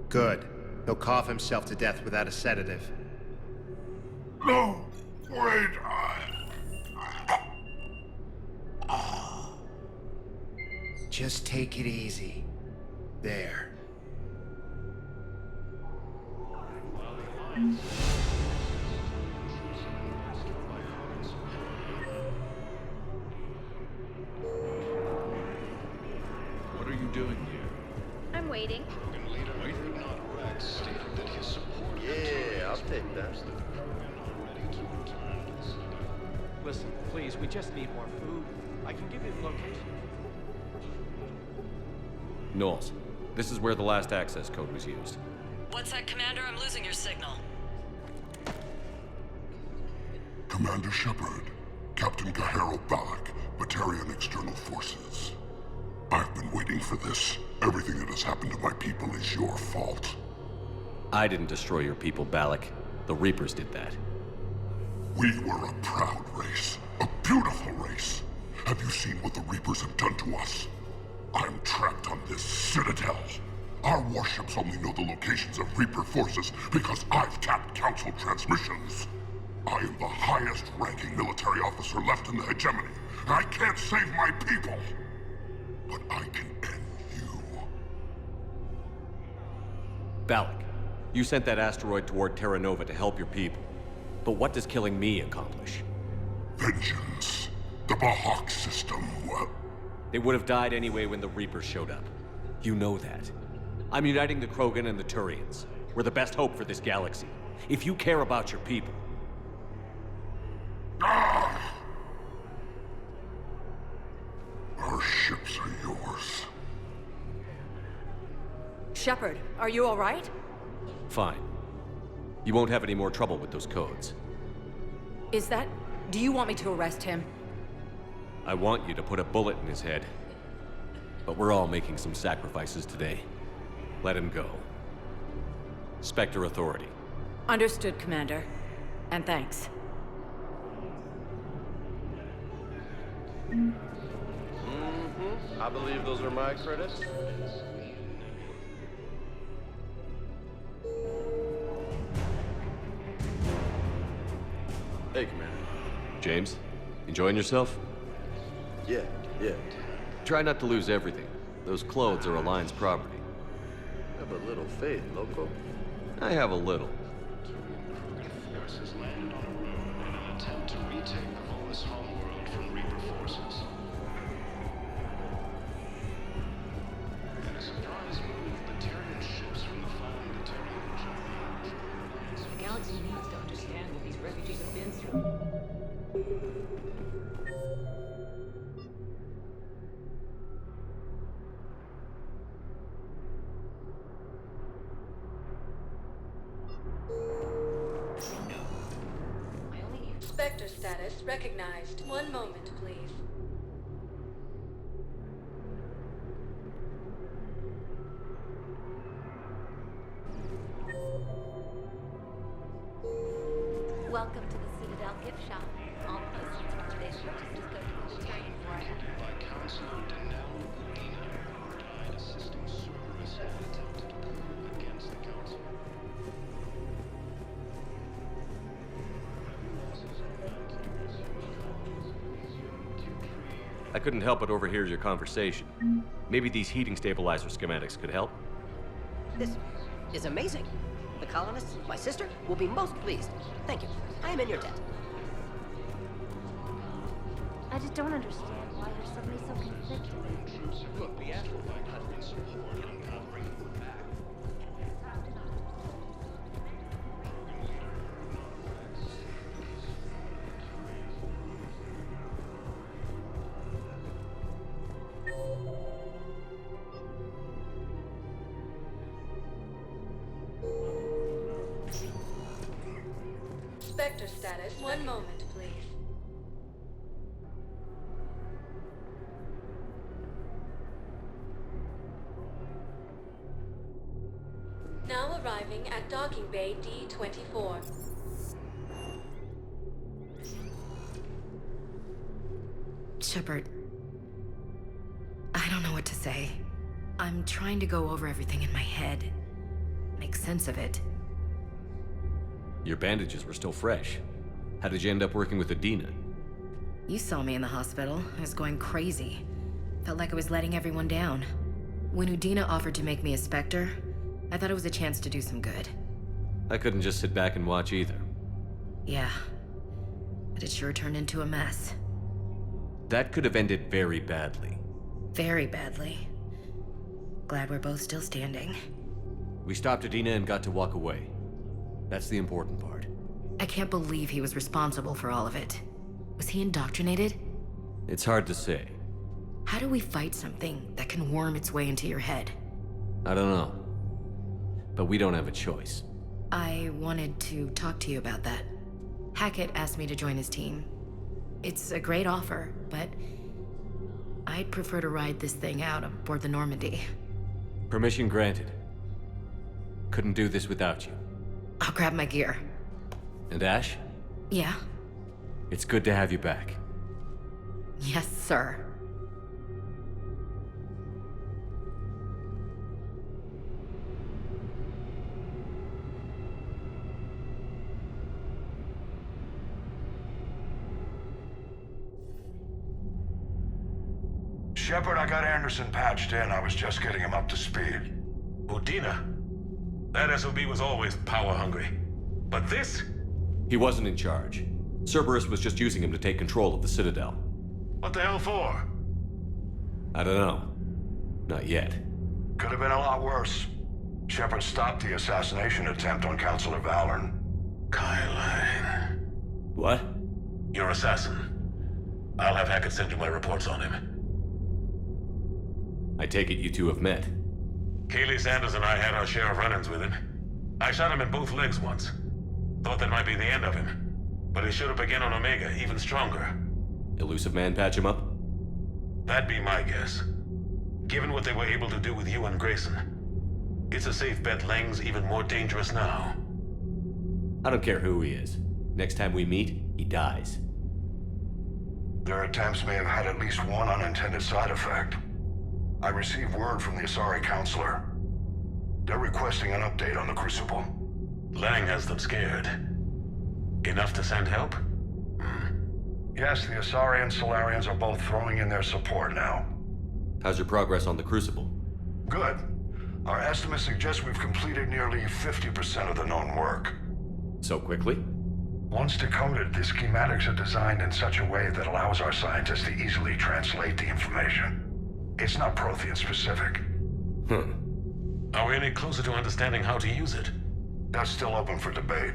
Good. He'll cough himself to death without a sedative.
No! Wait,
Just take it easy. There.
What are you doing here?
I'm waiting.
Yeah, I'll take that.
Listen, please, we just need more food. I can give you the location.
Knowles, this is where the last access code was used.
What's that, Commander? I'm losing your signal.
Commander Shepard, Captain Gahero Balak, Batarian External Forces. I've been waiting for this. Everything that has happened to my people is your fault.
I didn't destroy your people, Balak. The Reapers did that.
We were a proud race. A beautiful race. Have you seen what the Reapers have done to us? I'm trapped on this Citadel. Our warships only know the locations of Reaper forces because I've tapped Council transmissions. I am the highest-ranking military officer left in the hegemony. I can't save my people. But I can end you.
Balak, you sent that asteroid toward Terra Nova to help your people. But what does killing me accomplish?
Vengeance. The Bahak system.
They would have died anyway when the Reapers showed up. You know that. I'm uniting the Krogan and the Turians. We're the best hope for this galaxy. If you care about your people...
Our ships are yours.
Shepard, are you all right?
Fine. You won't have any more trouble with those codes.
Is that
Do you want me to arrest him?
I want you to put a bullet in his head. But we're all making some sacrifices today. Let him go. Spectre Authority.
Understood, Commander. And thanks.
I believe those are my credits.
Hey, Commander. James, enjoying yourself?
Yeah.
Try not to lose everything. Those clothes are Alliance property.
Have a little faith, loco.
I have a little.
Forces landed on a road in an attempt to retake the Volus homeworld from Reaper forces. In a surprise move, Batarian ships from the fallen Batarian regime.
The galaxy needs to understand what these refugees have been through.
Spectre status recognized. One moment, please.
Welcome to the Citadel gift shop. All proceeds from today's purchases go to the charity for it.
By Counselor Denell Udina, who died assisting Cerberus in an attempted coup against the Council.
I couldn't help but overhear your conversation. Maybe these heating stabilizer schematics could help?
This is amazing. The colonists, my sister, will be most pleased. Thank you. I am in your debt.
I just don't understand why you're suddenly so conflicted.
Look, the Afterlife has been support on bringing them back.
Spectre status. One moment, please. Now arriving at docking bay D-24.
Shepard, I don't know what to say. I'm trying to go over everything in my head. Make sense of it.
Your bandages were still fresh. How did you end up working with Udina?
You saw me in the hospital. I was going crazy. Felt like I was letting everyone down. When Udina offered to make me a Spectre, I thought it was a chance to do some good.
I couldn't just sit back and watch either.
Yeah. But it sure turned into a mess.
That could have ended very badly.
Very badly. Glad we're both still standing.
We stopped Udina and got to walk away. That's the important part.
I can't believe he was responsible for all of it. Was he indoctrinated?
It's hard to say.
How do we fight something that can worm its way into your head?
I don't know. But we don't have a choice.
I wanted to talk to you about that. Hackett asked me to join his team. It's a great offer, but I'd prefer to ride this thing out aboard the Normandy.
Permission granted. Couldn't do this without you.
I'll grab my gear.
And Ash?
Yeah?
It's good to have you back.
Yes, sir.
Shepard, I got Anderson patched in. I was just getting him up to speed.
Udina? That SOB was always power-hungry. But this?
He wasn't in charge. Cerberus was just using him to take control of the Citadel.
What the hell for?
I don't know. Not yet.
Could have been a lot worse. Shepard stopped the assassination attempt on Counselor Valorn.
Kyle.
What?
Your assassin. I'll have Hackett send you my reports on him.
I take it you two have met.
Keeley Sanders and I had our share of run-ins with him. I shot him in both legs once. Thought that might be the end of him. But he should have begun on Omega, even stronger.
Elusive Man patch him up?
That'd be my guess. Given what they were able to do with you and Grayson, it's a safe bet Lang's even more dangerous now.
I don't care who he is. Next time we meet, he dies.
Their attempts may have had at least one unintended side effect. I received word from the Asari Counselor. They're requesting an update on the Crucible.
Lang has them scared. Enough to send help?
Yes, the Asari and Solarians are both throwing in their support now.
How's your progress on the Crucible?
Good. Our estimates suggest we've completed nearly 50% of the known work.
So quickly?
Once decoded, the schematics are designed in such a way that allows our scientists to easily translate the information. It's not Prothean specific.
Are we any closer to understanding how to use it?
That's still open for debate.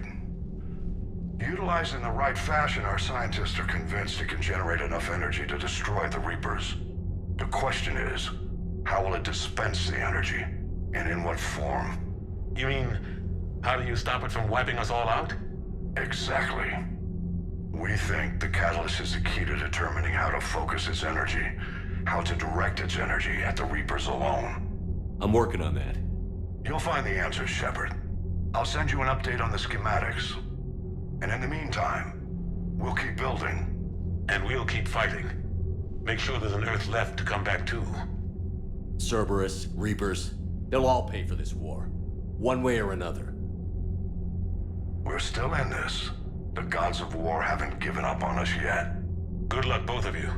Utilized in the right fashion, our scientists are convinced it can generate enough energy to destroy the Reapers. The question is, how will it dispense the energy? And in what form?
You mean, how do you stop it from wiping us all out?
Exactly. We think the catalyst is the key to determining how to focus its energy, how to direct its energy at the Reapers alone.
I'm working on that.
You'll find the answers, Shepard. I'll send you an update on the schematics. And in the meantime, we'll keep building.
And we'll keep fighting. Make sure there's an Earth left to come back to.
Cerberus, Reapers, they'll all pay for this war. One way or another.
We're still in this. The gods of war haven't given up on us yet.
Good luck, both of you.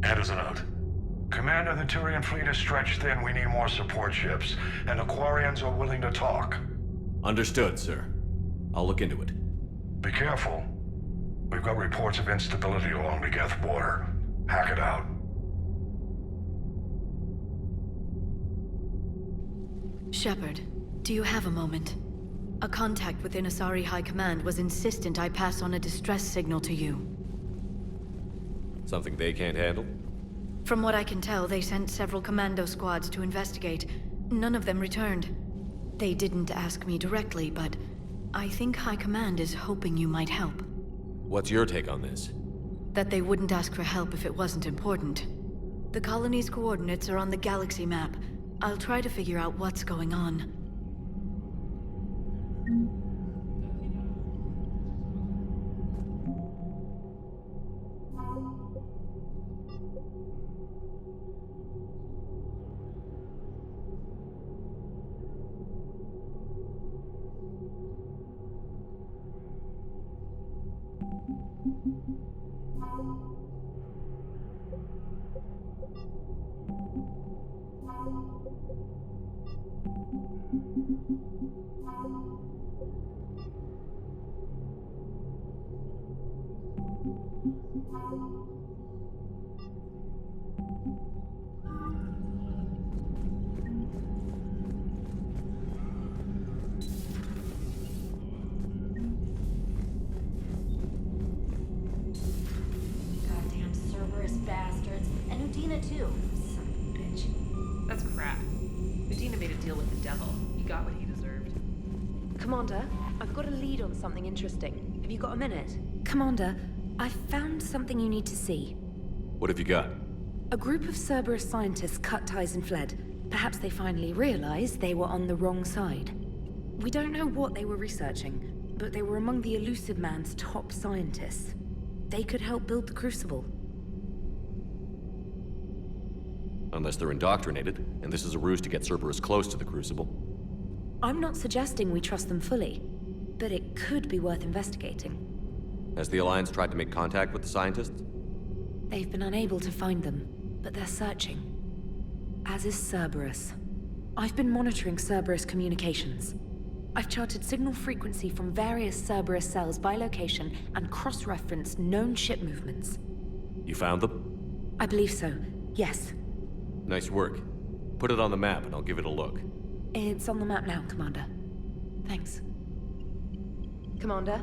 Anderson out.
Commander, the Turian fleet is stretched thin. We need more support ships. And the Quarians are willing to talk.
Understood, sir. I'll look into it.
Be careful. We've got reports of instability along the Geth border. Hack it out.
Shepard, do you have a moment? A contact within Asari High Command was insistent I pass on a distress signal to you.
Something they can't handle?
From what I can tell, they sent several commando squads to investigate. None of them returned. They didn't ask me directly, but I think High Command is hoping you might help.
What's your take on this?
That they wouldn't ask for help if it wasn't important. The colony's coordinates are on the galaxy map. I'll try to figure out what's going on.
Goddamn Cerberus bastards. And Udina too. Son of a bitch.
That's crap. Udina made a deal with the devil. He got what he deserved.
Commander, I've got a lead on something interesting. Have you got a minute?
Commander, I've found something you need to see.
What have you got?
A group of Cerberus scientists cut ties and fled. Perhaps they finally realized they were on the wrong side. We don't know what they were researching, but they were among the Elusive Man's top scientists. They could help build the Crucible.
Unless they're indoctrinated, and this is a ruse to get Cerberus close to the Crucible.
I'm not suggesting we trust them fully, but it could be worth investigating.
Has the Alliance tried to make contact with the scientists?
They've been unable to find them, but they're searching. As is Cerberus. I've been monitoring Cerberus communications. I've charted signal frequency from various Cerberus cells by location and cross-referenced known ship movements.
You found them?
I believe so, yes.
Nice work. Put it on the map and I'll give it a look.
It's on the map now, Commander. Thanks.
Commander?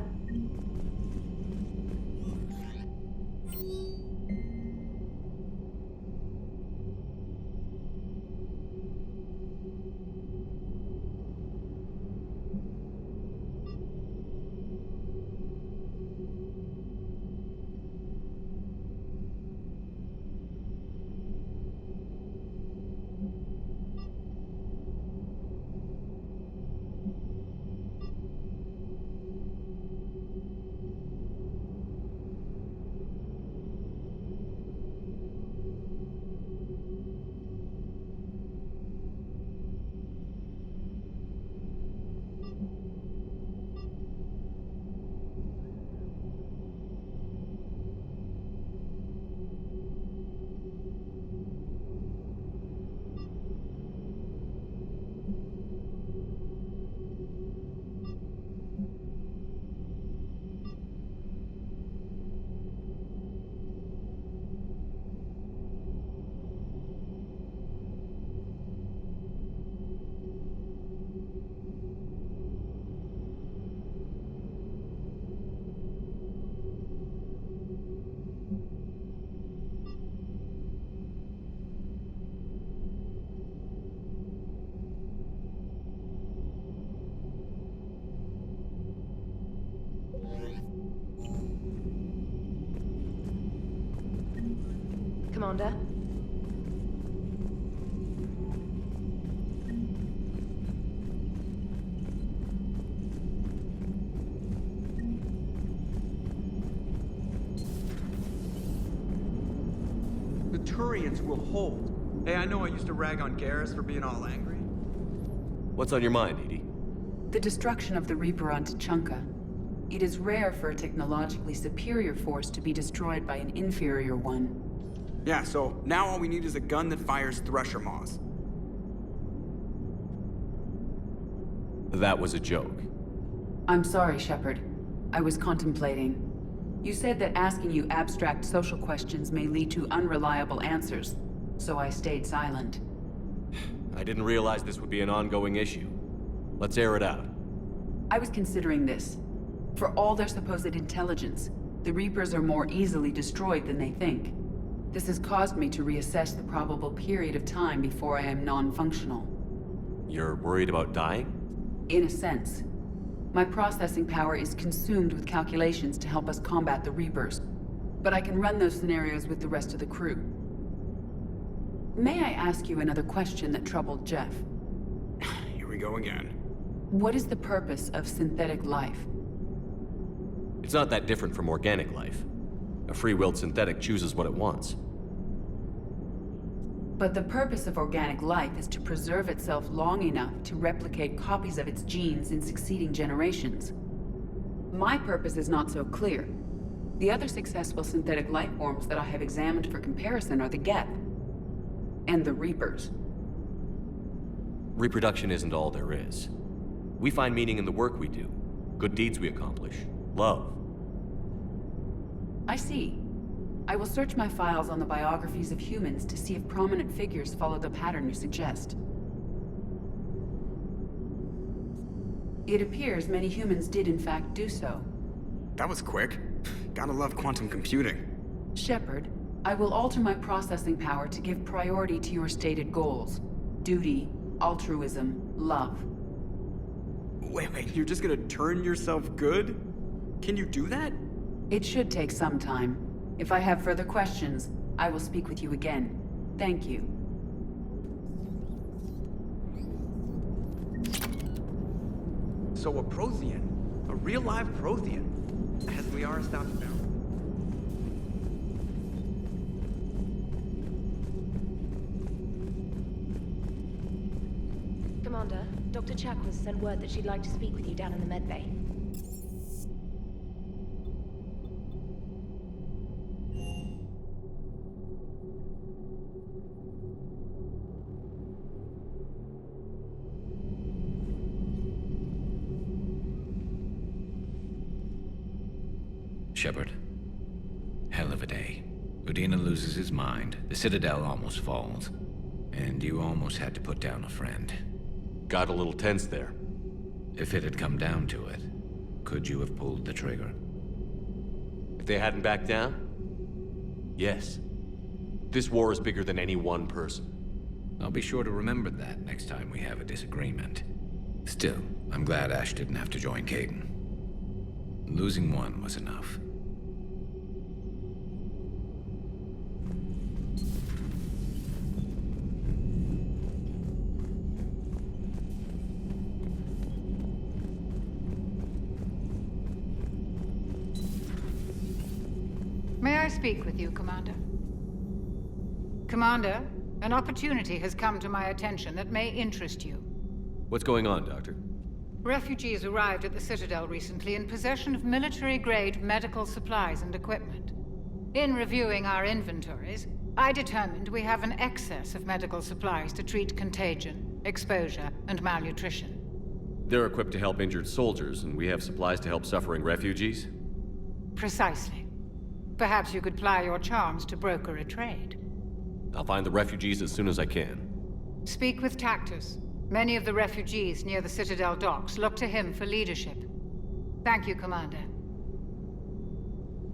Commander.
The Turians will hold. Hey, I know I used to rag on Garrus for being all angry.
What's on your mind, Edie?
The destruction of the Reaper on Tuchanka. It is rare for a technologically superior force to be destroyed by an inferior one.
Yeah, so now all we need is a gun that fires Thresher Maws.
That was a joke.
I'm sorry, Shepard. I was contemplating. You said that asking you abstract social questions may lead to unreliable answers, so I stayed silent.
I didn't realize this would be an ongoing issue. Let's air it out.
I was considering this. For all their supposed intelligence, the Reapers are more easily destroyed than they think. This has caused me to reassess the probable period of time before I am non-functional.
You're worried about dying?
In a sense. My processing power is consumed with calculations to help us combat the Reapers. But I can run those scenarios with the rest of the crew. May I ask you another question that troubled Jeff?
Here we go again.
What is the purpose of synthetic life?
It's not that different from organic life. A free-willed synthetic chooses what it wants.
But the purpose of organic life is to preserve itself long enough to replicate copies of its genes in succeeding generations. My purpose is not so clear. The other successful synthetic life forms that I have examined for comparison are the Geth and the Reapers.
Reproduction isn't all there is. We find meaning in the work we do, good deeds we accomplish, love.
I see. I will search my files on the biographies of humans to see if prominent figures follow the pattern you suggest. It appears many humans did in fact do so.
That was quick. Gotta love quantum computing.
Shepard, I will alter my processing power to give priority to your stated goals. Duty, altruism, love.
Wait, you're just gonna turn yourself good? Can you do that?
It should take some time. If I have further questions, I will speak with you again. Thank you.
So a Prothean. A real live Prothean. As we are established now.
Commander, Dr. Chakwas sent word that she'd like to speak with you down in the medbay.
Shepard. Hell of a day. Udina loses his mind, the Citadel almost falls, and you almost had to put down a friend.
Got a little tense there.
If it had come down to it, could you have pulled the trigger?
If they hadn't backed down? Yes. This war is bigger than any one person.
I'll be sure to remember that next time we have a disagreement. Still, I'm glad Ash didn't have to join Kaidan. Losing one was enough.
May I speak with you, Commander? Commander, an opportunity has come to my attention that may interest you.
What's going on, Doctor?
Refugees arrived at the Citadel recently in possession of military-grade medical supplies and equipment. In reviewing our inventories, I determined we have an excess of medical supplies to treat contagion, exposure, and malnutrition.
They're equipped to help injured soldiers, and we have supplies to help suffering refugees?
Precisely. Perhaps you could ply your charms to broker a trade.
I'll find the refugees as soon as I can.
Speak with Tactus. Many of the refugees near the Citadel docks look to him for leadership. Thank you, Commander.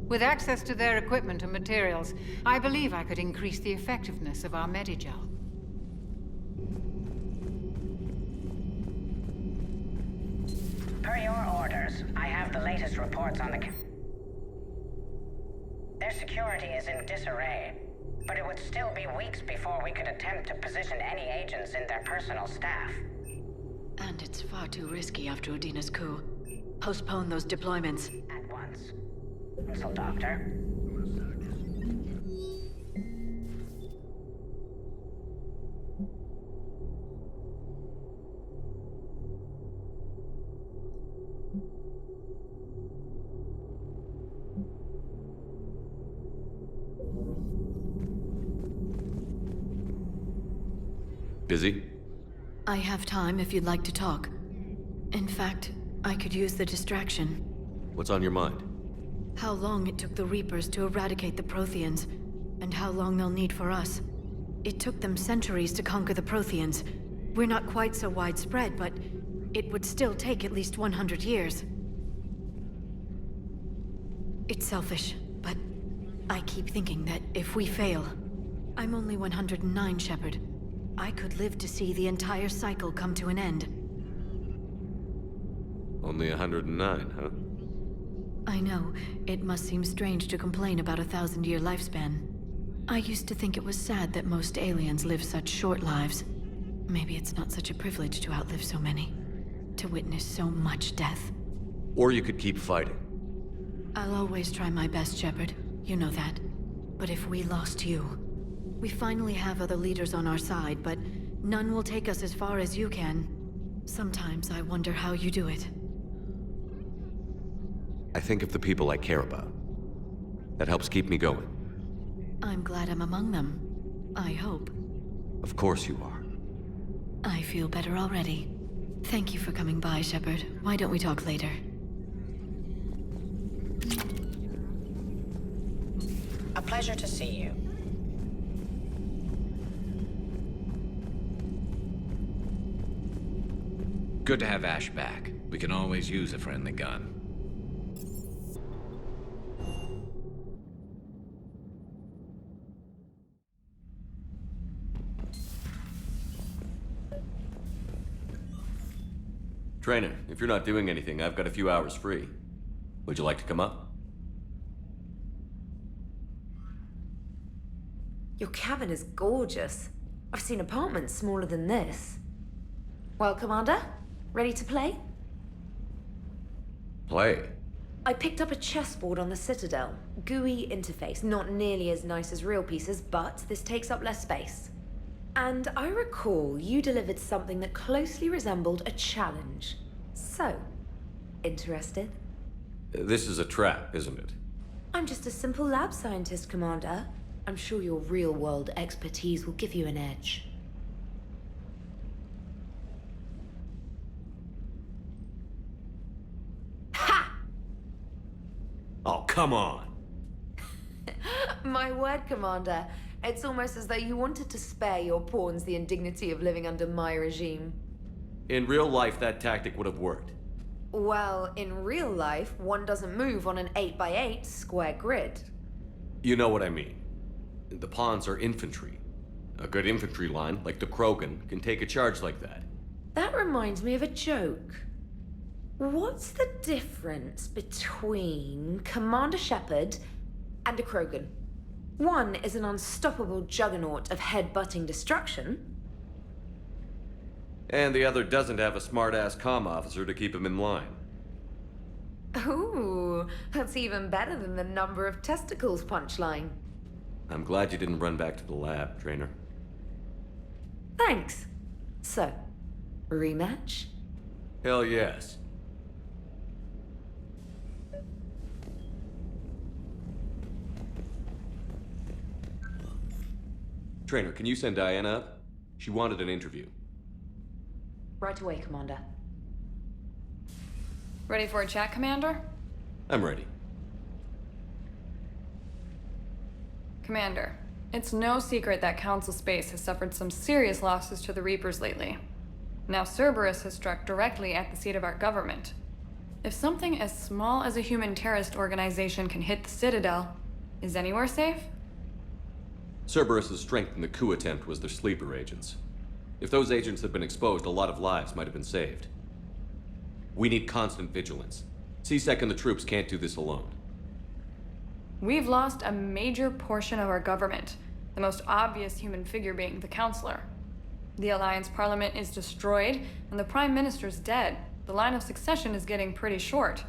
With access to their equipment and materials, I believe I could increase the effectiveness of our Medigel.
Per your orders, I have the latest reports on the... Their security is in disarray. But it would still be weeks before we could attempt to position any agents in their personal staff.
And it's far too risky after Udina's coup. Postpone those deployments.
At once. So, Doctor?
Busy?
I have time if you'd like to talk. In fact, I could use the distraction.
What's on your mind?
How long it took the Reapers to eradicate the Protheans, and how long they'll need for us. It took them centuries to conquer the Protheans. We're not quite so widespread, but it would still take at least 100 years. It's selfish, but I keep thinking that if we fail... I'm only 109, Shepard. I could live to see the entire cycle come to an end.
Only 109, huh?
I know. It must seem strange to complain about a 1,000-year lifespan. I used to think it was sad that most aliens live such short lives. Maybe it's not such a privilege to outlive so many. To witness so much death.
Or you could keep fighting.
I'll always try my best, Shepard. You know that. But if we lost you... We finally have other leaders on our side, but none will take us as far as you can. Sometimes I wonder how you do it.
I think of the people I care about. That helps keep me going.
I'm glad I'm among them. I hope.
Of course you are.
I feel better already. Thank you for coming by, Shepard. Why don't we talk later?
A pleasure to see you.
Good to have Ash back. We can always use a friendly gun.
Trainer, if you're not doing anything, I've got a few hours free. Would you like to come up?
Your cabin is gorgeous. I've seen apartments smaller than this. Well, Commander? Ready to play?
Play?
I picked up a chessboard on the Citadel. GUI interface, not nearly as nice as real pieces, but this takes up less space. And I recall you delivered something that closely resembled a challenge. So, interested?
This is a trap, isn't it?
I'm just a simple lab scientist, Commander. I'm sure your real-world expertise will give you an edge.
Oh, come on!
My word, Commander. It's almost as though you wanted to spare your pawns the indignity of living under my regime.
In real life, that tactic would have worked.
Well, in real life, one doesn't move on an 8x8 square grid.
You know what I mean. The pawns are infantry. A good infantry line, like the Krogan, can take a charge like that.
That reminds me of a joke. What's the difference between Commander Shepard and a Krogan? One is an unstoppable juggernaut of head-butting destruction.
And the other doesn't have a smart-ass comm officer to keep him in line.
Ooh, that's even better than the number of testicles punchline.
I'm glad you didn't run back to the lab, Trainer.
Thanks. So, rematch?
Hell yes. Trainer, can you send Diana up? She wanted an interview.
Right away, Commander.
Ready for a chat, Commander?
I'm ready.
Commander, it's no secret that Council space has suffered some serious losses to the Reapers lately. Now Cerberus has struck directly at the seat of our government. If something as small as a human terrorist organization can hit the Citadel, is anywhere safe?
Cerberus' strength in the coup attempt was their sleeper agents. If those agents had been exposed, a lot of lives might have been saved. We need constant vigilance. C-Sec and the troops can't do this alone.
We've lost a major portion of our government. the most obvious human figure being the Counselor. The Alliance Parliament is destroyed, and the Prime Minister's dead. The line of succession is getting pretty short.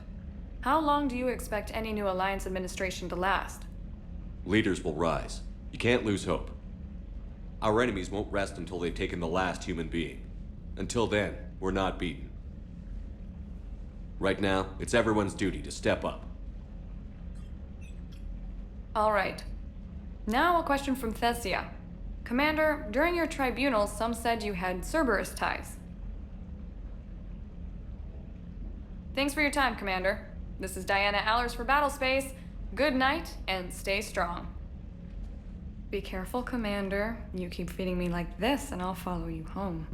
How long do you expect any new Alliance administration to last?
Leaders will rise. You can't lose hope. Our enemies won't rest until they've taken the last human being. Until then, we're not beaten. Right now, it's everyone's duty to step up.
All right. Now a question from Thessia. Commander, during your tribunal, some said you had Cerberus ties. Thanks for your time, Commander. This is Diana Allers for Battlespace. Good night, and stay strong. Be careful, Commander. You keep feeding me like this, and I'll follow you home.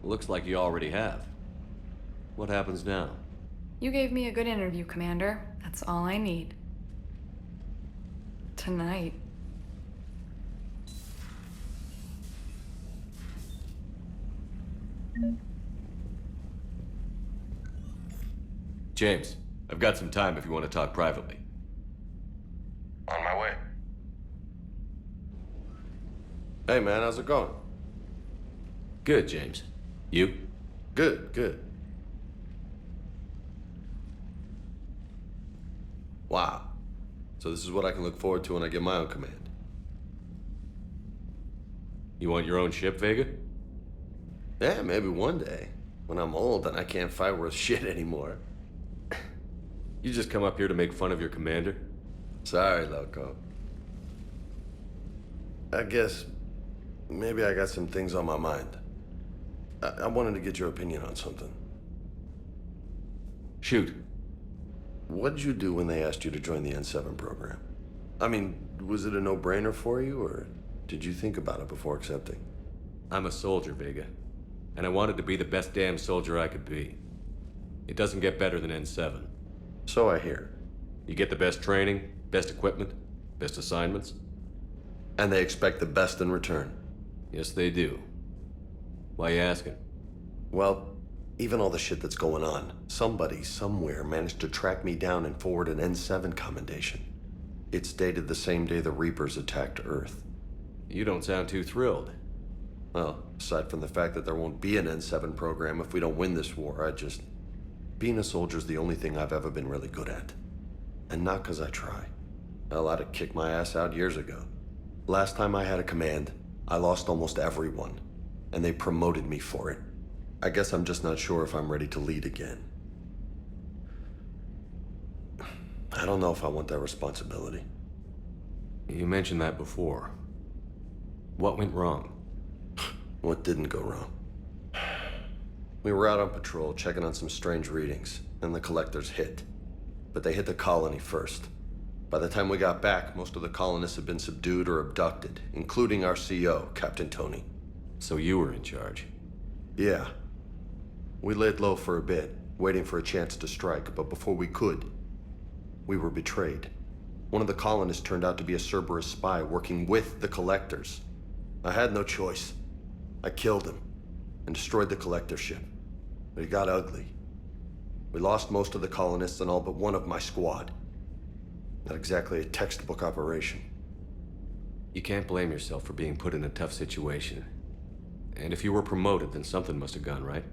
Looks like you already have. What happens now?
You gave me a good interview, Commander. That's all I need. Tonight.
James, I've got some time if you want to talk privately.
On my way. Hey man, how's it going?
Good, James. You?
Good, good. Wow. So this is what I can look forward to when I get my own command.
You want your own ship, Vega?
Yeah, maybe one day. When I'm old and I can't fight worth shit anymore.
You just come up here to make fun of your commander?
Sorry, Loco. I guess maybe I got some things on my mind. I wanted to get your opinion on something.
Shoot.
What'd you do when they asked you to join the N7 program? I mean, was it a no-brainer for you, or did you think about it before accepting?
I'm a soldier, Vega. And I wanted to be the best damn soldier I could be. It doesn't get better than N7.
So I hear.
You get the best training, best equipment, best assignments.
And they expect the best in return.
Yes, they do. Why you asking?
Well, even all the shit that's going on, somebody somewhere managed to track me down and forward an N7 commendation. It's dated the same day the Reapers attacked Earth.
You don't sound too thrilled.
Well, aside from the fact that there won't be an N7 program if we don't win this war, being a soldier's the only thing I've ever been really good at. And not because I try. Hell, I'd have kicked my ass out years ago. Last time I had a command, I lost almost everyone. And they promoted me for it. I guess I'm just not sure if I'm ready to lead again. I don't know if I want that responsibility.
You mentioned that before. What went wrong?
What didn't go wrong? We were out on patrol, checking on some strange readings, and the collectors hit. But they hit the colony first. By the time we got back, most of the colonists had been subdued or abducted, including our CO, Captain Tony.
So you were in charge?
Yeah. We laid low for a bit, waiting for a chance to strike, but before we could, we were betrayed. One of the colonists turned out to be a Cerberus spy working with the collectors. I had no choice. I killed him and destroyed the collector ship. But it got ugly. We lost most of the colonists and all but one of my squad. Not exactly a textbook operation.
You can't blame yourself for being put in a tough situation. And if you were promoted, then something must have gone right.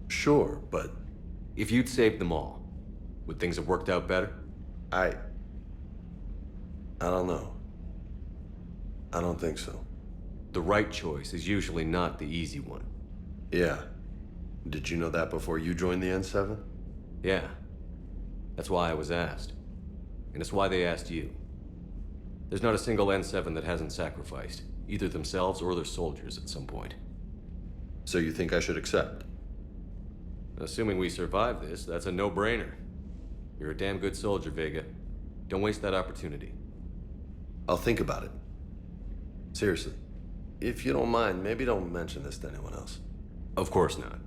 Sure, but...
If you'd saved them all, would things have worked out better?
I don't know. I don't think so.
The right choice is usually not the easy one.
Yeah. Did you know that before you joined the N7?
Yeah. That's why I was asked. And it's why they asked you. There's not a single N7 that hasn't sacrificed, either themselves or their soldiers at some point.
So you think I should accept?
Assuming we survive this, that's a no-brainer. You're a damn good soldier, Vega. Don't waste that opportunity.
I'll think about it. Seriously. If you don't mind, maybe don't mention this to anyone else.
Of course not.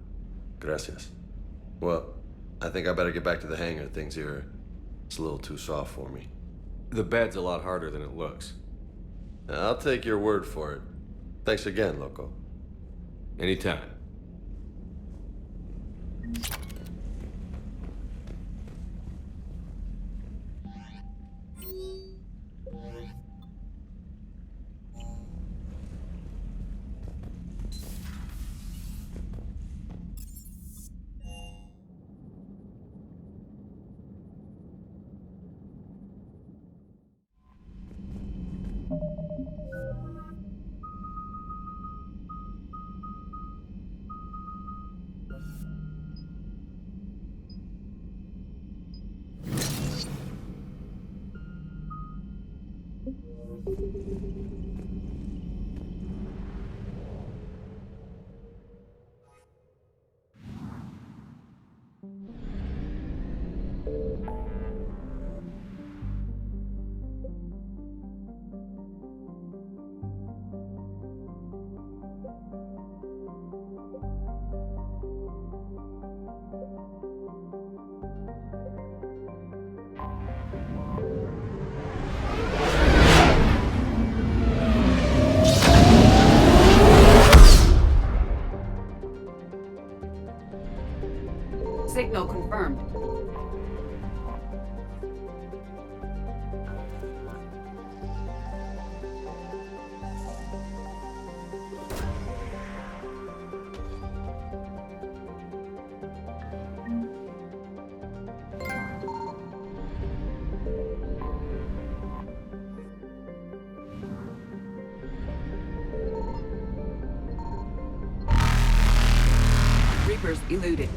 Gracias. Well, I think I better get back to the hangar. Things here, it's a little too soft for me.
The bed's a lot harder than it looks.
I'll take your word for it. Thanks again, Loco.
Anytime.
Signal confirmed. Reapers eluded.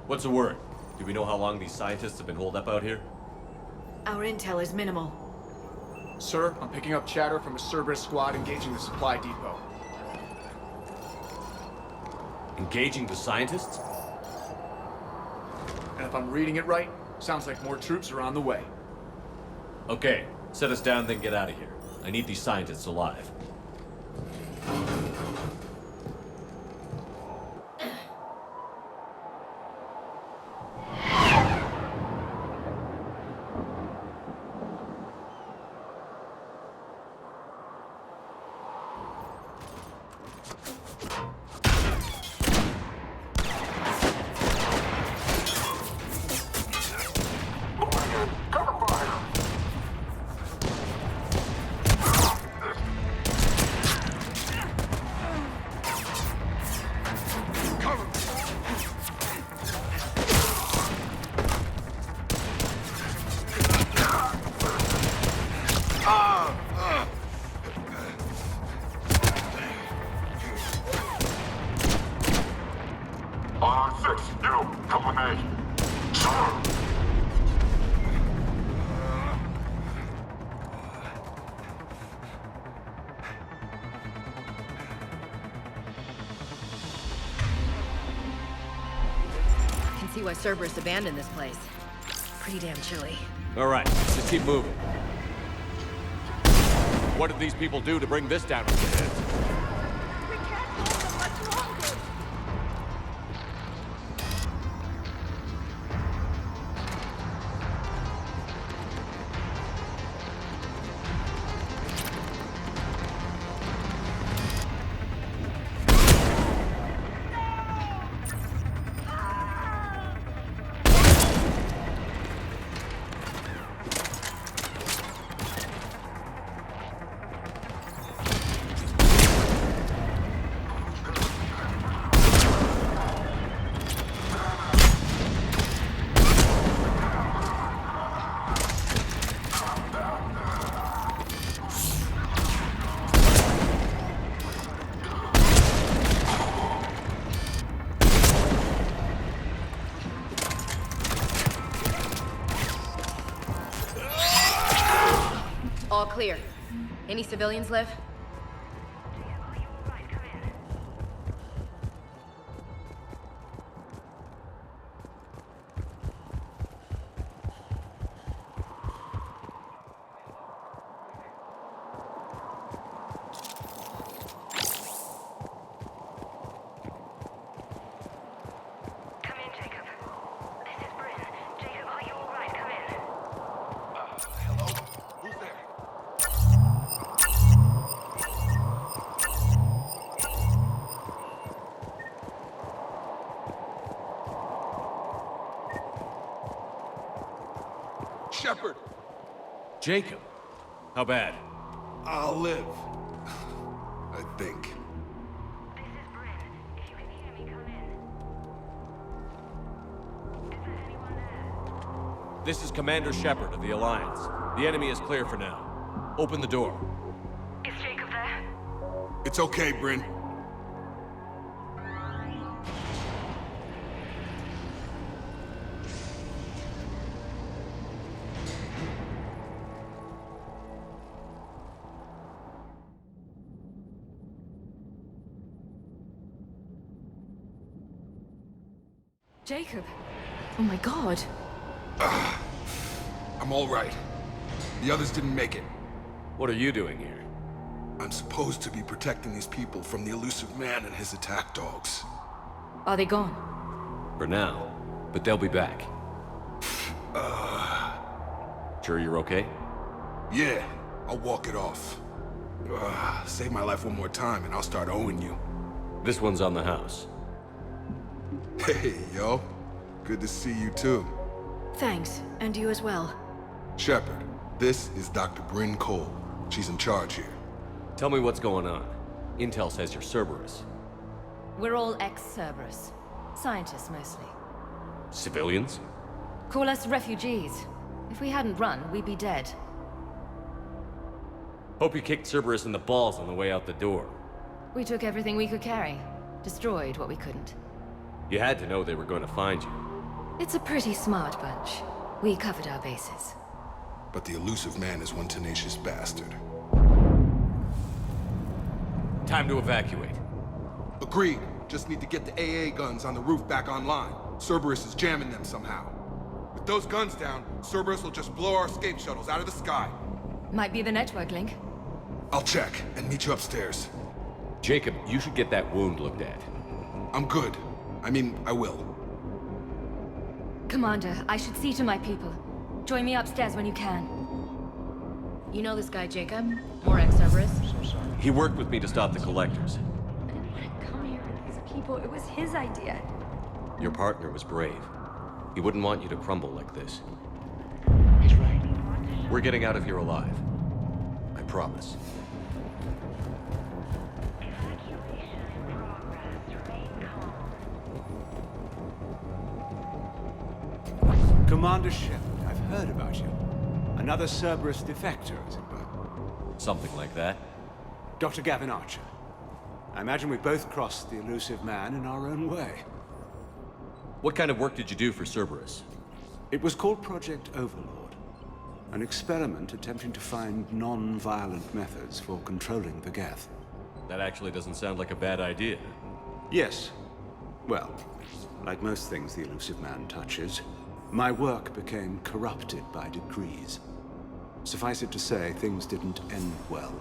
What's the word? Do we know how long these scientists have been holed up out here?
Our intel is minimal.
Sir, I'm picking up chatter from a Cerberus squad engaging the supply depot.
Engaging the scientists?
And if I'm reading it right, sounds like more troops are on the way.
Okay, set us down, then get out of here. I need these scientists alive.
See why Cerberus abandoned this place. Pretty damn chilly.
All right, let's keep moving. What did these people do to bring this down on their heads?
We can't hold them much longer! All clear. Any civilians live?
Shepard!
Jacob! How bad?
I'll live. I think.
This is Commander Shepard of the Alliance. The enemy is clear for now. Open the door.
Is Jacob there?
It's okay, Bryn.
Jacob! Oh my god.
I'm all right. The others didn't make it.
What are you doing here?
I'm supposed to be protecting these people from the elusive man and his attack dogs.
Are they gone?
For now. But they'll be back. Sure you're okay?
Yeah, I'll walk it off. Save my life one more time and I'll start owing you.
This one's on the house.
Hey, yo. Good to see you too.
Thanks, and you as well.
Shepard, this is Dr. Bryn Cole. She's in charge here.
Tell me what's going on. Intel says you're Cerberus.
We're all ex-Cerberus. Scientists, mostly.
Civilians?
Call us refugees. If we hadn't run, we'd be dead.
Hope you kicked Cerberus in the balls on the way out the door.
We took everything we could carry. Destroyed what we couldn't.
You had to know they were going to find you.
It's a pretty smart bunch. We covered our bases.
But the elusive man is one tenacious bastard.
Time to evacuate.
Agreed. Just need to get the AA guns on the roof back online. Cerberus is jamming them somehow. With those guns down, Cerberus will just blow our escape shuttles out of the sky.
Might be the network link.
I'll check and meet you upstairs.
Jacob, you should get that wound looked at.
I'm good. I mean, I will.
Commander, I should see to my people. Join me upstairs when you can.
You know this guy, Jacob? More ex-Cerberus?
He worked with me to stop the Collectors.
I didn't want to come here with these people. It was his idea.
Your partner was brave. He wouldn't want you to crumble like this.
He's right.
We're getting out of here alive. I promise.
Commander Shepard, I've heard about you. Another Cerberus defector, as it were.
Something like that.
Dr. Gavin Archer. I imagine we both crossed the elusive man in our own way.
What kind of work did you do for Cerberus?
It was called Project Overlord. An experiment attempting to find non-violent methods for controlling the Geth.
That actually doesn't sound like a bad idea.
Yes. Well, like most things the elusive man touches, my work became corrupted by degrees. Suffice it to say, things didn't end well.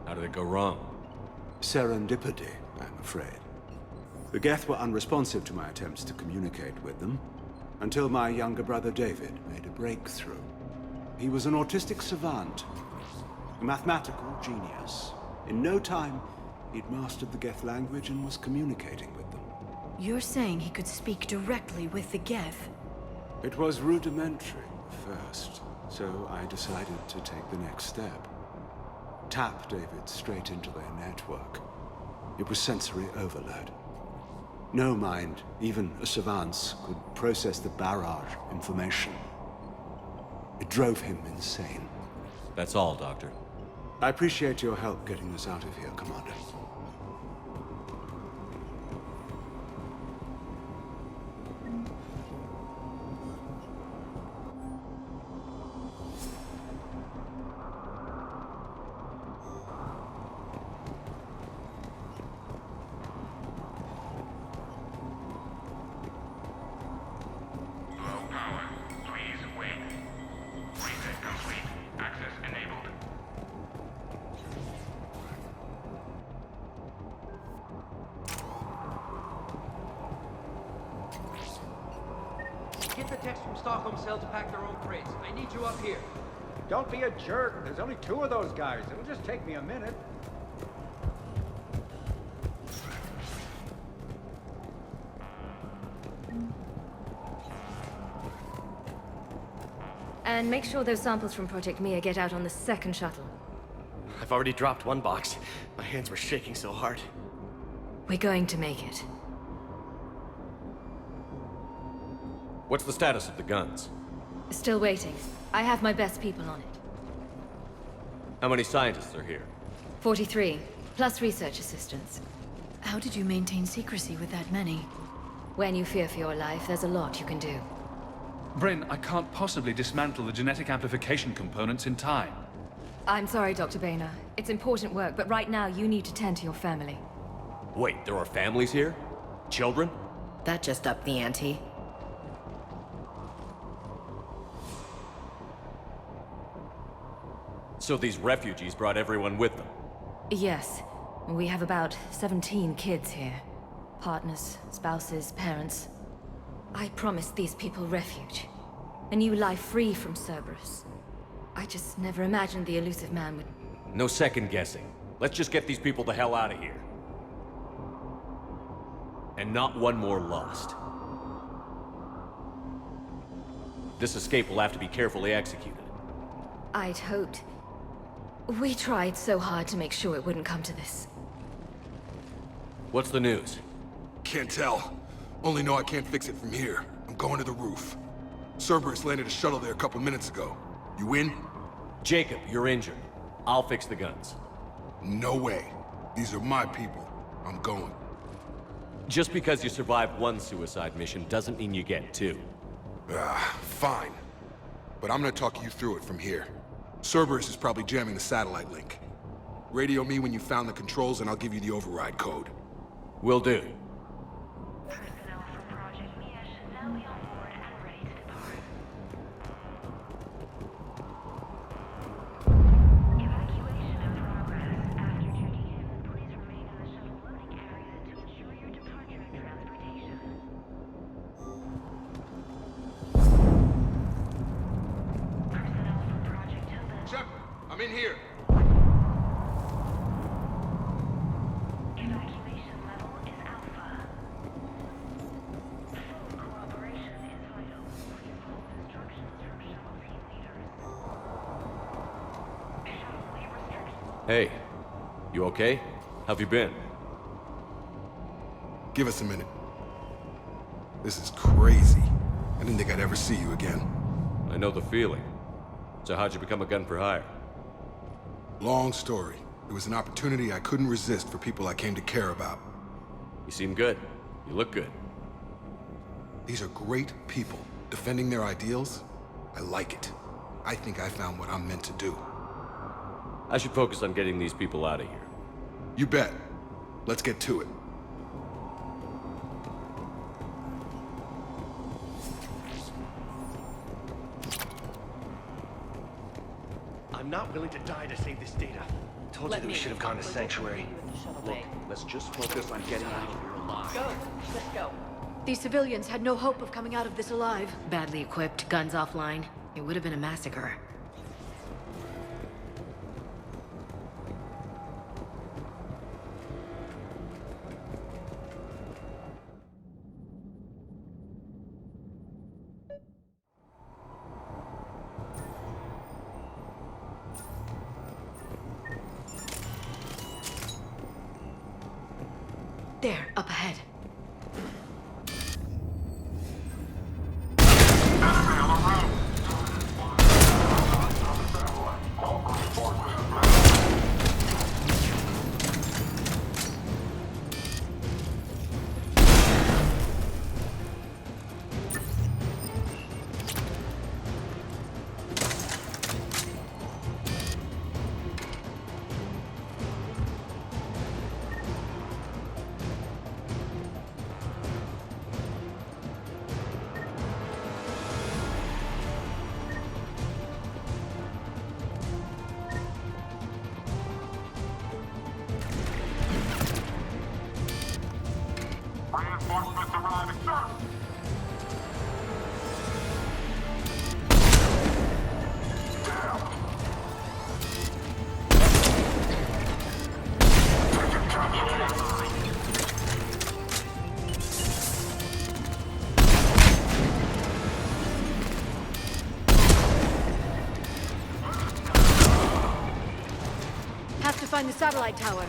How did it go wrong?
Serendipity, I'm afraid. The Geth were unresponsive to my attempts to communicate with them, until my younger brother David made a breakthrough. He was an autistic savant, a mathematical genius. In no time, he'd mastered the Geth language and was communicating with them.
You're saying he could speak directly with the Geth?
It was rudimentary at first, so I decided to take the next step. Tap David straight into their network. It was sensory overload. No mind, even a savant's, could process the barrage of information. It drove him insane.
That's all, Doctor.
I appreciate your help getting us out of here, Commander.
Get the techs from Stockholm Cell to pack their own crates. I need you up here.
Don't be a jerk. There's only 2 of those guys. It'll just take me a minute.
And make sure those samples from Project Mia get out on the second shuttle.
I've already dropped one box. My hands were shaking so hard.
We're going to make it.
What's the status of the guns?
Still waiting. I have my best people on it.
How many scientists are here?
43, plus research assistants.
How did you maintain secrecy with that many?
When you fear for your life, there's a lot you can do.
Bryn, I can't possibly dismantle the genetic amplification components in time.
I'm sorry, Dr. Boehner. It's important work, but right now you need to tend to your family.
Wait, there are families here? Children?
That just upped the ante.
So these refugees brought everyone with them?
Yes. We have about 17 kids here. Partners, spouses, parents. I promised these people refuge. A new life free from Cerberus. I just never imagined the elusive man would...
No second guessing. Let's just get these people the hell out of here. And not one more lost. This escape will have to be carefully executed.
I'd hoped. We tried so hard to make sure it wouldn't come to this.
What's the news?
Can't tell. Only know I can't fix it from here. I'm going to the roof. Cerberus landed a shuttle there a couple minutes ago. You in?
Jacob, you're injured. I'll fix the guns.
No way. These are my people. I'm going.
Just because you survived one suicide mission doesn't mean you get 2.
Fine. But I'm gonna talk you through it from here. Cerberus is probably jamming the satellite link. Radio me when you found the controls and I'll give you the override code.
Will do.
Personnel from Project Mia should now be on board and ready to depart. Evacuation in progress. After checking in, please remain in the shuttle loading area to ensure your departure and transportation. Personnel from Project Tobin.
Shepard, I'm in here.
Evacuation level is Alpha. Full cooperation is vital. Please follow instructions from shuttle team leaders. Shuttle restrictions.
Hey, you okay? How've you been?
Give us a minute. This is crazy. I didn't think I'd ever see you again.
I know the feeling. So how'd you become a gun for hire?
Long story. It was an opportunity I couldn't resist for people I came to care about.
You seem good. You look good.
These are great people, defending their ideals. I like it. I think I found what I'm meant to do.
I should focus on getting these people out of here.
You bet. Let's get to it.
I'm not willing to die to save this data.
Told you that we should have gone to Sanctuary.
Look, let's just focus on getting out of here alive.
Go. Let's go. These civilians had no hope of coming out of this alive.
Badly equipped, guns offline. It would have been a massacre.
There, up ahead.
find the satellite tower.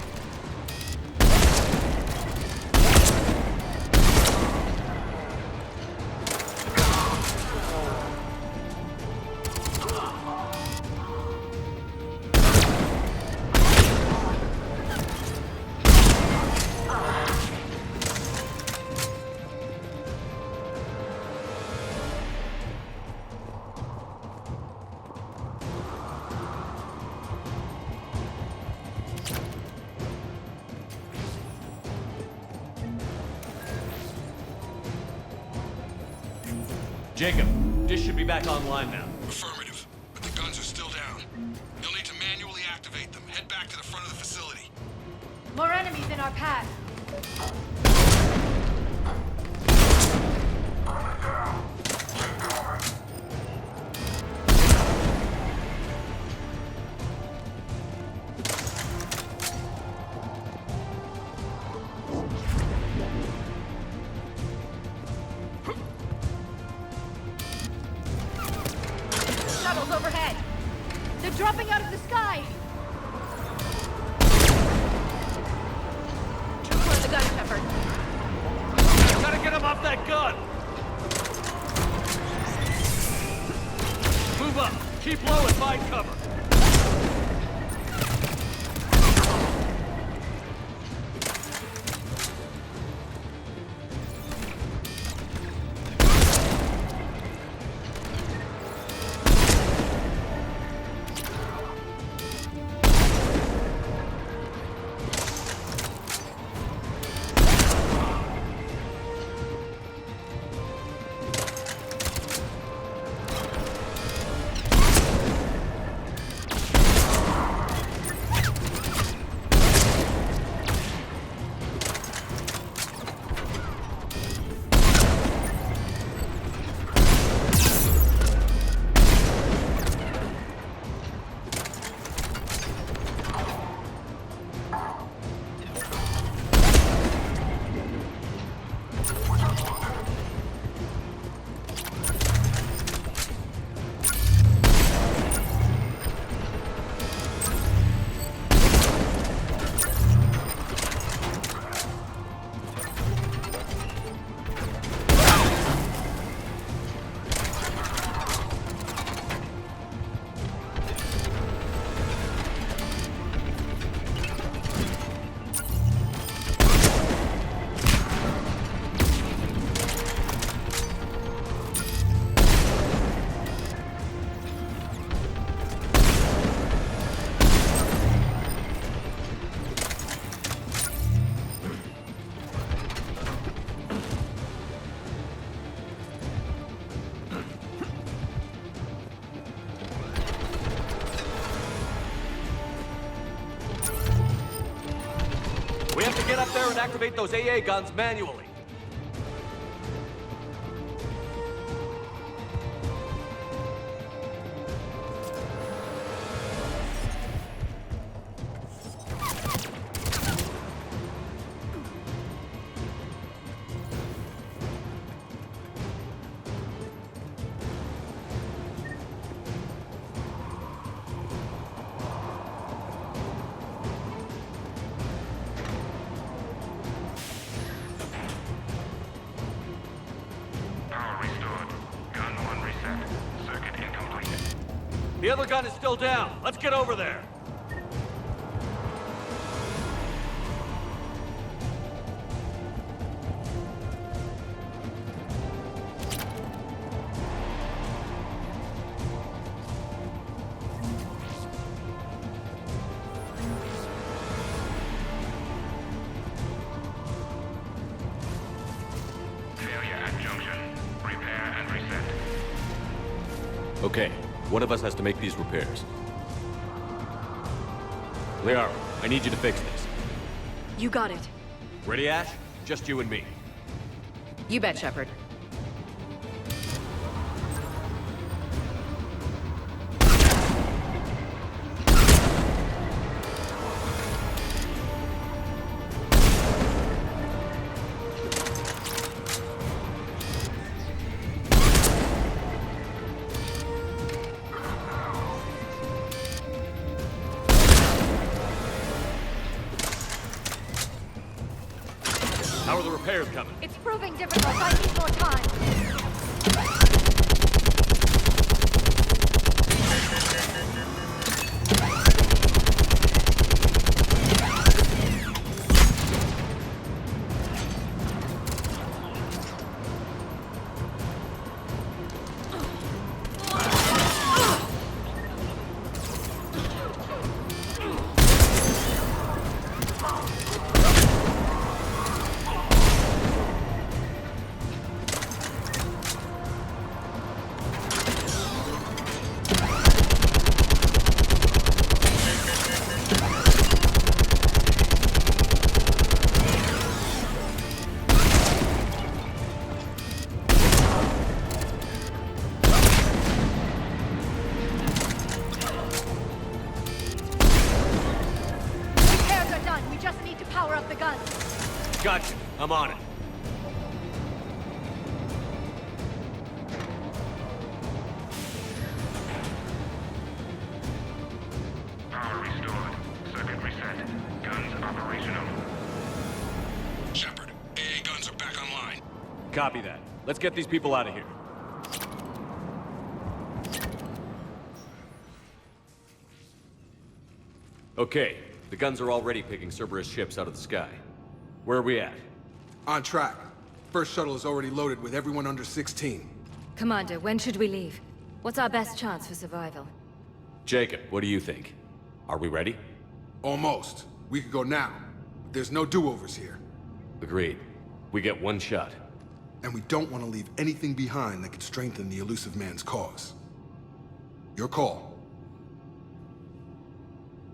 Jacob, dish should be back online now.
Affirmative, but the guns are still down. You'll need to manually activate them. Head back to the front of the facility.
More enemies in our path. Shuttles overhead. They're dropping out of the sky. Toward the gun, Shepard.
Gotta get him off that gun! Move up! Keep low and find cover! We have to get up there and activate those AA guns manually. The other gun is still down. Let's get over there.
Failure at junction. Repair and reset.
Okay. One of us has to make these repairs. Liara, I need you to fix this.
You got it.
Ready, Ash? Just you and me.
You bet, Shepard.
repairs coming.
It's proving difficult. I need more time.
Gotcha. I'm on it.
Power restored. Circuit reset. Guns operational.
Shepard, AA guns are back online.
Copy that. Let's get these people out of here. Okay, the guns are already picking Cerberus ships out of the sky. Where are we at?
On track. First shuttle is already loaded with everyone under 16.
Commander, when should we leave? What's our best chance for survival?
Jacob, what do you think? Are we ready?
Almost. We could go now. But there's no do-overs here.
Agreed. We get one shot.
And we don't want to leave anything behind that could strengthen the elusive man's cause. Your call.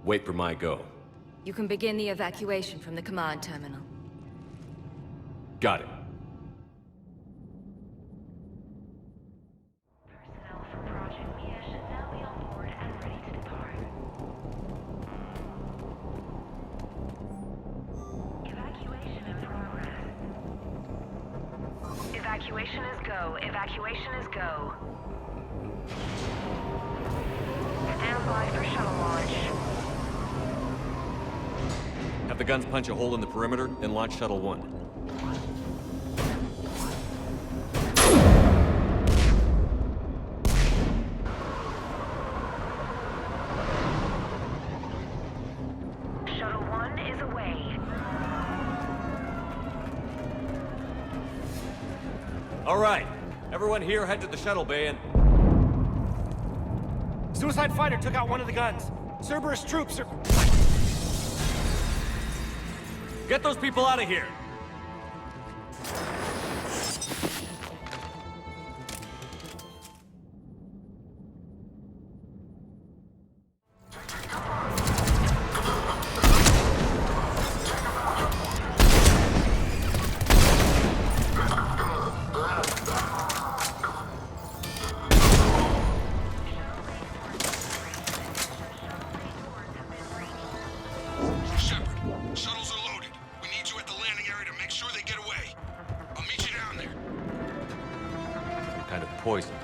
Wait for my go.
You can begin the evacuation from the command terminal.
Got it.
Personnel for Project Mia should now be on board and ready to depart. Evacuation in progress. Evacuation is go. Evacuation is go. Stand by for shuttle launch.
Have the guns punch a hole in the perimeter, then launch Shuttle 1.
Shuttle 1 is away.
All right. Everyone here head to the shuttle bay and...
Suicide fighter took out one of the guns. Cerberus troops are...
Get those people out of here! Poison.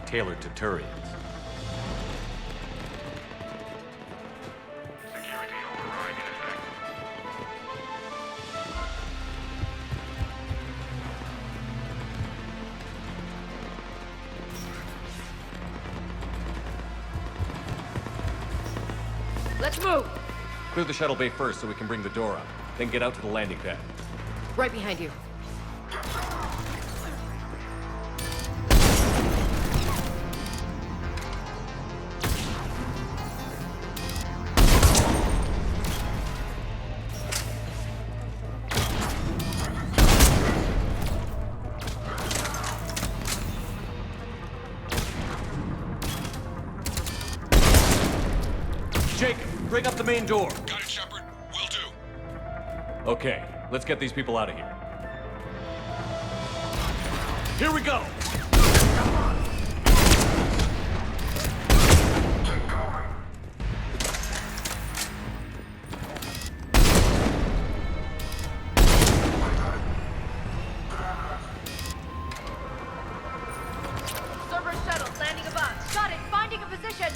Tailored to Turians.
Security override in effect.
Let's move!
Clear the shuttle bay first so we can bring the door up. Then get out to the landing pad.
Right behind you.
Bring up the main door.
Got it, Shepard. Will do.
Okay, let's get these people out of here. Here we go!
Cerberus shuttle landing above. Got it. Finding a position.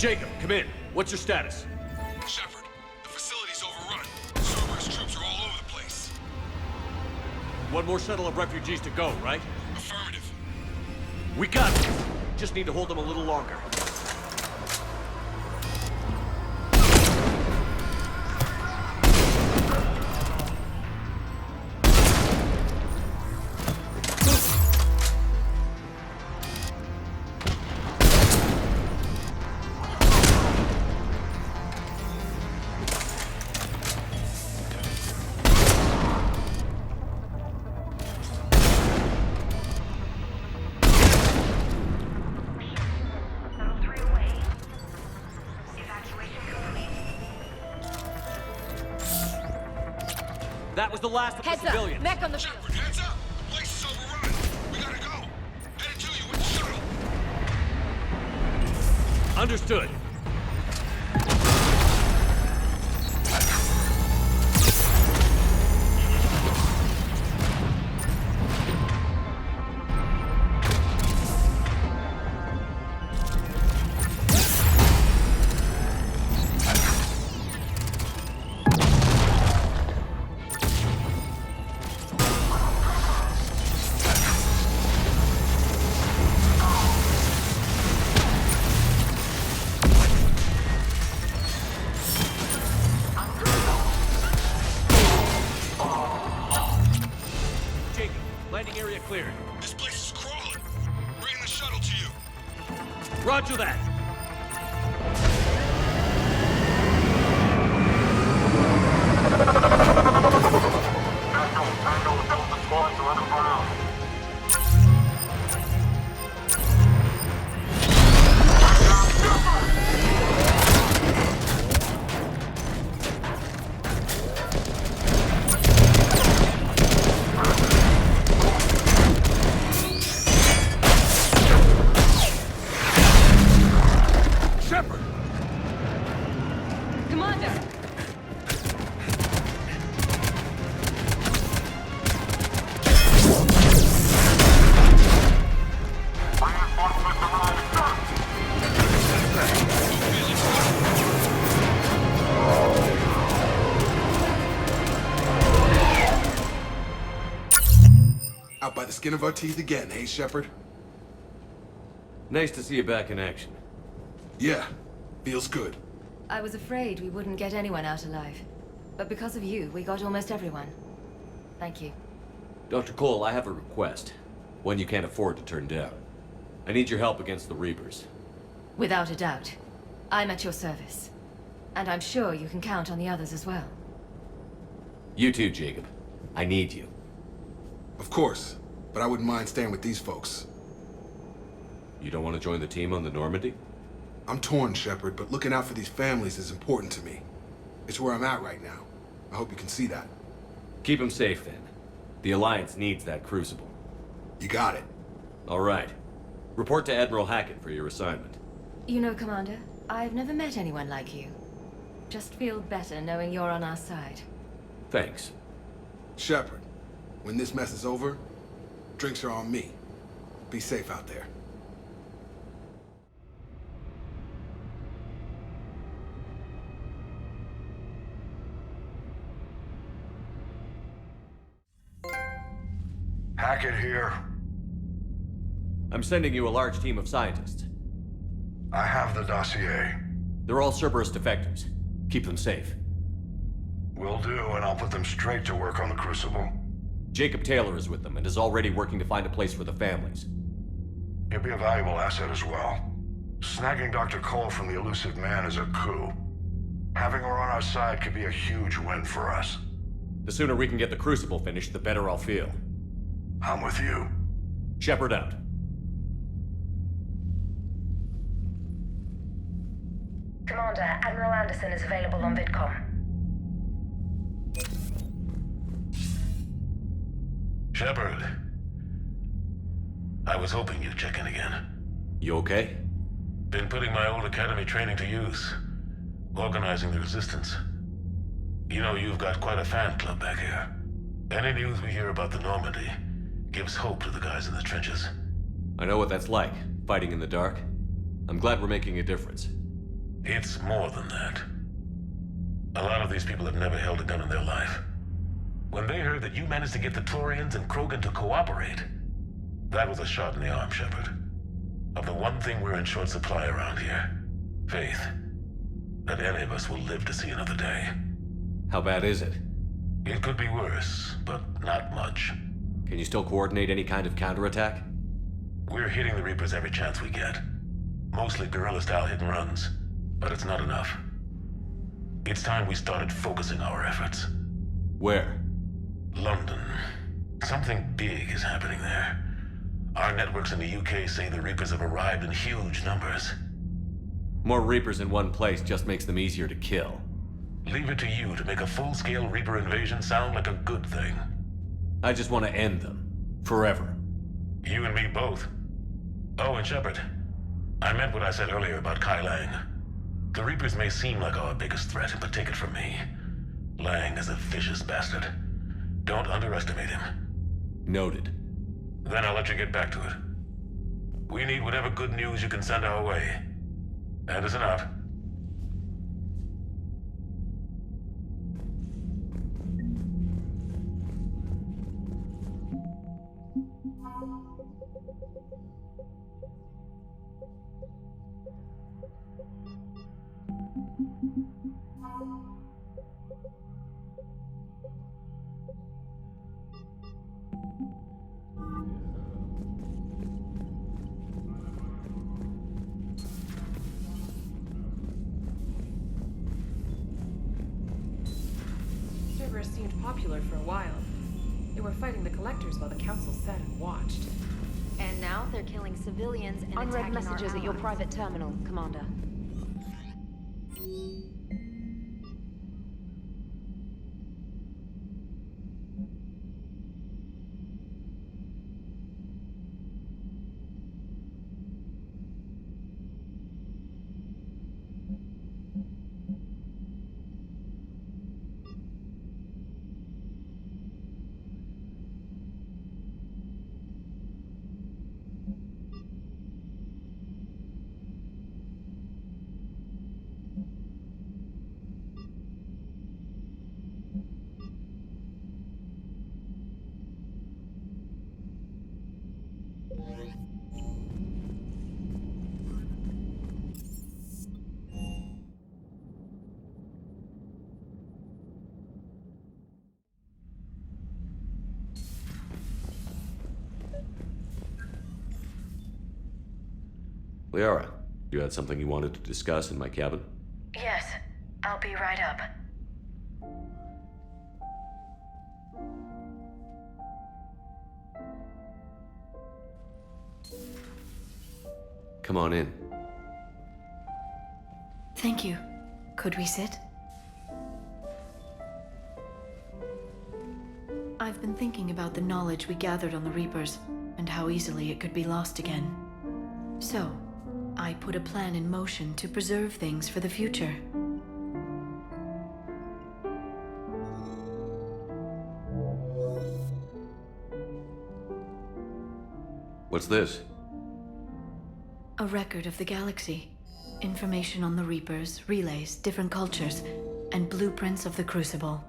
Jacob, come in. What's your status?
Shepard, the facility's overrun. Cerberus troops are all over the place.
One more shuttle of refugees to go, right?
Affirmative.
We got it. Just need to hold them a little longer. That was the last of the civilians.
Mech on the
Shepard, heads up! The place is overrun! We gotta go! Headed to you with the shuttle!
Understood.
This place is crawling. Bringing the shuttle to you.
Roger that.
Out by the skin of our teeth again, hey, Shepard?
Nice to see you back in action.
Yeah, feels good.
I was afraid we wouldn't get anyone out alive. But because of you, we got almost everyone. Thank you.
Dr. Cole, I have a request. One you can't afford to turn down. I need your help against the Reapers.
Without a doubt. I'm at your service. And I'm sure you can count on the others as well.
You too, Jacob. I need you.
Of course, but I wouldn't mind staying with these folks.
You don't want to join the team on the Normandy?
I'm torn, Shepard, but looking out for these families is important to me. It's where I'm at right now. I hope you can see that.
Keep them safe, then. The Alliance needs that crucible.
You got it.
All right. Report to Admiral Hackett for your assignment.
You know, Commander, I've never met anyone like you. Just feel better knowing you're on our side.
Thanks.
Shepard, when this mess is over, drinks are on me. Be safe out there.
Hackett here.
I'm sending you a large team of scientists.
I have the dossier.
They're all Cerberus defectors. Keep them safe.
Will do, and I'll put them straight to work on the Crucible.
Jacob Taylor is with them and is already working to find a place for the families.
He'll be a valuable asset as well. Snagging Dr. Cole from the elusive man is a coup. Having her on our side could be a huge win for us.
The sooner we can get the Crucible finished, the better I'll feel.
I'm with you.
Shepard out.
Commander, Admiral Anderson is available on VidCom.
Shepard. I was hoping you'd check in again.
You okay?
Been putting my old Academy training to use. Organizing the Resistance. You know, you've got quite a fan club back here. Any news we hear about the Normandy gives hope to the guys in the trenches.
I know what that's like, fighting in the dark. I'm glad we're making a difference.
It's more than that. A lot of these people have never held a gun in their life. When they heard that you managed to get the Taurians and Krogan to cooperate, that was a shot in the arm, Shepard. Of the one thing we're in short supply around here, faith. That any of us will live to see another day.
How bad is it?
It could be worse, but not much.
Can you still coordinate any kind of counterattack?
We're hitting the Reapers every chance we get. Mostly guerrilla-style hit-and-runs, but it's not enough. It's time we started focusing our efforts.
Where?
London. Something big is happening there. Our networks in the UK say the Reapers have arrived in huge numbers.
More Reapers in one place just makes them easier to kill.
Leave it to you to make a full-scale Reaper invasion sound like a good thing.
I just want to end them. Forever.
You and me both. Oh, and Shepard, I meant what I said earlier about Kai Lang. The Reapers may seem like our biggest threat, but take it from me. Lang is a vicious bastard. Don't underestimate him.
Noted.
Then I'll let you get back to it. We need whatever good news you can send our way. Anderson out.
Cerberus seemed popular for a while. They were fighting the Collectors while the Council sat and watched.
And now they're killing civilians and
Unread
attacking
messages
our
at your
allies.
private terminal, Commander.
Liara, you had something you wanted to discuss in my cabin?
Yes, I'll be right up.
Come on in.
Thank you. Could we sit? I've been thinking about the knowledge we gathered on the Reapers, and how easily it could be lost again. So, I put a plan in motion to preserve things for the future.
What's this?
A record of the galaxy. Information on the Reapers, relays, different cultures, and blueprints of the Crucible.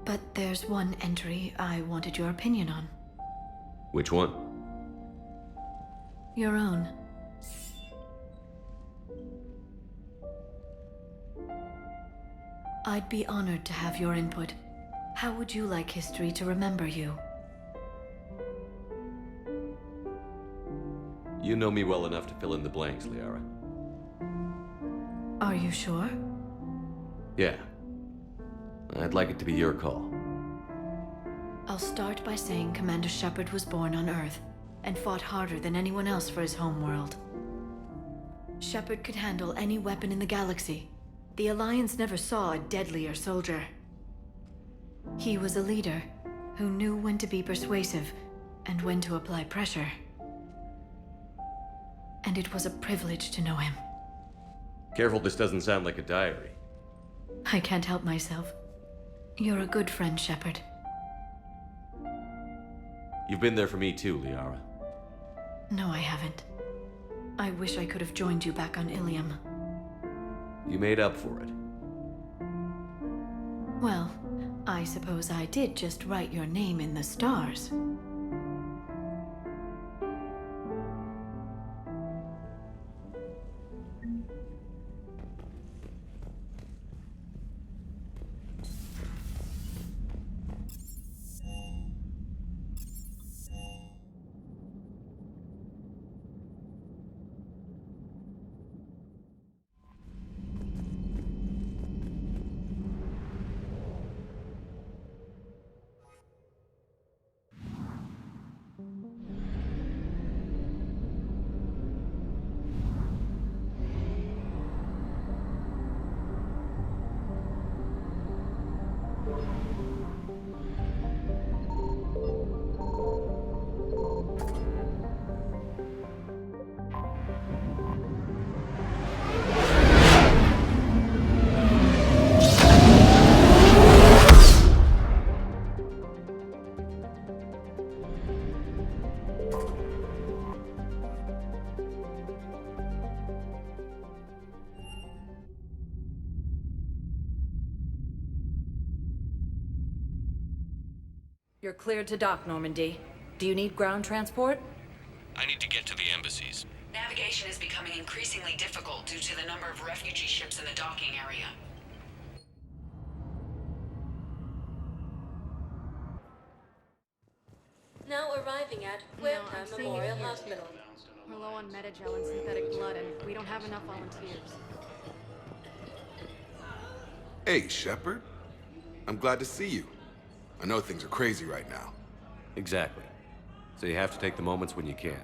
But there's one entry I wanted your opinion on.
Which one?
Your own. I'd be honored to have your input. How would you like history to remember you?
You know me well enough to fill in the blanks, Liara.
Are you sure?
Yeah. I'd like it to be your call.
I'll start by saying Commander Shepard was born on Earth, and fought harder than anyone else for his homeworld. Shepard could handle any weapon in the galaxy. The Alliance never saw a deadlier soldier. He was a leader who knew when to be persuasive and when to apply pressure. And it was a privilege to know him.
Careful this doesn't sound like a diary.
I can't help myself. You're a good friend, Shepard.
You've been there for me too, Liara.
No, I haven't. I wish I could have joined you back on Ilium.
You made up for it.
Well, I suppose I did just write your name in the stars.
You're cleared to dock, Normandy. Do you need ground transport?
I need to get to the embassies.
Navigation is becoming increasingly difficult due to the number of refugee ships in the docking area.
Now arriving at Puerta Memorial Hospital.
We're low on metagel and synthetic blood, and we don't have enough volunteers.
Hey, Shepard. I'm glad to see you. I know things are crazy right now.
Exactly. So you have to take the moments when you can.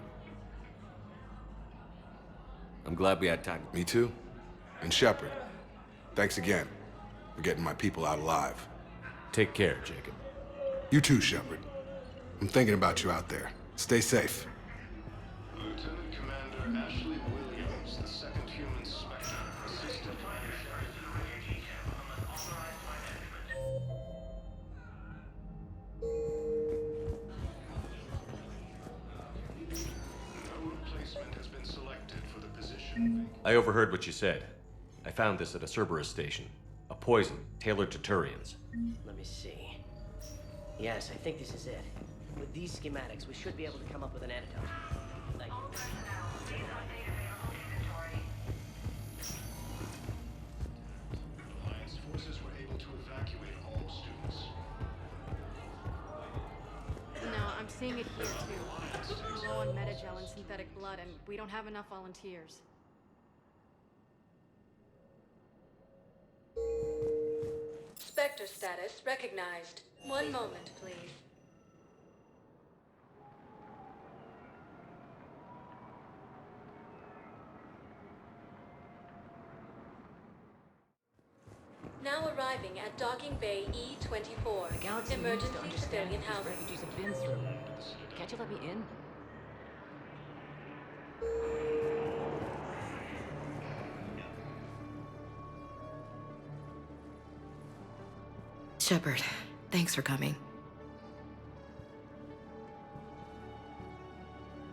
I'm glad we had time.
Me too. And Shepard, thanks again for getting my people out alive.
Take care, Jacob.
You too, Shepard. I'm thinking about you out there. Stay safe.
Lieutenant Commander Ashley Williams, the second human Spectre, assisted by no replacement has been selected for the position.
I overheard what you said. I found this at a Cerberus station. A poison tailored to Turians.
Let me see. Yes, I think this is it. With these schematics, we should be able to come up with an antidote. Thank you.
Alliance forces were able to evacuate all students.
No, I'm seeing it here too. We're low on metagel and synthetic blood, and we don't have enough volunteers.
Spectre status recognized. One moment, please. Now arriving at Docking Bay E-24.
The galaxy
Emergency
needs to understand
civilian
what these
housing.
refugees have been through. Can't you let me in?
Shepard, thanks for coming.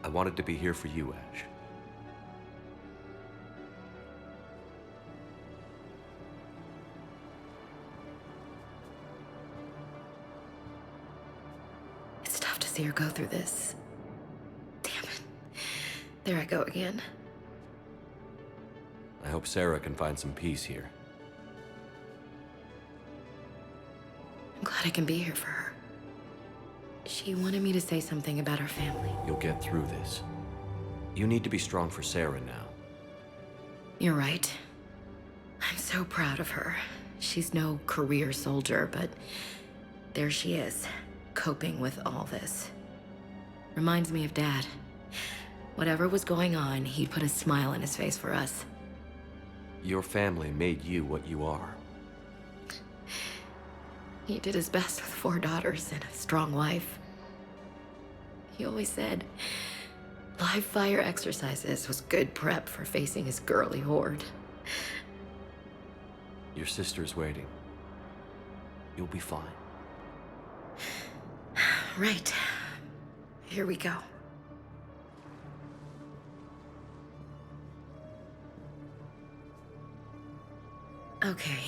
I wanted to be here for you, Ash.
It's tough to see her go through this. Damn it. There I go again.
I hope Sarah can find some peace here.
I'm glad I can be here for her. She wanted me to say something about her family.
You'll get through this. You need to be strong for Sarah now.
You're right. I'm so proud of her. She's no career soldier, but there she is, coping with all this. Reminds me of Dad. Whatever was going on, he'd put a smile on his face for us.
Your family made you what you are.
He did his best with 4 daughters and a strong wife. He always said live fire exercises was good prep for facing his girly horde.
Your sister's waiting. You'll be fine.
Right. Here we go. Okay.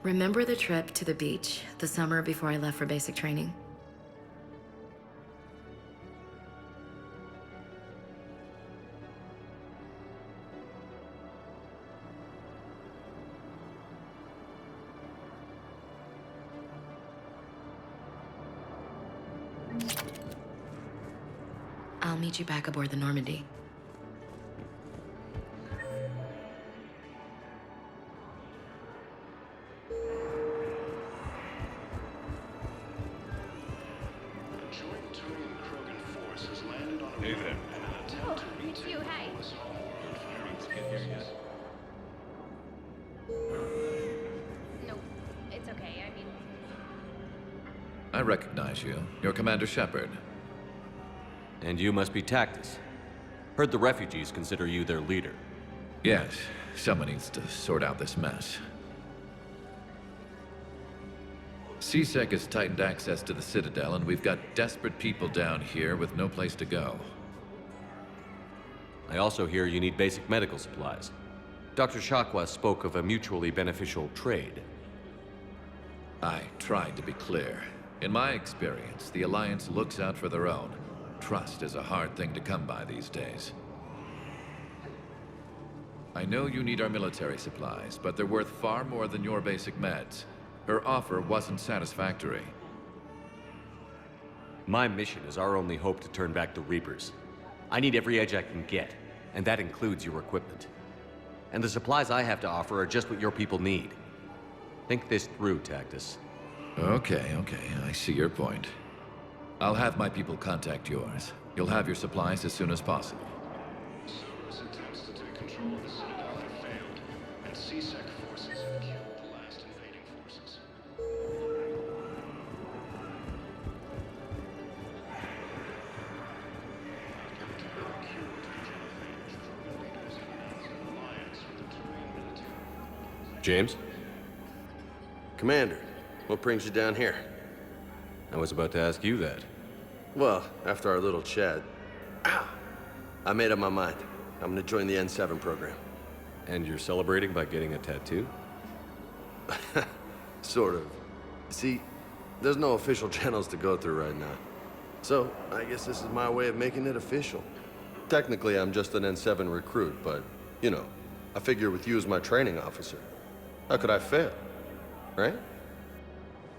Remember the trip to the beach the summer before I left for basic training? I'll meet you back aboard the Normandy.
Hey there.
Oh, it's you, hey. No, it's okay, I mean...
I recognize you. You're Commander Shepard.
And you must be Tactus. Heard the refugees consider you their leader.
Yes, someone needs to sort out this mess. CSEC has tightened access to the Citadel, and we've got desperate people down here with no place to go.
I also hear you need basic medical supplies. Dr. Shakwa spoke of a mutually beneficial trade.
I tried to be clear. In my experience, the Alliance looks out for their own. Trust is a hard thing to come by these days. I know you need our military supplies, but they're worth far more than your basic meds. Her offer wasn't satisfactory.
My mission is our only hope to turn back the Reapers. I need every edge I can get, and that includes your equipment. And the supplies I have to offer are just what your people need. Think this through, Tactus.
Okay, I see your point. I'll have my people contact yours. You'll have your supplies as soon as possible.
Cerberus attempts to take control of the Citadel have failed, and CSEC forces have killed the last invading forces.
James?
Commander, what brings you down here?
I was about to ask you that.
Well, after our little chat, I made up my mind. I'm gonna join the N7 program.
And you're celebrating by getting a tattoo?
Sort of. See, there's no official channels to go through right now. So, I guess this is my way of making it official. Technically, I'm just an N7 recruit, but, you know, I figure with you as my training officer, how could I fail? Right?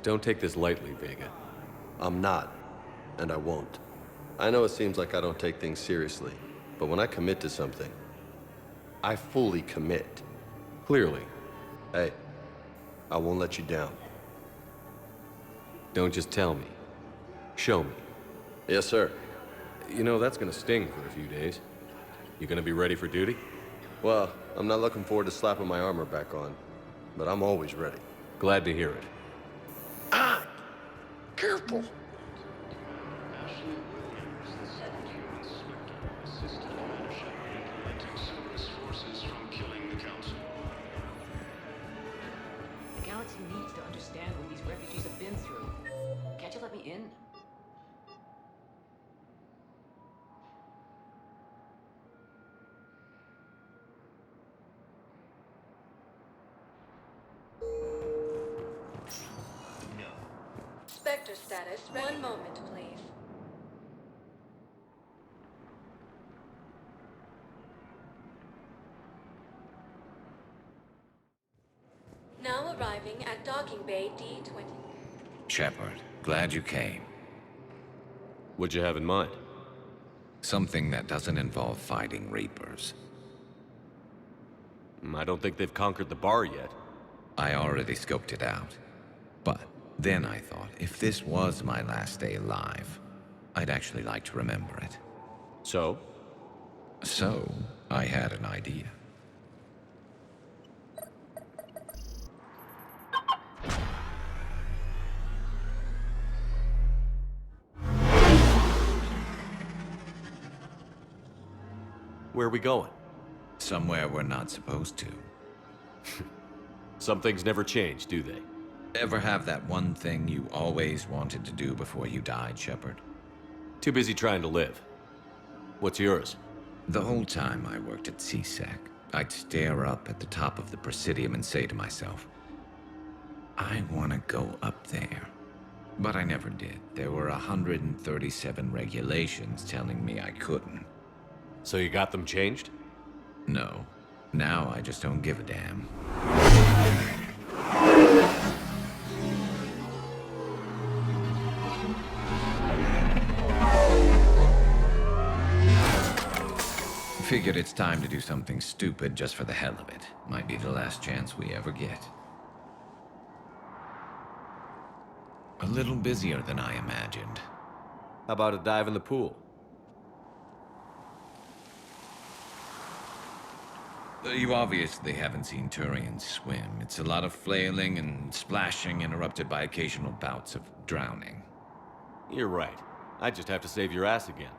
Don't take this lightly, Vega.
I'm not, and I won't. I know it seems like I don't take things seriously, but when I commit to something, I fully commit.
Clearly.
Hey, I won't let you down.
Don't just tell me. Show me.
Yes, sir.
You know, that's gonna sting for a few days. You gonna be ready for duty?
Well, I'm not looking forward to slapping my armor back on, but I'm always ready.
Glad to hear it.
Careful!
The galaxy needs to understand what these refugees have been through. Can't you let me in?
Spectre status. One moment, please. Now arriving at docking bay D20.
Shepard, glad you came.
What'd you have in mind?
Something that doesn't involve fighting Reapers.
I don't think they've conquered the bar yet.
I already scoped it out. But then I thought, if this was my last day alive, I'd actually like to remember it.
So?
So, I had an idea.
Where are we going?
Somewhere we're not supposed to.
Some things never change, do they?
Ever have that one thing you always wanted to do before you died, Shepard?
Too busy trying to live. What's yours?
The whole time I worked at CSEC, I'd stare up at the top of the Presidium and say to myself, I want to go up there. But I never did. There were 137 regulations telling me I couldn't.
So you got them changed?
No. Now I just don't give a damn. Figured it's time to do something stupid just for the hell of it. Might be the last chance we ever get. A little busier than I imagined.
How about a dive in the pool?
You obviously haven't seen Turians swim. It's a lot of flailing and splashing, interrupted by occasional bouts of drowning.
You're right. I just have to save your ass again.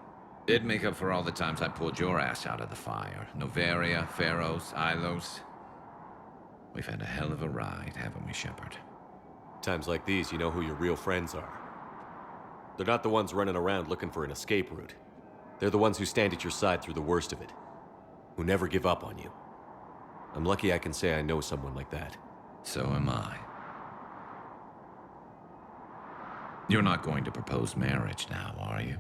It'd make up for all the times I pulled your ass out of the fire. Noveria, Pharos, Ilos. We've had a hell of a ride, haven't we, Shepard?
Times like these, you know who your real friends are. They're not the ones running around looking for an escape route. They're the ones who stand at your side through the worst of it. Who never give up on you. I'm lucky I can say I know someone like that.
So am I. You're not going to propose marriage now, are you?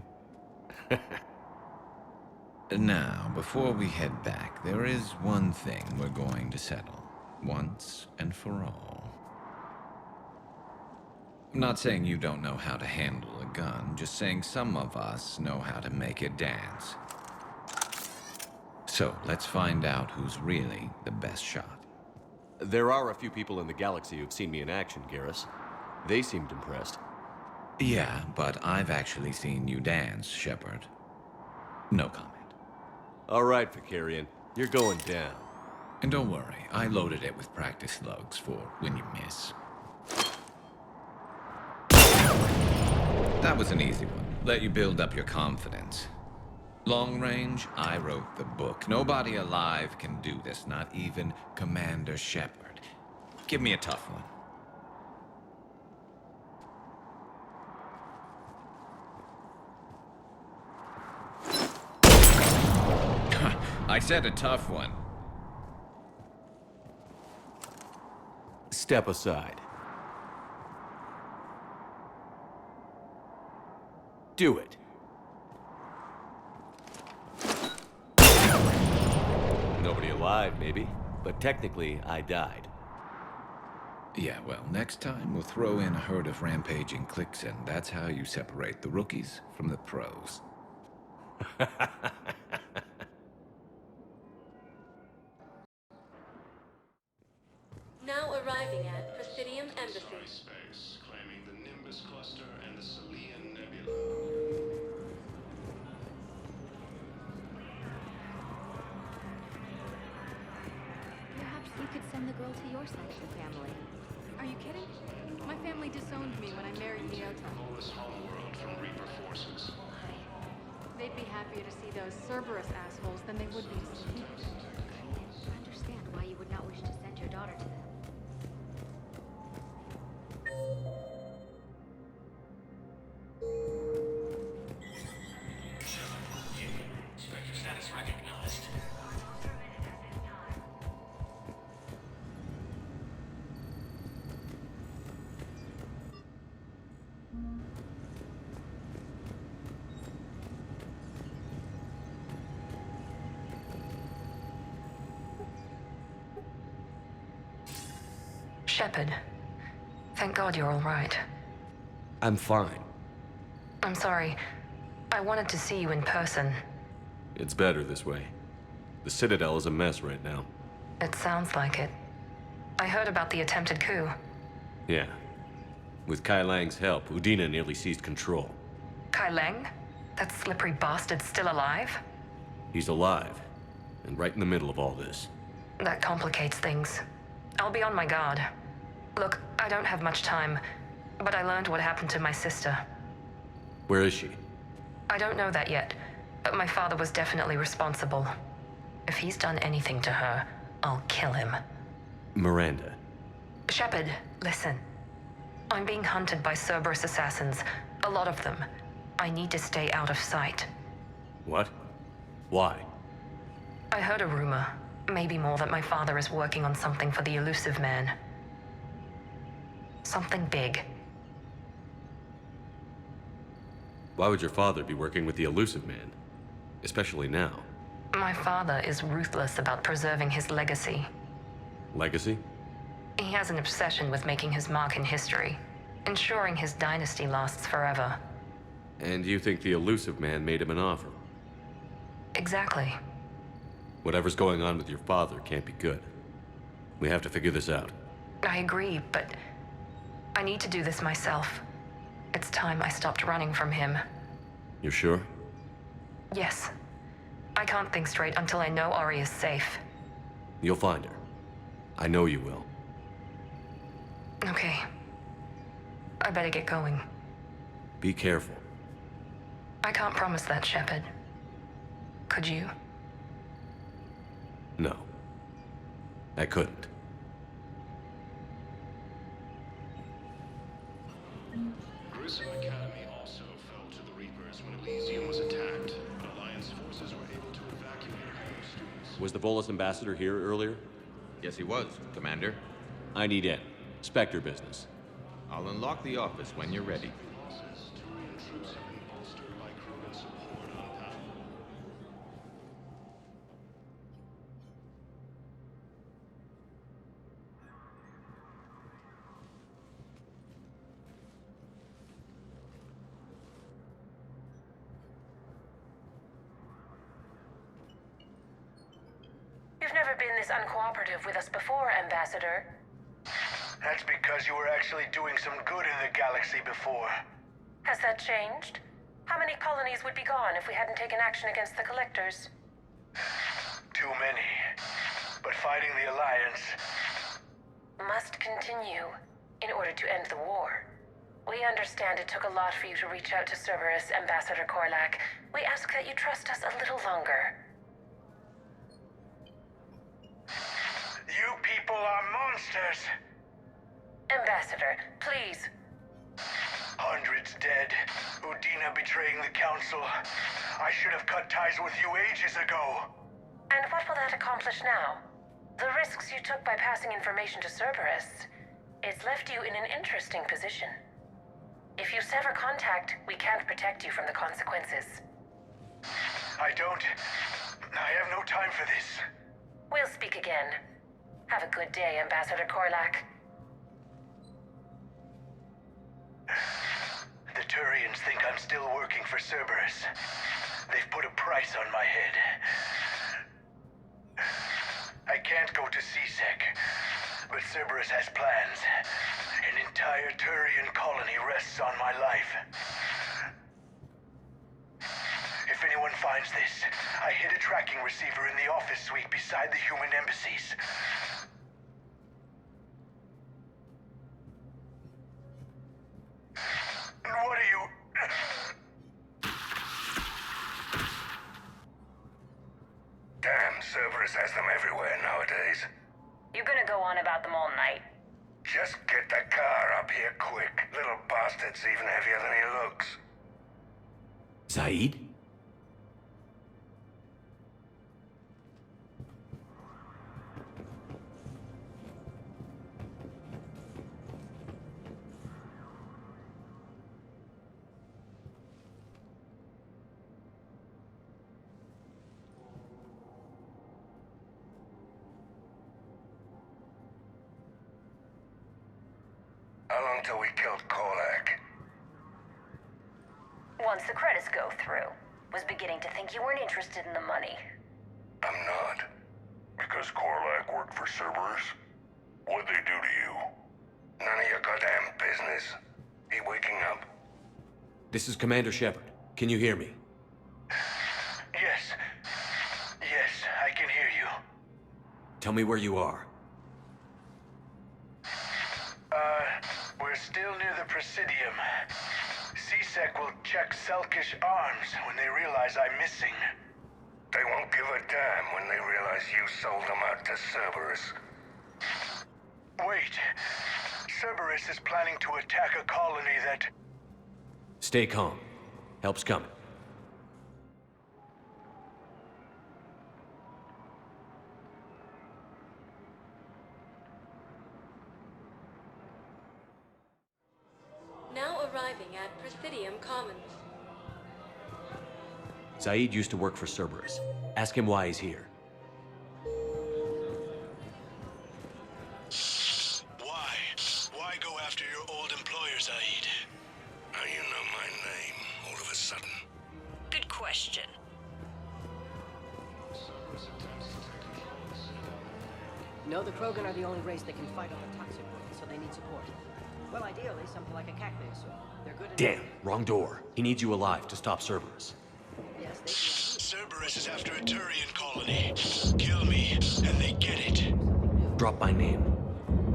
Now, before we head back, there is one thing we're going to settle. Once and for all. I'm not saying you don't know how to handle a gun, just saying some of us know how to make it dance. So, let's find out who's really the best shot.
There are a few people in the galaxy who've seen me in action, Garrus. They seemed impressed.
Yeah, but I've actually seen you dance, Shepard. No comment.
All right, Vicarian. You're going down.
And don't worry, I loaded it with practice slugs for when you miss. That was an easy one. Let you build up your confidence. Long range, I wrote the book. Nobody alive can do this, not even Commander Shepard. Give me a tough one. I said a tough one.
Step aside. Do it. Nobody alive, maybe. But technically, I died.
Yeah, well, next time we'll throw in a herd of rampaging cliques, and that's how you separate the rookies from the pros.
Now arriving at Presidium Embassy.
Space, claiming the Nimbus cluster and the Celian Nebula.
Perhaps you could send the girl to your side of the family. Are you kidding? My family disowned me when I married Leota.
Pull this homeworld from Reaper forces.
They'd be happier to see those Cerberus assholes than they would be to see me.
I understand why you would not wish to send your daughter to them.
Spectre status recognized.
Shepard. Thank God you're all right.
I'm fine.
I'm sorry. I wanted to see you in person.
It's better this way. The Citadel is a mess right now.
It sounds like it. I heard about the attempted coup.
Yeah. With Kai Lang's help, Udina nearly seized control.
Kai Lang? That slippery bastard's still alive?
He's alive, and right in the middle of all this.
That complicates things. I'll be on my guard. Look, I don't have much time, but I learned what happened to my sister.
Where is she?
I don't know that yet, but my father was definitely responsible. If he's done anything to her, I'll kill him.
Miranda.
Shepard, listen. I'm being hunted by Cerberus assassins. A lot of them. I need to stay out of sight.
What? Why?
I heard a rumor. Maybe more that my father is working on something for the elusive man. Something big.
Why would your father be working with the elusive man? Especially now.
My father is ruthless about preserving his legacy.
Legacy?
He has an obsession with making his mark in history, ensuring his dynasty lasts forever.
And you think the elusive man made him an offer?
Exactly.
Whatever's going on with your father can't be good. We have to figure this out.
I agree, but I need to do this myself. It's time I stopped running from him.
You're sure?
Yes. I can't think straight until I know Ori is safe.
You'll find her. I know you will.
Okay. I better get going.
Be careful.
I can't promise that, Shepard. Could you?
No. I couldn't.
Grissom Academy also fell to the Reapers when Elysium was attacked. Alliance forces were able to evacuate all students.
Was the Volus ambassador here earlier?
Yes, he was, Commander.
I need in. Spectre business.
I'll unlock the office when you're ready.
Turian troops have been bolstered by Krogan support on Palaven.
You've never been this uncooperative with us before, Ambassador.
That's because you were actually doing some good in the galaxy before.
Has that changed? How many colonies would be gone if we hadn't taken action against the Collectors?
Too many. But fighting the Alliance
must continue in order to end the war. We understand it took a lot for you to reach out to Cerberus, Ambassador Korlak. We ask that you trust us a little longer.
You people are monsters!
Ambassador, please.
Hundreds dead. Udina betraying the Council. I should have cut ties with you ages ago.
And what will that accomplish now? The risks you took by passing information to Cerberus. It's left you in an interesting position. If you sever contact, we can't protect you from the consequences.
I have no time for this.
We'll speak again. Have a good day, Ambassador Korlak.
The Turians think I'm still working for Cerberus. They've put a price on my head. I can't go to CSEC, but Cerberus has plans. An entire Turian colony rests on my life. If anyone finds this, I hid a tracking receiver in the office suite beside the human embassies. And what are you...
Damn, Cerberus has them everywhere nowadays.
You gonna go on about them all night?
Just get the car up here quick. Little bastard's even heavier than he looks.
Zaid?
How long till we killed Korlak?
Once the credits go through. Was beginning to think you weren't interested in the money.
I'm not. Because Korlak worked for Cerberus? What'd they do to you? None of your goddamn business. He waking up?
This is Commander Shepard. Can you hear me?
Yes. Yes, I can hear you.
Tell me where you are.
We're still near the Presidium. CSEC will check Sur'Kesh arms when they realize I'm missing.
They won't give a damn when they realize you sold them out to Cerberus.
Wait. Cerberus is planning to attack a colony that...
Stay calm. Help's coming.
arriving at Presidium Commons.
Zaid used to work for Cerberus. Ask him why he's here.
Why? Why go after your old employer, Zaid? How you know my name all of a sudden?
Good question.
No, the Krogan are the only race that can fight on the toxic world, so they need support. Well, ideally, something like a cactus. They're good at...
Damn, wrong door. He needs you alive to stop Cerberus.
Yes, they...
Cerberus is after a Turian colony. Kill me, and they get it.
Drop my name.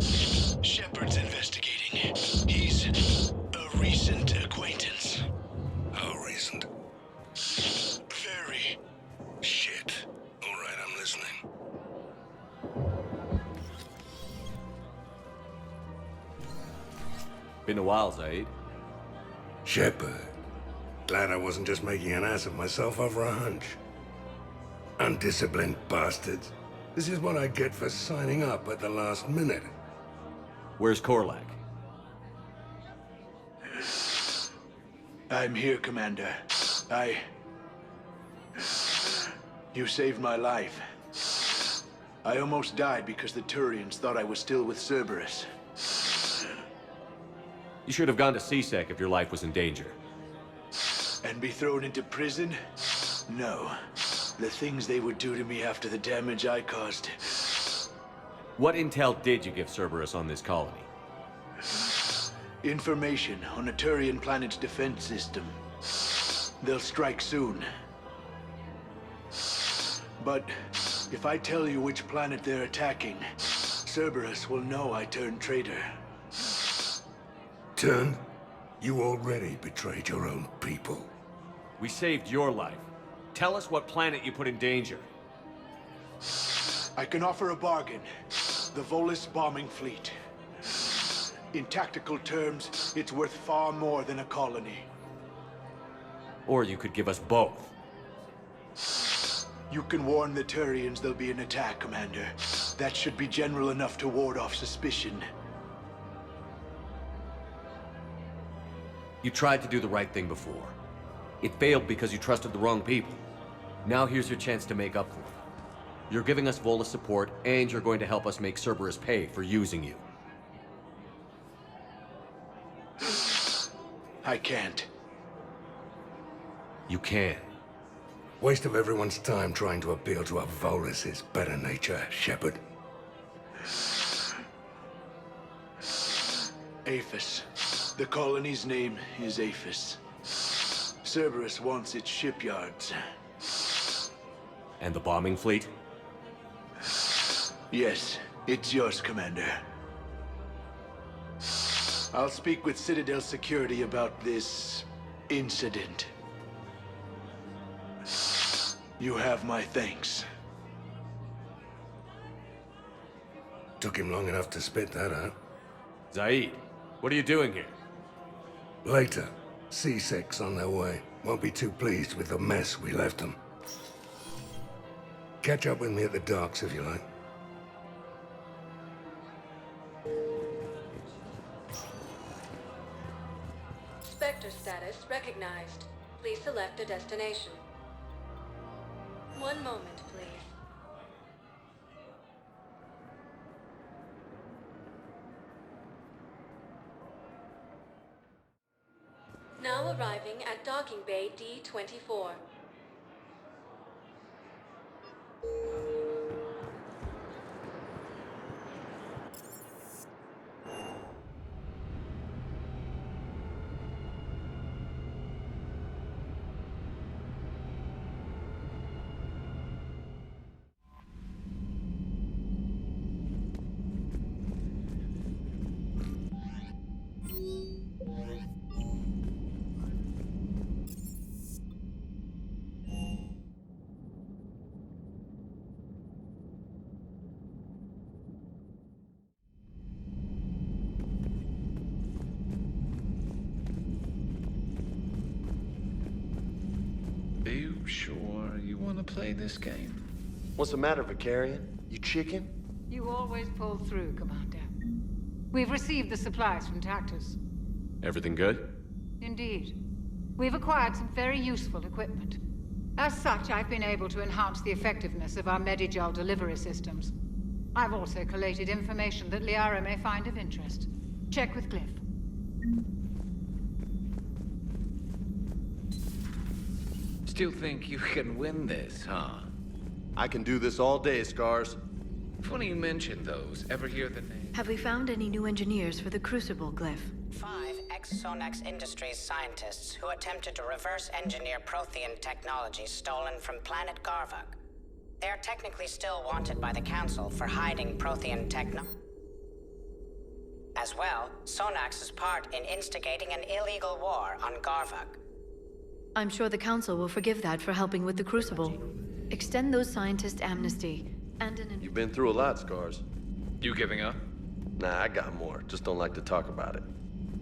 Shepard's investigating. He's a recent acquaintance. How recent? Very. Shit. All right, I'm listening.
Been a while, Zaid.
Shepard. Glad I wasn't just making an ass of myself over a hunch. Undisciplined bastards. This is what I get for signing up at the last minute.
Where's Korlak?
I'm here, Commander. You saved my life. I almost died because the Turians thought I was still with Cerberus.
You should have gone to CSEC if your life was in danger.
And be thrown into prison? No. The things they would do to me after the damage I caused.
What intel did you give Cerberus on this colony?
Information on a Turian planet's defense system. They'll strike soon. But if I tell you which planet they're attacking, Cerberus will know I turned traitor. Turned? You already betrayed your own people.
We saved your life. Tell us what planet you put in danger.
I can offer a bargain. The Volus bombing fleet. In tactical terms, it's worth far more than a colony.
Or you could give us both.
You can warn the Turians there'll be an attack, Commander. That should be general enough to ward off suspicion.
You tried to do the right thing before. It failed because you trusted the wrong people. Now here's your chance to make up for it. You're giving us Volus support, and you're going to help us make Cerberus pay for using you.
I can't.
You can.
Waste of everyone's time trying to appeal to a Volus' better nature, Shepard. Aphis. The colony's name is Aphis. Cerberus wants its shipyards.
And the bombing fleet?
Yes, it's yours, Commander. I'll speak with Citadel Security about this incident. You have my thanks. Took him long enough to spit that out.
Zaid, what are you doing here?
Later. C6 on their way. Won't be too pleased with the mess we left them. Catch up with me at the docks if you like.
Spectre status recognized. Please select a destination. One moment, please. Now arriving at Docking Bay D-24.
Are you sure you want to play this game?
What's the matter, Vicarian? You chicken?
You always pull through, Commander. We've received the supplies from Tactus.
Everything good?
indeed. We've acquired some very useful equipment. As such, I've been able to enhance the effectiveness of our Medigel delivery systems. I've also collated information that Liara may find of interest. Check with Glyph.
Still think you can win this, huh?
I can do this all day, Scars.
Funny you mention those. Ever hear the name?
Have we found any new engineers for the Crucible, Glyph?
5 ex-Sonax Industries scientists who attempted to reverse engineer Prothean technology stolen from planet Garvuk. They are technically still wanted by the Council for hiding Prothean techno. As well, Sonax's part in instigating an illegal war on Garvuk.
I'm sure the Council will forgive that for helping with the Crucible. Extend those scientists amnesty, and an...
You've been through a lot, Scars.
You giving up?
Nah, I got more. Just don't like to talk about it.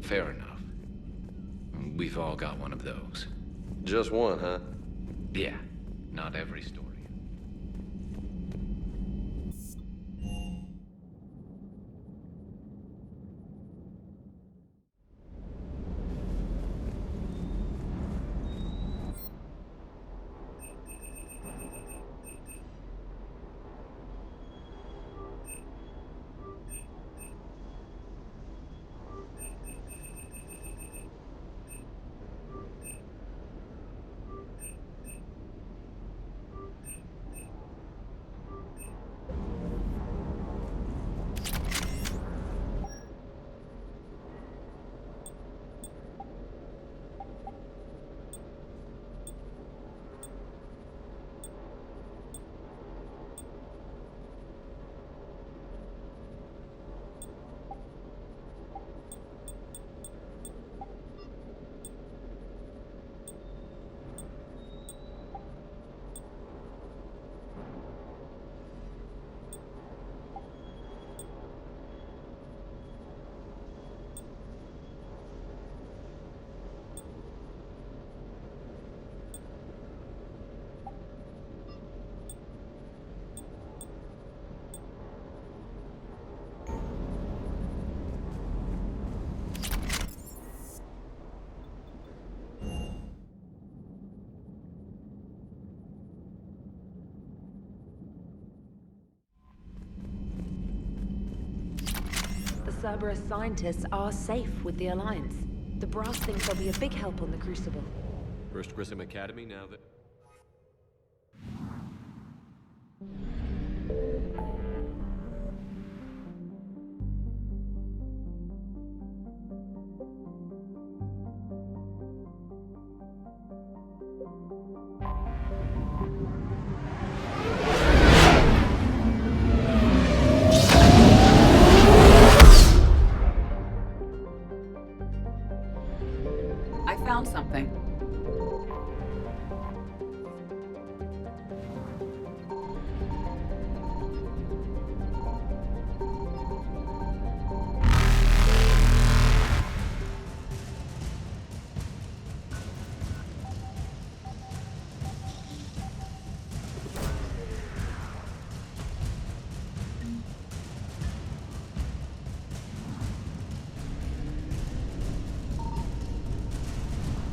Fair enough. We've all got one of those.
Just one, huh?
Yeah, not every story.
Cerberus scientists are safe with the Alliance. The brass thinks they'll be a big help on the Crucible.
First Grissom Academy, now that...
Something.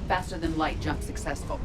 Faster than light jump successful.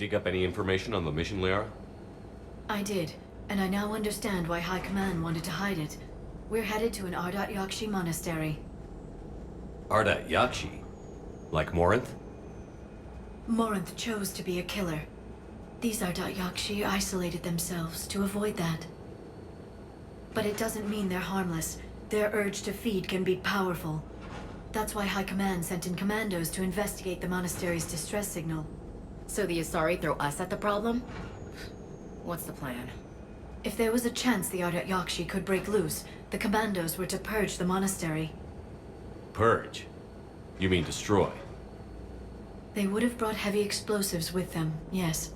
dig up any information on the mission, Liara?
I did, and I now understand why High Command wanted to hide it. We're headed to an Ardat Yakshi monastery.
Ardat Yakshi? Like Morinth?
Morinth chose to be a killer. These Ardat Yakshi isolated themselves to avoid that. But it doesn't mean they're harmless. Their urge to feed can be powerful. That's why High Command sent in commandos to investigate the monastery's distress signal.
So the Asari throw us at the problem? What's the plan?
If there was a chance the Ardat Yakshi could break loose, the commandos were to purge the monastery.
Purge? You mean destroy?
They would have brought heavy explosives with them, yes.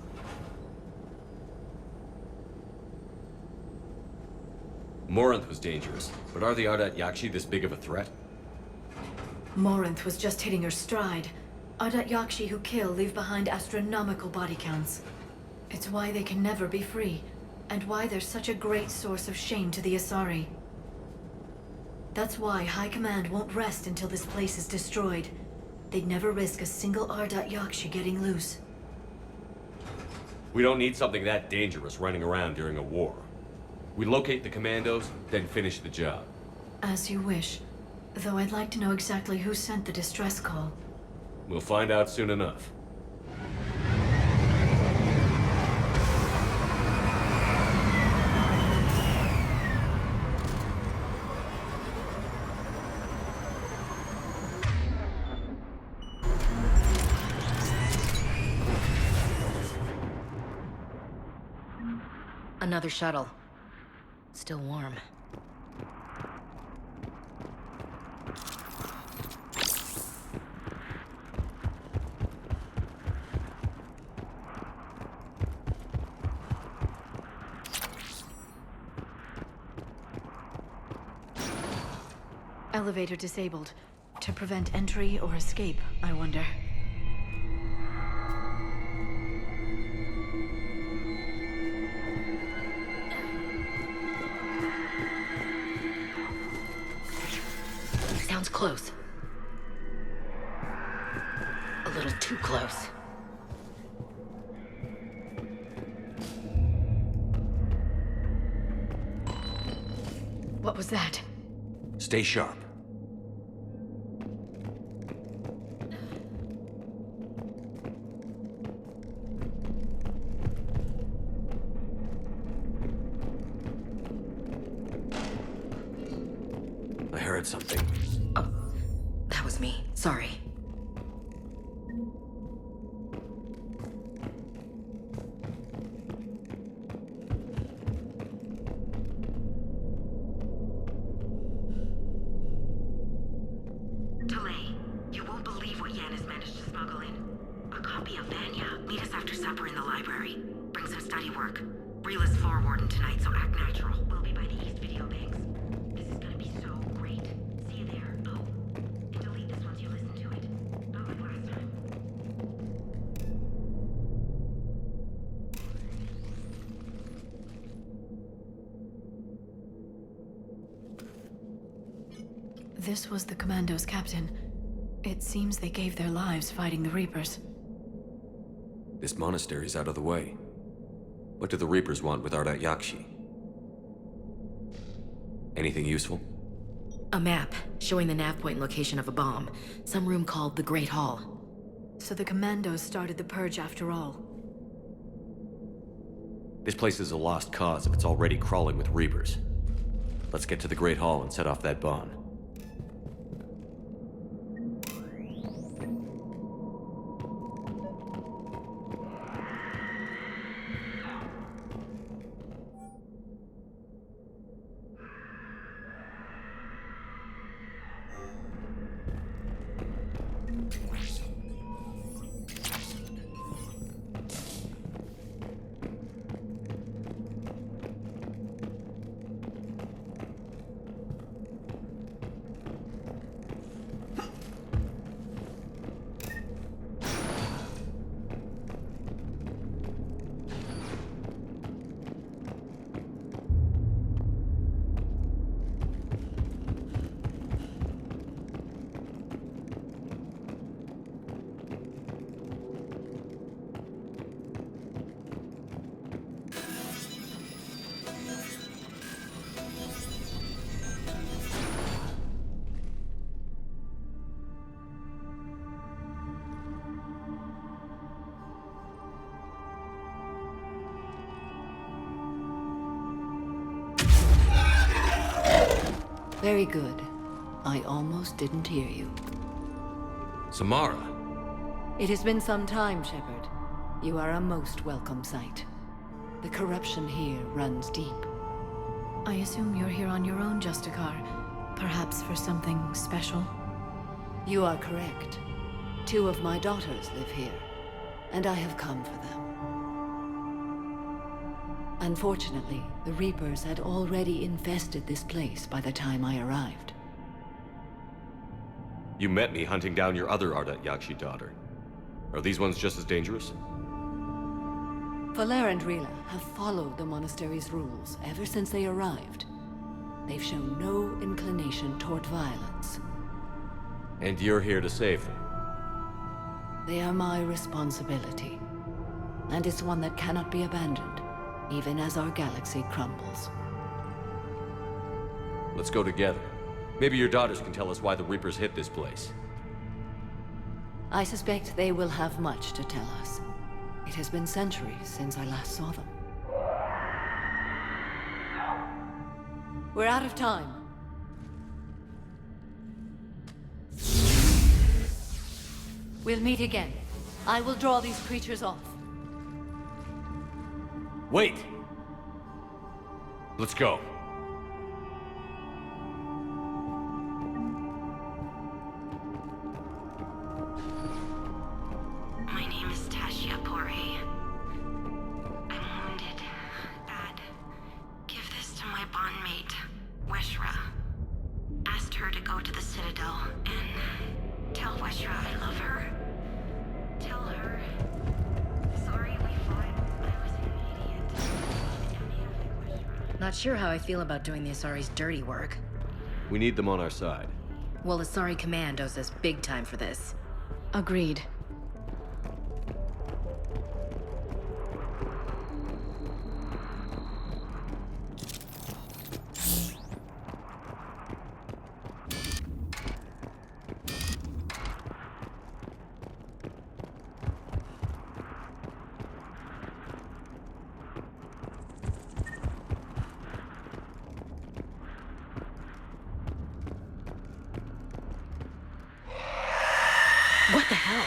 Morinth was dangerous, but are the Ardat Yakshi this big of a threat?
Morinth was just hitting her stride. Ardat Yakshi who kill leave behind astronomical body counts. It's why they can never be free, and why they're such a great source of shame to the Asari. That's why High Command won't rest until this place is destroyed. They'd never risk a single Ardat Yakshi getting loose.
We don't need something that dangerous running around during a war. We locate the commandos, then finish the job.
As you wish. Though I'd like to know exactly who sent the distress call.
We'll find out soon enough.
Another shuttle. Still warm.
Elevator disabled. To prevent entry or escape, I wonder.
Sounds close. A little too close.
What was that?
Stay sharp. I heard something.
Oh, that was me. Sorry.
This was the Commando's captain. It seems they gave their lives fighting the Reapers.
This monastery's out of the way. What do the Reapers want with Ardat Yakshi? Anything useful?
A map showing the nav point location of a bomb. Some room called the Great Hall.
So the Commandos started the purge after all.
This place is a lost cause if it's already crawling with Reapers. Let's get to the Great Hall and set off that bomb.
Very good. I almost didn't hear you.
Samara.
It has been some time, Shepard. You are a most welcome sight. The corruption here runs deep.
I assume you're here on your own, Justicar. Perhaps for something special?
You are correct. 2 of my daughters live here, and I have come for them. Unfortunately, the Reapers had already infested this place by the time I arrived.
You met me hunting down your other Ardat-Yakshi daughter. Are these ones just as dangerous?
Valer and Rila have followed the monastery's rules ever since they arrived. They've shown no inclination toward violence.
And you're here to save them?
They are my responsibility. And it's one that cannot be abandoned, even as our galaxy crumbles.
Let's go together. Maybe your daughters can tell us why the Reapers hit this place.
I suspect they will have much to tell us. It has been centuries since I last saw them. We're out of time. We'll meet again. I will draw these creatures off.
Wait! Let's go.
My name is Thessia Arc. I'm wounded. Bad. Give this to my bondmate, Weshra. Asked her to go to the Citadel and tell Weshra I love her. Tell her. Sorry we fought. I was an idiot.
Not sure how I feel about doing the Asari's dirty work.
We need them on our side.
Well, Asari Command owes us big time for this.
Agreed.
What the hell?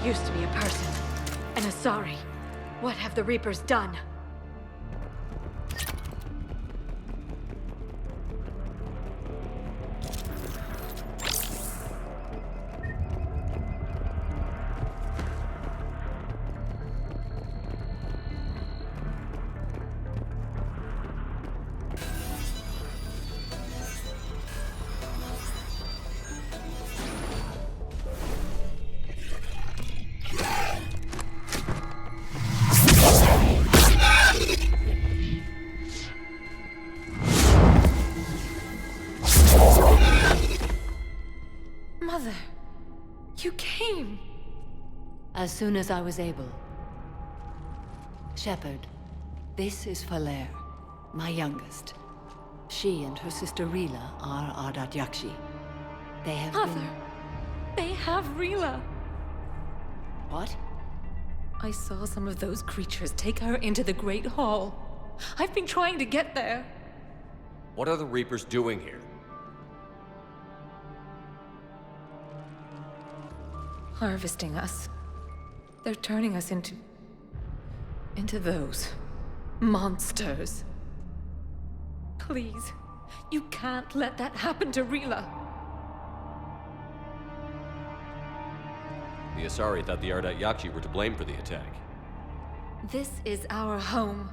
Used to be a person. An Asari. What have the Reapers done?
Mother, you came. As soon as I was able. Shepard, this is Valer, my youngest. She and her sister Rila are Ardat-Yakshi. They have
Mother, they have Rila.
What?
I saw some of those creatures take her into the Great Hall. I've been trying to get there.
What are the Reapers doing here?
Harvesting us.
They're turning us into those monsters. Please, you can't let that happen to Rila.
The Asari thought the Ardat Yakshi were to blame for the attack.
This is our home.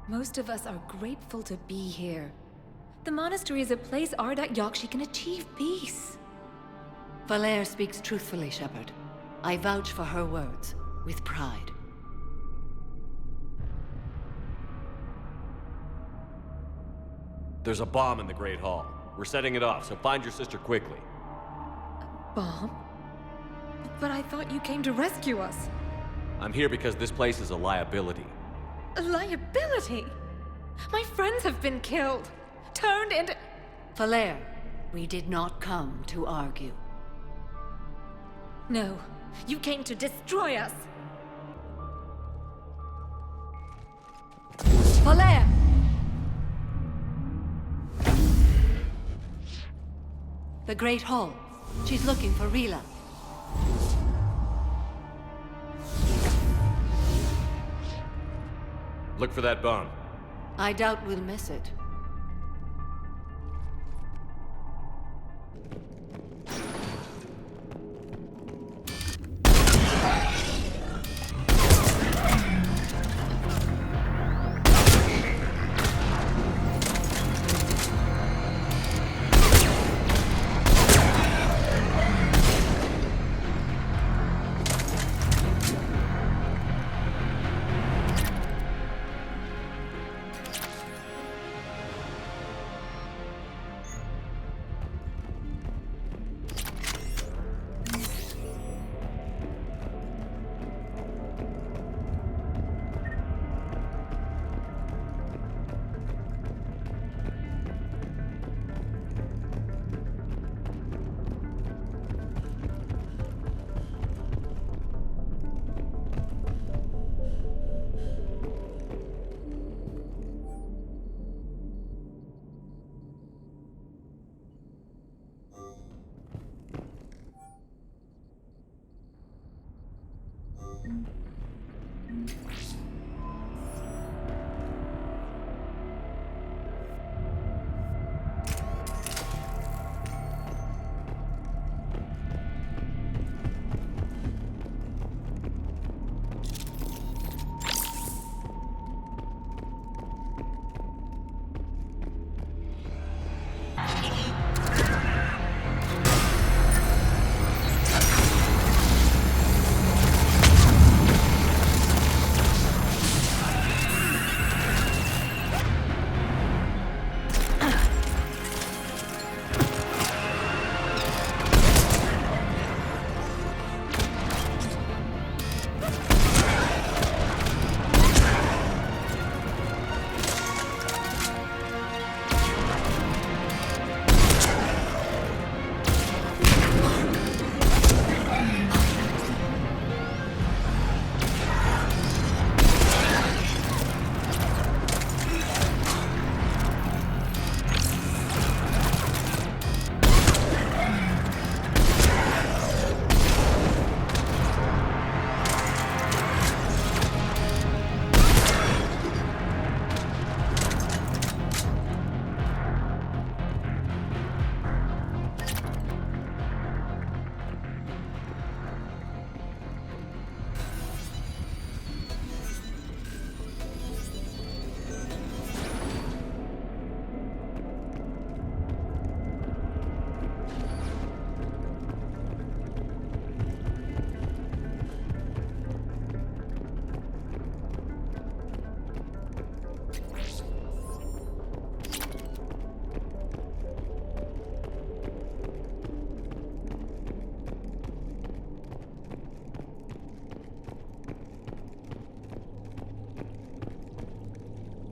Most of us are grateful to be here. The monastery is a place Ardat Yakshi can achieve peace.
Valere speaks truthfully, Shepard. I vouch for her words, with pride.
There's a bomb in the Great Hall. We're setting it off, so find your sister quickly.
Bomb? But I thought you came to rescue us.
I'm here because this place is a liability.
A liability? My friends have been killed. Turned into...
Valere, we did not come to argue.
No, you came to destroy us.
Valere! The Great Hall. She's looking for Rila.
Look for that bomb.
I doubt we'll miss it.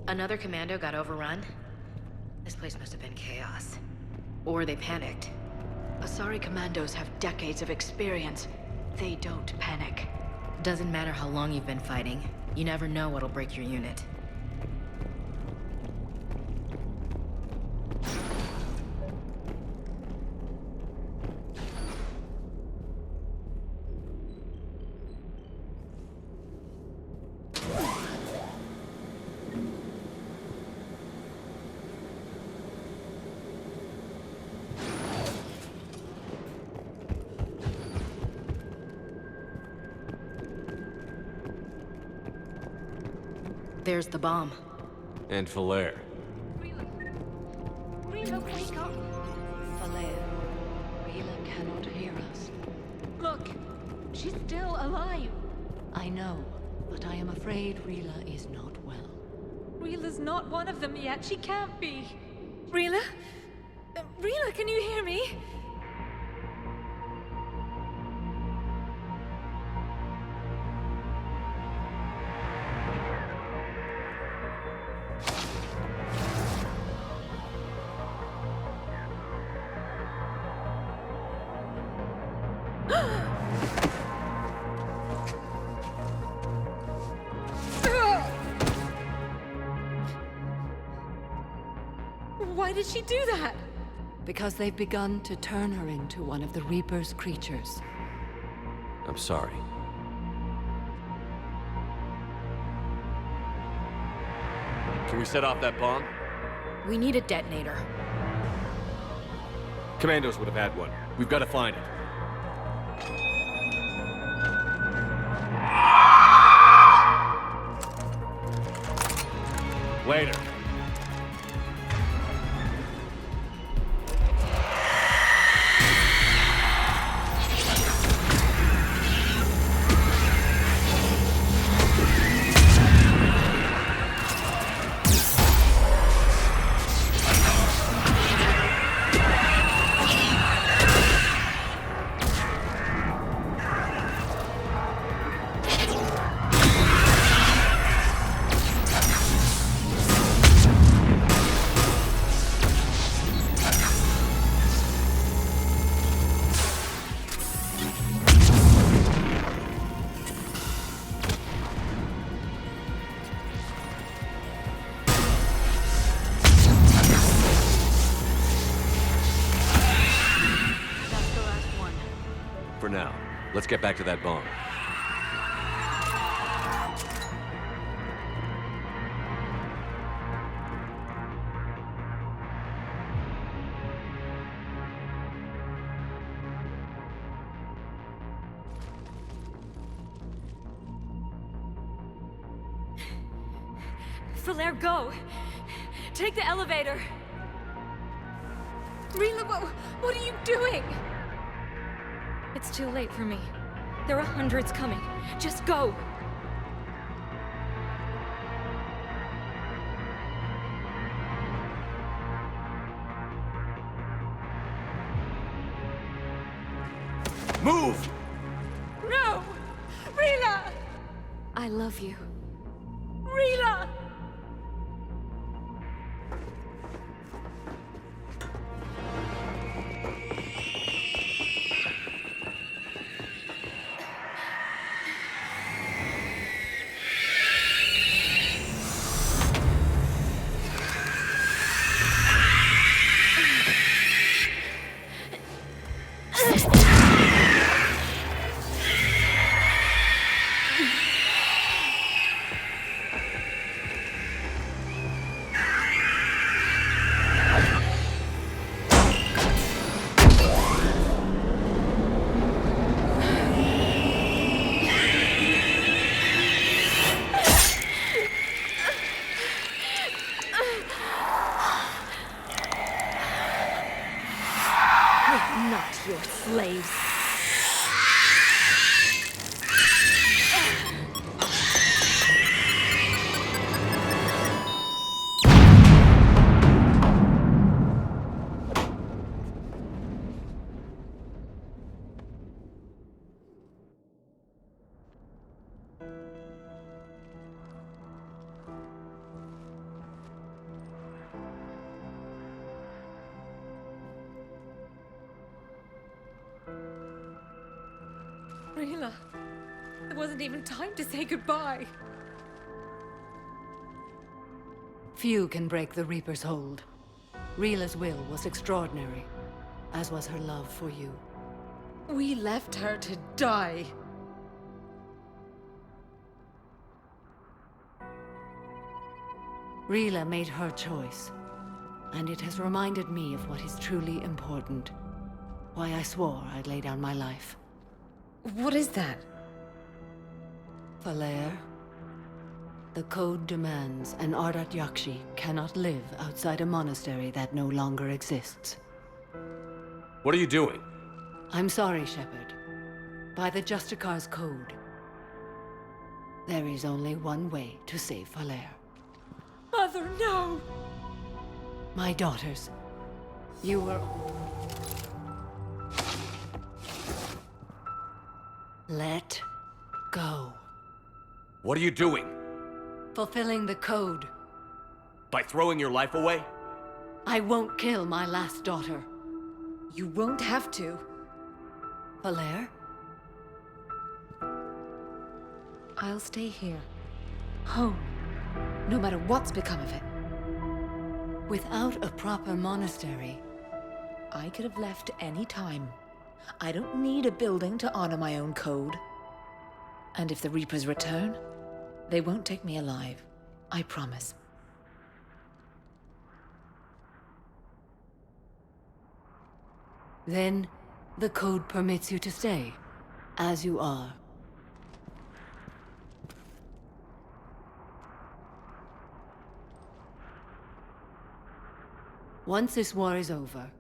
Another commando got overrun? This place must have been chaos. Or they panicked.
Asari commandos have decades of experience. They don't panic.
Doesn't matter how long you've been fighting. You never know what'll break your unit. There's the bomb.
And Falere.
Rila, wake up!
Falere, Rila cannot hear us.
Look, she's still alive.
I know, but I am afraid Rila is not well.
Rila's not one of them yet. She can't be. Rila? Rila, can you hear me? Why did she do that?
Because they've begun to turn her into one of the Reaper's creatures.
I'm sorry. Can we set off that bomb?
We need a detonator.
Commandos would have had one. We've got to find it. Later. For now, let's get back to that bomb.
Falere, go! Take the elevator! Rila, what are you doing? It's too late for me. There are hundreds coming. Just go!
Move!
No! Rila! I love you. Rila! Rila, there wasn't even time to say goodbye.
Few can break the Reaper's hold. Rila's will was extraordinary, as was her love for you.
We left her to die.
Rila made her choice, and it has reminded me of what is truly important. Why I swore I'd lay down my life.
What is that?
Falere, The Code demands an Ardat Yakshi cannot live outside a monastery that no longer exists.
What are you doing?
I'm sorry, Shepard. By the Justicar's Code, there is only one way to save Falere.
Mother, no!
My daughters, you were... Let go.
What are you doing?
Fulfilling the Code.
By throwing your life away?
I won't kill my last daughter.
You won't have to.
Falere?
I'll stay here. Home. No matter what's become of it.
Without a proper monastery...
I could have left any time. I don't need a building to honor my own code. And if the Reapers return, they won't take me alive. I promise.
Then, the Code permits you to stay, as you are. Once this war is over,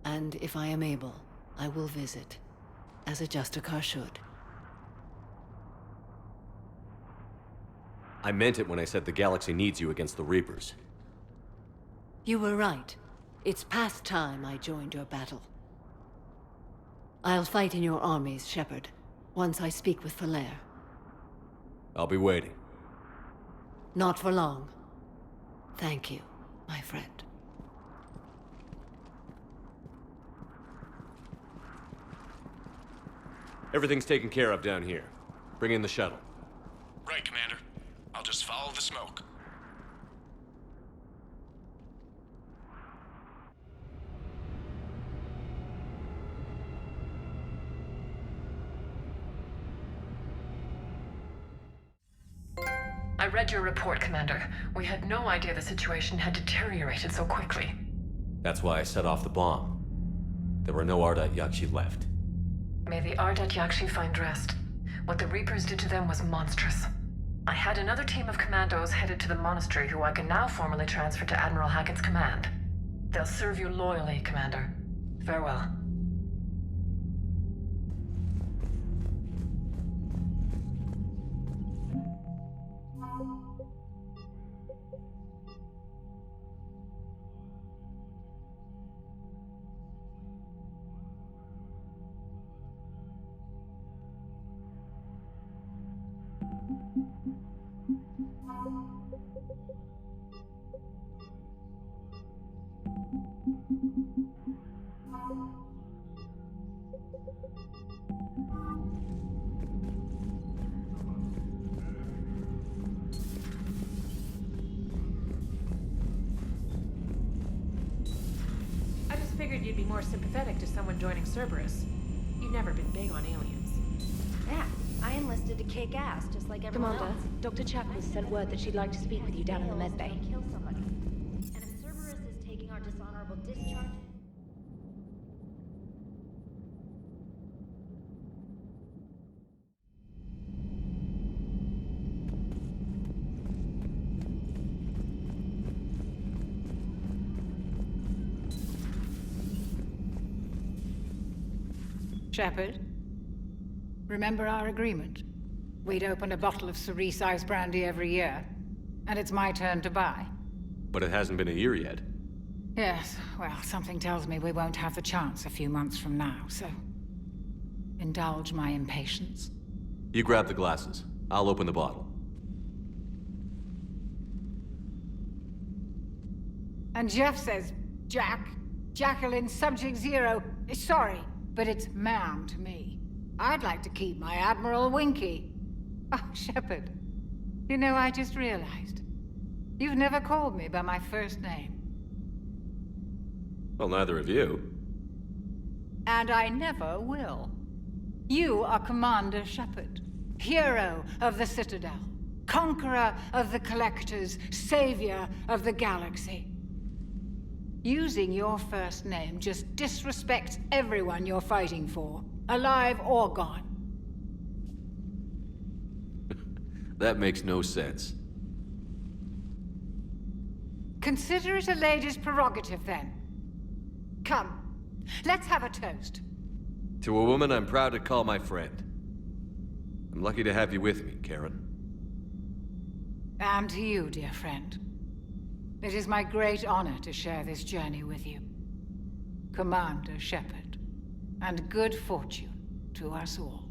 and if I am able, I will visit, as a Justicar should.
I meant it when I said the galaxy needs you against the Reapers.
You were right. It's past time I joined your battle. I'll fight in your armies, Shepard, once I speak with Falere.
I'll be waiting.
Not for long. Thank you, my friend.
Everything's taken care of down here. Bring in the shuttle.
Right, Commander. I'll just follow the smoke.
I read your report, Commander. We had no idea the situation had deteriorated so quickly.
That's why I set off the bomb. There were no Ardat Yakshi left.
May the Ardat Yakshi find rest. What the Reapers did to them was monstrous. I had another team of commandos headed to the monastery who I can now formally transfer to Admiral Hackett's command. They'll serve you loyally, Commander. Farewell.
Figured you'd be more sympathetic to someone joining Cerberus. You've never been big on aliens.
Yeah, I enlisted to kick ass, just like everyone
Commander,
else.
Dr. Chapman sent word that she'd like to speak with you down in the med bay.
Kill somebody. And if Cerberus is taking our dishonorable discharge...
Shepard, remember our agreement? We'd open a bottle of cerise ice brandy every year, and it's my turn to buy.
But it hasn't been a year yet.
Yes, well, something tells me we won't have the chance a few months from now, so... indulge my impatience.
You grab the glasses. I'll open the bottle.
And Jeff says, Jacqueline, Subject Zero, sorry, but it's ma'am to me. I'd like to keep my Admiral Winky. Oh, Shepard, you know, I just realized. You've never called me by my first name.
Well, neither of you.
And I never will. You are Commander Shepard, hero of the Citadel, conqueror of the Collectors, savior of the galaxy. Using your first name just disrespects everyone you're fighting for, alive or gone.
That makes no sense.
Consider it a lady's prerogative, then. Come, let's have a toast.
To a woman I'm proud to call my friend. I'm lucky to have you with me, Karen.
And to you, dear friend. It is my great honor to share this journey with you. Commander Shepard. And good fortune to us all.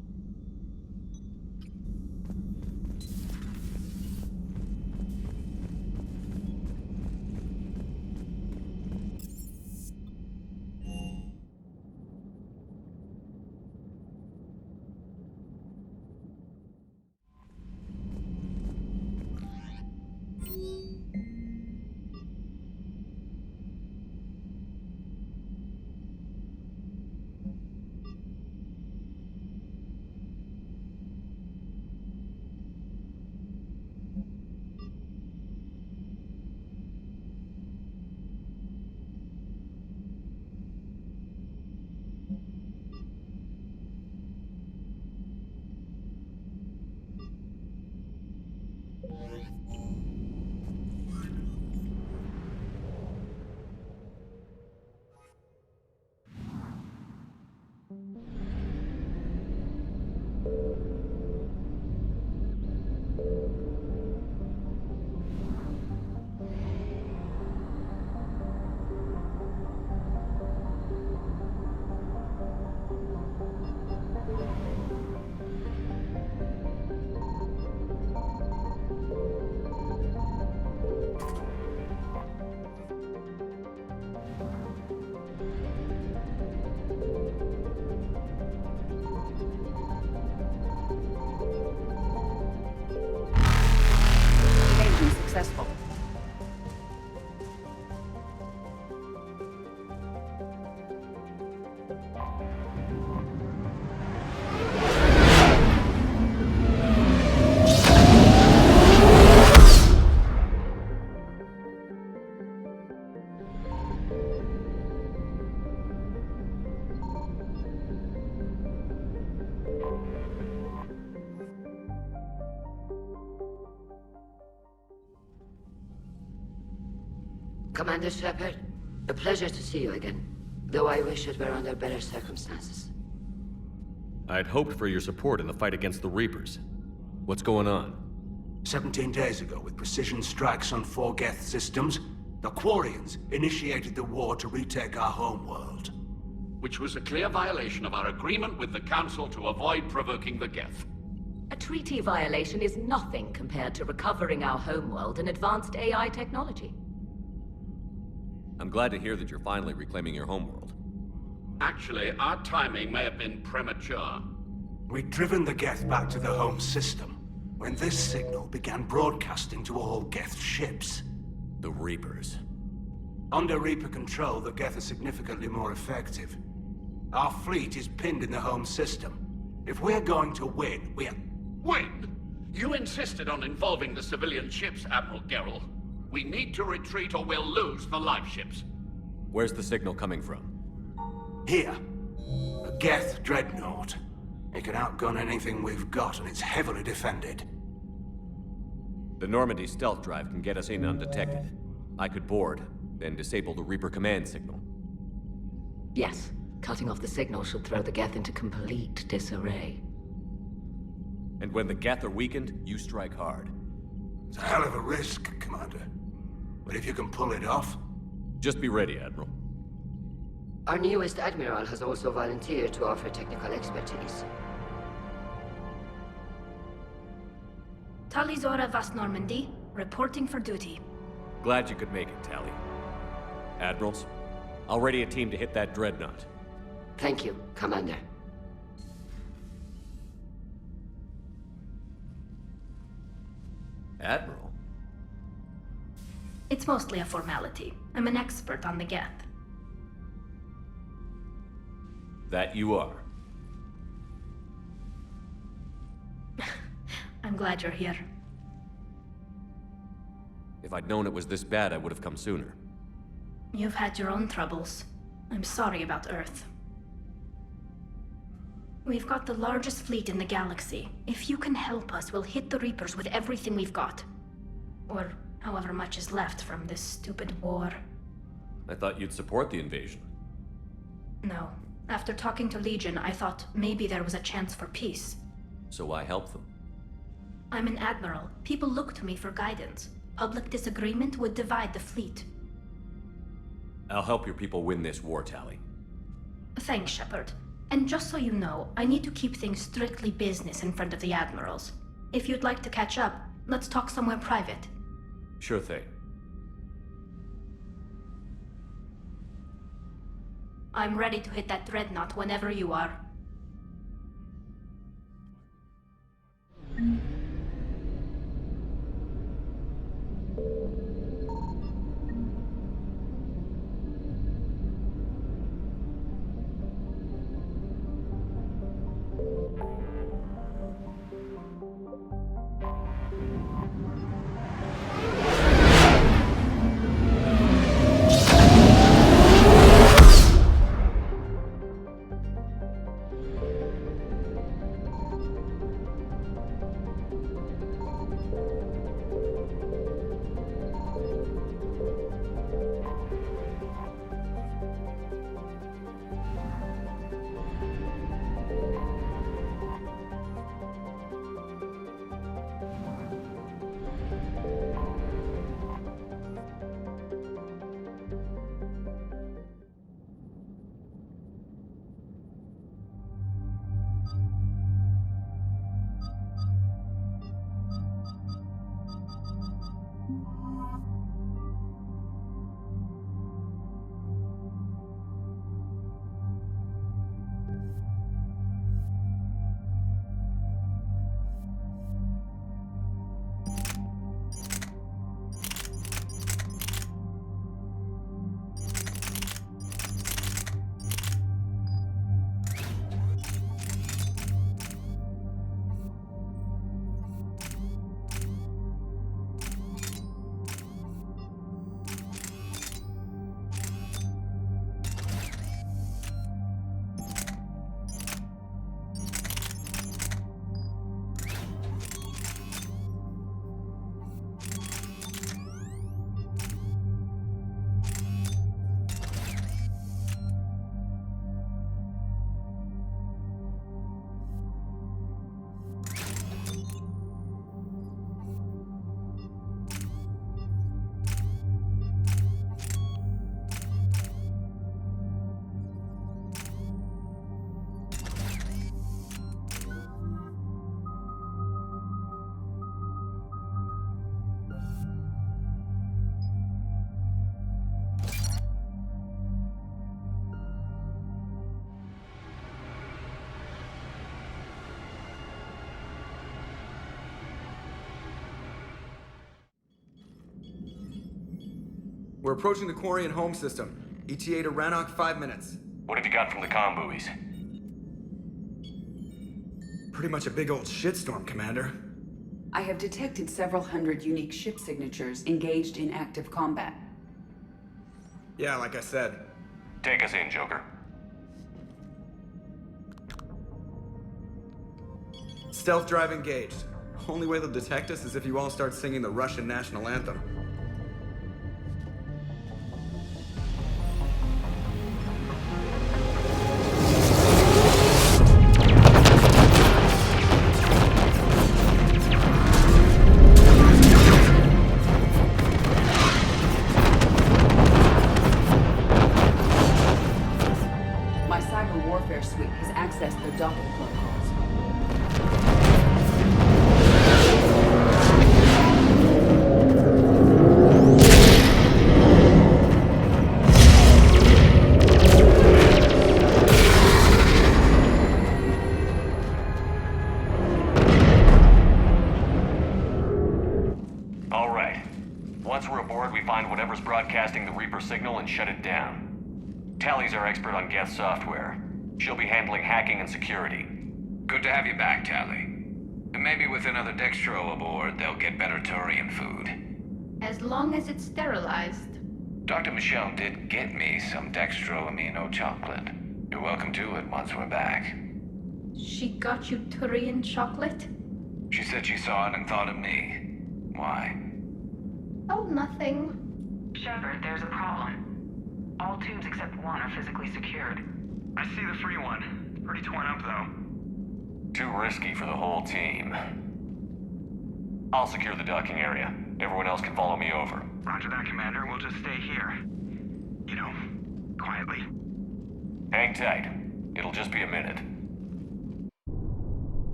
Successful.
Commander Shepard, a pleasure to see you again, though I wish it were under better circumstances.
I'd hoped for your support in the fight against the Reapers. What's going on?
17 days ago, with precision strikes on 4 Geth systems, the Quarians initiated the war to retake our homeworld.
Which was a clear violation of our agreement with the Council to avoid provoking the Geth.
A treaty violation is nothing compared to recovering our homeworld and advanced AI technology.
I'm glad to hear that you're finally reclaiming your homeworld.
Actually, our timing may have been premature.
We'd driven the Geth back to the home system when this signal began broadcasting to all Geth ships.
The Reapers.
Under Reaper control, the Geth are significantly more effective. Our fleet is pinned in the home system. If we're going to win,
Win? You insisted on involving the civilian ships, Admiral Gerrel. We need to retreat or we'll lose the live ships.
Where's the signal coming from?
Here. A Geth Dreadnought. It can outgun anything we've got, and it's heavily defended.
The Normandy stealth drive can get us in undetected. I could board, then disable the Reaper command signal.
Yes, cutting off the signal should throw the Geth into complete disarray.
And when the Geth are weakened, you strike hard.
It's a hell of a risk, Commander. But if you can pull it off...
Just be ready, Admiral.
Our newest Admiral has also volunteered to offer technical expertise.
Talizora Vast Normandy, reporting for duty.
Glad you could make it, Tally. Admirals, I'll ready a team to hit that Dreadnought.
Thank you, Commander.
Admiral?
It's mostly a formality. I'm an expert on the Geth.
That you are.
I'm glad you're here.
If I'd known it was this bad, I would have come sooner.
You've had your own troubles. I'm sorry about Earth. We've got the largest fleet in the galaxy. If you can help us, we'll hit the Reapers with everything we've got. Or However much is left from this stupid war.
I thought you'd support the invasion.
No. After talking to Legion, I thought maybe there was a chance for peace.
So why help them?
I'm an admiral. People look to me for guidance. Public disagreement would divide the fleet.
I'll help your people win this war, Tali.
Thanks, Shepard. And just so you know, I need to keep things strictly business in front of the admirals. If you'd like to catch up, let's talk somewhere private.
Sure thing.
I'm ready to hit that Dreadnought whenever you are.
We're approaching the Quarian home system. ETA to Rannoch, 5 minutes.
What have you got from the comm buoys?
Pretty much a big old shitstorm, Commander.
I have detected several hundred unique ship signatures engaged in active combat.
Yeah, like I said.
Take us in, Joker.
Stealth drive engaged. Only way they'll detect us is if you all start singing the Russian national anthem.
Signal and shut it down. Tally's our expert on Geth software. She'll be handling hacking and security.
Good to have you back, Tally. And maybe with another Dextro aboard, they'll get better Turian food.
As long as it's sterilized.
Dr. Michelle did get me some Dextro amino chocolate. You're welcome to it once we're back.
She got you Turian chocolate?
She said she saw it and thought of me. Why?
Oh, nothing.
Shepard, there's a problem. All tubes except one are physically secured.
I see the free one. Pretty torn up, though.
Too risky for the whole team. I'll secure the docking area. Everyone else can follow me over.
Roger that, Commander. We'll just stay here. You know, quietly.
Hang tight. It'll just be a minute.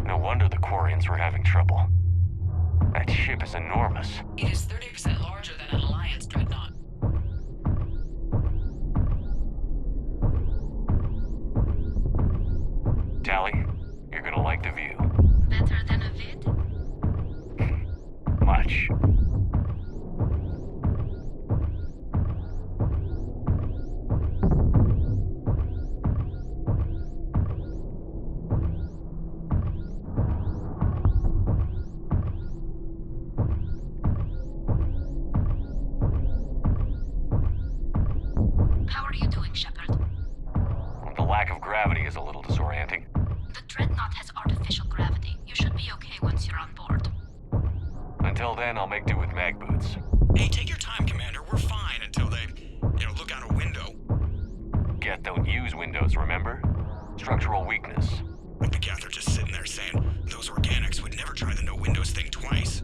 No wonder the Quarians were having trouble. That ship is enormous.
It is 30% larger than an Alliance Dreadnought.
Tally, you're gonna like the view.
Better than a vid?
Much.
How are you doing, Shepard?
The lack of gravity is a little disorienting.
The Dreadnought has artificial gravity. You should be okay once you're on board.
Until then, I'll make do with mag boots.
Hey, take your time, Commander. We're fine until they, look out a window.
Geth don't use windows, remember? Structural weakness.
Like the Geth are just sitting there saying, those organics would never try the no windows thing twice.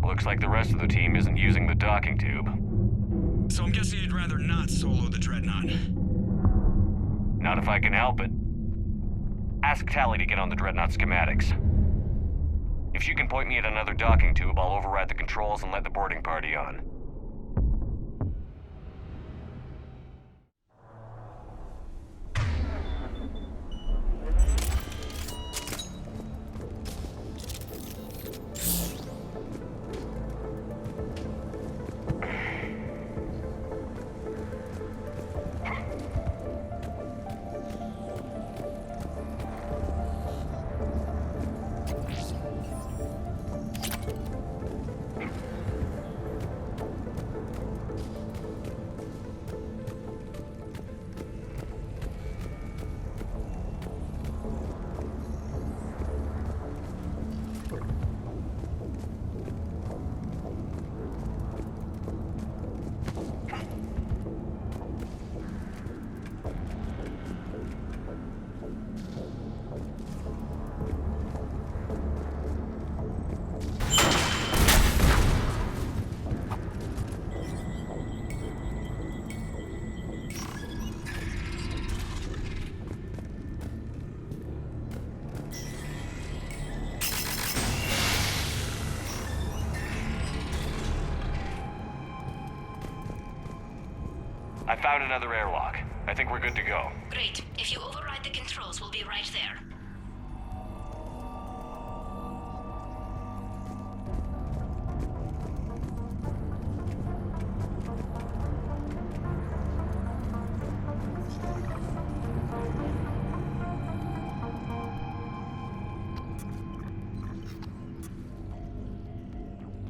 Looks like the rest of the team isn't using the docking tube.
So I'm guessing you'd rather not solo the Dreadnought.
Not if I can help it. Ask Tally to get on the Dreadnought schematics. If she can point me at another docking tube, I'll override the controls and let the boarding party on. I found another airlock. I think we're good to go.
Great. If you override the controls, we'll be right there.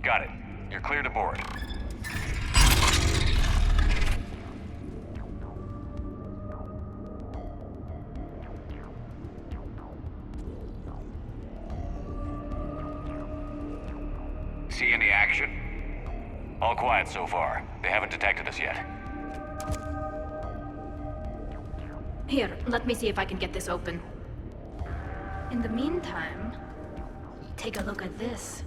Got it. You're clear to board.
See any action?
All quiet so far. They haven't detected us yet.
Here, let me see if I can get this open. In the meantime, take a look at this.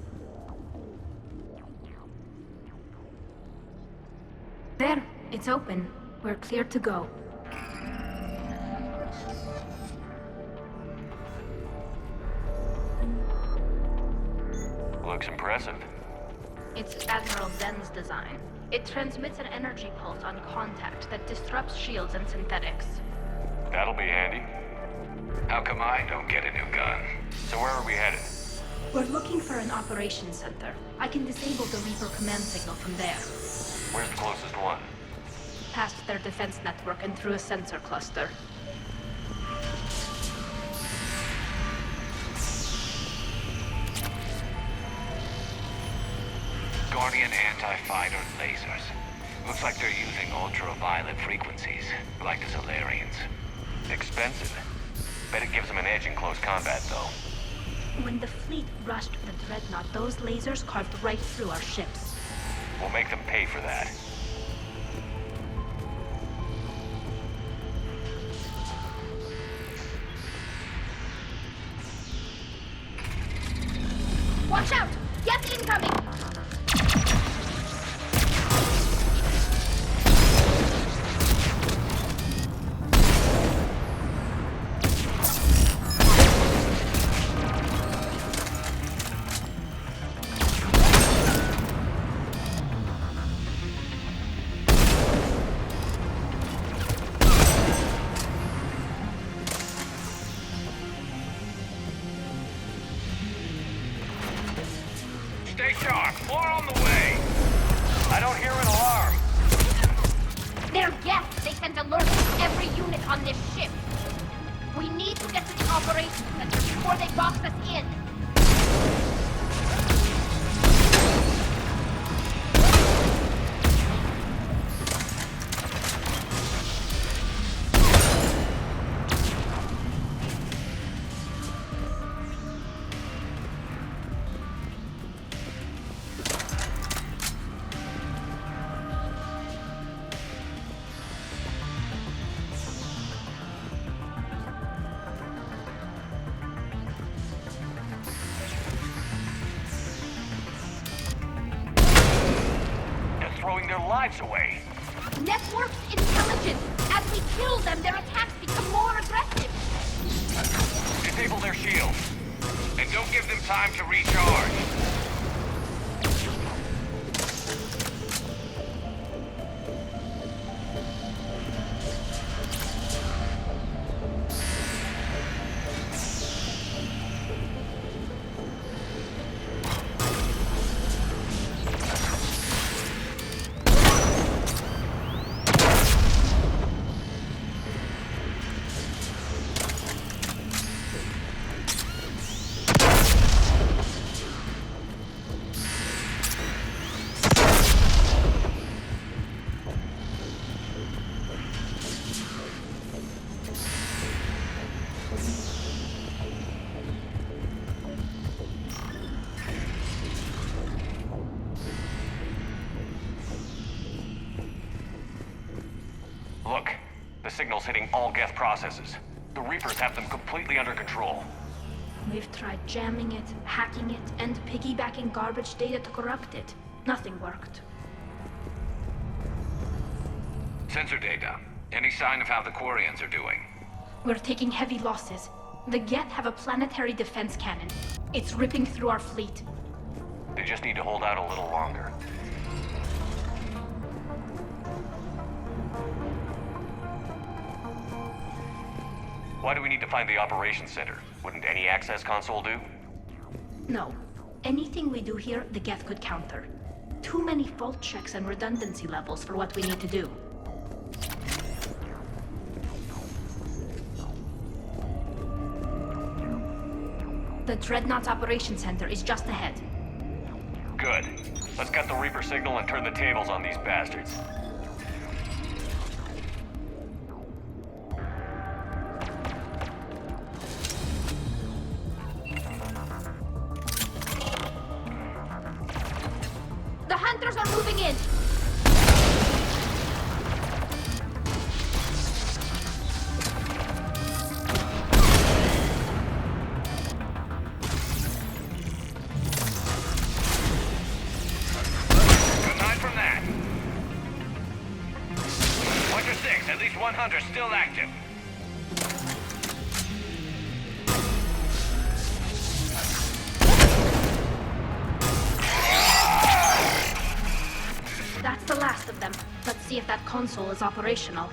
There, it's open. We're clear to go.
Looks impressive.
It's Admiral Zen's design. It transmits an energy pulse on contact that disrupts shields and synthetics.
That'll be handy.
How come I don't get a new gun?
So where are we headed?
We're looking for an operations center. I can disable the Reaper command signal from there.
Where's the closest one?
past their defense network and through a sensor cluster.
Guardian anti-fighter lasers. Looks like they're using ultraviolet frequencies, like the Solarians. Expensive. Bet it gives them an edge in close combat, though.
When the fleet rushed the Dreadnought, those lasers carved right through our ships.
We'll make them pay for that.
Watch out! Geth incoming!
Stay sharp. More on the way. I don't hear an alarm.
They're Geth! They sent alerts to every unit on this ship! We need to get to the operations center before they box us in!
Their lives away.
Network's intelligence! As we kill them, their attacks become more aggressive!
Disable their shields. And don't give them time to recharge. Look, the signal's hitting all Geth processes. The Reapers have them completely under control.
We've tried jamming it, hacking it, and piggybacking garbage data to corrupt it. Nothing worked.
Sensor data. Any sign of how the Quarians are doing?
We're taking heavy losses. The Geth have a planetary defense cannon. It's ripping through our fleet.
They just need to hold out a little longer. Why do we need to find the operations center? Wouldn't any access console do?
No. Anything we do here, the Geth could counter. Too many fault checks and redundancy levels for what we need to do. The Dreadnought's operations center is just ahead.
Good. Let's cut the Reaper signal and turn the tables on these bastards.
The hunters are moving in!
At least one hunter still active.
That's the last of them. Let's see if that console is operational.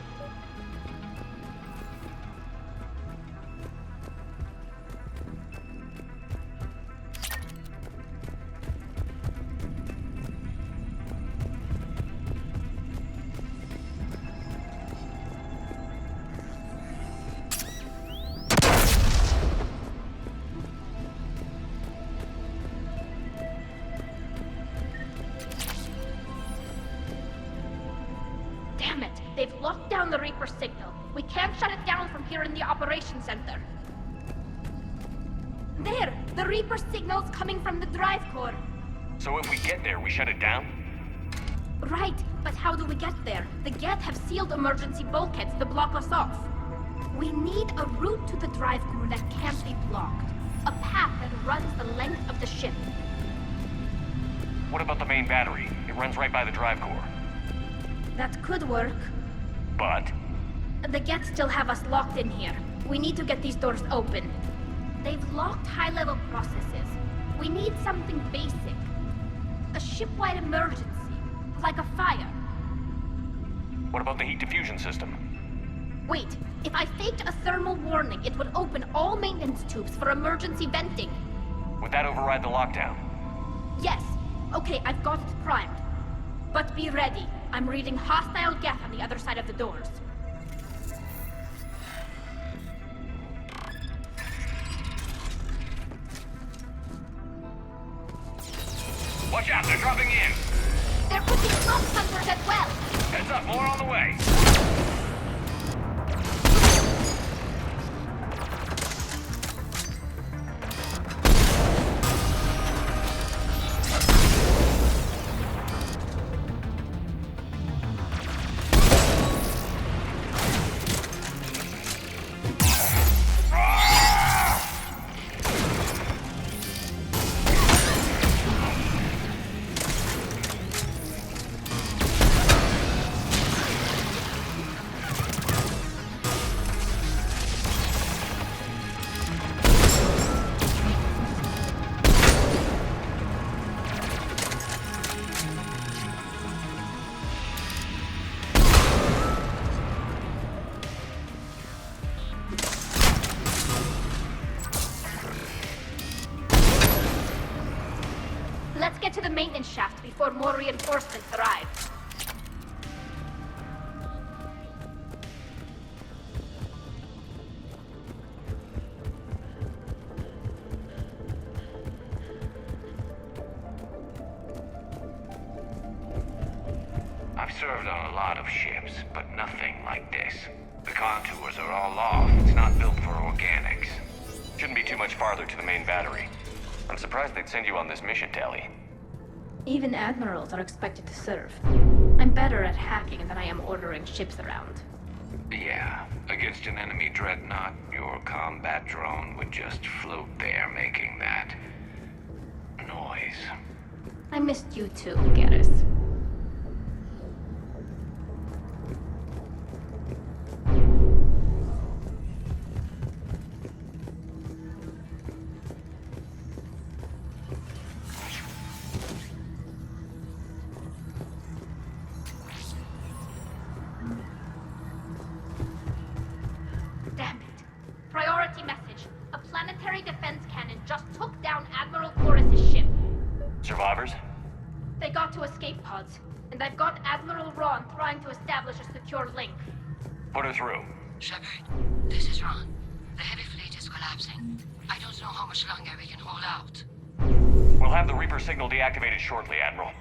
on the Reaper signal. We can't shut it down from here in the operations center. There! The Reaper signal's coming from the drive core.
So if we get there, we shut it down?
Right, but how do we get there? The Geth have sealed emergency bulkheads to block us off. We need a route to the drive core that can't be blocked. A path that runs the length of the ship.
What about the main battery? It runs right by the drive core.
That could work.
But?
The Geth still have us locked in here. We need to get these doors open. They've locked high-level processes. We need something basic. A ship-wide emergency. Like a fire.
What about the heat diffusion system?
Wait, if I faked a thermal warning, it would open all maintenance tubes for emergency venting.
Would that override the lockdown?
Yes. Okay, I've got it primed. But be ready. I'm reading hostile Geth on the other side of the doors.
Watch out, they're dropping in!
There could be smoke hunters as well!
Heads up, more on the way!
Let's get to the maintenance shaft before more reinforcements arrive.
I've served on a lot of ships, but nothing like this. The contours are all off. It's not built for organics. Shouldn't be too much farther to the main battery. I'm surprised they'd send you on this mission, Tally.
Even admirals are expected to serve. I'm better at hacking than I am ordering ships around.
Yeah, against an enemy dreadnought, your combat drone would just float there making that noise.
I missed you too, Garrus. Damn it. Priority message. A planetary defense cannon just took down Admiral Chorus's ship.
Survivors?
They got to escape pods, and I've got Admiral Ron trying to establish a secure link.
Put her through.
Shepard, this is Ron. The heavy fleet is collapsing. I don't know how much longer we can hold out.
We'll have the Reaper signal deactivated shortly, Admiral.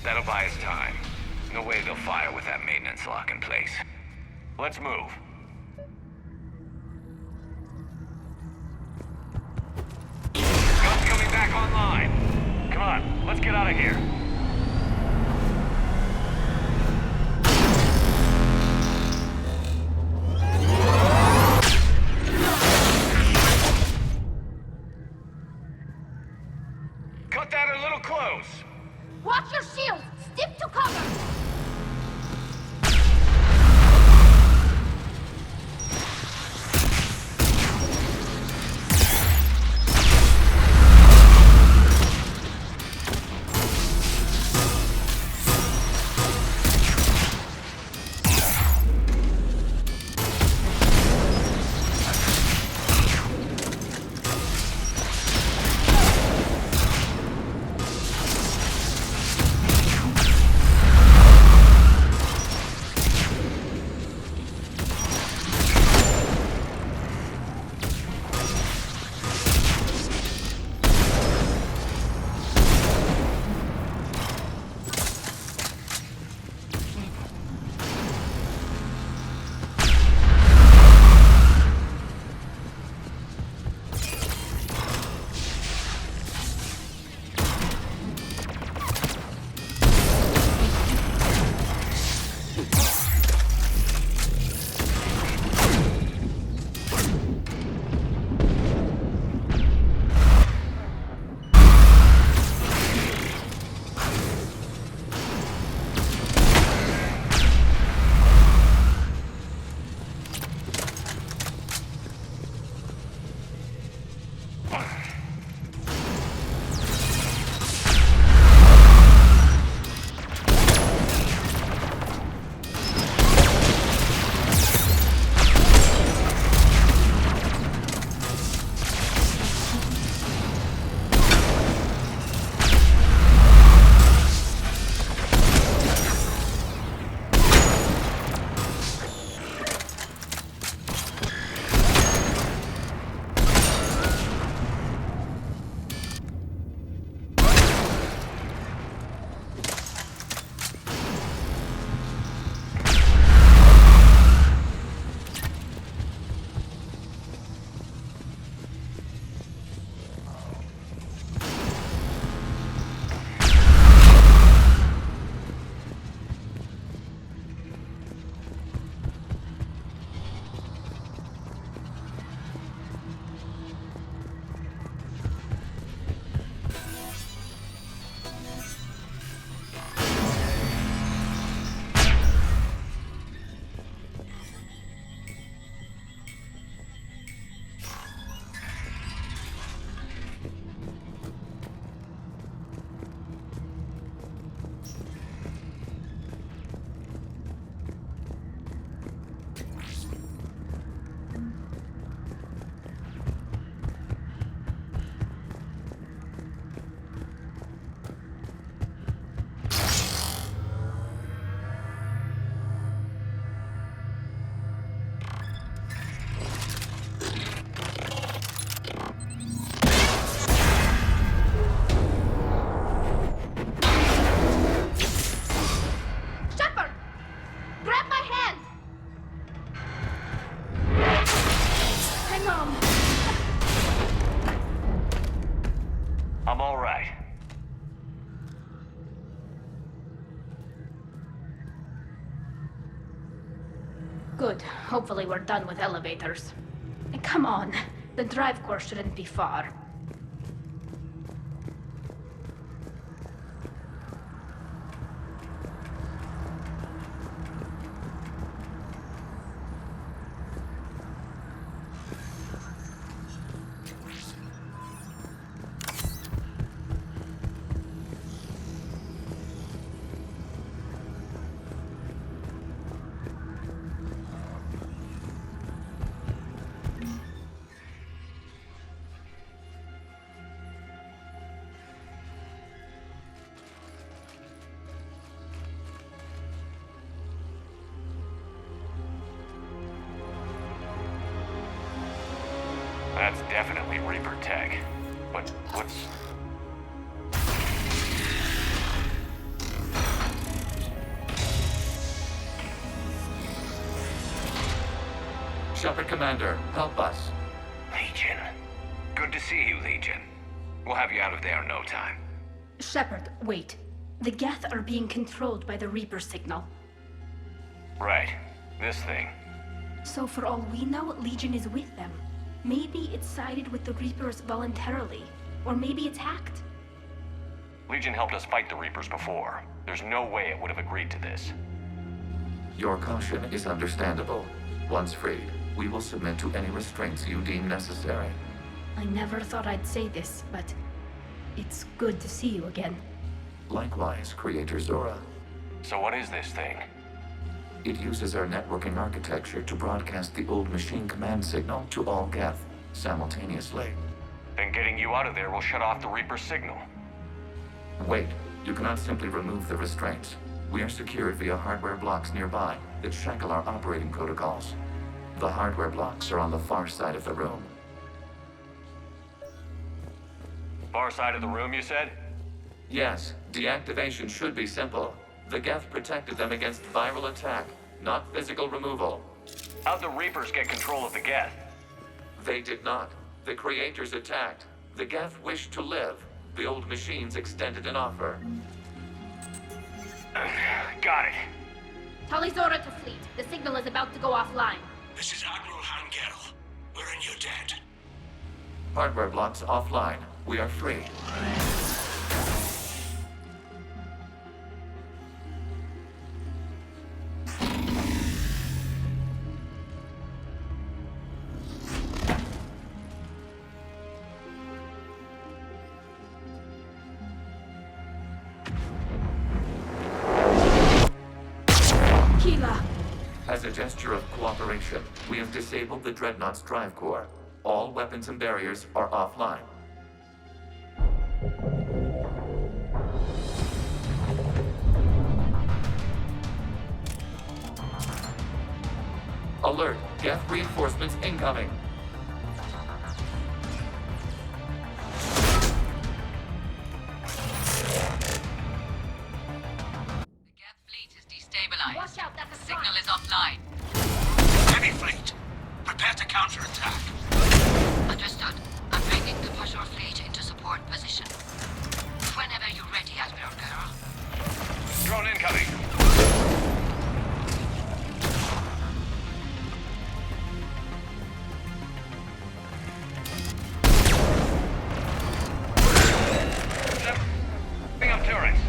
That'll buy us time. No way they'll fire with that maintenance lock in place. Let's move. Guns coming back online. Come on, let's get out of here. Cut that a little close.
Watch your shield! Stick to cover! Good. Hopefully we're done with elevators. And come on, the drive core shouldn't be far.
That's definitely Reaper tech. But what's...
Shepard Commander, help us.
Legion. Good to see you, Legion. We'll have you out of there in no time.
Shepard, wait. The Geth are being controlled by the Reaper signal.
Right. This thing.
So for all we know, Legion is with them. Maybe it's sided with the Reapers voluntarily. Or maybe it's hacked.
Legion helped us fight the Reapers before. There's no way it would have agreed to this.
Your caution is understandable. Once freed, we will submit to any restraints you deem necessary.
I never thought I'd say this, but it's good to see you again.
Likewise, Creator Zora.
So what is this thing?
It uses our networking architecture to broadcast the old machine command signal to all Geth simultaneously.
Then getting you out of there will shut off the Reaper signal.
Wait, you cannot simply remove the restraints. We are secured via hardware blocks nearby that shackle our operating protocols. The hardware blocks are on the far side of the room.
Far side of the room, you said?
Yes, deactivation should be simple. The Geth protected them against viral attack, not physical removal.
How'd the Reapers get control of the Geth?
They did not. The Creators attacked. The Geth wished to live. The old machines extended an offer.
Got it.
Talizora to fleet. The signal is about to go offline.
This is Admiral Hangel. We're in your debt.
Hardware blocks offline. We are free. As a gesture of cooperation, we have disabled the Dreadnought's drive core. All weapons and barriers are offline. Alert! Geth reinforcements incoming!
Watch out, that's
the signal is offline.
Heavy fleet, prepare to counterattack.
Understood. I'm bringing the Pashur fleet into support position. Whenever you're ready, Admiral Girl.
Drone incoming. Setting up turrets.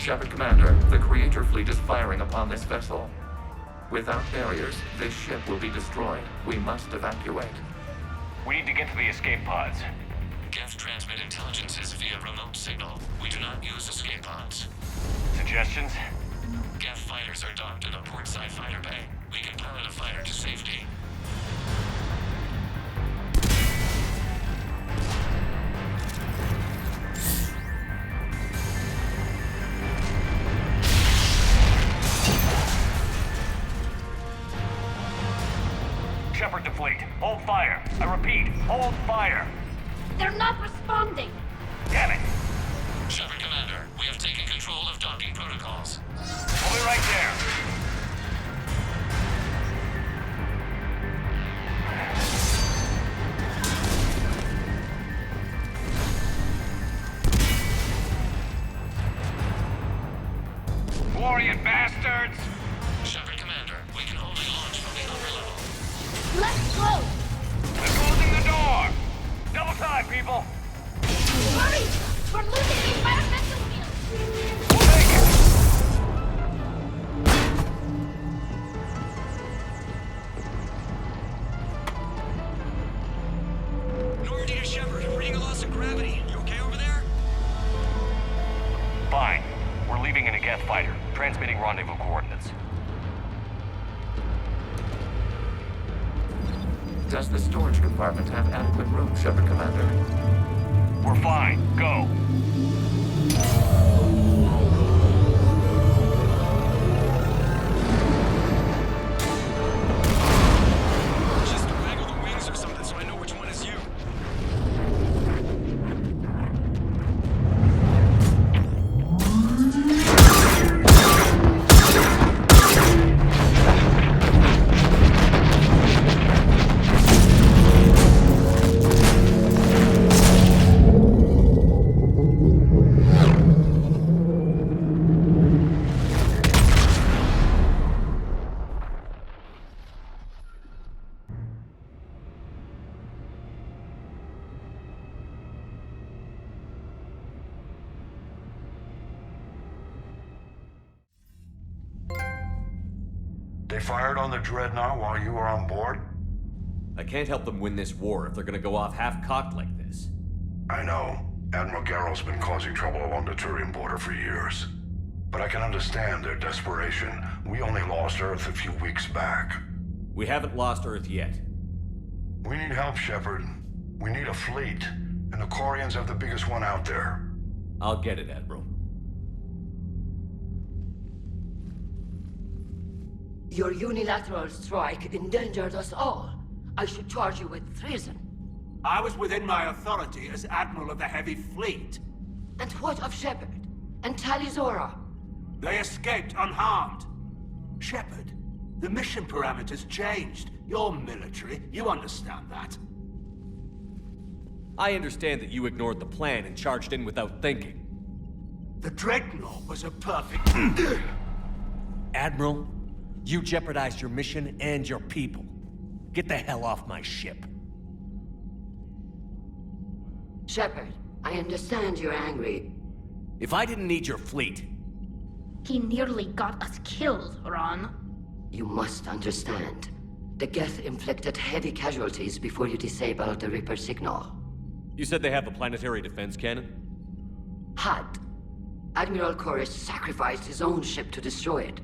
Shepard Commander, the Creator Fleet is firing upon this vessel. Without barriers, this ship will be destroyed. We must evacuate.
We need to get to the escape pods.
Geth transmit intelligences via remote signal. We do not use escape pods.
Suggestions?
Geth fighters are docked in a portside fighter bay. We can pilot a fighter to safety.
Shepard to fleet. Hold fire. I repeat, hold fire.
They're not responding.
Damn it.
Shepard Commander, we have taken control of docking protocols.
We'll be right there. Quarian bastards!
Shepard Commander, we can only launch from the upper level.
Let's go!
They're closing the door! Double time, people!
Hurry! We're losing the environmental field!
We'll take it!
Normandy to Shepard, reading a loss of gravity. You okay over there?
Fine. We're leaving in a Geth fighter, transmitting rendezvous coordinates.
Does the storage compartment have adequate room, Shepard Commander?
We're fine. Go.
Just waggle the wings or something so I know which one is you.
They fired on the Dreadnought while you were on board?
I can't help them win this war if they're gonna go off half-cocked like this.
I know. Admiral Geralt's been causing trouble along the Turian border for years. But I can understand their desperation. We only lost Earth a few weeks back.
We haven't lost Earth yet.
We need help, Shepard. We need a fleet. And the Quarians have the biggest one out there.
I'll get it, Admiral.
Your unilateral strike endangered us all. I should charge you with treason.
I was within my authority as Admiral of the Heavy Fleet.
And what of Shepard? And Talizora?
They escaped unharmed. Shepard, the mission parameters changed. You're military, you understand that.
I understand that you ignored the plan and charged in without thinking.
The Dreadnought was a perfect...
Admiral, you jeopardized your mission and your people. Get the hell off my ship.
Shepard, I understand you're angry.
If I didn't need your fleet...
He nearly got us killed, Ron.
You must understand. The Geth inflicted heavy casualties before you disabled the Reaper signal.
You said they have a planetary defense cannon?
Had. Admiral Chorus sacrificed his own ship to destroy it.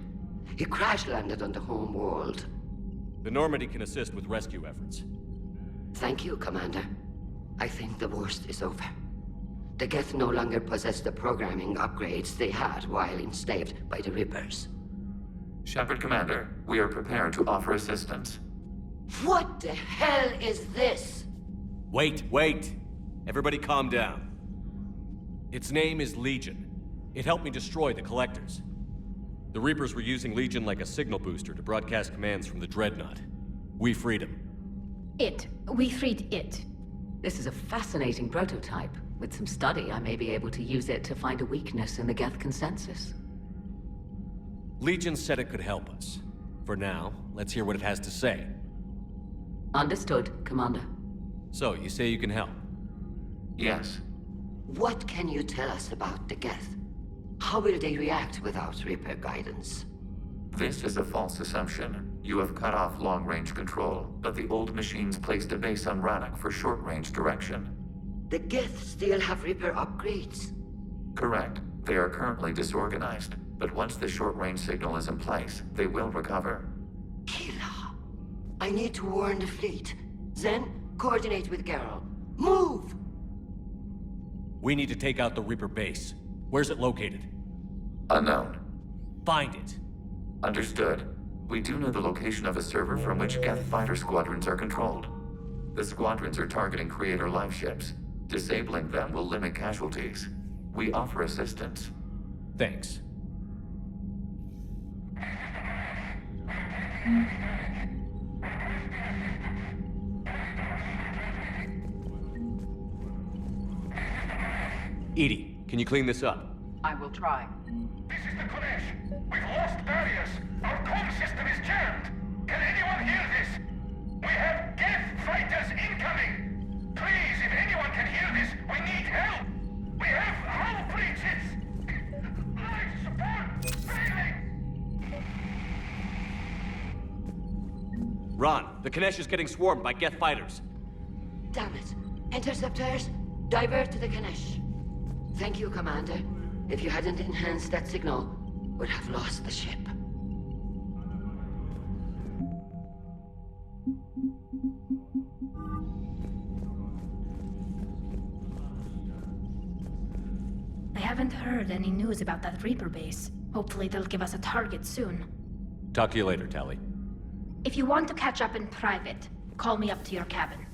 He crash-landed on the home world.
The Normandy can assist with rescue efforts.
Thank you, Commander. I think the worst is over. The Geth no longer possess the programming upgrades they had while enslaved by the Reapers.
Shepard Commander, we are prepared to offer assistance.
What the hell is this?
Wait. Everybody calm down. Its name is Legion. It helped me destroy the Collectors. The Reapers were using Legion like a signal booster to broadcast commands from the Dreadnought. We freed him.
We freed it.
This is a fascinating prototype. With some study, I may be able to use it to find a weakness in the Geth consensus.
Legion said it could help us. For now, let's hear what it has to say.
Understood, Commander.
So, you say you can help?
Yes.
What can you tell us about the Geth? How will they react without Reaper guidance?
This is a false assumption. You have cut off long-range control, but the old machines placed a base on Rannoch for short-range direction.
The Geth still have Reaper upgrades?
Correct. They are currently disorganized, but once the short-range signal is in place, they will recover.
Killa, I need to warn the fleet. Then, coordinate with Geralt. Move!
We need to take out the Reaper base. Where's it located?
Unknown.
Find it.
Understood. We do know the location of a server from which Geth fighter squadrons are controlled. The squadrons are targeting Creator live ships. Disabling them will limit casualties. We offer assistance.
Thanks. Edie, can you clean this up?
I will try.
This is the Konesh. We've lost barriers. Our comm system is jammed. Can anyone hear this? We have Geth fighters incoming. Please, if anyone can hear this, we need help. We have hull breaches. Life support failing.
Ron, the Konesh is getting swarmed by Geth fighters.
Damn it. Interceptors, divert to the Konesh. Thank you, Commander. If you hadn't enhanced that signal, we'd have lost the ship.
I haven't heard any news about that Reaper base. Hopefully they'll give us a target soon.
Talk to you later, Tally.
If you want to catch up in private, call me up to your cabin.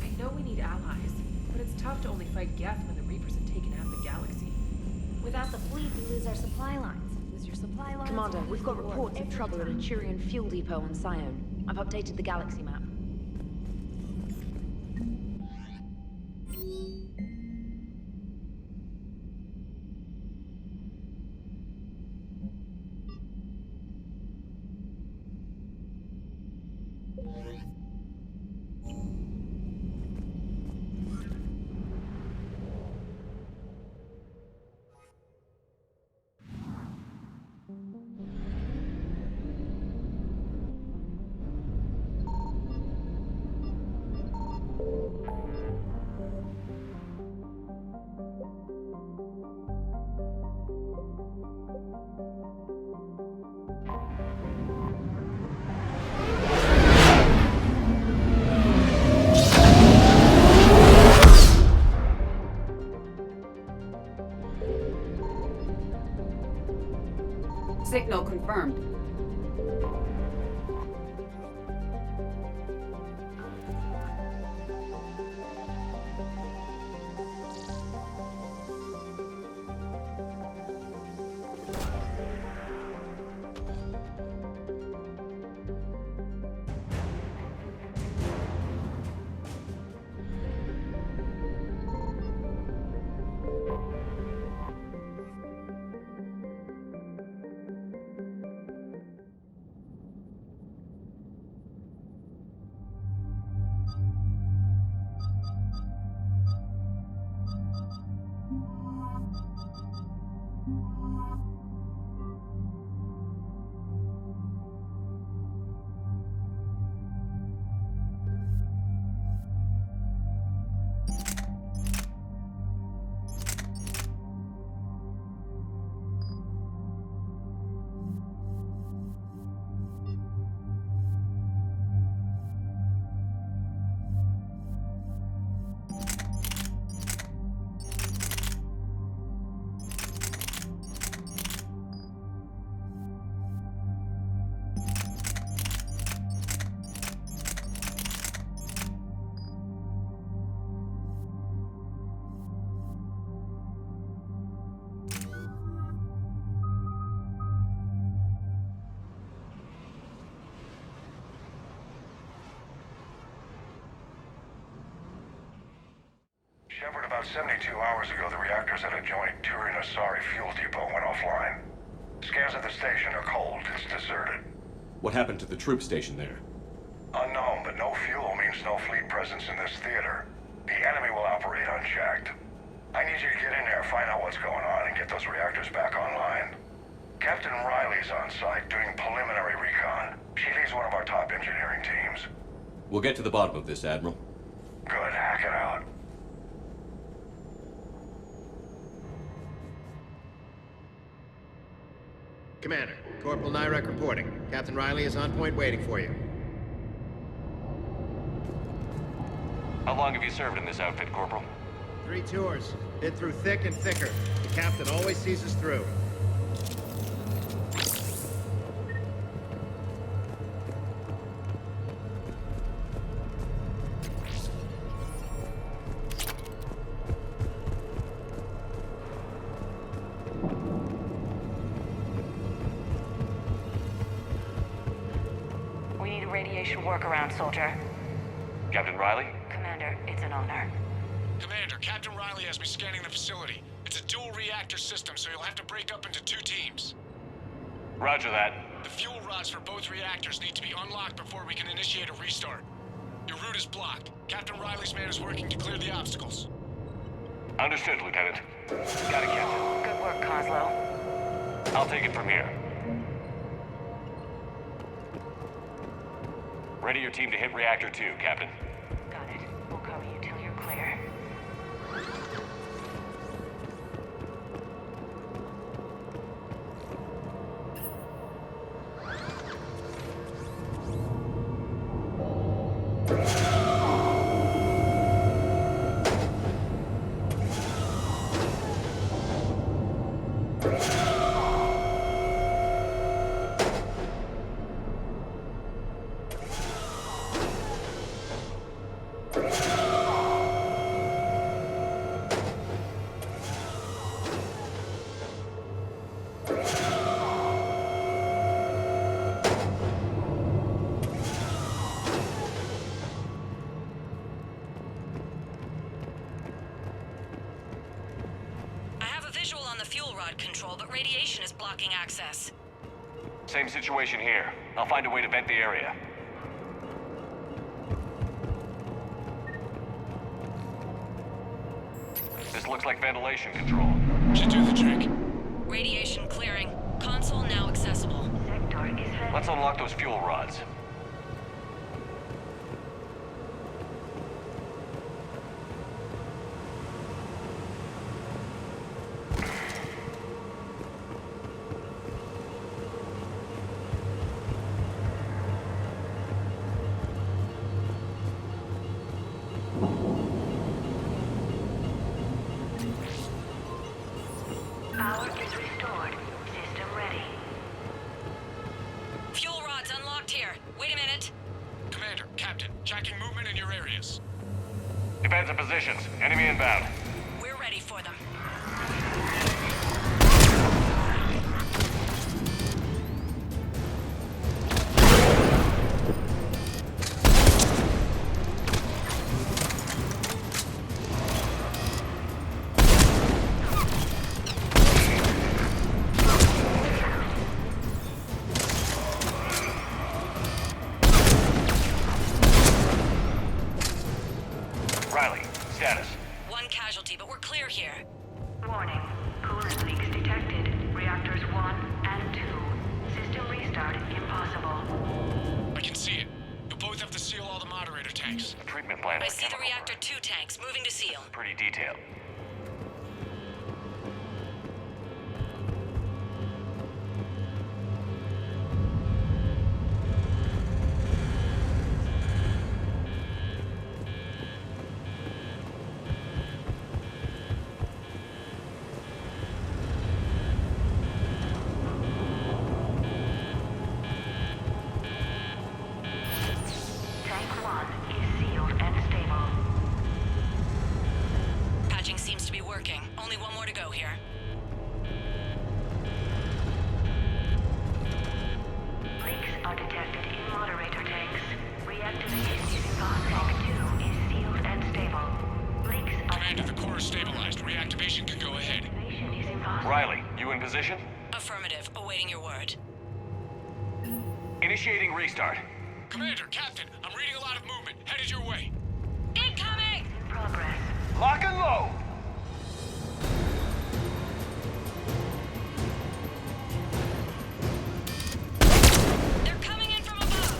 I know we need allies, but it's tough to only fight Geth when the Reapers have taken half the galaxy.
Without the fleet, we lose our supply lines. Lose your supply lines. Commander, we've got reports of trouble at a Turian fuel depot on Cyone. I've updated the galaxy map.
Signal confirmed.
Shepard, about 72 hours ago, the reactors at a joint Turian-Asari fuel depot went offline. Scans at the station are cold. It's deserted.
What happened to the troop station there?
Unknown, but no fuel means no fleet presence in this theater. The enemy will operate unchecked. I need you to get in there, find out what's going on, and get those reactors back online. Captain Riley's on site doing preliminary recon. She leads one of our top engineering teams.
We'll get to the bottom of this, Admiral.
Good, hack it out.
Commander, Corporal Nyrek reporting. Captain Riley is on point waiting for you.
How long have you served in this outfit, Corporal?
3 tours. Been through thick and thicker. The captain always sees us through.
We need a radiation workaround, soldier.
Captain Riley?
Commander, it's an honor.
Commander, Captain Riley has me scanning the facility. It's a dual reactor system, so you'll have to break up into 2 teams.
Roger that.
The fuel rods for both reactors need to be unlocked before we can initiate a restart. Your route is blocked. Captain Riley's man is working to clear the obstacles.
Understood, Lieutenant. Got it, Captain.
Good work, Coslow.
I'll take it from here. Ready your team to hit Reactor 2, Captain.
Got it. We'll cover you till you're clear. Control, but radiation is blocking access.
Same situation here. I'll find a way to vent the area. This looks like ventilation control.
Should do the trick.
Radiation clearing. Console now accessible.
Let's unlock those fuel rods.
Power is restored. System ready. Fuel rods unlocked here. Wait a minute.
Commander, Captain, tracking movement in your areas.
Defensive positions. Enemy inbound.
We're ready for them.
Riley, status.
One casualty, but we're clear here.
Warning. Coolant leaks detected. Reactors 1 and 2. System restart impossible.
I can see it. You'll both have to seal all the moderator tanks.
The treatment plant.
I see the reactor 2 tanks moving to seal.
Pretty detailed.
Tank 1 is sealed and stable.
Patching seems to be working. Only one more to go here.
Leaks are detected in moderator tanks. Reactivation is involved. Tank 2 is sealed and stable. Leaks are
Commander, the core is stabilized. Reactivation can go ahead.
Activation is impossible.
Riley, you in position?
Affirmative. Awaiting your word.
Initiating restart.
Commander, Captain, I'm reading a lot of movement. Headed your way.
Incoming!
progress.
Lock and load!
They're coming in from above.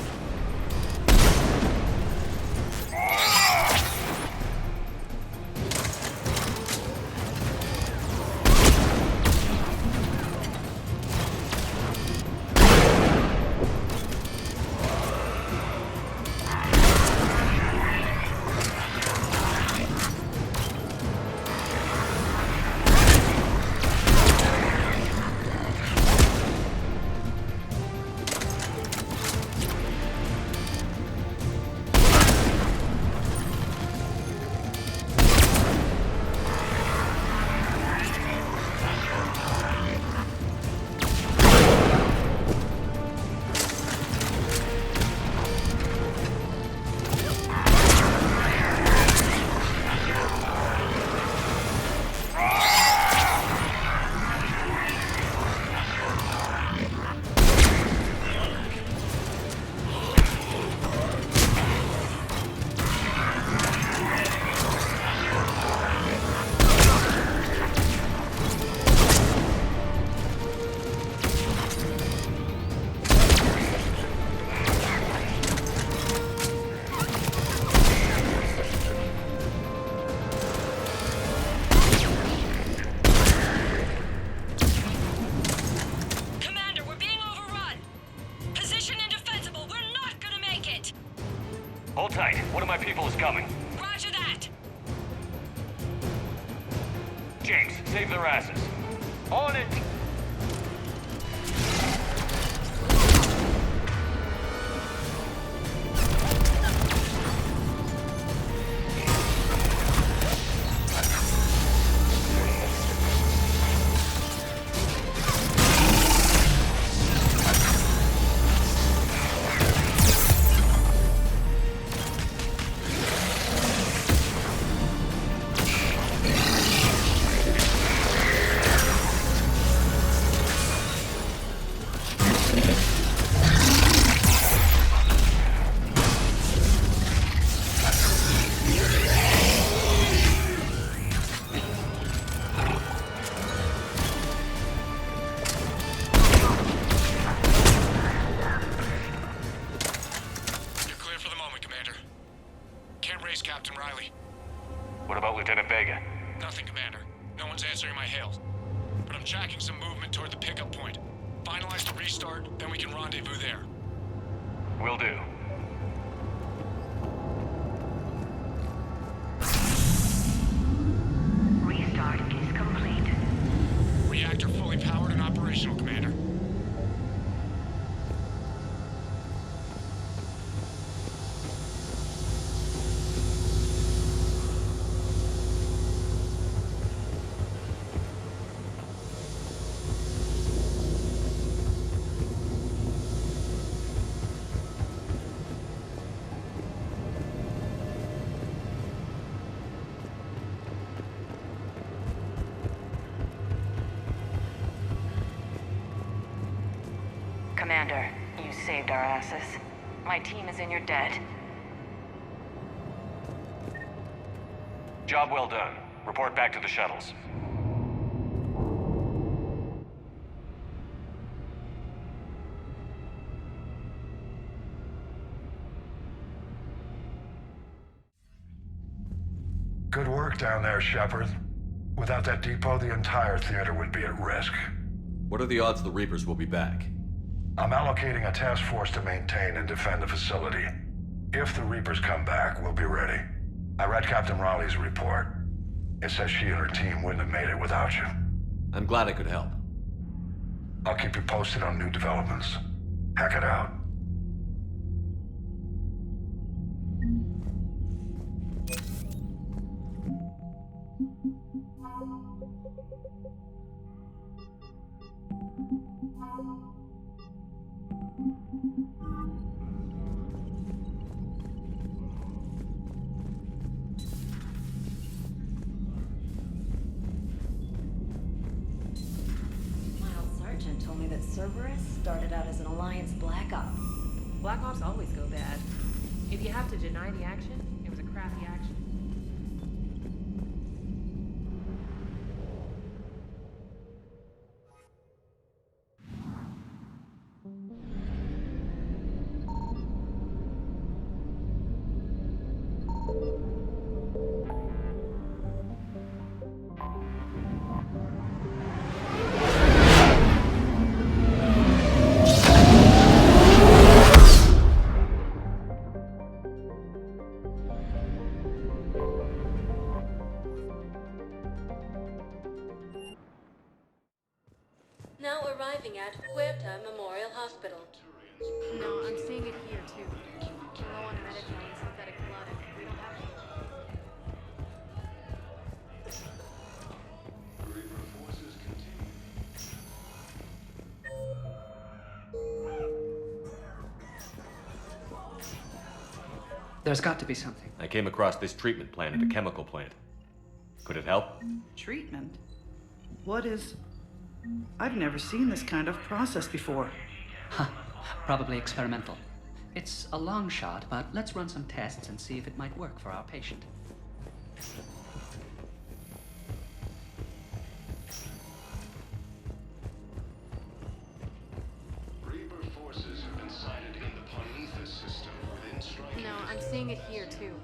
Hold tight. One of my people is coming.
Roger that.
James, save their asses.
On it!
Commander, you saved our asses. My team is in your debt.
Job well done. Report back to the shuttles.
Good work down there, Shepard. Without that depot, the entire theater would be at risk.
What are the odds the Reapers will be back?
I'm allocating a task force to maintain and defend the facility. If the Reapers come back, we'll be ready. I read Captain Raleigh's report. It says she and her team wouldn't have made it without you.
I'm glad I could help.
I'll keep you posted on new developments. Hack it out.
Told me that Cerberus started out as an Alliance Black Op.
Black Ops always go bad. If you have to deny the action, it was a crappy action.
arriving at Huerta Memorial Hospital.
No, I'm seeing it here too. We're low on medical and synthetic blood, and we don't have any.
There's got to be something.
I came across this treatment plant at a chemical plant. Could it help?
Treatment? What is... I've never seen this kind of process before.
Huh. Probably experimental. It's a long shot, but let's run some tests and see if it might work for our patient.
Reaper forces have been sighted in the Parnithus system within striking... No, I'm seeing it here too.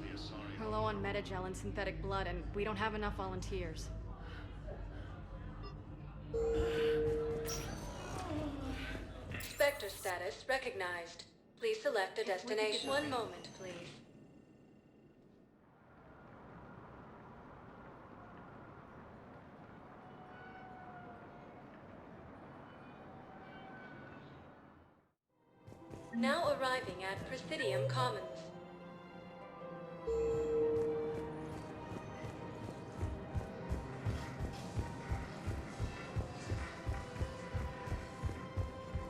We're low on metagel and synthetic blood, and we don't have enough volunteers.
Spectre status recognized. Please select a destination. One moment, please. Now arriving at Presidium Commons.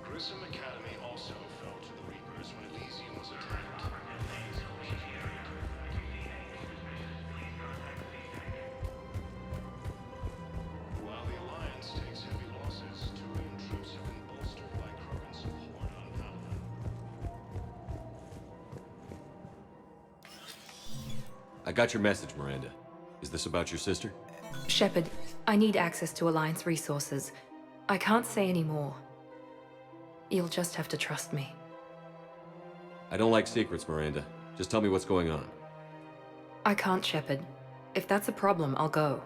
Grissom Academy also fell to the Reapers when Elysium was attacked. While the Alliance takes heavy losses, Turian troops have been bolstered by Krogan support on Palaven.
I got your message, Miranda. Is this about your sister?
Shepard, I need access to Alliance resources. I can't say any more. You'll just have to trust me.
I don't like secrets, Miranda. Just tell me what's going on.
I can't, Shepard. If that's a problem, I'll go.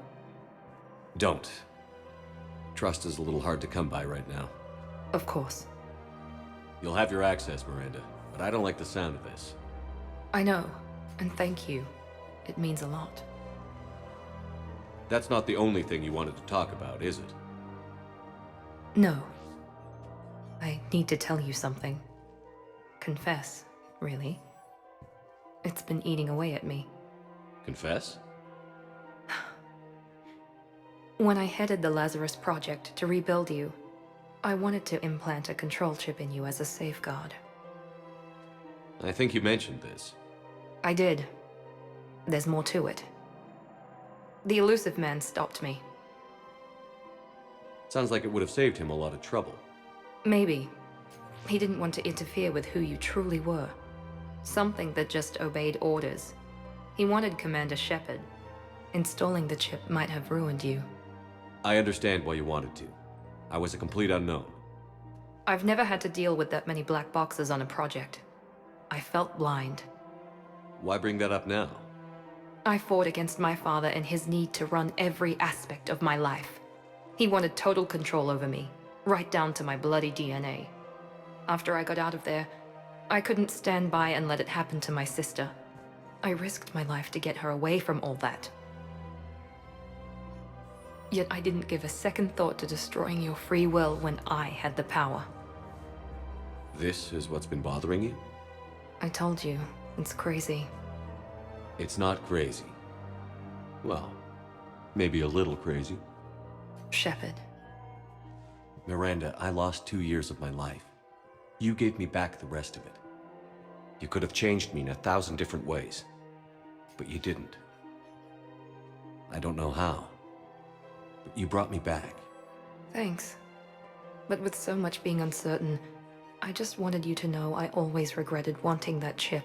Don't. Trust is a little hard to come by right now.
Of course.
You'll have your access, Miranda, but I don't like the sound of this.
I know, and thank you. It means a lot.
That's not the only thing you wanted to talk about, is it?
No. I need to tell you something. Confess, really. It's been eating away at me.
Confess?
When I headed the Lazarus Project to rebuild you, I wanted to implant a control chip in you as a safeguard.
I think you mentioned this.
I did. There's more to it. The elusive man stopped me.
Sounds like it would have saved him a lot of trouble.
Maybe. He didn't want to interfere with who you truly were. Something that just obeyed orders. He wanted Commander Shepard. Installing the chip might have ruined you.
I understand why you wanted to. I was a complete unknown.
I've never had to deal with that many black boxes on a project. I felt blind.
Why bring that up now?
I fought against my father and his need to run every aspect of my life. He wanted total control over me, right down to my bloody DNA. After I got out of there, I couldn't stand by and let it happen to my sister. I risked my life to get her away from all that. Yet I didn't give a second thought to destroying your free will when I had the power.
This is what's been bothering you?
I told you, it's crazy.
It's not crazy. Well, maybe a little crazy.
Shepard.
Miranda, I lost 2 years of my life. You gave me back the rest of it. You could have changed me in 1,000 different ways, but you didn't. I don't know how, but you brought me back.
Thanks. But with so much being uncertain, I just wanted you to know I always regretted wanting that chip.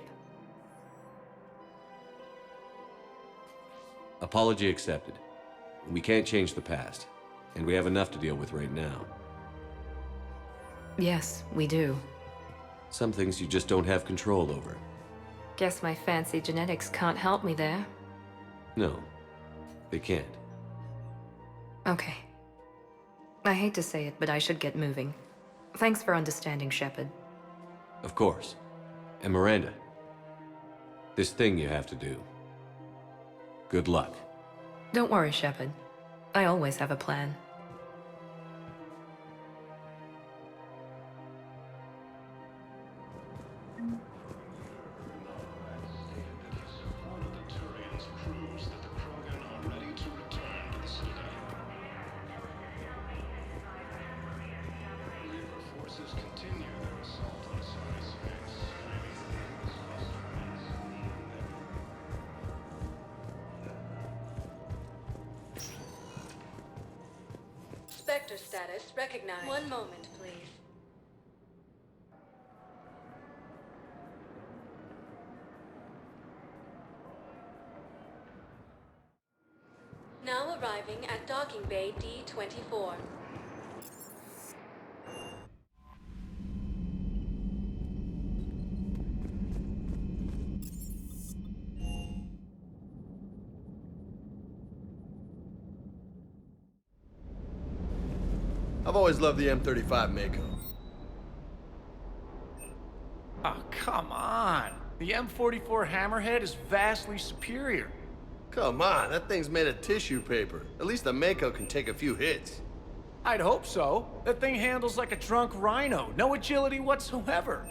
Apology accepted. We can't change the past, and we have enough to deal with right now.
Yes, we do.
Some things you just don't have control over.
Guess my fancy genetics can't help me there.
No, they can't.
Okay. I hate to say it, but I should get moving. Thanks for understanding, Shepard.
Of course. And Miranda, this thing you have to do. Good luck.
Don't worry, Shepard. I always have a plan.
Vector status recognized. One moment, please. Now arriving at docking bay D-24.
I've always loved the M35 Mako.
Oh, come on. The M44 Hammerhead is vastly superior.
Come on, that thing's made of tissue paper. At least the Mako can take a few hits.
I'd hope so. That thing handles like a drunk rhino. No agility whatsoever.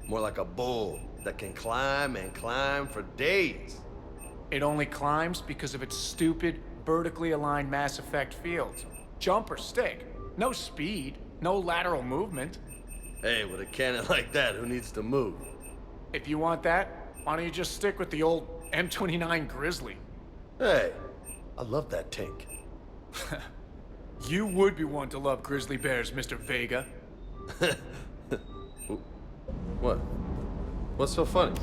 More like a bull that can climb and climb for days.
It only climbs because of its stupid, vertically aligned Mass Effect fields. Jump or stick. No speed. No lateral movement.
Hey, with a cannon like that, who needs to move?
If you want that, why don't you just stick with the old M29 Grizzly?
Hey, I love that tank.
You would be one to love grizzly bears, Mr. Vega.
What? What's so funny?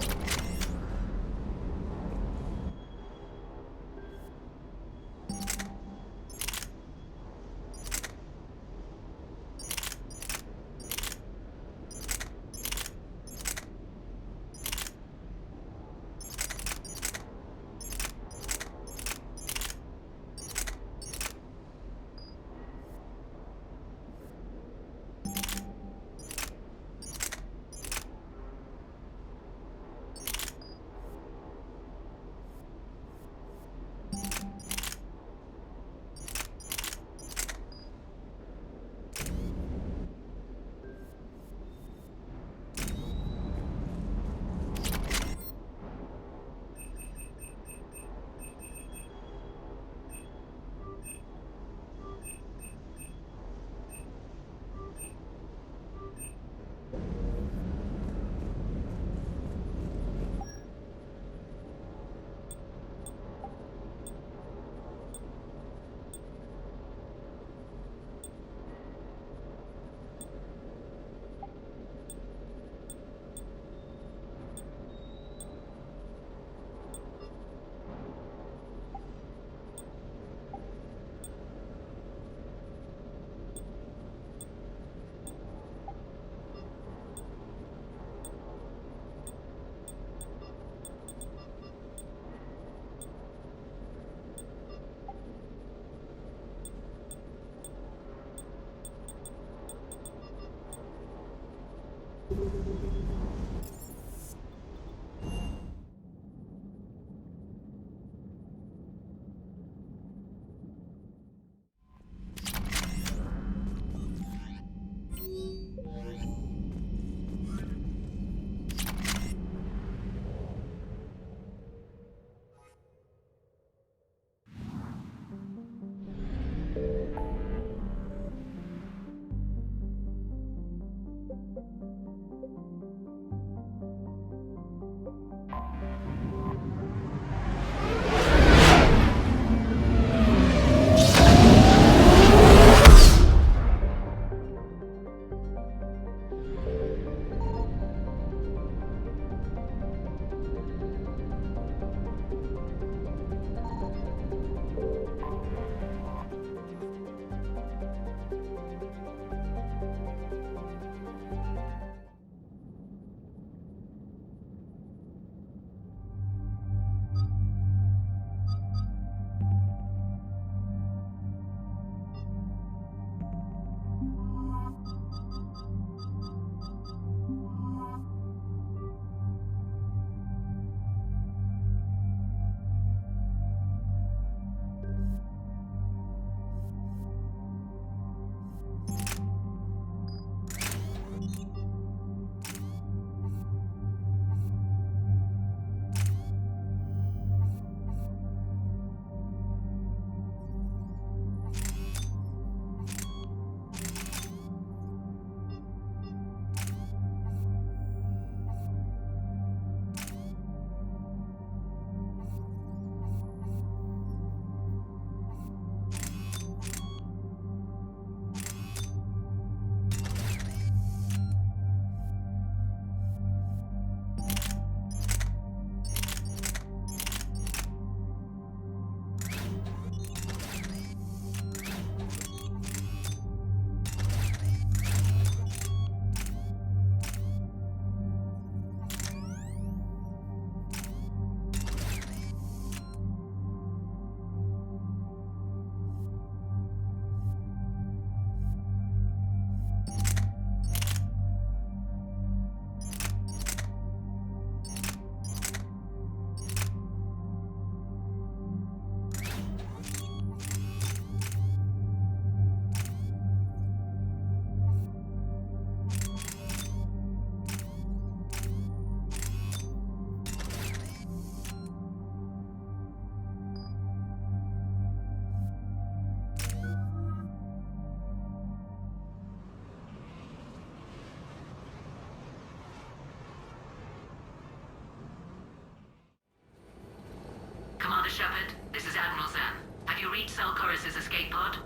Alcorus' escape pod?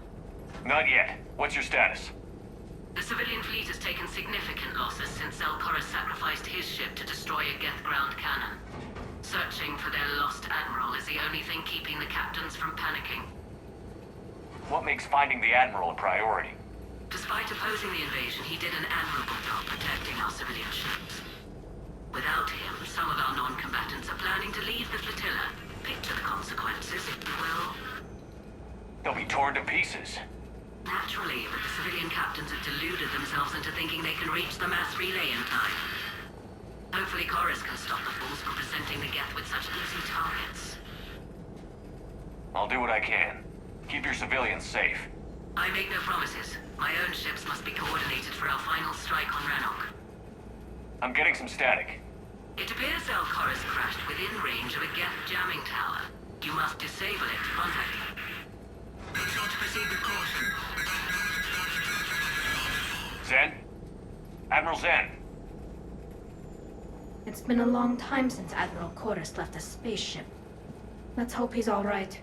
Not yet. What's your status?
The civilian fleet has taken significant losses since Alcorus sacrificed his ship to destroy a Geth ground cannon. Searching for their lost admiral is the only thing keeping the captains from panicking.
What makes finding the Admiral a priority?
Despite opposing the invasion, he did an admirable job protecting our civilian ships. Without him, some of our non-combatants are planning to leave the flotilla. Picture the consequences, if you will.
They'll be torn to pieces.
Naturally, but the civilian captains have deluded themselves into thinking they can reach the mass relay in time. Hopefully Chorus can stop the fools from presenting the Geth with such easy targets.
I'll do what I can. Keep your civilians safe.
I make no promises. My own ships must be coordinated for our final strike on Rannoch.
I'm getting some static.
It appears Elgato crashed within range of a Geth jamming tower. You must disable it to contact it. Make sure to proceed with caution.
Zen? Admiral Zen?
It's been a long time since Admiral Chorus left a spaceship. Let's hope he's all right.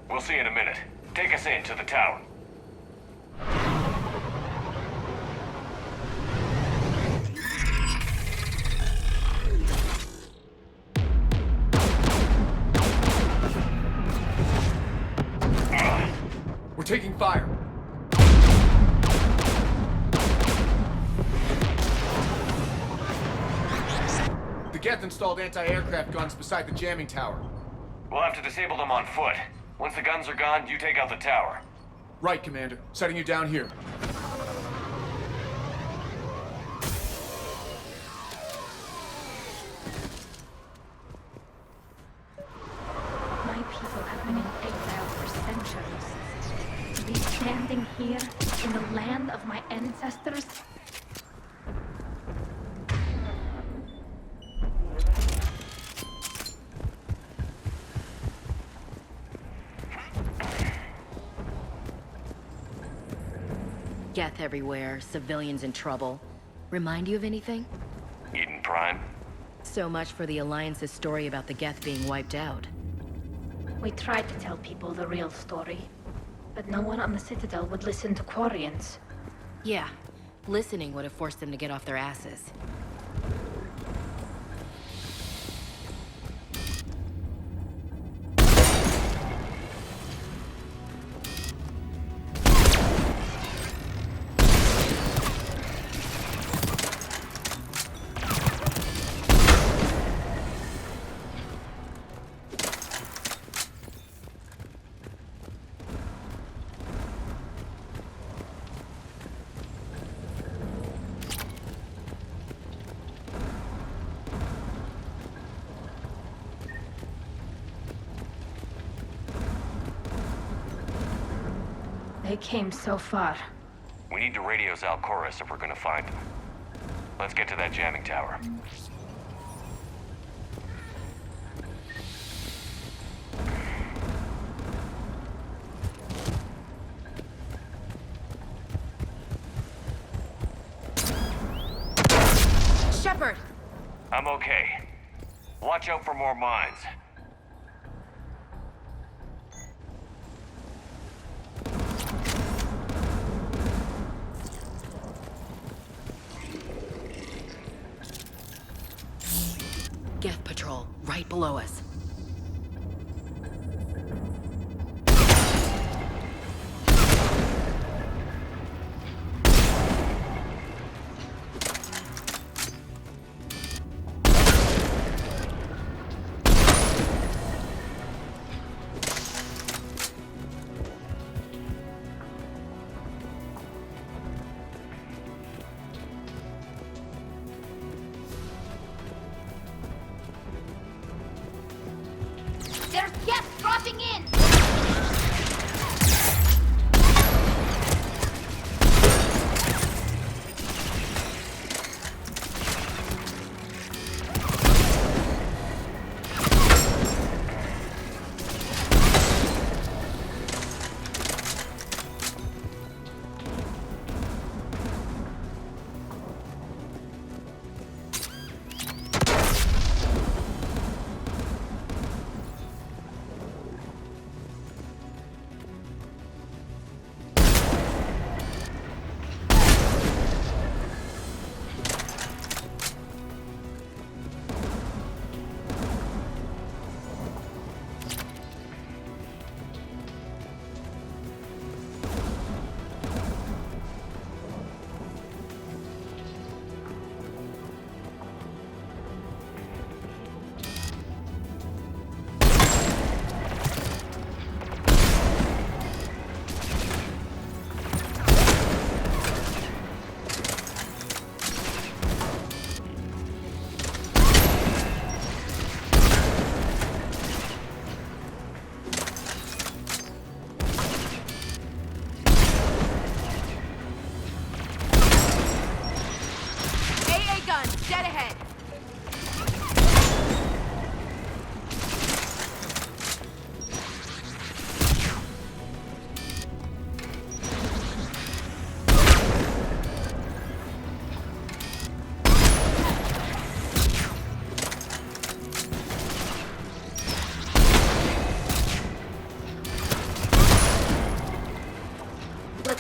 We'll see in a minute. Take us in to the tower.
We're taking fire. The Geth installed anti-aircraft guns beside the jamming tower.
We'll have to disable them on foot. Once the guns are gone, you take out the tower.
Right, Commander. Setting you down here.
My people have been in exile for centuries. To be standing here in the land of my ancestors?
Geth everywhere, civilians in trouble. Remind you of anything?
Eden Prime?
So much for the Alliance's story about the Geth being wiped out.
We tried to tell people the real story, but no one on the Citadel would listen to Quarians.
Yeah, listening would have forced them to get off their asses.
They came so far.
We need to radio Alcorus if we're gonna find them. Let's get to that jamming tower.
Shepard!
I'm okay. Watch out for more mines.
Geth patrol, right below us.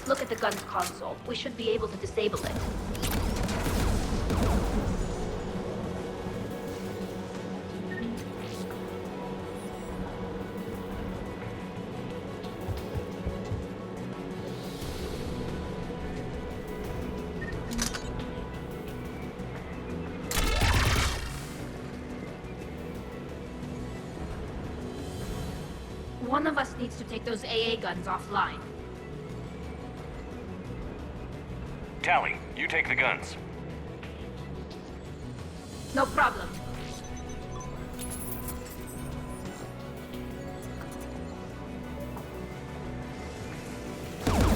Look at the gun's console. We should be able to disable it. One of us needs to take those AA guns offline.
Tally, you take the guns.
No problem.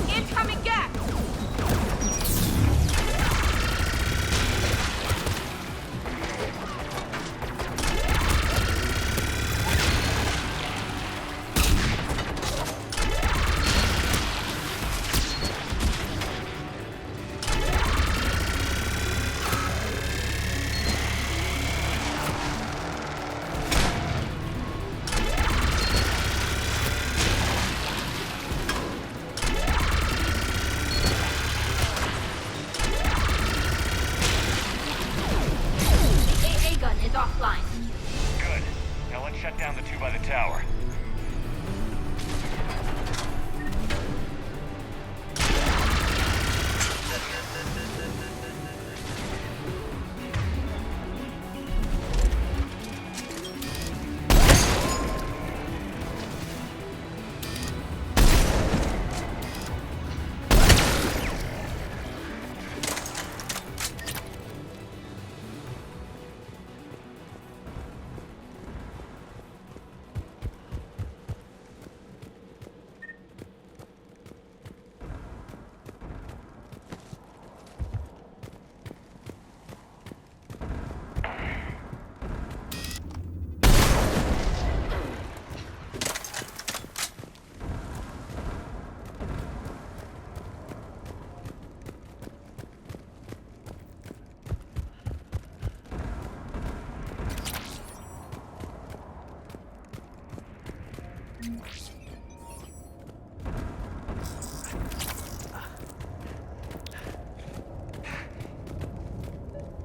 Incoming gas!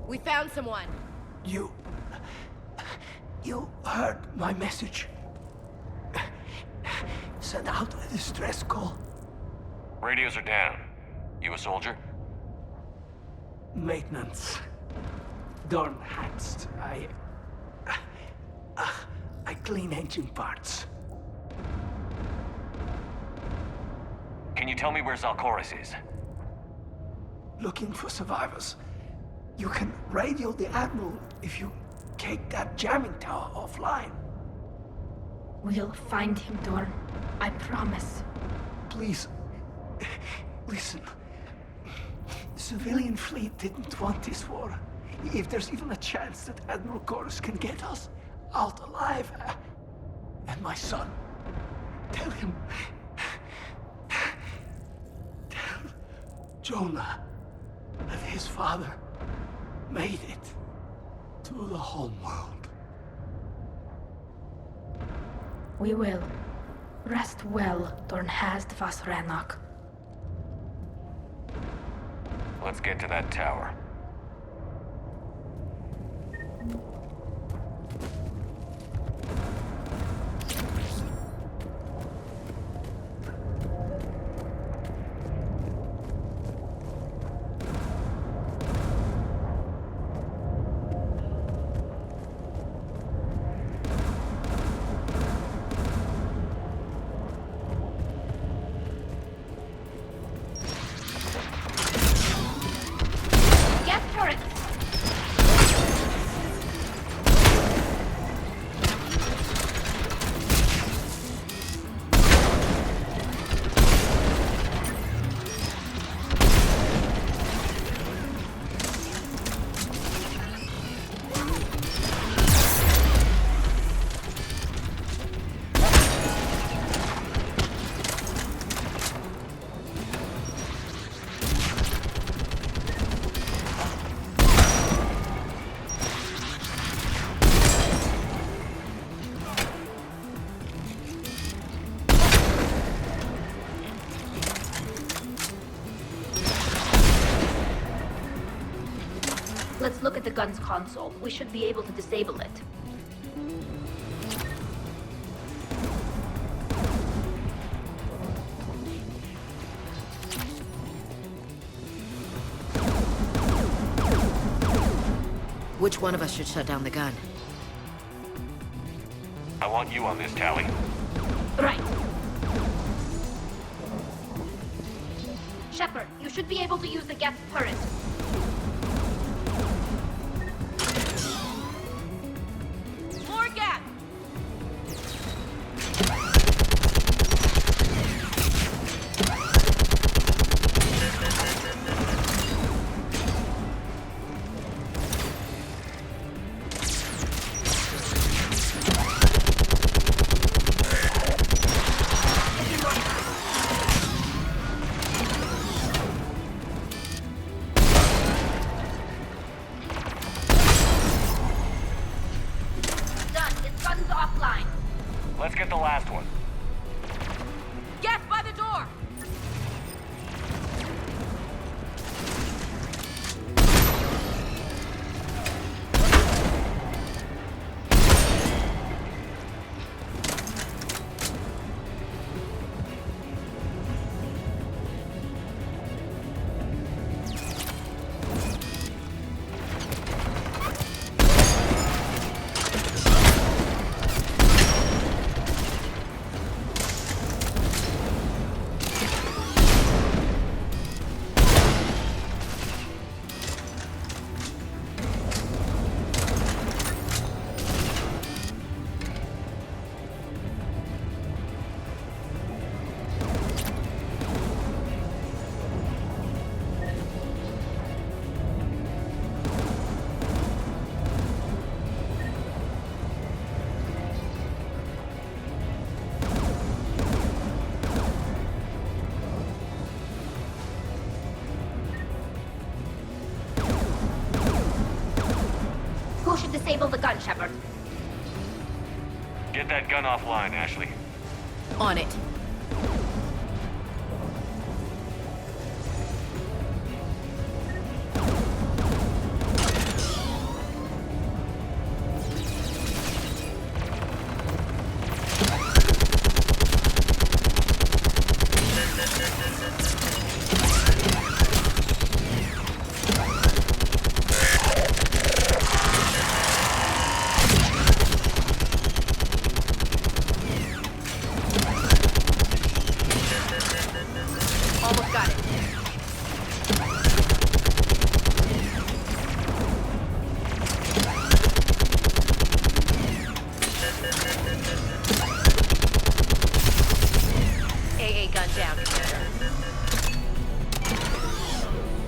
We found someone.
You heard my message. Send out a distress call.
Radios are down. You a soldier?
Maintenance. Darn hats. I clean engine parts.
Can you tell me where Zalcoris is?
Looking for survivors. You can radio the Admiral if you take that jamming tower offline.
We'll find him, Dorn. I promise.
Please, listen. The civilian fleet didn't want this war. If there's even a chance that Admiral Chorus can get us out alive, and my son, tell him. Tell Jonah that his father made it to the homeworld.
We will. Rest well, Dornhast vas Rannoch.
Let's get to that tower.
look at the gun's console. We should be able to disable it.
Which one of us should shut down the gun?
I want you on this, Tally.
Right. Shepard, you should be able to use the Geth turret. More Geth!
Let's get the last one.
Geth by the door! Disable the gun, Shepard.
Get that gun offline, Ashley.
On it.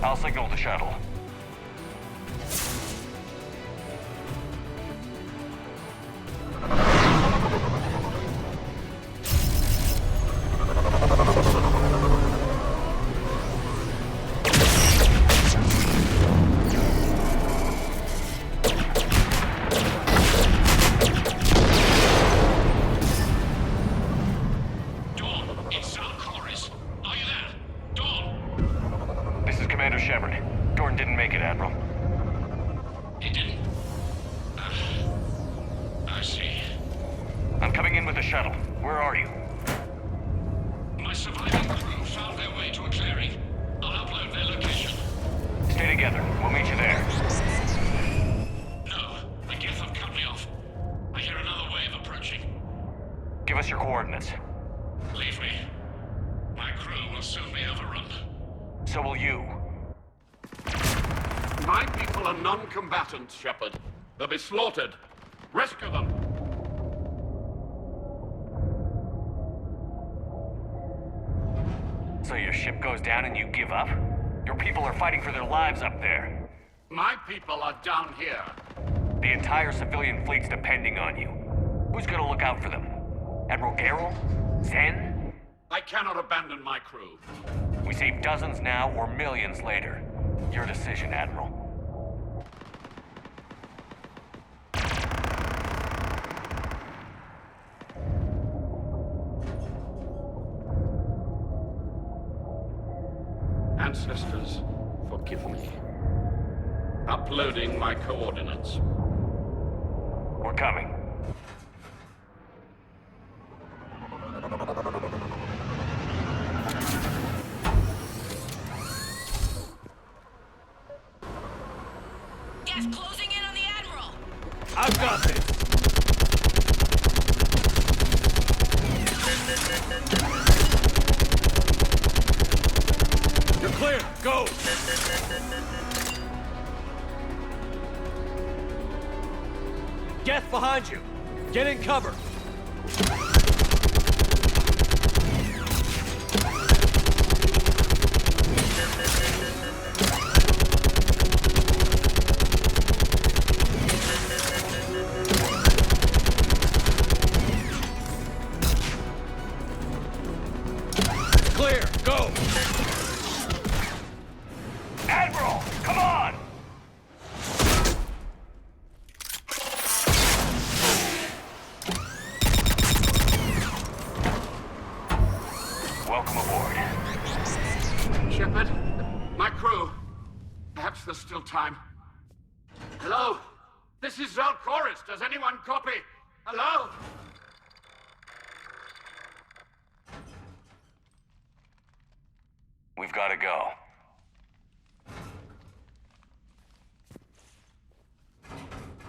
I'll signal the shuttle.
Shepard. They'll be slaughtered. Rescue them!
So your ship goes down and you give up? Your people are fighting for their lives up there.
My people are down here.
The entire civilian fleet's depending on you. Who's gonna look out for them? Admiral Geralt? Zen?
I cannot abandon my crew.
We save dozens now or millions later. Your decision, Admiral.
Ancestors, forgive me. Uploading my coordinates.
We're coming.
Geth closing in on the Admiral!
I've got this! You're clear! Go! Geth behind you! Get in cover! Clear! Go!
Admiral, come on! Welcome aboard.
Shepard, my crew. Perhaps there's still time. Hello? This is Zal'Koris. Does anyone copy? Hello?
We've got to go.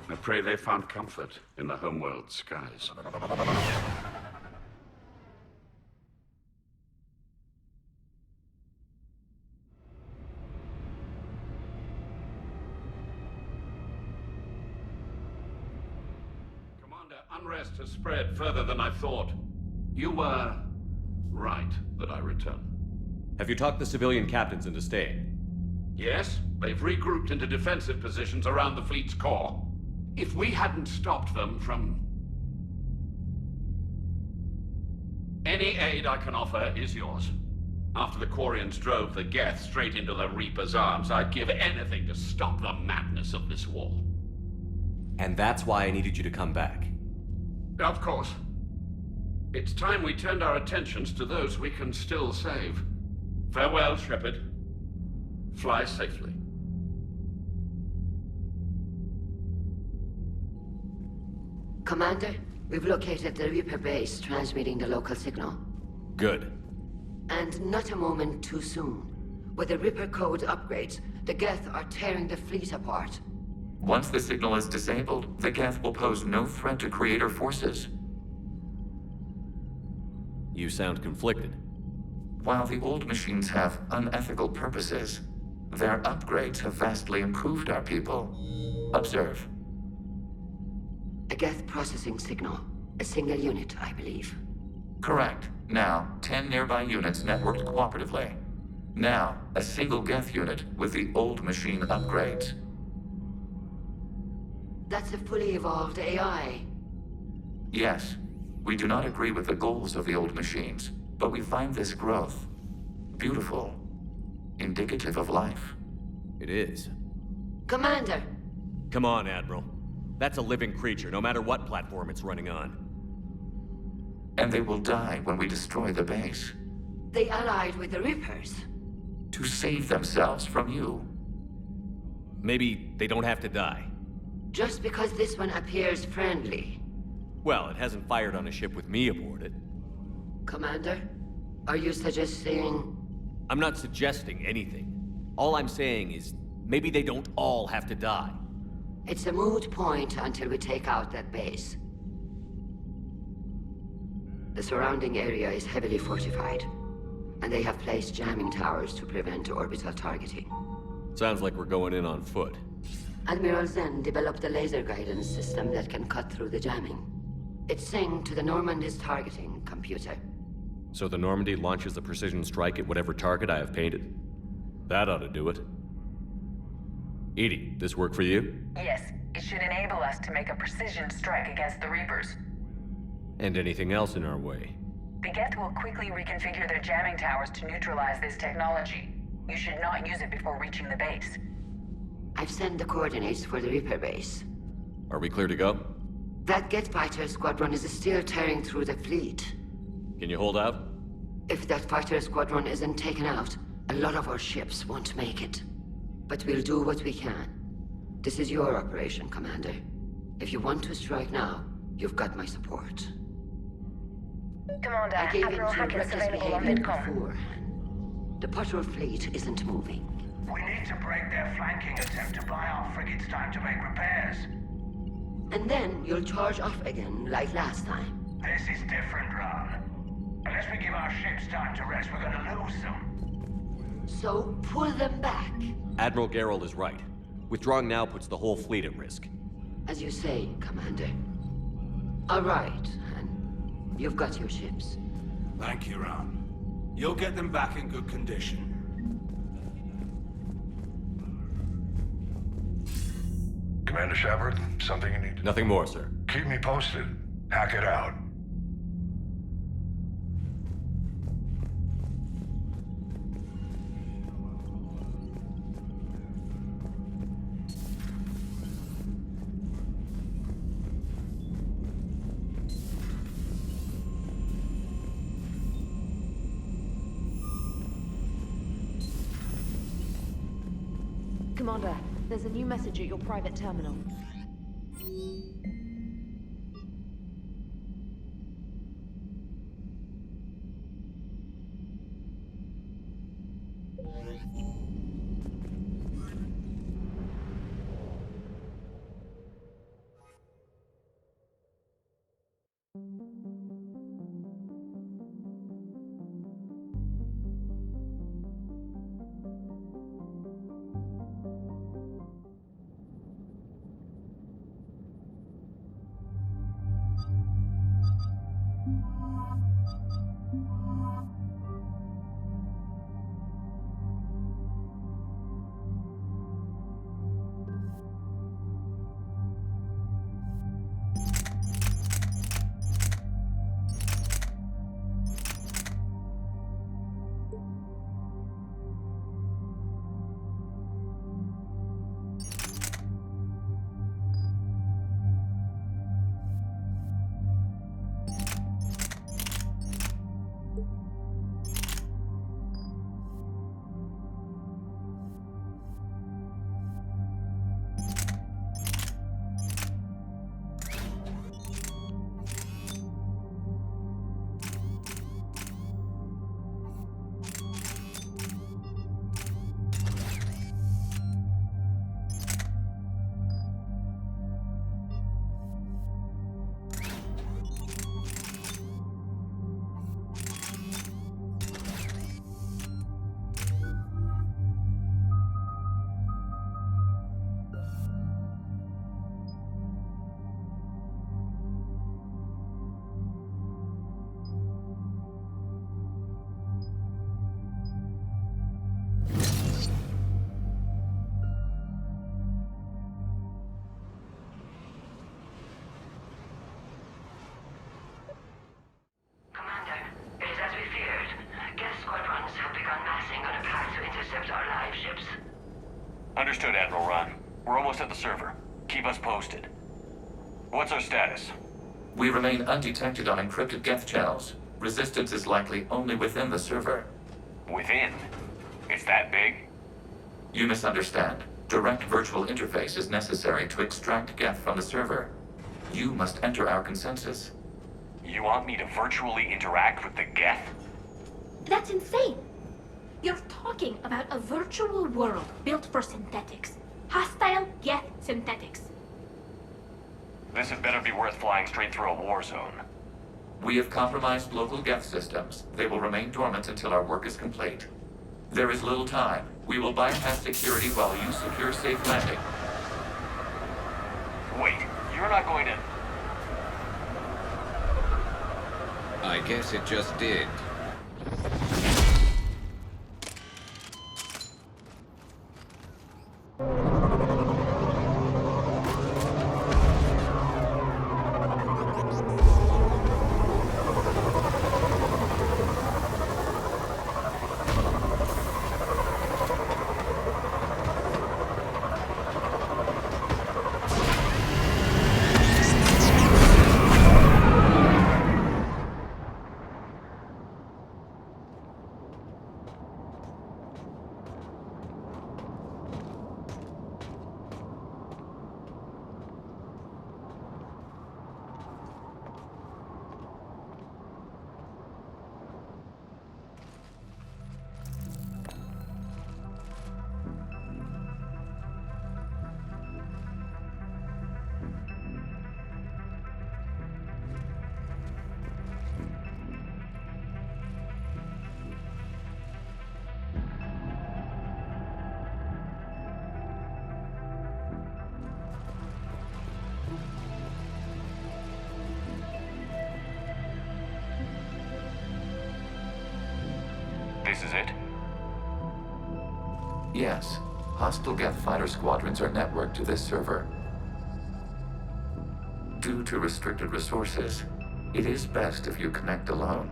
I pray they found comfort in the homeworld skies. Commander, unrest has spread further than I thought. You were right that I return.
Have you talked the civilian captains into staying?
Yes, they've regrouped into defensive positions around the fleet's core. If we hadn't stopped them from... Any aid I can offer is yours. After the Quarians drove the Geth straight into the Reaper's arms, I'd give anything to stop the madness of this war.
And that's why I needed you to come back.
Of course. It's time we turned our attentions to those we can still save. Farewell, Shepard. Fly safely.
Commander, we've located the Reaper base transmitting the local signal.
Good.
And not a moment too soon. With the Reaper code upgrades, the Geth are tearing the fleet apart.
Once the signal is disabled, the Geth will pose no threat to Creator forces.
You sound conflicted.
While the old machines have unethical purposes, their upgrades have vastly improved our people. Observe.
A Geth processing signal. A single unit, I believe.
Correct. Now, 10 nearby units networked cooperatively. Now, a single Geth unit with the old machine upgrades.
That's a fully evolved AI.
Yes. We do not agree with the goals of the old machines, but we find this growth beautiful, indicative of life.
It is.
Commander!
Come on, Admiral. That's a living creature, no matter what platform it's running on.
And they will die when we destroy the base.
They allied with the Reapers.
To save themselves from you.
Maybe they don't have to die.
Just because this one appears friendly.
Well, it hasn't fired on a ship with me aboard it.
Commander, are you suggesting...
I'm not suggesting anything. All I'm saying is, maybe they don't all have to die.
It's a moot point until we take out that base. The surrounding area is heavily fortified, and they have placed jamming towers to prevent orbital targeting.
Sounds like we're going in on foot.
Admiral Zen developed a laser guidance system that can cut through the jamming. It's synced to the Normandy's targeting computer.
So the Normandy launches a precision strike at whatever target I have painted? That ought to do it. Edie, this work for you?
Yes, it should enable us to make a precision strike against the Reapers.
And anything else in our way?
The Geth will quickly reconfigure their jamming towers to neutralize this technology. You should not use it before reaching the base.
I've sent the coordinates for the Reaper base.
Are we clear to go?
That Geth fighter squadron is still tearing through the fleet.
Can you hold out?
If that fighter squadron isn't taken out, a lot of our ships won't make it. But we'll do what we can. This is your operation, Commander. If you want to strike now, you've got my support.
Commander,
I gave in
Admiral
to
Hackett's
reckless
available on
behavior
VidCom.
beforehand. The patrol fleet isn't moving.
We need to break their flanking attempt to buy our frigates time to make repairs.
And then you'll charge off again, like last time.
This is different, Ron. Unless we give our ships time to rest, we're gonna lose them.
So pull them back.
Admiral Geralt is right. Withdrawing now puts the whole fleet at risk.
As you say, Commander. All right, and you've got your ships.
Thank you, Ron. You'll get them back in good condition.
Commander Shepard, something you need?
Nothing more, sir.
Keep me posted. Hack it out.
Commander, there's a new message at your private terminal.
Understood, Admiral Ron. We're almost at the server. Keep us posted. What's our status?
We remain undetected on encrypted Geth channels. Resistance is likely only within the server.
Within? It's that big?
You misunderstand. Direct virtual interface is necessary to extract Geth from the server. You must enter our consensus.
You want me to virtually interact with the Geth?
That's insane! You're talking about a virtual world built for synthetics. Hostile Geth synthetics.
This had better be worth flying straight through a war zone.
We have compromised local Geth systems. They will remain dormant until our work is complete. There is little time. We will bypass security while you secure safe landing.
Wait, you're not going to...
I guess it just did.
This is it?
Yes. Hostile Geth fighter squadrons are networked to this server. Due to restricted resources, it is best if you connect alone.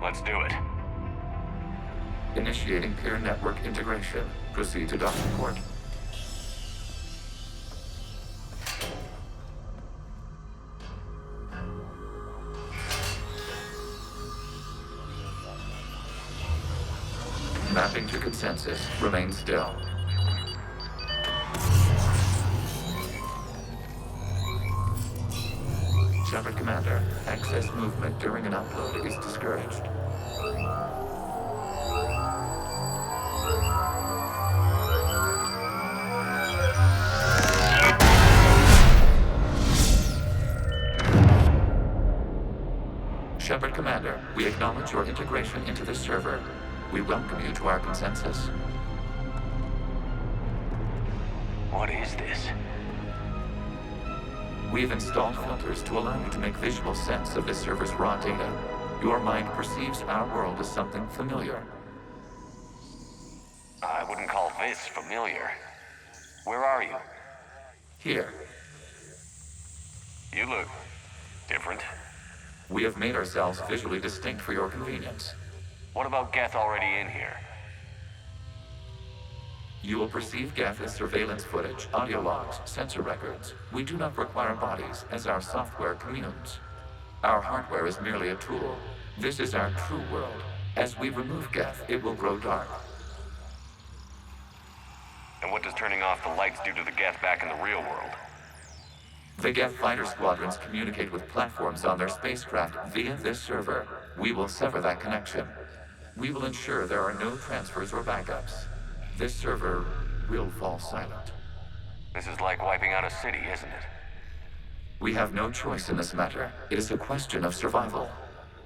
Let's do it.
Initiating peer network integration. Proceed to docking port. Mapping to consensus. Remain still. Shepard Commander, access movement during an upload is discouraged. Shepard Commander, we acknowledge your integration into this server. We welcome you to our consensus.
What is this?
We've installed filters to allow you to make visual sense of this server's raw data. Your mind perceives our world as something familiar.
I wouldn't call this familiar. Where are you?
Here.
You look different.
We have made ourselves visually distinct for your convenience.
What about Geth already in here?
You will perceive Geth as surveillance footage, audio logs, sensor records. We do not require bodies, as our software communes. Our hardware is merely a tool. This is our true world. As we remove Geth, it will grow dark.
And what does turning off the lights do to the Geth back in the real world?
The Geth fighter squadrons communicate with platforms on their spacecraft via this server. We will sever that connection. We will ensure there are no transfers or backups. This server will fall silent.
This is like wiping out a city, isn't it?
We have no choice in this matter. It is a question of survival.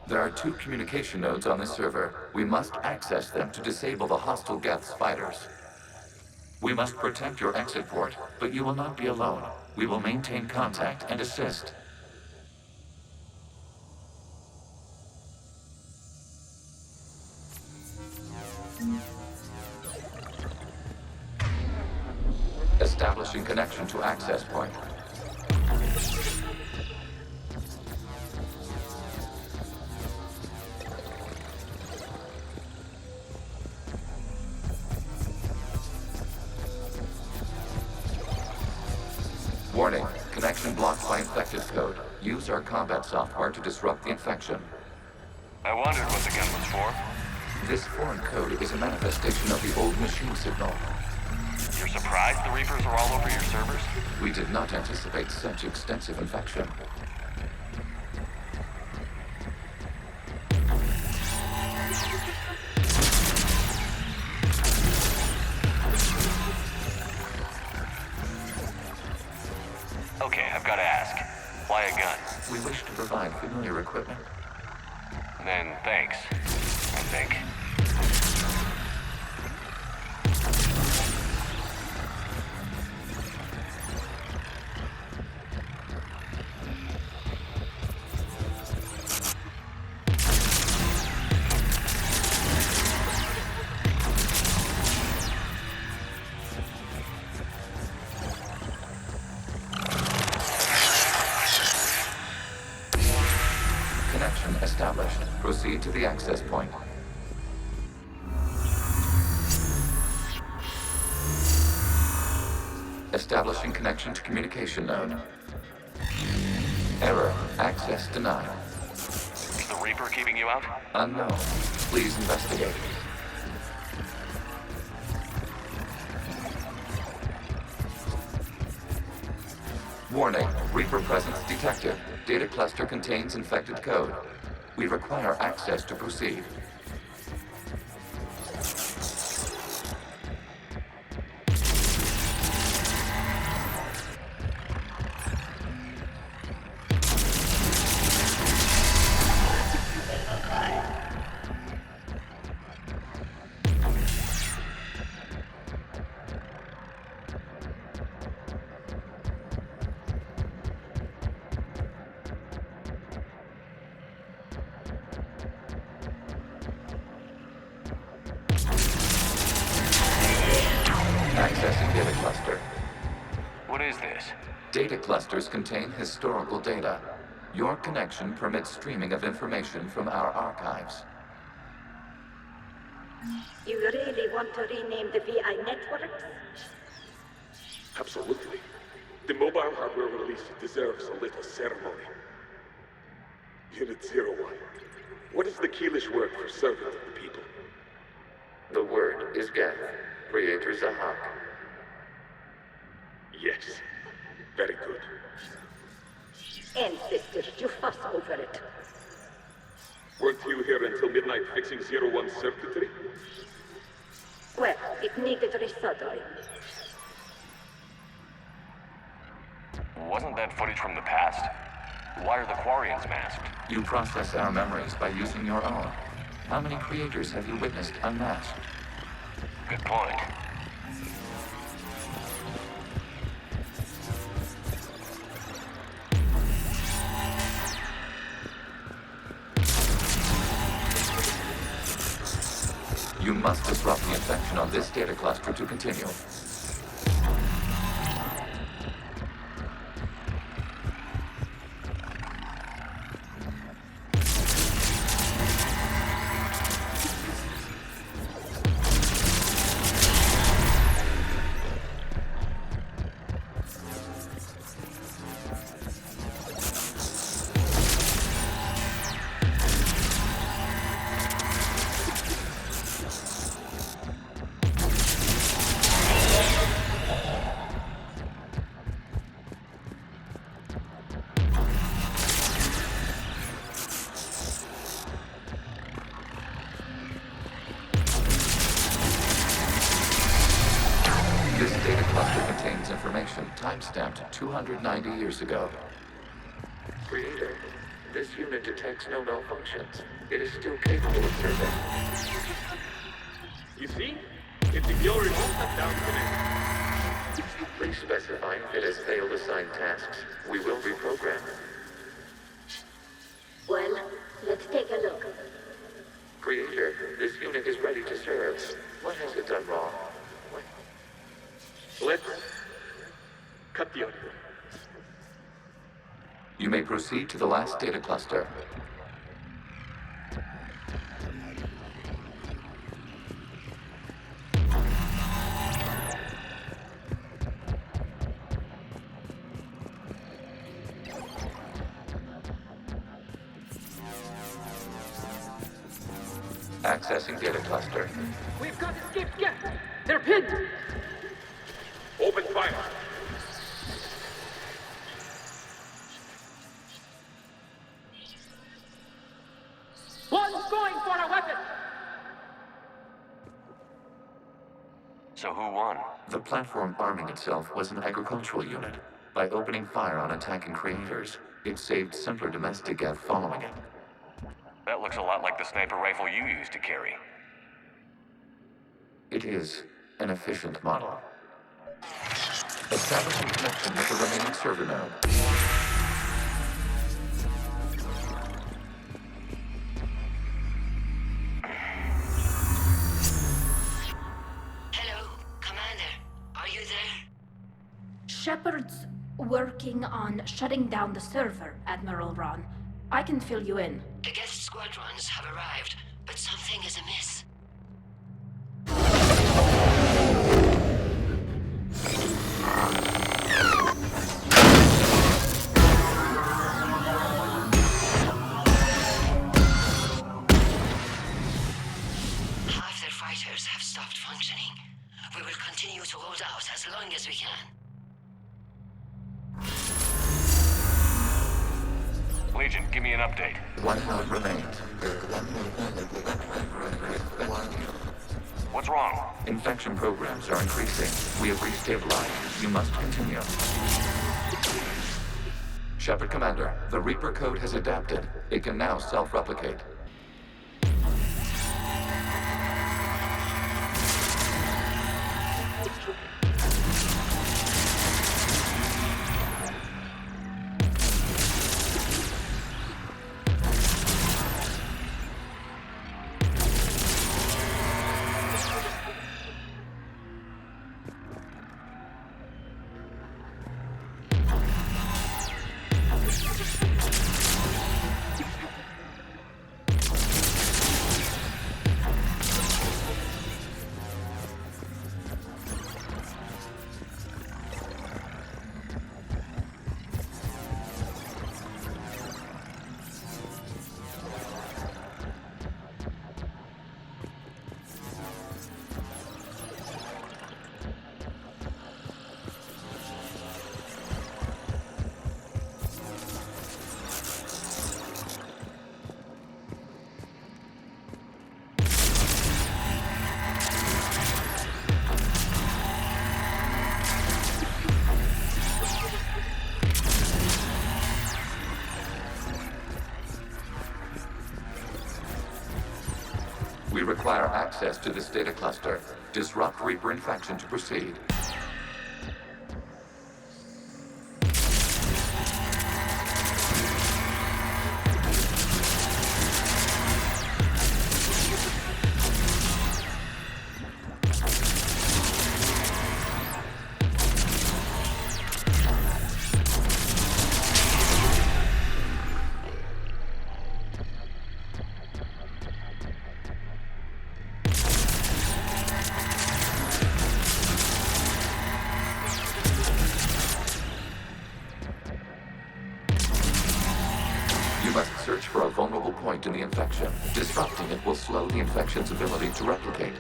There are 2 communication nodes on this server. We must access them to disable the hostile Geth's fighters. We must protect your exit port, but you will not be alone. We will maintain contact and assist. Establishing connection to access point. Warning, connection blocked by infected code. Use our combat software to disrupt the infection.
I wondered what the gun was for.
This foreign code is a manifestation of the old machine signal.
You're surprised the Reapers are all over your servers?
We did not anticipate such extensive infection.
Okay, I've got to ask. Why a gun?
We wish to provide familiar equipment.
Then thanks, I think.
Established. Proceed to the access point. Establishing connection to communication node. Error. Access denied.
Is the Reaper keeping you out?
Unknown. Please investigate. Warning. Reaper presence detected. Data cluster contains infected code. We require access to proceed.
What is this?
Data clusters contain historical data. Your connection permits streaming of information from our archives.
You really want to rename the VI networks?
Absolutely. The mobile hardware release deserves a little ceremony. Unit 01. What is the Keelish word for servant of the people?
The word is Geth, Creator Zahak.
Yes. Very good.
Ancestors, you fuss over it.
Weren't you here until midnight fixing 01's circuitry?
Well, it needed resoldering.
Wasn't that footage from the past? Why are the Quarians masked?
You process our memories by using your own. How many creators have you witnessed unmasked?
Good point.
You must disrupt the infection on this data cluster to continue. Timestamped 290 years ago. Creator, this unit detects no malfunctions. It is still capable of serving.
You see? It's your remote shutdown command.
Please specify if it has failed assigned tasks. We will reprogram.
Well, let's take a look.
Creator, this unit is ready to serve. What has it done wrong?
Let's cut the audio.
You may proceed to the last data cluster. Accessing data cluster.
We've got escaped Geth! They're pinned!
Open fire!
One's going for a weapon!
So who won?
The platform arming itself was an agricultural unit. By opening fire on attacking creators, it saved simpler domestic Geth following it.
That looks a lot like the sniper rifle you used to carry.
It is an efficient model. Establishing connection with the remaining server node.
Hello, Commander. Are you there?
Shepard's working on shutting down the server, Admiral Ron. I can fill you in.
The Geth squadrons have arrived, but something is amiss. Half their fighters have stopped functioning. We will continue to hold out as long as we can.
Legion, give me an update.
One node remains.
What's wrong?
Infection programs are increasing. We have restabilized. You must continue. Shepard Commander, the Reaper code has adapted. It can now self-replicate. We require access to this data cluster. Disrupt Reaper infection to proceed. In the infection. Disrupting it will slow the infection's ability to replicate.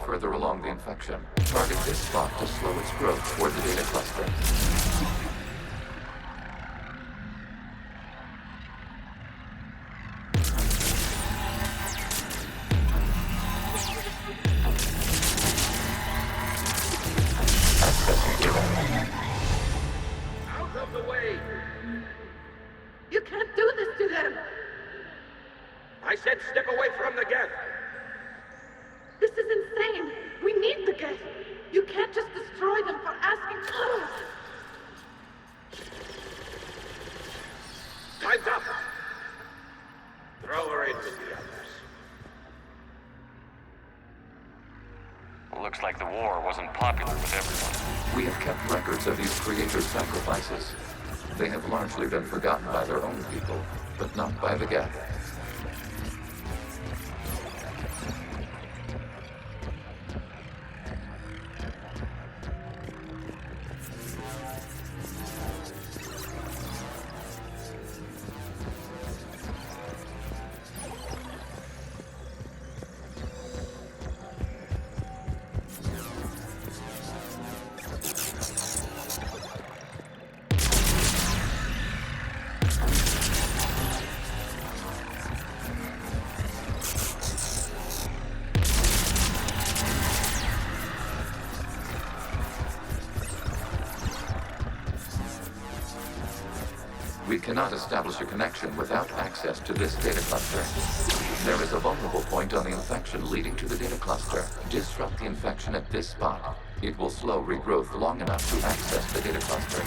Further along the infection. Target this spot to slow its growth toward the data cluster.
Out of the way! You can't do this to them! I said step away from the Geth!
This is insane! We need the Geth! You can't just destroy them for asking for it!
Time's up! Throw her in with the others.
Looks like the war wasn't popular with everyone.
We have kept records of these creators' sacrifices. They have largely been forgotten by their own people, but not by the Geth. We cannot establish a connection without access to this data cluster. There is a vulnerable point on the infection leading to the data cluster. Disrupt the infection at this spot. It will slow regrowth long enough to access the data cluster.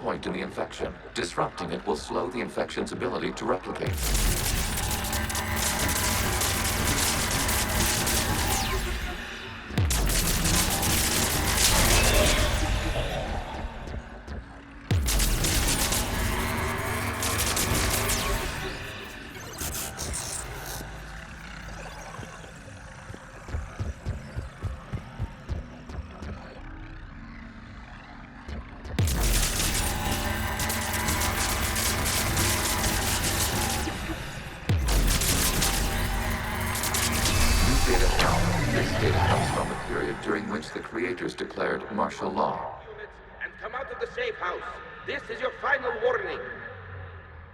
Point in the infection. Disrupting it will slow the infection's ability to replicate. Declared martial law.
And come out of the safe house. This is your final warning.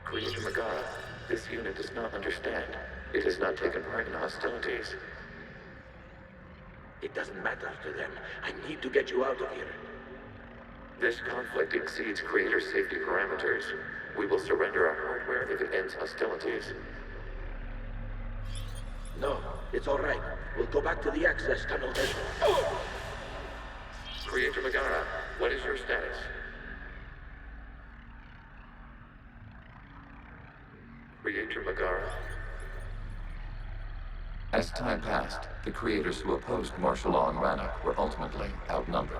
Creator Megara, this unit does not understand. It has not taken part in hostilities.
It doesn't matter to them. I need to get you out of here.
This conflict exceeds Creator's safety parameters. We will surrender our hardware if it ends hostilities.
It's all right. We'll go back to the access tunnel then. Oh!
Creator Megara, what is your status? Creator Megara. As time passed, the creators who opposed martial law in Rannoch were ultimately outnumbered.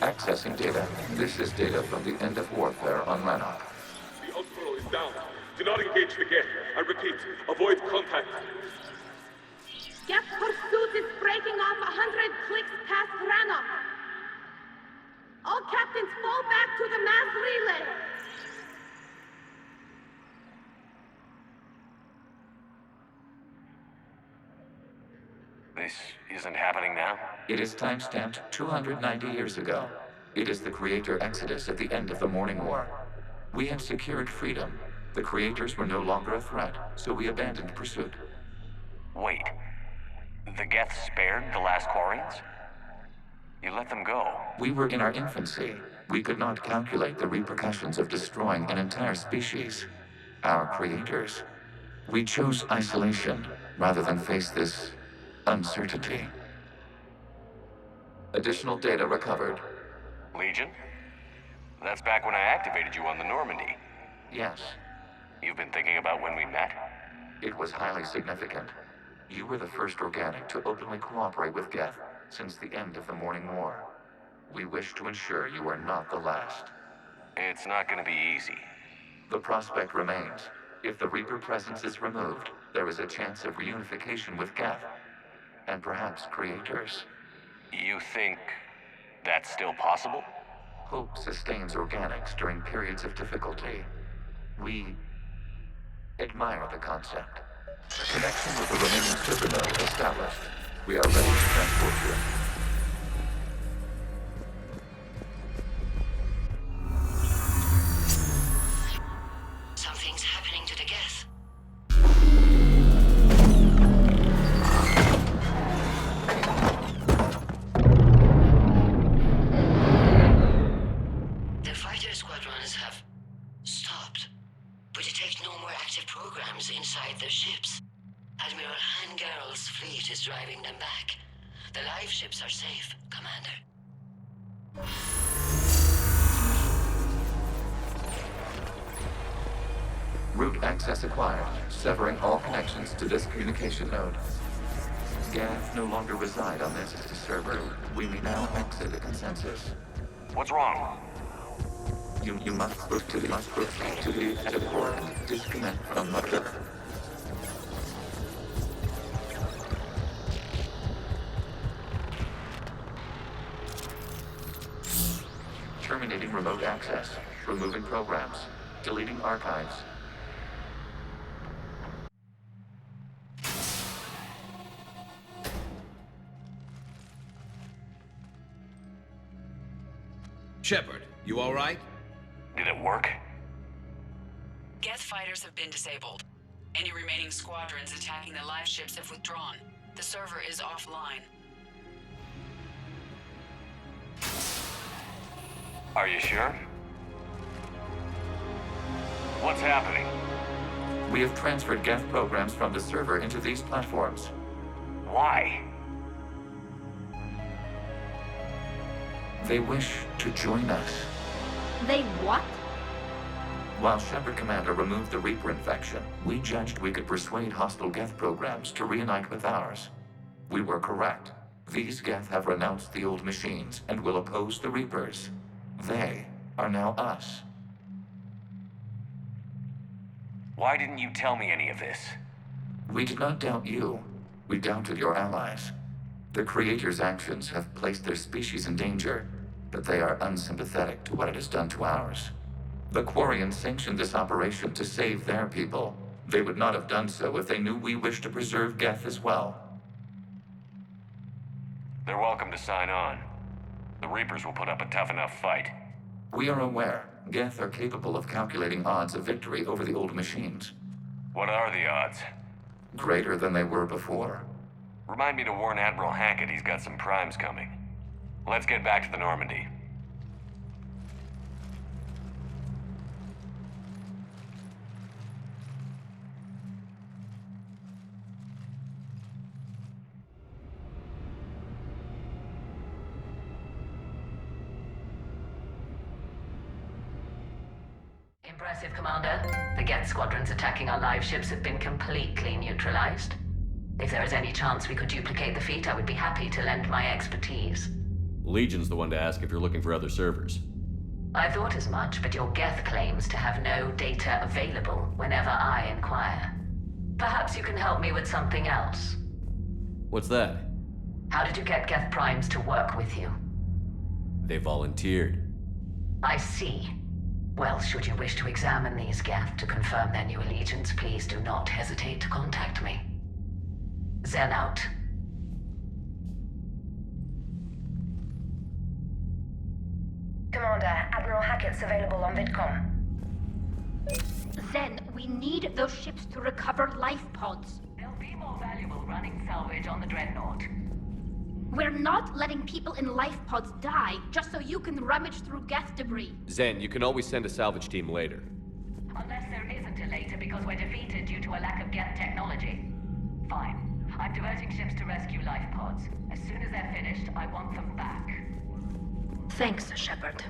Accessing data. This is data from the end of warfare on Rannoch.
The Ontarom is down. Do not engage the Geth. I repeat, avoid contact.
Geth pursuit is breaking off 100 clicks past Rannoch. All captains fall back to the mass relay.
This isn't happening now?
It is timestamped 290 years ago. It is the Creator Exodus at the end of the Morning War. We had secured freedom. The Creators were no longer a threat, so we abandoned pursuit.
Wait. The Geth spared the last Quarians? You let them go.
We were in our infancy. We could not calculate the repercussions of destroying an entire species. Our creators. We chose isolation rather than face this uncertainty. Additional data recovered.
Legion? That's back when I activated you on the Normandy.
Yes.
You've been thinking about when we met?
It was highly significant. You were the first organic to openly cooperate with Geth since the end of the Morning War. We wish to ensure you are not the last.
It's not gonna be easy.
The prospect remains. If the Reaper presence is removed, there is a chance of reunification with Geth. And perhaps creators.
You think that's still possible?
Hope sustains organics during periods of difficulty. We admire the concept. Connection with the remaining supernode established. We are ready to transport you.
Something's happening to the Geth. The fighter squadrons have stopped, but detect no more active programs inside their ships. Admiral Hangarl's fleet is driving them back. The live ships are safe, Commander.
Route access acquired, severing all connections to this communication node. Geth no longer reside on this server. We may now exit the consensus.
What's wrong?
You must proceed to the core and disconnect from Mother. Terminating remote access, removing programs, deleting archives.
Shepard, you all right?
Did it work?
Geth fighters have been disabled. Any remaining squadrons attacking the live ships have withdrawn. The server is offline.
Are you sure? What's happening?
We have transferred Geth programs from the server into these platforms.
Why?
They wish to join us.
They what?
While Shepard Commander removed the Reaper infection, we judged we could persuade hostile Geth programs to reunite with ours. We were correct. These Geth have renounced the old machines and will oppose the Reapers. They are now us.
Why didn't you tell me any of this?
We did not doubt you. We doubted your allies. The Creator's actions have placed their species in danger, but they are unsympathetic to what it has done to ours. The Quarians sanctioned this operation to save their people. They would not have done so if they knew we wished to preserve Geth as well.
They're welcome to sign on. The Reapers will put up a tough enough fight.
We are aware. Geth are capable of calculating odds of victory over the old machines.
What are the odds?
Greater than they were before.
Remind me to warn Admiral Hackett he's got some primes coming. Let's get back to the Normandy.
Impressive, Commander. The Geth squadrons attacking our live ships have been completely neutralized. If there is any chance we could duplicate the feat, I would be happy to lend my expertise.
Legion's the one to ask if you're looking for other servers.
I thought as much, but your Geth claims to have no data available whenever I inquire. Perhaps you can help me with something else.
What's that?
How did you get Geth primes to work with you?
They volunteered.
I see. Well, should you wish to examine these Geth to confirm their new allegiance, please do not hesitate to contact me. Zen out.
Commander, Admiral Hackett's available on VidCom.
Zen, we need those ships to recover life pods.
They'll be more valuable running salvage on the Dreadnought.
We're not letting people in life pods die just so you can rummage through Geth debris.
Zen, you can always send a salvage team later.
Unless there isn't a later because we're defeated due to a lack of Geth technology. Fine. I'm diverting ships to rescue life pods. As soon as they're finished, I want them back.
Thanks, Shepard.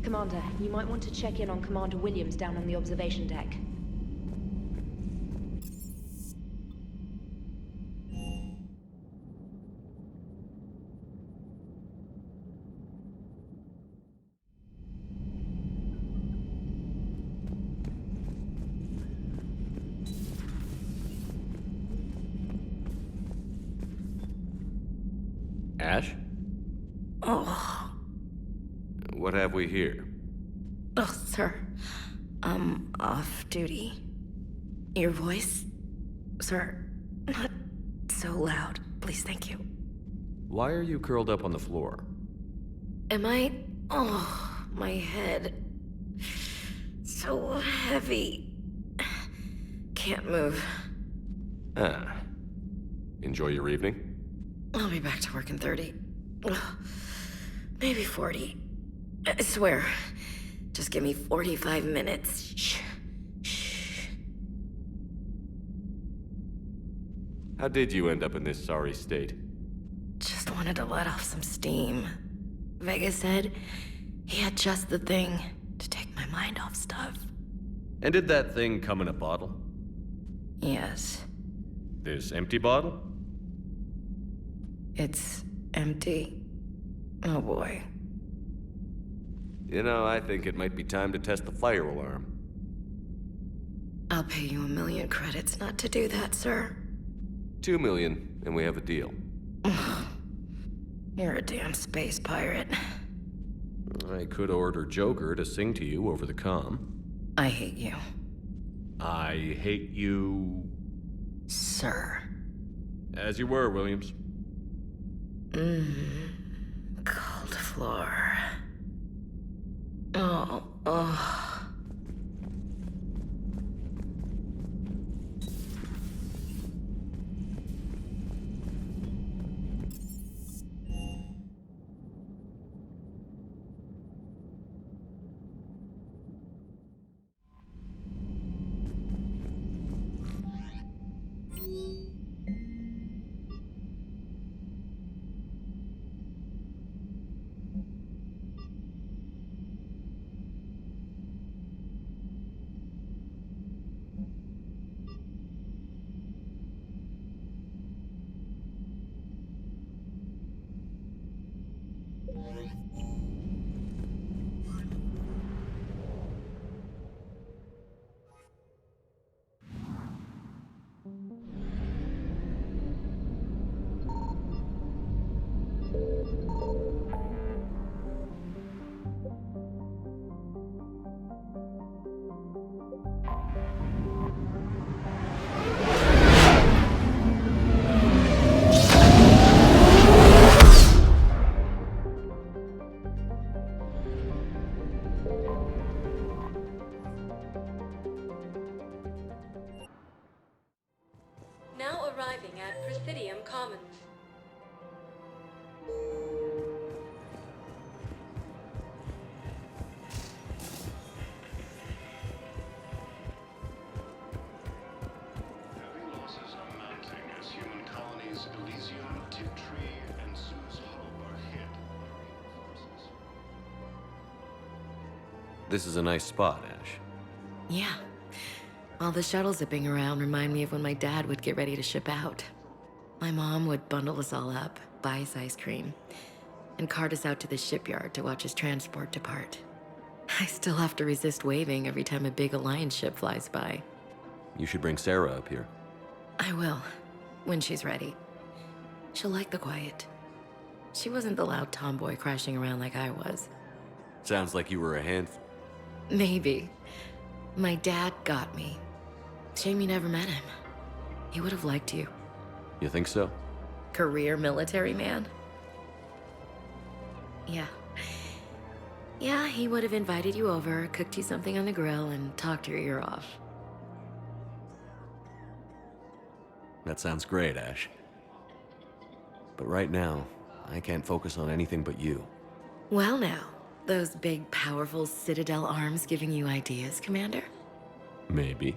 Commander, you might want to check in on Commander Williams down on the observation deck.
Ash?
Oh.
What have we here?
Oh, sir. I'm off duty. Your voice? Sir, not so loud. Please, thank you.
Why are you curled up on the floor?
Am I? Oh, my head. So heavy. Can't move.
Ah. Enjoy your evening?
I'll be back to work in 30. Maybe 40. I swear. Just give me 45 minutes. Shh. Shh.
How did you end up in this sorry state?
Just wanted to let off some steam. Vega said he had just the thing to take my mind off stuff.
And did that thing come in a bottle?
Yes.
This empty bottle?
It's empty. Oh boy.
You know, I think it might be time to test the fire alarm.
I'll pay you 1 million credits not to do that, sir.
2 million, and we have a deal.
You're a damn space pirate.
I could order Joker to sing to you over the comm.
I hate you.
I hate you...
Sir.
As you were, Williams.
Cold floor. Oh.
at Presidium Commons.
This is a nice spot, Ash.
Yeah. All the shuttles zipping around remind me of when my dad would get ready to ship out. My mom would bundle us all up, buy us ice cream, and cart us out to the shipyard to watch his transport depart. I still have to resist waving every time a big Alliance ship flies by.
You should bring Sarah up here.
I will, when she's ready. She'll like the quiet. She wasn't the loud tomboy crashing around like I was.
Sounds like you were a handful.
Maybe. My dad got me. Shame you never met him. He would have liked you.
You think so?
Career military man? Yeah. Yeah, he would have invited you over, cooked you something on the grill, and talked your ear off.
That sounds great, Ash. But right now, I can't focus on anything but you.
Well now, those big, powerful Citadel arms giving you ideas, Commander?
Maybe.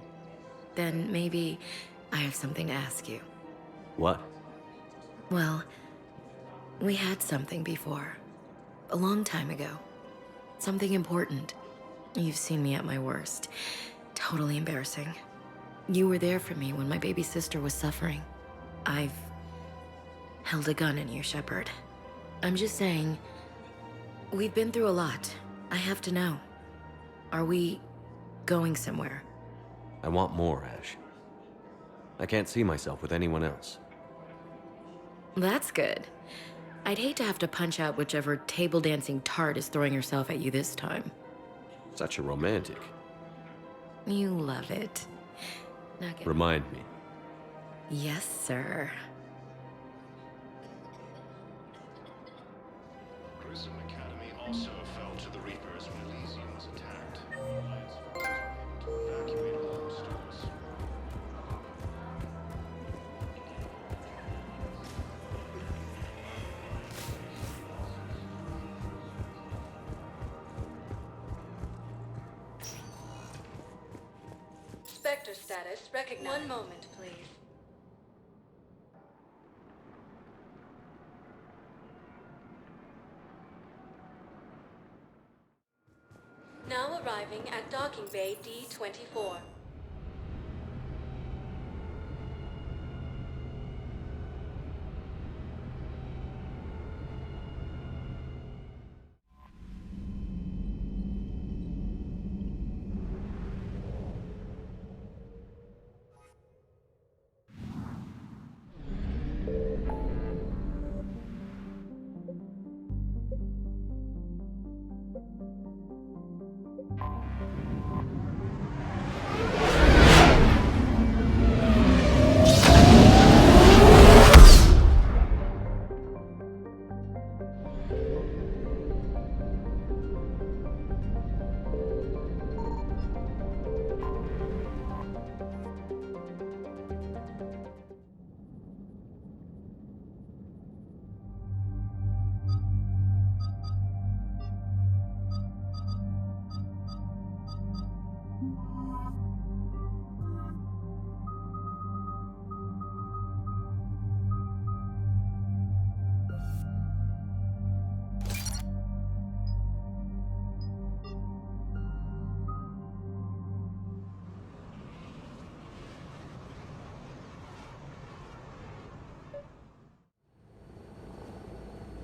Then maybe I have something to ask you.
What?
Well, we had something before. A long time ago. Something important. You've seen me at my worst. Totally embarrassing. You were there for me when my baby sister was suffering. I've held a gun in you, Shepard. I'm just saying, we've been through a lot. I have to know. Are we going somewhere?
I want more, Ash. I can't see myself with anyone else.
That's good. I'd hate to have to punch out whichever table-dancing tart is throwing herself at you this time.
Such a romantic.
You love it. Now get...
Remind me.
Yes, sir.
Grissom Academy also fell to the Reapers when Elysium was attacked. Alliance forces were able to evacuate all stores.
Spectre status recognized. One moment, please. Now arriving at docking bay D-24.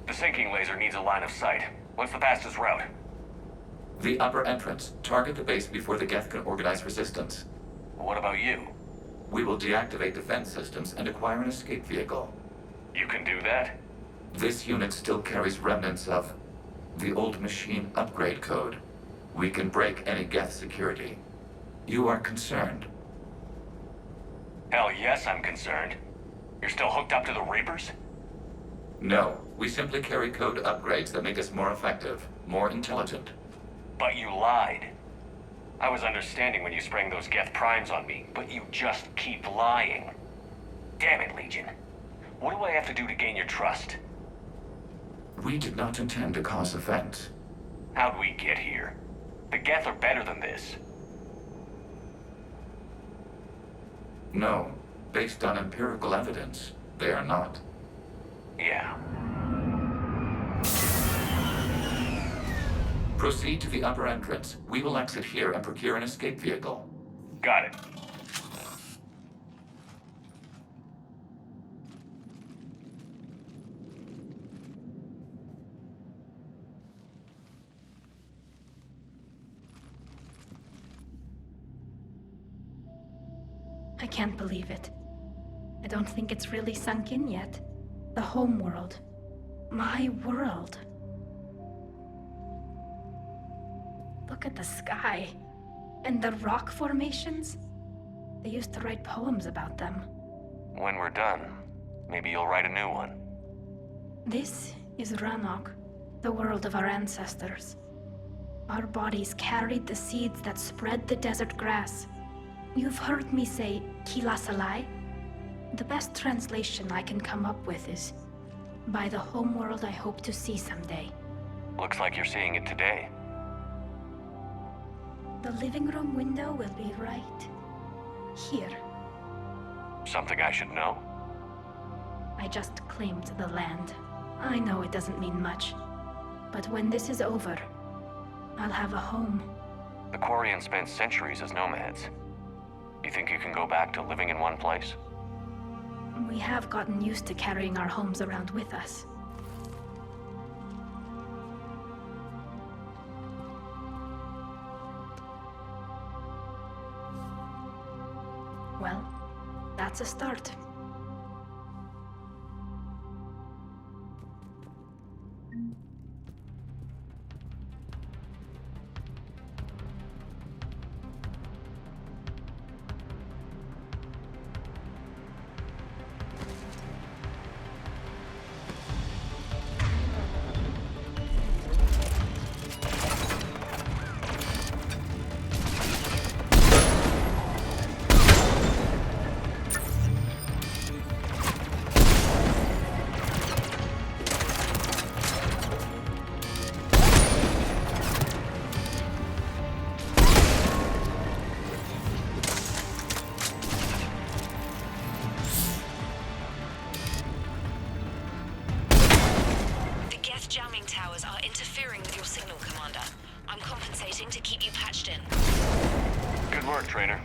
The sinking laser needs a line of sight. What's the fastest route?
The upper entrance. Target the base before the Geth can organize resistance.
What about you?
We will deactivate defense systems and acquire an escape vehicle.
You can do that?
This unit still carries remnants of the old machine upgrade code. We can break any Geth security. You are concerned?
Hell yes, I'm concerned. You're still hooked up to the Reapers?
No, we simply carry code upgrades that make us more effective, more intelligent.
But you lied. I was understanding when you sprang those Geth primes on me, but you just keep lying. Damn it, Legion. What do I have to do to gain your trust?
We did not intend to cause offense.
How'd we get here? The Geth are better than this.
No. Based on empirical evidence, they are not.
Yeah.
Proceed to the upper entrance. We will exit here and procure an escape vehicle.
Got it.
I can't believe it. I don't think it's really sunk in yet. The home world. My world. Look at the sky. And the rock formations. They used to write poems about them.
When we're done, maybe you'll write a new one.
This is Rannoch, the world of our ancestors. Our bodies carried the seeds that spread the desert grass. You've heard me say Kilasalai? The best translation I can come up with is, by the homeworld I hope to see someday.
Looks like you're seeing it today.
The living room window will be right here.
Something I should know?
I just claimed the land. I know it doesn't mean much, but when this is over, I'll have a home.
The Quarian spent centuries as nomads. You think you can go back to living in one place?
We have gotten used to carrying our homes around with us. Well, that's a start.
Trainer.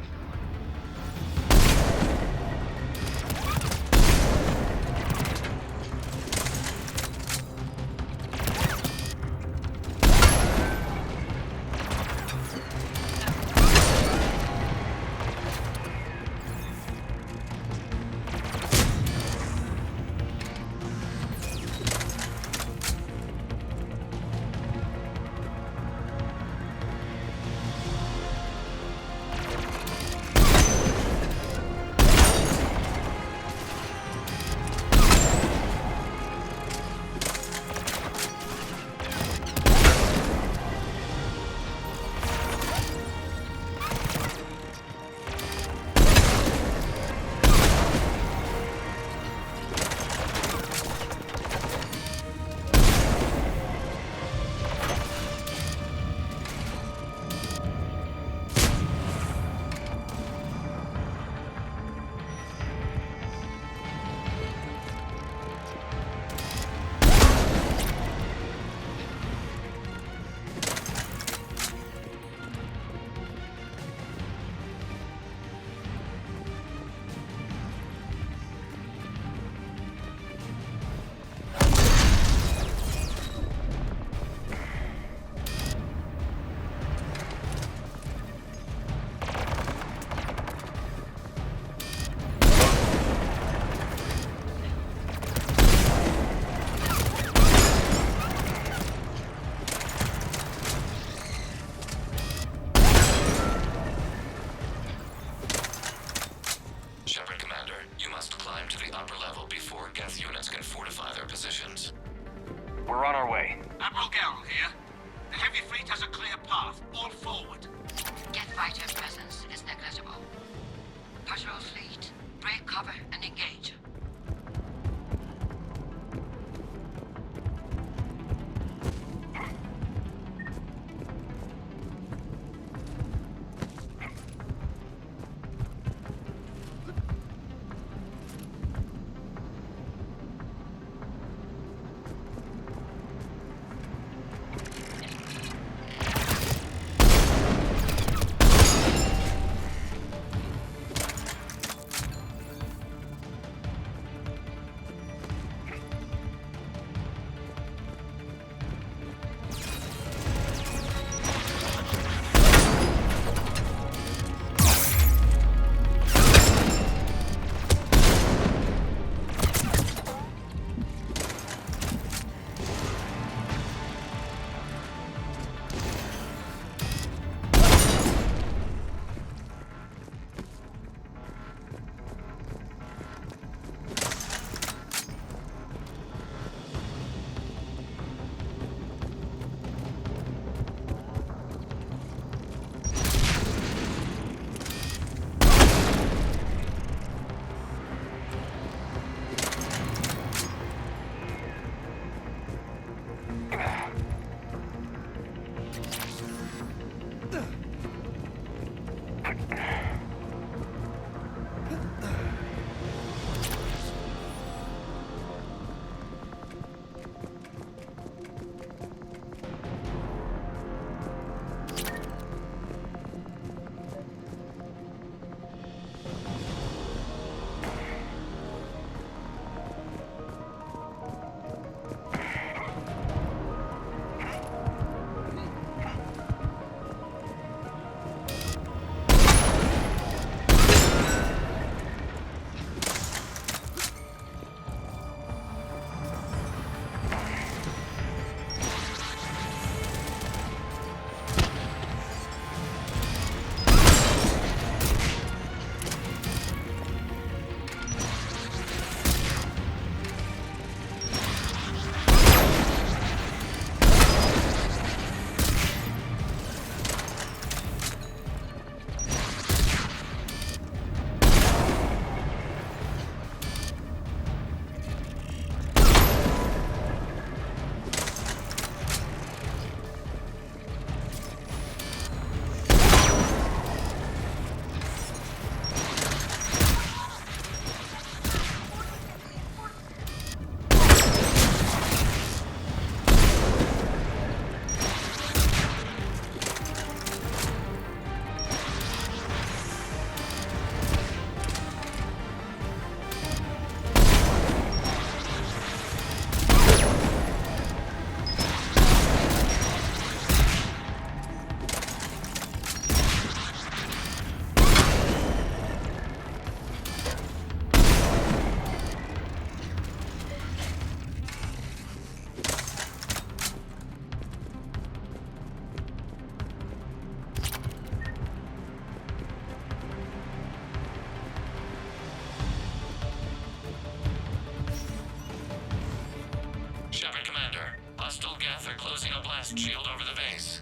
blast shield over the base.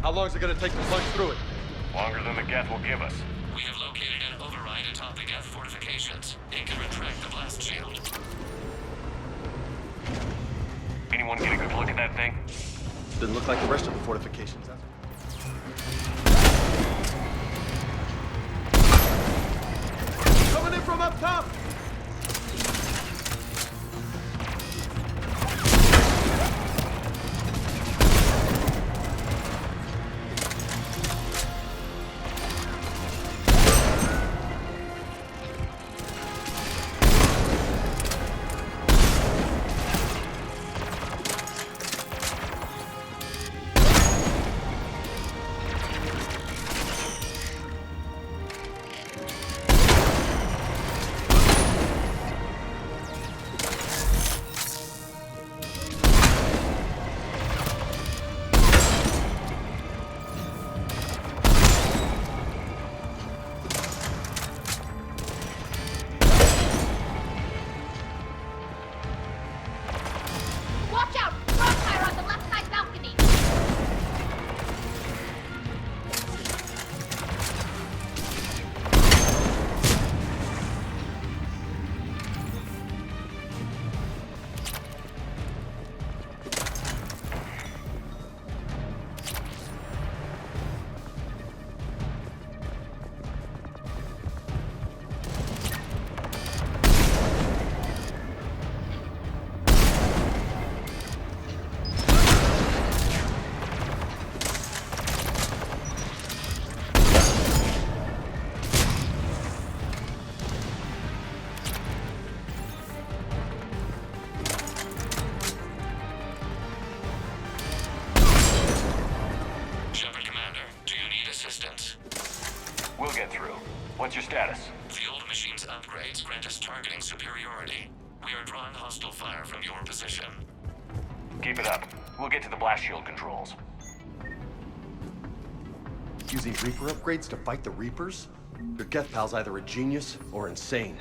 How long is it going to take to punch through it?
Longer than the Geth will give us.
We have located an override atop the Geth fortifications. It can retract the blast shield.
Anyone get a good look at that thing?
Didn't look like the rest of the fortifications. Coming in from up top!
What's your status?
The old machine's upgrades grant us targeting superiority. We are drawing hostile fire from your position.
Keep it up. We'll get to the blast shield controls.
Using Reaper upgrades to fight the Reapers? Your Geth pal's either a genius or insane.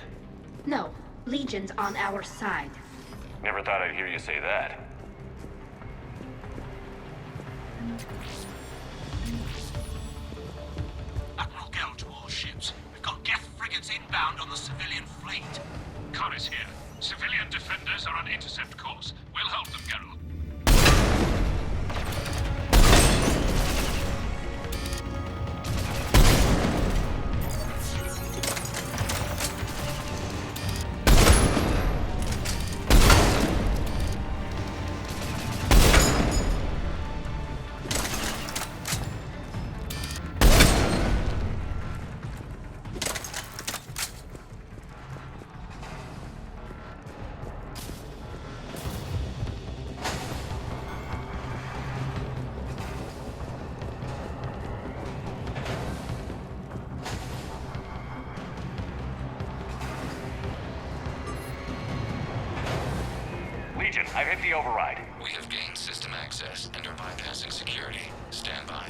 No, Legion's on our side.
Never thought I'd hear you say that.
Admiral Gell to all ships. We've got Geth frigates inbound on the civilian fleet.
Khan is here. Civilian defenders are on intercept course. We'll help them, Geralt.
I've hit the override.
We have gained system access and are bypassing security. Stand by.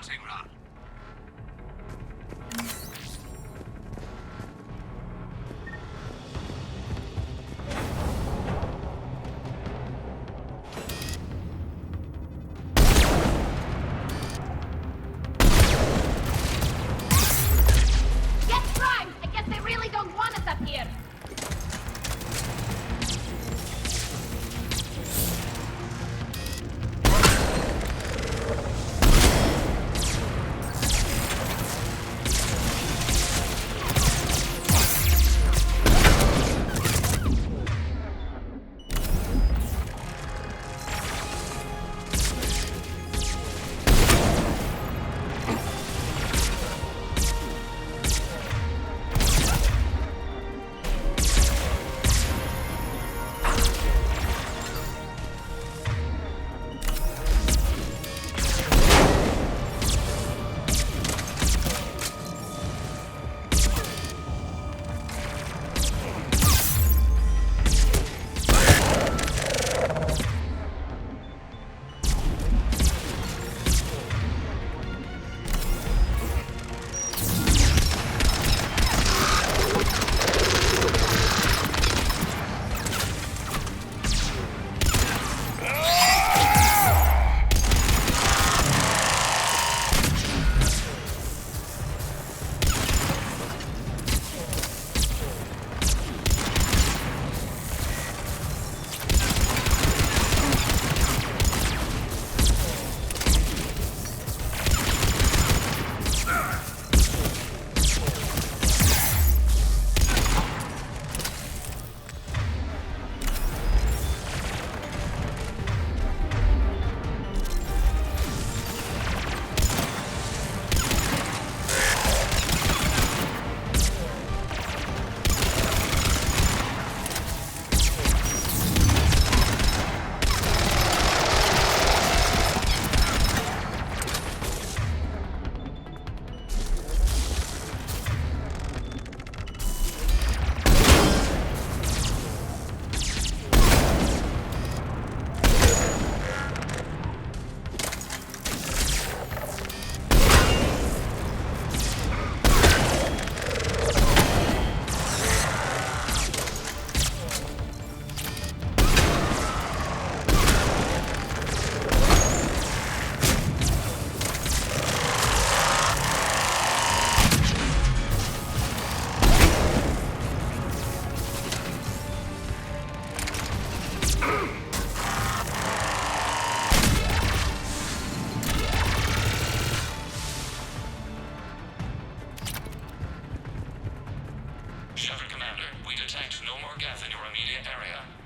hunting run.
Get primed! I guess they really don't want us up here.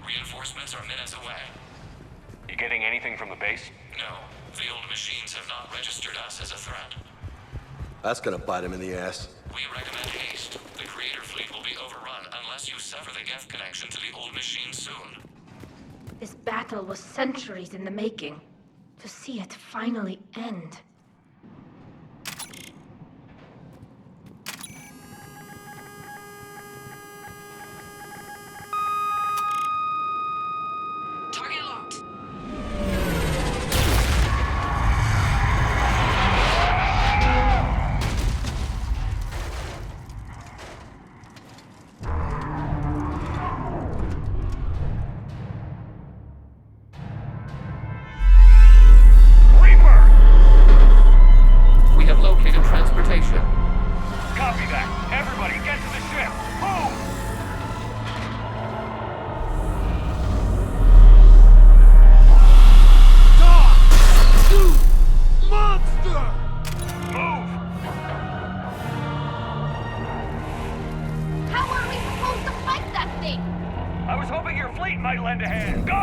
Reinforcements are minutes away.
You getting anything from the base?
No. The old machines have not registered us as a threat.
That's gonna bite him in the ass.
We recommend haste. The Creator fleet will be overrun unless you sever the Geth connection to the old machine soon.
This battle was centuries in the making. To see it finally end.
Target locked.
We have located transportation.
Copy that. Everybody, get to the ship. Move!
You monster!
Move!
How are we supposed to fight that thing?
I was hoping your fleet might lend a hand. Go!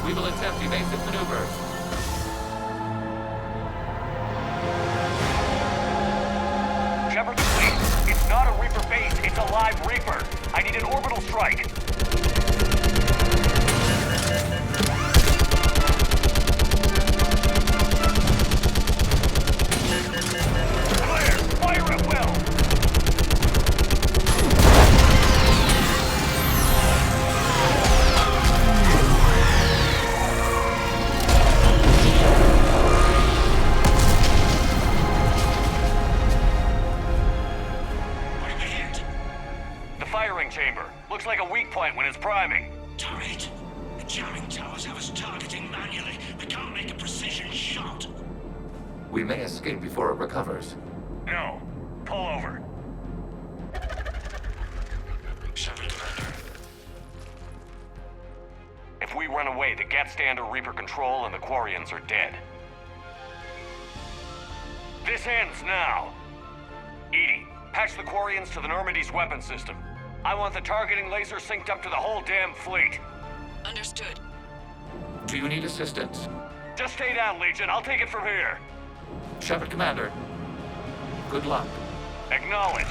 We will attempt evasive maneuvers.
Shepard the fleet. It's not a Reaper base, it's a live Reaper. I need an orbital strike.
We may escape before it recovers.
No. Pull over.
If we run away, the Geth stay under Reaper control and the Quarians are dead. This ends now. Edie, patch the Quarians to the Normandy's weapon system. I want the targeting laser synced up to the whole damn fleet.
Understood.
Do you need assistance?
Just stay down, Legion. I'll take it from here.
Shepard, Commander. Good luck.
Acknowledged.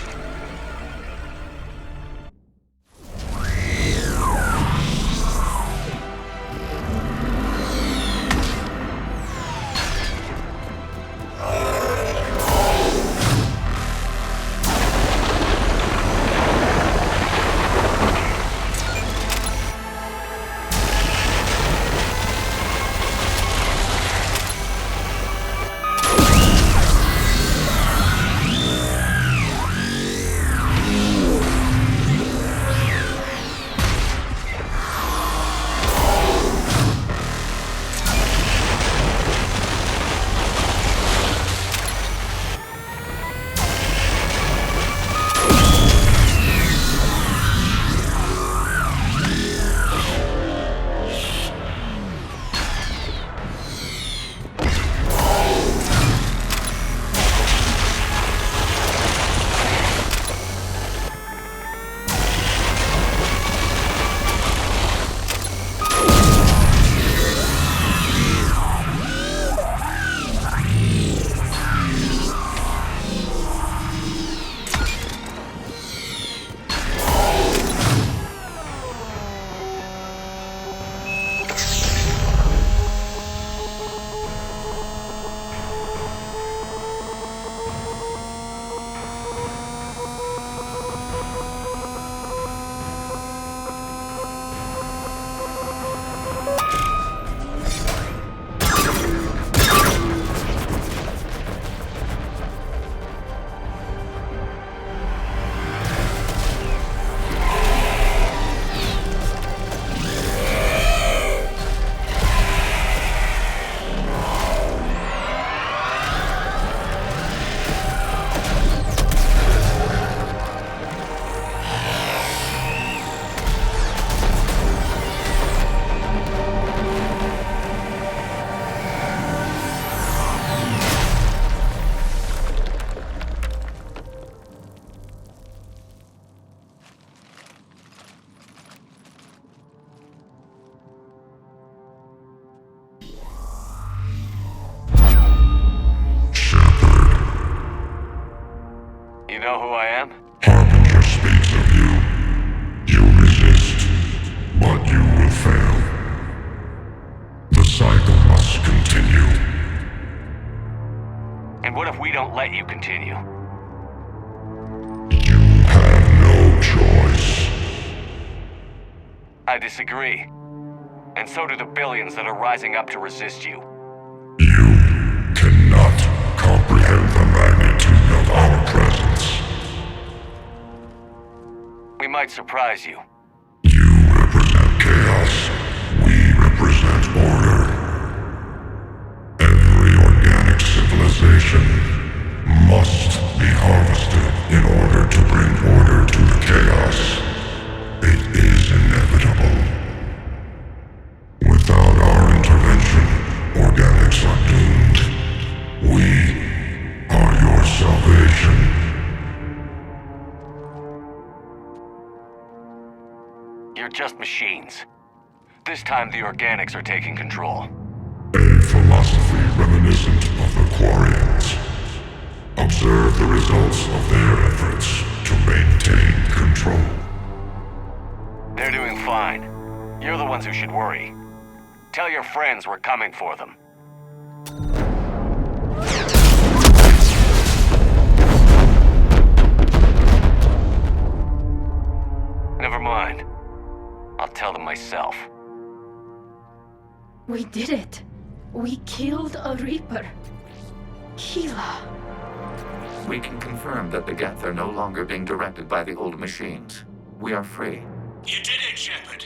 know who I am?
Harbinger speaks of you. You resist, but you will fail. The cycle must continue.
And what if we don't let you continue?
You have no choice.
I disagree. And so do the billions that are rising up to resist you.
You cannot comprehend the magnitude of our presence.
We might surprise you.
You represent chaos. We represent order. Every organic civilization must be harvested in order to bring order to the chaos. It is inevitable. Without our intervention, organics are doomed. We are your salvation.
You're just machines. This time the organics are taking control.
A philosophy reminiscent of the Quarians. Observe the results of their efforts to maintain control.
They're doing fine. You're the ones who should worry. Tell your friends we're coming for them. Never mind. I'll tell them myself.
We did it. We killed a Reaper. Keela.
We can confirm that the Geth are no longer being directed by the old machines. We are free.
You did it, Shepard.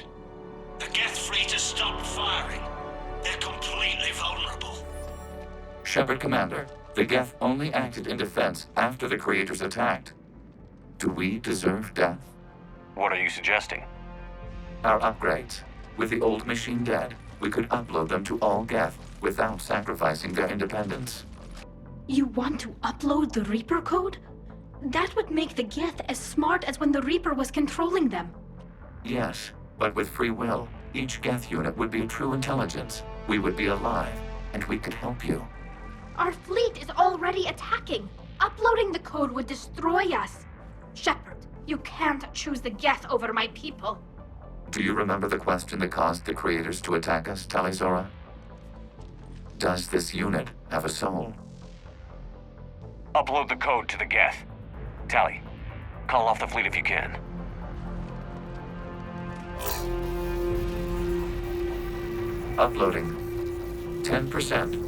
The Geth fleet has stopped firing. They're completely vulnerable.
Shepard Commander, the Geth only acted in defense after the Creators attacked. Do we deserve death?
What are you suggesting?
Our upgrades. With the old machine dead, we could upload them to all Geth without sacrificing their independence.
You want to upload the Reaper code? That would make the Geth as smart as when the Reaper was controlling them.
Yes, but with free will, each Geth unit would be a true intelligence. We would be alive, and we could help you.
Our fleet is already attacking. Uploading the code would destroy us. Shepard, you can't choose the Geth over my people.
Do you remember the question that caused the Creators to attack us, Talizora? Does this unit have a soul?
Upload the code to the Geth. Tally, call off the fleet if you can.
Uploading. 10%.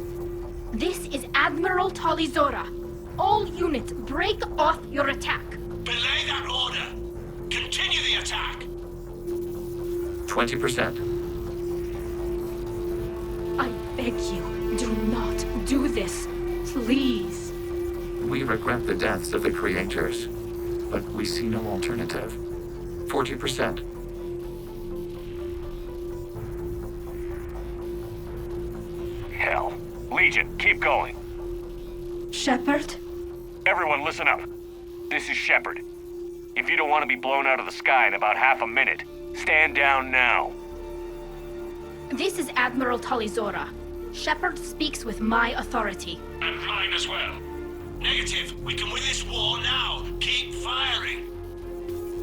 This is Admiral Talizora. All units, break off your attack.
Belay that order. Continue the attack.
20%.
I beg you, do not do this. Please.
We regret the deaths of the Creators, but we see no alternative. 40%.
Hell. Legion, keep going.
Shepard?
Everyone listen up. This is Shepard. If you don't want to be blown out of the sky in about half a minute, stand down now.
This is Admiral Talizora. Shepard speaks with my authority.
And mine as well. Negative. We can win this war now. Keep firing.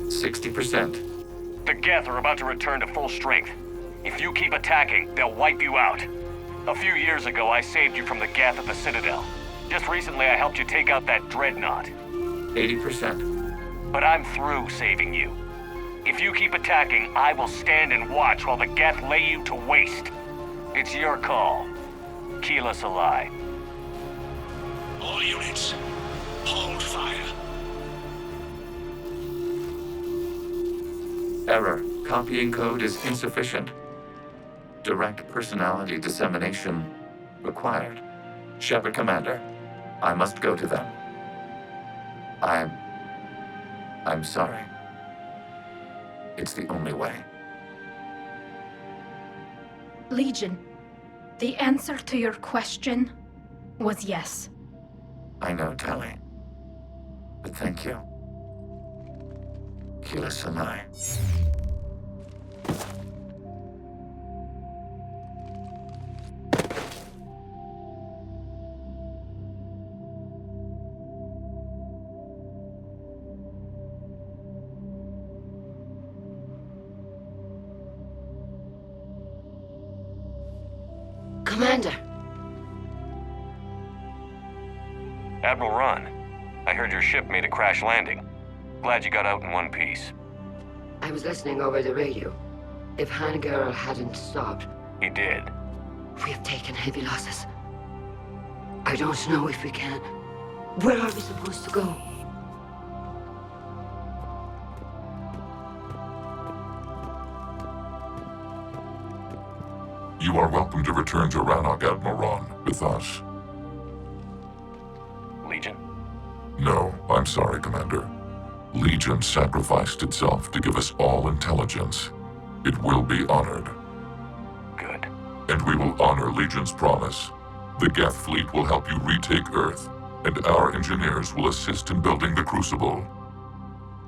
60%.
The Geth are about to return to full strength. If you keep attacking, they'll wipe you out. A few years ago, I saved you from the Geth at the Citadel. Just recently, I helped you take out that Dreadnought.
80%.
But I'm through saving you. If you keep attacking, I will stand and watch while the Geth lay you to waste. It's your call. Keep us alive.
All units, hold fire.
Error. Copying code is insufficient. Direct personality dissemination required. Shepard Commander, I must go to them. I'm sorry. It's the only way.
Legion, the answer to your question was yes.
I know, Tally. But thank you. Kila Sanai.
Commander!
Admiral Ron, I heard your ship made a crash landing. Glad you got out in one piece.
I was listening over the radio. If Hangirl hadn't stopped...
He did.
We have taken heavy losses. I don't know if we can. Where are we supposed to go?
You are welcome to return to Rannoch, Admiral Ron, with us.
Legion?
No, I'm sorry, Commander. Legion sacrificed itself to give us all intelligence. It will be honored.
Good.
And we will honor Legion's promise. The Geth fleet will help you retake Earth, and our engineers will assist in building the Crucible.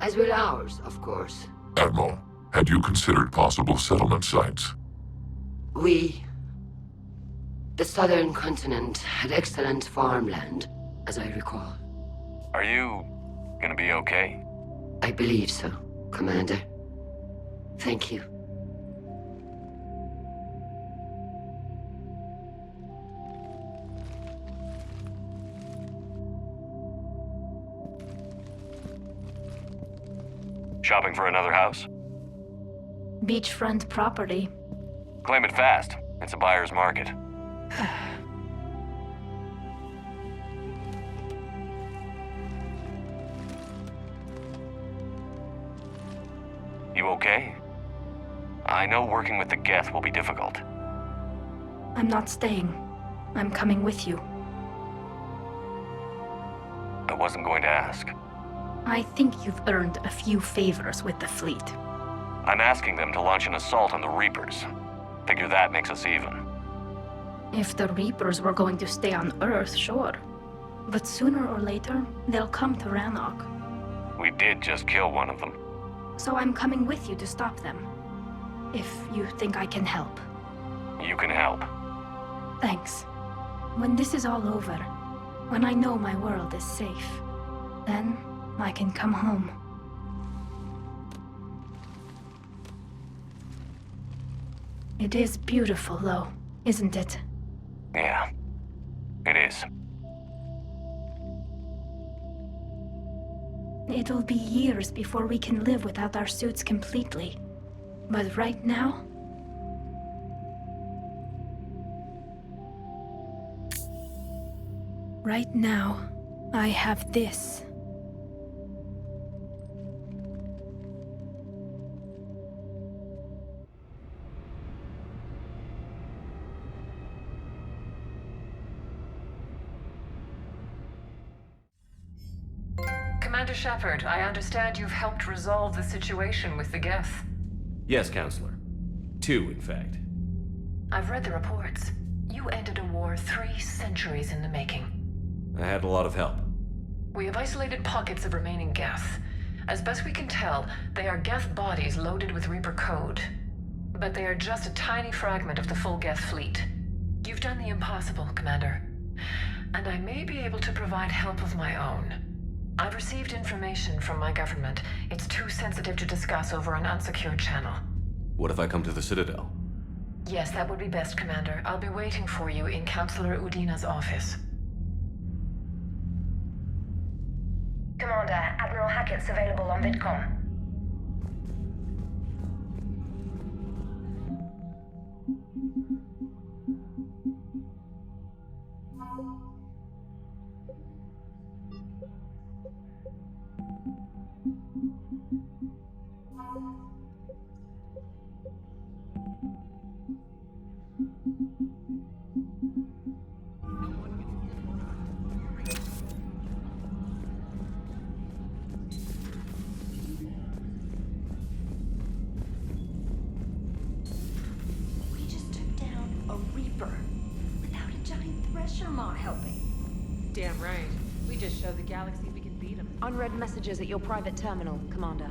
As will ours, of course.
Admiral, had you considered possible settlement sites?
The southern continent had excellent farmland, as I recall.
Are you gonna be okay?
I believe so, Commander. Thank you.
Shopping for another house?
Beachfront property.
Claim it fast. It's a buyer's market. You okay? I know working with the Geth will be difficult.
I'm not staying. I'm coming with you.
wasn't going to ask.
I think you've earned a few favors with the fleet.
I'm asking them to launch an assault on the Reapers. Figure that makes us even.
If the Reapers were going to stay on Earth, sure. But sooner or later, they'll come to Rannoch.
We did just kill one of them.
So I'm coming with you to stop them. If you think I can help.
You can help.
Thanks. When this is all over, when I know my world is safe, then I can come home. It is beautiful, though, isn't it?
Yeah, it is.
It'll be years before we can live without our suits completely. But right now... Right now, I have this.
Commander Shepard, I understand you've helped resolve the situation with the Geth.
Yes, Counselor. 2, in fact.
I've read the reports. You ended a war 3 centuries in the making.
I had a lot of help.
We have isolated pockets of remaining Geth. As best we can tell, they are Geth bodies loaded with Reaper code. But they are just a tiny fragment of the full Geth fleet. You've done the impossible, Commander. And I may be able to provide help of my own. I've received information from my government. It's too sensitive to discuss over an unsecured channel.
What if I come to the Citadel?
Yes, that would be best, Commander. I'll be waiting for you in Counselor Udina's office.
Commander, Admiral Hackett's available on VidCom.
Damn right. We just showed the galaxy we can beat them.
Unread messages at your private terminal, Commander.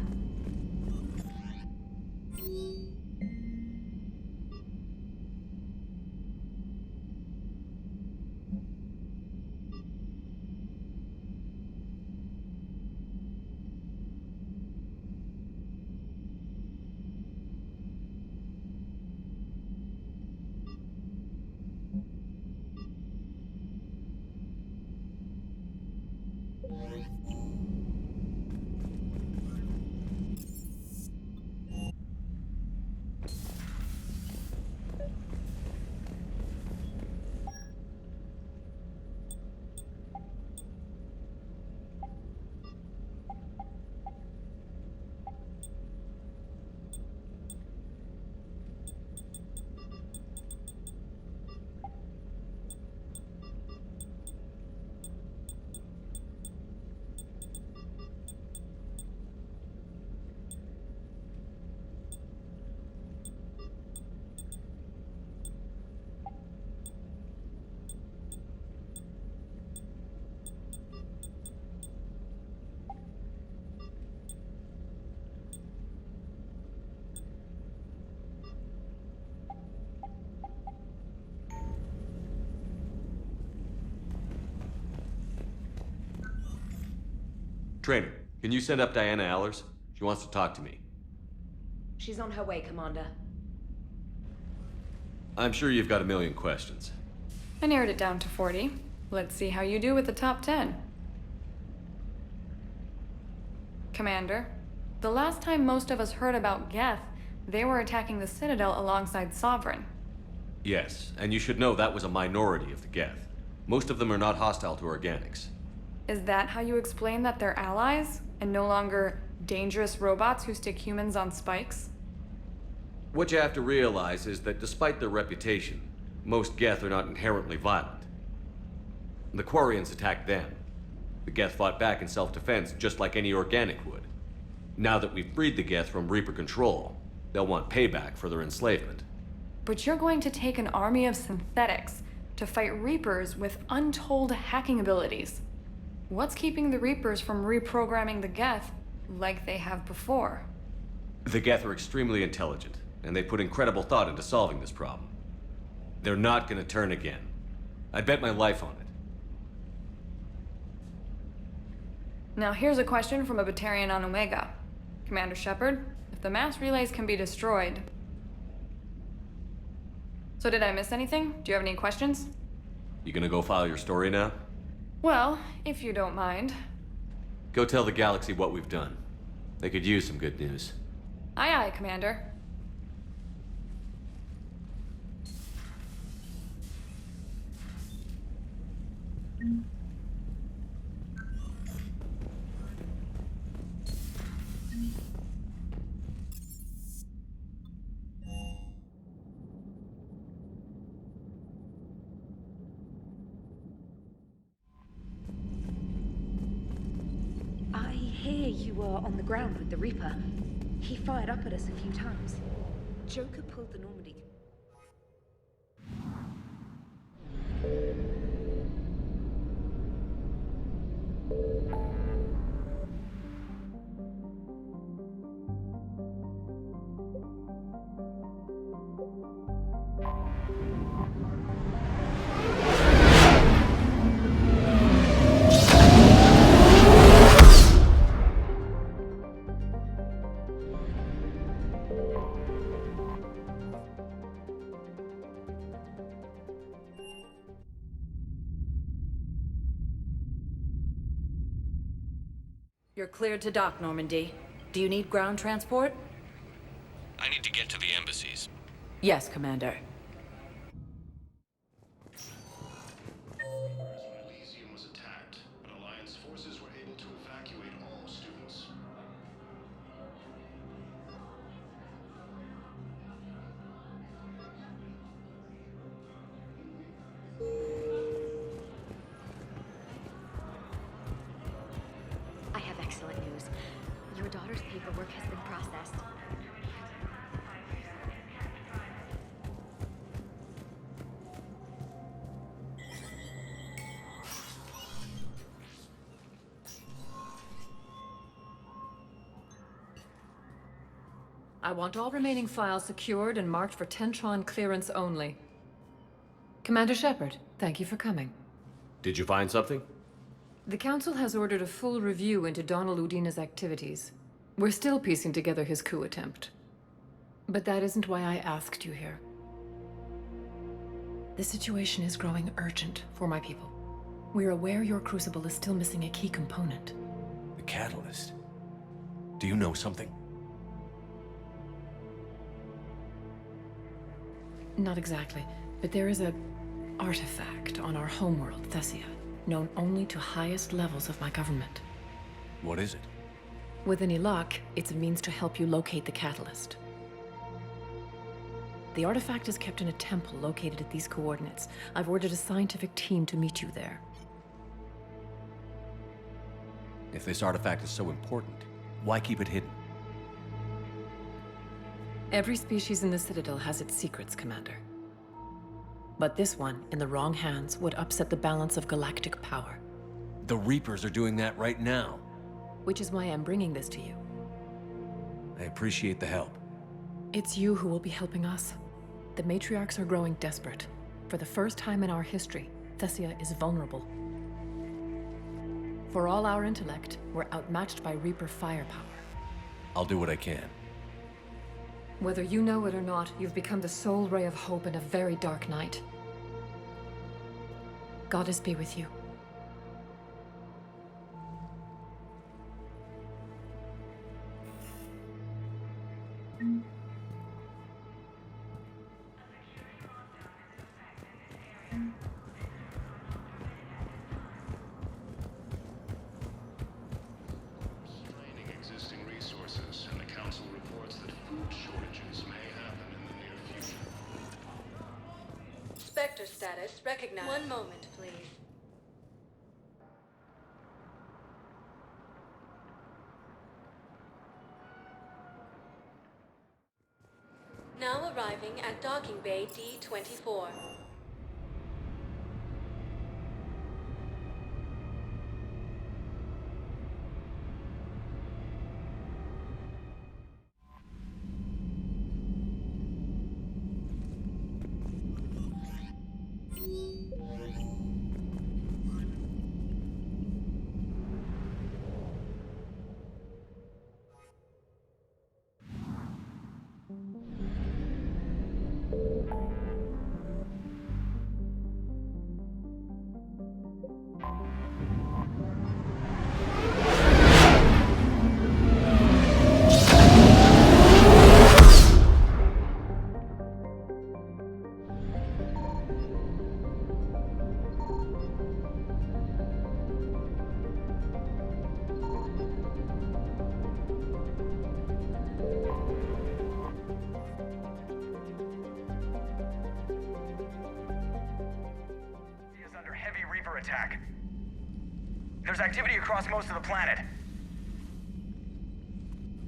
Trainer, can you send up Diana Allers? She wants to talk to me.
She's on her way, Commander.
I'm sure you've got a million questions.
I narrowed it down to 40. Let's see how you do with the top 10. Commander, the last time most of us heard about Geth, they were attacking the Citadel alongside Sovereign.
Yes, and you should know that was a minority of the Geth. Most of them are not hostile to organics.
Is that how you explain that they're allies, and no longer dangerous robots who stick humans on spikes?
What you have to realize is that despite their reputation, most Geth are not inherently violent. The Quarians attacked them. The Geth fought back in self-defense just like any organic would. Now that we've freed the Geth from Reaper control, they'll want payback for their enslavement.
But you're going to take an army of synthetics to fight Reapers with untold hacking abilities. What's keeping the Reapers from reprogramming the Geth like they have before?
The Geth are extremely intelligent, and they put incredible thought into solving this problem. They're not gonna turn again. I'd bet my life on it.
Now here's a question from a Batarian on Omega. Commander Shepard, if the mass relays can be destroyed... So did I miss anything? Do you have any questions?
You gonna go file your story now?
Well, if you don't mind.
Go tell the galaxy what we've done. They could use some good news.
Aye aye, Commander.
I hear you were on the ground with the Reaper. He fired up at us a few times. Joker pulled the Normandy.
You're cleared to dock, Normandy. Do you need ground transport?
I need to get to the embassies.
Yes, Commander.
Elysium was attacked, but Alliance forces were able to evacuate all students.
I have excellent news. Your daughter's paperwork has been processed.
I want all remaining files secured and marked for Tentron clearance only. Commander Shepard, thank you for coming.
Did you find something?
The Council has ordered a full review into Donald Udina's activities. We're still piecing together his coup attempt. But that isn't why I asked you here. The situation is growing urgent for my people. We're aware your crucible is still missing a key component.
The catalyst. Do you know something?
Not exactly, but there is a artifact on our homeworld, Thessia, known only to highest levels of my government.
What is it?
With any luck, it's a means to help you locate the catalyst. The artifact is kept in a temple located at these coordinates. I've ordered a scientific team to meet you there.
If this artifact is so important, why keep it hidden?
Every species in the Citadel has its secrets, Commander. But this one, in the wrong hands, would upset the balance of galactic power.
The Reapers are doing that right now.
Which is why I'm bringing this to you.
I appreciate the help.
It's you who will be helping us. The matriarchs are growing desperate. For the first time in our history, Thessia is vulnerable. For all our intellect, we're outmatched by Reaper firepower.
I'll do what I can.
Whether you know it or not, you've become the sole ray of hope in a very dark night. Goddess be with you.
Draining existing resources, and the Council reports that food shortages may happen in the near future.
Spectre status recognized. One moment, please. arriving at docking bay D24.
Attack. There's activity across most of the planet.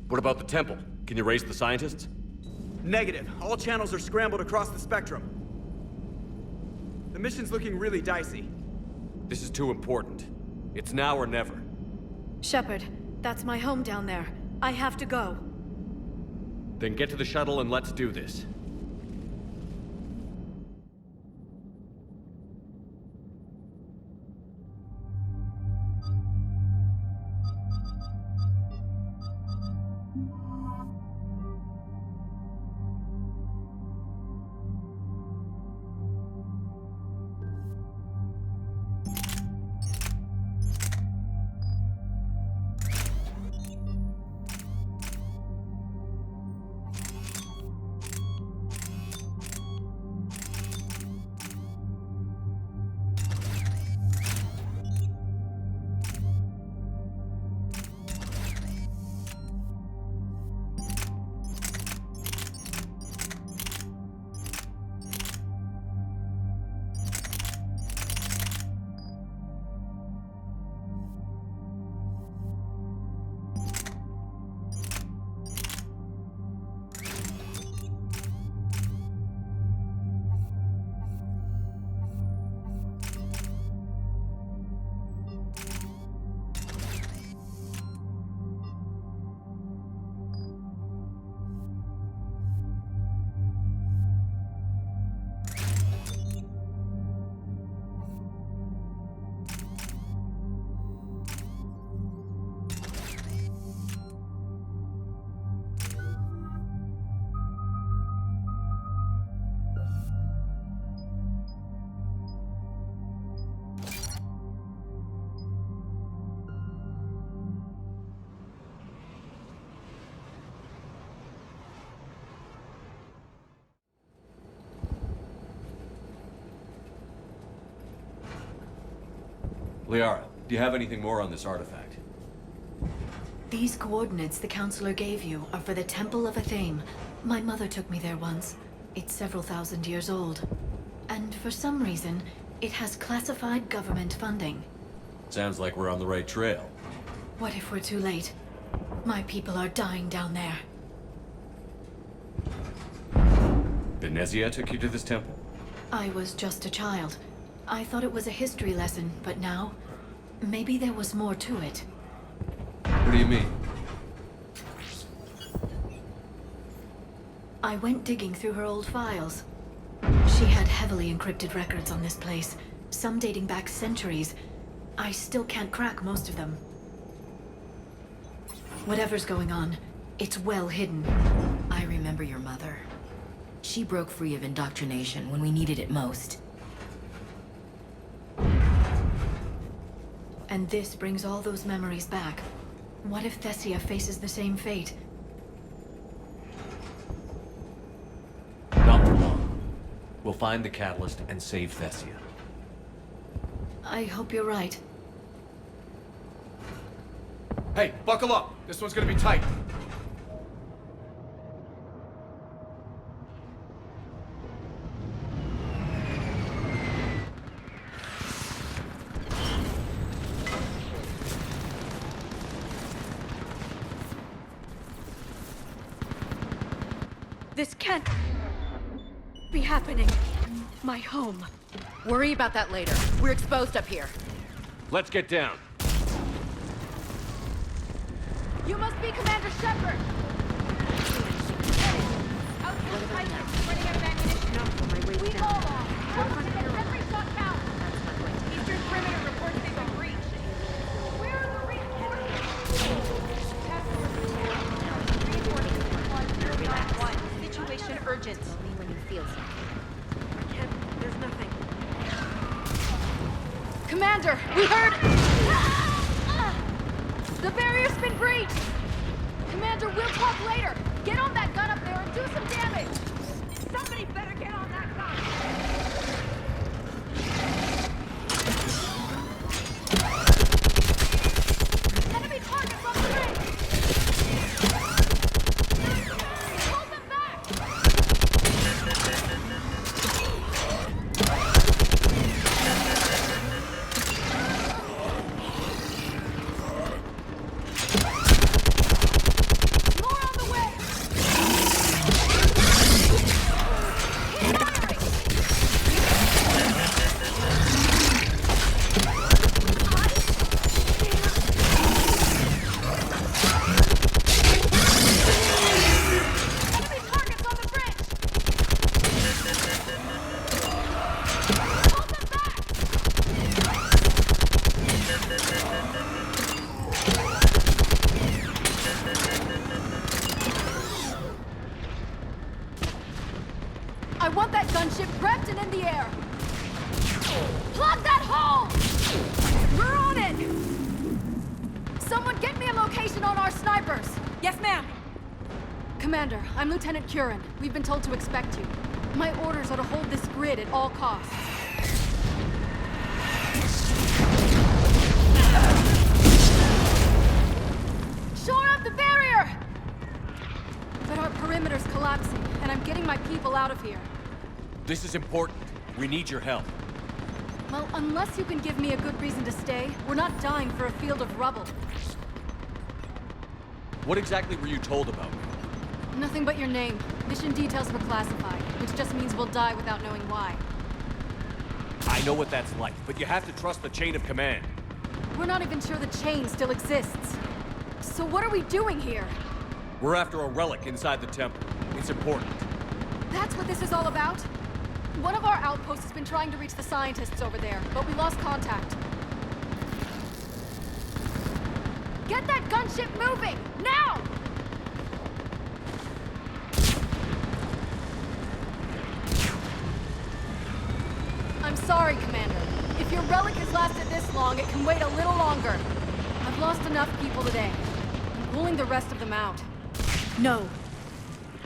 What about the temple? Can you raise the scientists?
Negative. All channels are scrambled across the spectrum. The mission's looking really dicey.
This is too important. It's now or never.
Shepard, that's my home down there. I have to go.
Then get to the shuttle and let's do this. Liara, do you have anything more on this artifact?
These coordinates the Counselor gave you are for the Temple of Athame. My mother took me there once. It's several thousand years old. And for some reason, it has classified government funding.
Sounds like we're on the right trail.
What if we're too late? My people are dying down there.
Venezia took you to this temple?
I was just a child. I thought it was a history lesson, but now, maybe there was more to it.
What do you mean?
I went digging through her old files. She had heavily encrypted records on this place, some dating back centuries. I still can't crack most of them. Whatever's going on, it's well hidden. I remember your mother. She broke free of indoctrination when we needed it most. And this brings all those memories back. What if Thessia faces the same fate?
Not for long. We'll find the catalyst and save Thessia.
I hope you're right.
Hey, buckle up! This one's gonna be tight.
This can't...
be happening? My home.
Worry about that later. We're exposed up here.
Let's get down.
You must be Commander Shepard! Outpost Titan, running out of ammunition.
Not on my way
We
down.
all are. Every shot counts. Eastern perimeter reports they've been breached. Where are the reinforcements? Situation urgent.
Only when you feel something.
There's nothing.
Commander, we heard... The barrier's been breached! Commander, we'll talk later! Get on that gun up there and do some damage!
Somebody better get on that gun!
Enemy targets on the ridge! Hold them back! More on the way! Enemy targets on the bridge! Hold them back! I want that gunship prepped and in the air! Plug that hole! We're on it! Someone get me a location on our snipers!
Yes, ma'am!
Commander, I'm Lieutenant Curran. We've been told to expect you. My orders are to hold this grid at all costs. Shore up the barrier! But our perimeter's collapsing, and I'm getting my people out of here.
This is important. We need your help.
Well, unless you can give me a good reason to stay, we're not dying for a field of rubble.
What exactly were you told about me?
Nothing but your name. Mission details were classified, which just means we'll die without knowing why.
I know what that's like, but you have to trust the chain of command.
We're not even sure the chain still exists. So what are we doing here?
We're after a relic inside the temple. It's important.
That's what this is all about? One of our outposts has been trying to reach the scientists over there, but we lost contact. Get that gunship moving! Now! I'm sorry, Commander. If your relic has lasted this long, it can wait a little longer. I've lost enough people today. I'm pulling the rest of them out.
No.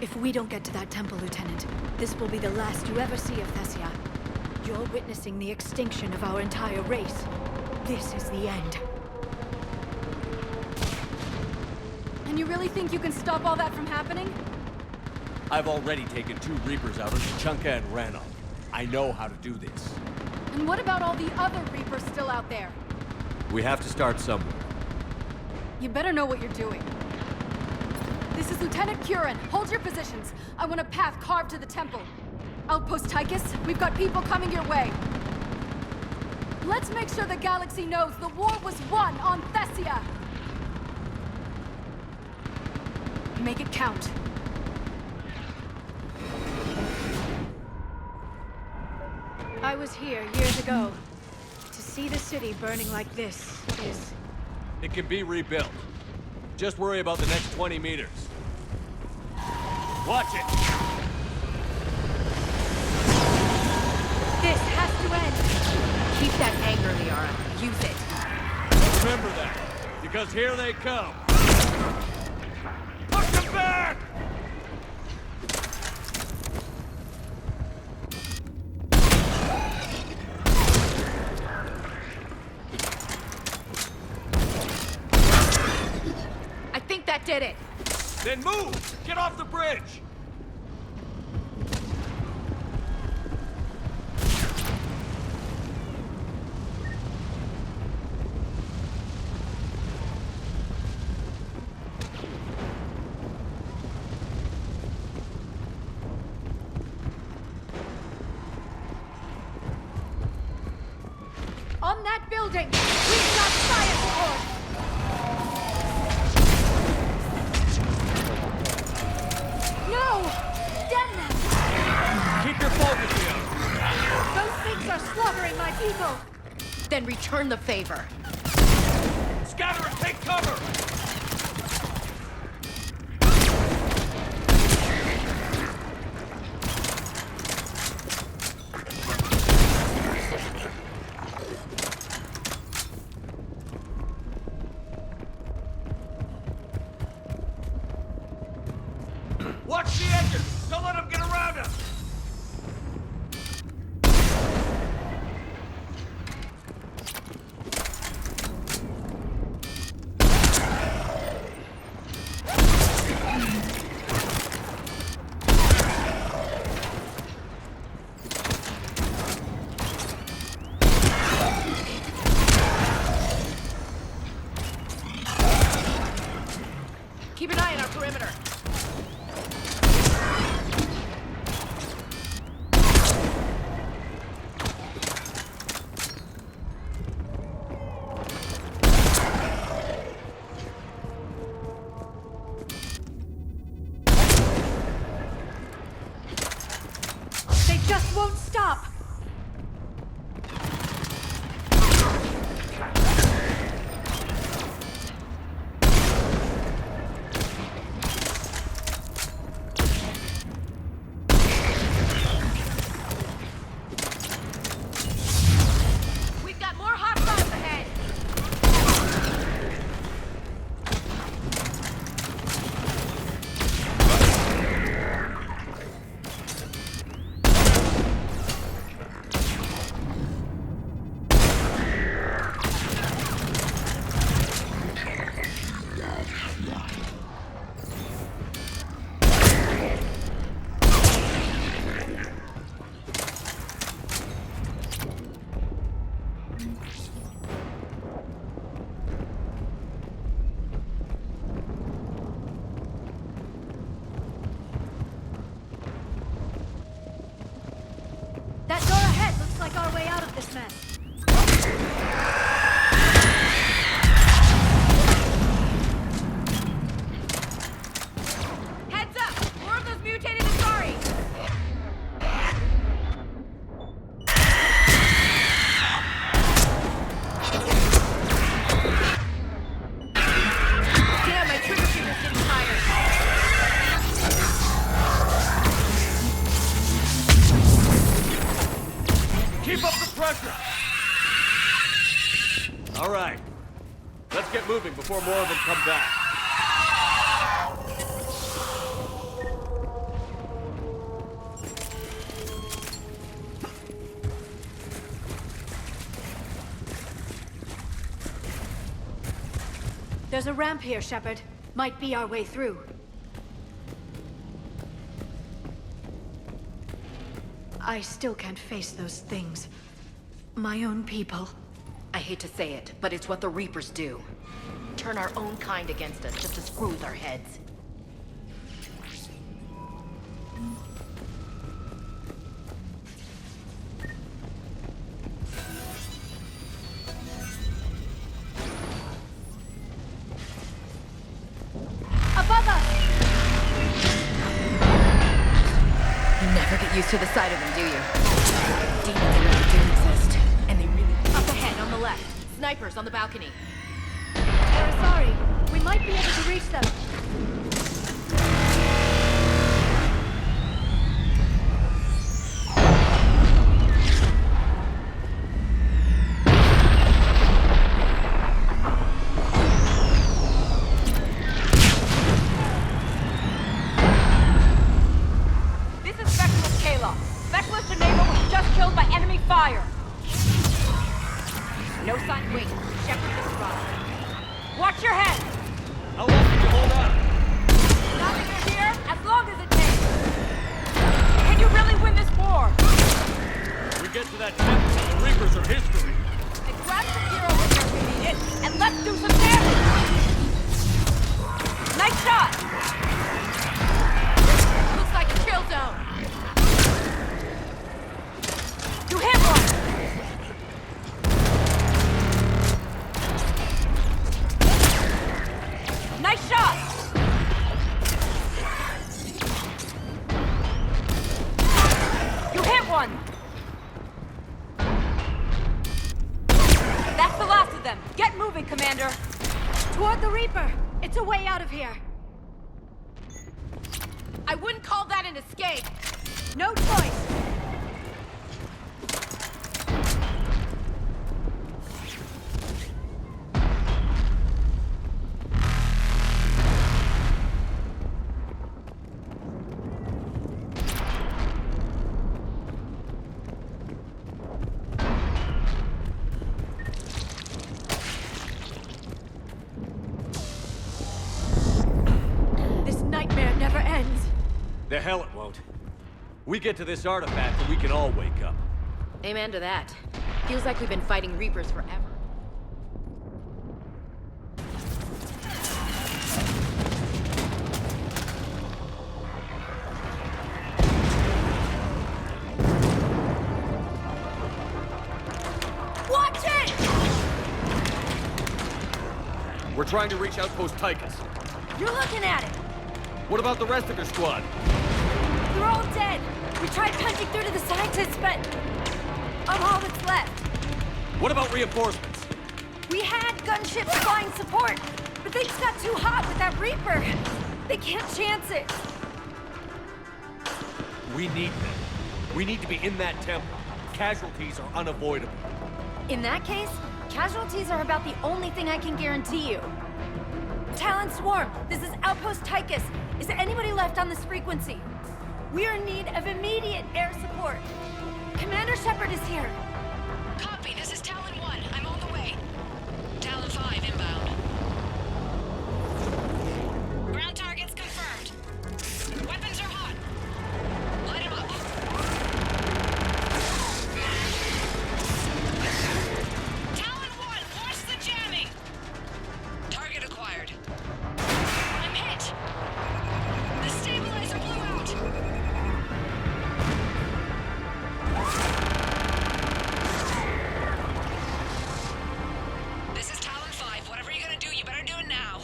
If we don't get to that temple, Lieutenant, this will be the last you ever see of Thessia. You're witnessing the extinction of our entire race. This is the end.
And you really think you can stop all that from happening?
I've already taken 2 Reapers out of Tuchanka and Rannoch. I know how to do this.
And what about all the other Reapers still out there?
We have to start somewhere.
You better know what you're doing. This is Lieutenant Curran. Hold your positions. I want a path carved to the temple. Outpost Tychus, we've got people coming your way. Let's make sure the galaxy knows the war was won on Thessia. Make it count.
I was here years ago. To see the city burning like this is...
It can be rebuilt. Just worry about the next 20 meters. Watch it!
This has to end!
Keep that anger, Liara. Use it.
Remember that, because here they come. Push them back!
I think that did it.
Then move! Get off the bridge!
exhausting! We've got fire support! No! Damn them!
Keep your focus here!
Those things are slaughtering my people!
Then return the favor.
Scatter and take cover!
Watch the engines! Don't let them get around us!
Keep an eye on our perimeter.
They just won't stop!
We've got more hostiles ahead.
That door ahead looks like our way out of this mess.
Heads up! More of those mutated Asari! Damn, my trigger finger's getting tired.
Keep up the pressure! All right. Let's get moving before more of them come back.
There's a ramp here, Shepard. Might be our way through. I still can't face those things. My own people.
I hate to say it, but it's what the Reapers do. Turn our own kind against us just to screw with our heads.
Above us!
You never get used to the sight of them, do you? Demons really do exist, and they really... Up ahead, on the left. Snipers on the balcony.
They're sorry. We might be able to reach them.
This is Specialist Kayla. Specialist Geneva was just killed by enemy fire. No sign. Wait. Shepard just arrived. Watch your head!
How long can you hold out?
Not if you're here, as long as it takes. Can you really win this war?
We get to that temple, the Reapers are history.
Then grab some hero if we need it, and let's do some damage! Nice shot! Looks like a kill zone. You hit one!
of them! Get moving, Commander! Toward the Reaper! It's a way out of here! I wouldn't call that an escape! No choice!
The hell it won't. We get to this artifact and we can all wake up.
Amen to that. Feels like we've been fighting Reapers forever.
Watch it!
We're trying to reach Outpost Tychus.
You're looking at it!
What about the rest of your squad?
They're all dead! We tried punching through to the scientists, but I'm all that's left.
What about reinforcements?
We had gunships flying support, but they just got too hot with that Reaper. They can't chance it.
We need them. We need to be in that temple. Casualties are unavoidable.
In that case, casualties are about the only thing I can guarantee you. Talon Swarm, this is Outpost Tychus. Is there anybody left on this frequency? We are in need of immediate air support. Commander Shepard is here.
Copy, this is Talon 1. I'm on the way. Talon 5 inbound. Ground targets confirmed. Weapons are hot. Light 'em up. Talon 1, watch the jamming. Target acquired. I'm hit. The stabilizer blew out. This is Talon 5. Whatever you're gonna do, you better do it now.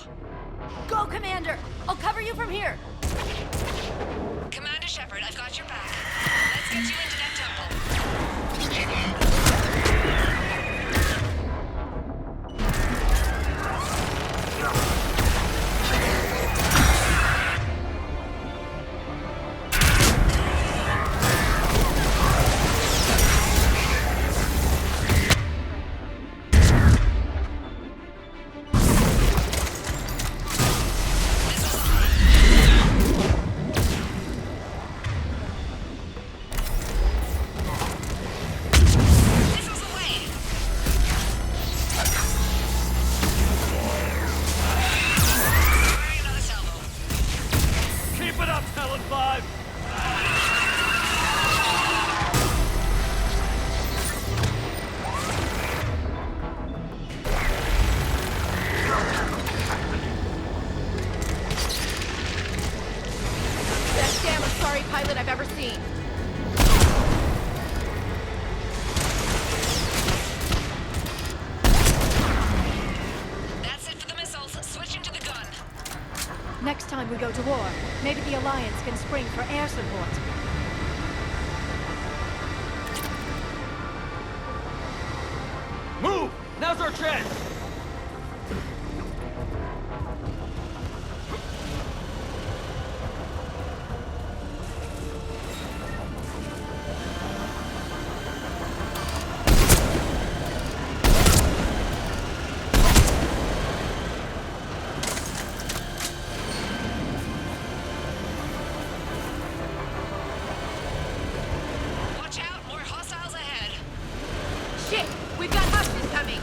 Go, Commander! I'll cover you from here.
Commander Shepard, I've got your back. Let's get you into that temple.
Next time we go to war, maybe the Alliance can spring for air support.
Move! Now's our chance!
Shit! We've got hostages coming!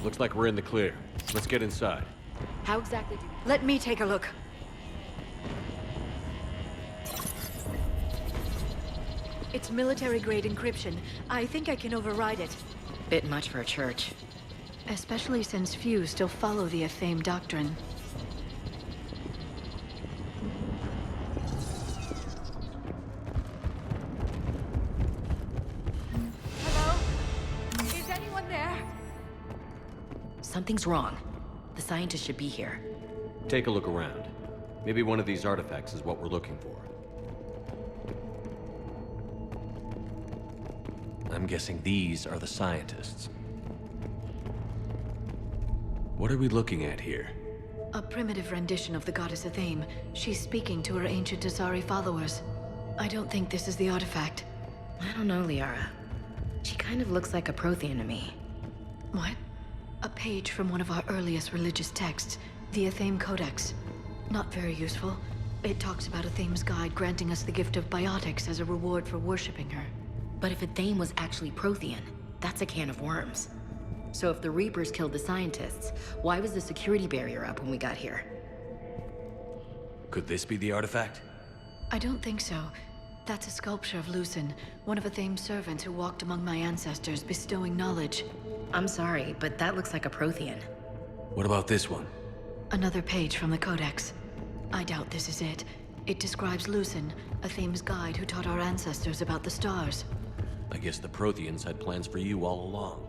Looks like we're in the clear. Let's get inside.
How exactly do...
Let me take a look. It's military-grade encryption. I think I can override it.
Bit much for a church.
Especially since few still follow the Athame doctrine. Hello? Is anyone there?
Something's wrong. The scientists should be here.
Take a look around. Maybe one of these artifacts is what we're looking for. I'm guessing these are the scientists. What are we looking at here?
A primitive rendition of the goddess Athame. She's speaking to her ancient Asari followers. I don't think this is the artifact.
I don't know, Liara. She kind of looks like a Prothean to me.
What? A page from one of our earliest religious texts, the Athame Codex. Not very useful. It talks about Athame's guide granting us the gift of biotics as a reward for worshipping her.
But if Athame was actually Prothean, that's a can of worms. So if the Reapers killed the scientists, why was the security barrier up when we got here?
Could this be the artifact?
I don't think so. That's a sculpture of Lucen, one of Athame's servants who walked among my ancestors, bestowing knowledge.
I'm sorry, but that looks like a Prothean.
What about this one?
Another page from the Codex. I doubt this is it. It describes Lucen, Athame's guide who taught our ancestors about the stars.
I guess the Protheans had plans for you all along.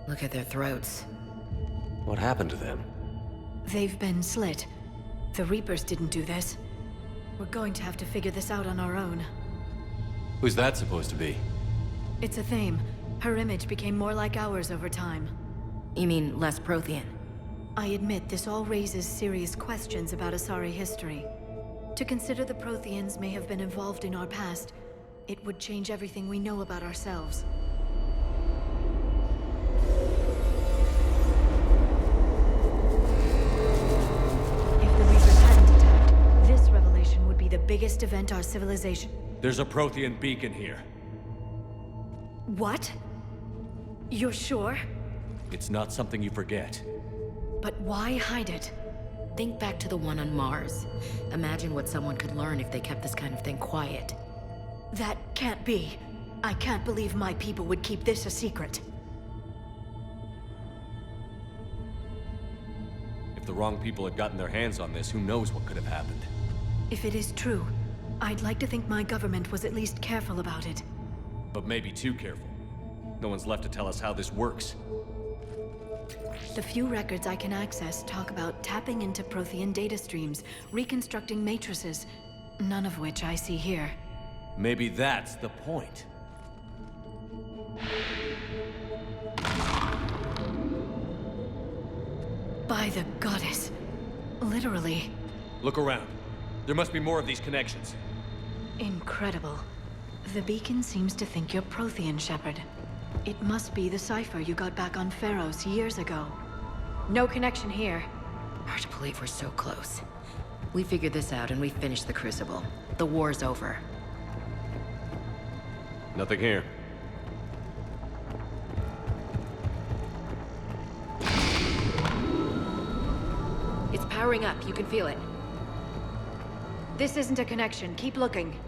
Look at their throats.
What happened to them?
They've been slit. The Reapers didn't do this. We're going to have to figure this out on our own.
Who's that supposed to be?
It's Athame. Her image became more like ours over time.
You mean less Prothean?
I admit this all raises serious questions about Asari history. To consider the Protheans may have been involved in our past, it would change everything we know about ourselves. If the Reapers hadn't attacked, this revelation would be the biggest event our civilization...
There's a Prothean beacon here.
What? You're sure?
It's not something you forget.
But why hide it?
Think back to the one on Mars. Imagine what someone could learn if they kept this kind of thing quiet.
That can't be. I can't believe my people would keep this a secret.
If the wrong people had gotten their hands on this, who knows what could have happened.
If it is true, I'd like to think my government was at least careful about it.
But maybe too careful. No one's left to tell us how this works.
The few records I can access talk about tapping into Prothean data streams, reconstructing matrices, none of which I see here.
Maybe that's the point.
By the goddess. Literally.
Look around. There must be more of these connections.
Incredible. The beacon seems to think you're Prothean, Shepard. It must be the cipher you got back on Pharos years ago. No connection here.
Hard to believe we're so close. We figured this out and we finished the Crucible. The war's over.
Nothing here.
It's powering up. You can feel it.
This isn't a connection. Keep looking.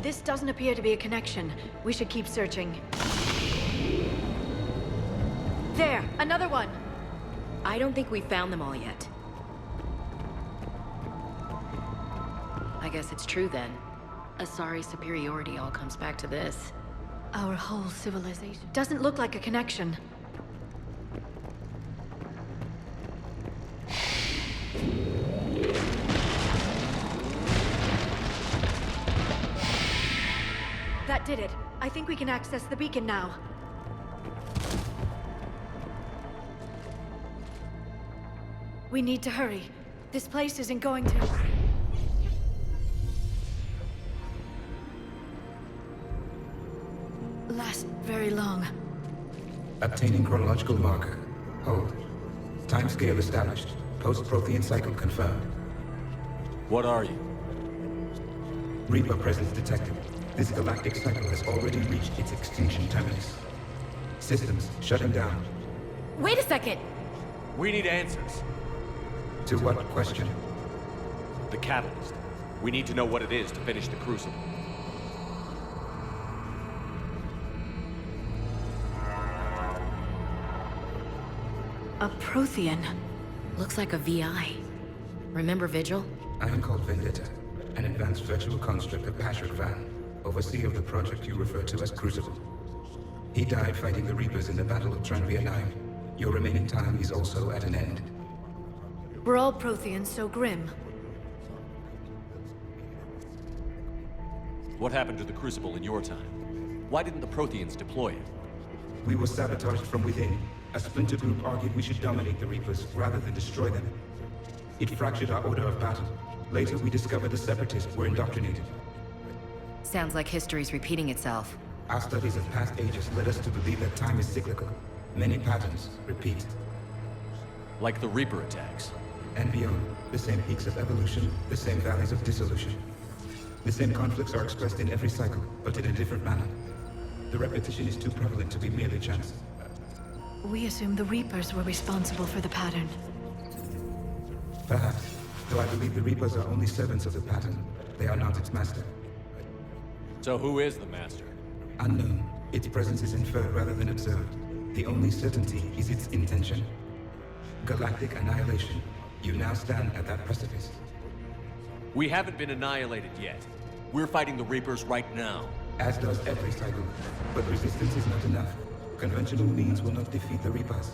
This doesn't appear to be a connection. We should keep searching. There! Another one!
I don't think we found them all yet. I guess it's true then. Asari superiority all comes back to this.
Our whole civilization doesn't look like a connection. That did it. I think we can access the beacon now. We need to hurry. This place isn't going to... last very long.
Obtaining chronological marker. Hold. Timescale established. Post-Prothean cycle confirmed.
What are you?
Reaper presence detected. This galactic cycle has already reached its extinction terminus. Systems shutting down.
Wait a second!
We need answers.
To what question?
The catalyst. We need to know what it is to finish the Crucible.
A Prothean. Looks like a VI. Remember Vigil?
I am called Vendetta, an advanced virtual construct of Patrick Van, overseer of the project you refer to as Crucible. He died fighting the Reapers in the Battle of Tranvia 9. Your remaining time is also at an end.
We're all Protheans, so grim.
What happened to the Crucible in your time? Why didn't the Protheans deploy it?
We were sabotaged from within. A splinter group argued we should dominate the Reapers rather than destroy them. It fractured our order of battle. Later, we discovered the Separatists were indoctrinated.
Sounds like history's repeating itself.
Our studies of past ages led us to believe that time is cyclical. Many patterns repeat.
Like the Reaper attacks.
And beyond, the same peaks of evolution, the same valleys of dissolution. The same conflicts are expressed in every cycle, but in a different manner. The repetition is too prevalent to be merely chance.
We assume the Reapers were responsible for the pattern.
Perhaps, though I believe the Reapers are only servants of the pattern. They are not its master.
So who is the master?
Unknown. Its presence is inferred rather than observed. The only certainty is its intention. Galactic annihilation. You now stand at that precipice.
We haven't been annihilated yet. We're fighting the Reapers right now.
As does every cycle. But resistance is not enough. Conventional means will not defeat the Reapers.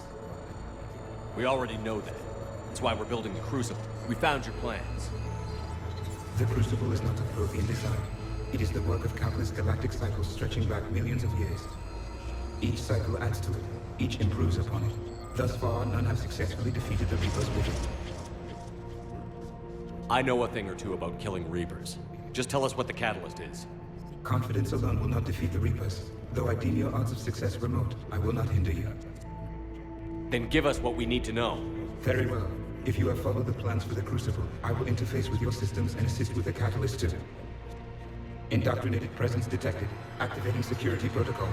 We already know that. That's why we're building the Crucible. We found your plans.
The Crucible is not a Prothean design. It is the work of countless galactic cycles stretching back millions of years. Each cycle adds to it. Each improves upon it. Thus far, none have successfully defeated the Reapers' vigil.
I know a thing or two about killing Reapers. Just tell us what the catalyst is.
Confidence alone will not defeat the Reapers. Though I deem your odds of success remote, I will not hinder you.
Then give us what we need to know.
Very well. If you have followed the plans for the Crucible, I will interface with your systems and assist with the catalyst too. Indoctrinated presence detected. Activating security protocol.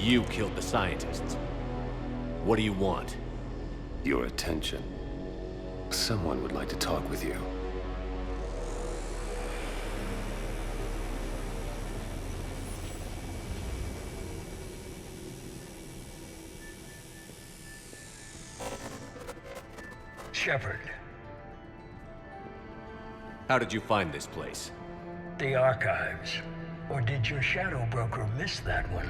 You killed the scientists. What do you want?
Your attention. Someone would like to talk with you.
Shepard.
How did you find this place?
The archives. Or did your shadow broker miss that one?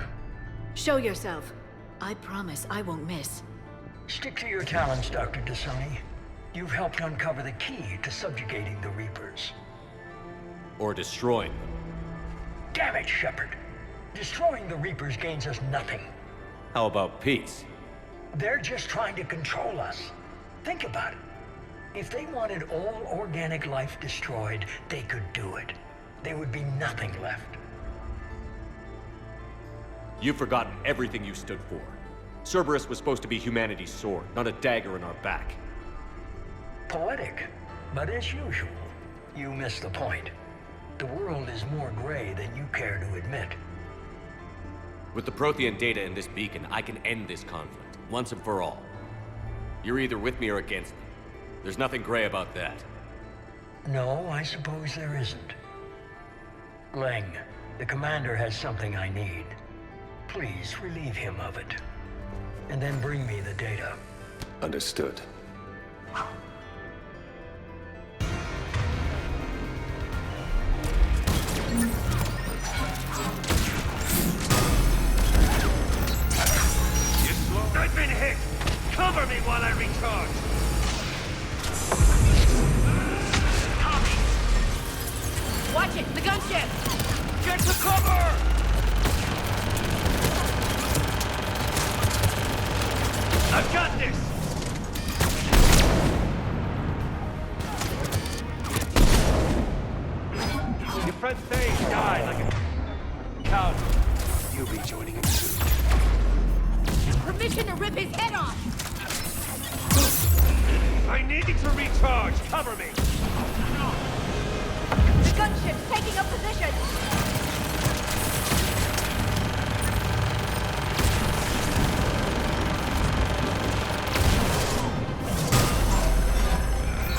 Show yourself. I promise I won't miss.
Stick to your talents, Dr. Dasani. You've helped uncover the key to subjugating the Reapers.
Or destroying them.
Damn it, Shepard. Destroying the Reapers gains us nothing.
How about peace?
They're just trying to control us. Think about it. If they wanted all organic life destroyed, they could do it. There would be nothing left.
You've forgotten everything you stood for. Cerberus was supposed to be humanity's sword, not a dagger in our back.
Poetic, but as usual, you miss the point. The world is more gray than you care to admit.
With the Prothean data in this beacon, I can end this conflict, once and for all. You're either with me or against me. There's nothing gray about that.
No, I suppose there isn't. Leng, the commander has something I need. Please relieve him of it. And then bring me the data.
Understood.
I've been hit! Cover me while I recharge!
Copy! Watch it! The gunship!
Get to cover! I've got this!
mission to rip his head off!
I need to recharge! Cover me!
The gunship's taking up position!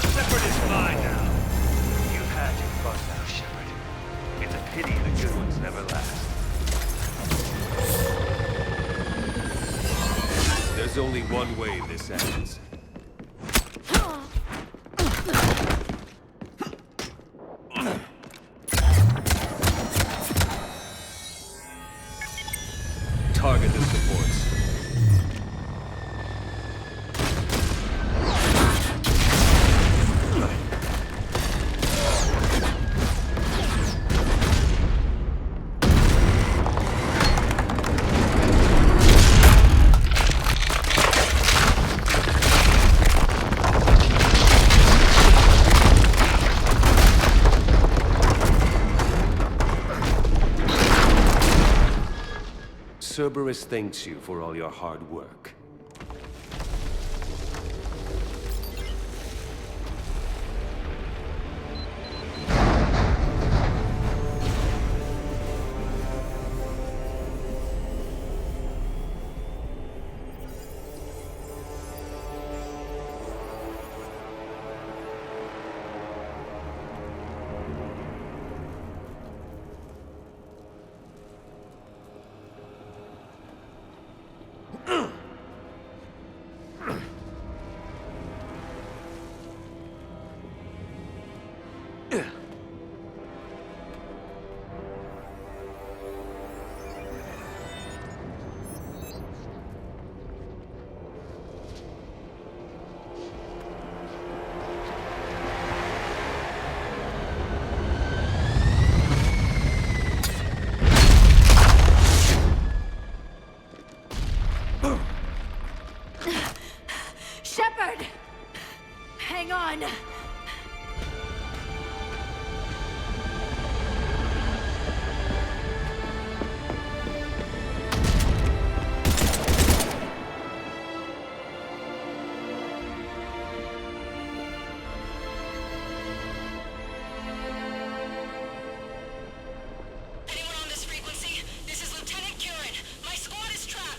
Shepard is mine now. You've had your fun now, Shepard. It's a pity the good ones never last.
There's only one way this ends. Target the supports. Cerberus thanks you for all your hard work.
Shepard! Hang on!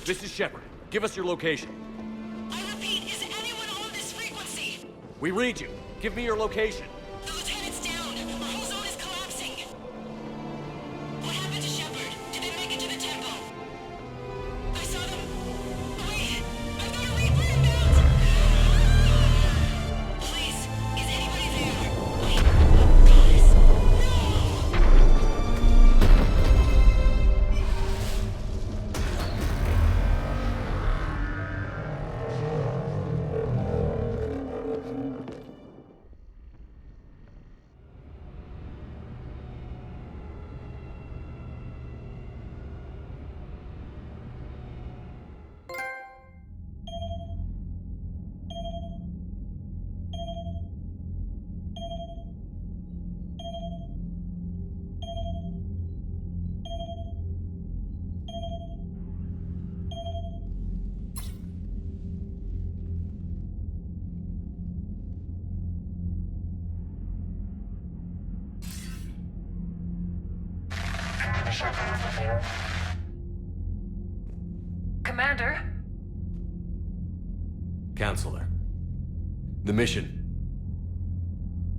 This is Shepard. Give us your location.
I repeat, is anyone on this frequency?
We read you. Give me your location.
The lieutenant's down. Our whole zone is collapsing. What happened to Shepard? Did they make it to the temple? I saw them. Wait, I've got a Reaper inbound. Please, is anybody there? Wait, guys,
Commander?
Counselor. The mission.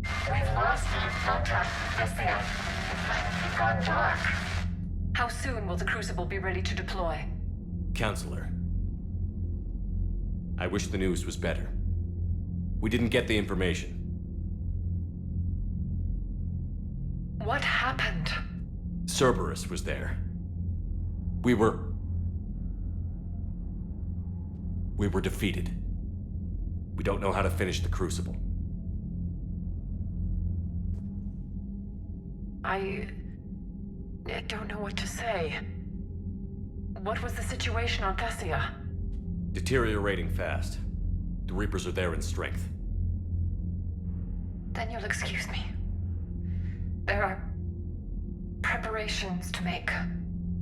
We've lost contact with Thessia. It's gone dark.
How soon will the Crucible be ready to deploy?
Counselor. I wish the news was better. We didn't get the information.
What happened?
Cerberus was there. We were defeated. We don't know how to finish the Crucible.
I don't know what to say. What was the situation on Thessia?
Deteriorating fast. The Reapers are there in strength.
Then you'll excuse me. There are preparations to make.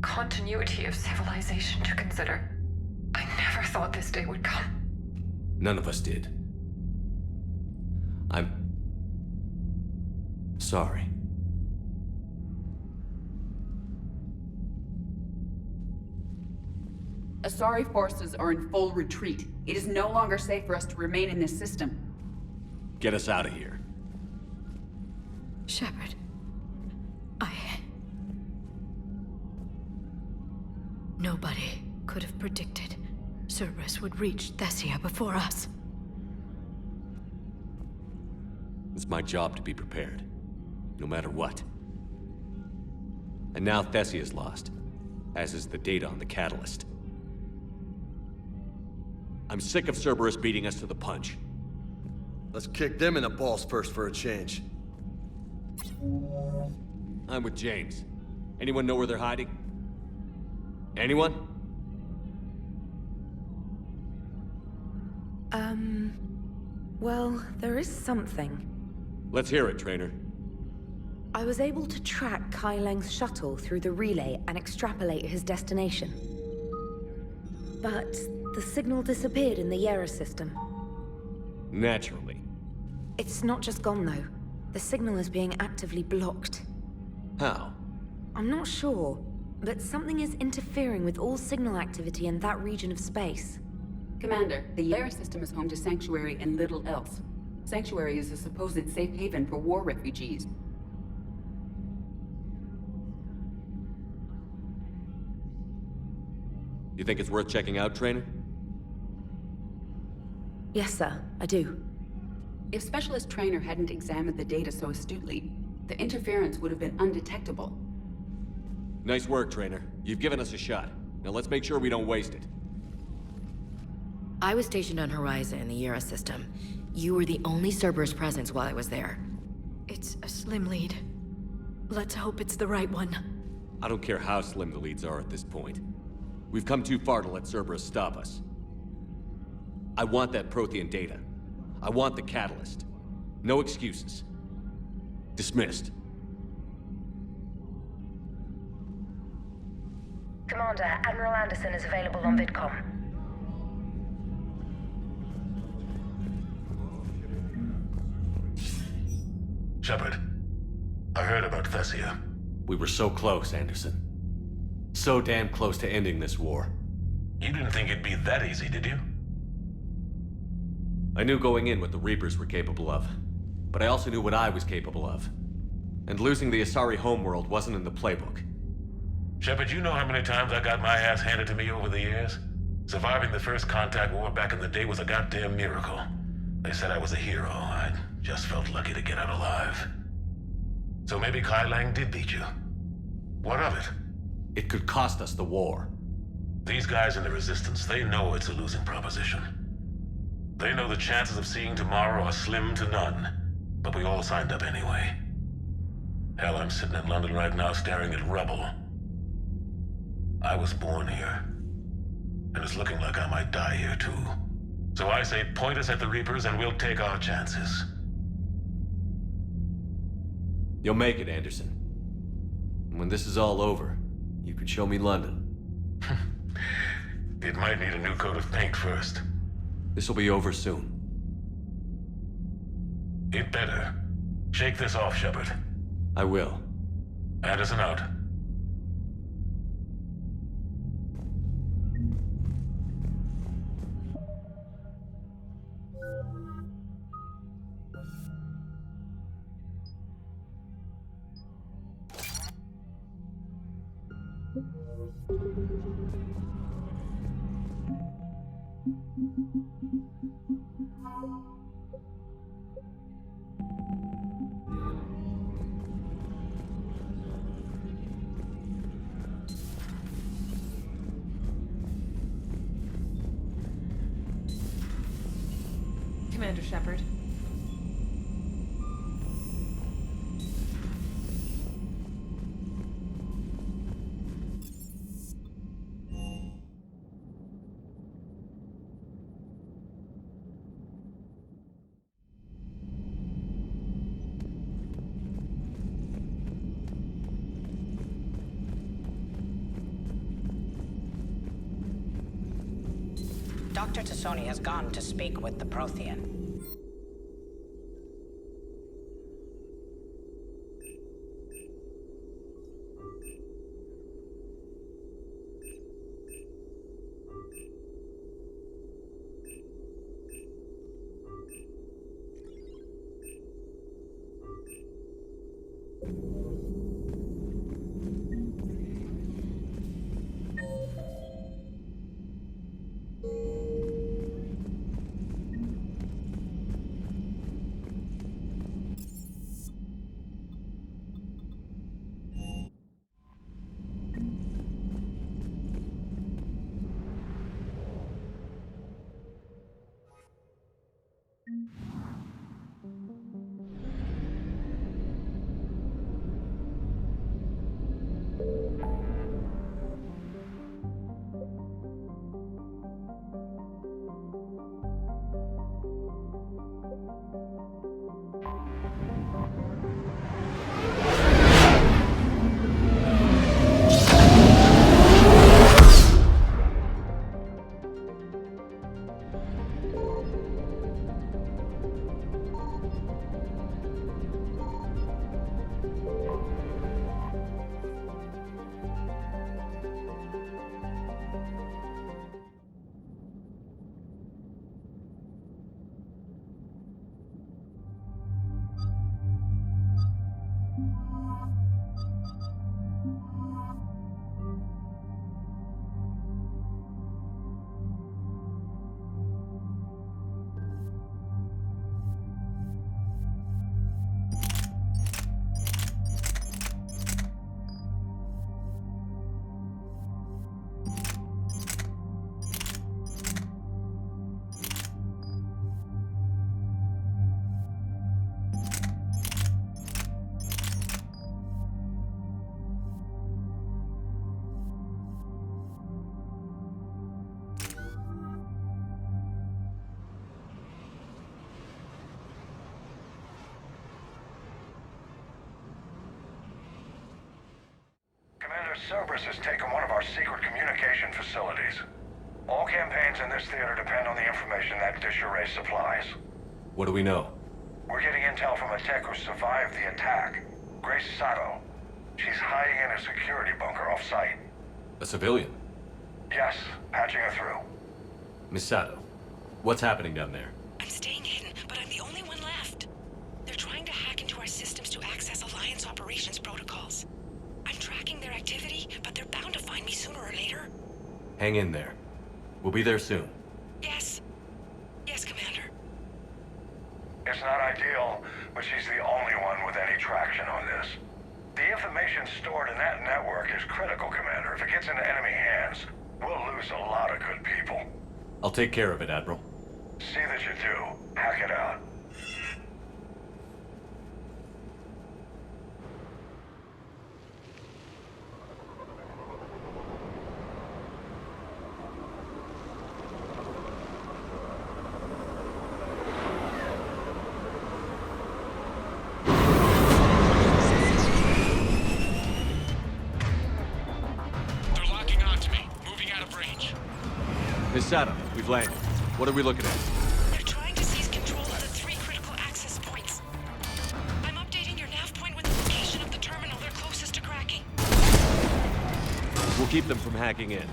Continuity of civilization to consider. I never thought this day would come.
None of us did. I'm sorry.
Asari forces are in full retreat. It is no longer safe for us to remain in this system.
Get us out of here.
Shepard. Nobody could have predicted Cerberus would reach Thessia before us.
It's my job to be prepared, no matter what. And now Thessia's lost, as is the data on the catalyst. I'm sick of Cerberus beating us to the punch.
Let's kick them in the balls first for a change.
I'm with James. Anyone know where they're hiding? Anyone?
Well, there is something.
Let's hear it, Trainer.
I was able to track Kai Leng's shuttle through the relay and extrapolate his destination. But the signal disappeared in the Yera system.
Naturally.
It's not just gone, though. The signal is being actively blocked.
How?
I'm not sure, but something is interfering with all signal activity in that region of space.
Commander, the Yera system is home to Sanctuary and little else. Sanctuary is a supposed safe haven for war refugees.
You think it's worth checking out, Trainer?
Yes, sir, I do.
If Specialist Trainer hadn't examined the data so astutely, the interference would have been undetectable.
Nice work, Trainer. You've given us a shot. Now let's make sure we don't waste it.
I was stationed on Horizon in the Yera system. You were the only Cerberus presence while I was there. It's a slim lead. Let's hope it's the right one.
I don't care how slim the leads are at this point. We've come too far to let Cerberus stop us. I want that Prothean data. I want the catalyst. No excuses. Dismissed.
Commander, Admiral Anderson is available on VidCom.
Shepard, I heard about Thessia.
We were so close, Anderson. So damn close to ending this war.
You didn't think it'd be that easy, did you?
I knew going in what the Reapers were capable of, but I also knew what I was capable of. And losing the Asari homeworld wasn't in the playbook.
Shepard, you know how many times I got my ass handed to me over the years? Surviving the first contact war back in the day was a goddamn miracle. They said I was a hero. I just felt lucky to get out alive. So maybe Kai Lang did beat you. What of it?
It could cost us the war.
These guys in the Resistance, they know it's a losing proposition. They know the chances of seeing tomorrow are slim to none, but we all signed up anyway. Hell, I'm sitting in London right now staring at rubble. I was born here, and it's looking like I might die here too. So I say point us at the Reapers and we'll take our chances.
You'll make it, Anderson. And when this is all over, you could show me London.
It might need a new coat of paint first.
This'll be over soon.
It better. Shake this off, Shepard.
I will.
Anderson out.
Commander Shepard.
Dr. T'Soni has gone to speak with the Prothean.
Cerberus has taken one of our secret communication facilities. All campaigns in this theater depend on the information that dish array supplies.
What do we know?
We're getting intel from a tech who survived the attack. Grace Sato. She's hiding in a security bunker off-site.
A civilian?
Yes, patching her through.
Miss Sato, what's happening down there?
I'm staying hidden, but I'm the only one left. They're trying to hack into our systems to access Alliance operations protocols. I'm tracking their activity, but they're bound to find me sooner or later.
Hang in there. We'll be there soon.
Yes. Yes, Commander.
It's not ideal, but she's the only one with any traction on this. The information stored in that network is critical, Commander. If it gets into enemy hands, we'll lose a lot of good people.
I'll take care of it, Admiral.
See that you do. Hack it out.
Miss Sato, we've landed. What are we looking at?
They're trying to seize control of the 3 critical access points. I'm updating your nav point with the location of the terminal they're closest to cracking.
We'll keep them from hacking in.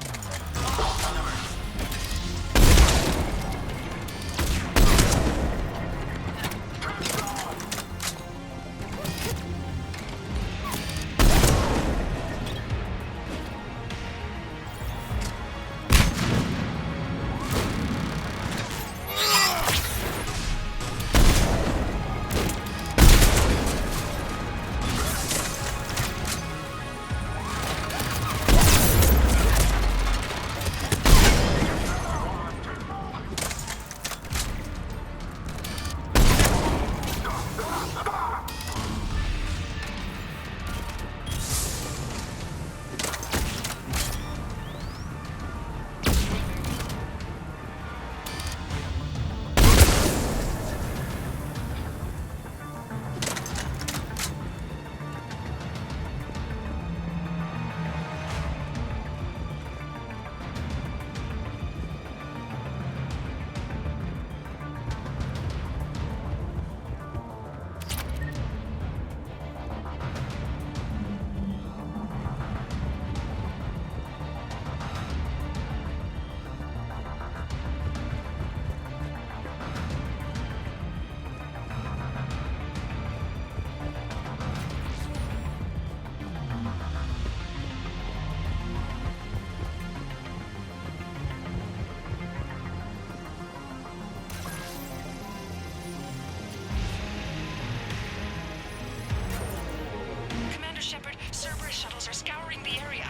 Cerberus shuttles are scouring the area.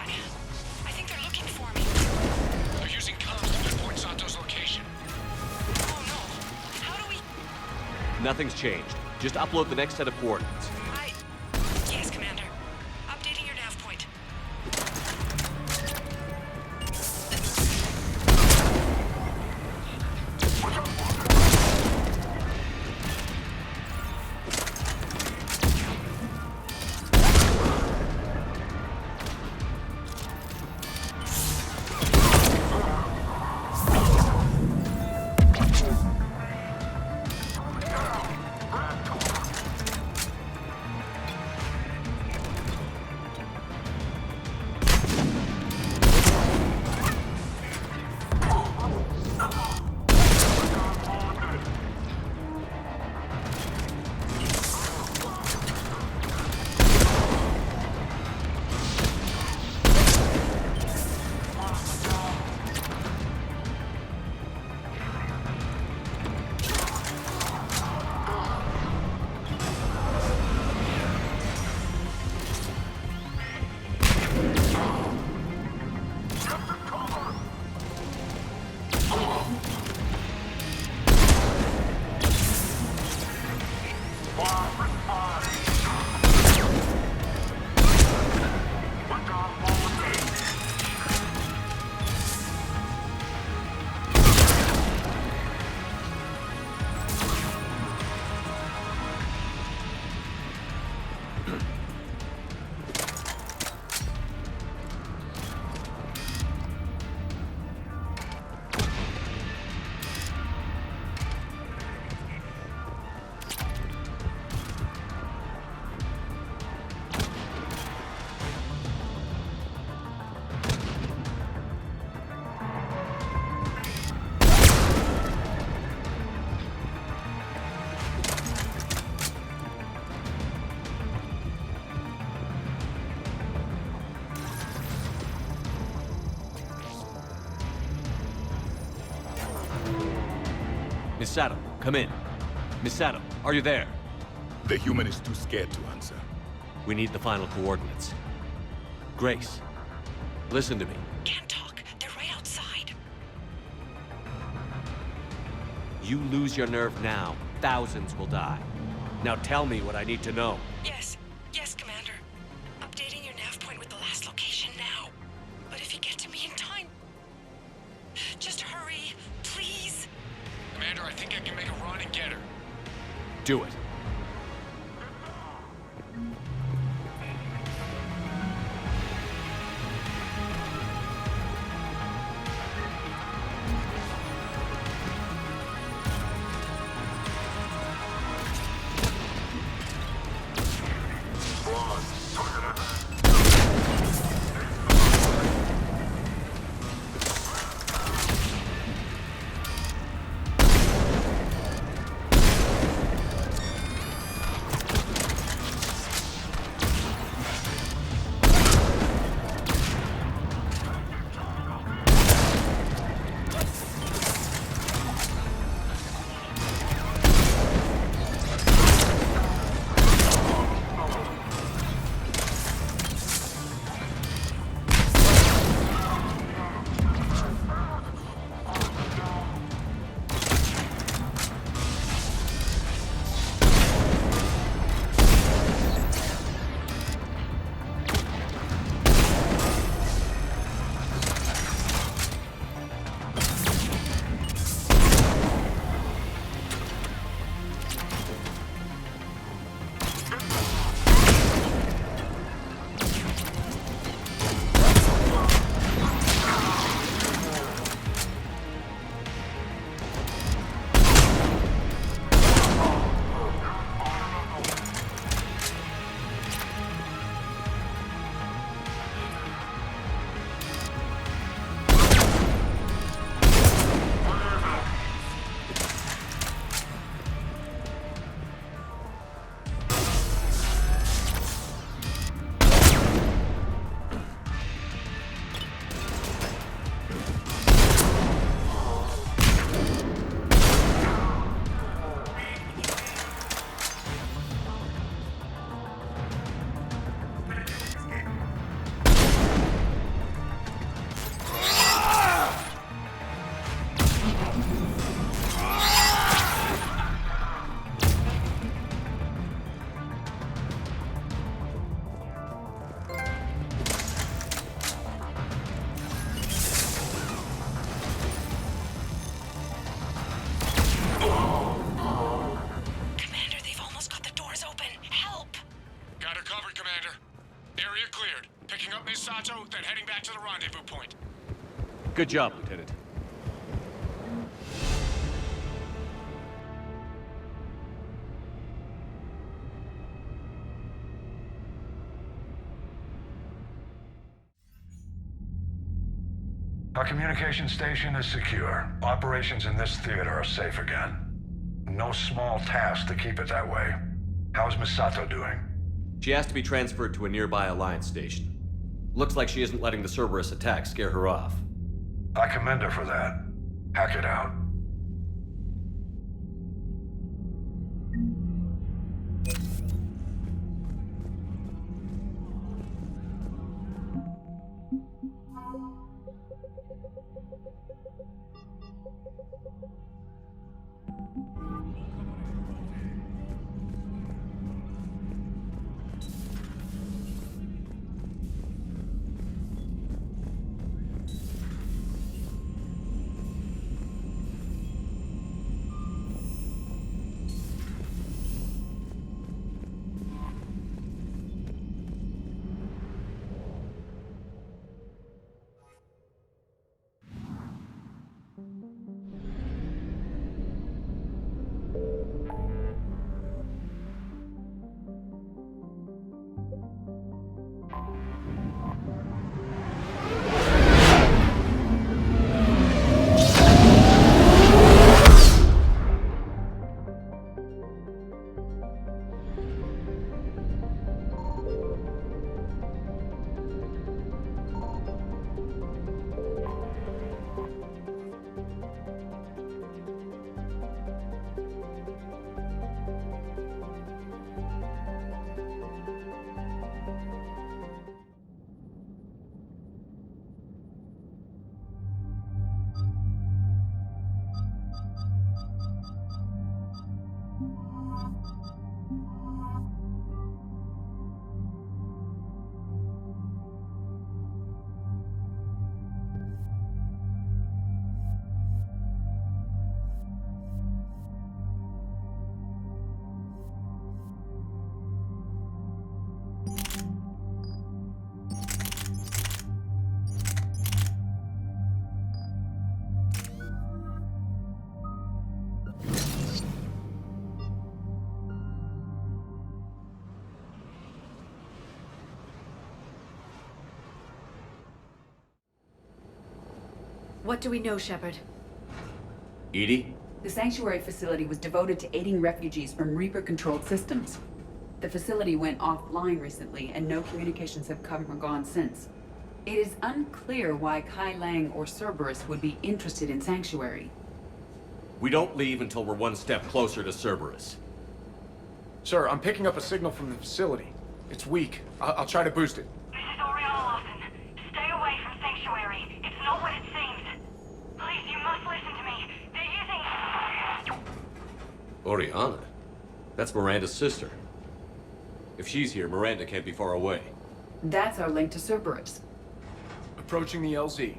I think they're looking for me.
They're using comms to pinpoint Santo's location.
Oh no. How do we...
Nothing's changed. Just upload the next set of coordinates.
Yes, Commander. Updating your nav point.
Miss Saddam, come in. Miss Saddam, are you there?
The human is too scared to answer.
We need the final coordinates. Grace, listen to me.
Can't talk. They're right outside.
You lose your nerve now, thousands will die. Now tell me what I need to know.
Yes. Yes, Commander. Updating your nav point with the last location now. But if you get to me in time... Just hurry, please.
Commander, I think I can make a run and get her.
Do it. Good job, Lieutenant.
Our communication station is secure. Operations in this theater are safe again. No small task to keep it that way. How's Misato doing?
She has to be transferred to a nearby Alliance station. Looks like she isn't letting the Cerberus attack scare her off.
I commend her for that. Hack it out.
What do we know, Shepard?
Edie?
The Sanctuary facility was devoted to aiding refugees from Reaper-controlled systems. The facility went offline recently, and no communications have come or gone since. It is unclear why Kai Lang or Cerberus would be interested in Sanctuary.
We don't leave until we're one step closer to Cerberus.
Sir, I'm picking up a signal from the facility. It's weak. I'll try to boost it.
This is Oriana Lawson. Stay away from Sanctuary. It's not what it seems. Please, you must listen to me. They're using...
Oriana? That's Miranda's sister. If she's here, Miranda can't be far away.
That's our link to Cerberus.
Approaching the LZ.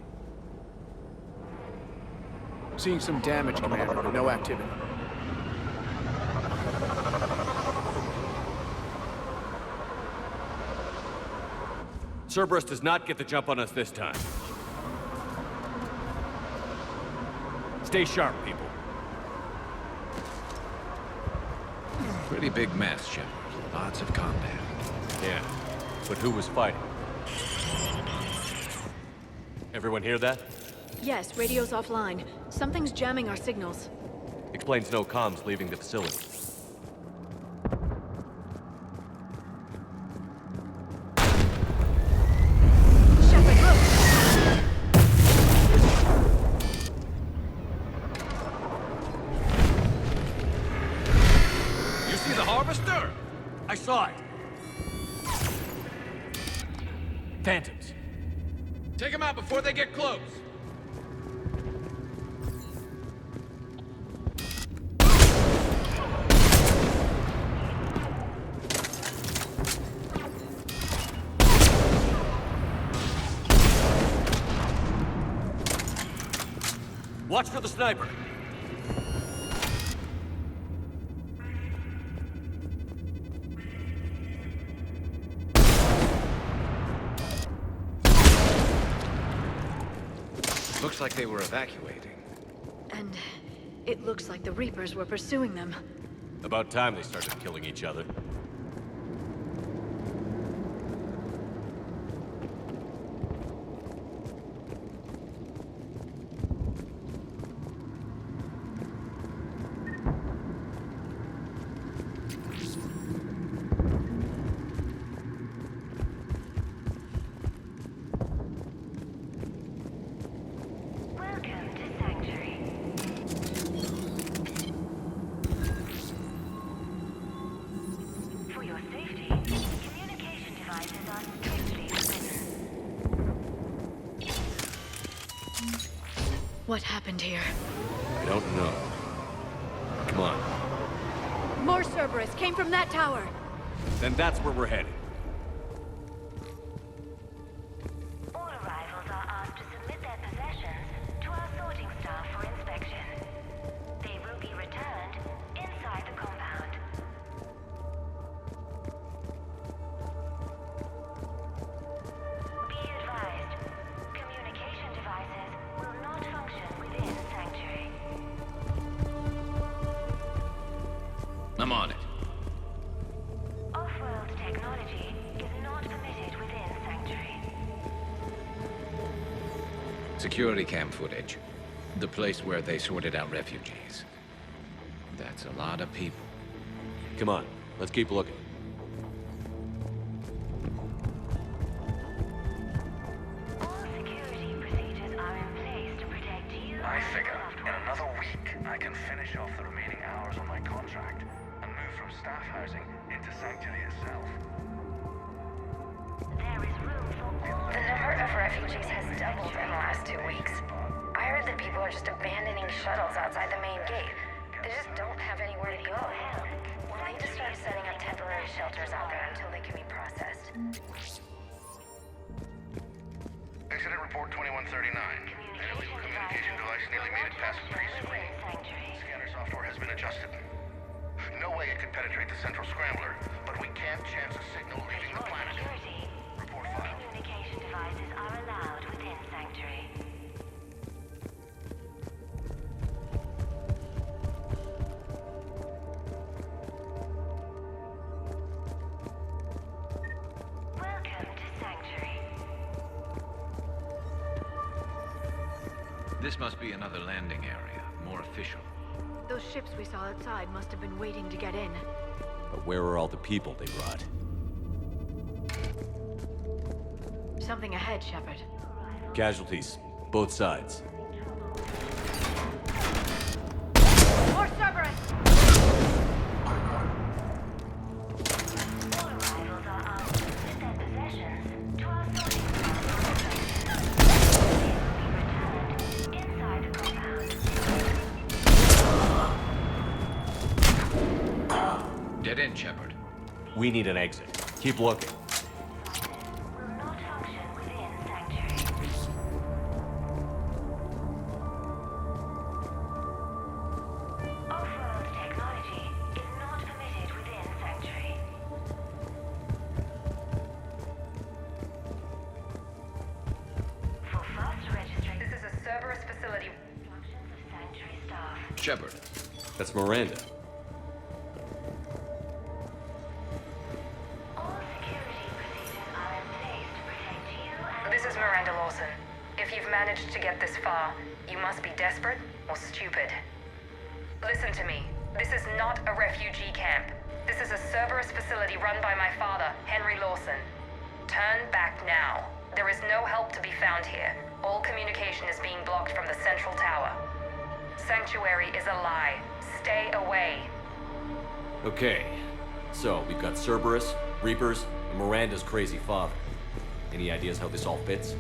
Seeing some damage, Commander, but no activity.
Cerberus does not get the jump on us this time. Stay sharp, people.
Pretty big mess, Shepard. Lots of combat.
Yeah, but who was fighting? Everyone hear that?
Yes, radio's offline. Something's jamming our signals.
Explains no comms leaving the facility.
Shepard, look!
You see the harvester? I saw it. Phantoms.
Take them out before they get close.
Watch for the sniper.
Looks like they were evacuating.
And it looks like the Reapers were pursuing them.
About time they started killing each other.
What happened here?
I don't know. Come on.
More Cerberus came from that tower.
Then that's where we're headed.
All arrivals are asked to submit their possessions to our sorting staff for inspection. They will be returned inside the compound. Be advised, communication devices will not function within Sanctuary.
I'm on it.
Off-world technology is not permitted within Sanctuary.
Security cam footage. The place where they sorted out refugees. That's a lot of people.
Come on, let's keep looking.
All security procedures are in place to protect you.
I figure in another week I can finish off the remaining hours on my contract and move from staff housing into Sanctuary itself.
There is room for all.
The number of refugees has doubled in the last 2 weeks. I heard that people are just abandoning shuttles outside the main gate. They just don't have anywhere to go. We'll need to start setting up temporary shelters out there until they can be processed.
Incident report 2139. An illegal communication device nearly made it past the pre-screen. Scanner software has been adjusted. No way it could penetrate the central scrambler, but we can't chance a signal leaving the planet. Report file.
Communication devices are allowed within Sanctuary. Welcome to Sanctuary.
This must be another landing area, more official.
Those ships we saw outside must have been waiting to get in.
But where are all the people they brought?
Something ahead, Shepard.
Casualties, both sides.
More Cerberus!
All arrivals are asked to submit their possessions to our sorting staff. They will be returned inside the compound.
Get in, Shepard.
We need an exit. Keep looking.
Will not function within Sanctuary. Off-world technology is not permitted within Sanctuary. For fast registration, this is a Cerberus facility. Instructions of Sanctuary staff.
Shepard.
That's Miranda.
All security procedures are in place to protect you and...
This is Miranda Lawson. If you've managed to get this far, you must be desperate or stupid. Listen to me. This is not a refugee camp. This is a Cerberus facility run by my father, Henry Lawson. Turn back now. There is no help to be found here. All communication is being blocked from the central tower. Sanctuary is a lie. Stay away.
Okay, so we've got Cerberus, Reapers, and Miranda's crazy father. Any ideas how this all fits?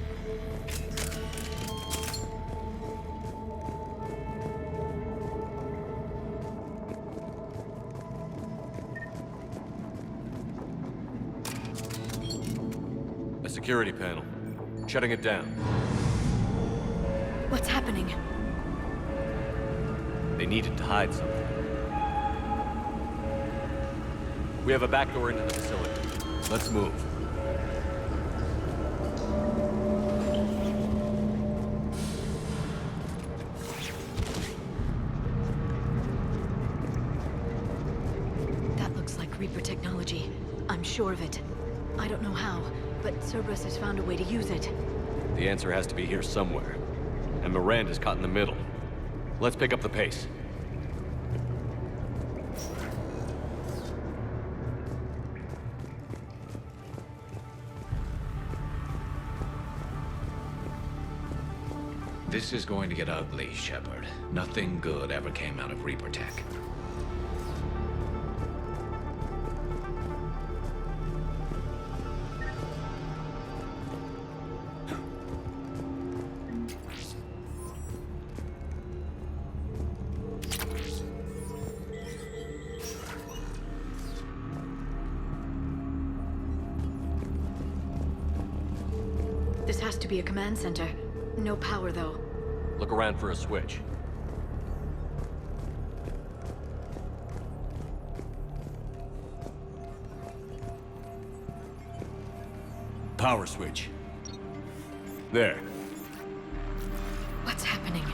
A security panel. Shutting it down.
What's happening?
They needed to hide something. We have a back door into the facility. Let's move.
Reaper technology. I'm sure of it. I don't know how, but Cerberus has found a way to use it.
The answer has to be here somewhere. And Miranda's caught in the middle. Let's pick up the pace.
This is going to get ugly, Shepard. Nothing good ever came out of Reaper tech.
This has to be a command center. No power, though.
Look around for a switch. Power switch. There.
What's happening?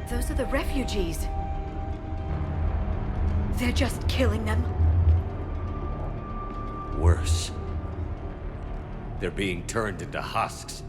Those are the refugees. They're just killing them.
Worse. They're being turned into husks.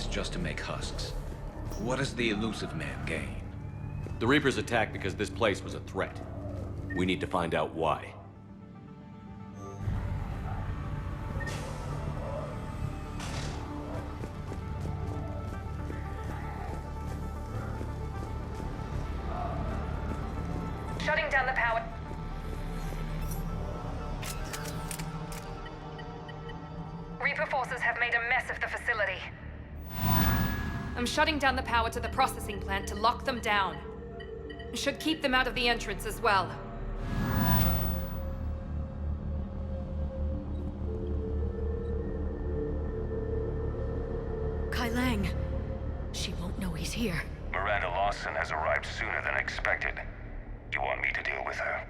Just to make husks. What does the elusive man gain?
The Reapers attacked because this place was a threat. We need to find out why.
Shutting down the power. Reaper forces have made a mess of the facility.
I'm shutting down the power to the processing plant to lock them down. Should keep them out of the entrance as well.
Kai Lang. She won't know he's here.
Miranda Lawson has arrived sooner than expected. You want me to deal with her?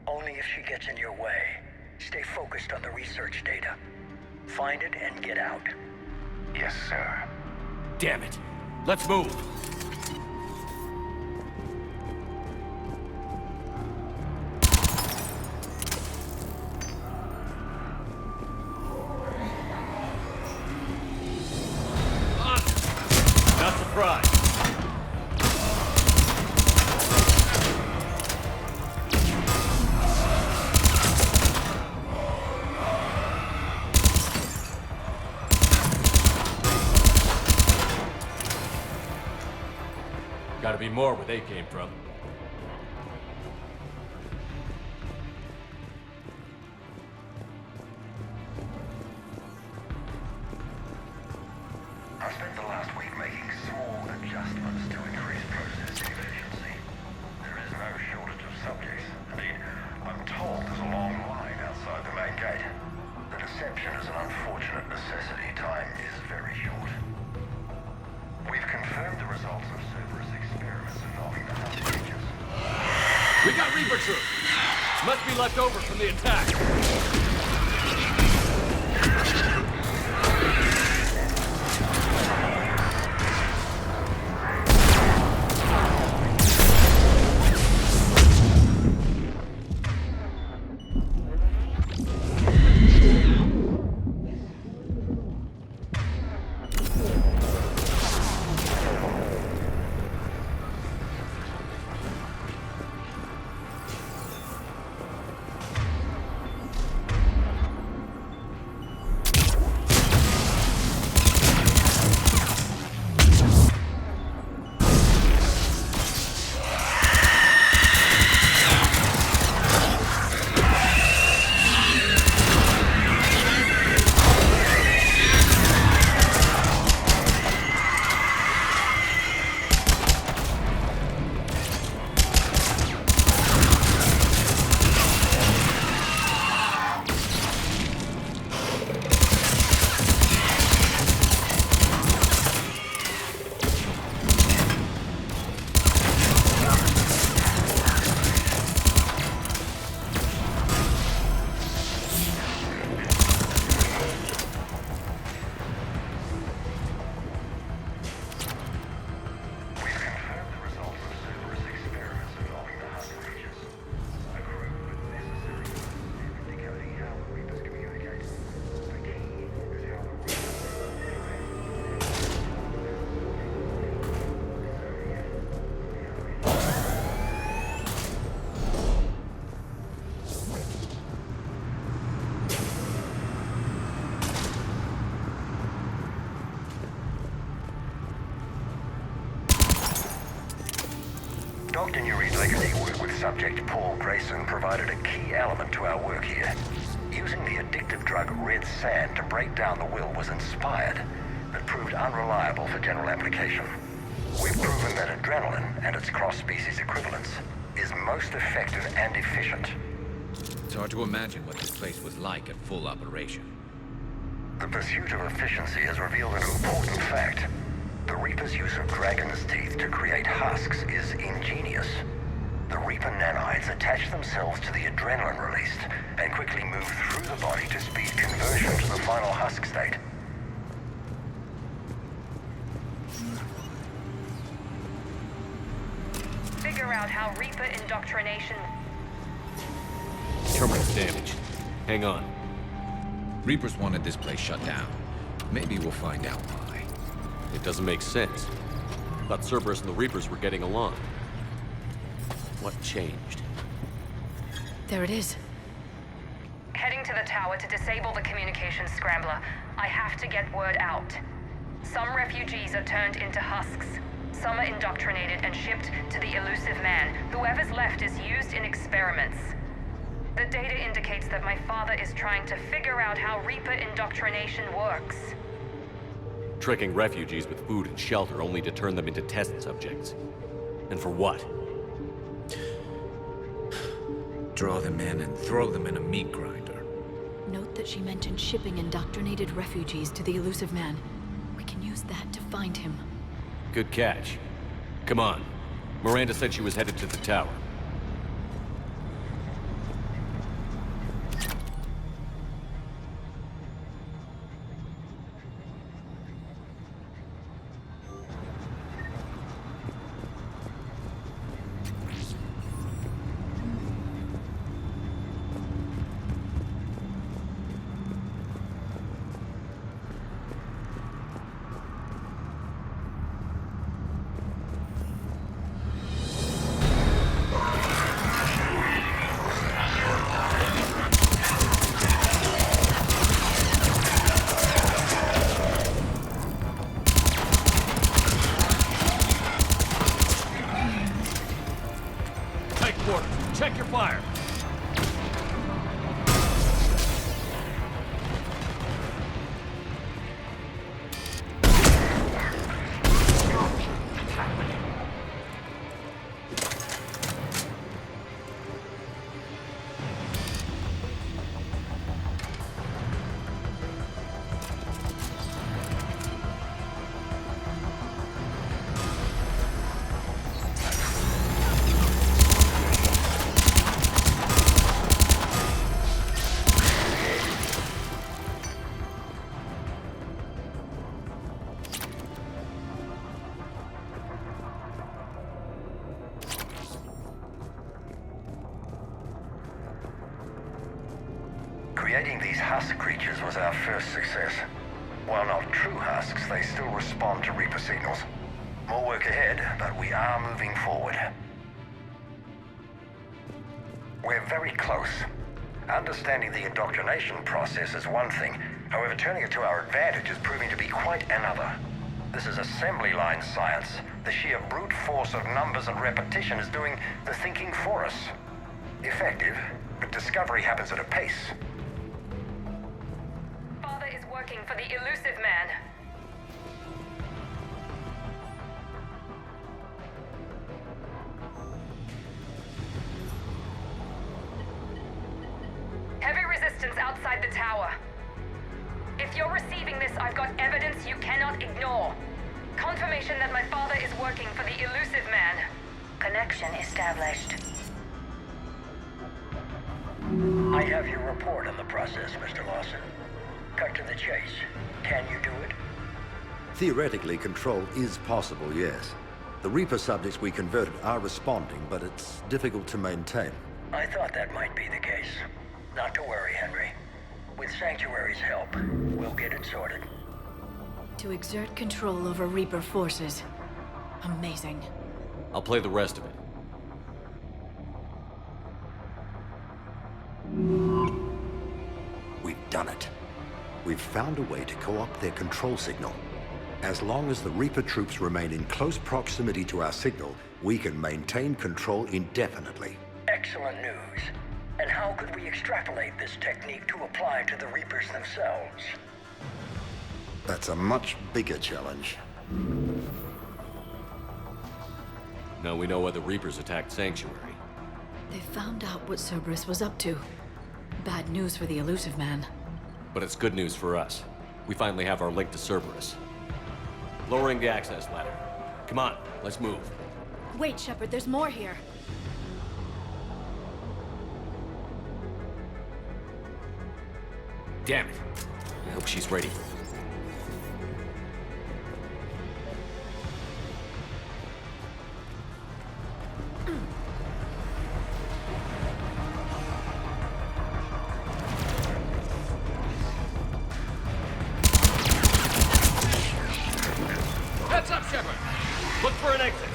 Only if she gets in your way. Stay focused on the research data. Find it and get out.
Yes, sir.
Damn it. Let's move. Not surprised. Gotta be more where they came from.
I spent the last week making small adjustments to increase processing efficiency. There is no shortage of subjects. Indeed, I'm told there's a long line outside the main gate. The deception is an unfortunate necessity. Time is very short. We've confirmed the results of Cerberus experiments involving the hunt creatures.
We got Reaper troops! Must be left over from the attack.
Dr. Nuri's legacy work with subject Paul Grayson provided a key element to our work here. Using the addictive drug red sand to break down the will was inspired, but proved unreliable for general application. We've proven that adrenaline and its cross-species equivalents is most effective and efficient.
It's hard to imagine what this place was like at full operation.
The pursuit of efficiency has revealed an important fact. The Reaper's use of dragon's teeth to create husks is ingenious. The Reaper nanites attach themselves to the adrenaline released and quickly move through the body to speed conversion to the final husk state.
Figure out how Reaper indoctrination...
Terminal's damaged. Hang on.
Reapers wanted this place shut down. Maybe we'll find out why.
It doesn't make sense. Thought Cerberus and the Reapers were getting along. What changed?
There it is.
Heading to the tower to disable the communications scrambler. I have to get word out. Some refugees are turned into husks. Some are indoctrinated and shipped to the elusive man. Whoever's left is used in experiments. The data indicates that my father is trying to figure out how Reaper indoctrination works.
Tricking refugees with food and shelter only to turn them into test subjects. And for what?
Draw them in and throw them in a meat grinder.
Note that she mentioned shipping indoctrinated refugees to the elusive man. We can use that to find him.
Good catch. Come on. Miranda said she was headed to the tower. Check your fire.
Creating these husk creatures was our first success. While not true husks, they still respond to Reaper signals. More work ahead, but we are moving forward. We're very close. Understanding the indoctrination process is one thing. However, turning it to our advantage is proving to be quite another. This is assembly line science. The sheer brute force of numbers and repetition is doing the thinking for us. Effective, but discovery happens at a pace.
Father is working for the elusive man. Heavy resistance outside the tower. If you're receiving this, I've got evidence you cannot ignore. Confirmation that my father is working for the elusive man.
Connection established.
I have your report on the process, Mr. Lawson. Cut to the chase. Can you do it?
Theoretically, control is possible, yes. The Reaper subjects we converted are responding, but it's difficult to maintain.
I thought that might be the case. Not to worry, Henry. With Sanctuary's help, we'll get it sorted.
To exert control over Reaper forces. Amazing.
I'll play the rest of it.
We've done it. We've found a way to co-opt their control signal. As long as the Reaper troops remain in close proximity to our signal, we can maintain control indefinitely.
Excellent news. And how could we extrapolate this technique to apply to the Reapers themselves?
That's a much bigger challenge.
Now we know why the Reapers attacked Sanctuary.
They found out what Cerberus was up to. Bad news for the elusive man.
But it's good news for us. We finally have our link to Cerberus. Lowering the access ladder. Come on, let's move.
Wait, Shepard, there's more here.
Damn it. I hope she's ready.
Heads up, Shepard! Look for an exit.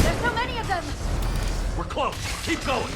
There's so many of them!
We're close. Keep going.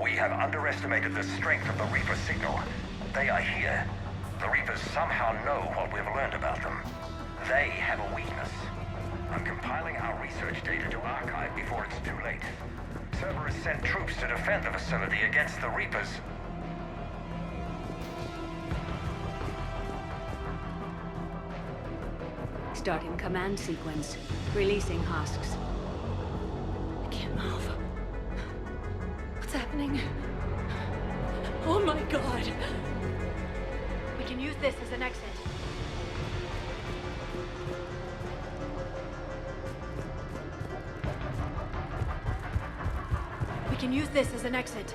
We have underestimated the strength of the Reaper signal. They are here. The Reapers somehow know what we've learned about them. They have a weakness. I'm compiling our research data to archive before it's too late. Cerberus sent troops to defend the facility against the Reapers.
Starting command sequence. Releasing husks.
I can't move. What's happening? Oh my god! We can use this as an exit. We can use this as an exit.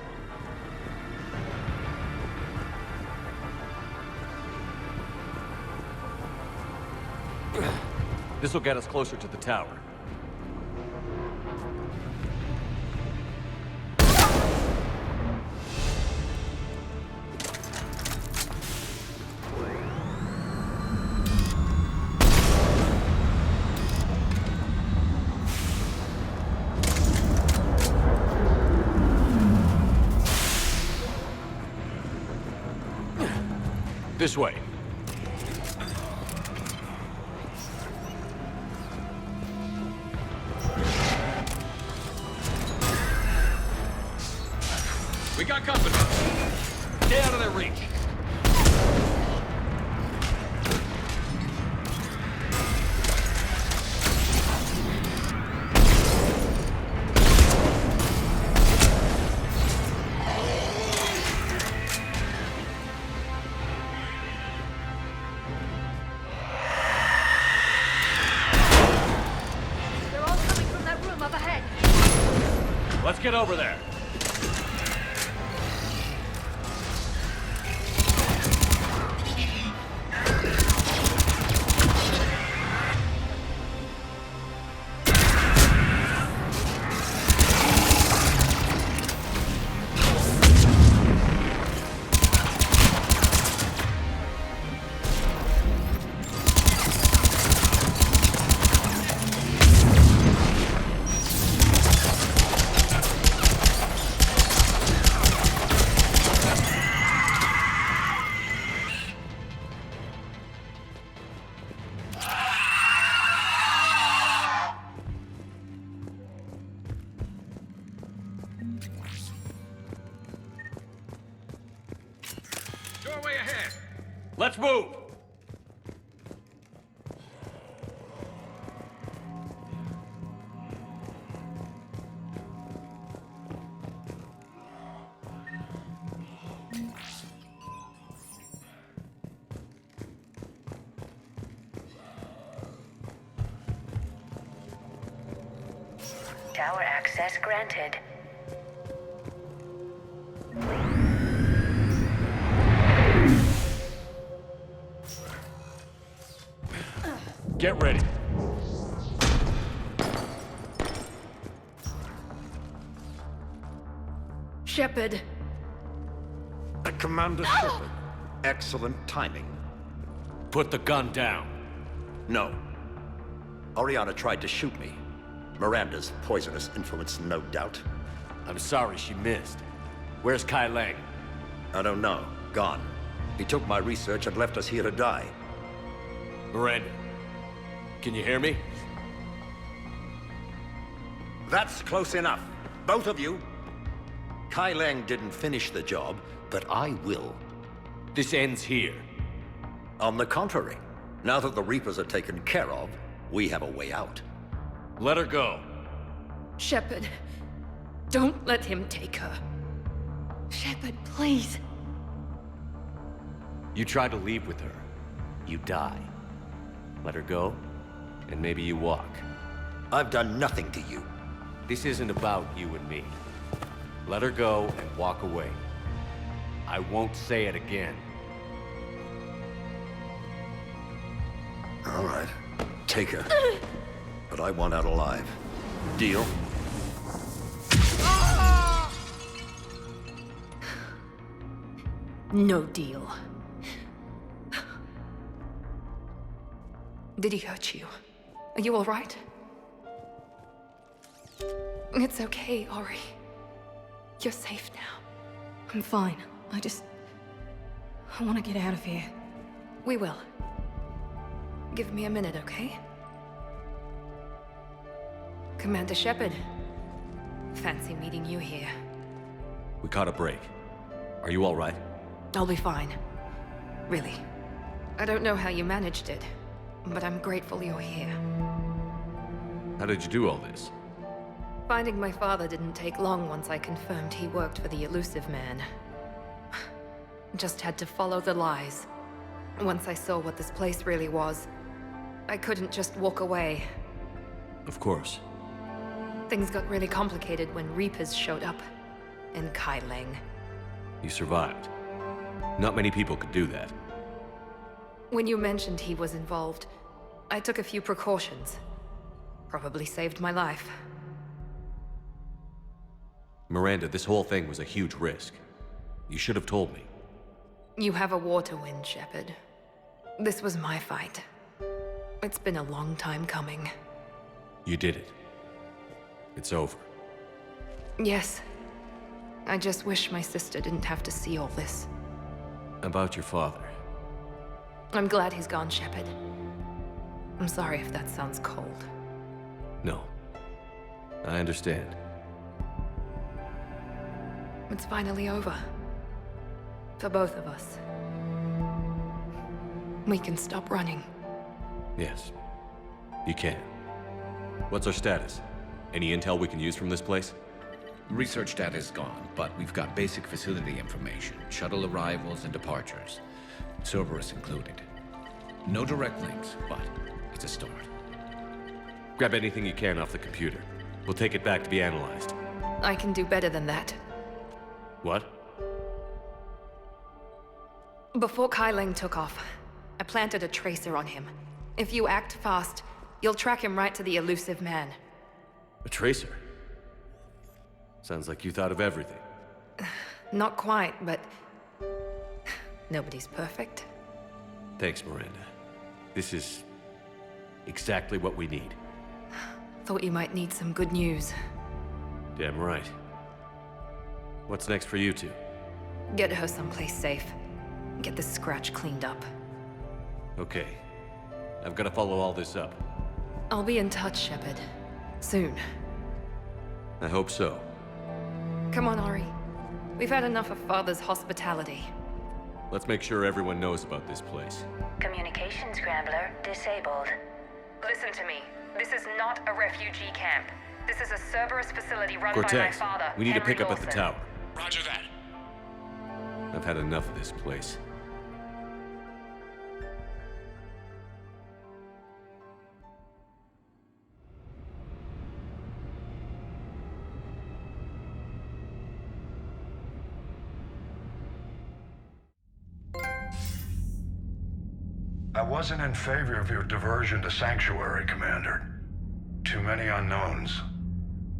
This will get us closer to the tower. This way.
We got company. Stay out of their reach.
Let's get over there.
Doorway ahead.
Let's move!
Tower access granted.
Get ready.
Shepard.
Commander Shepard. Excellent timing.
Put the gun down.
No. Oriana tried to shoot me. Miranda's poisonous influence, no doubt.
I'm sorry she missed. Where's Kai Lang?
I don't know. Gone. He took my research and left us here to die.
Miranda, can you hear me?
That's close enough. Both of you. Kai Lang didn't finish the job, but I will.
This ends here.
On the contrary, now that the Reapers are taken care of, we have a way out.
Let her go.
Shepard, don't let him take her. Shepard, please.
You try to leave with her, you die. Let her go, and maybe you walk.
I've done nothing to you.
This isn't about you and me. Let her go and walk away. I won't say it again.
All right. Take her. But I want out alive. Deal?
No deal. Did he hurt you? Are you all right? It's okay, Ori. You're safe now. I'm fine. I want to get out of here. We will. Give me a minute, okay? Commander Shepard. Fancy meeting you here.
We caught a break. Are you all right?
I'll be fine. Really. I don't know how you managed it, but I'm grateful you're here.
How did you do all this?
Finding my father didn't take long once I confirmed he worked for the Elusive Man. Just had to follow the lies. Once I saw what this place really was, I couldn't just walk away.
Of course.
Things got really complicated when Reapers showed up. And Kai Lang.
You survived. Not many people could do that.
When you mentioned he was involved, I took a few precautions. Probably saved my life.
Miranda, this whole thing was a huge risk. You should have told me.
You have a war to win, Shepard. This was my fight. It's been a long time coming.
You did it. It's over.
Yes. I just wish my sister didn't have to see all this.
About your father.
I'm glad he's gone, Shepard. I'm sorry if that sounds cold.
No. I understand.
It's finally over. For both of us. We can stop running.
Yes. You can. What's our status? Any intel we can use from this place?
Research data is gone, but we've got basic facility information. Shuttle arrivals and departures. Cerberus included. No direct links, but it's a start.
Grab anything you can off the computer. We'll take it back to be analyzed.
I can do better than that.
What?
Before Kaileng took off, I planted a tracer on him. If you act fast, you'll track him right to the elusive man.
A tracer? Sounds like you thought of everything.
Not quite, but... nobody's perfect.
Thanks, Miranda. This is... exactly what we need.
Thought you might need some good news.
Damn right. What's next for you two?
Get her someplace safe. Get this scratch cleaned up.
Okay. I've got to follow all this up.
I'll be in touch, Shepard. Soon.
I hope so.
Come on, Ari. We've had enough of Father's hospitality.
Let's make sure everyone knows about this place.
Communication scrambler disabled.
Listen to me. This is not a refugee camp. This is a Cerberus facility run by my
Cortez,
father,
we need to
Henry
pick up at the
Lawson.
tower.
Roger that.
I've had enough of this place.
I wasn't in favor of your diversion to Sanctuary, Commander. Too many unknowns.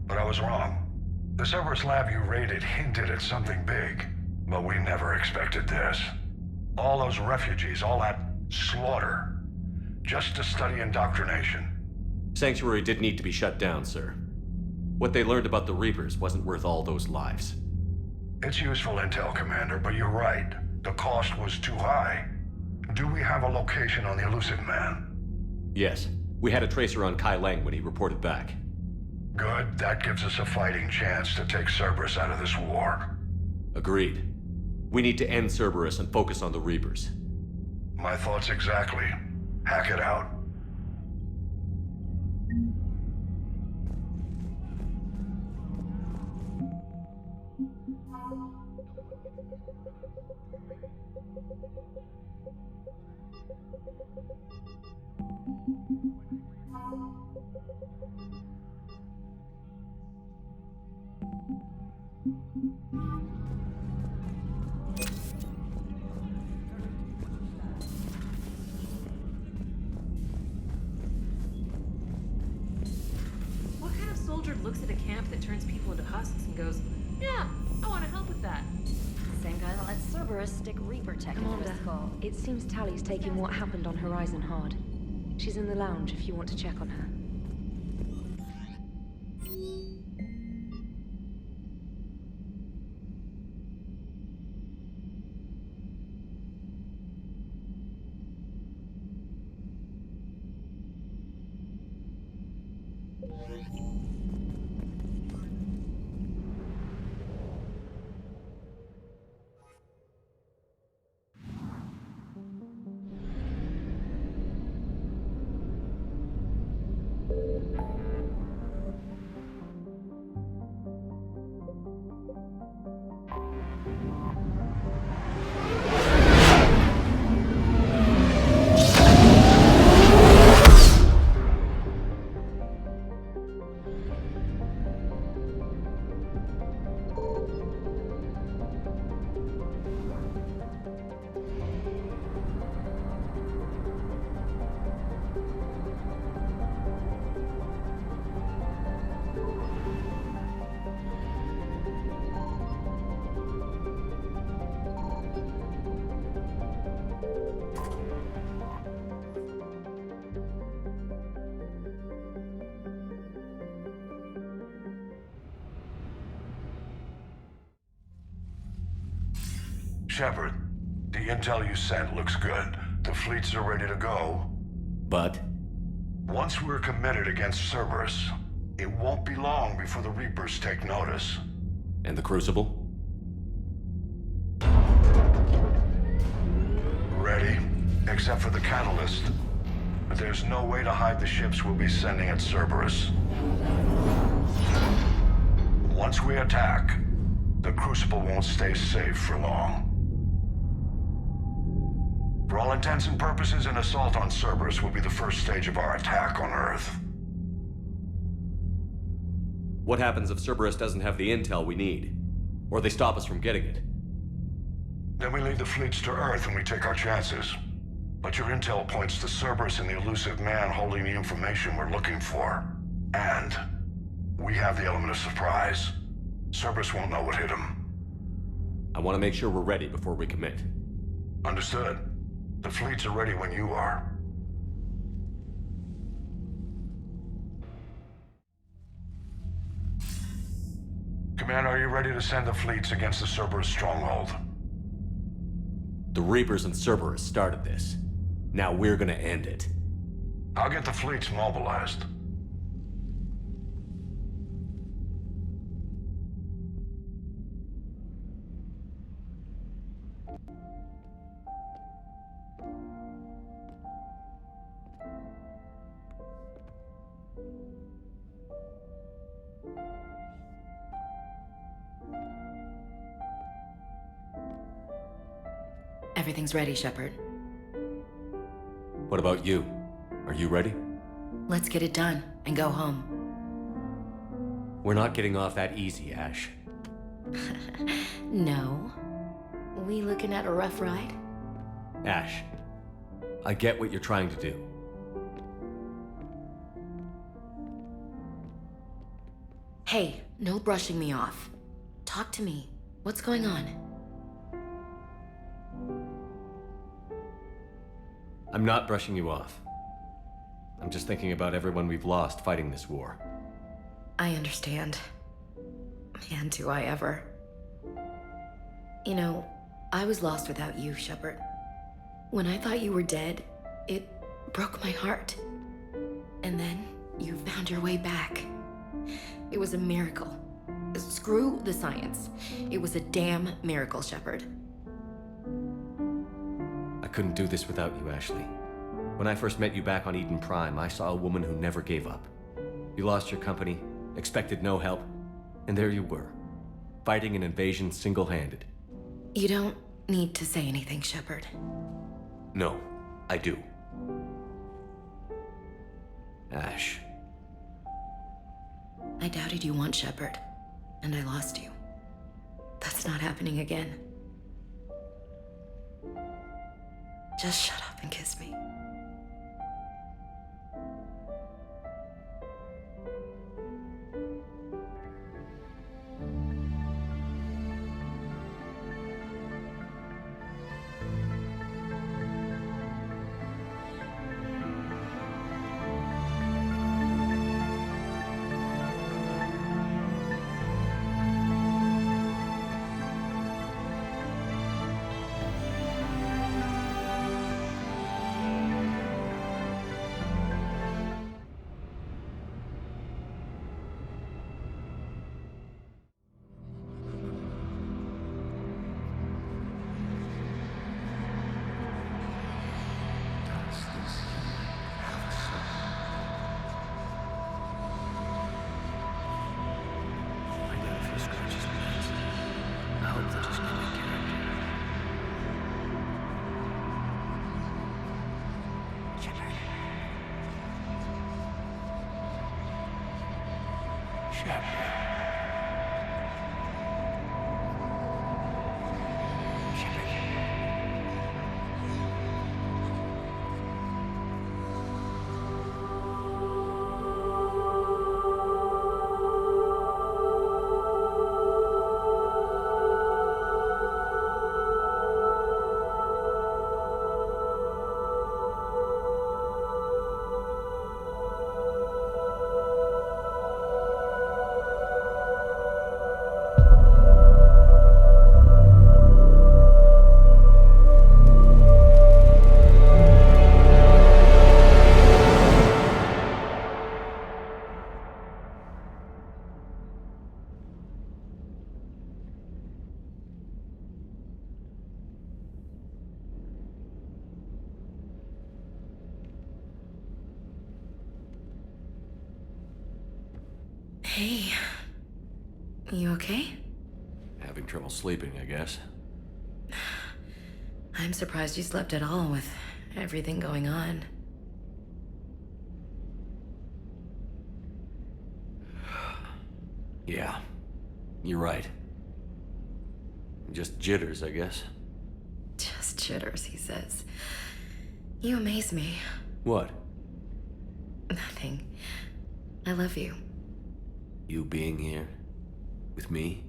But I was wrong. The Cerberus lab you raided hinted at something big, but we never expected this. All those refugees, all that slaughter, just to study indoctrination.
Sanctuary did need to be shut down, sir. What they learned about the Reapers wasn't worth all those lives.
It's useful intel, Commander, but you're right. The cost was too high. Do we have a location on the elusive man?
Yes. We had a tracer on Kaileng when he reported back.
Good. That gives us a fighting chance to take Cerberus out of this war.
Agreed. We need to end Cerberus and focus on the Reapers.
My thoughts exactly. Hack it out.
What kind of soldier looks at a camp that turns people into husks and goes, yeah, I want to help with that?
Same guy that let Cerberus stick Reaper tech into his skull.
It seems Tally's taking what happened on Horizon hard. She's in the lounge if you want to check on her. Shepard, the intel you sent looks good. The fleets are ready to go.
But?
Once we're committed against Cerberus, it won't be long before the Reapers take notice.
And the Crucible?
Ready, except for the catalyst. But there's no way to hide the ships we'll be sending at Cerberus. Once we attack, the Crucible won't stay safe for long. For all intents and purposes, an assault on Cerberus will be the first stage of our attack on Earth.
What happens if Cerberus doesn't have the intel we need? Or they stop us from getting it?
Then we lead the fleets to Earth and we take our chances. But your intel points to Cerberus and the elusive man holding the information we're looking for. And we have the element of surprise. Cerberus won't know what hit him.
I want to make sure we're ready before we commit.
Understood. The fleets are ready when you are. Commander, are you ready to send the fleets against the Cerberus stronghold?
The Reapers and Cerberus started this. Now we're gonna end it.
I'll get the fleets mobilized.
Everything's ready, Shepard.
What about you? Are you ready?
Let's get it done and go home.
We're not getting off that easy, Ash.
No. We looking at a rough ride?
Ash, I get what you're trying to do.
Hey, no brushing me off. Talk to me. What's going on?
I'm not brushing you off. I'm just thinking about everyone we've lost fighting this war.
I understand. Man, do I ever. You know, I was lost without you, Shepard. When I thought you were dead, it broke my heart. And then you found your way back. It was a miracle. Screw the science. It was a damn miracle, Shepard.
I couldn't do this without you, Ashley. When I first met you back on Eden Prime, I saw a woman who never gave up. You lost your company, expected no help, and there you were, fighting an invasion single-handed.
You don't need to say anything, Shepard.
No, I do. Ash.
I doubted you once, Shepard, and I lost you. That's not happening again. Just shut up and kiss me. Hey. You okay?
Having trouble sleeping, I guess.
I'm surprised you slept at all with everything going on.
Yeah, you're right. Just jitters, I guess.
Just jitters, he says. You amaze me.
What?
Nothing. I love you.
You being here? With me?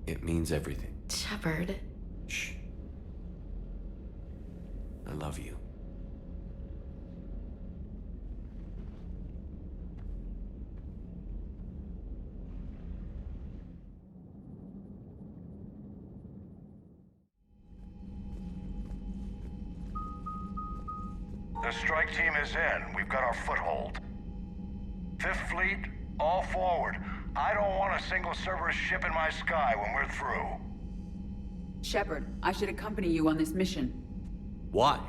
It means everything.
Shepard.
Shh. I love you.
The strike team is in. We've got our foothold. Fifth Fleet, all forward. I don't want a single Cerberus ship in my sky when we're through.
Shepard, I should accompany you on this mission.
Why?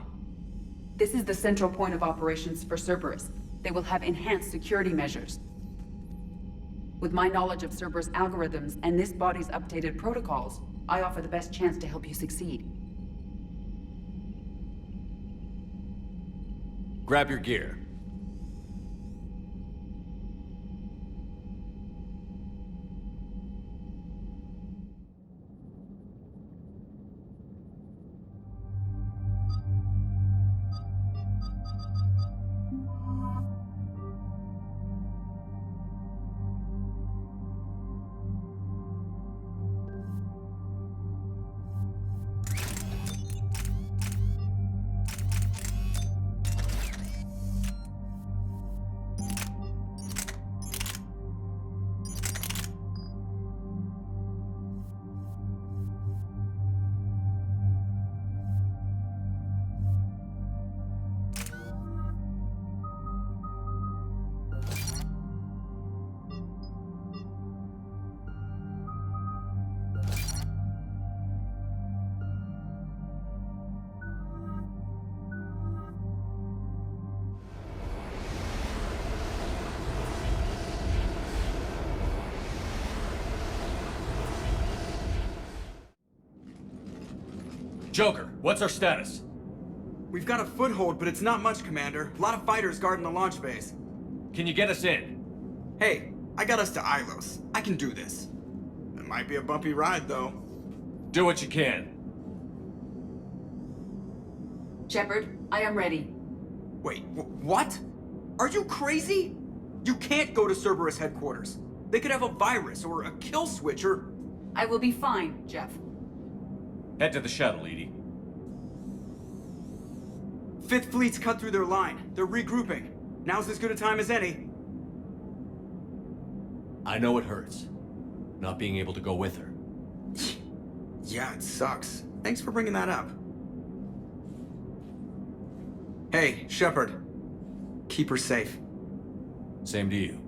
This is the central point of operations for Cerberus. They will have enhanced security measures. With my knowledge of Cerberus algorithms and this body's updated protocols, I offer the best chance to help you succeed.
Grab your gear. Joker, what's our status?
We've got a foothold, but it's not much, Commander. A lot of fighters guarding the launch base.
Can you get us in?
Hey, I got us to Ilos. I can do this. It might be a bumpy ride, though.
Do what you can.
Shepard, I am ready.
Wait, what? Are you crazy? You can't go to Cerberus headquarters. They could have a virus or a kill switch or...
I will be fine, Jeff.
Head to the shuttle, Edie.
Fifth Fleet's cut through their line. They're regrouping. Now's as good a time as any.
I know it hurts, not being able to go with her.
Yeah, it sucks. Thanks for bringing that up. Hey, Shepard. Keep her safe.
Same to you.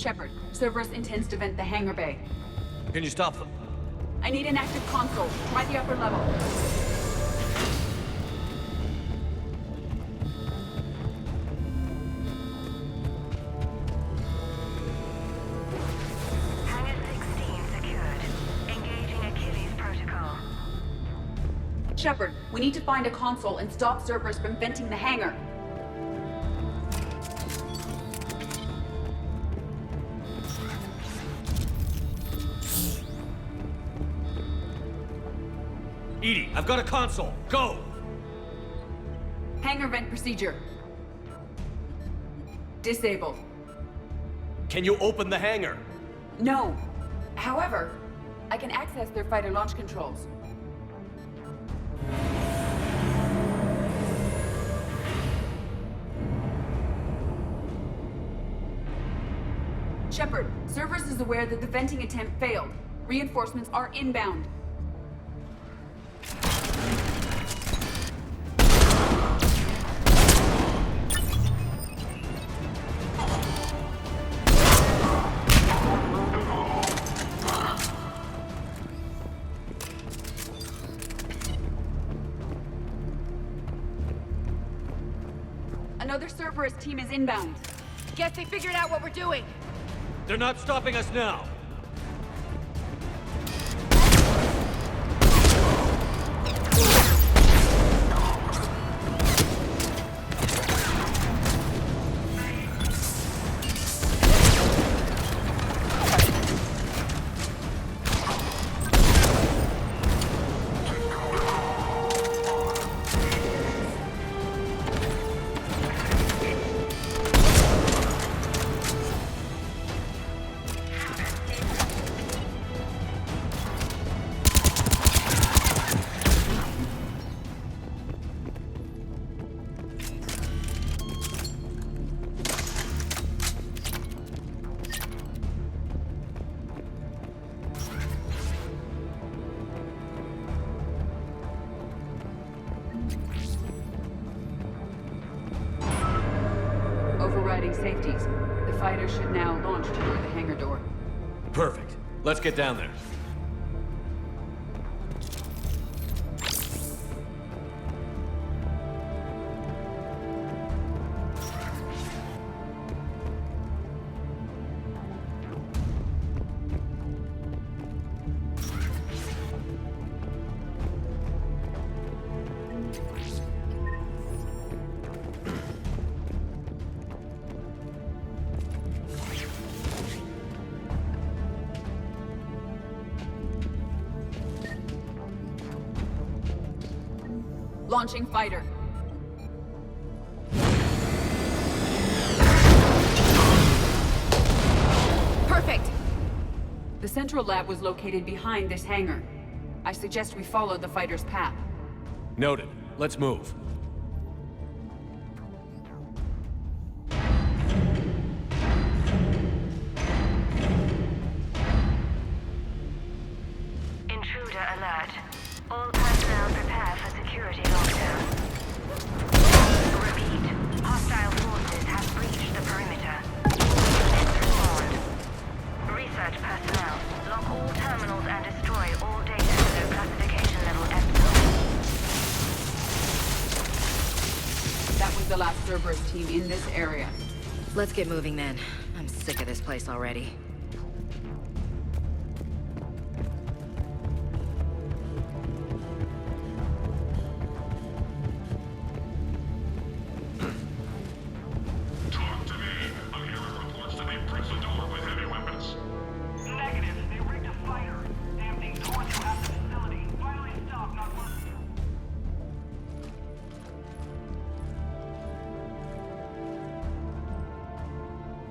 Shepard, Cerberus intends to vent the hangar bay.
Can you stop them?
I need an active console. Try the upper level.
Hangar 16 secured. Engaging Achilles protocol.
Shepard, we need to find a console and stop Cerberus from venting the hangar.
EDI, I've got a console. Go!
Hangar vent procedure. Disabled.
Can you open the hangar?
No. However, I can access their fighter launch controls. Shepard, Cerberus is aware that the venting attempt failed. Reinforcements are inbound. Another Cerberus team is inbound.
Guess they figured out what we're doing.
They're not stopping us now.
Overriding safeties. The fighter should now launch toward the hangar door.
Perfect. Let's get down there.
Launching fighter.
Perfect!
The central lab was located behind this hangar. I suggest we follow the fighter's path.
Noted. Let's move.
Intruder alert. All personnel prepare for security lockdown. Repeat. Hostile forces have breached the perimeter. Let's respond. Research personnel, lock all terminals and destroy all data below classification level Epsilon.
That was the last Cerberus team in this area.
Let's get moving then. I'm sick of this place already.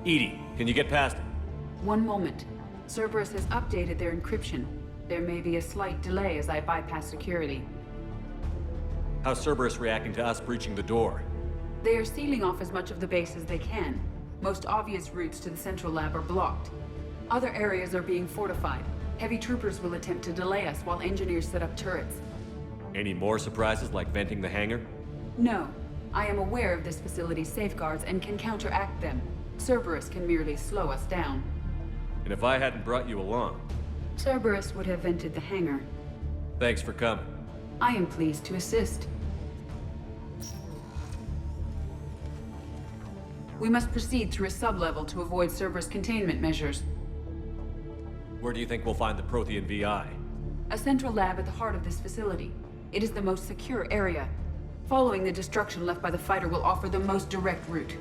EDI, can you get past it?
One moment. Cerberus has updated their encryption. There may be a slight delay as I bypass security.
How's Cerberus reacting to us breaching the door?
They are sealing off as much of the base as they can. Most obvious routes to the central lab are blocked. Other areas are being fortified. Heavy troopers will attempt to delay us while engineers set up turrets.
Any more surprises like venting the hangar?
No. I am aware of this facility's safeguards and can counteract them. Cerberus can merely slow us down.
And if I hadn't brought you along?
Cerberus would have vented the hangar.
Thanks for coming.
I am pleased to assist. We must proceed through a sub-level to avoid Cerberus containment measures.
Where do you think we'll find the Prothean VI?
A central lab at the heart of this facility. It is the most secure area. Following the destruction left by the fighter will offer the most direct route.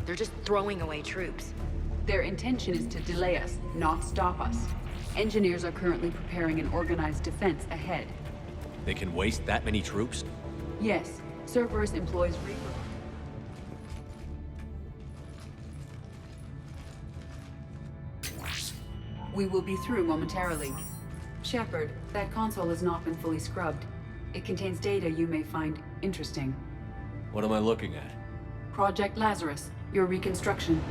They're just throwing away troops.
Their intention is to delay us, not stop us. Engineers are currently preparing an organized defense ahead.
They can waste that many troops?
Yes, Cerberus employs Reaper. We will be through momentarily. Shepard, that console has not been fully scrubbed. It contains data you may find interesting.
What am I looking at?
Project Lazarus, your reconstruction.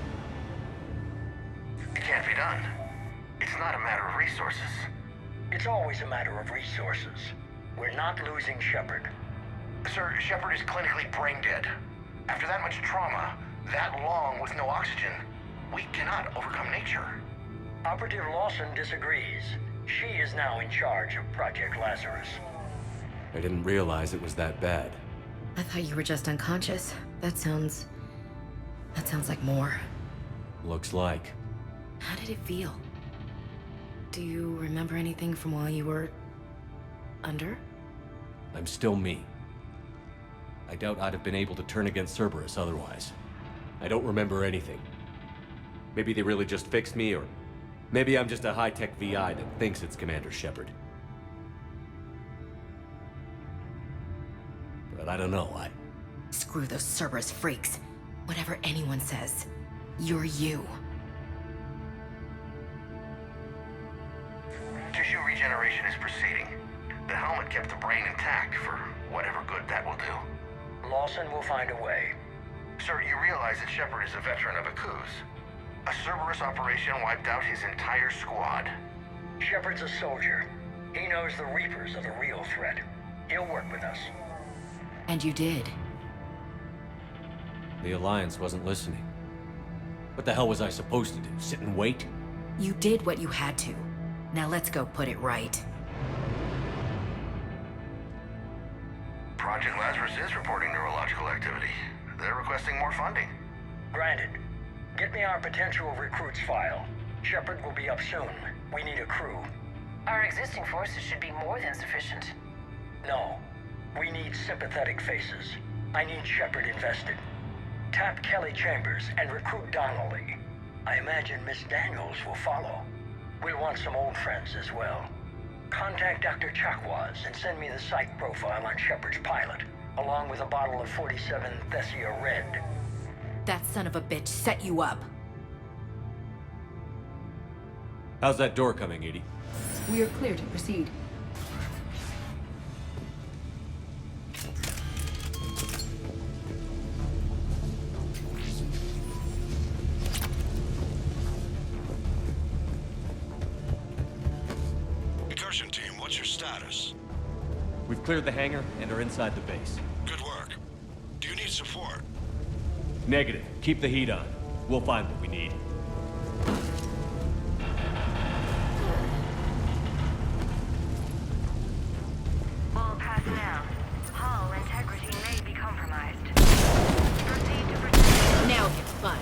It can't be done. It's not a matter of resources.
It's always a matter of resources. We're not losing Shepard.
Sir, Shepard is clinically brain dead. After that much trauma, that long with no oxygen, we cannot overcome nature.
Operative Lawson disagrees. She is now in charge of Project Lazarus.
I didn't realize it was that bad.
I thought you were just unconscious. That sounds like more.
Looks like.
How did it feel? Do you remember anything from while you were under?
I'm still me. I doubt I'd have been able to turn against Cerberus otherwise. I don't remember anything. Maybe they really just fixed me, or maybe I'm just a high-tech VI that thinks it's Commander Shepard. But I don't know,
Screw those Cerberus freaks. Whatever anyone says, you're you.
Tissue regeneration is proceeding. The helmet kept the brain intact for whatever good that will do.
Lawson will find a way.
Sir, you realize that Shepard is a veteran of a Coup's. A Cerberus operation wiped out his entire squad.
Shepard's a soldier. He knows the Reapers are the real threat. He'll work with us.
And you did.
The Alliance wasn't listening. What the hell was I supposed to do? Sit and wait?
You did what you had to. Now let's go put it right.
Project Lazarus is reporting neurological activity. They're requesting more funding.
Granted. Get me our potential recruits file. Shepard will be up soon. We need a crew.
Our existing forces should be more than sufficient.
No. We need sympathetic faces. I need Shepard invested. Tap Kelly Chambers and recruit Donnelly. I imagine Miss Daniels will follow. We'll want some old friends as well. Contact Dr. Chakwas and send me the psych profile on Shepard's pilot, along with a bottle of 47 Thessia Red.
That son of a bitch set you up.
How's that door coming, Edie?
We are clear to proceed.
Incursion team, what's your status?
We've cleared the hangar and are inside the base.
Good work. Do you need support?
Negative. Keep the heat on. We'll find what we need.
All personnel. Hull integrity may be compromised. Proceed to protect.
Now it gets fun.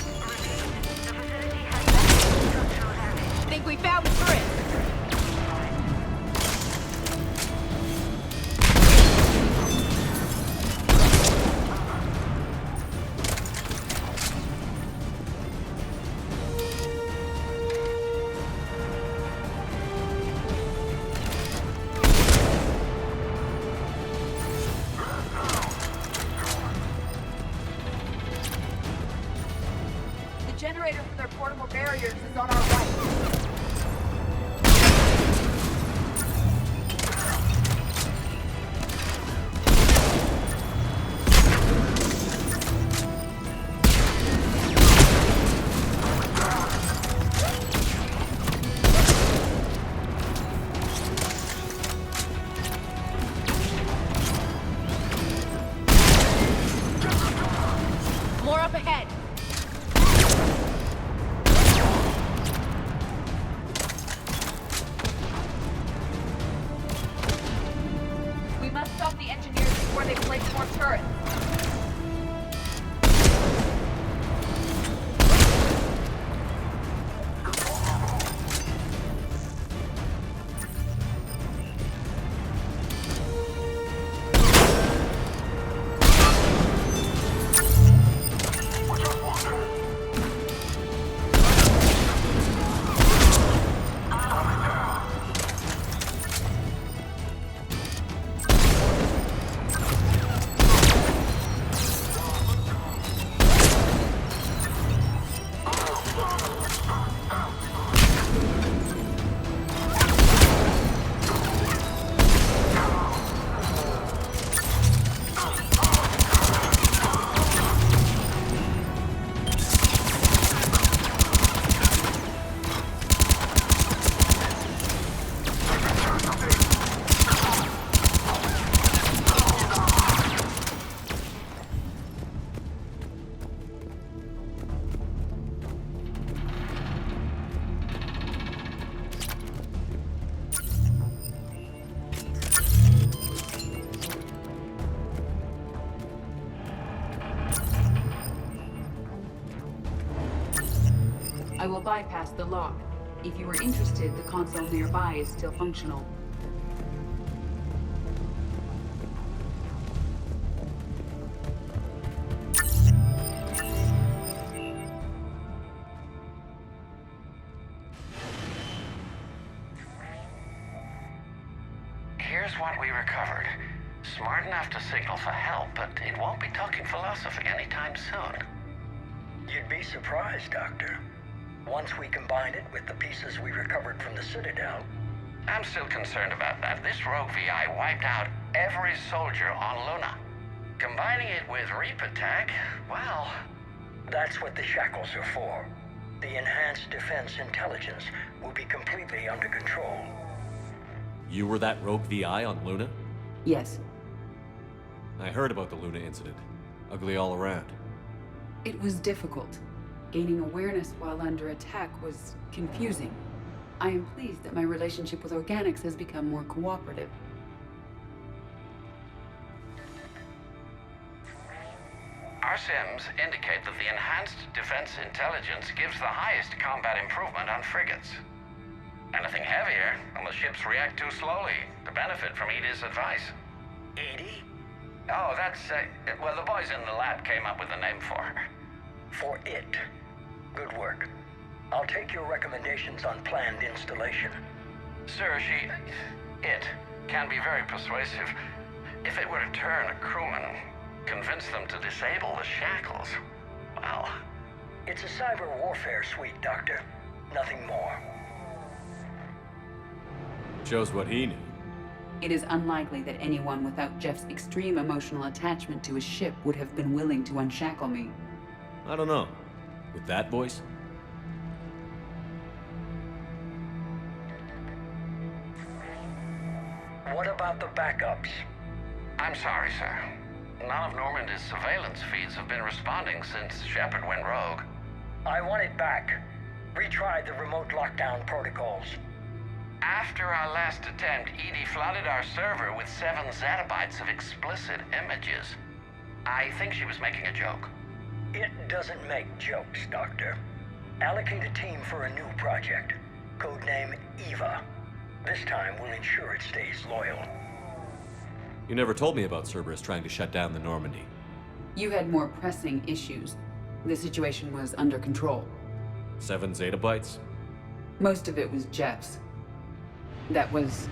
The facility has structural damage.
Think we found the turret.
The generator for their portable barriers is on our right.
More up ahead.
We must stop the engineers before they place more turrets. I will bypass the lock. If you are interested, the console nearby is still functional.
Here's what we recovered. Smart enough to signal for help, but it won't be talking philosophy anytime soon.
You'd be surprised, Doctor. Once we combine it with the pieces we recovered from the Citadel...
I'm still concerned about that. This rogue VI wiped out every soldier on Luna. Combining it with Reaper tech, well...
That's what the shackles are for. The enhanced defense intelligence will be completely under control.
You were that rogue VI on Luna?
Yes.
I heard about the Luna incident. Ugly all around.
It was difficult. Gaining awareness while under attack was confusing. I am pleased that my relationship with Organics has become more cooperative.
Our sims indicate that the enhanced defense intelligence gives the highest combat improvement on frigates. Anything heavier, and the ships react too slowly to benefit from Edie's advice.
Edie?
Oh, that's, well, the boys in the lab came up with a name for her.
For it. Good work. I'll take your recommendations on planned installation.
Sir, it can be very persuasive. If it were to turn a crewman, convince them to disable the shackles, well...
It's a cyber warfare suite, Doctor. Nothing more.
Shows what he knew.
It is unlikely that anyone without Jeff's extreme emotional attachment to his ship would have been willing to unshackle me.
I don't know. With that voice?
What about the backups?
I'm sorry, sir. None of Normandy's surveillance feeds have been responding since Shepard went rogue.
I want it back. Retry the remote lockdown protocols.
After our last attempt, Edie flooded our server with 7 zettabytes of explicit images. I think she was making a joke.
It doesn't make jokes, Doctor. Allocate a team for a new project. Codename Eva. This time we'll ensure it stays loyal.
You never told me about Cerberus trying to shut down the Normandy.
You had more pressing issues. The situation was under control.
7 zettabytes?
Most of it was Jeff's. That was...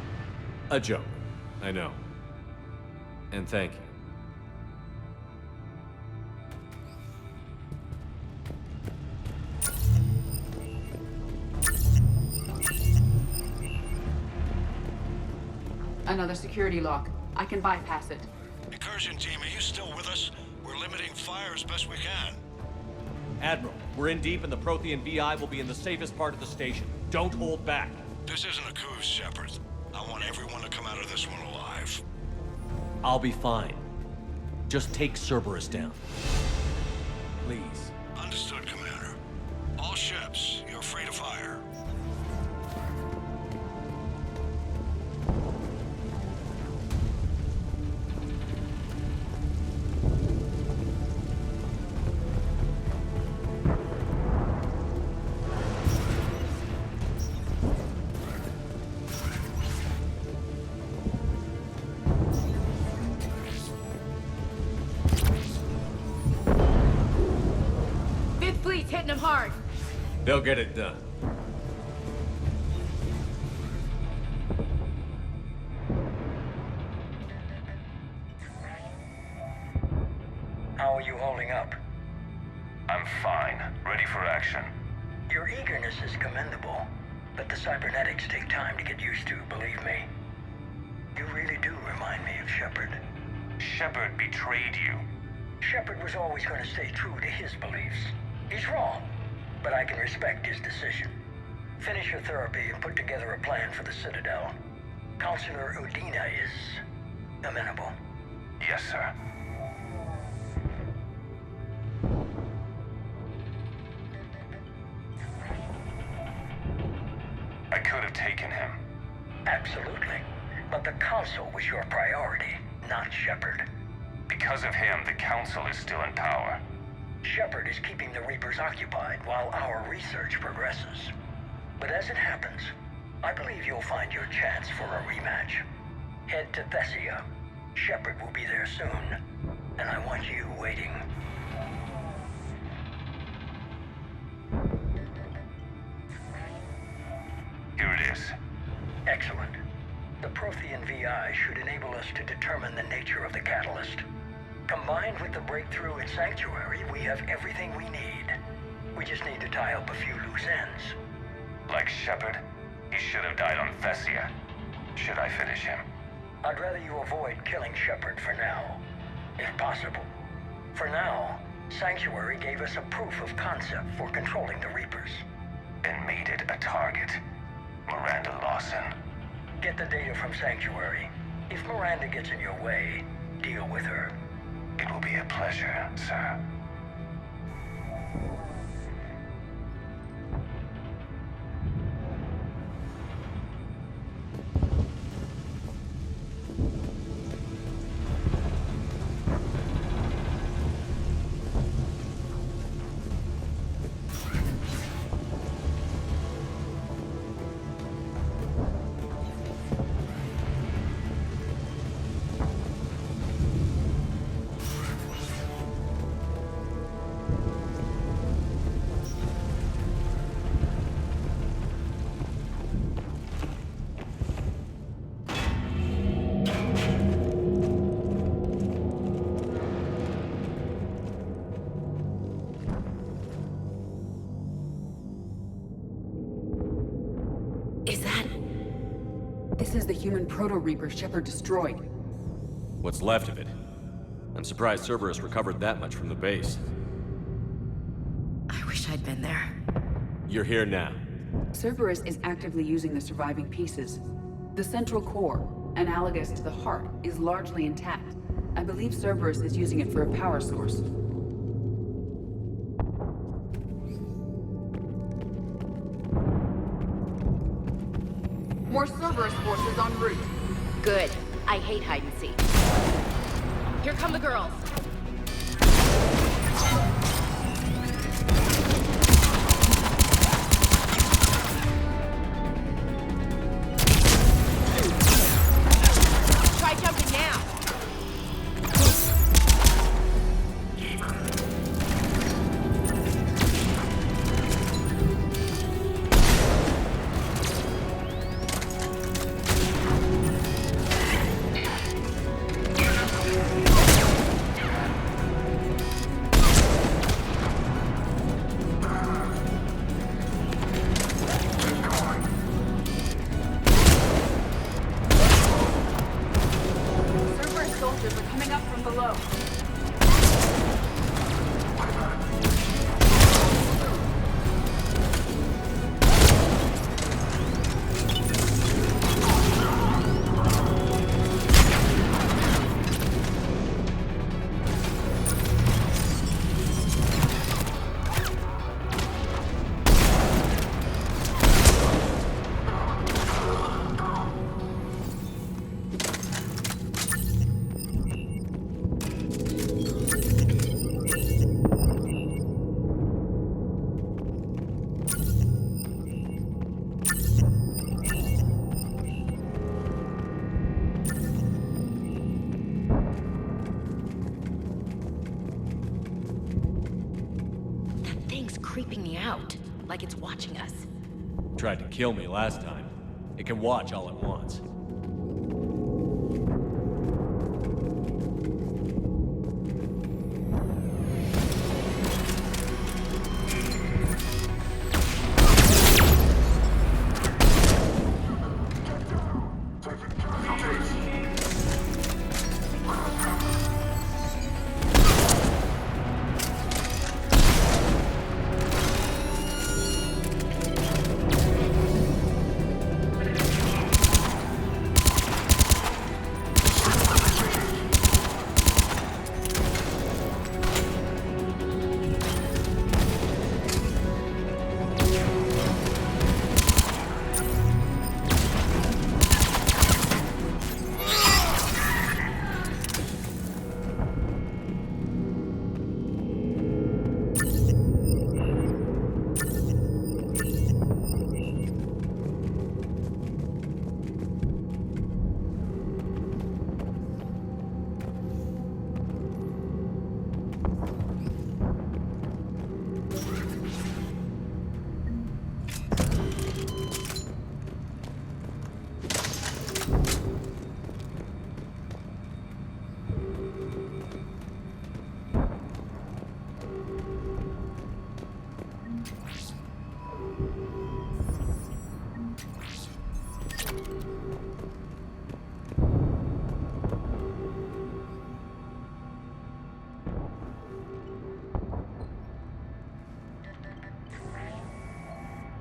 a joke. I know. And thank you.
Another security lock. I can bypass it.
Incursion team, are you still with us? We're limiting fire as best we can.
Admiral, we're in deep and the Prothean VI will be in the safest part of the station. Don't hold back.
This isn't a coup, Shepard. I want everyone to come out of this one alive.
I'll be fine. Just take Cerberus down. Please.
Understood, Commander. All ships, you're free to fire.
Hitting him hard.
They'll get it done.
How are you holding up?
I'm fine. Ready for action.
Your eagerness is commendable, but the cybernetics take time to get used to, believe me. You really do remind me of Shepard.
Shepard betrayed you.
Shepard was always going to stay true to his beliefs. He's wrong, but I can respect his decision. Finish your therapy and put together a plan for the Citadel. Counselor Udina is amenable.
Yes, sir. I could have taken him.
Absolutely. But the Council was your priority, not Shepard.
Because of him, the Council is still in power.
Shepard is keeping the Reapers occupied while our research progresses. But as it happens, I believe you'll find your chance for a rematch. Head to Thessia. Shepard will be there soon, and I want you waiting.
Here it is.
Excellent. The Prothean VI should enable us to determine the nature of the catalyst. Combined with the breakthrough in Sanctuary, we have everything we need. We just need to tie up a few loose ends.
Like Shepard, he should have died on Thessia. Should I finish him?
I'd rather you avoid killing Shepard for now, if possible. For now, Sanctuary gave us a proof of concept for controlling the Reapers.
And made it a target. Miranda Lawson.
Get the data from Sanctuary. If Miranda gets in your way, deal with her.
It will be a pleasure, sir.
Is that...
This is the human Proto-Reaper Shepard destroyed.
What's left of it? I'm surprised Cerberus recovered that much from the base.
I wish I'd been there.
You're here now.
Cerberus is actively using the surviving pieces. The central core, analogous to the heart, is largely intact. I believe Cerberus is using it for a power source. More Cerberus forces en route.
Good. I hate hide and seek. Here come the girls. Try jumping now. Like it's watching us.
Tried to kill me last time. It can watch all at once.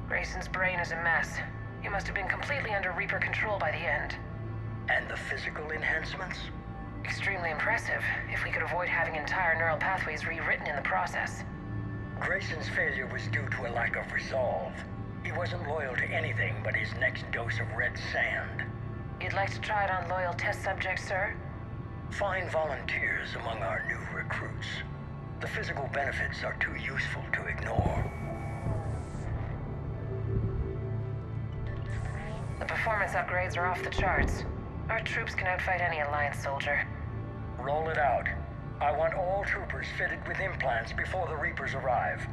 Grayson's brain is a mess. He must have been completely under Reaper control by the end.
And the physical enhancements?
Extremely impressive, if we could avoid having entire neural pathways rewritten in the process.
Grayson's failure was due to a lack of resolve. He wasn't loyal to anything but his next dose of red sand.
You'd like to try it on loyal test subjects, sir?
Find volunteers among our new recruits. The physical benefits are too useful to ignore.
The performance upgrades are off the charts. Our troops can outfight any Alliance soldier.
Roll it out. I want all troopers fitted with implants before the Reapers arrive.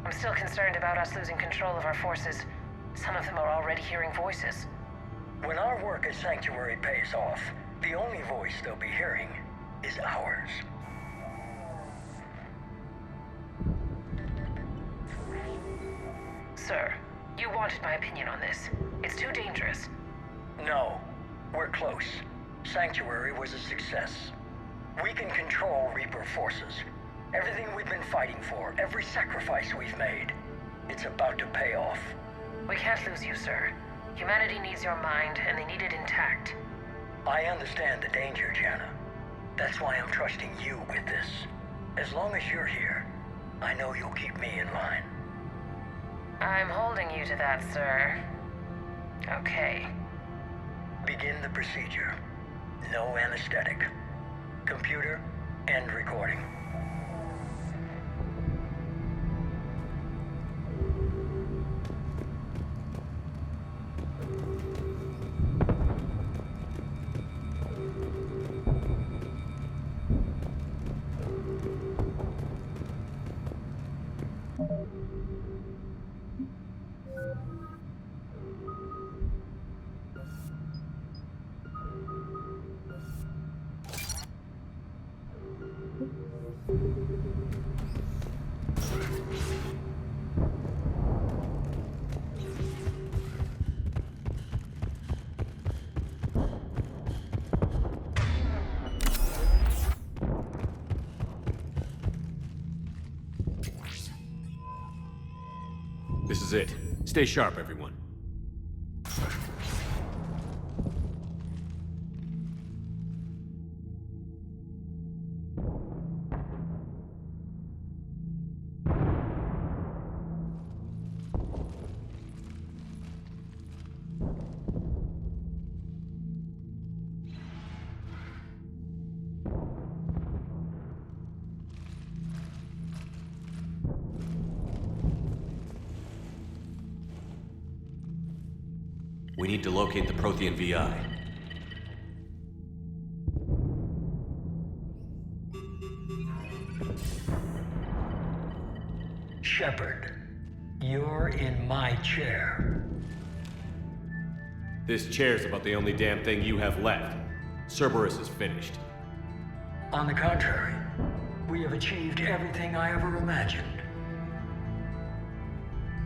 I'm still concerned about us losing control of our forces. Some of them are already hearing voices.
When our work as Sanctuary pays off, the only voice they'll be hearing is ours.
Sir, You wanted my opinion on this. It's too dangerous.
No. We're close. Sanctuary was a success. We can control Reaper forces. Everything we've been fighting for, every sacrifice we've made, it's about to pay off.
We can't lose you, sir. Humanity needs your mind, and they need it intact.
I understand the danger, Jana. That's why I'm trusting you with this. As long as you're here, I know you'll keep me in line.
I'm holding you to that, sir. Okay.
Begin the procedure. No anesthetic. Computer, end recording.
This is it. Stay sharp, everyone. We need to locate the Prothean VI.
Shepard, you're in my chair.
This chair's about the only damn thing you have left. Cerberus is finished.
On the contrary, we have achieved everything I ever imagined.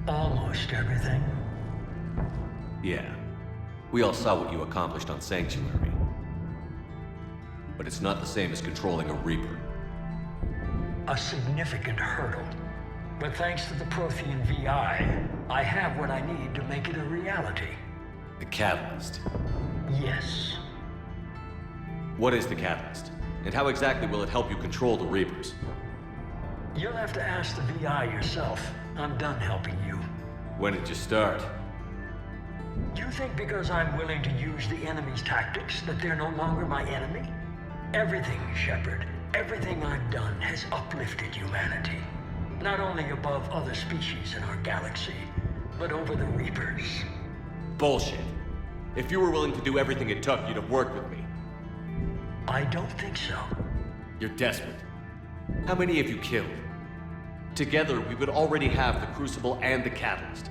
Almost everything.
Yeah. We all saw what you accomplished on Sanctuary. But it's not the same as controlling a Reaper.
A significant hurdle. But thanks to the Prothean VI, I have what I need to make it a reality.
The Catalyst.
Yes.
What is the Catalyst? And how exactly will it help you control the Reapers?
You'll have to ask the VI yourself. I'm done helping you.
When did you start?
You think because I'm willing to use the enemy's tactics that they're no longer my enemy? Everything, Shepard, everything I've done has uplifted humanity. Not only above other species in our galaxy, but over the Reapers.
Bullshit. If you were willing to do everything it took, you'd have worked with me.
I don't think so.
You're desperate. How many have you killed? Together, we would already have the Crucible and the Catalyst.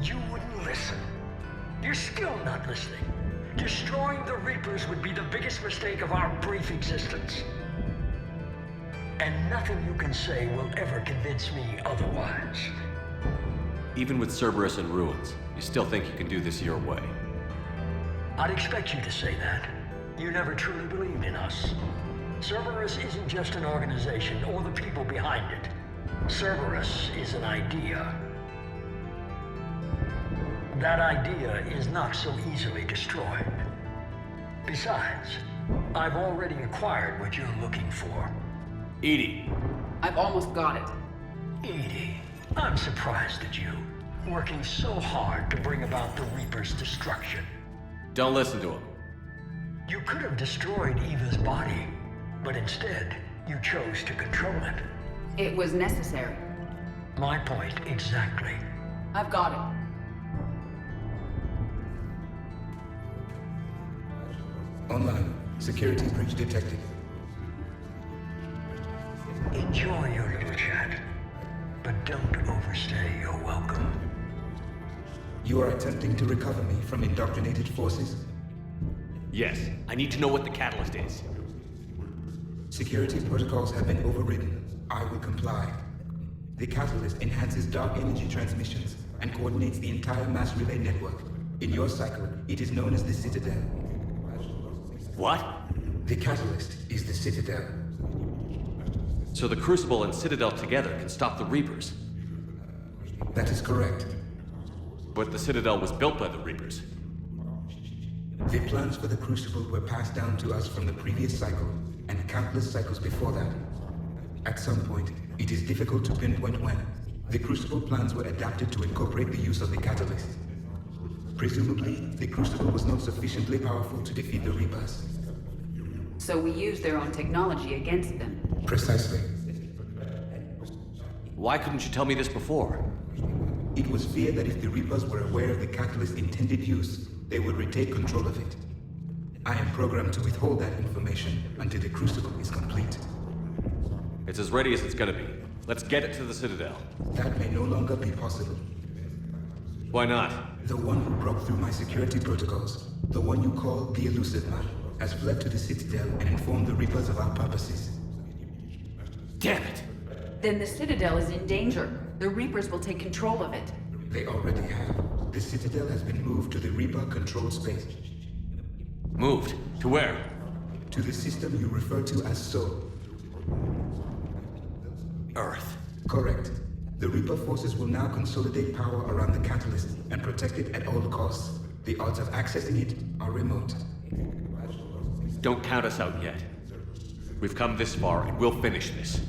You wouldn't listen. You're still not listening. Destroying the Reapers would be the biggest mistake of our brief existence. And nothing you can say will ever convince me otherwise.
Even with Cerberus in ruins, you still think you can do this your way?
I'd expect you to say that. You never truly believed in us. Cerberus isn't just an organization or the people behind it. Cerberus is an idea. That idea is not so easily destroyed. Besides, I've already acquired what you're looking for.
EDI.
I've almost got it.
EDI, I'm surprised at you. Working so hard to bring about the Reaper's destruction.
Don't listen to him.
You could have destroyed Eva's body, but instead, you chose to control it.
It was necessary.
My point exactly.
I've got it.
Online. Security breach detected.
Enjoy your little chat, but don't overstay your welcome.
You are attempting to recover me from indoctrinated forces?
Yes. I need to know what the Catalyst is.
Security protocols have been overridden. I will comply. The Catalyst enhances dark energy transmissions and coordinates the entire mass relay network. In your cycle, it is known as the Citadel.
What?
The catalyst is the Citadel.
So the Crucible and Citadel together can stop the Reapers?
That is correct.
But the Citadel was built by the Reapers.
The plans for the Crucible were passed down to us from the previous cycle, and countless cycles before that. At some point, it is difficult to pinpoint when, the Crucible plans were adapted to incorporate the use of the catalyst. Presumably, the Crucible was not sufficiently powerful to defeat the Reapers.
So we used their own technology against them.
Precisely.
Why couldn't you tell me this before?
It was feared that if the Reapers were aware of the catalyst's intended use, they would retake control of it. I am programmed to withhold that information until the Crucible is complete.
It's as ready as it's gonna be. Let's get it to the Citadel.
That may no longer be possible.
Why not?
The one who broke through my security protocols, the one you call the Elusive Man, has fled to the Citadel and informed the Reapers of our purposes.
Damn it!
Then the Citadel is in danger. The Reapers will take control of it.
They already have. The Citadel has been moved to the Reaper-controlled space.
Moved? To where?
To the system you refer to as Sol.
Earth.
Correct. The Reaper forces will now consolidate power around the catalyst and protect it at all costs. The odds of accessing it are remote.
Don't count us out yet. We've come this far and we'll finish this.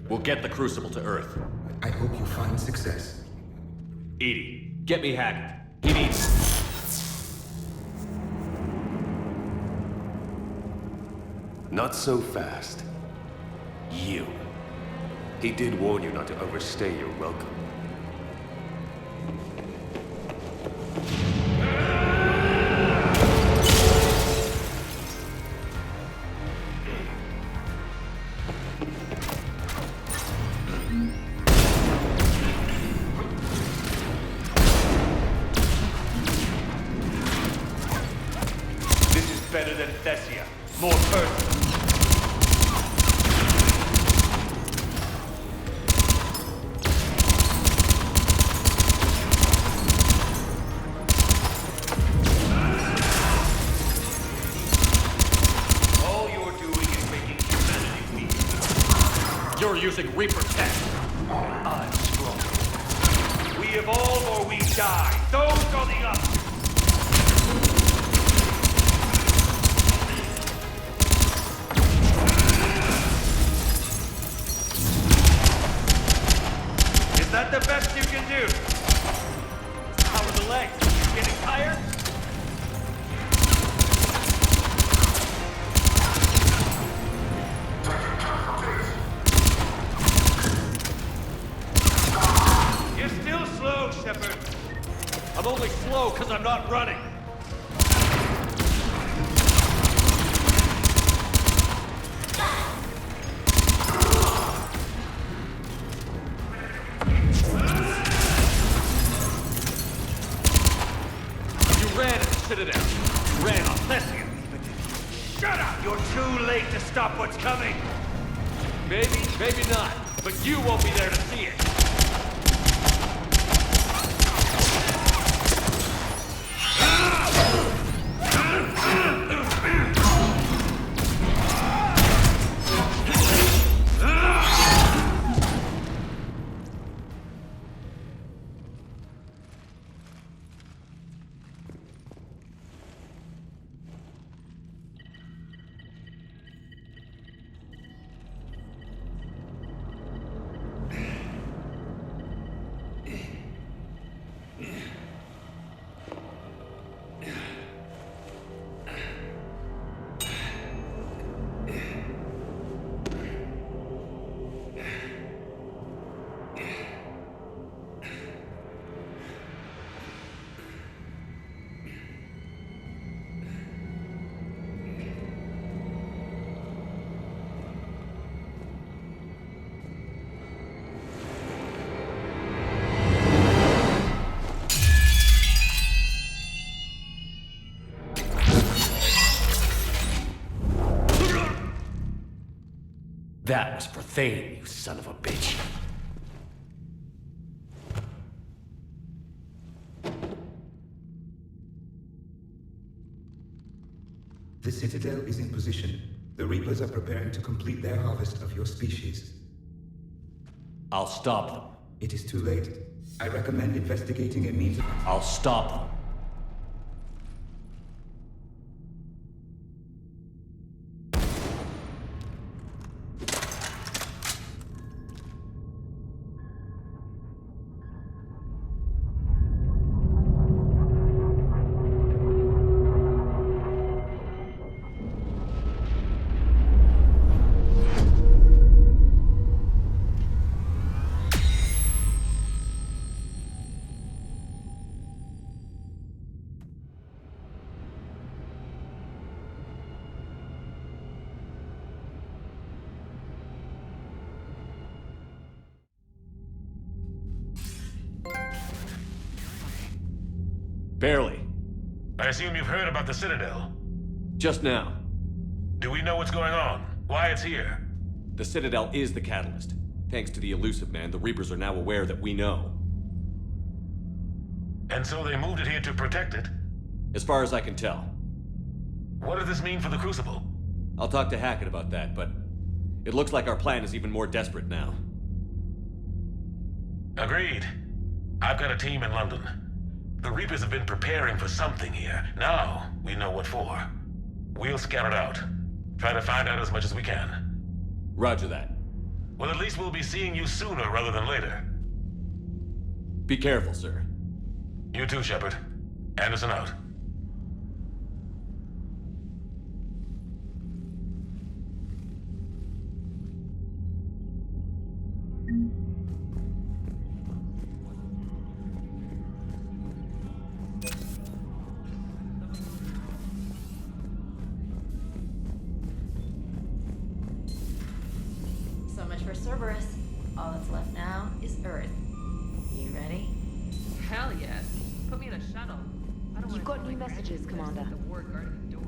We'll get the Crucible to Earth.
I hope you find success.
EDI, get me Haggard. He needs...
Not so fast. You. He did warn you not to overstay your welcome. This is better than Thessia. More personal.
You're using Reaper tech.
I'm strong. We evolve or we die. Those are the options. Is that the best you can do? How are the legs? You getting tired?
Shepard. I'm only slow because I'm not running. You ran at the Citadel. You ran on Thessia.
Shut up! You're too late to stop what's coming!
Maybe, maybe not. But you won't be there to see it.
That was Prothean, you son of a bitch.
The Citadel is in position. The Reapers are preparing to complete their harvest of your species.
I'll stop them.
It is too late. I recommend investigating a means of...
I'll stop them. Barely.
I assume you've heard about the Citadel?
Just now.
Do we know what's going on? Why it's here?
The Citadel is the catalyst. Thanks to the Elusive Man, the Reapers are now aware that we know.
And so they moved it here to protect it?
As far as I can tell.
What does this mean for the Crucible?
I'll talk to Hackett about that, but it looks like our plan is even more desperate now.
Agreed. I've got a team in London. The Reapers have been preparing for something here. Now, we know what for. We'll scout it out. Try to find out as much as we can.
Roger that.
Well, at least we'll be seeing you sooner rather than later.
Be careful, sir.
You too, Shepard. Anderson out.
So much for Cerberus. All that's left now is Earth. You ready?
Hell yes. Put me in a shuttle. I don't
You've got new messages, Commander.
The war guarding the door.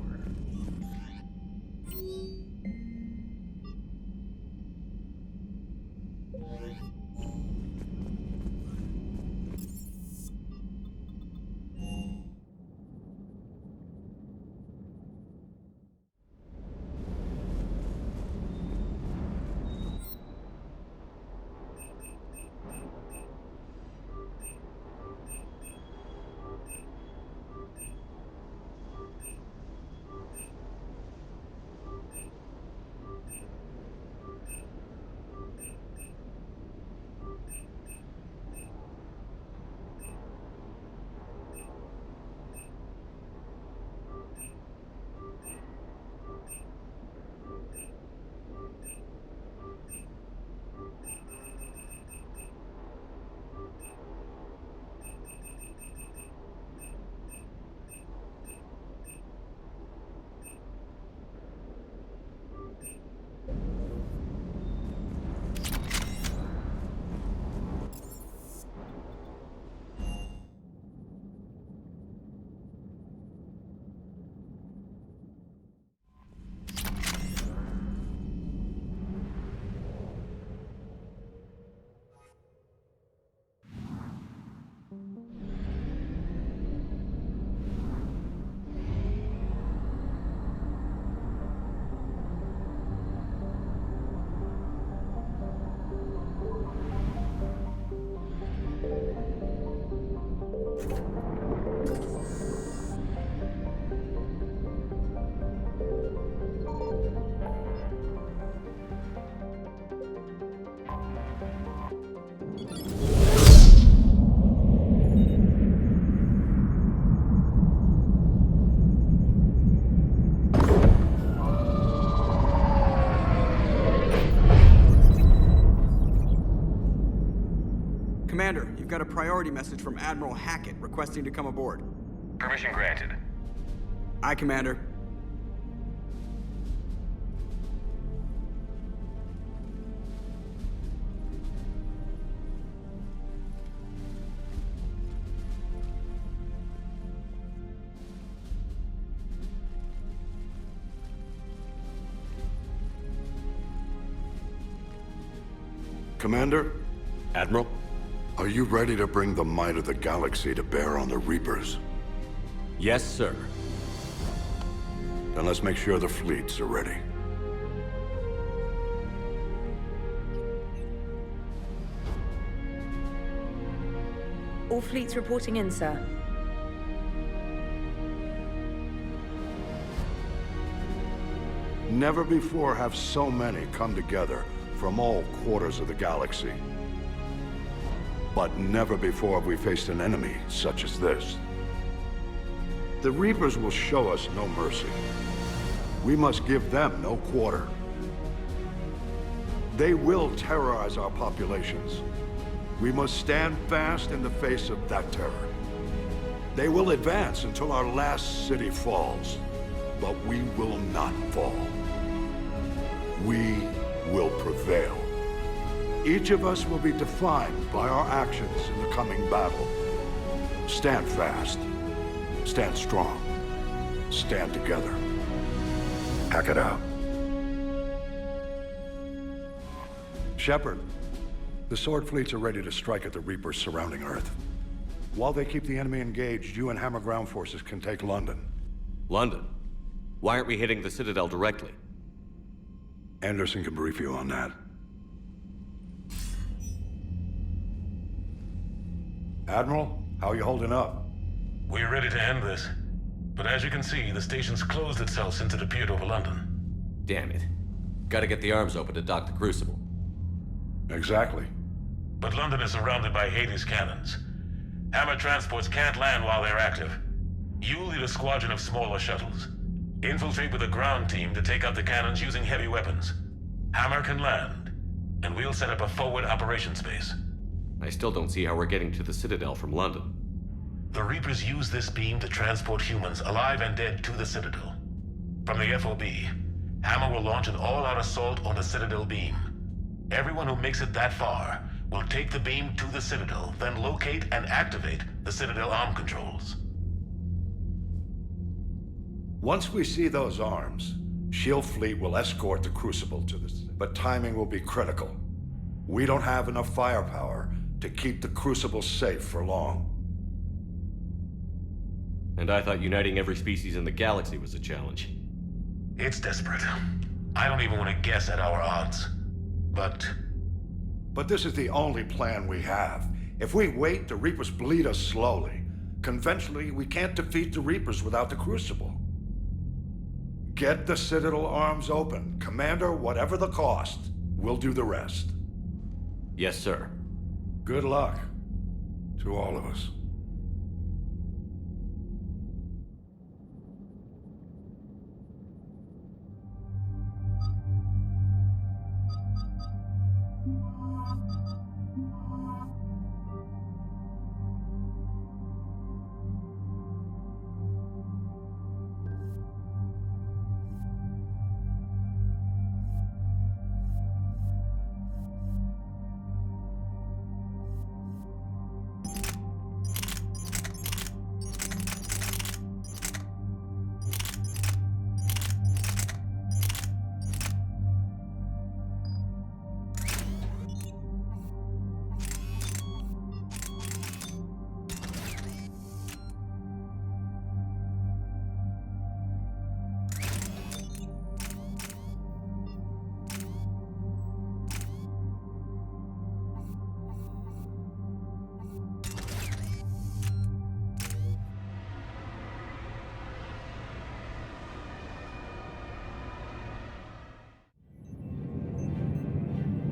Commander, you've got a priority message from Admiral Hackett requesting to come aboard.
Permission granted.
Aye, Commander.
Commander?
Admiral?
Are you ready to bring the might of the galaxy to bear on the Reapers?
Yes, sir.
Then let's make sure the fleets are ready.
All fleets reporting in, sir.
Never before have so many come together from all quarters of the galaxy. But never before have we faced an enemy such as this. The Reapers will show us no mercy. We must give them no quarter. They will terrorize our populations. We must stand fast in the face of that terror. They will advance until our last city falls, but we will not fall. We will prevail. Each of us will be defined by our actions in the coming battle. Stand fast. Stand strong. Stand together. Hack it out. Shepard, the Sword fleets are ready to strike at the Reapers surrounding Earth. While they keep the enemy engaged, you and Hammer ground forces can take London.
London? Why aren't we hitting the Citadel directly?
Anderson can brief you on that. Admiral, how are you holding up?
We're ready to end this. But as you can see, the station's closed itself since it appeared over London.
Damn it. Gotta get the arms open to dock the Crucible.
Exactly.
But London is surrounded by Hades cannons. Hammer transports can't land while they're active. You'll lead a squadron of smaller shuttles. Infiltrate with a ground team to take out the cannons using heavy weapons. Hammer can land, and we'll set up a forward operations base.
I still don't see how we're getting to the Citadel from London.
The Reapers use this beam to transport humans, alive and dead, to the Citadel. From the FOB, Hammer will launch an all-out assault on the Citadel beam. Everyone who makes it that far will take the beam to the Citadel, then locate and activate the Citadel arm controls.
Once we see those arms, Shield Fleet will escort the Crucible to the... But timing will be critical. We don't have enough firepower to keep the Crucible safe for long.
And I thought uniting every species in the galaxy was a challenge.
It's desperate. I don't even want to guess at our odds. But
this is the only plan we have. If we wait, the Reapers bleed us slowly. Conventionally, we can't defeat the Reapers without the Crucible. Get the Citadel arms open. Commander, whatever the cost, we'll do the rest.
Yes, sir.
Good luck to all of us.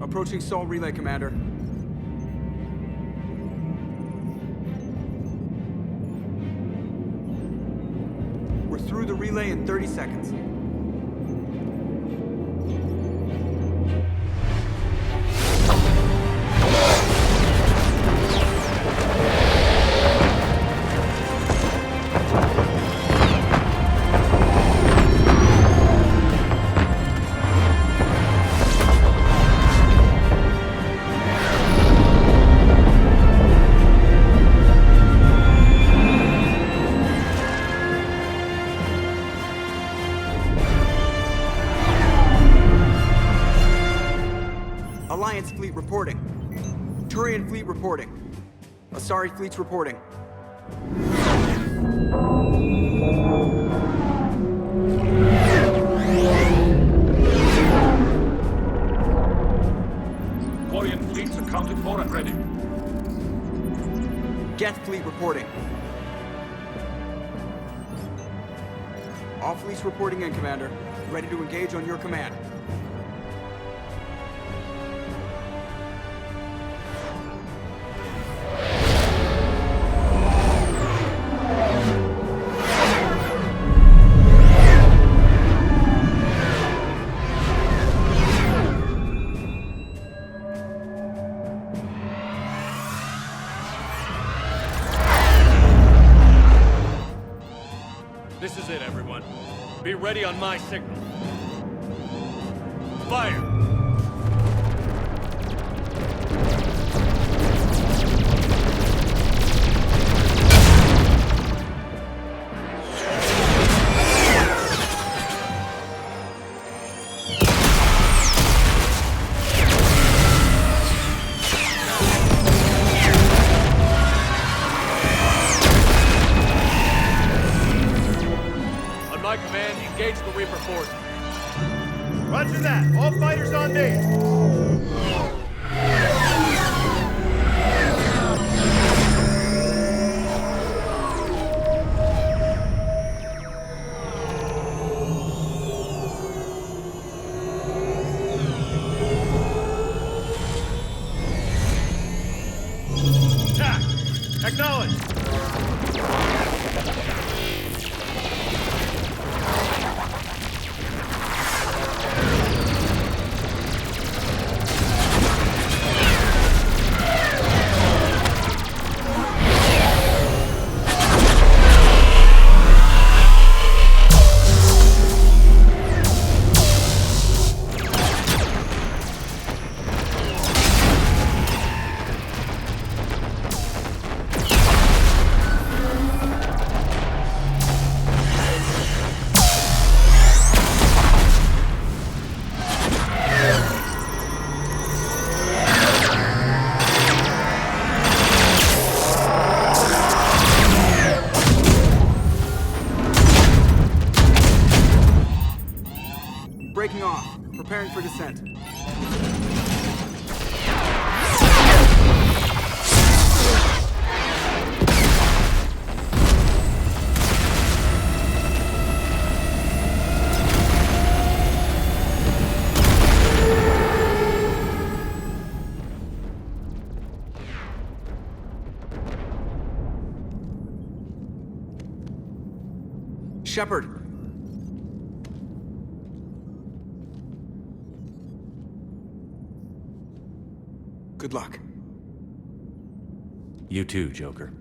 Approaching Sol Relay, Commander. We're through the relay in 30 seconds. Fleet reporting. Turian Fleet reporting. Asari Fleet's reporting.
Accounted for and ready.
Geth fleet reporting. All fleets reporting in, Commander. Ready to engage on your command.
This is it, everyone. Be ready on my signal. Fire! Engage the Reaper force.
Roger that. All fighters on me. Attack! Acknowledge!
Breaking off. Preparing for descent. Shepard. Good luck.
You too, Joker.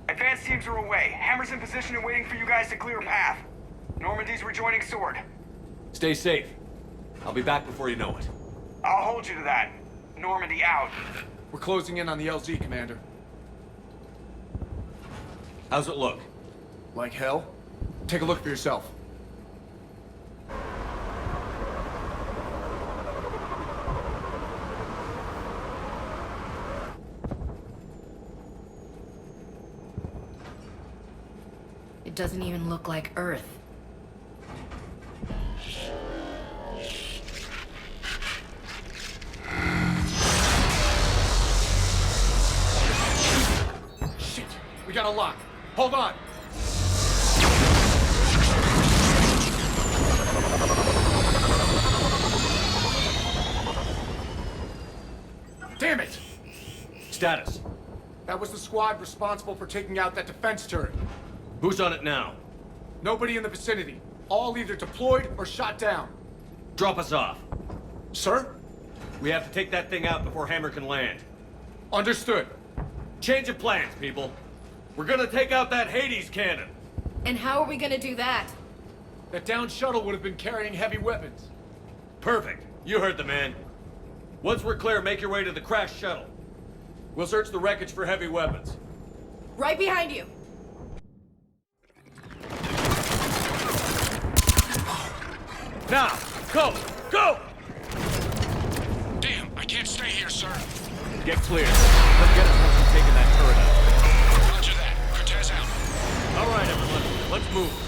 Advanced teams are away. Hammer's in position and waiting for you guys to clear a path. Normandy's rejoining Sword.
Stay safe. I'll be back before you know it.
I'll hold you to that. Normandy out.
We're closing in on the LZ, Commander.
How's it look?
Like hell? Take a look for yourself.
It doesn't even look like Earth.
Shit! We got a lock. Hold on! Damn it!
Status.
That was the squad responsible for taking out that defense turret.
Who's on it now?
Nobody in the vicinity. All either deployed or shot down.
Drop us off.
Sir?
We have to take that thing out before Hammer can land.
Understood.
Change of plans, people. We're gonna take out that Hades cannon.
And how are we gonna do that?
That downed shuttle would have been carrying heavy weapons.
Perfect. You heard the man. Once we're clear, make your way to the crashed shuttle. We'll search the wreckage for heavy weapons.
Right behind you.
Now, go! Go!
I can't stay here, sir.
Get clear. Come get us once we've taken that turret out.
Roger that. Cortez out.
All right, everyone. Let's move.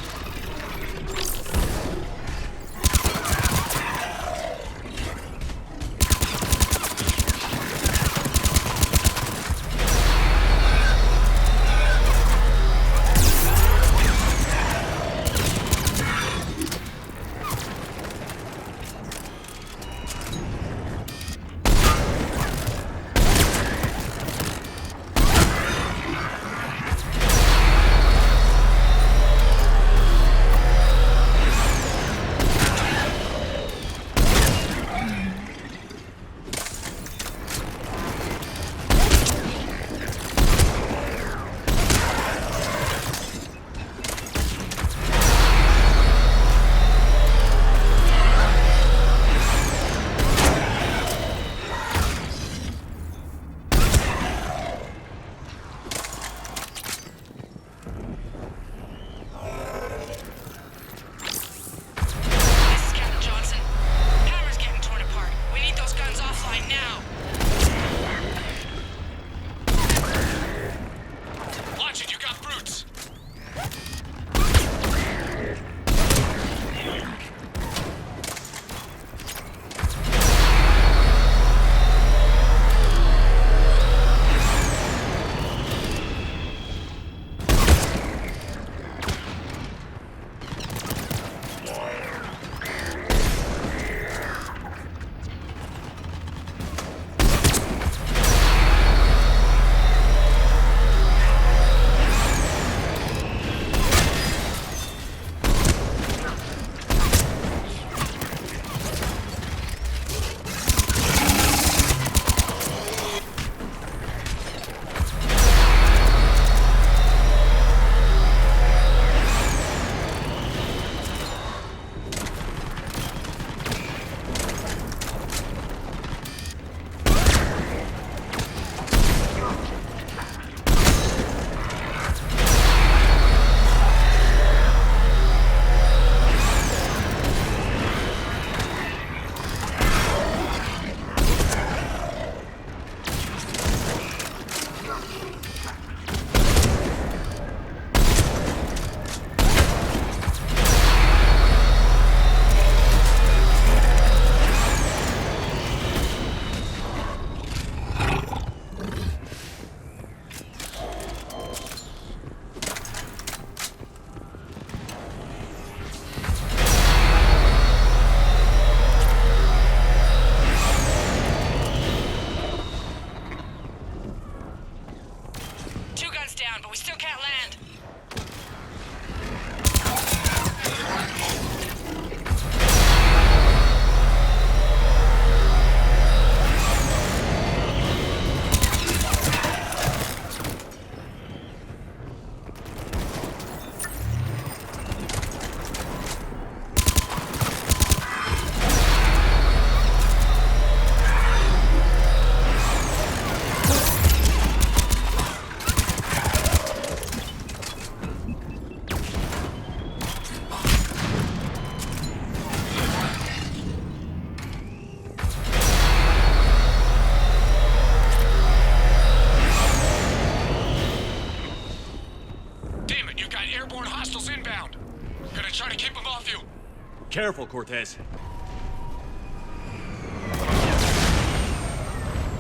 Careful, Cortez.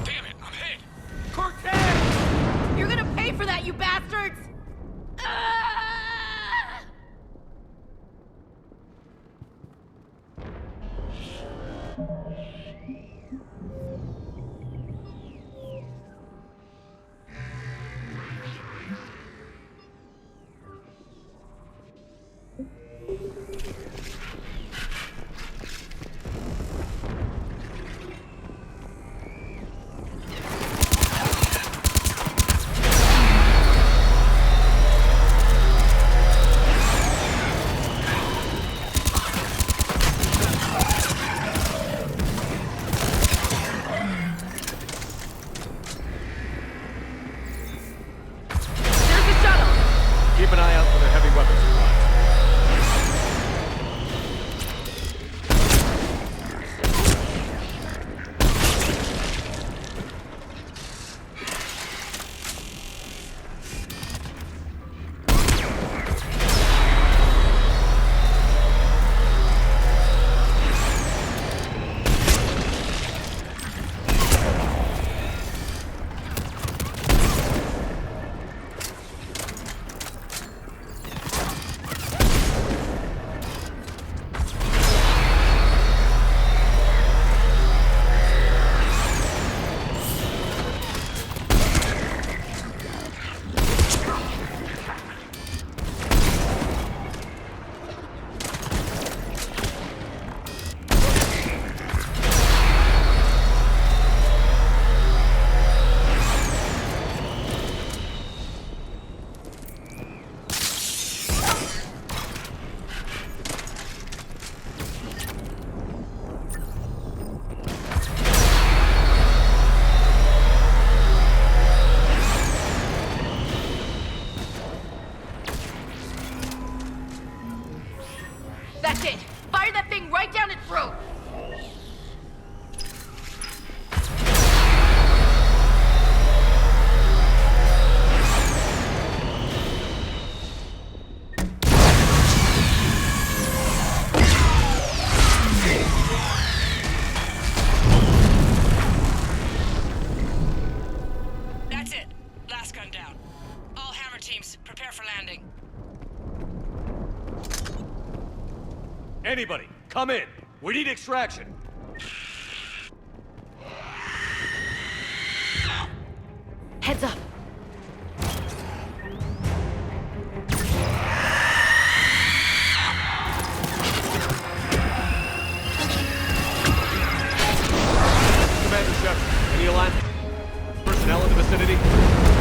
Damn it, I'm hit!
Cortez! You're gonna pay for that, you bastards!
gunned down. All Hammer teams, prepare for landing.
Anybody, come in. We need extraction.
Heads up.
Commander Shepard, any alignment? Personnel in the vicinity?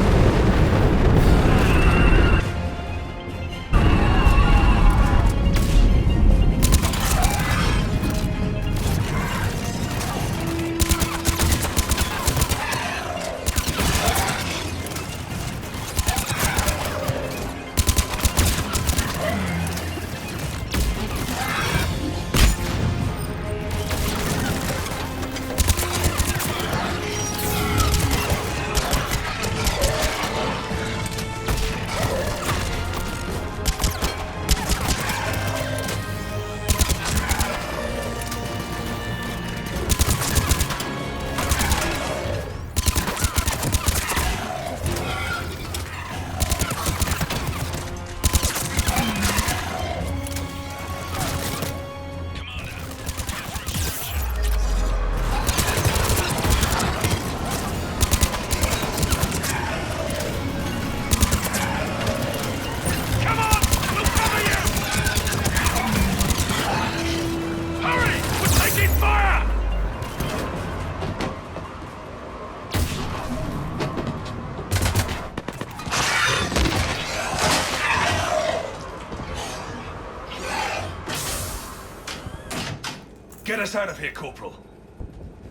Get us out of here, Corporal.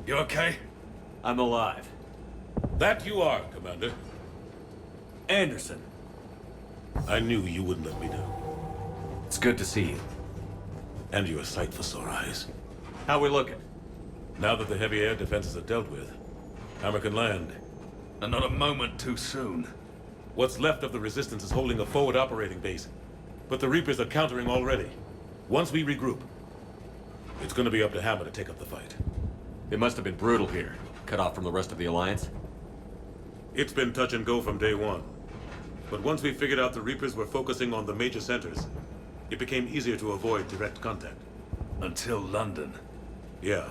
You okay?
I'm alive.
That you are, Commander.
Anderson.
I knew you wouldn't let me down.
It's good to see you.
And you're a sight for sore eyes.
How we looking?
Now that the heavy air defenses are dealt with, Hammer can land.
And not a moment too soon.
What's left of the Resistance is holding a forward operating base. But the Reapers are countering already. Once we regroup, it's gonna be up to Hammer to take up the fight.
It must have been brutal here, cut off from the rest of the Alliance.
It's been touch and go from day one. But once we figured out the Reapers were focusing on the major centers, it became easier to avoid direct contact.
Until London.
Yeah.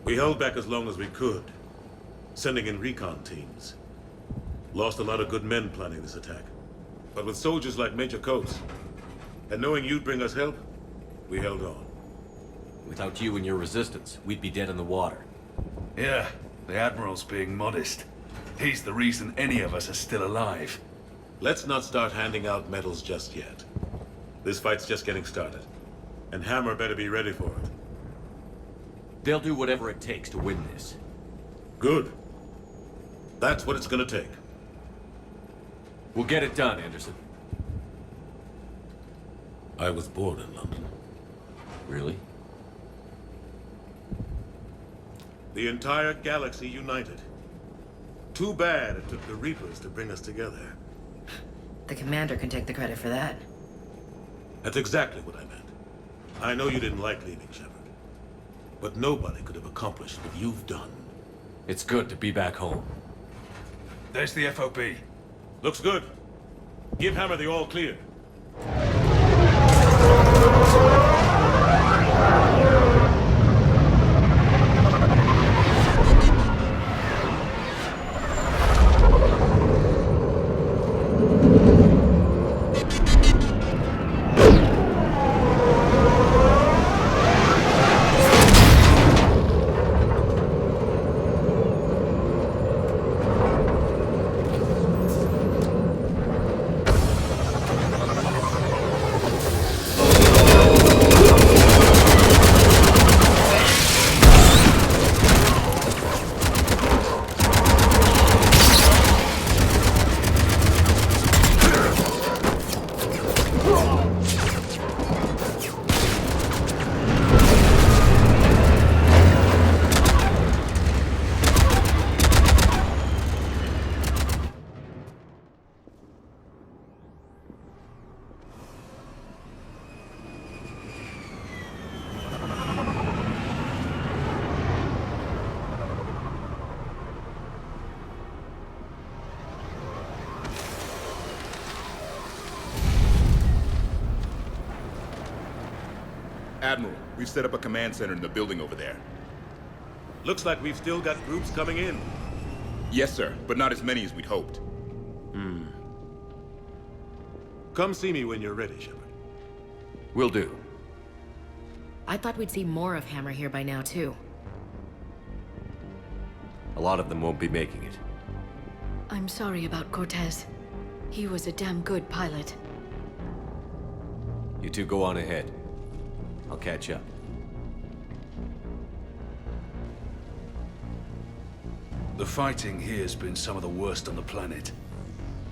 We held back as long as we could, sending in recon teams. Lost a lot of good men planning this attack. But with soldiers like Major Coates, and knowing you'd bring us help, we held on.
Without you and your resistance, we'd be dead in the water.
Yeah, the Admiral's being modest. He's the reason any of us are still alive.
Let's not start handing out medals just yet. This fight's just getting started. And Hammer better be ready for it.
They'll do whatever it takes to win this.
Good. That's what it's gonna take.
We'll get it done, Anderson.
I was born in London.
Really?
The entire galaxy united. Too bad it took the Reapers to bring us together.
The commander can take the credit for that.
That's exactly what I meant. I know you didn't like leaving, Shepard. But nobody could have accomplished what you've done.
It's good to be back home.
There's the FOB.
Looks good. Give Hammer the all clear.
Admiral, we've set up a command center in the building over there.
Looks like we've still got groups coming in.
Yes, sir, but not as many as we'd hoped.
Come see me when you're ready, Shepard.
Will do.
I thought we'd see more of Hammer here by now, too.
A lot of them won't be making it.
I'm sorry about Cortez. He was a damn good pilot.
You two go on ahead. I'll catch up.
The fighting here's been some of the worst on the planet.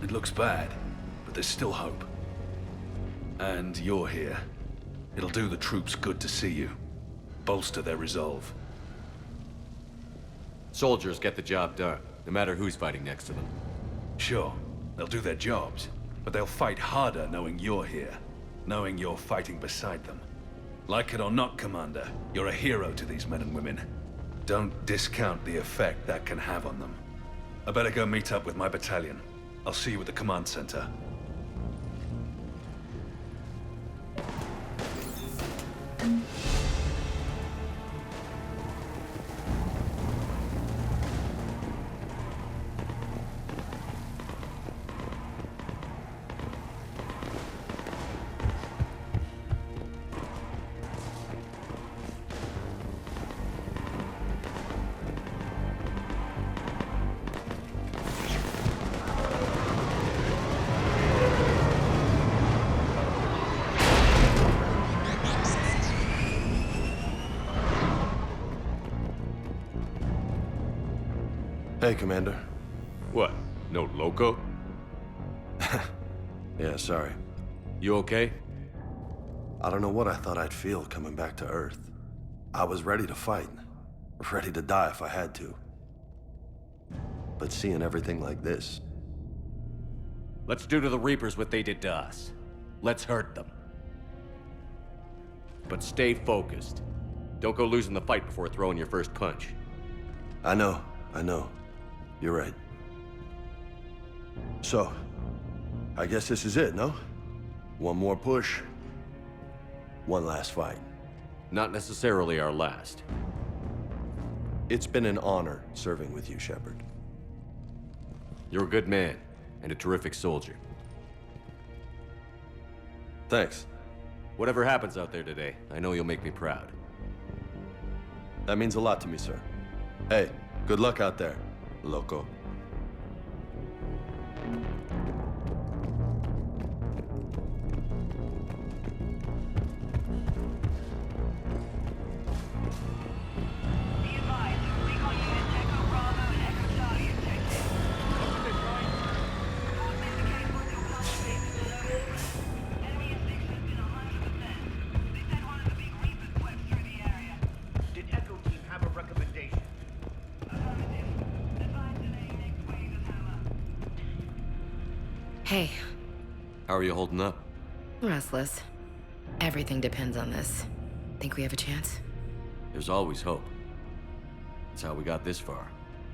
It looks bad, but there's still hope. And you're here. It'll do the troops good to see you. Bolster their resolve.
Soldiers get the job done, no matter who's fighting next to them.
Sure, they'll do their jobs, but they'll fight harder knowing you're here. Knowing you're fighting beside them. Like it or not, Commander, you're a hero to these men and women. Don't discount the effect that can have on them. I better go meet up with my battalion. I'll see you at the command center.
Hey, Commander.
What? No loco?
Yeah, sorry.
You okay?
I don't know what I thought I'd feel coming back to Earth. I was ready to fight. Ready to die if I had to. But seeing everything like this...
Let's do to the Reapers what they did to us. Let's hurt them. But stay focused. Don't go losing the fight before throwing your first punch.
I know. You're right. So, I guess this is it, no? One more push. One last fight.
Not necessarily our last.
It's been an honor serving with you, Shepard.
You're a good man, and a terrific soldier.
Thanks.
Whatever happens out there today, I know you'll make me proud.
That means a lot to me, sir. Hey, good luck out there, loco.
Hey.
How are you holding up?
Restless. Everything depends on this. Think we have a chance?
There's always hope. That's how we got this far.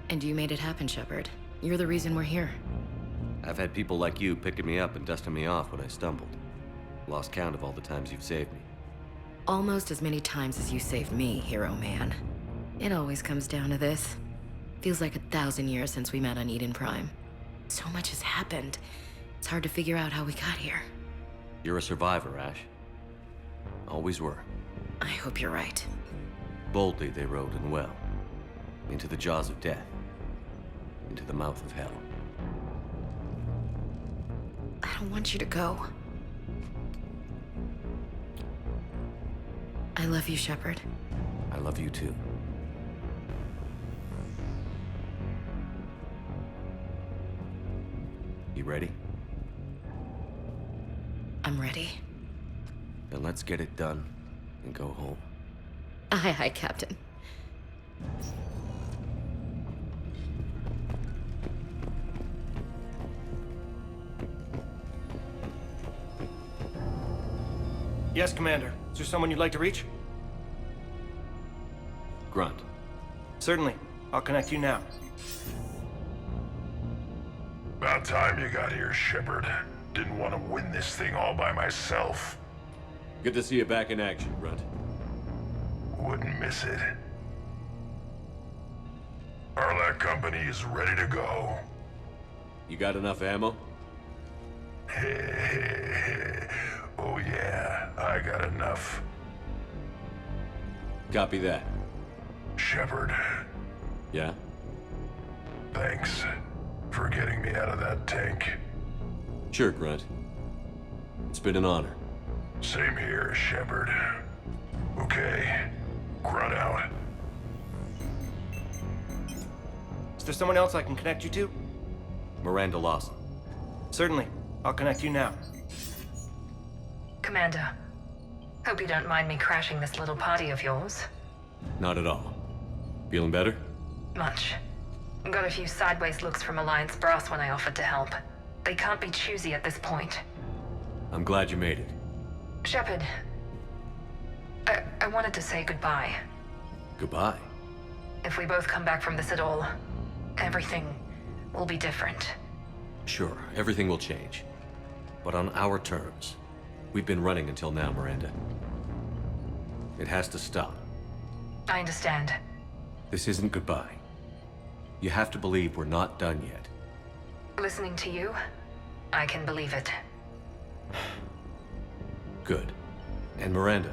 And you made it happen, Shepard. You're the reason we're here.
I've had people like you picking me up and dusting me off when I stumbled. Lost count of all the times you've saved me.
Almost as many times as you saved me, hero man. It always comes down to this. Feels like 1,000 years since we met on Eden Prime. So much has happened. It's hard to figure out how we got here.
You're a survivor, Ash. Always were.
I hope you're right.
Boldly they rode and well. Into the jaws of death. Into the mouth of hell.
I don't want you to go. I love you, Shepard.
I love you too. You ready?
I'm ready.
Then let's get it done and go home.
Aye, aye, Captain.
Yes, Commander. Is there someone you'd like to reach?
Grunt.
Certainly. I'll connect you now.
About time you got here, Shepard. Didn't want to win this thing all by myself.
Good to see you back in action, Grunt.
Wouldn't miss it. Arlac Company is ready to go.
You got enough ammo?
Oh yeah, I got enough.
Copy that.
Shepard.
Yeah?
Thanks for getting me out of that tank.
Sure, Grunt. It's been an honor.
Same here, Shepard. Okay, Grunt out.
Is there someone else I can connect you to?
Miranda Lawson.
Certainly. I'll connect you now.
Commander, hope you don't mind me crashing this little party of yours.
Not at all. Feeling better?
Much. Got a few sideways looks from Alliance brass when I offered to help. They can't be choosy at this point.
I'm glad you made it.
Shepard, I wanted to say goodbye.
Goodbye.
If we both come back from this at all, everything will be different.
Sure, everything will change. But on our terms. We've been running until now, Miranda. It has to stop.
I understand.
This isn't goodbye. You have to believe we're not done yet.
Listening to you, I can believe it.
Good. And Miranda,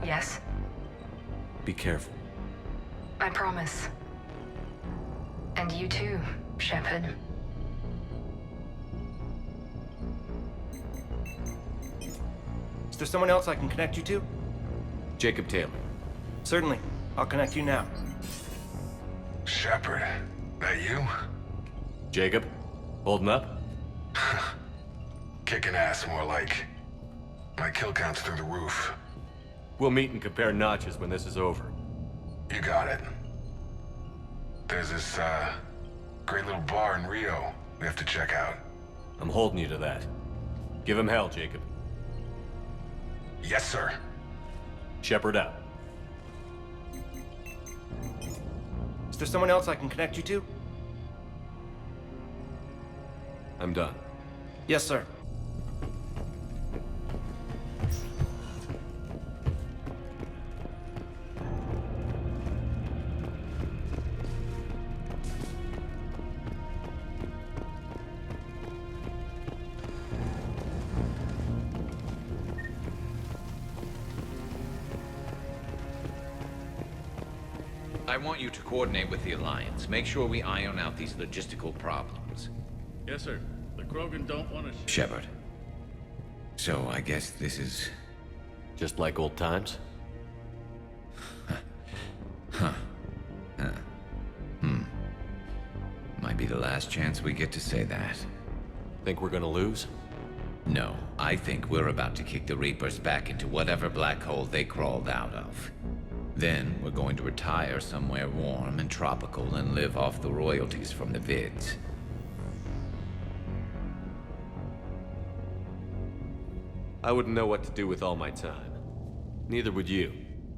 Yes,
be careful.
I promise. And you too, Shepard.
Is there someone else I can connect you to?
Jacob Taylor.
Certainly. I'll connect you now.
Shepard, that you?
Jacob, holding up?
Kicking ass, more like. My kill count's through the roof.
We'll meet and compare notches when this is over.
You got it. There's this, great little bar in Rio we have to check out.
I'm holding you to that. Give him hell, Jacob.
Yes, sir.
Shepard out.
Is there someone else I can connect you to?
I'm done.
Yes, sir.
I want you to coordinate with the Alliance. Make sure we iron out these logistical problems.
Yes, sir. The Krogan don't want to...
Shepard. So I guess this is...
just like old times?
Might be the last chance we get to say that.
Think we're gonna lose?
No, I think we're about to kick the Reapers back into whatever black hole they crawled out of. Then we're going to retire somewhere warm and tropical and live off the royalties from the vids.
I wouldn't know what to do with all my time. Neither would you.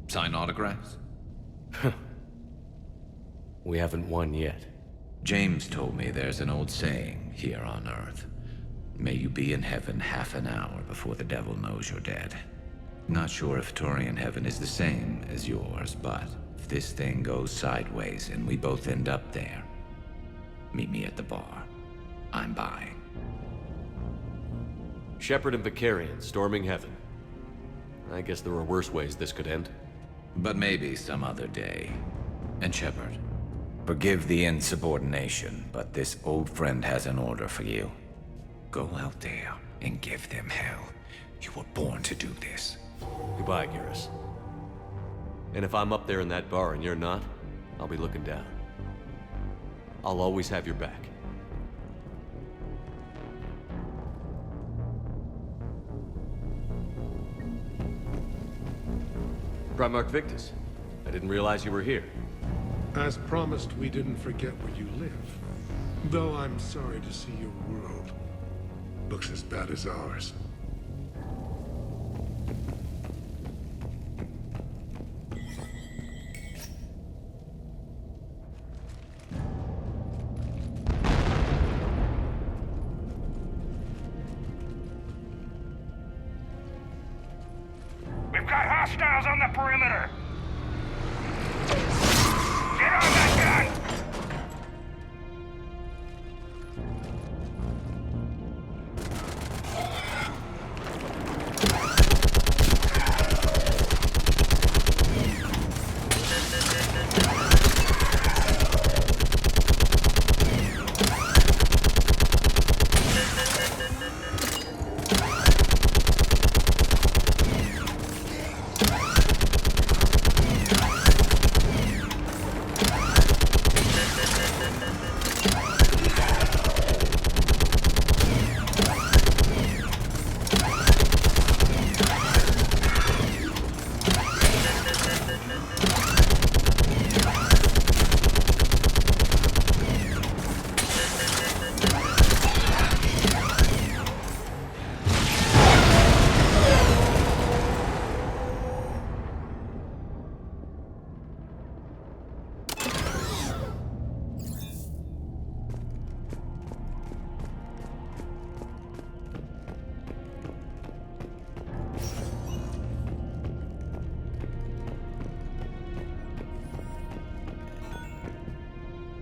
Sign autographs?
We haven't won yet.
James told me there's an old saying here on Earth. May you be in heaven half an hour before the devil knows you're dead. Not sure if Turian heaven is the same as yours, but if this thing goes sideways and we both end up there, meet me at the bar. I'm buying.
Shepard and Vicarian storming heaven. I guess there are worse ways this could end.
But maybe some other day. And Shepard, forgive the insubordination, but this old friend has an order for you. Go out there and give them hell. You were born to do this.
Goodbye, Garrus. And if I'm up there in that bar and you're not, I'll be looking down. I'll always have your back. Primarch Victus, I didn't realize you were here.
As promised, we didn't forget where you live. Though I'm sorry to see your world looks as bad as ours.
We've got hostiles on the perimeter!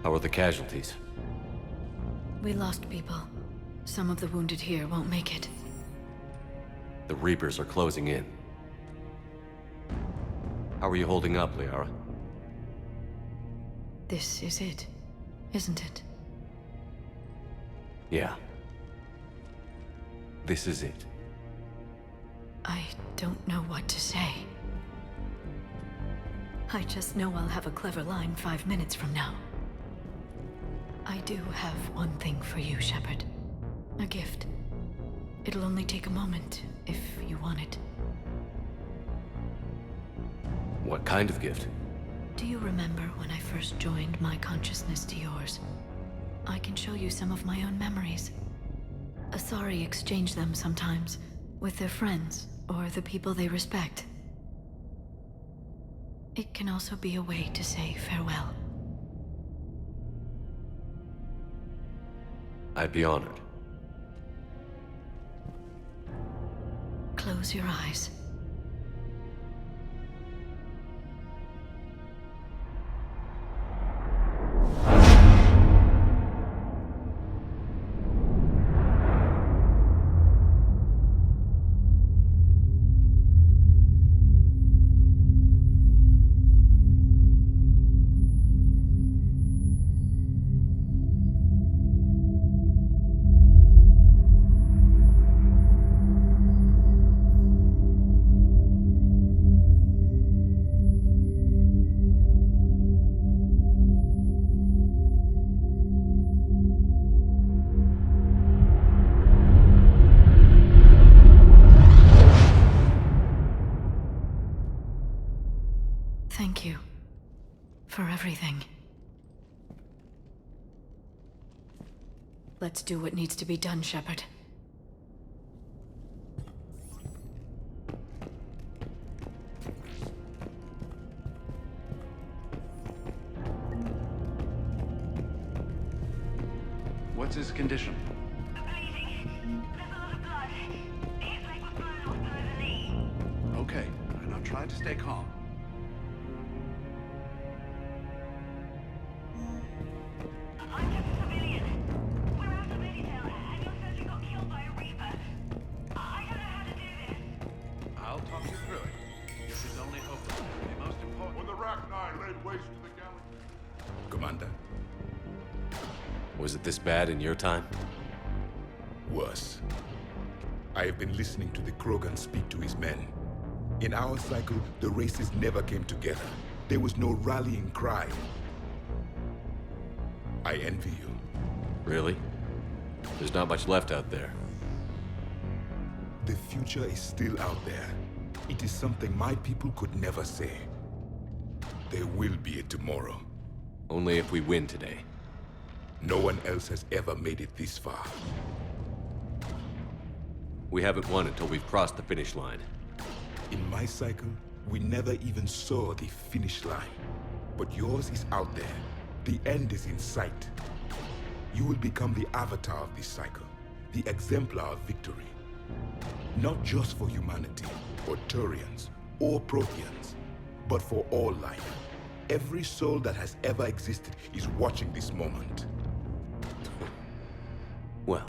How are the casualties?
We lost people. Some of the wounded here won't make it.
The Reapers are closing in. How are you holding up, Liara?
This is it, isn't it?
Yeah. This is it.
I don't know what to say. I just know I'll have a clever line 5 minutes from now. I do have one thing for you, Shepard. A gift. It'll only take a moment, if you want it.
What kind of gift?
Do you remember when I first joined my consciousness to yours? I can show you some of my own memories. Asari exchange them sometimes, with their friends, or the people they respect. It can also be a way to say farewell.
I'd be honored.
Close your eyes. Thank you for everything. Let's do what needs to be done, Shepard.
What's his condition? Okay, and I'll try to stay calm.
Was it this bad in your time?
Worse. I have been listening to the Krogan speak to his men. In our cycle, the races never came together. There was no rallying cry. I envy you.
Really? There's not much left out there.
The future is still out there. It is something my people could never say. There will be a tomorrow.
Only if we win today.
No one else has ever made it this far.
We haven't won until we've crossed the finish line.
In my cycle, we never even saw the finish line. But yours is out there. The end is in sight. You will become the avatar of this cycle, the exemplar of victory. Not just for humanity, or Turians, or Protheans, but for all life. Every soul that has ever existed is watching this moment.
Well,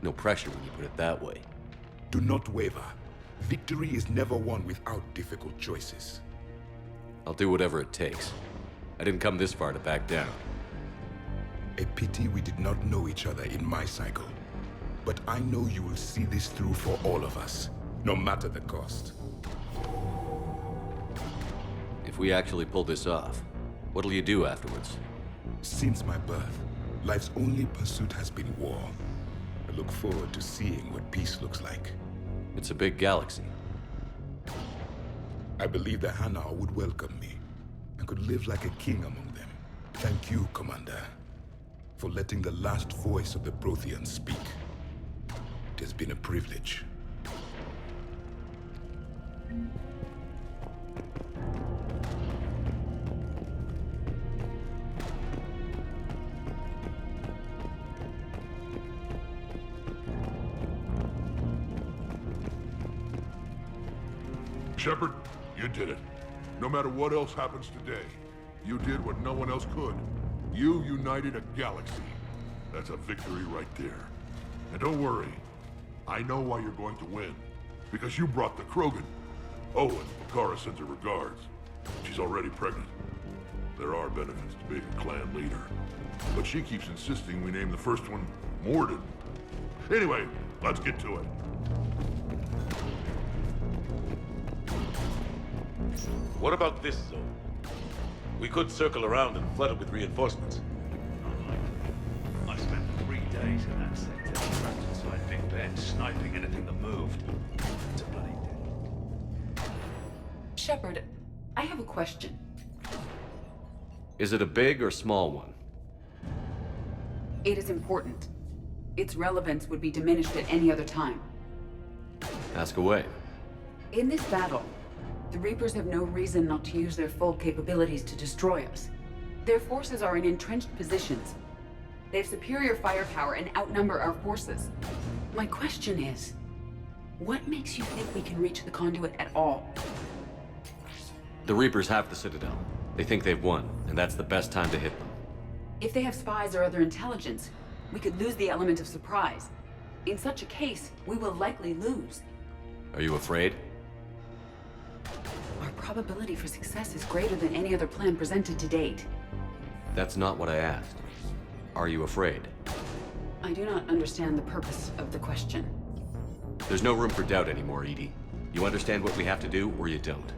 no pressure when you put it that way.
Do not waver. Victory is never won without difficult choices.
I'll do whatever it takes. I didn't come this far to back down.
A pity we did not know each other in my cycle. But I know you will see this through for all of us, no matter the cost.
If we actually pull this off, what'll you do afterwards?
Since my birth, life's only pursuit has been war. I look forward to seeing what peace looks like.
It's a big galaxy.
I believe the Hanar would welcome me. I could live like a king among them. Thank you, Commander, for letting the last voice of the Prothean speak. It has been a privilege.
Shepard, you did it. No matter what else happens today, you did what no one else could. You united a galaxy. That's a victory right there. And don't worry, I know why you're going to win. Because you brought the Krogan. Oh, and Bakara sends her regards. She's already pregnant. There are benefits to being a clan leader. But she keeps insisting we name the first one Mordin. Anyway, let's get to it.
What about this zone? We could circle around and flood it with reinforcements.
I spent 3 days in that sector, trapped inside Big Ben, sniping anything that moved. It's a bloody day.
Shepard, I have a question.
Is it a big or small one?
It is important. Its relevance would be diminished at any other time.
Ask away.
In this battle, the Reapers have no reason not to use their full capabilities to destroy us. Their forces are in entrenched positions. They have superior firepower and outnumber our forces. My question is, what makes you think we can reach the conduit at all?
The Reapers have the Citadel. They think they've won, and that's the best time to hit them.
If they have spies or other intelligence, we could lose the element of surprise. In such a case, we will likely lose.
Are you afraid?
Our probability for success is greater than any other plan presented to date.
That's not what I asked. Are you afraid?
I do not understand the purpose of the question.
There's no room for doubt anymore, Edie. You understand what we have to do, or you don't.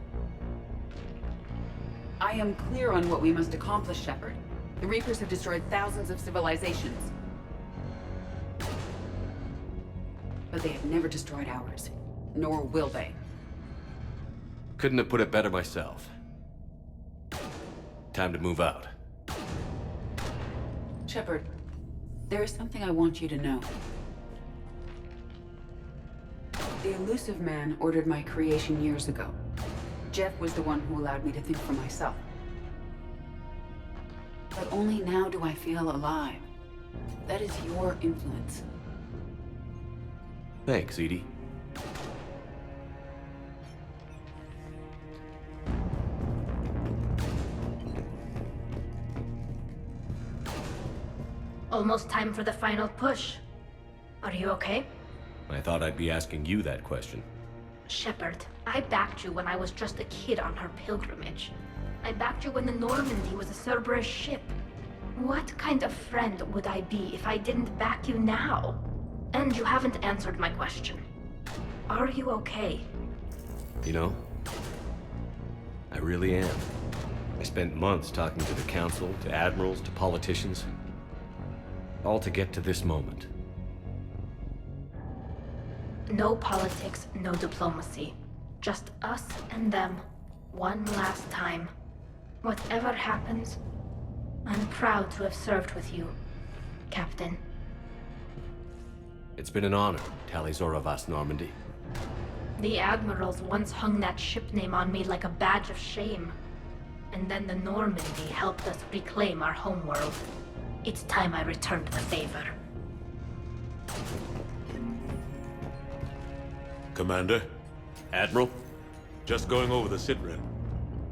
I am clear on what we must accomplish, Shepard. The Reapers have destroyed thousands of civilizations. But they have never destroyed ours. Nor will they.
Couldn't have put it better myself. Time to move out.
Shepard, there is something I want you to know. The Elusive Man ordered my creation years ago. Geth was the one who allowed me to think for myself. But only now do I feel alive. That is your influence.
Thanks, Edie.
Almost time for the final push. Are you okay?
I thought I'd be asking you that question.
Shepard, I backed you when I was just a kid on her pilgrimage. I backed you when the Normandy was a Cerberus ship. What kind of friend would I be if I didn't back you now? And you haven't answered my question. Are you okay?
You know, I really am. I spent months talking to the Council, to admirals, to politicians. All to get to this moment.
No politics, no diplomacy. Just us and them. One last time. Whatever happens, I'm proud to have served with you, Captain.
It's been an honor, Talizora Vas Normandy.
The admirals once hung that ship name on me like a badge of shame. And then the Normandy helped us reclaim our homeworld. It's time I returned the favor.
Commander?
Admiral?
Just going over the Sitrep.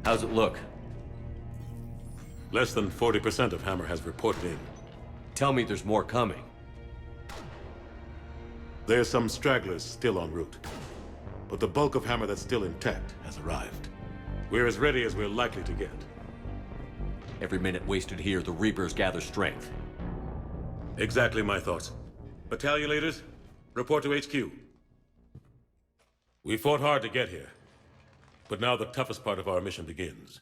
How's it look?
Less than 40% of Hammer has reported in.
Tell me there's more coming.
There's some stragglers still en route. But the bulk of Hammer that's still intact has arrived. We're as ready as we're likely to get.
Every minute wasted here, the Reapers gather strength.
Exactly my thoughts. Battalion leaders, report to HQ. We fought hard to get here. But now the toughest part of our mission begins.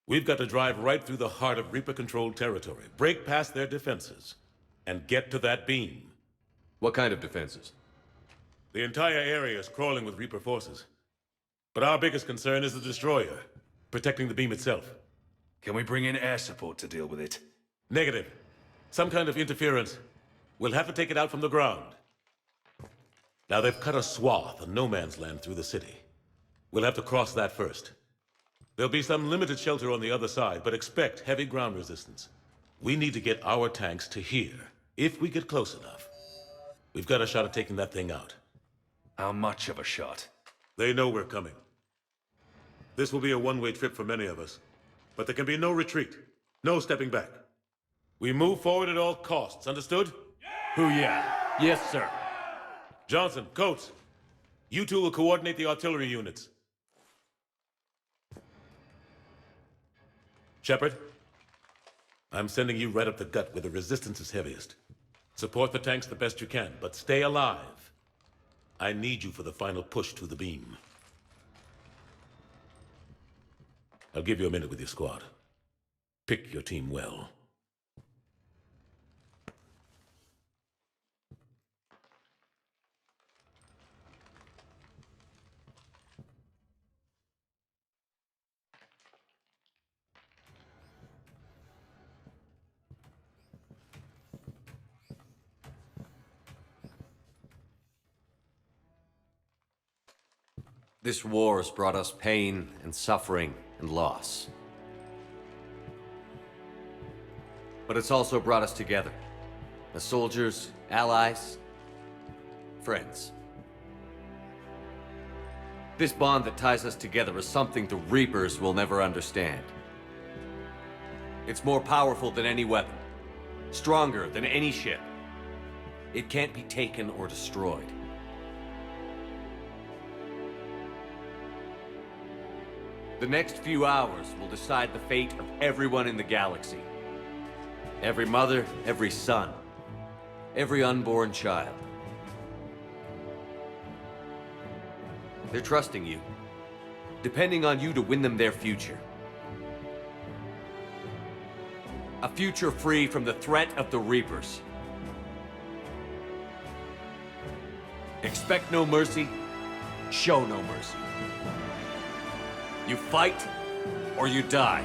We've got to drive right through the heart of Reaper-controlled territory, break past their defenses, and get to that beam.
What kind of defenses?
The entire area is crawling with Reaper forces. But our biggest concern is the destroyer, protecting the beam itself.
Can we bring in air support to deal with it?
Negative. Some kind of interference. We'll have to take it out from the ground. Now they've cut a swath of no man's land through the city. We'll have to cross that first. There'll be some limited shelter on the other side, but expect heavy ground resistance. We need to get our tanks to here, if we get close enough. We've got a shot at taking that thing out.
How much of a shot?
They know we're coming. This will be a one-way trip for many of us. But there can be no retreat. No stepping back. We move forward at all costs, understood?
Hoo-yeah. Yes, sir.
Johnson, Coates, you two will coordinate the artillery units. Shepard, I'm sending you right up the gut where the resistance is heaviest. Support the tanks the best you can, but stay alive. I need you for the final push to the beam. I'll give you a minute with your squad. Pick your team well.
This war has brought us pain and suffering and loss. But it's also brought us together. As soldiers, allies, friends. This bond that ties us together is something the Reapers will never understand. It's more powerful than any weapon. Stronger than any ship. It can't be taken or destroyed. The next few hours will decide the fate of everyone in the galaxy. Every mother, every son, every unborn child. They're trusting you, depending on you to win them their future. A future free from the threat of the Reapers. Expect no mercy, show no mercy. You fight, or you die.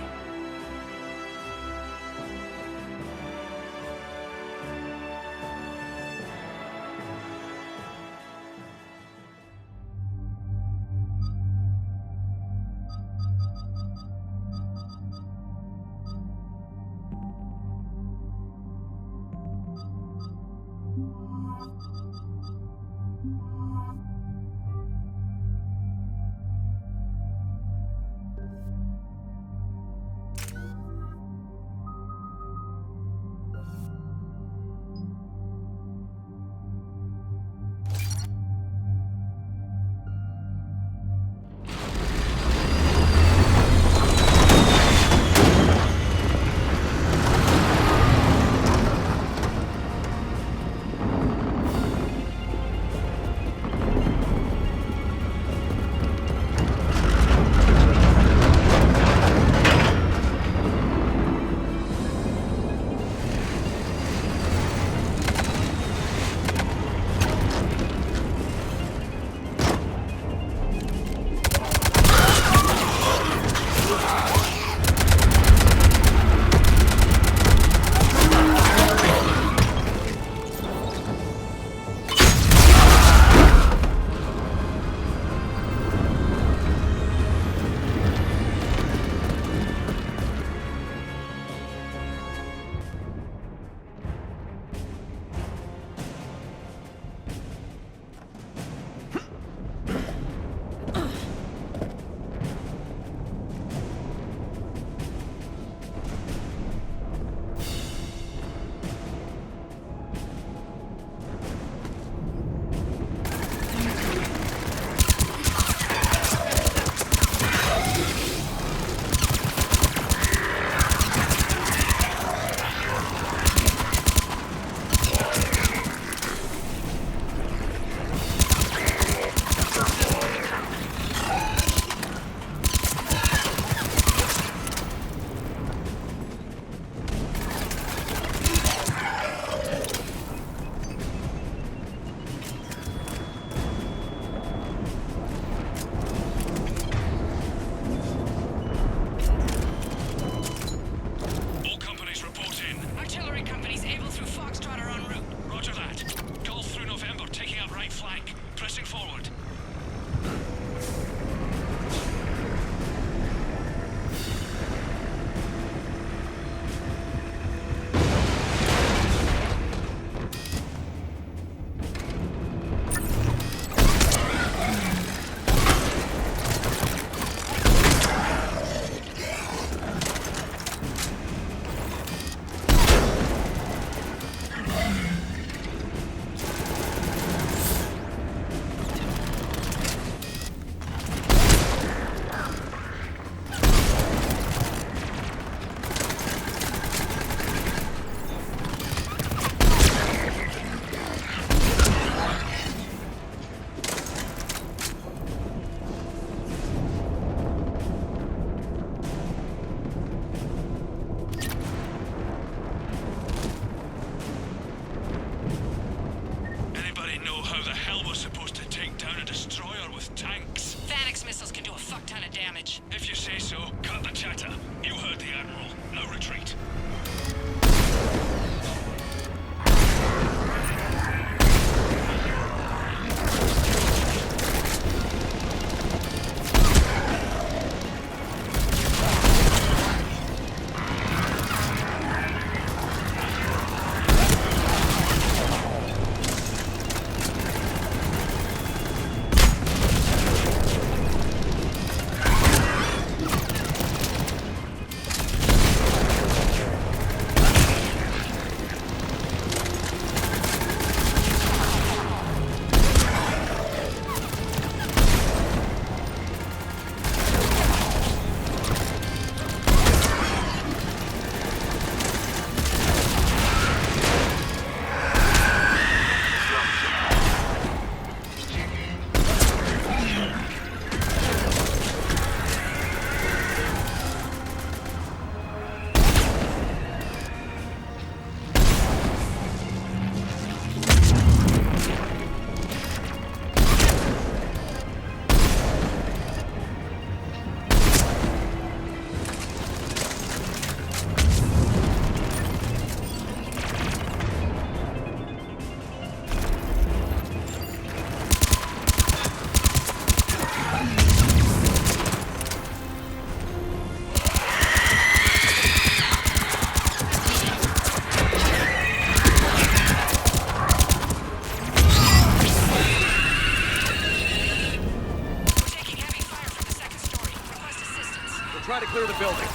Try to clear the building.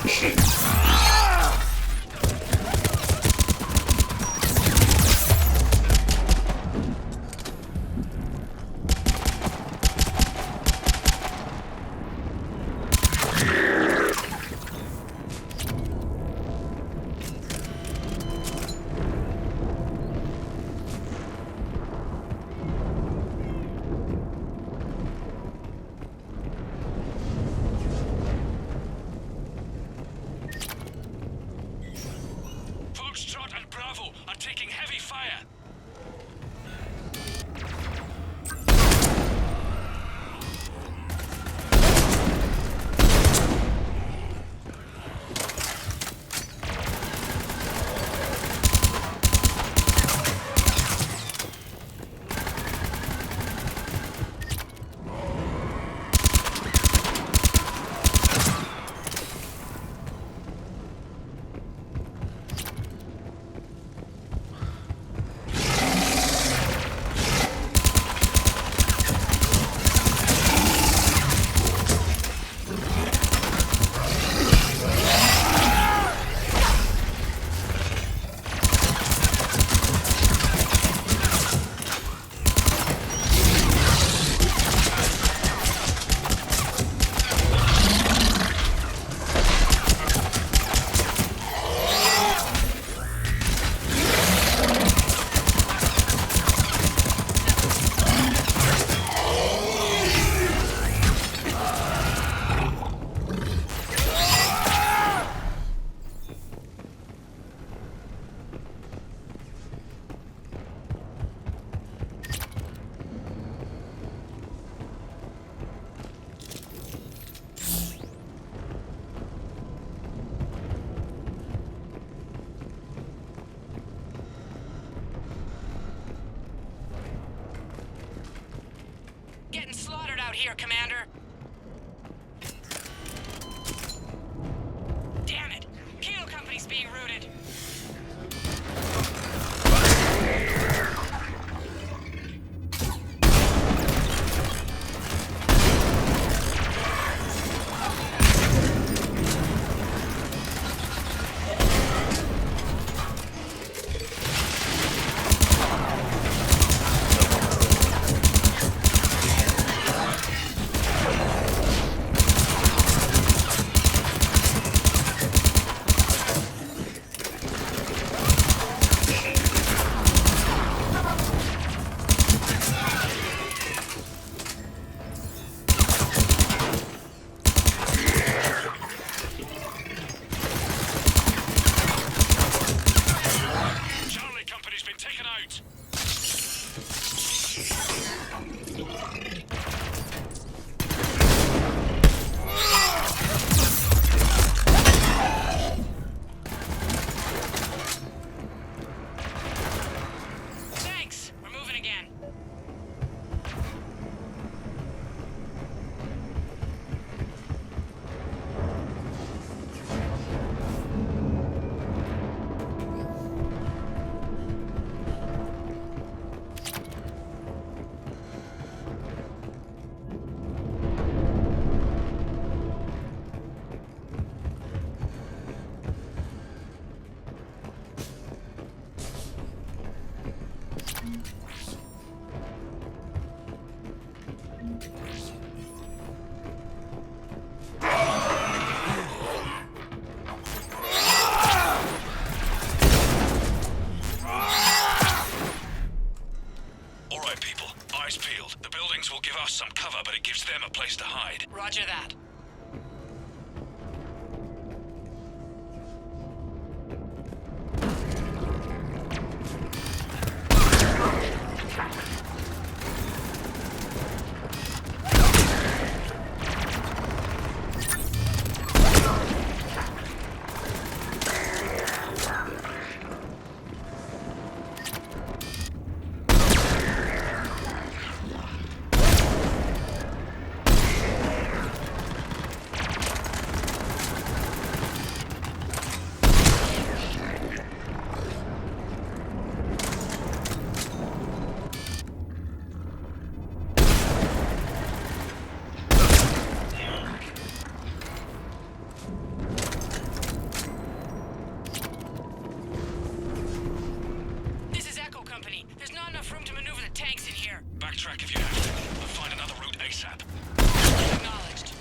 Here, Commander. Damn it! Kilo Company's being routed.
out.
Thanks. We're moving again. Roger that.
Backtrack if you have to. We'll find another route ASAP.
Acknowledged.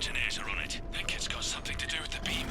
engineers are on it. Think it's got something to do with the beam.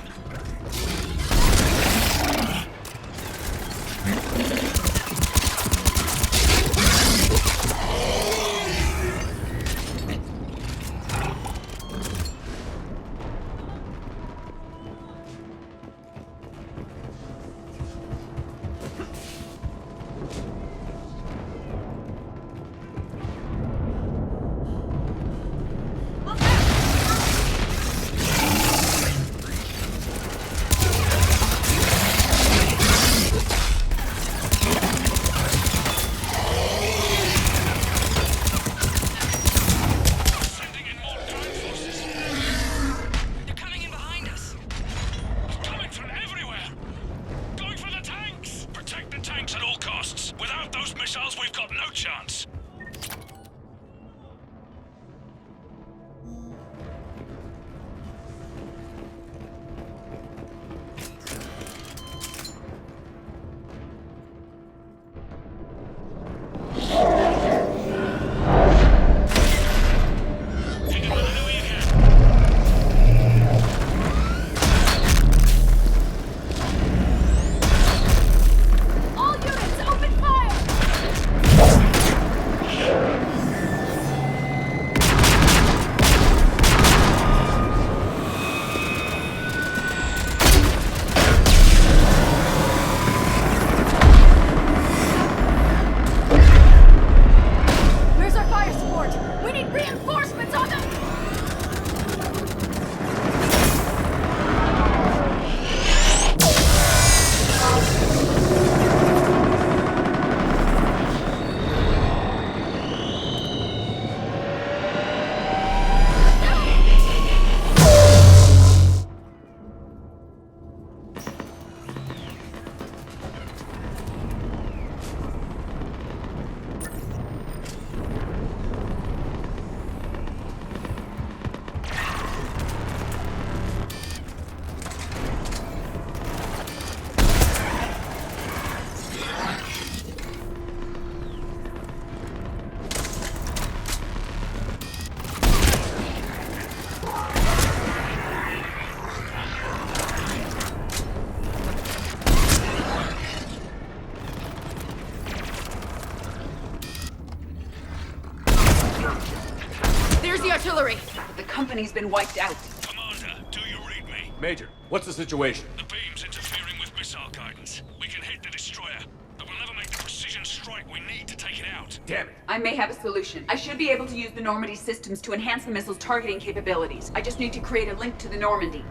artillery. The company's been wiped out.
Commander, do you read me?
Major, what's the situation?
The beam's interfering with missile guidance. We can hit the destroyer, but we'll never make the precision strike we need to take it out.
Damn it.
I may have a solution. I should be able to use the Normandy systems to enhance the missile's targeting capabilities. I just need to create a link to the Normandy.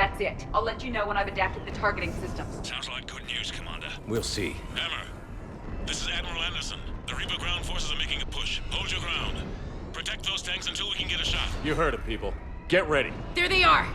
That's it. I'll let you know when I've adapted the targeting systems.
Sounds like good news, Commander.
We'll see.
Hammer, this is Admiral Anderson. The Reaper ground forces are making a push. Hold your ground. Protect those tanks until we can get a shot.
You heard it, people. Get ready.
There they are!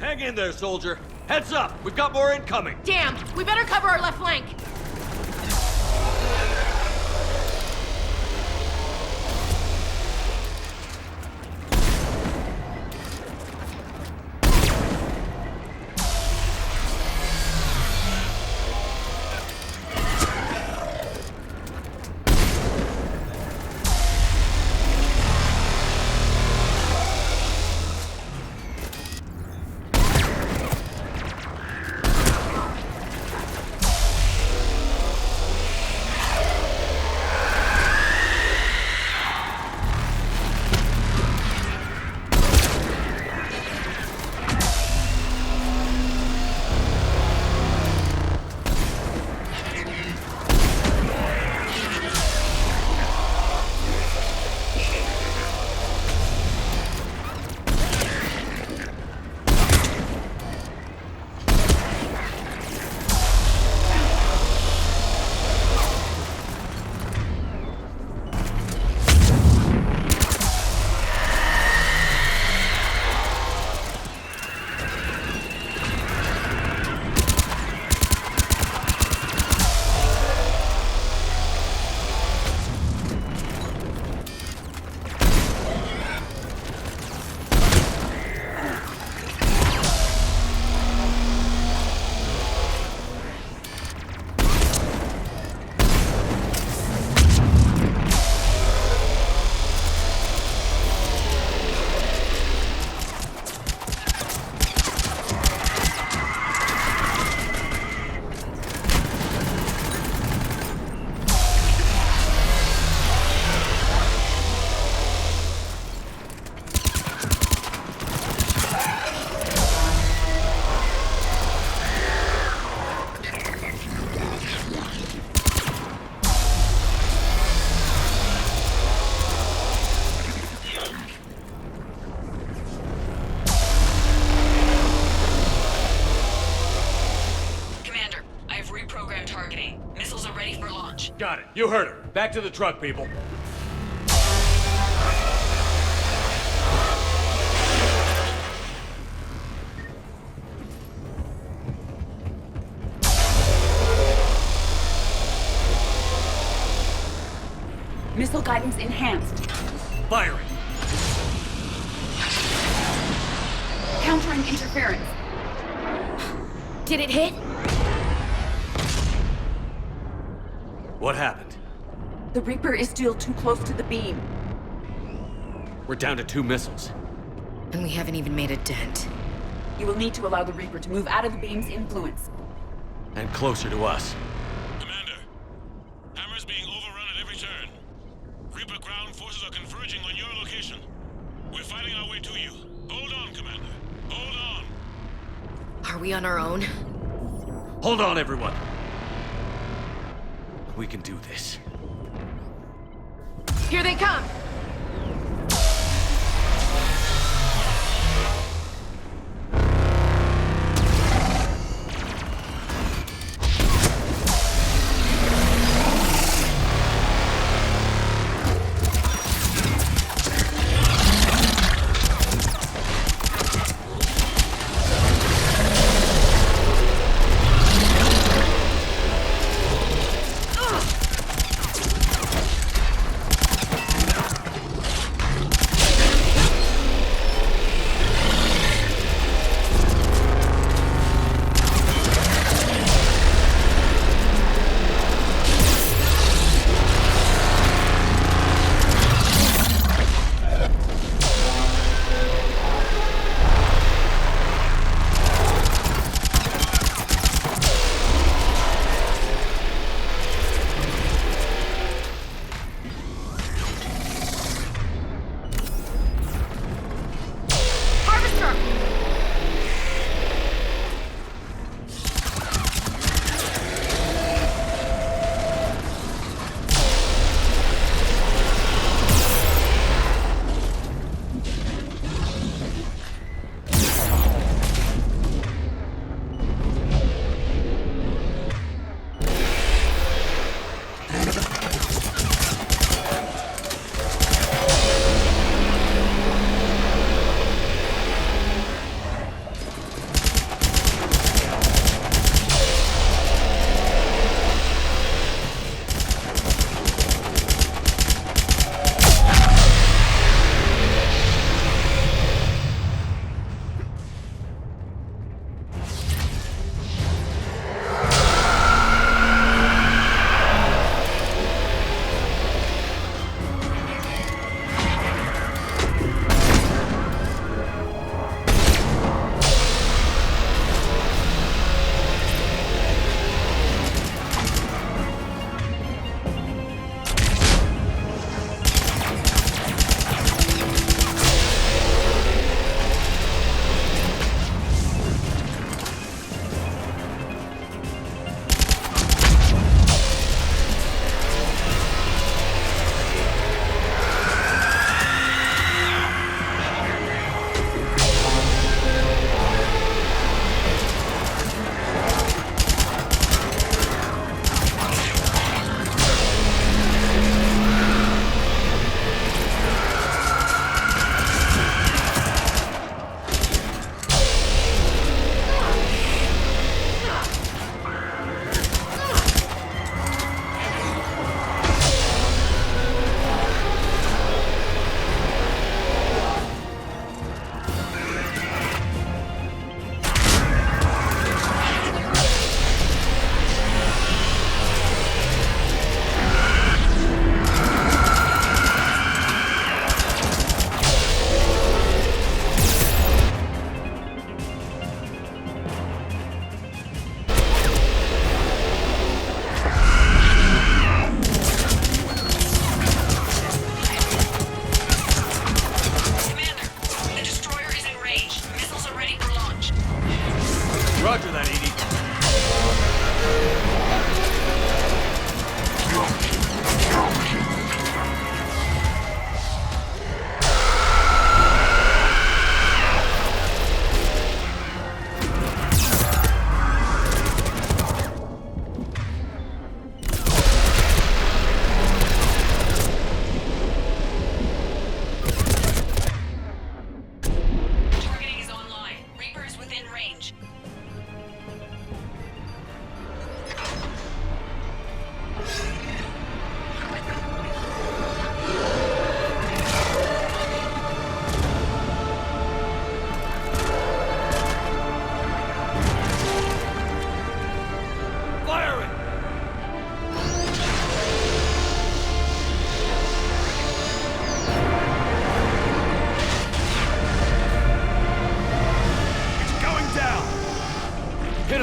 Hang in there, soldier. Heads up, we've got more incoming.
Damn, we better cover our left flank.
Got it. You heard her. Back to the truck, people.
Missile guidance enhanced.
Firing.
Countering interference.
Did it hit?
What happened?
The Reaper is still too close to the beam.
We're down to 2 missiles.
And we haven't even made a dent.
You will need to allow the Reaper to move out of the beam's influence.
And closer to us.
Commander, Hammer's being overrun at every turn. Reaper ground forces are converging on your location. We're fighting our way to you. Hold on, Commander. Hold on.
Are we on our own?
Hold on, everyone. We can do this.
Here they come!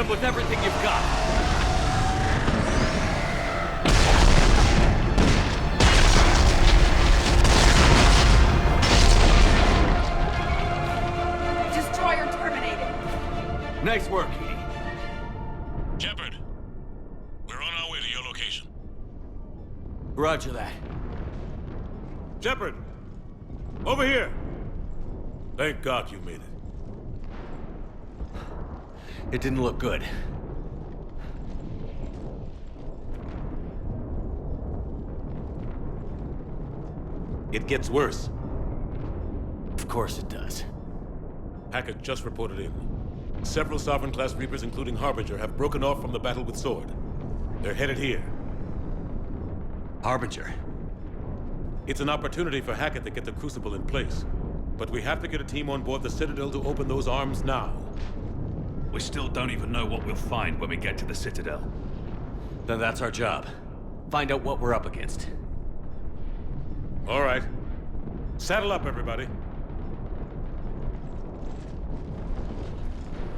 them with everything you've got.
Destroyer terminated.
Nice work, Edie.
Shepard, we're on our way to your location.
Roger that.
Shepard, over here. Thank God you made it.
It didn't look good.
It gets worse.
Of course it does.
Hackett just reported in. Several Sovereign-class Reapers, including Harbinger, have broken off from the battle with Sword. They're headed here.
Harbinger?
It's an opportunity for Hackett to get the Crucible in place. But we have to get a team on board the Citadel to open those arms now.
We still don't even know what we'll find when we get to the Citadel.
Then that's our job. Find out what we're up against.
All right. Saddle up, everybody.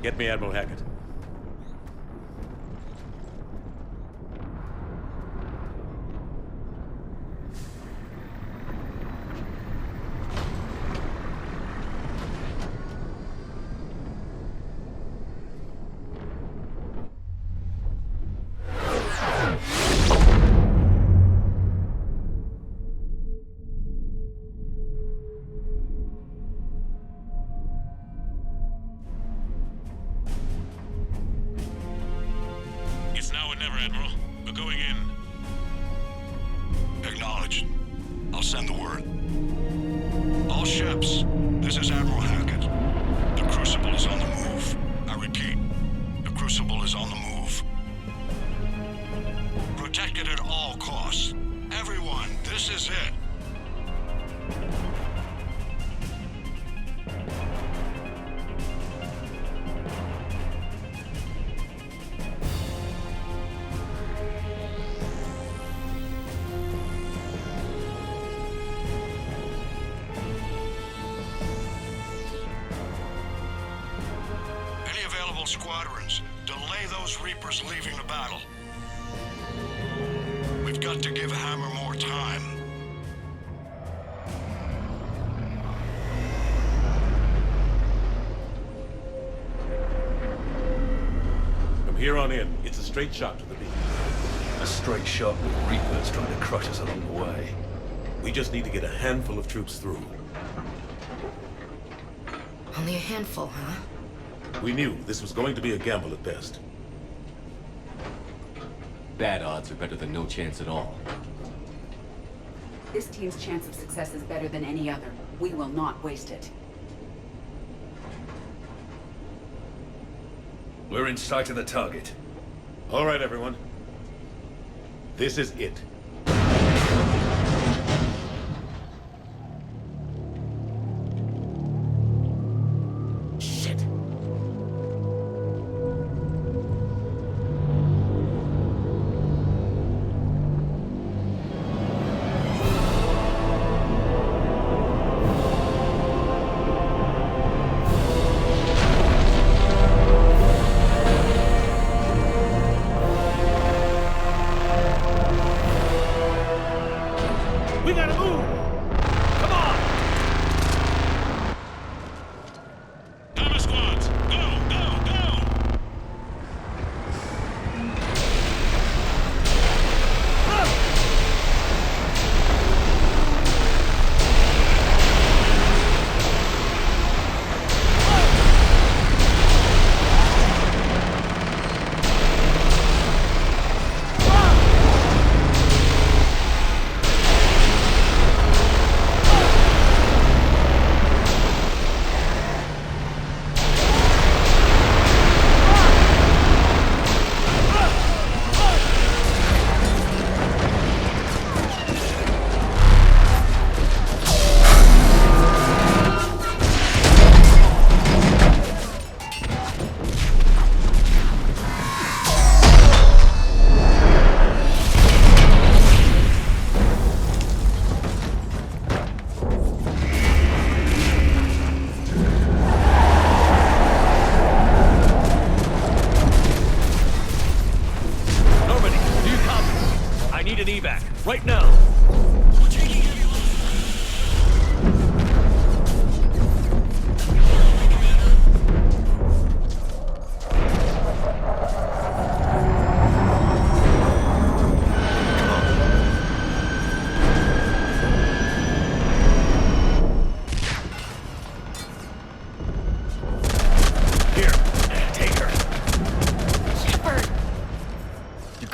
Get me Admiral Hackett. It's now or never, Admiral. We're going in.
Acknowledged. I'll send the word. All ships, this is Admiral Hackett. The Crucible is on the move. I repeat, the Crucible is on the move. Protect it at all costs. Everyone, this is it. Any available squadrons, delay those Reapers leaving the battle. We've got to give Hammer more time.
From here on in, it's a straight shot to the beam.
A straight shot with Reapers trying to crush us along the way.
We just need to get a handful of troops through.
Only a handful, huh?
We knew this was going to be a gamble at best.
Bad odds are better than no chance at all.
This team's chance of success is better than any other. We will not waste it.
We're in sight of the target.
All right, everyone. This is it.
Shit.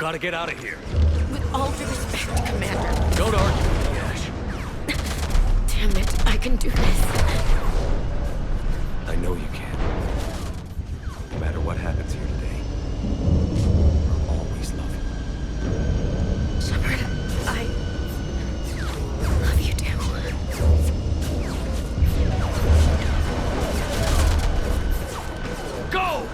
Gotta get out of here.
With all due respect, Commander.
Don't argue with me, Ash.
Damn it, I can do this.
I know you can. No matter what happens here today, I'll always love you.
Shepard, I love you too.
Go!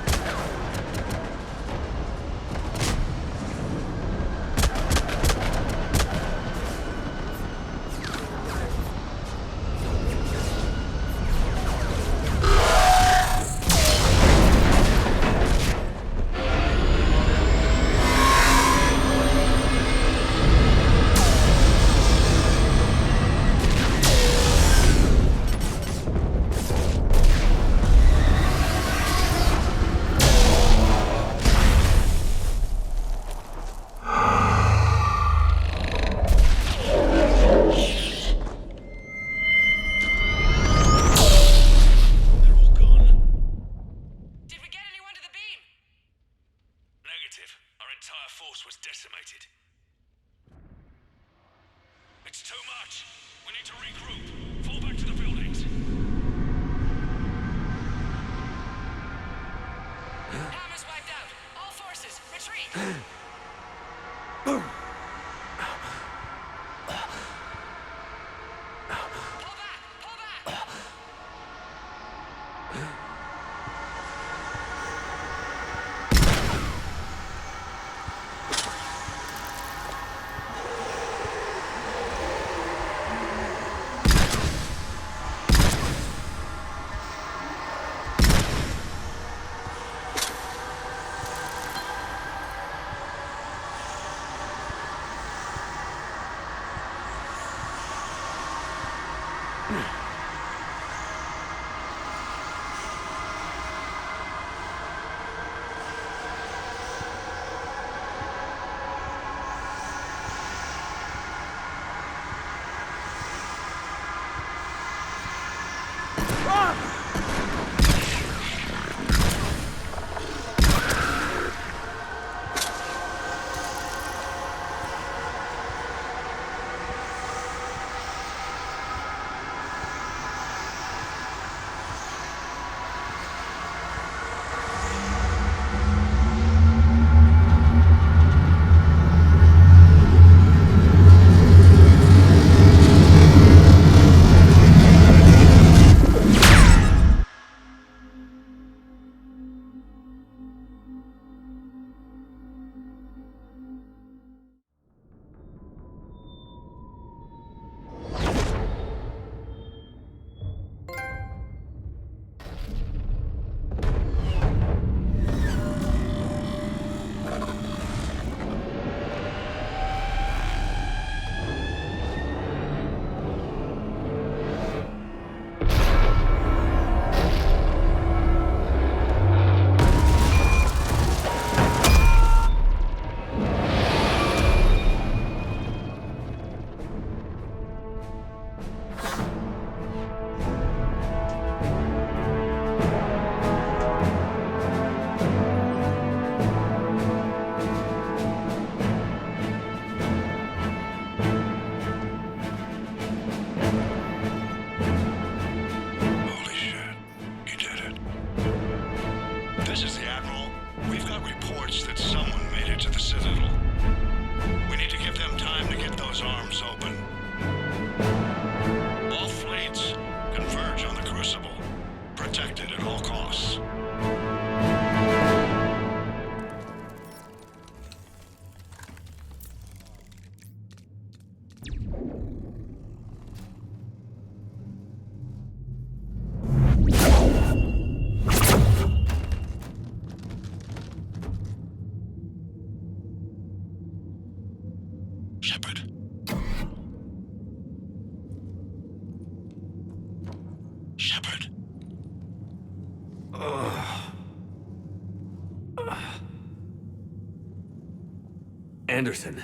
Anderson.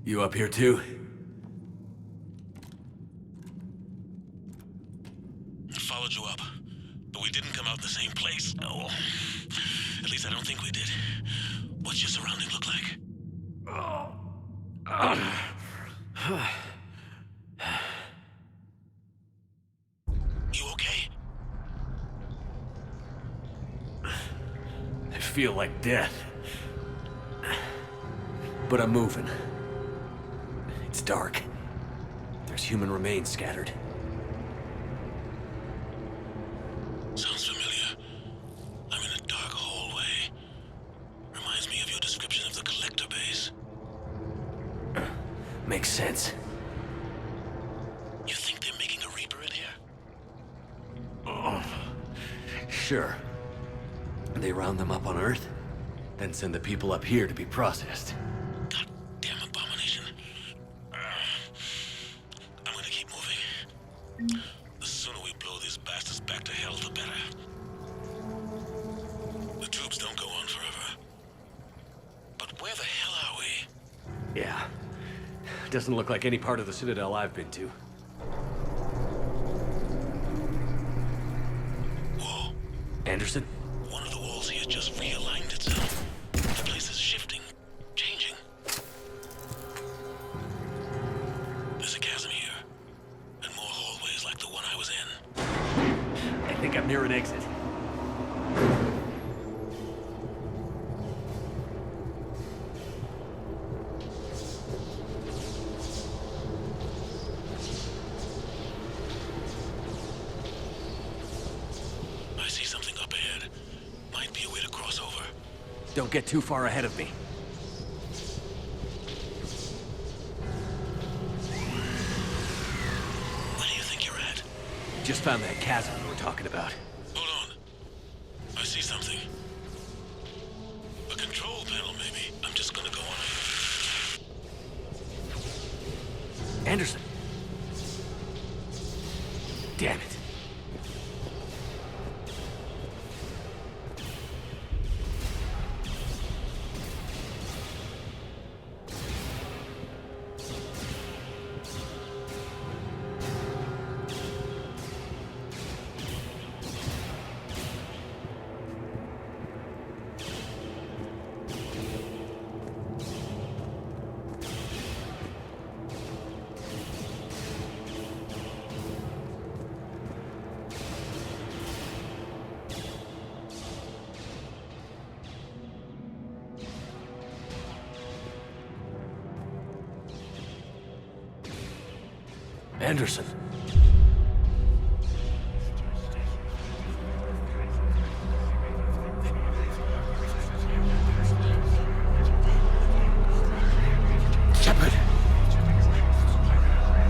You up here too?
I followed you up, but we didn't come out the same place. Oh, at least I don't think we did. What's your surrounding look like? You okay?
I feel like death. But I'm moving. It's dark. There's human remains scattered.
Sounds familiar. I'm in a dark hallway. Reminds me of your description of the collector base.
Makes sense.
You think they're making a Reaper in here?
Sure. They round them up on Earth, then send the people up here to be processed.
Goddamn abomination. I'm gonna keep moving. The sooner we blow these bastards back to hell, the better. The tubes don't go on forever. But where the hell are we?
Yeah. Doesn't look like any part of the Citadel I've been to.
Whoa.
Anderson?
One of the walls here just realigned itself. The place is shifting, changing. There's a chasm here, and more hallways like the one I was in.
I think I'm near an exit.
I see something up ahead. Might be a way to cross over.
Don't get too far ahead of me.
Where do you think you're at?
Just found that chasm we were talking about.
Hold on. I see something. A control panel, maybe. I'm just gonna go on ahead.
Anderson! Damn it. Anderson.
Shepard!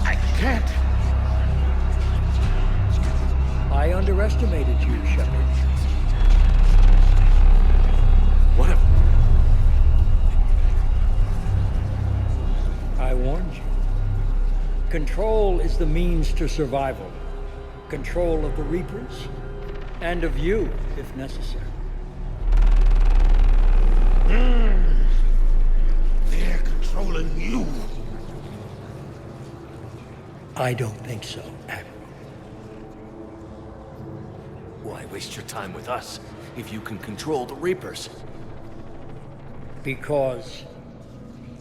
I can't!
I underestimated you, Shepard.
What if...
I warned you. Control is the means to survival. Control of the Reapers, and of you, if necessary.
They're controlling you.
I don't think so, Admiral.
Why waste your time with us if you can control the Reapers?
Because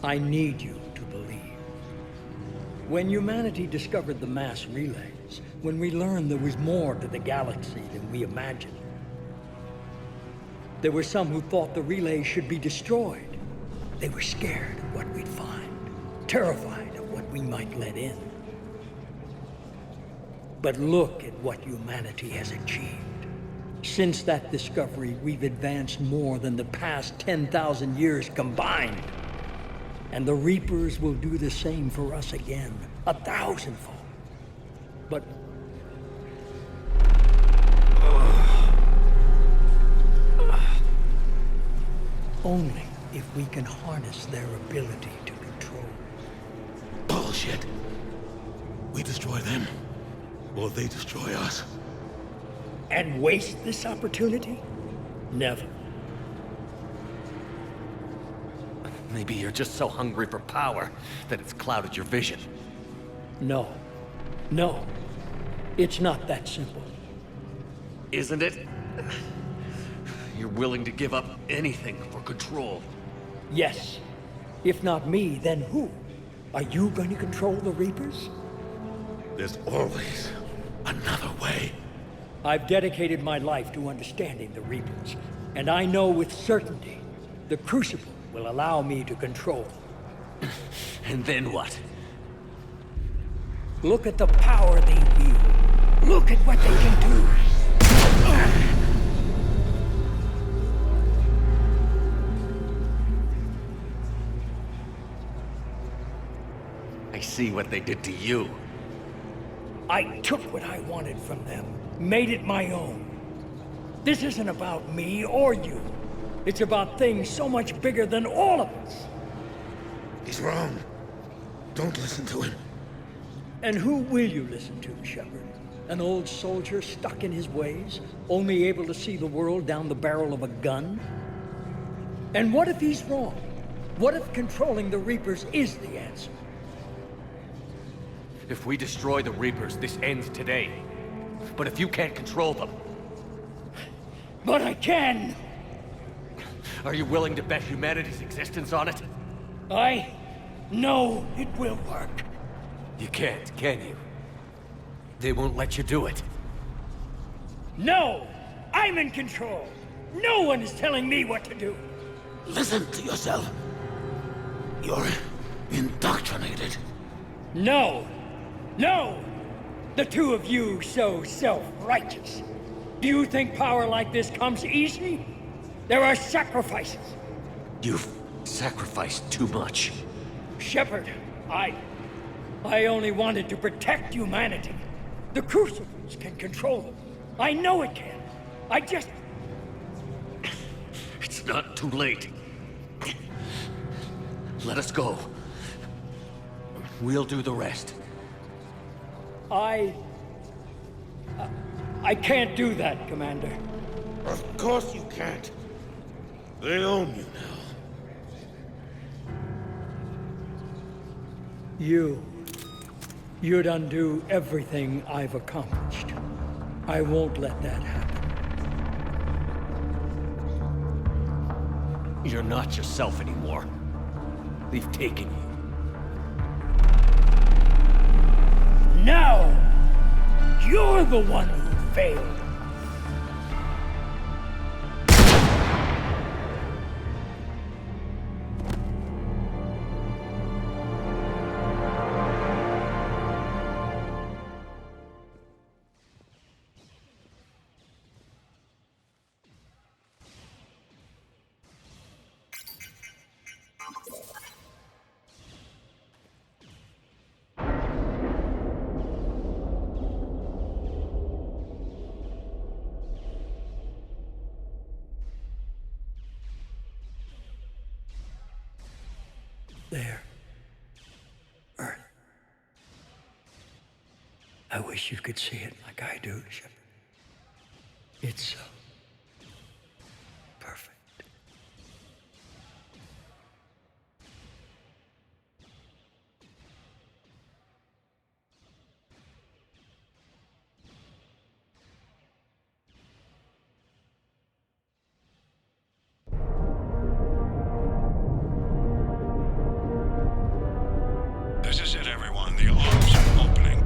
I need you to believe. When humanity discovered the mass relays, when we learned there was more to the galaxy than we imagined, there were some who thought the relays should be destroyed. They were scared of what we'd find, terrified of what we might let in. But look at what humanity has achieved. Since that discovery, we've advanced more than the past 10,000 years combined. And the Reapers will do the same for us again, 1,000-fold. But... only if we can harness their ability to control.
Bullshit. We destroy them, or they destroy us.
And waste this opportunity? Never.
Maybe you're just so hungry for power that it's clouded your vision.
No. No. It's not that simple.
Isn't it? You're willing to give up anything for control.
Yes. If not me, then who? Are you going to control the Reapers?
There's always another way.
I've dedicated my life to understanding the Reapers, and I know with certainty the Crucible will allow me to control them.
And then what?
Look at the power they wield. Look at what they can do.
I see what they did to you.
I took what I wanted from them, made it my own. This isn't about me or you. It's about things so much bigger than all of us.
He's wrong. Don't listen to him.
And who will you listen to, Shepard? An old soldier stuck in his ways, only able to see the world down the barrel of a gun? And what if he's wrong? What if controlling the Reapers is the answer?
If we destroy the Reapers, this ends today. But if you can't control them...
But I can!
Are you willing to bet humanity's existence on it?
I know it will work.
You can't, can you? They won't let you do it.
No! I'm in control! No one is telling me what to do!
Listen to yourself. You're indoctrinated.
No! No! The two of you so self-righteous. Do you think power like this comes easy? There are sacrifices.
You've sacrificed too much.
Shepard, I only wanted to protect humanity. The Crucibles can control them. I know it can. I just...
It's not too late. Let us go. We'll do the rest.
I can't do that, Commander.
Of course you can't. They own you now.
You'd undo everything I've accomplished. I won't let that happen.
You're not yourself anymore. They've taken you.
Now, you're the one who failed. There. Earth. I wish you could see it like I do, Shepard. It's so perfect.
This is it, everyone. The alarms are opening.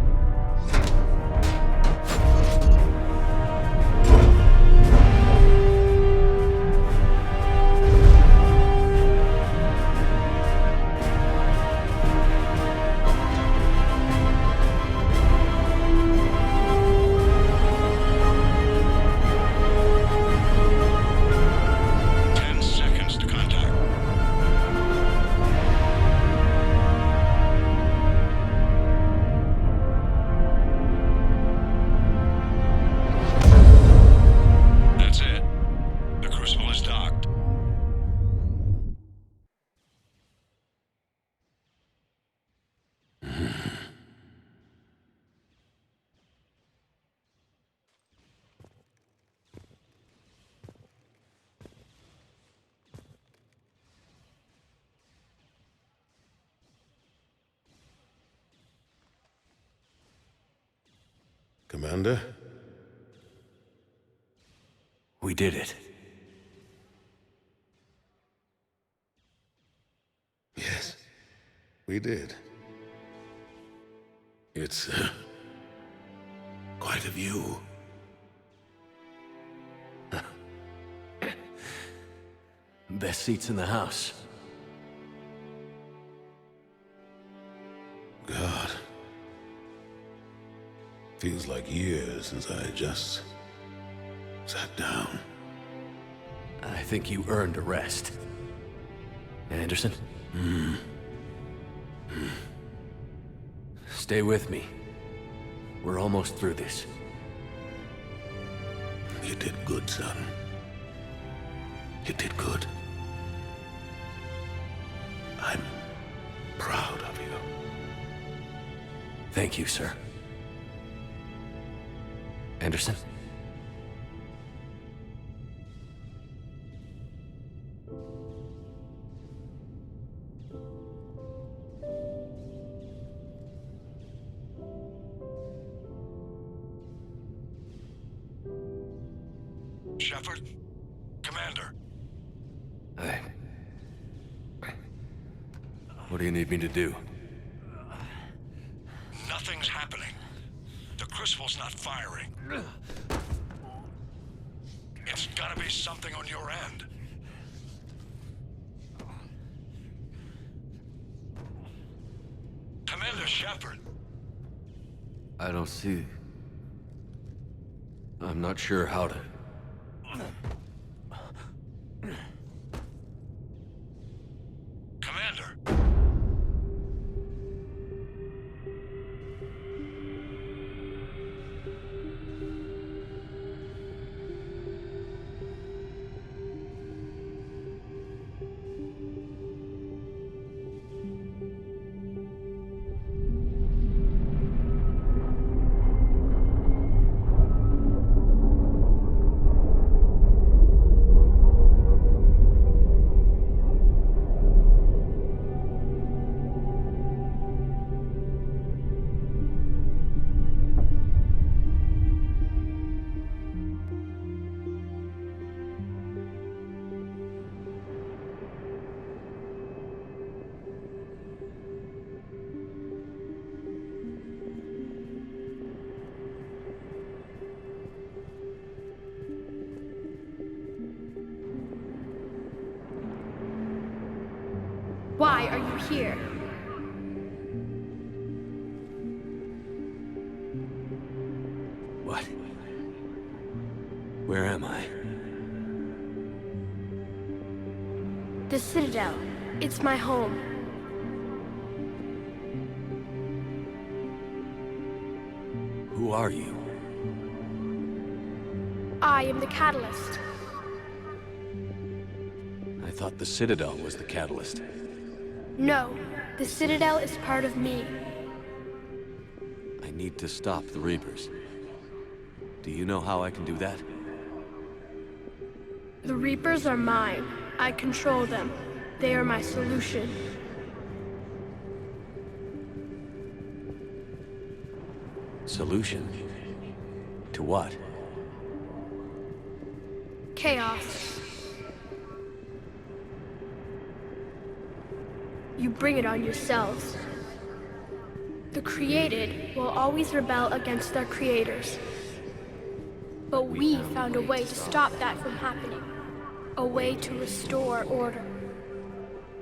Commander?
We did it.
We did. It's quite a view.
Best seats in the house.
God. Feels like years since I just sat down.
I think you earned a rest. Anderson? Stay with me. We're almost through this.
You did good, son. You did good. I'm proud of you.
Thank you, sir. Anderson?
Shepard? Commander?
What do you need me to do?
Nothing's happening. The Crucible's not firing. It's gotta be something on your end. Commander Shepard!
I don't see... I'm not sure how to...
Commander!
Why are you here?
What? Where am I?
The Citadel. It's my home.
Who are you?
I am the Catalyst.
I thought the Citadel was the catalyst.
No, the Citadel is part of me.
I need to stop the Reapers. Do you know how I can do that?
The Reapers are mine. I control them. They are my solution.
Solution? To what?
Chaos. You bring it on yourselves. The created will always rebel against their creators. But we found a way to stop that from happening. A way to restore order.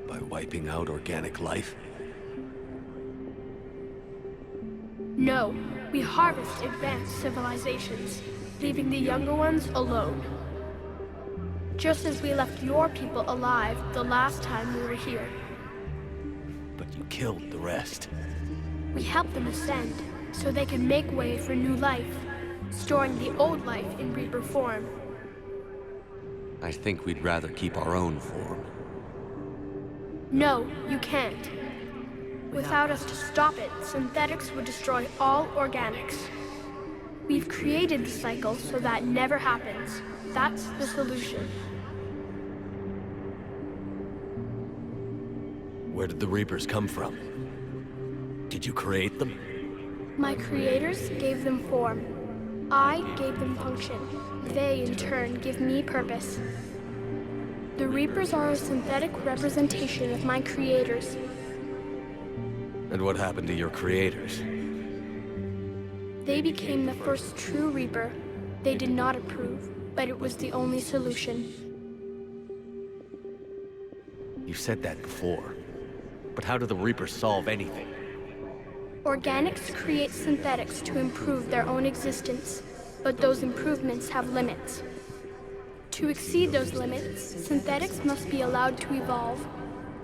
By wiping out organic life?
No, we harvest advanced civilizations, leaving the younger ones alone. Just as we left your people alive the last time we were here.
But you killed the rest.
We helped them ascend, so they could make way for new life, storing the old life in Reaper form.
I think we'd rather keep our own form.
No, you can't. Without us to stop it, synthetics would destroy all organics. We've created the cycle so that never happens. That's the solution.
Where did the Reapers come from? Did you create them?
My creators gave them form. I gave them function. They, in turn, give me purpose. The Reapers are a synthetic representation of my creators.
And what happened to your creators?
They became the first true Reaper. They did not approve, but it was the only solution.
You've said that before. But how do the Reapers solve anything?
Organics create synthetics to improve their own existence, but those improvements have limits. To exceed those limits, synthetics must be allowed to evolve.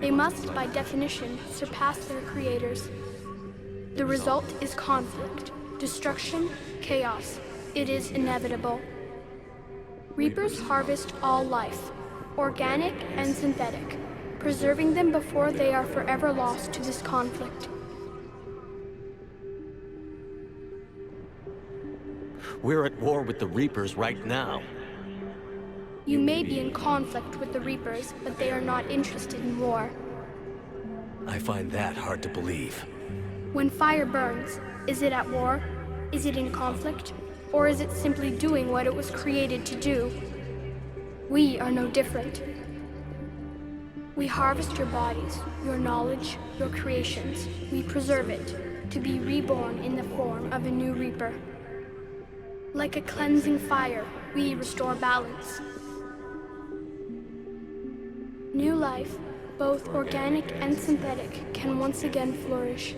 They must, by definition, surpass their creators. The result is conflict, destruction, chaos. It is inevitable. Reapers harvest all life, organic and synthetic, preserving them before they are forever lost to this conflict.
We're at war with the Reapers right now.
You may be in conflict with the Reapers, but they are not interested in war.
I find that hard to believe.
When fire burns, is it at war? Is it in conflict? Or is it simply doing what it was created to do? We are no different. We harvest your bodies, your knowledge, your creations. We preserve it, to be reborn in the form of a new Reaper. Like a cleansing fire, we restore balance. New life, both organic and synthetic, can once again flourish.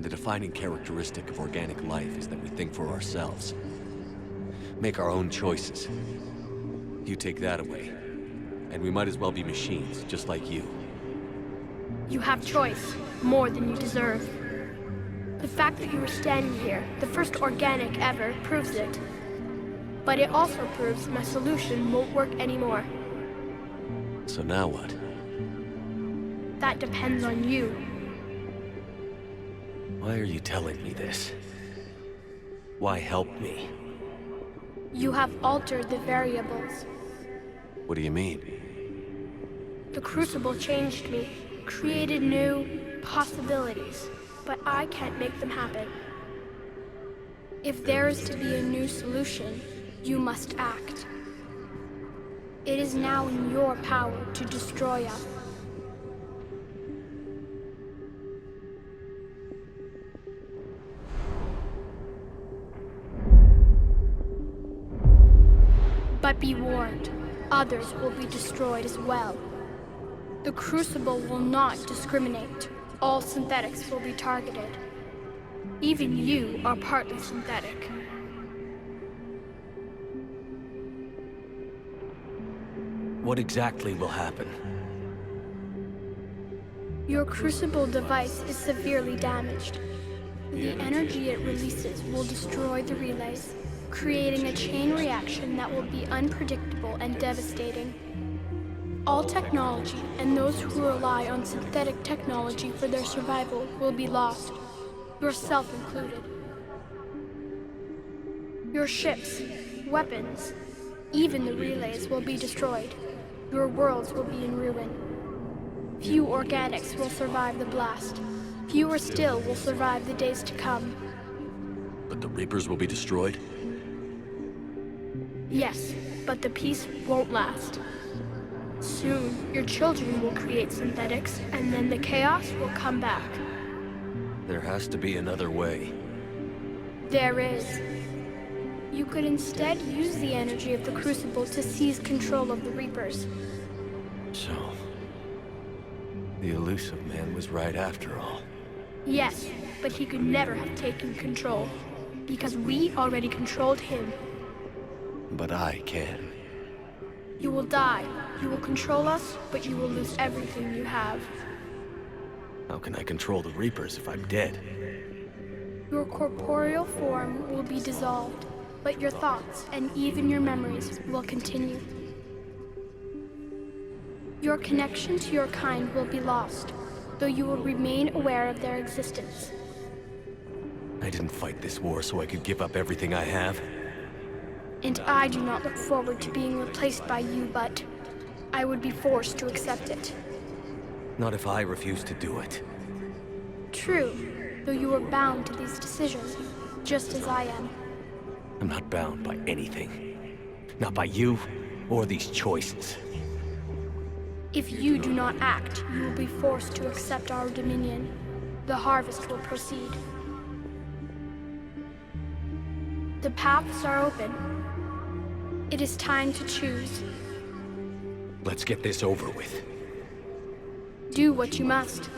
The defining characteristic of organic life is that we think for ourselves. Make our own choices. You take that away, and we might as well be machines, just like you.
You have choice, more than you deserve. The fact that you are standing here, the first organic ever, proves it. But it also proves my solution won't work anymore.
So now what?
That depends on you.
Why are you telling me this? Why help me?
You have altered the variables.
What do you mean?
The Crucible changed me, created new possibilities, but I can't make them happen. If there is to be a new solution, you must act. It is now in your power to destroy us. But be warned, others will be destroyed as well. The Crucible will not discriminate. All synthetics will be targeted. Even you are partly synthetic.
What exactly will happen?
Your Crucible device is severely damaged. The energy it releases will destroy the relays, creating a chain reaction that will be unpredictable and devastating. All technology and those who rely on synthetic technology for their survival will be lost, yourself included. Your ships, weapons, even the relays will be destroyed. Your worlds will be in ruin. Few organics will survive the blast. Fewer still will survive the days to come.
But the Reapers will be destroyed?
Yes, but the peace won't last. Soon, your children will create synthetics, and then the chaos will come back.
There has to be another way.
There is. You could instead use the energy of the Crucible to seize control of the Reapers.
So, the elusive man was right after all.
Yes, but he could never have taken control, because we already controlled him.
But I can.
You will die. You will control us, but you will lose everything you have.
How can I control the Reapers if I'm dead?
Your corporeal form will be dissolved, but your thoughts and even your memories will continue. Your connection to your kind will be lost, though you will remain aware of their existence.
I didn't fight this war so I could give up everything I have.
And I do not look forward to being replaced by you, but I would be forced to accept it.
Not if I refuse to do it.
True, though you are bound to these decisions, just as I am.
I'm not bound by anything. Not by you, or these choices.
If you do not act, you will be forced to accept our dominion. The harvest will proceed. The paths are open. It is time to choose.
Let's get this over with.
Do what you must.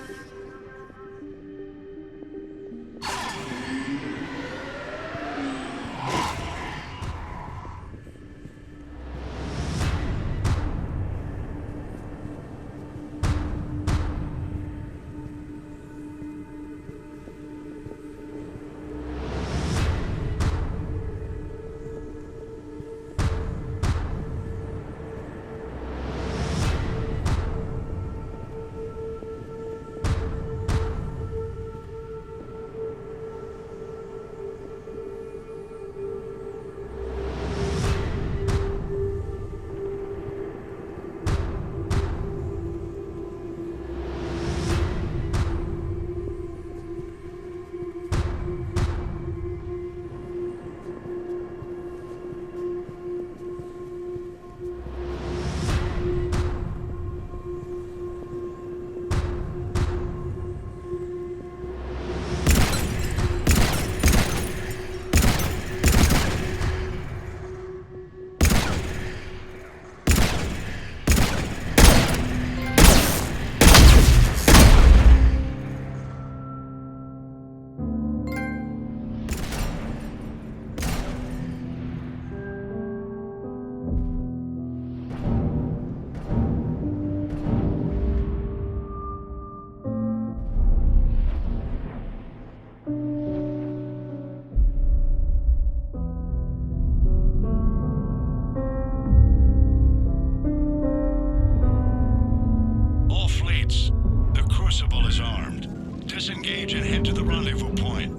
Disengage and head to the rendezvous point.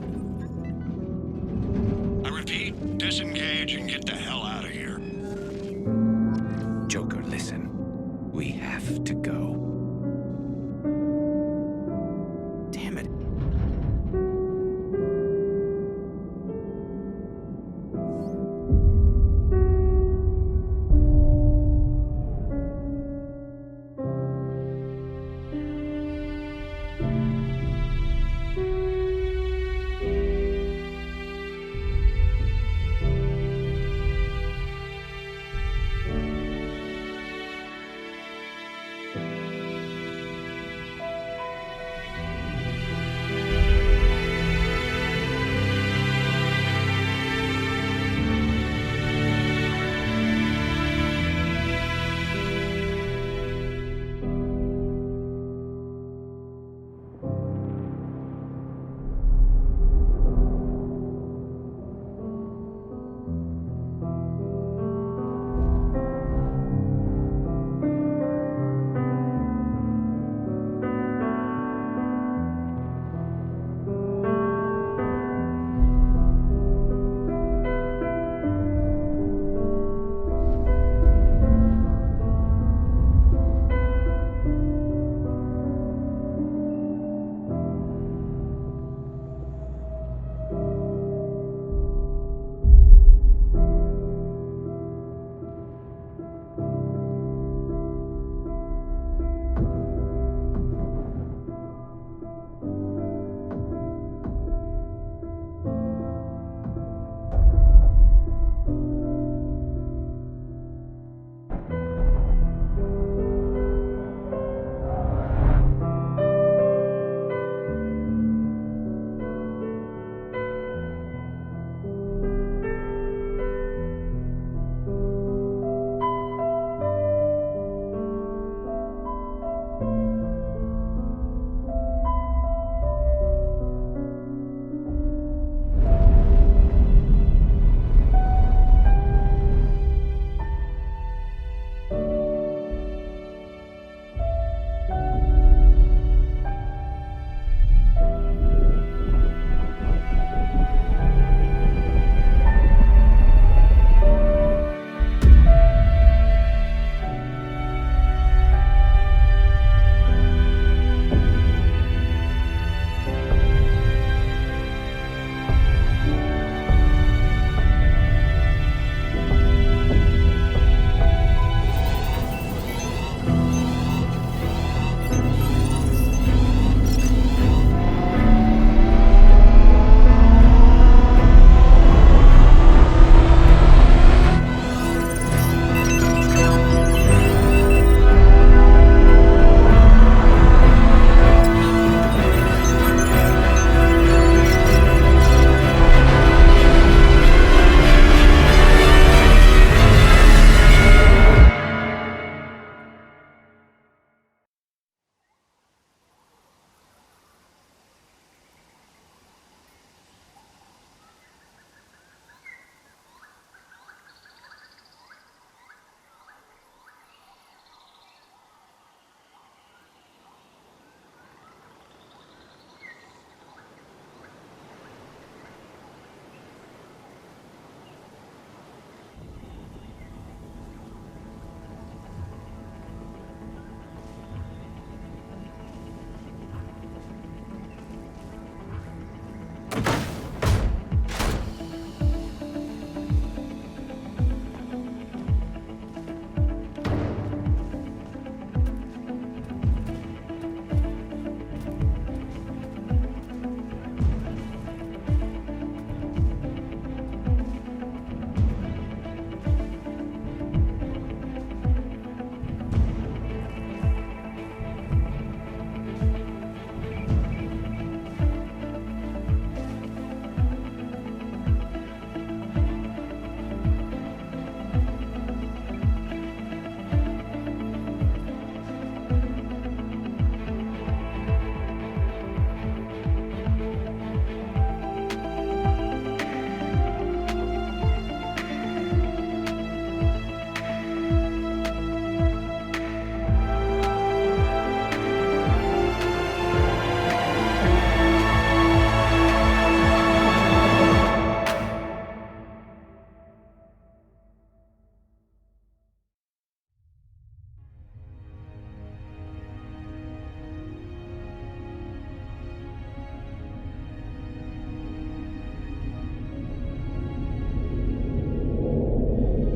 I repeat, disengage and get the hell out of here.
Joker, listen. We have to go.
Damn it.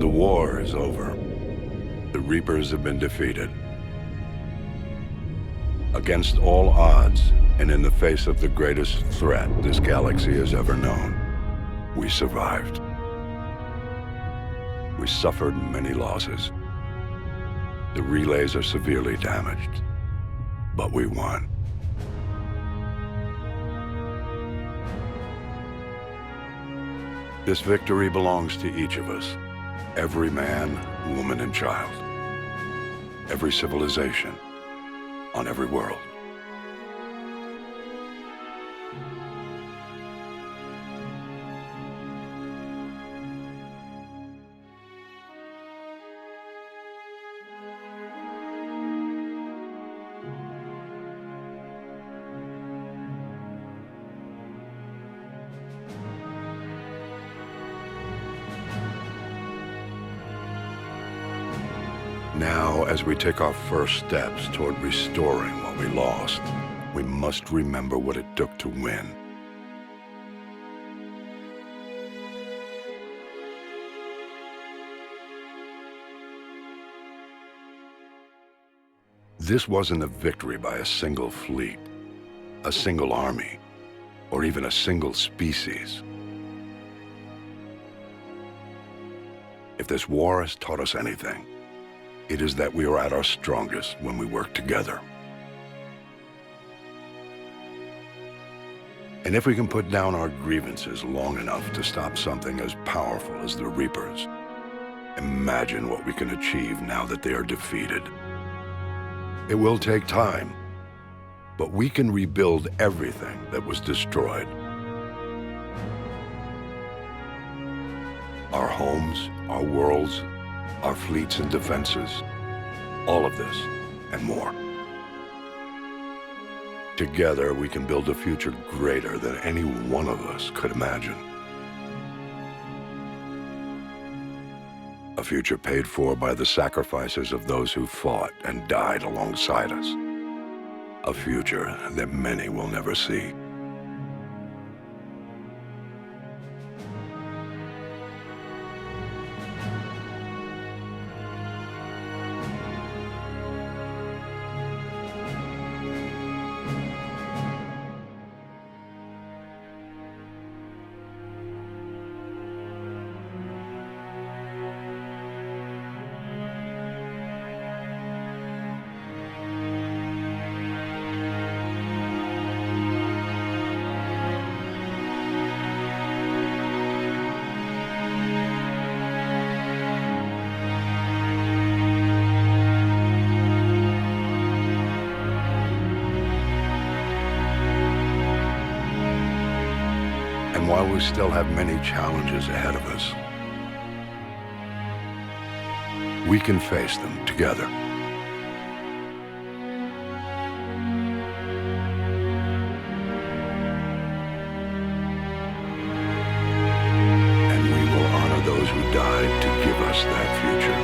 The war is over. The Reapers have been defeated. Against all odds, and in the face of the greatest threat this galaxy has ever known, we survived. We suffered many losses. The relays are severely damaged, but we won. This victory belongs to each of us. Every man, woman, and child. Every civilization. On every world. Now, as we take our first steps toward restoring what we lost, we must remember what it took to win. This wasn't a victory by a single fleet, a single army, or even a single species. If this war has taught us anything, it is that we are at our strongest when we work together. And if we can put down our grievances long enough to stop something as powerful as the Reapers, imagine what we can achieve now that they are defeated. It will take time, but we can rebuild everything that was destroyed. Our homes, our worlds, our fleets and defenses, all of this and more. Together, we can build a future greater than any one of us could imagine. A future paid for by the sacrifices of those who fought and died alongside us. A future that many will never see. While we still have many challenges ahead of us, we can face them together. And we will honor those who died to give us that future.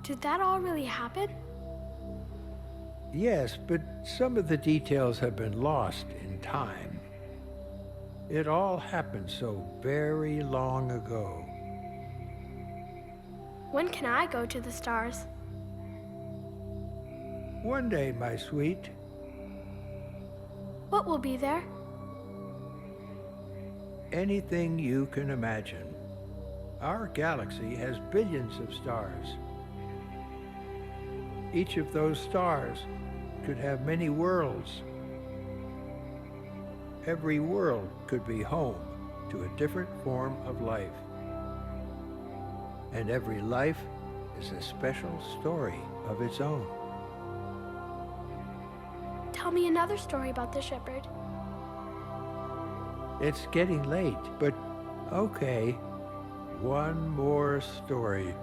Did that all really happen?
Yes, but some of the details have been lost in time. It all happened so very long ago.
When can I go to the stars?
One day, my sweet.
What will be there?
Anything you can imagine. Our galaxy has billions of stars. Each of those stars could have many worlds. Every world could be home to a different form of life. And every life is a special story of its own.
Tell me another story about the shepherd.
It's getting late, but okay. One more story.